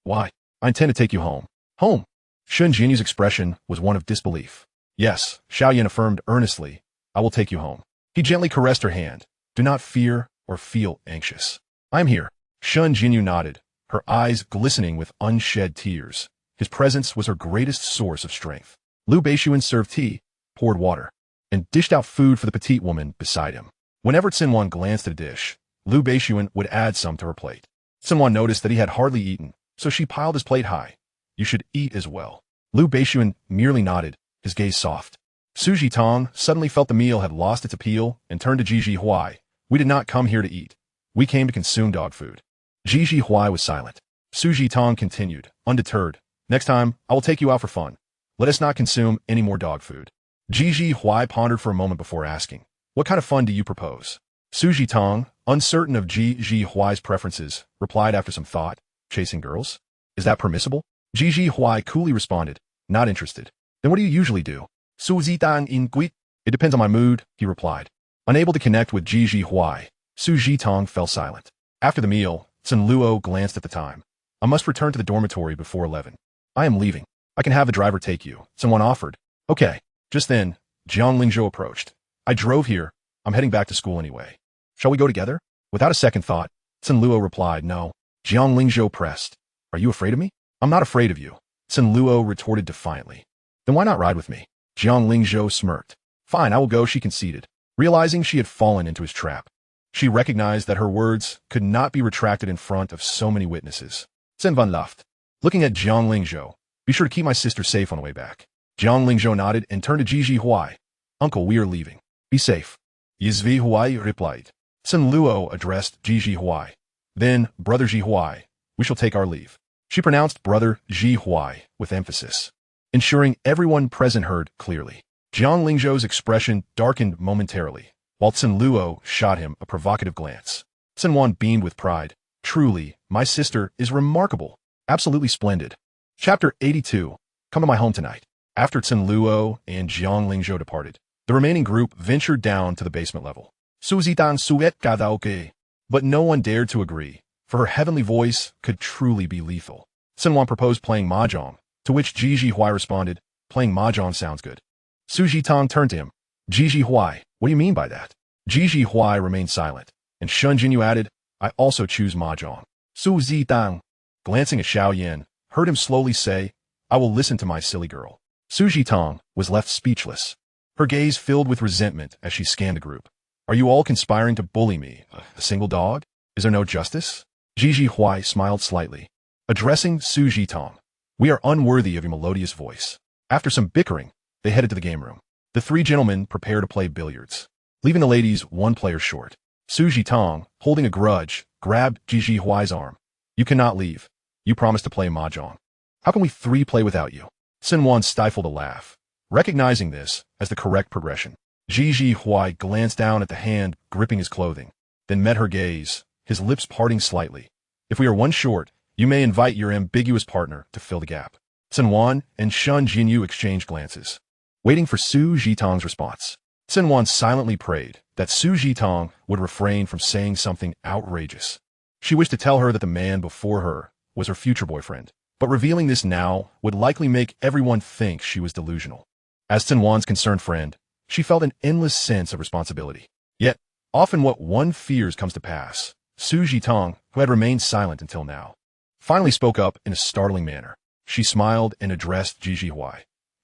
Why? I intend to take you home. Home? Shen Jinyu's expression was one of disbelief. Yes, Xiao Yan affirmed earnestly. I will take you home. He gently caressed her hand. Do not fear or feel anxious. I am here. Shen Jinyu nodded, her eyes glistening with unshed tears. His presence was her greatest source of strength. Lu Beixun served tea, poured water, and dished out food for the petite woman beside him. Whenever Cen Wan glanced at a dish, Lu Beixun would add some to her plate. Cen Wan noticed that he had hardly eaten, so she piled his plate high. You should eat as well. Lu Beixun merely nodded, his gaze soft. Su Jitong suddenly felt the meal had lost its appeal and turned to Ji Huai. We did not come here to eat. We came to consume dog food. Ji Huai was silent. Su Jitong continued, undeterred. Next time, I will take you out for fun. Let us not consume any more dog food. Ji Huai pondered for a moment before asking, what kind of fun do you propose? Su Jitong, uncertain of Ji Huai's preferences, replied after some thought, chasing girls? Is that permissible? Ji Huai coolly responded, not interested. Then what do you usually do? Su Zitang in Guit. It depends on my mood, he replied. Unable to connect with Ji Huai, Su Jitong fell silent. After the meal, Cen Luo glanced at the time. I must return to the dormitory before 11. I am leaving. I can have a driver take you, someone offered. Okay. Just then, Jiang Lingzhou approached. I drove here. I'm heading back to school anyway. Shall we go together? Without a second thought, Cen Luo replied, no. Jiang Lingzhou pressed. Are you afraid of me? I'm not afraid of you. Cen Luo retorted defiantly. Then why not ride with me? Jiang Lingzhou smirked. Fine, I will go, she conceded, realizing she had fallen into his trap. She recognized that her words could not be retracted in front of so many witnesses. Cen Wan laughed. Looking at Jiang Lingzhou, be sure to keep my sister safe on the way back. Jiang Lingzhou nodded and turned to Ji Huai. Uncle, we are leaving. Be safe. Yizvi Huai replied. Cen Luo addressed Ji Huai. Then, Brother Ji Huai, we shall take our leave. She pronounced Brother Ji Huai with emphasis, ensuring everyone present heard clearly. Jiang Lingzhou's expression darkened momentarily, while Cen Luo shot him a provocative glance. Cen Wan beamed with pride. Truly, my sister is remarkable. Absolutely splendid. Chapter 82. Come to my home tonight. After Cen Luo and Jiang Lingzhou departed, the remaining group ventured down to the basement level. Suzitan suet kadaoke. But no one dared to agree, for her heavenly voice could truly be lethal. Cen Wan proposed playing mahjong, to which Ji Huai responded, playing mahjong sounds good. Su Jitong turned to him. Ji Huai, what do you mean by that? Ji Huai remained silent, and Shen Jinyu added, I also choose mahjong. Su Zitang, glancing at Xiao Yan, heard him slowly say, I will listen to my silly girl. Su Jitong was left speechless. Her gaze filled with resentment as she scanned the group. Are you all conspiring to bully me? A single dog? Is there no justice? Ji Huai smiled slightly, addressing Su Jitong. We are unworthy of your melodious voice. After some bickering, they headed to the game room. The three gentlemen prepared to play billiards, leaving the ladies one player short. Su Jitong, holding a grudge, grabbed Ji Huai's arm. You cannot leave. You promised to play mahjong. How can we three play without you? Cen Wan stifled a laugh, recognizing this as the correct progression. Ji Huai glanced down at the hand gripping his clothing, then met her gaze, his lips parting slightly. If we are one short, you may invite your ambiguous partner to fill the gap. Cen Wan and Shen Jinyu exchanged glances, waiting for Su Jitong's response. Cen Wan silently prayed that Su Jitong would refrain from saying something outrageous. She wished to tell her that the man before her was her future boyfriend, but revealing this now would likely make everyone think she was delusional. As Cen Wan's concerned friend, she felt an endless sense of responsibility. Yet, often what one fears comes to pass. Su Jitong, who had remained silent until now, finally spoke up in a startling manner. She smiled and addressed Ji Huai.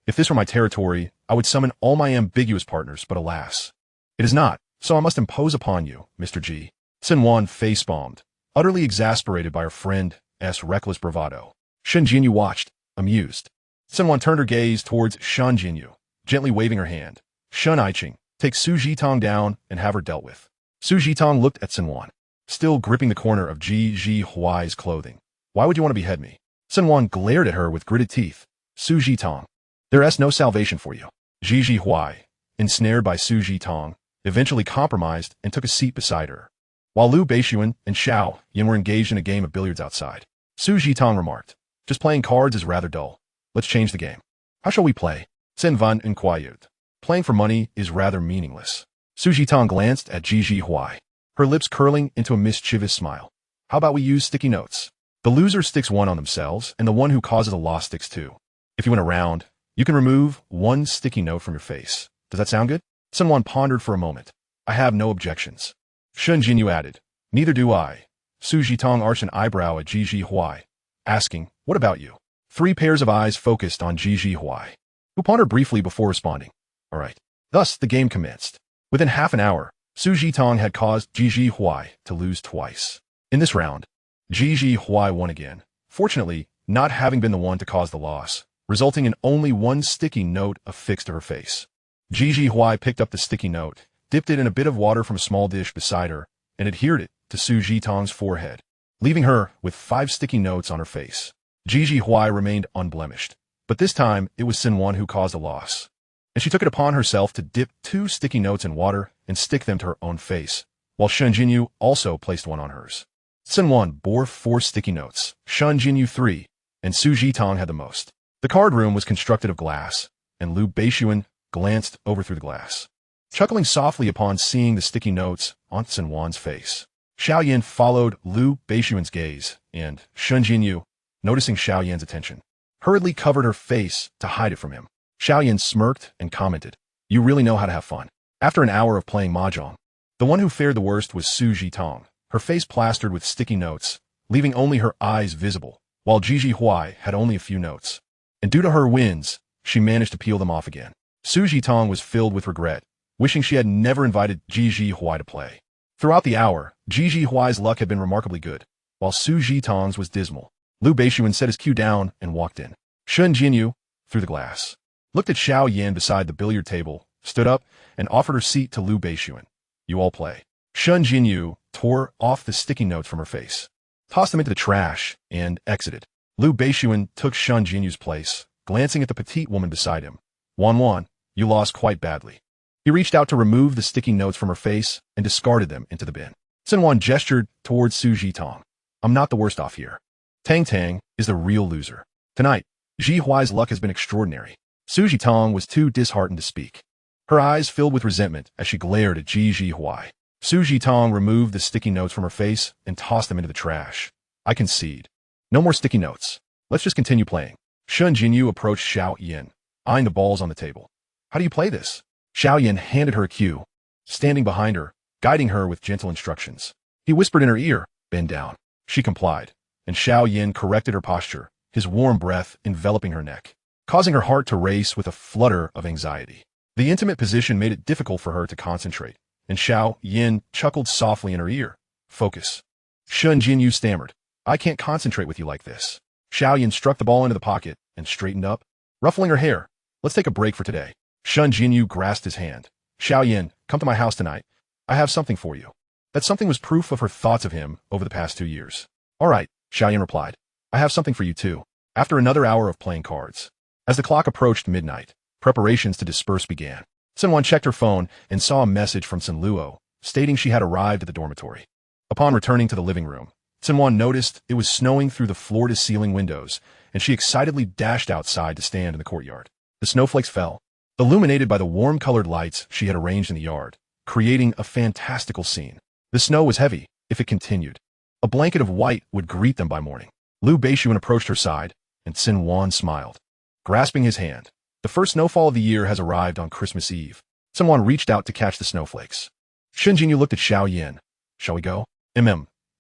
If this were my territory, I would summon all my ambiguous partners, but alas, it is not, so I must impose upon you, Mr. Ji. Cen Wan face-palmed, utterly exasperated by her friend reckless bravado. Shen Jinyu watched, amused. Cen Wan turned her gaze towards Shen Jinyu, gently waving her hand. Shen Aiqing, take Su Jitong down and have her dealt with. Su Jitong looked at Cen Wan, still gripping the corner of Ji Huai's clothing. Why would you want to behead me? Cen Wan glared at her with gritted teeth. Su Jitong, there's no salvation for you. Ji Huai, ensnared by Su Jitong, eventually compromised and took a seat beside her. While Lu Beixun and Xiao Yin were engaged in a game of billiards outside, Su Jitong remarked, just playing cards is rather dull. Let's change the game. How shall we play? Cen Wan inquired. Playing for money is rather meaningless. Su Jitong glanced at Ji Huai, her lips curling into a mischievous smile. How about we use sticky notes? The loser sticks one on themselves, and the one who causes a loss sticks two. If you win a round, you can remove one sticky note from your face. Does that sound good? Cen Wan pondered for a moment. I have no objections. Shen Jinyu added, neither do I. Su Jitong arched an eyebrow at Ji Huai, asking, what about you? Three pairs of eyes focused on Ji Huai, who pondered briefly before responding. All right. Thus, the game commenced. Within half an hour, Su Jitong had caused Ji Huai to lose twice. In this round, Ji Huai won again, fortunately not having been the one to cause the loss, resulting in only one sticky note affixed to her face. Ji Huai picked up the sticky note, dipped it in a bit of water from a small dish beside her, and adhered it to Su Jitong's forehead, leaving her with 5 sticky notes on her face. Ji Huai remained unblemished, but this time it was Cen Wan who caused a loss, and she took it upon herself to dip 2 sticky notes in water and stick them to her own face, while Shen Jinyu also placed one on hers. Cen Wan bore 4 sticky notes, Shen Jinyu 3, and Su Jitong had the most. The card room was constructed of glass, and Lu Beixun glanced over through the glass, chuckling softly upon seeing the sticky notes on Cen Wan's face. Xiao Yin followed Lu Beixun's gaze, and Shen Jinyu, noticing Xiao Yin's attention, hurriedly covered her face to hide it from him. Xiao Yin smirked and commented, you really know how to have fun. After an hour of playing mahjong, the one who fared the worst was Su Jitong, her face plastered with sticky notes, leaving only her eyes visible, while Ji Huai had only a few notes. And due to her wins, she managed to peel them off again. Su Jitong was filled with regret, wishing she had never invited Ji Huai to play. Throughout the hour, Ji Huai's luck had been remarkably good, while Su Jitong's was dismal. Lu Beixun set his cue down and walked in. Shen Jinyu, through the glass, looked at Xiao Yin beside the billiard table, stood up, and offered her seat to Lu Beixun. You all play. Shen Jinyu tore off the sticky notes from her face, tossed them into the trash, and exited. Lu Beixun took Shen Jinyu's place, glancing at the petite woman beside him. Wan, you lost quite badly. He reached out to remove the sticky notes from her face and discarded them into the bin. Cen Wan gestured towards Su Jitong. I'm not the worst off here. Tang is the real loser. Tonight, Ji Huai's luck has been extraordinary. Su Jitong was too disheartened to speak. Her eyes filled with resentment as she glared at Ji Huai. Su Jitong removed the sticky notes from her face and tossed them into the trash. I concede. No more sticky notes. Let's just continue playing. Shen Jinyu approached Xiao Yin, eyeing the balls on the table. How do you play this? Xiao Yin handed her a cue, standing behind her, guiding her with gentle instructions. He whispered in her ear, bend down. She complied, and Xiao Yin corrected her posture, his warm breath enveloping her neck, causing her heart to race with a flutter of anxiety. The intimate position made it difficult for her to concentrate, and Xiao Yin chuckled softly in her ear. Focus. Shen Jinyu stammered. I can't concentrate with you like this. Xiao Yin struck the ball into the pocket and straightened up, ruffling her hair. Let's take a break for today. Shen Jinyu grasped his hand. Xiao Yin, come to my house tonight. I have something for you. That something was proof of her thoughts of him over the past 2 years. All right, Xiao Yin replied. I have something for you too. After another hour of playing cards, as the clock approached midnight, preparations to disperse began. Cen Wan checked her phone and saw a message from Cen Luo, stating she had arrived at the dormitory. Upon returning to the living room, Cen Wan noticed it was snowing through the floor-to-ceiling windows, and she excitedly dashed outside to stand in the courtyard. The snowflakes fell, illuminated by the warm-colored lights she had arranged in the yard, creating a fantastical scene. The snow was heavy, if it continued. A blanket of white would greet them by morning. Lu Beixun approached her side, and Cen Wan smiled, grasping his hand. The first snowfall of the year has arrived on Christmas Eve. Cen Wan reached out to catch the snowflakes. Shen Jinyu looked at Xiao Yin. Shall we go?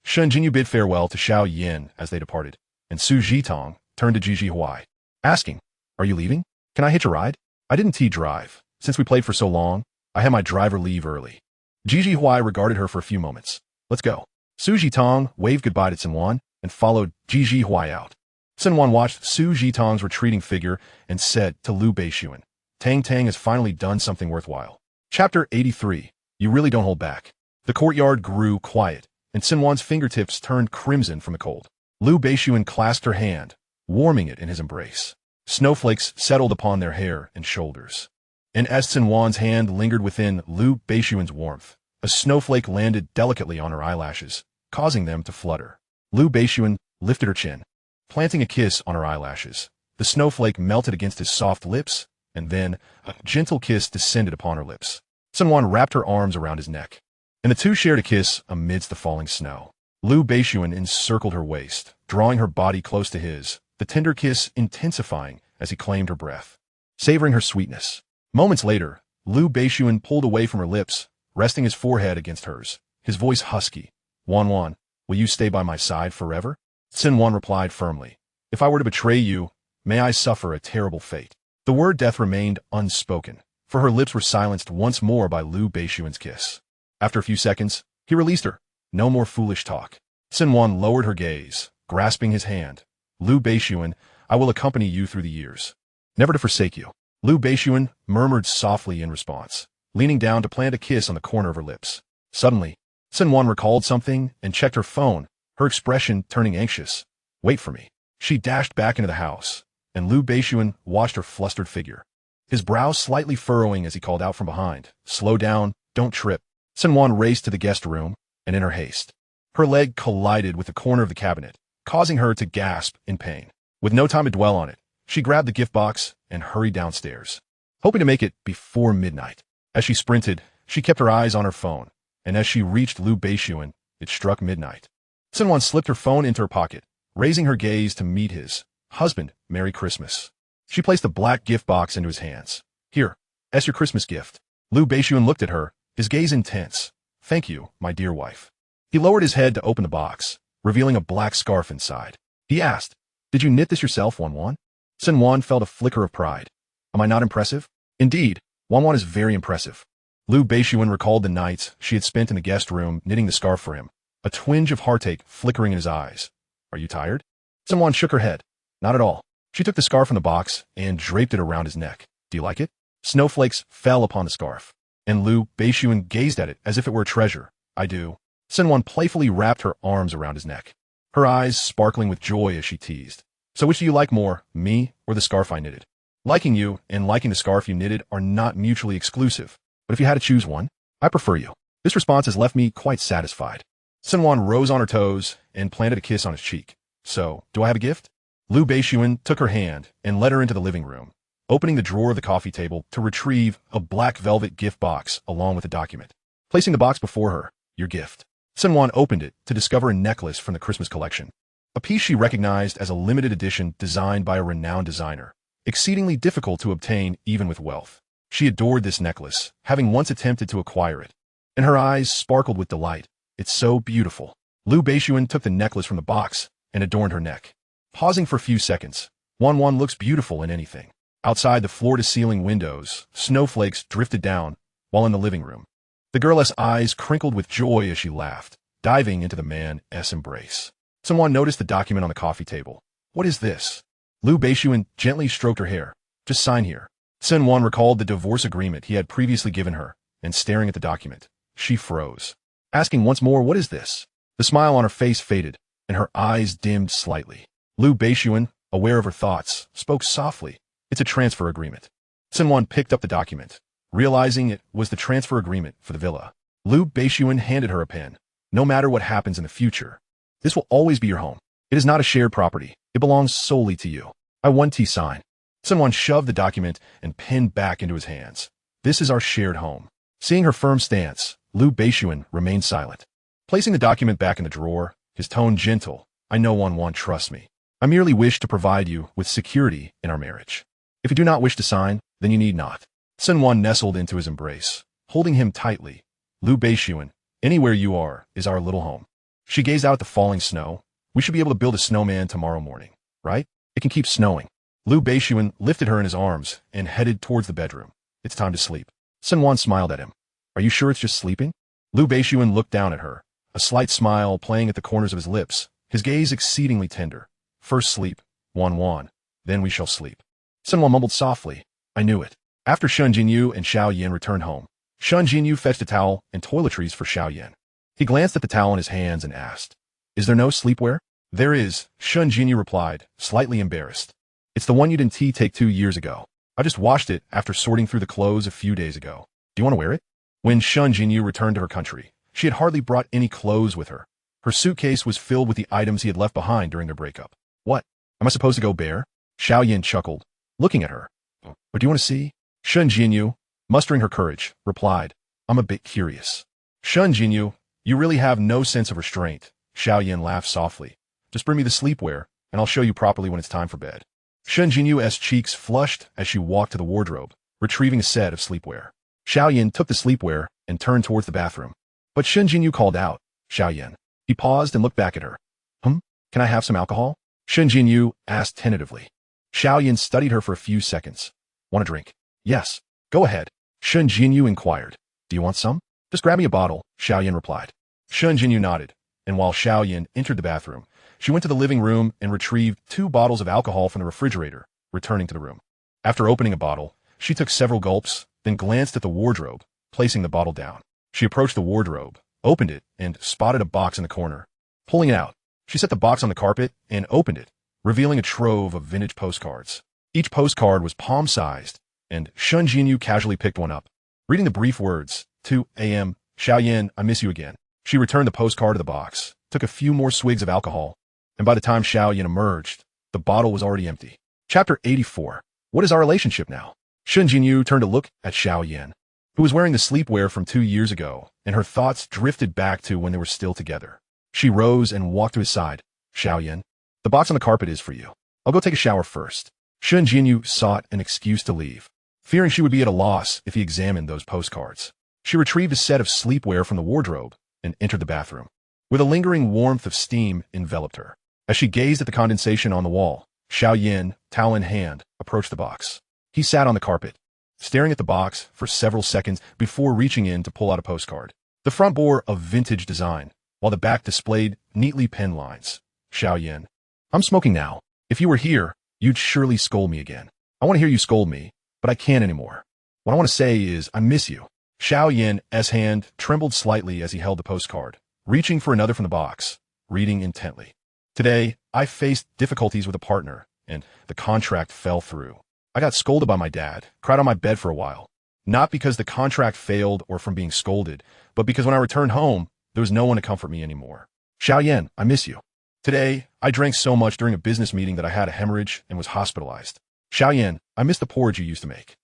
Shen Jinyu bid farewell to Xiao Yin as they departed, and Su Jitong turned to Ji Huai, asking, Are you leaving? Can I hitch a ride? I didn't drive. Since we played for so long, I had my driver leave early. Ji Huai regarded her for a few moments. Let's go. Su Jitong waved goodbye to Cen Wan and followed Ji Huai out. Cen Wan watched Su Jitong's retreating figure and said to Lu Beixun, Tang Tang has finally done something worthwhile. Chapter 83. You really don't hold back. The courtyard grew quiet, and Cen Wan's fingertips turned crimson from the cold. Lu Beixun clasped her hand, warming it in his embrace. Snowflakes settled upon their hair and shoulders. And as Cen Wan's hand lingered within Lu Beixun's warmth, a snowflake landed delicately on her eyelashes, causing them to flutter. Lu Beixun lifted her chin, planting a kiss on her eyelashes. The snowflake melted against his soft lips, and then a gentle kiss descended upon her lips. Cen Wan wrapped her arms around his neck, and the two shared a kiss amidst the falling snow. Lu Beixun encircled her waist, drawing her body close to his, the tender kiss intensifying as he claimed her breath, savoring her sweetness. Moments later, Lu Beixun pulled away from her lips, resting his forehead against hers, his voice husky. Wan Wan, will you stay by my side forever? Cen Wan replied firmly, if I were to betray you, may I suffer a terrible fate. The word death remained unspoken, for her lips were silenced once more by Lu Beixun's kiss. After a few seconds, he released her. No more foolish talk. Cen Wan lowered her gaze, grasping his hand. Lu Beixun, I will accompany you through the years, never to forsake you. Lu Beixun murmured softly in response, leaning down to plant a kiss on the corner of her lips. Suddenly, Cen Wan recalled something and checked her phone, her expression turning anxious. Wait for me. She dashed back into the house, and Lu Beixun watched her flustered figure, his brow slightly furrowing as he called out from behind, slow down, don't trip. Cen Wan raced to the guest room, and in her haste, her leg collided with the corner of the cabinet, causing her to gasp in pain. With no time to dwell on it, she grabbed the gift box and hurried downstairs, hoping to make it before midnight. As she sprinted, she kept her eyes on her phone, and as she reached Lu Beixun, it struck midnight. Cen Wan slipped her phone into her pocket, raising her gaze to meet his. Husband, Merry Christmas. She placed the black gift box into his hands. Here, that's your Christmas gift. Lu Beixun looked at her, his gaze intense. Thank you, my dear wife. He lowered his head to open the box, revealing a black scarf inside. He asked, did you knit this yourself, Wan Wan? Cen Wan felt a flicker of pride. Am I not impressive? Indeed, Wan Wan is very impressive. Lu Beixun recalled the nights she had spent in the guest room knitting the scarf for him, a twinge of heartache flickering in his eyes. Are you tired? Cen Wan shook her head. Not at all. She took the scarf from the box and draped it around his neck. Do you like it? Snowflakes fell upon the scarf, and Lu Beixun gazed at it as if it were a treasure. I do. Cen Wan playfully wrapped her arms around his neck, her eyes sparkling with joy as she teased. So which do you like more, me or the scarf I knitted? Liking you and liking the scarf you knitted are not mutually exclusive, but if you had to choose one, I prefer you. This response has left me quite satisfied. Cen Wan rose on her toes and planted a kiss on his cheek. So, do I have a gift? Lu Beixun took her hand and led her into the living room, opening the drawer of the coffee table to retrieve a black velvet gift box along with a document. Placing the box before her, your gift. Cen Wan opened it to discover a necklace from the Christmas collection, a piece she recognized as a limited edition designed by a renowned designer, exceedingly difficult to obtain even with wealth. She adored this necklace, having once attempted to acquire it, and her eyes sparkled with delight. It's so beautiful. Lu Beixun took the necklace from the box and adorned her neck. Pausing for a few seconds, Wan Wan looks beautiful in anything. Outside the floor-to-ceiling windows, snowflakes drifted down, while in the living room, the girl's eyes crinkled with joy as she laughed, diving into the man's embrace. Cen Wan noticed the document on the coffee table. What is this? Lu Beixun gently stroked her hair. Just sign here. Cen Wan recalled the divorce agreement he had previously given her, and staring at the document, she froze. Asking once more, what is this? The smile on her face faded, and her eyes dimmed slightly. Lu Beixun, aware of her thoughts, spoke softly. It's a transfer agreement. Cen Wan picked up the document, realizing it was the transfer agreement for the villa. Lu Beixun handed her a pen. No matter what happens in the future, this will always be your home. It is not a shared property. It belongs solely to you. I want to sign. Cen Wan shoved the document and pen back into his hands. This is our shared home. Seeing her firm stance, Lu Beixun remained silent. Placing the document back in the drawer, his tone gentle. I know Wan Wan trusts me. I merely wish to provide you with security in our marriage. If you do not wish to sign, then you need not. Cen Wan nestled into his embrace, holding him tightly. Lu Beixun, anywhere you are, is our little home. She gazed out at the falling snow. We should be able to build a snowman tomorrow morning, right? It can keep snowing. Lu Beixun lifted her in his arms and headed towards the bedroom. It's time to sleep. Cen Wan smiled at him. Are you sure it's just sleeping? Lu Beixun looked down at her, a slight smile playing at the corners of his lips, his gaze exceedingly tender. First sleep, Wan, then we shall sleep. Cen Wan mumbled softly, I knew it. After Shun Jinyu and Xiao Yin returned home, Shun Jinyu fetched a towel and toiletries for Xiao Yin. He glanced at the towel in his hands and asked, Is there no sleepwear? There is, Shun Jinyu replied, slightly embarrassed. It's the one you didn't take 2 years ago. I just washed it after sorting through the clothes a few days ago. Do you want to wear it? When Shun Jinyu returned to her country, she had hardly brought any clothes with her. Her suitcase was filled with the items he had left behind during their breakup. What? Am I supposed to go bare? Xiao Yin chuckled, looking at her. What do you want to see? Shun Jinyu, mustering her courage, replied, I'm a bit curious. Shun Jinyu, you really have no sense of restraint. Xiao Yin laughed softly. Just bring me the sleepwear, and I'll show you properly when it's time for bed. Shun Jinyu's cheeks flushed as she walked to the wardrobe, retrieving a set of sleepwear. Xiao Yin took the sleepwear and turned towards the bathroom. But Shun Jinyu called out, Xiao Yin. He paused and looked back at her. Can I have some alcohol? Shun Jinyu asked tentatively. Xiao Yin studied her for a few seconds. Want a drink? Yes. Go ahead. Shun Jinyu inquired. Do you want some? Just grab me a bottle, Xiao Yin replied. Shun Jinyu nodded, and while Xiao Yin entered the bathroom, she went to the living room and retrieved 2 bottles of alcohol from the refrigerator, returning to the room. After opening a bottle, she took several gulps, then glanced at the wardrobe, placing the bottle down. She approached the wardrobe, opened it, and spotted a box in the corner. Pulling it out, she set the box on the carpet and opened it, revealing a trove of vintage postcards. Each postcard was palm-sized, and Shun Jinyu casually picked one up. Reading the brief words, 2 a.m., Xiao Yin, I miss you again. She returned the postcard to the box, took a few more swigs of alcohol, and by the time Xiao Yin emerged, the bottle was already empty. Chapter 84. What is our relationship now? Shun Jinyu turned to look at Xiao Yin, who was wearing the sleepwear from 2 years ago, and her thoughts drifted back to when they were still together. She rose and walked to his side. Xiao Yin, the box on the carpet is for you. I'll go take a shower first. Shun Jinyu sought an excuse to leave, fearing she would be at a loss if he examined those postcards. She retrieved a set of sleepwear from the wardrobe and entered the bathroom. With a lingering warmth of steam enveloped her. As she gazed at the condensation on the wall, Xiao Yin, towel in hand, approached the box. He sat on the carpet, staring at the box for several seconds before reaching in to pull out a postcard. The front bore a vintage design, while the back displayed neatly penned lines. Xiao Yin, I'm smoking now. If you were here, you'd surely scold me again. I want to hear you scold me, but I can't anymore. What I want to say is, I miss you. Xiao Yin's hand trembled slightly as he held the postcard, reaching for another from the box, reading intently. Today, I faced difficulties with a partner, and the contract fell through. I got scolded by my dad, cried on my bed for a while. Not because the contract failed or from being scolded, but because when I returned home, there was no one to comfort me anymore. Xiao Yin, I miss you. Today, I drank so much during a business meeting that I had a hemorrhage and was hospitalized. Xiao Yin, I miss the porridge you used to make.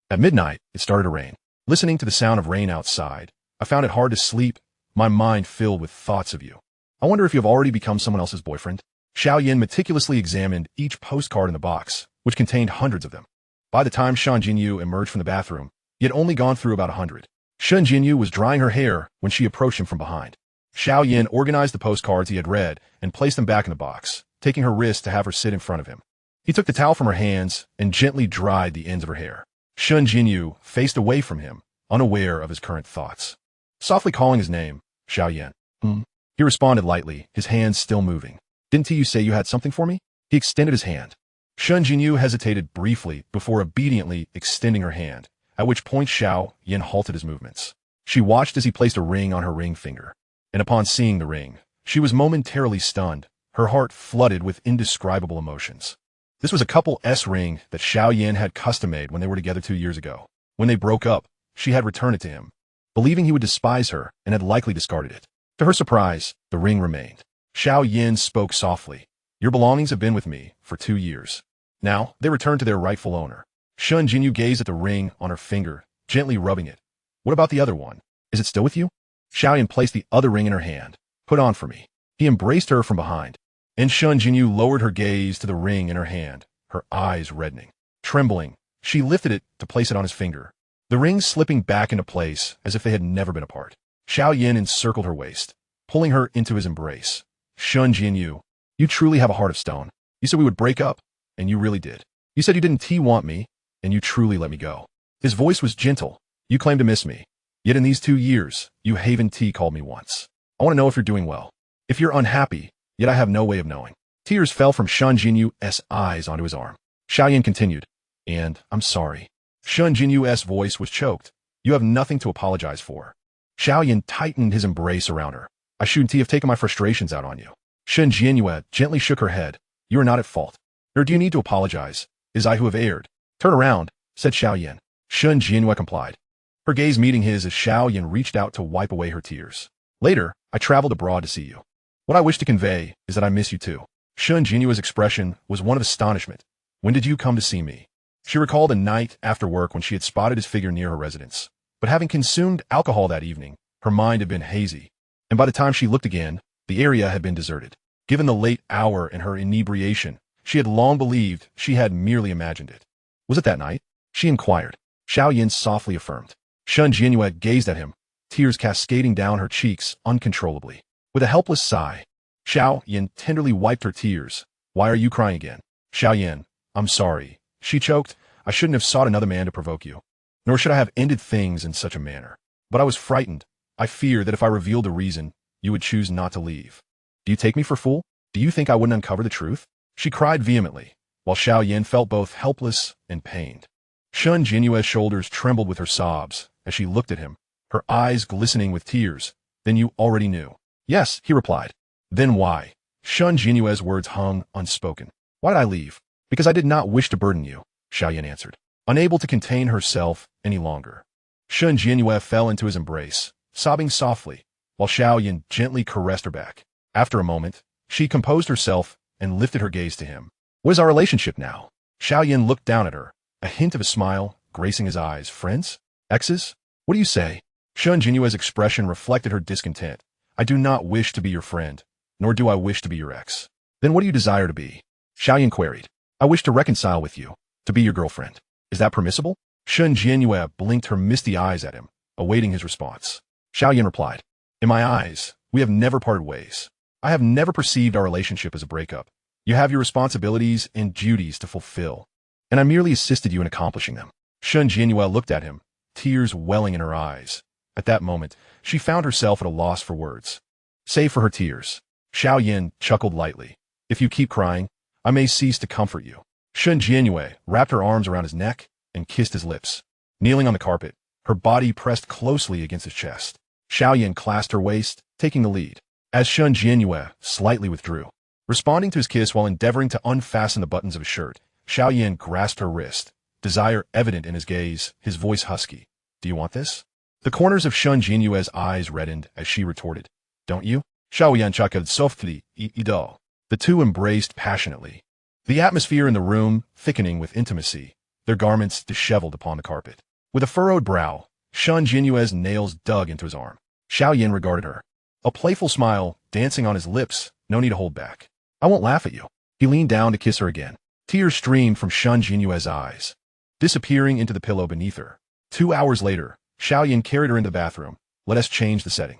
At midnight, it started to rain. Listening to the sound of rain outside, I found it hard to sleep, my mind filled with thoughts of you. I wonder if you have already become someone else's boyfriend. Xiao Yin meticulously examined each postcard in the box, which contained hundreds of them. By the time Shun Jinyu emerged from the bathroom, he had only gone through about 100. Shun Jinyu was drying her hair when she approached him from behind. Xiao Yin organized the postcards he had read and placed them back in the box, taking her wrist to have her sit in front of him. He took the towel from her hands and gently dried the ends of her hair. Shun Jinyu faced away from him, unaware of his current thoughts. Softly calling his name, Xiao Yin. He responded lightly, his hands still moving. Didn't you say you had something for me? He extended his hand. Shun Jinyu hesitated briefly before obediently extending her hand, at which point Xiao Yin halted his movements. She watched as he placed a ring on her ring finger, and upon seeing the ring, she was momentarily stunned, her heart flooded with indescribable emotions. This was a couple S ring that Xiao Yin had custom-made when they were together 2 years ago. When they broke up, she had returned it to him, believing he would despise her and had likely discarded it. To her surprise, the ring remained. Xiao Yin spoke softly. Your belongings have been with me for 2 years. Now, they return to their rightful owner. Shun Jinyu gazed at the ring on her finger, gently rubbing it. What about the other one? Is it still with you? Xiao Yin placed the other ring in her hand. Put on for me. He embraced her from behind, and Shun Jinyu lowered her gaze to the ring in her hand, her eyes reddening. Trembling, she lifted it to place it on his finger, the ring slipping back into place as if they had never been apart. Xiao Yin encircled her waist, pulling her into his embrace. Shun Jinyu, you truly have a heart of stone. You said we would break up, and you really did. You said you didn't want me, and you truly let me go. His voice was gentle. You claimed to miss me. Yet in these 2 years, you Haven T called me once. I want to know if you're doing well. If you're unhappy, yet I have no way of knowing. Tears fell from Shun Jinyu's eyes onto his arm. Xiaoyan continued, and I'm sorry. Shun Jinyu's voice was choked. You have nothing to apologize for. Xiaoyan tightened his embrace around her. I shouldn't have taken my frustrations out on you. Shun Jinyu gently shook her head. You are not at fault. Nor do you need to apologize. It is I who have erred. Turn around, said Xiaoyan. Shun Jinyu complied. Her gaze meeting his as Xiaoyan reached out to wipe away her tears. Later, I traveled abroad to see you. What I wish to convey is that I miss you too. Shun Jinyu's expression was one of astonishment. When did you come to see me? She recalled a night after work when she had spotted his figure near her residence. But having consumed alcohol that evening, her mind had been hazy. And by the time she looked again, the area had been deserted. Given the late hour and her inebriation, she had long believed she had merely imagined it. Was it that night? She inquired. Xiaoyan softly affirmed. Shun Jinyu gazed at him, tears cascading down her cheeks uncontrollably. With a helpless sigh, Xiaoyan tenderly wiped her tears. Why are you crying again? Xiaoyan, I'm sorry. She choked. I shouldn't have sought another man to provoke you. Nor should I have ended things in such a manner. But I was frightened. I fear that if I revealed the reason, you would choose not to leave. Do you take me for a fool? Do you think I wouldn't uncover the truth? She cried vehemently, while Xiaoyan felt both helpless and pained. Shun Jinyu's shoulders trembled with her sobs as she looked at him, her eyes glistening with tears. Then you already knew. Yes, he replied. Then why? Shun Jinyu's words hung unspoken. Why did I leave? Because I did not wish to burden you, Xiaoyan answered, unable to contain herself any longer. Shun Jinyu fell into his embrace, sobbing softly, while Xiaoyan gently caressed her back. After a moment, she composed herself and lifted her gaze to him. What is our relationship now? Xiaoyan looked down at her, a hint of a smile gracing his eyes. Friends? Exes? What do you say? Shun Jinyu's expression reflected her discontent. I do not wish to be your friend, nor do I wish to be your ex. Then what do you desire to be? Xiaoyan queried. I wish to reconcile with you, to be your girlfriend. Is that permissible? Shun Jinyu blinked her misty eyes at him, awaiting his response. Xiaoyan replied, in my eyes, we have never parted ways. I have never perceived our relationship as a breakup. You have your responsibilities and duties to fulfill, and I merely assisted you in accomplishing them. Shun Jinyu looked at him, tears welling in her eyes. At that moment, she found herself at a loss for words. Save for her tears. Xiaoyan chuckled lightly. If you keep crying, I may cease to comfort you. Shun Jinyu wrapped her arms around his neck and kissed his lips. Kneeling on the carpet, her body pressed closely against his chest. Xiaoyan clasped her waist, taking the lead, as Shun Jinyu slightly withdrew. Responding to his kiss while endeavoring to unfasten the buttons of his shirt, Xiaoyan grasped her wrist, desire evident in his gaze, his voice husky. Do you want this? The corners of Shun Jinyu's eyes reddened as she retorted. Don't you? Xiaoyan chuckled softly, ido. The two embraced passionately, the atmosphere in the room thickening with intimacy, their garments disheveled upon the carpet. With a furrowed brow, Shun Jinyu's nails dug into his arm. Xiaoyan regarded her, a playful smile dancing on his lips, no need to hold back. I won't laugh at you. He leaned down to kiss her again. Tears streamed from Shun Jinyu's eyes, disappearing into the pillow beneath her. 2 hours later, Xiaoyan carried her into the bathroom. Let us change the setting.